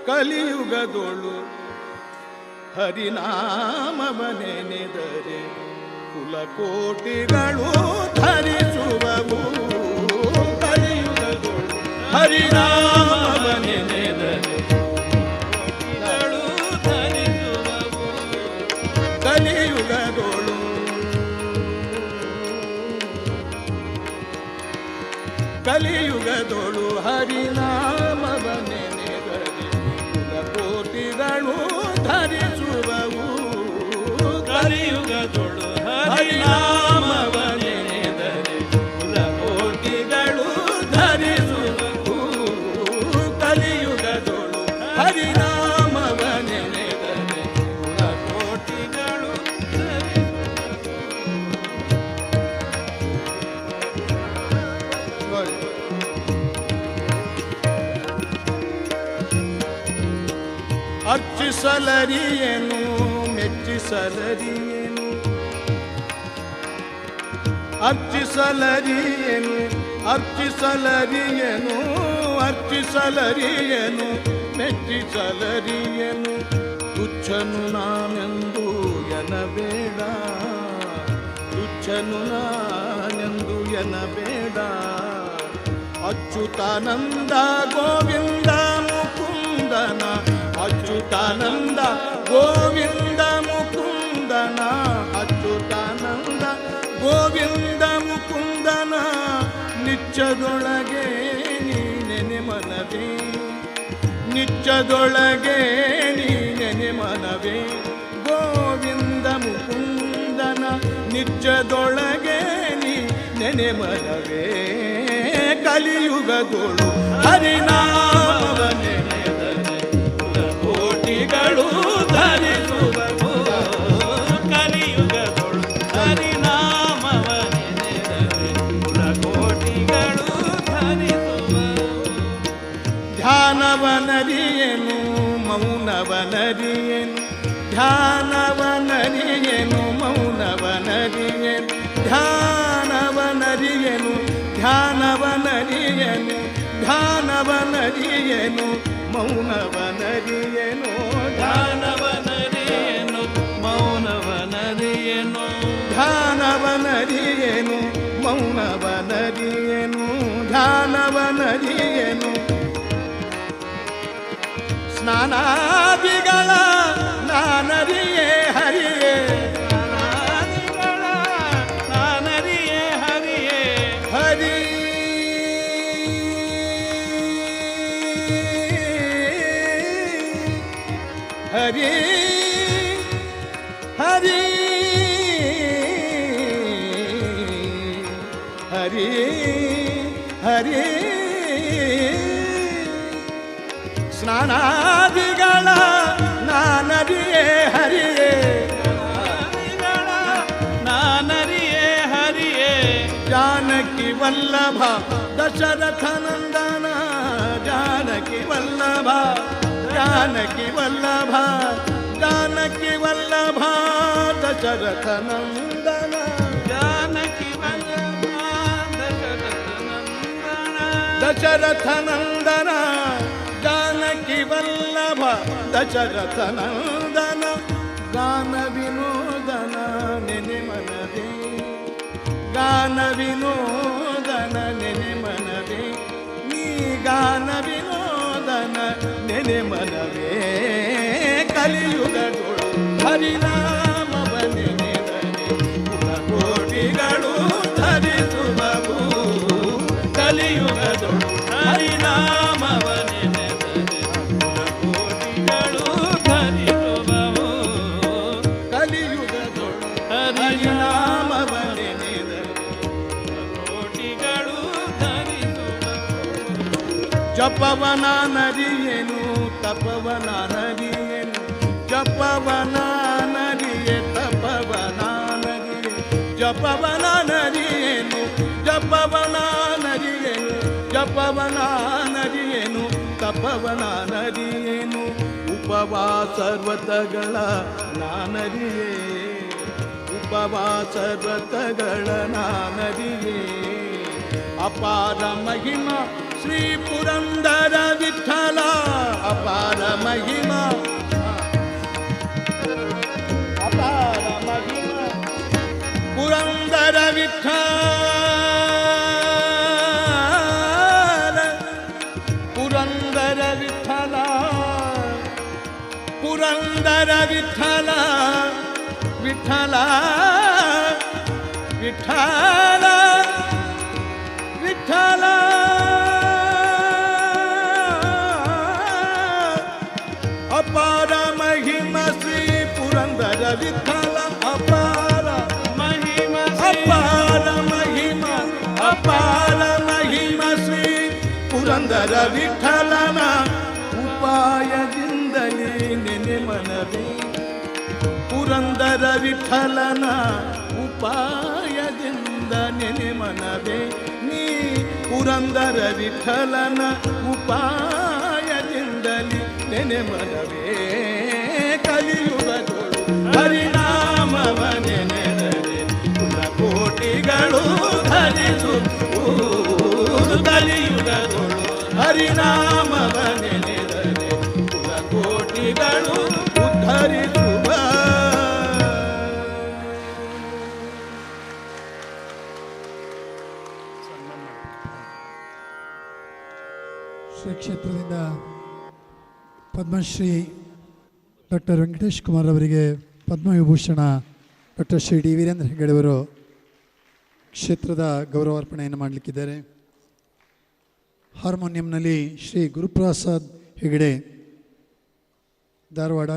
ಕಲಿಯುಗದೊಳು ಹರಿನಾಮವನೆನೆದರೆ ಕುಲಕೋಟಿಗಳು ಧರಿಸುವವು ಕಲಿಯುಗದೊಳು ಹರಿನಾಮವನೆನೆದರೆ ಕಲಿಯುಗದೊಳು ಕಲಿಯುಗದೊಳು ಹರಿನಾಮವನೆನೆದರೆ ಕೋಟಿಗಳು ಧರಿಸುವವು ಕಲಿಯುಗದೊಳು ಹರಿನಾಮವನೆನೆದರೆ ಕೋಟಿಗಳು ಧರಿಸುವವು ಕಲಿಯುಗದೊಳು ಹರಿನಾಮವನೆನೆದರೆ ಕೋಟಿಗಳು ಅರ್ಚಿಸಲರಿಯೇನು ಮೆಚ್ಚಿಸಲರಿಯೇನು ಅರ್ಚಿಸಲರಿಯೇನು ಅರ್ಚಿಸಲರಿಯೇನು ಅರ್ಚಿಸಲರಿಯೇನು ಮೆಚ್ಚಿಸಲರಿಯೇನು ತುಚ್ಛನು ನಾನೆಂದು ಎನಬೇಡ ತುಚ್ಛನು ನಾನೆಂದು ಎನಬೇಡ ಅಚ್ಯುತಾನಂದ ಗೋವಿಂದ ಮುಕುಂದನ ಅಚ್ಯುತಾನಂದ ಗೋವಿಂದ ಮುಕುಂದನ ಅಚ್ಯುತಾನಂದ ಗೋವಿಂದ ಮುಕುಂದನ ನಿಚ್ಚದೊಳಗೆ ನೀನೆನೆ ಮನವೇ ನಿಚ್ಚದೊಳಗೆ ನೀನೆನೆ ಮನವೇ ಗೋವಿಂದ ಮುಕುಂದನ ನಿಚ್ಚದೊಳಗೆ ನೀನೆನೆ ಮನವೇ ಕಲಿಯುಗದೊಳು ಹರಿನಾಮವನೆನೆದರೆ ಕೋಟಿಗಳು ಧರಿಸುವವು ಕಲಿಯುಗದೊಳು ಹರಿನಾಮವನೆನೆದರೆ ಕೋಟಿಗಳು ಧರಿಸುವವು ಧ್ಯಾನವನರಿಯೇನು ಮೌನವನರಿಯೇನು ಧ್ಯಾನವನರಿಯೇನು ಮೌನವನರಿಯೇನು ಧ್ಯಾನವನರಿಯೇನು ಧ್ಯಾನವನರಿಯೇನು ಧ್ಯಾನವನರಿಯೇನು ಮೌನವನರಿಯೇನು ಧ್ಯಾನವನರಿಯೇನು ಮೌನವನರಿಯೇನು ಧ್ಯಾನವನರಿಯೇನು ಮೌನವನರಿಯೇನು ಧ್ಯಾನವನರಿಯೇನು ಸ್ನಾನಾದಿಗಳ ನಾನರಿಯೇ ಹರಿಯೇ ಸ್ನಾನಾದಿಗಳ ನಾನರಿಯೇ ಹರಿಯೇ ಹರಿ ಹರಿ ಹರಿ ಹರಿ ಹರಿ ಸ್ನಾನಾದಿಗಳ ನಾನರಿಯೇ ಹರಿಯೇ ನಾನರಿಯೇ ಹರಿಯೇ ಜಾನಕಿ ವಲ್ಲಭ ದಶರಥ ನಂದನ ಜಾನಕಿ ವಲ್ಲಭ ಜಾನಕಿ ವಲ್ಲಭ ಜಾನಕಿ ವಲ್ಲಭ ದಶರಥ ನಂದನ ಜಾನಕಿ ವಲ್ಲಭ ದಶರಥ ನಂದನ ಜಾನಕಿ ವಲ್ಲಭ ದಶರಥ ನಂದನ ಗಾನ ವಿನೋದನ ನೆನೆ ಮನದೇ ಗಾನ ವಿನೋದನ ನೆನೆ ಮನದೇ ನೀ ಗಾನ ವಿನೋದನ ನೆನೆ ಮನವೇ ಕಲಿಯುಗದೊಳು ಹರಿನಾಮವನೆನೆದರೆ ಕೋಟಿಗಳು ಧರಿಸುವವು ಕಲಿಯುಗದೊಳು ಹರಿನಾಮವನೆನೆದರೆ ಕೋಟಿಗಳು ಧರಿಸುವವು ಕಲಿಯುಗದೊಳು ಹರಿನಾಮವನೆನೆದರೆ ಕೋಟಿಗಳು ಧರಿಸುವವು ಜಪವನ ನರಿಯೇನು ತಪವನ ನರಿಯೇನು ಜಪವನ ಜಪವನ ನರಿಯೇನು ಜಪವನ ನರಿಯೇನು ಜಪವನ ನರಿಯೇನು ತಪವನ ನರಿಯೇನು ಉಪವಾಸ ವ್ರತಗಳ ನಾನರಿಯೇ ಉಪವಾಸ ವ್ರತಗಳ ನಾನರಿಯೇ ಅಪಾರ ಮಹಿಮಾ ಶ್ರೀ ಪುರಂದರ ವಿಠಲ ಅಪಾರ ಮಹಿಮಾ ಅಪಾರ ಮಹಿಮಾ ಪುರಂದರ ವಿಠಲ ಪುರಂದರ ವಿಠಲ ಪುರಂದರ ವಿಠಲ ವಿಠಲ ವಿಠಲ ವಿಠಲ ಅಪಾರ ಮಹಿಮ ಶ್ರೀ ಪುರಂದರ ವಿಠಲ ಅಪಾರ ಮಹಿಮ ಅಪಾರ ಮಹಿಮ ಅಪಾರ ಮಹಿಮ ಶ್ರೀ ಪುರಂದರ ವಿಠಲನ ಉಪಾಯದಿಂದಲೇ ನೆನೆ ಮನವೇ ಪುರಂದರ ವಿಠಲನ ಉಪಾಯದಿಂದ ನೆನೆ ಮನವೇ ನೀ ಪುರಂದರ ವಿಠಲನ ಉಪಾಯದಿಂದಲೇ ನೆನೆ ಮನವೇ ಕಲಿಯುಗದೊಳು ಹರಿನಾಮವ ನೆನೆದರೆ ಕೋಟಿಗಳು ಧರಿಸು ಕಲಿಯುಗದೊಳು ಹರಿನಾಮವ ನೆನೆದರೆ ಕೋಟಿಗಳು ಉದ್ಧರಿಸುವ
ಶ್ರೀ ಕ್ಷೇತ್ರದಿಂದ ಪದ್ಮಶ್ರೀ ಡಾಕ್ಟರ್ ವೆಂಕಟೇಶ್ ಕುಮಾರ್ ಅವರಿಗೆ ಪದ್ಮವಿಭೂಷಣ ಡಾಕ್ಟರ್ ಶ್ರೀ ಡಿ ವೀರೇಂದ್ರ ಹೆಗಡೆ ಅವರು ಕ್ಷೇತ್ರದ ಗೌರವಾರ್ಪಣೆಯನ್ನು ಮಾಡಲಿಕ್ಕಿದ್ದಾರೆ. ಹಾರ್ಮೋನಿಯಂನಲ್ಲಿ ಶ್ರೀ ಗುರುಪ್ರಸಾದ್ ಹೆಗಡೆ ಧಾರವಾಡ,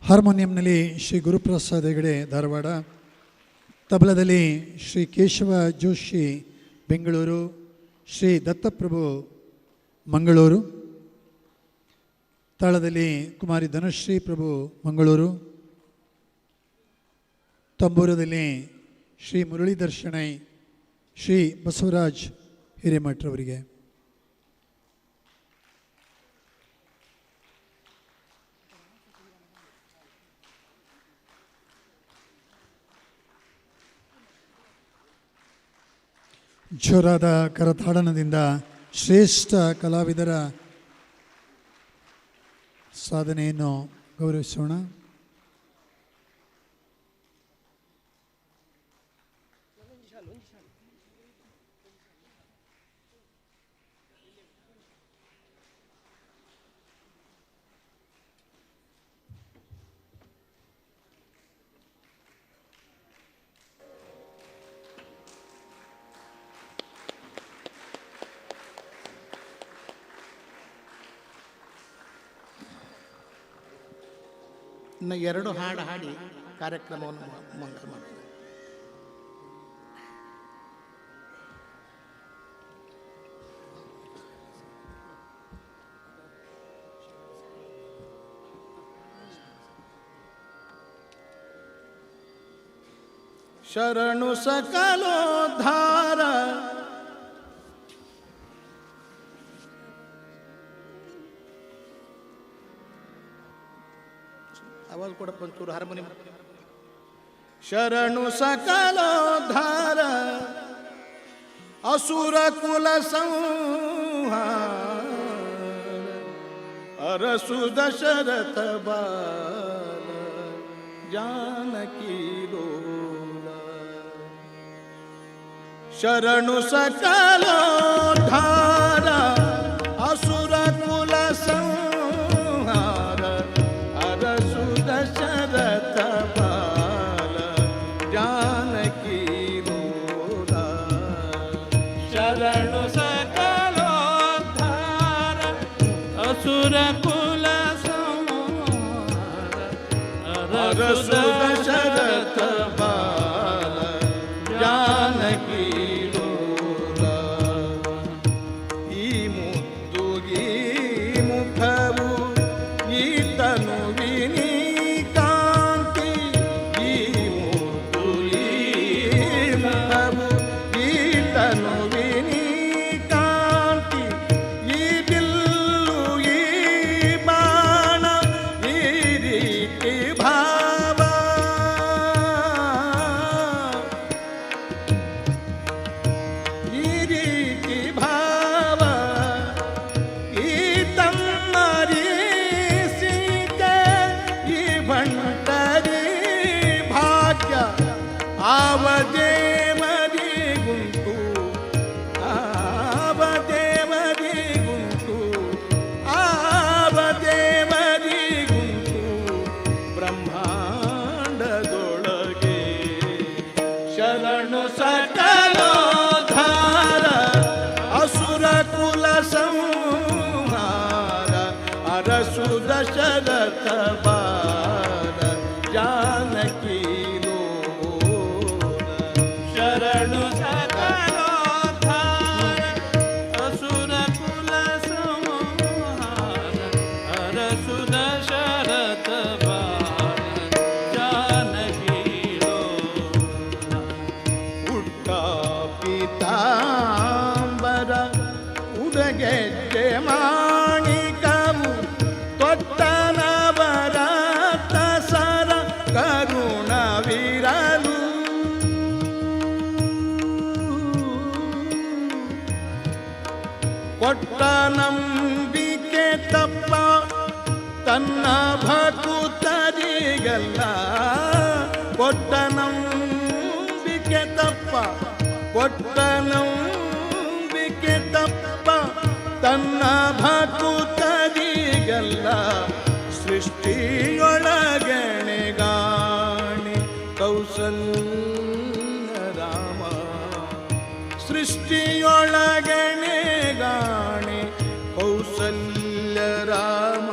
ಹಾರ್ಮೋನಿಯಂನಲ್ಲಿ ಶ್ರೀ ಗುರುಪ್ರಸಾದ್ ಹೆಗಡೆ ಧಾರವಾಡ, ತಬಲದಲ್ಲಿ ಶ್ರೀ ಕೇಶವ ಜೋಶಿ ಬೆಂಗಳೂರು, ಶ್ರೀ ದತ್ತಪ್ರಭು ಮಂಗಳೂರು, ತಾಳದಲ್ಲಿ ಕುಮಾರಿ ಧನುಶ್ರೀ ಪ್ರಭು ಮಂಗಳೂರು, ತಂಬೂರದಲ್ಲಿ ಶ್ರೀ ಮುರಳೀಧರ್ ಶೆಣೈ, ಶ್ರೀ ಬಸವರಾಜ್ ಹಿರೇಮಠರವರಿಗೆ. ಜೋರಾದ ಕರತಾಡನದಿಂದ ಶ್ರೇಷ್ಠ ಕಲಾವಿದರ ಸಾಧನೆಯನ್ನು ಗೌರವಿಸೋಣ.
ಇನ್ನು 2 ಹಾಡು ಹಾಡಿ ಕಾರ್ಯಕ್ರಮವನ್ನು ಮಂಗಲ ಮಾಡಿ.
ಶರಣು ಸಕಲೋದ್ಧಾರ
ಆವಾಜ್ ಕೊಡಪ್ಪ ಒಂಚೂರು ಹಾರ್ಮೋನಿಯಂ.
ಶರಣು ಸಕಲೋದ್ಧಾರ ಅಸುರ ಕುಲ ಸಂಹಾರ ಅರಸು ದಶರಥ ಬಾಲ ಜಾನಕಿ ಲೋಲ. ಶರಣು ಸಕಲೋದ್ಧಾರ ಅಸುರ ಕುಲ ಸಂಹಾರ ಅರಸು ದಶರಥ ಬಾಲ ಜಾನಕಿ ಲೋಲ.
ಶರಣು ಸಕಲೋದ್ಧಾರ ಅಸುರ ಕುಲ ಸಂಹಾರ
ಅರಸು ದಶರಥ ಶರತ ಬಾಲ ಜಾನಕಿ ಲೋಲ. ಈ ಮುದ್ದುಗಿ ಮುಖವು ಈ ತನುವಿನಿ ಕಾಂತಿ. ಈ ಮುದ್ದುಗಿ ಮುಖವು ಈ ತನುವಿನಿ ಕಾಂತಿ. ಈ ಬಿಲ್ಲು ಈ ಬಾಣ ಈ ರೀತಿ ಭಾವ. ಈ ರೀತಿ ಭಾವ ಈ ತಮ್ಮರಿ ಸೀತೆ ಈ ಬಂಟರಿ ಭಾಗ್ಯ ಆವದೇವರಿಗುಂಟು. ಆವದೇವರಿಗುಂಟು ಆವದೇವರಿಗುಂಟು ಬ್ರಹ್ಮಾಂಡದೊಳಗೆ. ಶರಣು ಸಕಲೋದ್ಧಾರ ಅಸುರ ಕುಲ ಸಂಹಾರ. ಅರಸು ದಶರಥ ಬಾಲ ಜಾನಕಿ ಲೋಲ. ಶರಣು
ಸಕಲೋದ್ಧಾರ ಅಸುರ ಕುಲ ಸಂಹಾರ. ಅರಸು ದಶರಥ ಬಾಲ ಜಾನಕಿ ಲೋಲ.
ಹುಟ್ಟ ಪೀತಾಂಬರ ಉಡಗೆಜ್ಜೆ ಮಾಣಿಕವು ತೊಟ್ಟನವರತ ಸರ ಕರುಣವಿರಲು. ಕೊಟ್ಟ ನಂಬಿಕೆ ತಪ್ಪ ತನ್ನ ಭಕುತರಿಗೆಲ್ಲ. ಕೊಟ್ಟ ನಂಬಿಕೆ ತಪ್ಪ ಕೊಟ್ಟ ನಂಬಿಕೆ ತಪ್ಪ ತನ್ನ ಭಕುತರಿಗೆಲ್ಲ. ಸೃಷ್ಟಿಯೊಳಗಣೆಗಾಣಿ ಕೌಸಲ್ಯ ರಾಮ. ಸೃಷ್ಟಿಯೊಳಗಣೆಗಾಣಿ ಕೌಸಲ್ಯ ರಾಮ.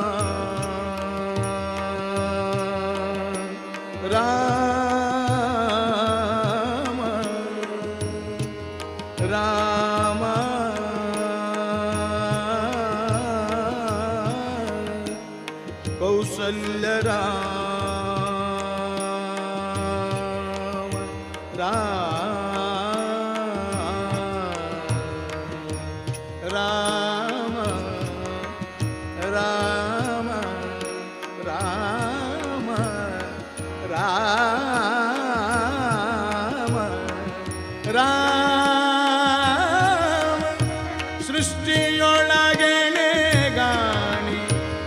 ರಾಮ ರಾಮ ಕೌಸಲ್ಯ ರಾಮ. ರಾಮ ರಾಮ ರಾಮ ರಾಮ ರಾಮ. ಸೃಷ್ಟಿಯೊಳಗೆನೆ ಗಾಣಿ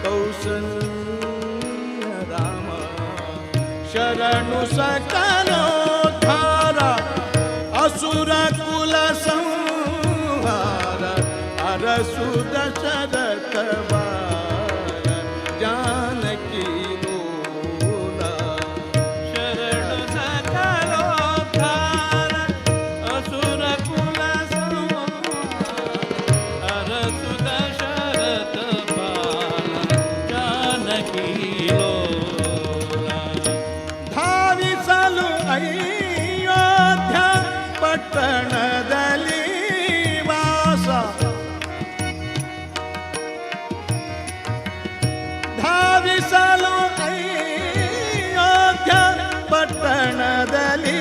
ಕೌಸಲ್ಯ ರಾಮ. ಶರಣು ಸಕಲೋದ್ಧಾರ ಅಸುರ ಕುಲ ಸಂಹಾರ. ಅರಸು ದಶರಥ ಬಾಲ ಜಾನಕಿ ಲೋಲ.
ಶರಣು ಸಕಲೋದ್ಧಾರ ಅಸುರ ಕುಲ ಸಂಹಾರ. ಅರಸು ದಶರಥ ಬಾಲ ಜಾನಕಿ ಲೋಲ.
ಧಾವಿಸಲು ಅಯೋಧ್ಯ ಪಟ್ಟಣದಲ್ಲಿ ವಾಸ. ಧಾವಿಸಲು ಅಯೋಧ್ಯ ಪಟ್ಟಣದಲ್ಲಿ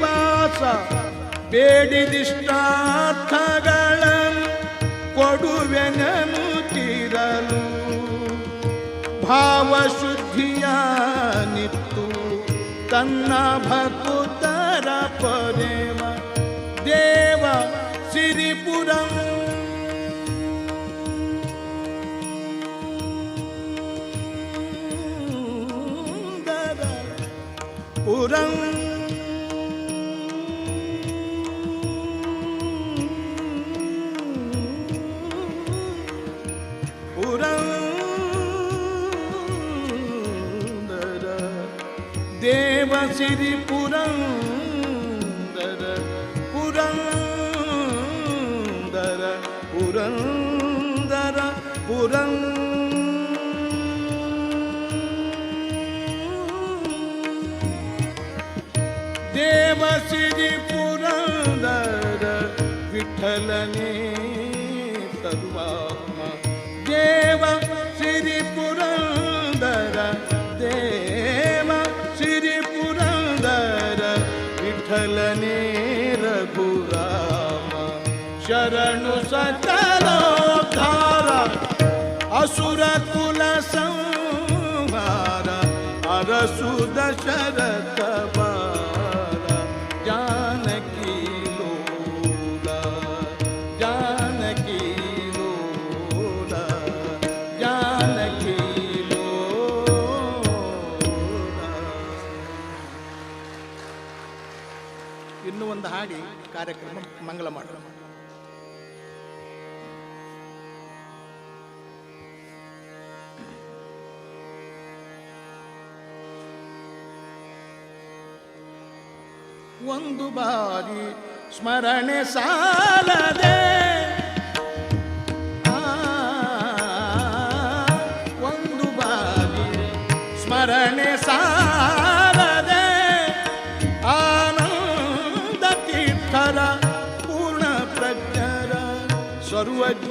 ವಾಸ. ಬೇಡಿದಿಷ್ಟಾರ್ಥಗಳನ್ನು ಕೊಡುವೆನೆನುತ್ತಿರಲು. ಭಾವಶುದ್ಧಿಯ ನಿತ್ತು ತನ್ನ ಭಕುತರ ಪರೇಮ. ದೇವ ಸಿರಿಪುರಂ ಪುರಂ ಪುರಂದರ ದೇವ ಸಿರಿ ಪುರಂದರ ಪುರಂದರ ಪುರಂದರ ಪುರಂ ವಿಠಲನೇ ಸರ್ವಾತ್ಮ ದೇವ ಶ್ರೀ ಪುರಂದರ ದೇವ ಶ್ರೀ ಪುರಂದರ ವಿಠಲನೇ ರಘುರಾಮ ಶರಣು ಸಕಲೋದ್ಧಾರ ಅಸುರ ಕುಲ ಸಂಹಾರ ಅರಸು ದಶರಥ ಬಾಲ ಜಾನಕಿ ಲೋಲ ಜಾನಕಿ ಲೋಲ ಜಾನಕಿ ಲೋಲ.
ಇನ್ನೂ ಒಂದು ಹಾಡಿ ಕಾರ್ಯಕ್ರಮ ಮಂಗಲ ಮಾಡೋಣ.
ಒಂದು ಬಾರಿ ಸ್ಮರಣೆ ಸಾಲದೆ ಒಂದು ಬಾರಿ ಸ್ಮರಣೆ ಸಾಲದೆ ಆನಂದ ತೀರ್ಥರ ಪೂರ್ಣ ಪ್ರಜ್ಞರ ಸರ್ವಜ್ಞರಾಯರ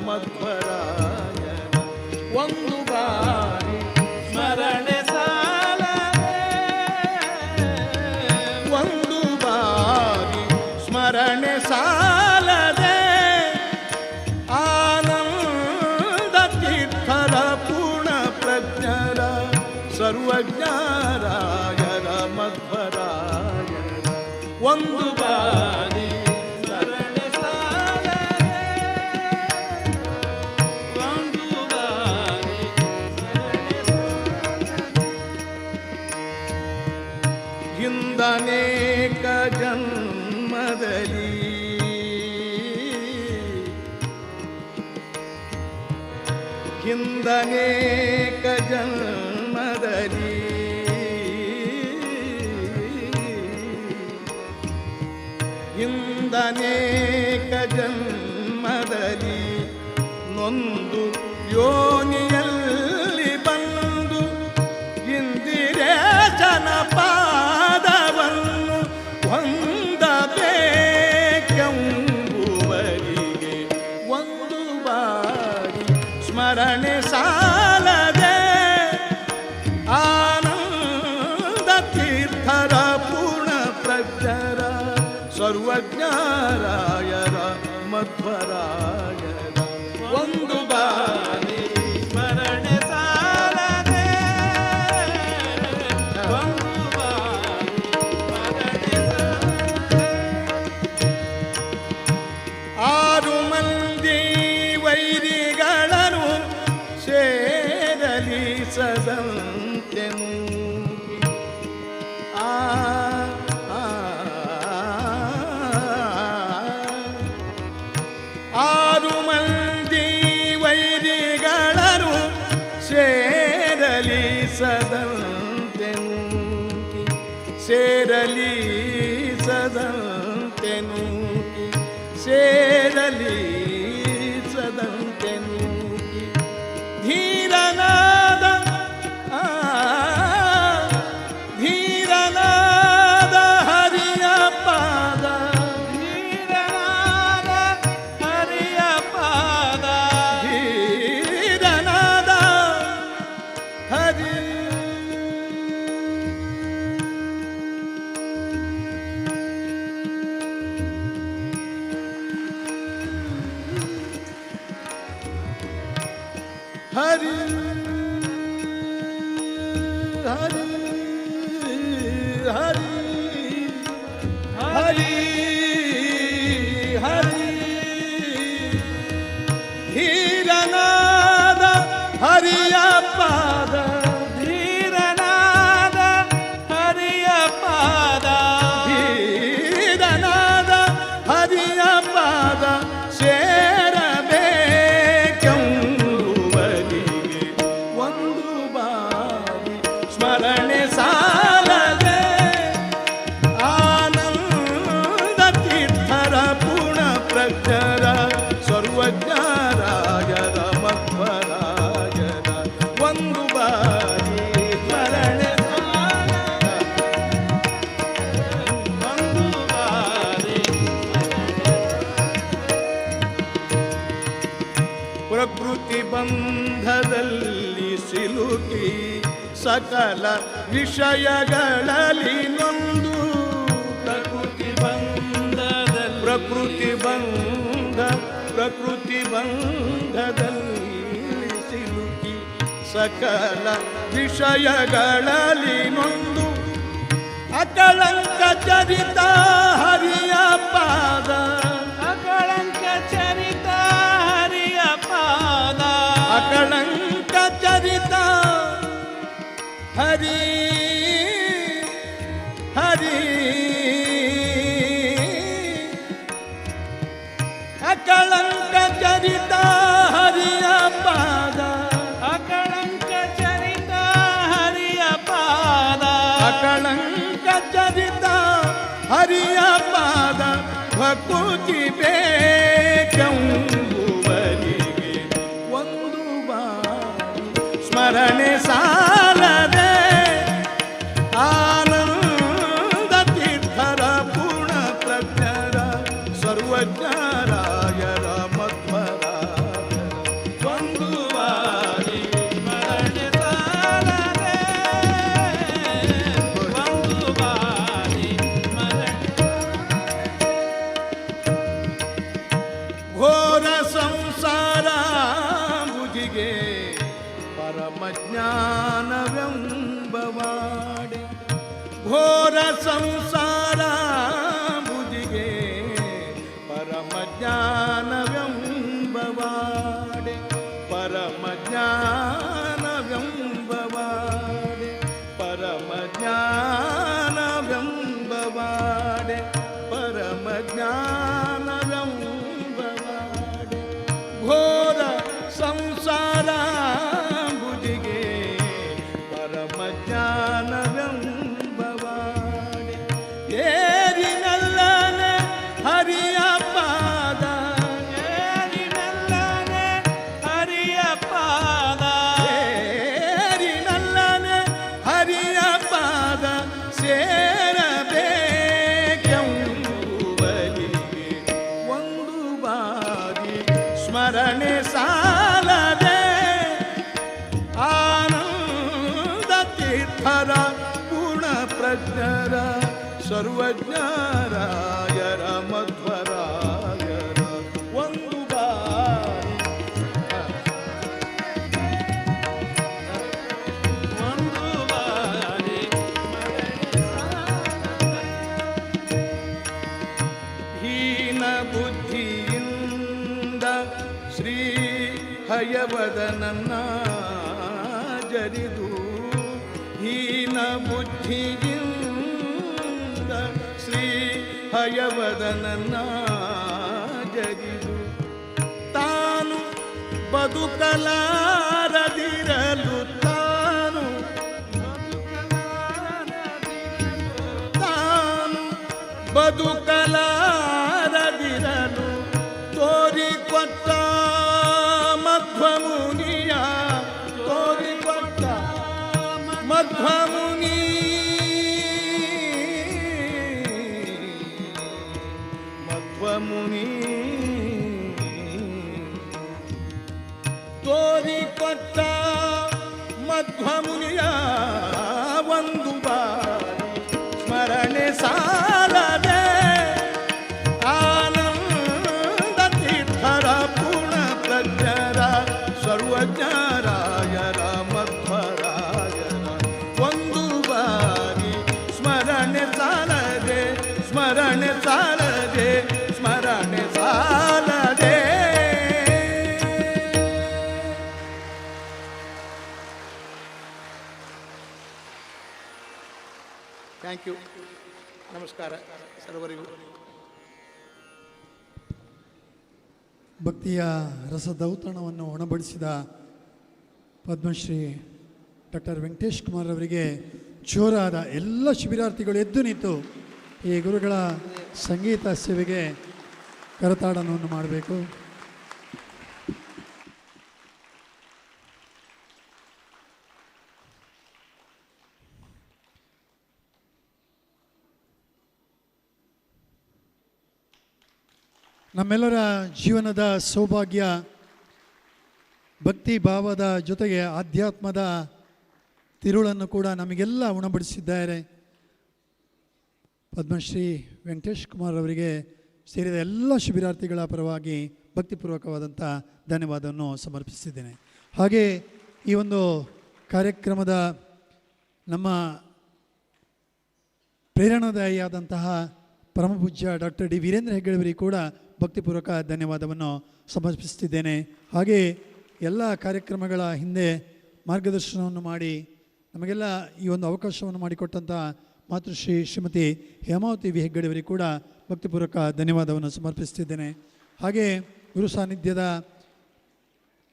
ಮಧ್ವರಾಯ ಒಂದು ಬಾರಿ ಸ್ಮರಣೆ ಸ್ಮರಣೆ ಸಾಲದೆ ಆನಂದ ತೀರ್ಥರ ಪೂರ್ಣ ಪ್ರಜ್ಞರ ಸರ್ವಜ್ಞರಾಯರ ಮಧ್ವರಾಯರ ಒಂದು ಬಾರಿ ಸ್ಮರಣೆ ಸಾಲದೆ ಒಂದು ಬಾರಿ ಹಿಂದನೇಕ ಜನ್ಮದಲ್ಲಿ ಹಿಂದನೇಕ ಜನ್ಮದಲ್ಲಿ ಹಿಂದನೇಕ ಜನ್ಮದಲ್ಲಿ ನೊಂದು ಯೋನಿಯಲ್ಲಿ ಬಂದು ಇಂದಿರೇ ಜನಪಾದವನ್ನು ಹೊಂದಬೇಕೆಂಬುವರಿಗೆ ಒಂದು ಬಾರಿ ಸ್ಮರಣೆ ಸಾಲದೆ ಆನಂದ ತೀರ್ಥರ ಪೂರ್ಣ ಪ್ರಜ್ಞರ ಸರ್ವಜ್ಞರಾಯರ ಮಧ್ವರಾಯರ ಒಂದು ಬಾರಿ ಸ್ಮರಣೆ ಸಾಲದೆ ಒಂದು ಬಾರಿ ಸ್ಮರಣೆ ಸಾಲದೆ. ಆರು ಮಂದಿ ವೈರಿಗಳನ್ನು ಸೇರಲಿ ಸದಂತೆನು ಆರು ಮಂದಿ ವೈರಿಗಳನ್ನು ಸೇರಲಿ ಸದಂತೆನು ಸೇರಲಿ ಸದಂತೆನು ಸೇರಲಿ ಸದಂತೆನು ಧೀರನಾದ ಧೀರನಾದ ಹರಿಯ ಪಾದ ಧೀರನಾದ ಹರಿಯ ಪಾದ ಧೀರನಾದ ಹರಿ ಹರಿ ಹರಿ ಹರಿ ಹರಿ ಹರಿ ಧೀರನಾದ ಹರಿಯ ಪಾದ ಧೀರನಾದ ಹರಿಯ ಪಾದ ಧೀರನಾದ ಹರಿಯ ಪಾದ ಸೇರಬೇಕೆಂಬುವರಿಗೆ ಒಂದು ಬಾರಿ ಸ್ಮರಣೆ ಸಾಲದೆ ಆನಂದ ತೀರ್ಥರ ಪೂರ್ಣ ಪ್ರಜ್ಞರ ಸರ್ವಜ್ಞರಾಯರ ಮಧ್ವರಾಯರ ಒಂದು ಬಾರಿ ಸ್ಮರಣೆ ಸಾಲದೆ ಒಂದು ಬಾರಿ ಸಕಲ ವಿಷಯಗಳಲ್ಲಿ ನೊಂದು ಪ್ರಕೃತಿ ಬಂಧದಲ್ಲಿ ಸಿಲುಕಿ ಸಕಲ ವಿಷಯಗಳಲ್ಲಿ ನೊಂದು ಅಕಳಂಕ ಚರಿತ ಹರಿಯ ಪಾದ
ಅಕಳಂಕ ಚರಿತ ಹರಿಯ ಪಾದ
ಅಕಳಂಕ ಚರಿತ ಹರಿ ಹರಿ ಅಕಳಂಕ ಚರಿತ ಹರಿಯ ಪಾದ
ಅಕಳಂಕ ಚರಿತ ಹರಿಯ ಪಾದ
ಅಕಳಂಕ ಚರಿತ ಹರಿಯ ಪಾದ ಭಕುತಿ ಬೇಕೆಂಬುವರಿಗೆ ಒಂದು ಬಾರಿ ಸ್ಮರಣೆ ಸಾಲದೆ ಆನಂದ ತೀರ್ಥರ ಪೂರ್ಣ ಪ್ರಜ್ಞರ ಸರ್ವಜ್ಞರಾಯರ ಮಧ್ವರ ಒಂದು ಬಾರಿ ಸ್ಮರಣೆ ಸಾಲದೆ
ಒಂದು ಬಾರಿ
ಘೋರ ಸಂಸಾರ ಬುದಿಗೆ ಪರಮಜ್ಞಾನವೆಂಬವಾಡೆ ಘೋರ ಸಂಸಾರ ಬುದಿಗೆ ಪರಮಜ್ಞಾನವೆಂಬವಾಡೆ ಪರಮಜ್ಞಾನವೆಂಬವಾಡೆ ಪರಮಜ್ಞಾನವೆಂಬವಾಡೆ ಪರಮಜ್ಞಾನವೆಂಬವಾಡೆ ಘೋರ ಸಂಸಾರ ಬುದಿಗೆ ಪರಮಜ್ಞಾನವೆಂಬವಾಡೆ ಏರಿನಲ್ಲನೆ ಹರಿಯ ಪಾದ
ಏರಿನಲ್ಲನೆ ಹರಿಯ ಪಾದ
ಏರಿನಲ್ಲನೆ ಹರಿಯ ಪಾದ ಸೇರಬೇಕೆಂಬುವರಿಗೆ ಒಂದು ಬಾರಿ ಸ್ಮರಣೆ ಸಾಲದೆ ಆನಂದ ತೀರ್ಥರ ಪೂರ್ಣ ಪ್ರಜ್ಞರ ಸರ್ವಜ್ಞರಾಯರ ಮಧ್ವರಾಯರ ಒಂದು ಬಾರಿ
ಒಂದು ಬಾರಿ
ಹೀನ ಬುದ್ಧಿಯಿಂದ ಶ್ರೀ ಹಯವದನನ್ನ ಜರಿದು ಹೀನ ಬುದ್ಧಿಯಿಂದ ಶ್ರೀ ಹಯವದನನ್ನ ಜರಿದು ತಾನು ಬದುಕಲಾರದಿರಲು ತಾನು ಬದುಕಲಾರದಿರಲು ತೋರಿಕೊಟ್ಟ ಮಧ್ವಮುನಿಯ ತೋರಿಕೊಟ್ಟ ಮಧ್ವಮುನಿ ಮಧ್ವಮುನಿ ತೋರಿಕೊಟ್ಟ ಮಧ್ವಮುನಿಯ ಒಂದು ಬಾರಿ ಸ್ಮರಣೆ ಸಾಲದೆ ಆನಂದ ತೀರ್ಥರ ಪೂರ್ಣ ಪ್ರಜ್ಞರ ಸರ್ವಜ್ಞರಾಯರ ಮಧ್ವರಾಯರ ಒಂದು ಬಾರಿ ಸ್ಮರಣೆ ಸಾಲದೆ ಸ್ಮರಣೆ ಸಾಲದೆ ಸ್ಮರಣೆ ಸಾಲದೆ
ಥ್ಯಾಂಕ್ ಯು. ನಮಸ್ಕಾರ ಸರ್ವರಿಗೂ.
ಭಕ್ತಿಯ ರಸದೌತಣವನ್ನು ಉಣಬಡಿಸಿದ ಪದ್ಮಶ್ರೀ ಡಾಕ್ಟರ್ ವೆಂಕಟೇಶ್ ಕುಮಾರ್ ಅವರಿಗೆ ಜೋರಾದ ಎಲ್ಲ ಶಿಬಿರಾರ್ಥಿಗಳು ಎದ್ದು ನಿಂತು ಈ ಗುರುಗಳ ಸಂಗೀತ ಸೇವೆಗೆ ಕರತಾಡನವನ್ನು ಮಾಡಬೇಕು. ನಮ್ಮೆಲ್ಲರ ಜೀವನದ ಸೌಭಾಗ್ಯ ಭಕ್ತಿ ಭಾವದ ಜೊತೆಗೆ ಆಧ್ಯಾತ್ಮದ ತಿರುಳನ್ನು ಕೂಡ ನಮಗೆಲ್ಲ ಉಣಬಡಿಸಿದ್ದಾರೆ. ಪದ್ಮಶ್ರೀ ವೆಂಕಟೇಶ್ ಕುಮಾರ್ ಅವರಿಗೆ ಸೇರಿದ ಎಲ್ಲ ಶಿಬಿರಾರ್ಥಿಗಳ ಪರವಾಗಿ ಭಕ್ತಿಪೂರ್ವಕವಾದಂಥ ಧನ್ಯವಾದವನ್ನು ಸಮರ್ಪಿಸಿದ್ದೇನೆ. ಹಾಗೆ ಈ ಒಂದು ಕಾರ್ಯಕ್ರಮದ ನಮ್ಮ ಪ್ರೇರಣಾದಾಯಿಯಾದಂತಹ ಪರಮಪೂಜ್ಯ ಡಾಕ್ಟರ್ ಡಿ ವೀರೇಂದ್ರ ಹೆಗ್ಗಡೆಯವರಿಗೆ ಕೂಡ ಭಕ್ತಿಪೂರ್ವಕ ಧನ್ಯವಾದವನ್ನು ಸಮರ್ಪಿಸುತ್ತಿದ್ದೇನೆ. ಹಾಗೆ ಎಲ್ಲ ಕಾರ್ಯಕ್ರಮಗಳ ಹಿಂದೆ ಮಾರ್ಗದರ್ಶನವನ್ನು ಮಾಡಿ ನಮಗೆಲ್ಲ ಈ ಒಂದು ಅವಕಾಶವನ್ನು ಮಾಡಿಕೊಟ್ಟಂಥ ಮಾತೃಶ್ರೀ ಶ್ರೀಮತಿ ಹೇಮಾವತಿ ವಿ ಹೆಗ್ಗಡೆಯವರಿಗೆ ಕೂಡ ಭಕ್ತಿಪೂರ್ವಕ ಧನ್ಯವಾದವನ್ನು ಸಮರ್ಪಿಸುತ್ತಿದ್ದೇನೆ. ಹಾಗೆ ಗುರು ಸಾನ್ನಿಧ್ಯದ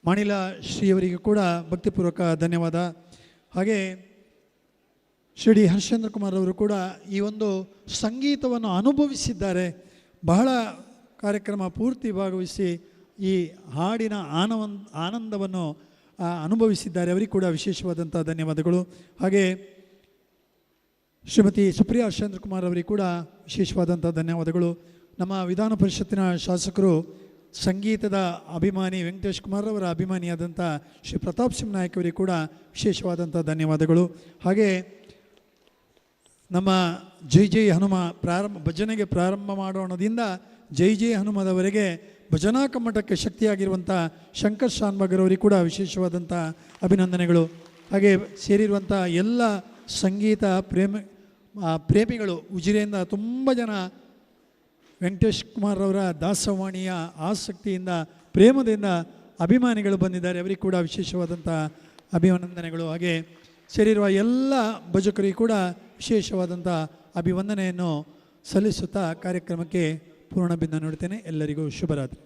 ಮಾಣಿಲ ಶ್ರೀಯವರಿಗೆ ಕೂಡ ಭಕ್ತಿಪೂರ್ವಕ ಧನ್ಯವಾದ. ಹಾಗೆ ಶ್ರೀ ಡಿ ಹರ್ಷೇಂದ್ರ ಕುಮಾರ್ ಅವರು ಕೂಡ ಈ ಒಂದು ಸಂಗೀತವನ್ನು ಅನುಭವಿಸಿದ್ದಾರೆ. ಬಹಳ ಕಾರ್ಯಕ್ರಮ ಪೂರ್ತಿ ಭಾಗವಹಿಸಿ ಈ ಹಾಡಿನ ಆನಂದವನ್ನು ಅನುಭವಿಸಿದ್ದಾರೆ. ಅವರಿಗೆ ಕೂಡ ವಿಶೇಷವಾದಂಥ ಧನ್ಯವಾದಗಳು. ಹಾಗೆ ಶ್ರೀಮತಿ ಸುಪ್ರಿಯಾ ಹರ್ಷೇಂದ್ರ ಕುಮಾರ್ ಅವರಿಗೆ ಕೂಡ ವಿಶೇಷವಾದಂಥ ಧನ್ಯವಾದಗಳು. ನಮ್ಮ ವಿಧಾನ ಪರಿಷತ್ತಿನ ಶಾಸಕರು ಸಂಗೀತದ ಅಭಿಮಾನಿ ವೆಂಕಟೇಶ್ ಕುಮಾರ್ ಅವರ ಅಭಿಮಾನಿಯಾದಂಥ ಶ್ರೀ ಪ್ರತಾಪ್ ಸಿಂಗ್ ನಾಯಕ್ ಅವರಿಗೆ ಕೂಡ ವಿಶೇಷವಾದಂಥ ಧನ್ಯವಾದಗಳು. ಹಾಗೆ ನಮ್ಮ ಜೈ ಜೈ ಹನುಮ ಭಜನೆಗೆ ಪ್ರಾರಂಭ ಮಾಡೋಣದಿಂದ ಜೈ ಜೈ ಹನುಮದವರೆಗೆ ಭಜನಾ ಕಮ್ಮಟಕ್ಕೆ ಶಕ್ತಿಯಾಗಿರುವಂಥ ಶಂಕರ್ ಶಾನ್ಭಾಗರವರಿಗೆ ಕೂಡ ವಿಶೇಷವಾದಂಥ ಅಭಿನಂದನೆಗಳು. ಹಾಗೆ ಸೇರಿರುವಂಥ ಎಲ್ಲ ಸಂಗೀತ ಪ್ರೇಮಿಗಳು ಉಜಿರೆಯಿಂದ ತುಂಬ ಜನ ವೆಂಕಟೇಶ್ ಕುಮಾರ್ ಅವರ ದಾಸವಾಣಿಯ ಆಸಕ್ತಿಯಿಂದ ಪ್ರೇಮದಿಂದ ಅಭಿಮಾನಿಗಳು ಬಂದಿದ್ದಾರೆ. ಅವರಿಗೆ ಕೂಡ ವಿಶೇಷವಾದಂಥ ಅಭಿನಂದನೆಗಳು. ಹಾಗೆ ಸೇರಿರುವ ಎಲ್ಲ ಭಜಕರಿಗೂ ಕೂಡ ವಿಶೇಷವಾದಂಥ ಅಭಿವಂದನೆಯನ್ನು ಸಲ್ಲಿಸುತ್ತಾ ಕಾರ್ಯಕ್ರಮಕ್ಕೆ ಪೂರ್ಣಬಿಂದು ನೋಡ್ತೇನೆ. ಎಲ್ಲರಿಗೂ ಶುಭರಾತ್ರಿ.